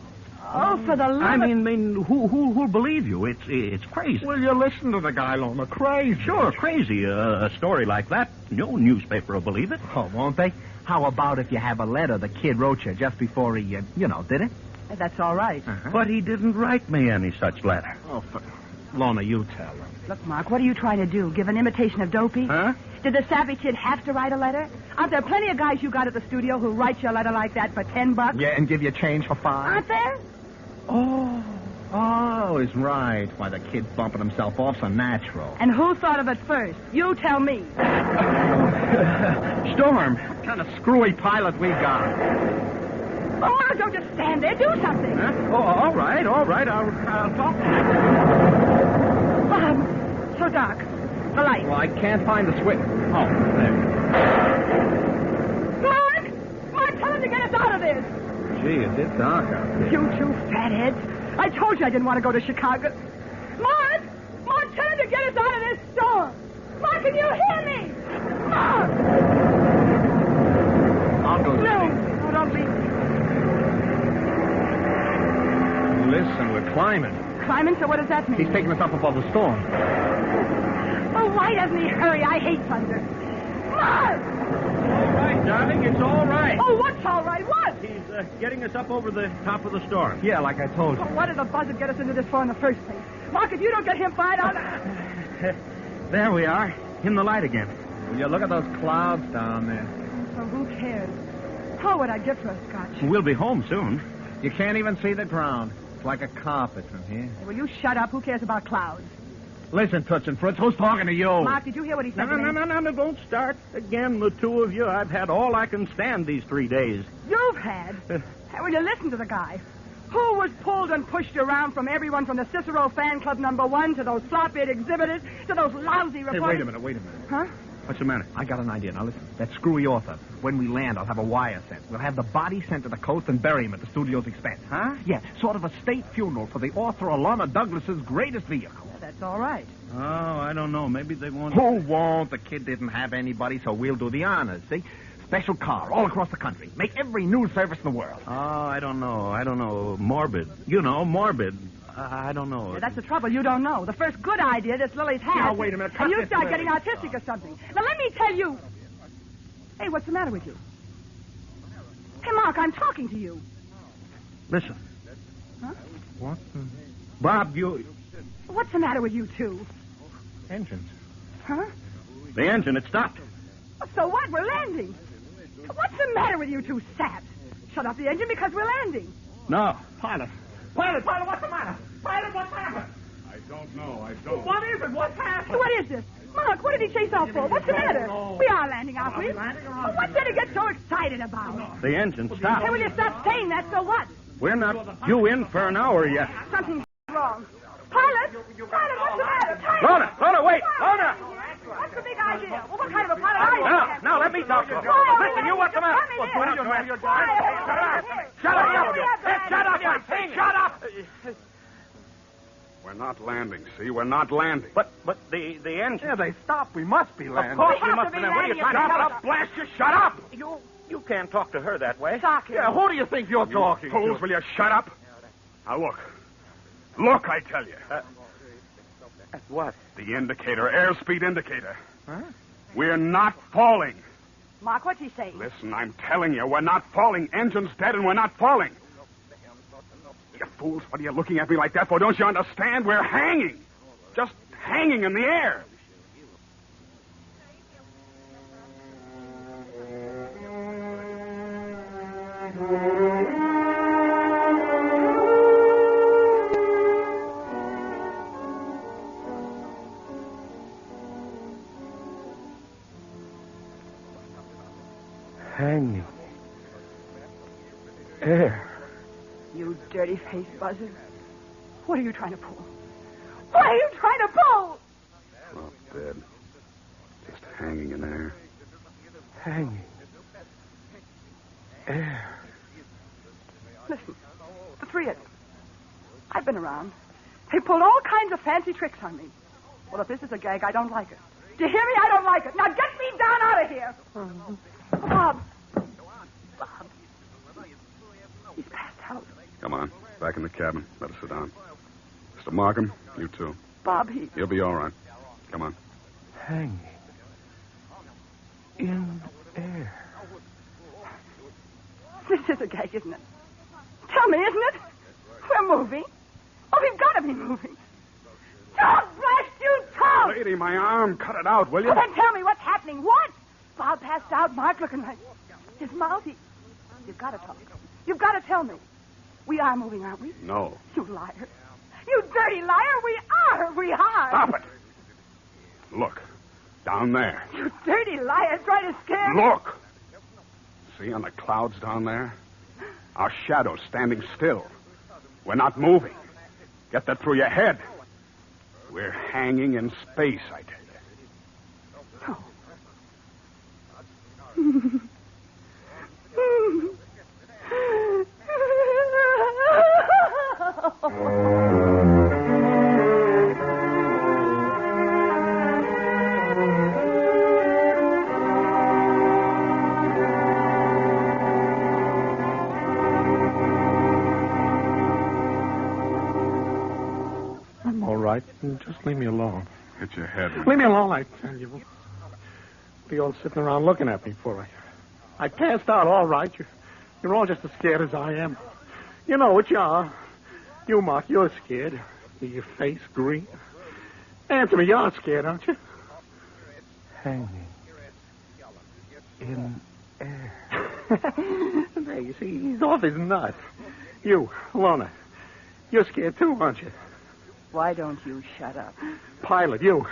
Oh, for the love I mean, who'll believe you? It's crazy. Will you listen to the guy, Loma? Crazy. Sure, crazy. A story like that, no newspaper will believe it. Oh, won't they? How about if you have a letter the kid wrote you just before he, did it? That's all right. Uh-huh. But he didn't write me any such letter. Oh, Lona, you tell him. Look, Mark, what are you trying to do? Give an imitation of Dopey? Huh? Did the savvy kid have to write a letter? Aren't there plenty of guys you got at the studio who write you a letter like that for $10? Yeah, and give you change for $5. Aren't there? Oh, Oh, he's right. Why, the kid bumping himself off's unnatural. And who thought of it first? You tell me. Storm, what kind of screwy pilot we got? Oh, don't just stand there. Do something. Huh? Oh, all right. I'll talk to you. Bob, so dark. The light. Well, I can't find the switch. Oh, there. Mark, tell him to get us out of this. Gee, is it dark out there? You two fatheads. I told you I didn't want to go to Chicago. Mark, tell him to get us out of this storm. Mark, can you hear me? Mark! I'll go. No, don't leave me. Listen, we're climbing. Climbing? So what does that mean? He's taking us up above the storm. Oh, why doesn't he hurry? I hate thunder. Mark! All right, darling, it's all right. Oh, what's all right? What? He's getting us up over the top of the storm. Yeah, like I told you. Oh, what did the buzzard get us into this for in the first place? Mark, if you don't get him fired out... There we are, in the light again. Will you look at those clouds down there? Oh, who cares? How would I give for a scotch? We'll be home soon. You can't even see the ground. It's like a carpet from here. Hey, will you shut up? Who cares about clouds? Listen, Toots and Fritz, who's talking to you? Mark, did you hear what he said to me? No, don't start again, the two of you. I've had all I can stand these 3 days. You've had? Will you listen to the guy? Who was pulled and pushed around from everyone from the Cicero Fan Club #1 to those flop-eared exhibitors to those lousy reporters? Hey, wait a minute. Huh? What's the matter? I got an idea. Now listen, that screwy author. When we land, I'll have a wire sent. We'll have the body sent to the coast and bury him at the studio's expense. Huh? Yeah, sort of a state funeral for the author Alana Douglas's greatest vehicle. Yeah, that's all right. Oh, I don't know. Maybe they won't... Who won't? The kid didn't have anybody, so we'll do the honors, see? Special car all across the country. Make every news service in the world. Oh, I don't know. Morbid. You know, morbid. I don't know. Yeah, that's the trouble. You don't know. The first good idea this Lily's had. Now, wait a minute. And you Cut start this, getting Lily. artistic or something. Now, let me tell you. Hey, what's the matter with you? Hey, Mark, I'm talking to you. Listen. Huh? What? Bob, you... What's the matter with you two? Engines. Huh? The engine, it stopped. So what? We're landing. What's the matter with you two saps? Shut off the engine because we're landing. No. Pilot, what's the matter? Pilot, what's happened? I don't know. What is it? What's happened? What is this? Mark, what did he chase off for? What's the matter? We are landing, aren't we? What did he get so excited about? The engine stopped. Hey, will you stop saying that? So what? We're not due in for an hour yet. Something's wrong. Pilot, what's the matter? Pilot! Lona, wait! Lona! What's the big idea? Well, what kind of a pilot are you? Now, let me talk to you. Listen, you, what's the matter? Shut up! We're not landing, see? We're not landing. But the engine... Yeah, they stopped. We must be landing. Of course We we have must to be be landing. What are you landing. trying to Shut tell up. us? Blast you, shut up! You can't talk to her that way. Sock him. Yeah, who do you think you're talking Fools, to? will you shut up? Now, look. Look, I tell you. What? The indicator, airspeed indicator. Huh? We're not falling. Mark, what's he saying? Listen, I'm telling you, we're not falling. Engine's dead and we're not falling. You fools, what are you looking at me like that for? Don't you understand? We're hanging. Just hanging in the air. Hanging. Air. You dirty-faced buzzard. What are you trying to pull? What are you trying to pull? Not dead. Just hanging in there. Hanging. Air. Listen, the three of them. I've been around. They pulled all kinds of fancy tricks on me. Well, if this is a gag, I don't like it. Do you hear me? I don't like it. Now get me down out of here. Bob. He's passed out. Come on, back in the cabin. Let us sit down. Mr. Markham, you too. Bob, He'll be all right. Come on. Hanging. In air. This is a gag, isn't it? Tell me, isn't it? We're moving. Oh, we've got to be moving. Don't blast you, Tom! Lady, my arm. Cut it out, will you? Well, then tell me what's happening. What? Bob passed out, Mark looking like... His mouth, You've got to talk. You've got to tell me. We are moving, aren't we? No. You liar. You dirty liar. We are. We are. Stop it. Look. Down there. You dirty liar. Trying to scare me. Look. See on the clouds down there? Our shadows standing still. We're not moving. Get that through your head. We're hanging in space, I tell you. I'm all right. Just leave me alone. Hit your head. Leave me alone, I tell you. What are you all sitting around looking at me for? I passed out all right. You're all just as scared as I am. You know what you are. You, Mark, you're scared. Your face green. Answer me, you're scared, aren't you? Hanging in air. There, you see, he's off his nut. You, Lorna, you're scared too, aren't you? Why don't you shut up? Pilot, you're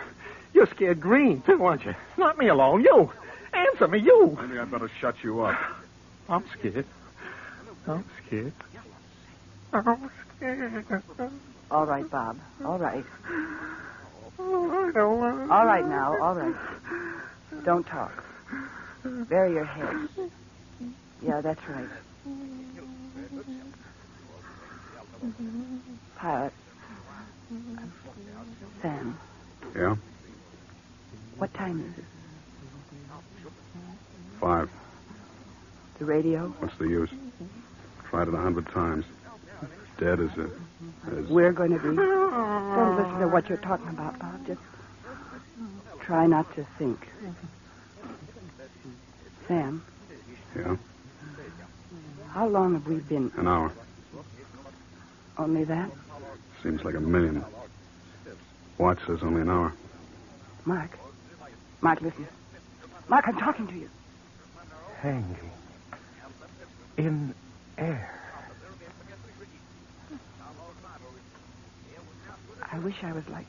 scared green too, aren't you? Not me alone, you. Answer me, you. Maybe I'd better shut you up. I'm scared. I'm scared. I'm scared. All right, Bob. All right. Oh, I don't want to. All right now. All right. Don't talk. Bury your head. Yeah, that's right. Pilot. Sam. Yeah? What time is it? 5. The radio? What's the use? Tried it 100 times. Dead as We're going to be... Don't listen to what you're talking about, Bob. Just try not to think. Sam? Yeah? How long have we been... An hour. Only that? Seems like a million. Watch says only an hour. Mark. Mark, listen. Mark, I'm talking to you. Hanging in air. I wish I was like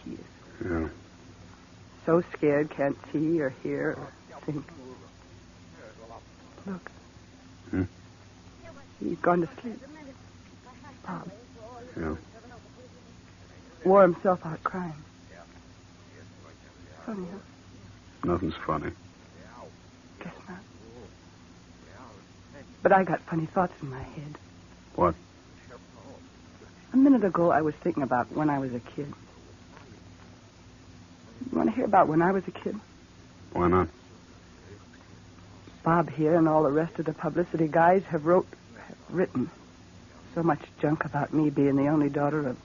he is. Yeah. So scared, can't see or hear or think. Look. Hmm? He's gone to sleep. Bob. Yeah. Wore himself out crying. Funny, huh? Nothing's funny. Guess not. But I got funny thoughts in my head. What? A minute ago, I was thinking about when I was a kid. You want to hear about when I was a kid? Why not? Bob here and all the rest of the publicity guys have written so much junk about me being the only daughter of,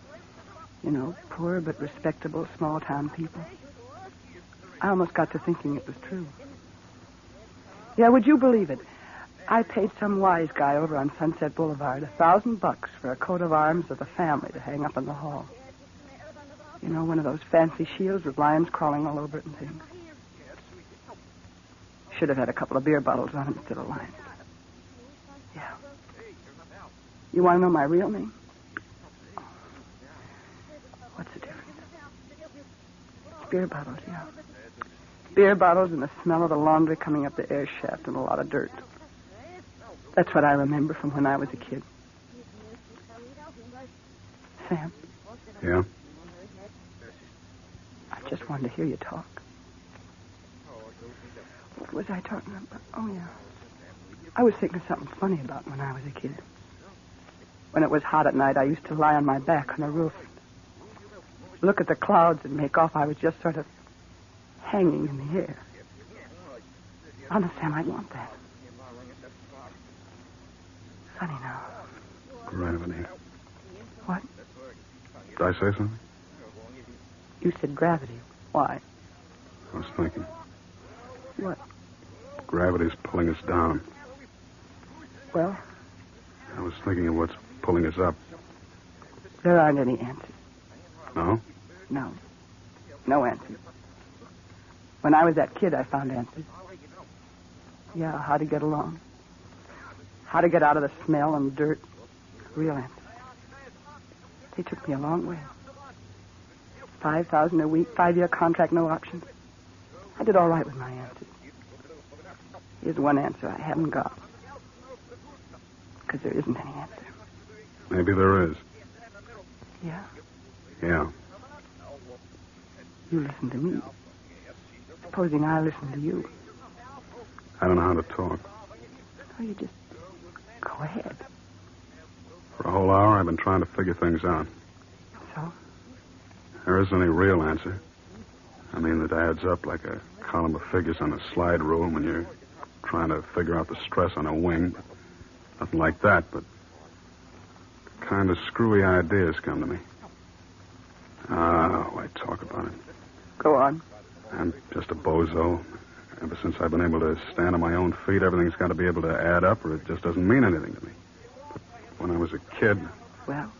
poor but respectable small-town people. I almost got to thinking it was true. Yeah, would you believe it? I paid some wise guy over on Sunset Boulevard $1,000 for a coat of arms of the family to hang up in the hall. You know, one of those fancy shields with lions crawling all over it and things. Should have had a couple of beer bottles on it instead of lions. Yeah. You want to know my real name? What's the difference? It's beer bottles, yeah. Beer bottles and the smell of the laundry coming up the air shaft and a lot of dirt. That's what I remember from when I was a kid. Sam? Yeah? I just wanted to hear you talk. What was I talking about? Oh, yeah. I was thinking something funny about when I was a kid. When it was hot at night, I used to lie on my back on the roof. Look at the clouds and make off. I was just sort of hanging in the air. Honest, Sam, I'd want that. Funny now. Gravity. What? Did I say something? You said gravity. Why? I was thinking. What? Gravity's pulling us down. Well? I was thinking of what's pulling us up. There aren't any answers. No? No. No answers. When I was that kid, I found answers. Yeah, how to get along. How to get out of the smell and dirt. Real answers. They took me a long way. $5,000 a week, 5-year contract, no options. I did all right with my answers. Here's one answer I haven't got. Because there isn't any answer. Maybe there is. Yeah? Yeah. You listen to me. Supposing I listen to you. I don't know how to talk. Oh, you just go ahead. For a whole hour, I've been trying to figure things out. So? There isn't any real answer. I mean, it adds up like a column of figures on a slide rule when you're trying to figure out the stress on a wing. Nothing like that, but kind of screwy ideas come to me. Why talk about it? Go on. I'm just a bozo. Ever since I've been able to stand on my own feet, everything's got to be able to add up or it just doesn't mean anything to me. But when I was a kid... Well,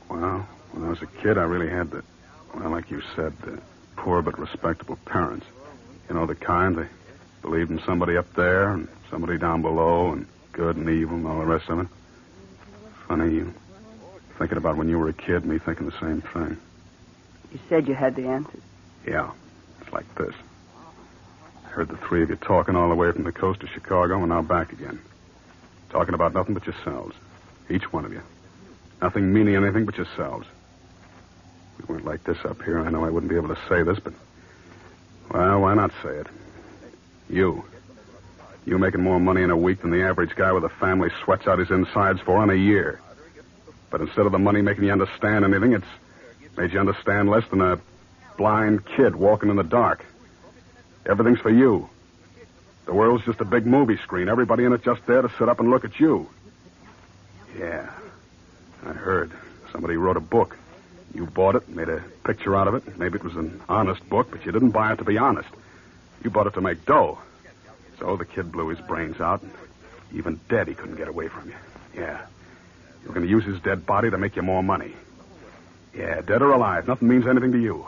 when I was a kid, I really had the... Well, like you said, the poor but respectable parents. You know, the kind they believed in somebody up there and somebody down below and good and evil and all the rest of it. Funny, you thinking about when you were a kid, me thinking the same thing. you said you had the answers. Yeah, it's like this. I heard the three of you talking all the way from the coast of Chicago and now back again. Talking about nothing but yourselves. Each one of you. Nothing meaning anything but yourselves. If we weren't like this up here, I know I wouldn't be able to say this, but... Well, why not say it? You making more money in a week than the average guy with a family sweats out his insides for in a year. But instead of the money making you understand anything, it's made you understand less than a blind kid walking in the dark. Everything's for you. The world's just a big movie screen. Everybody in it just there to sit up and look at you. Yeah, I heard. Somebody wrote a book. You bought it, made a picture out of it. Maybe it was an honest book, but you didn't buy it to be honest. You bought it to make dough. So the kid blew his brains out, and even dead he couldn't get away from you. Yeah. You were going to use his dead body to make you more money. Yeah, dead or alive, nothing means anything to you.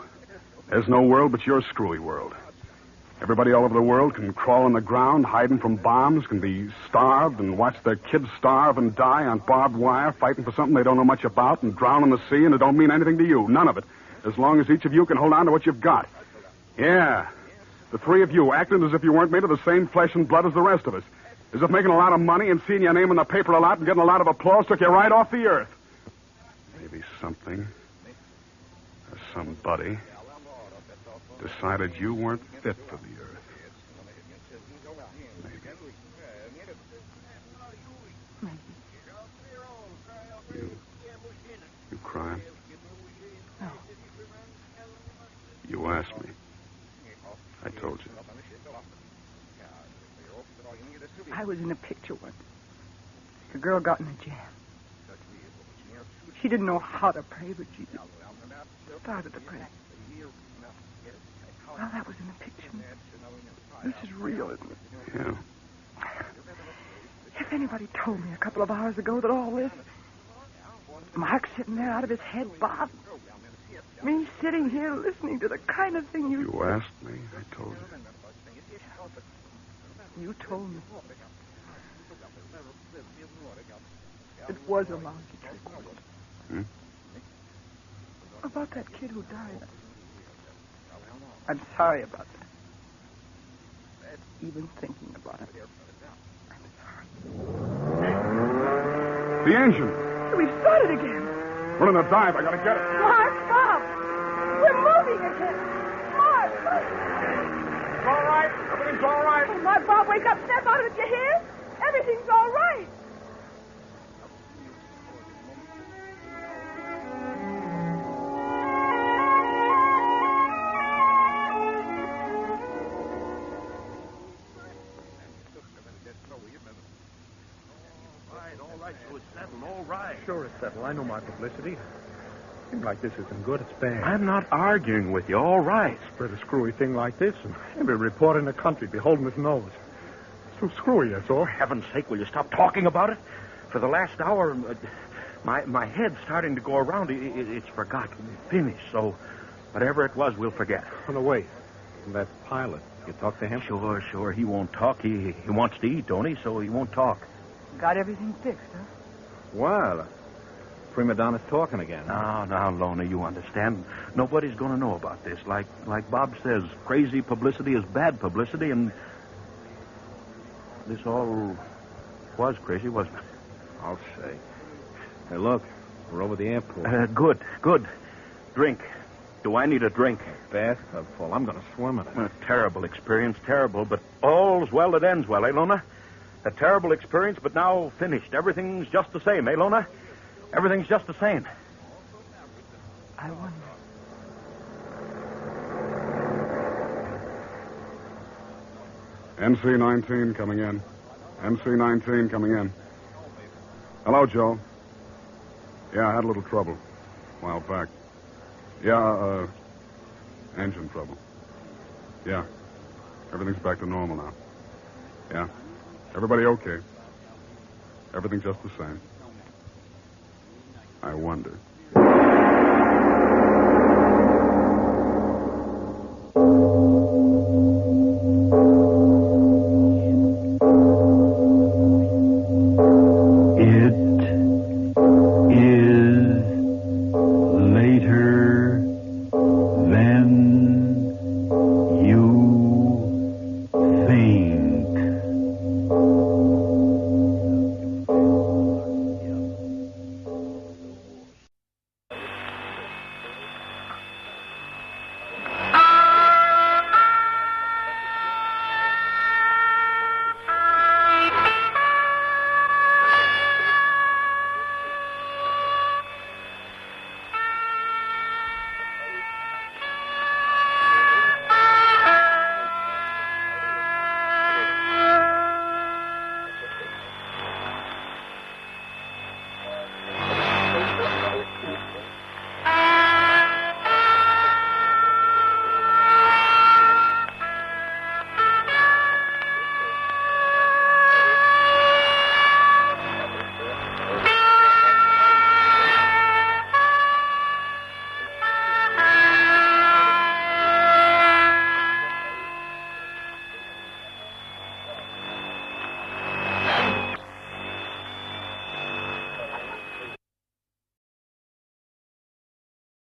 There's no world but your screwy world. Everybody all over the world can crawl on the ground, hiding from bombs, can be starved and watch their kids starve and die on barbed wire, fighting for something they don't know much about, and drown in the sea, and it don't mean anything to you. None of it. As long as each of you can hold on to what you've got. Yeah. The three of you acting as if you weren't made of the same flesh and blood as the rest of us. As if making a lot of money and seeing your name in the paper a lot and getting a lot of applause took you right off the earth. Maybe something or somebody decided you weren't fit for the earth. Maybe. You crying? No. You asked me. I told you. I was in a picture once. A girl got in a jam. She didn't know how to pray, but she started to pray. Well, that was in a picture. This is real, isn't it? Yeah. If anybody told me a couple of hours ago that all this... Mark sitting there out of his head, Bob. Me sitting here listening to the kind of thing you... You asked me. I told you. You told me. It was a lousy trick. About that kid who died. I'm sorry about that. Even thinking about it. The engine. We've started again. We're in a dive. I gotta get it. Mark, Bob. We're moving again. Mark. It's all right. Everything's all right. Oh, Mark, Bob, wake up. Snap out of it. You hear? Everything's all right. Sure it's settled. I know my publicity. Seems like this isn't good. It's bad. I'm not arguing with you. All right. Spread a screwy thing like this, and every reporter in the country be holding his nose. It's too screwy, that's all. For heaven's sake, will you stop talking about it? For the last hour, my head's starting to go around. It's forgotten. Finished. So whatever it was, we'll forget. On the way. And that pilot, you talk to him? Sure. He won't talk. He wants to eat, don't he? So he won't talk. Got everything fixed, huh? Well, prima donna's talking again. Now, Lona, you understand. Nobody's going to know about this. Like Bob says, crazy publicity is bad publicity, and this all was crazy, wasn't it? I'll say. Hey, look, we're over the airport. Good. Drink. Do I need a drink? Bathtub full. I'm going to swim in it. A terrible experience, terrible, but all's well that ends well, eh, Lona? A terrible experience, but now finished. Everything's just the same, eh, Lona? Everything's just the same. I wonder. NC-19 coming in. NC-19 coming in. Hello, Joe. Yeah, I had a little trouble a while back. Yeah, engine trouble. Yeah. Everything's back to normal now. Yeah. Everybody okay. Everything's just the same. I wonder.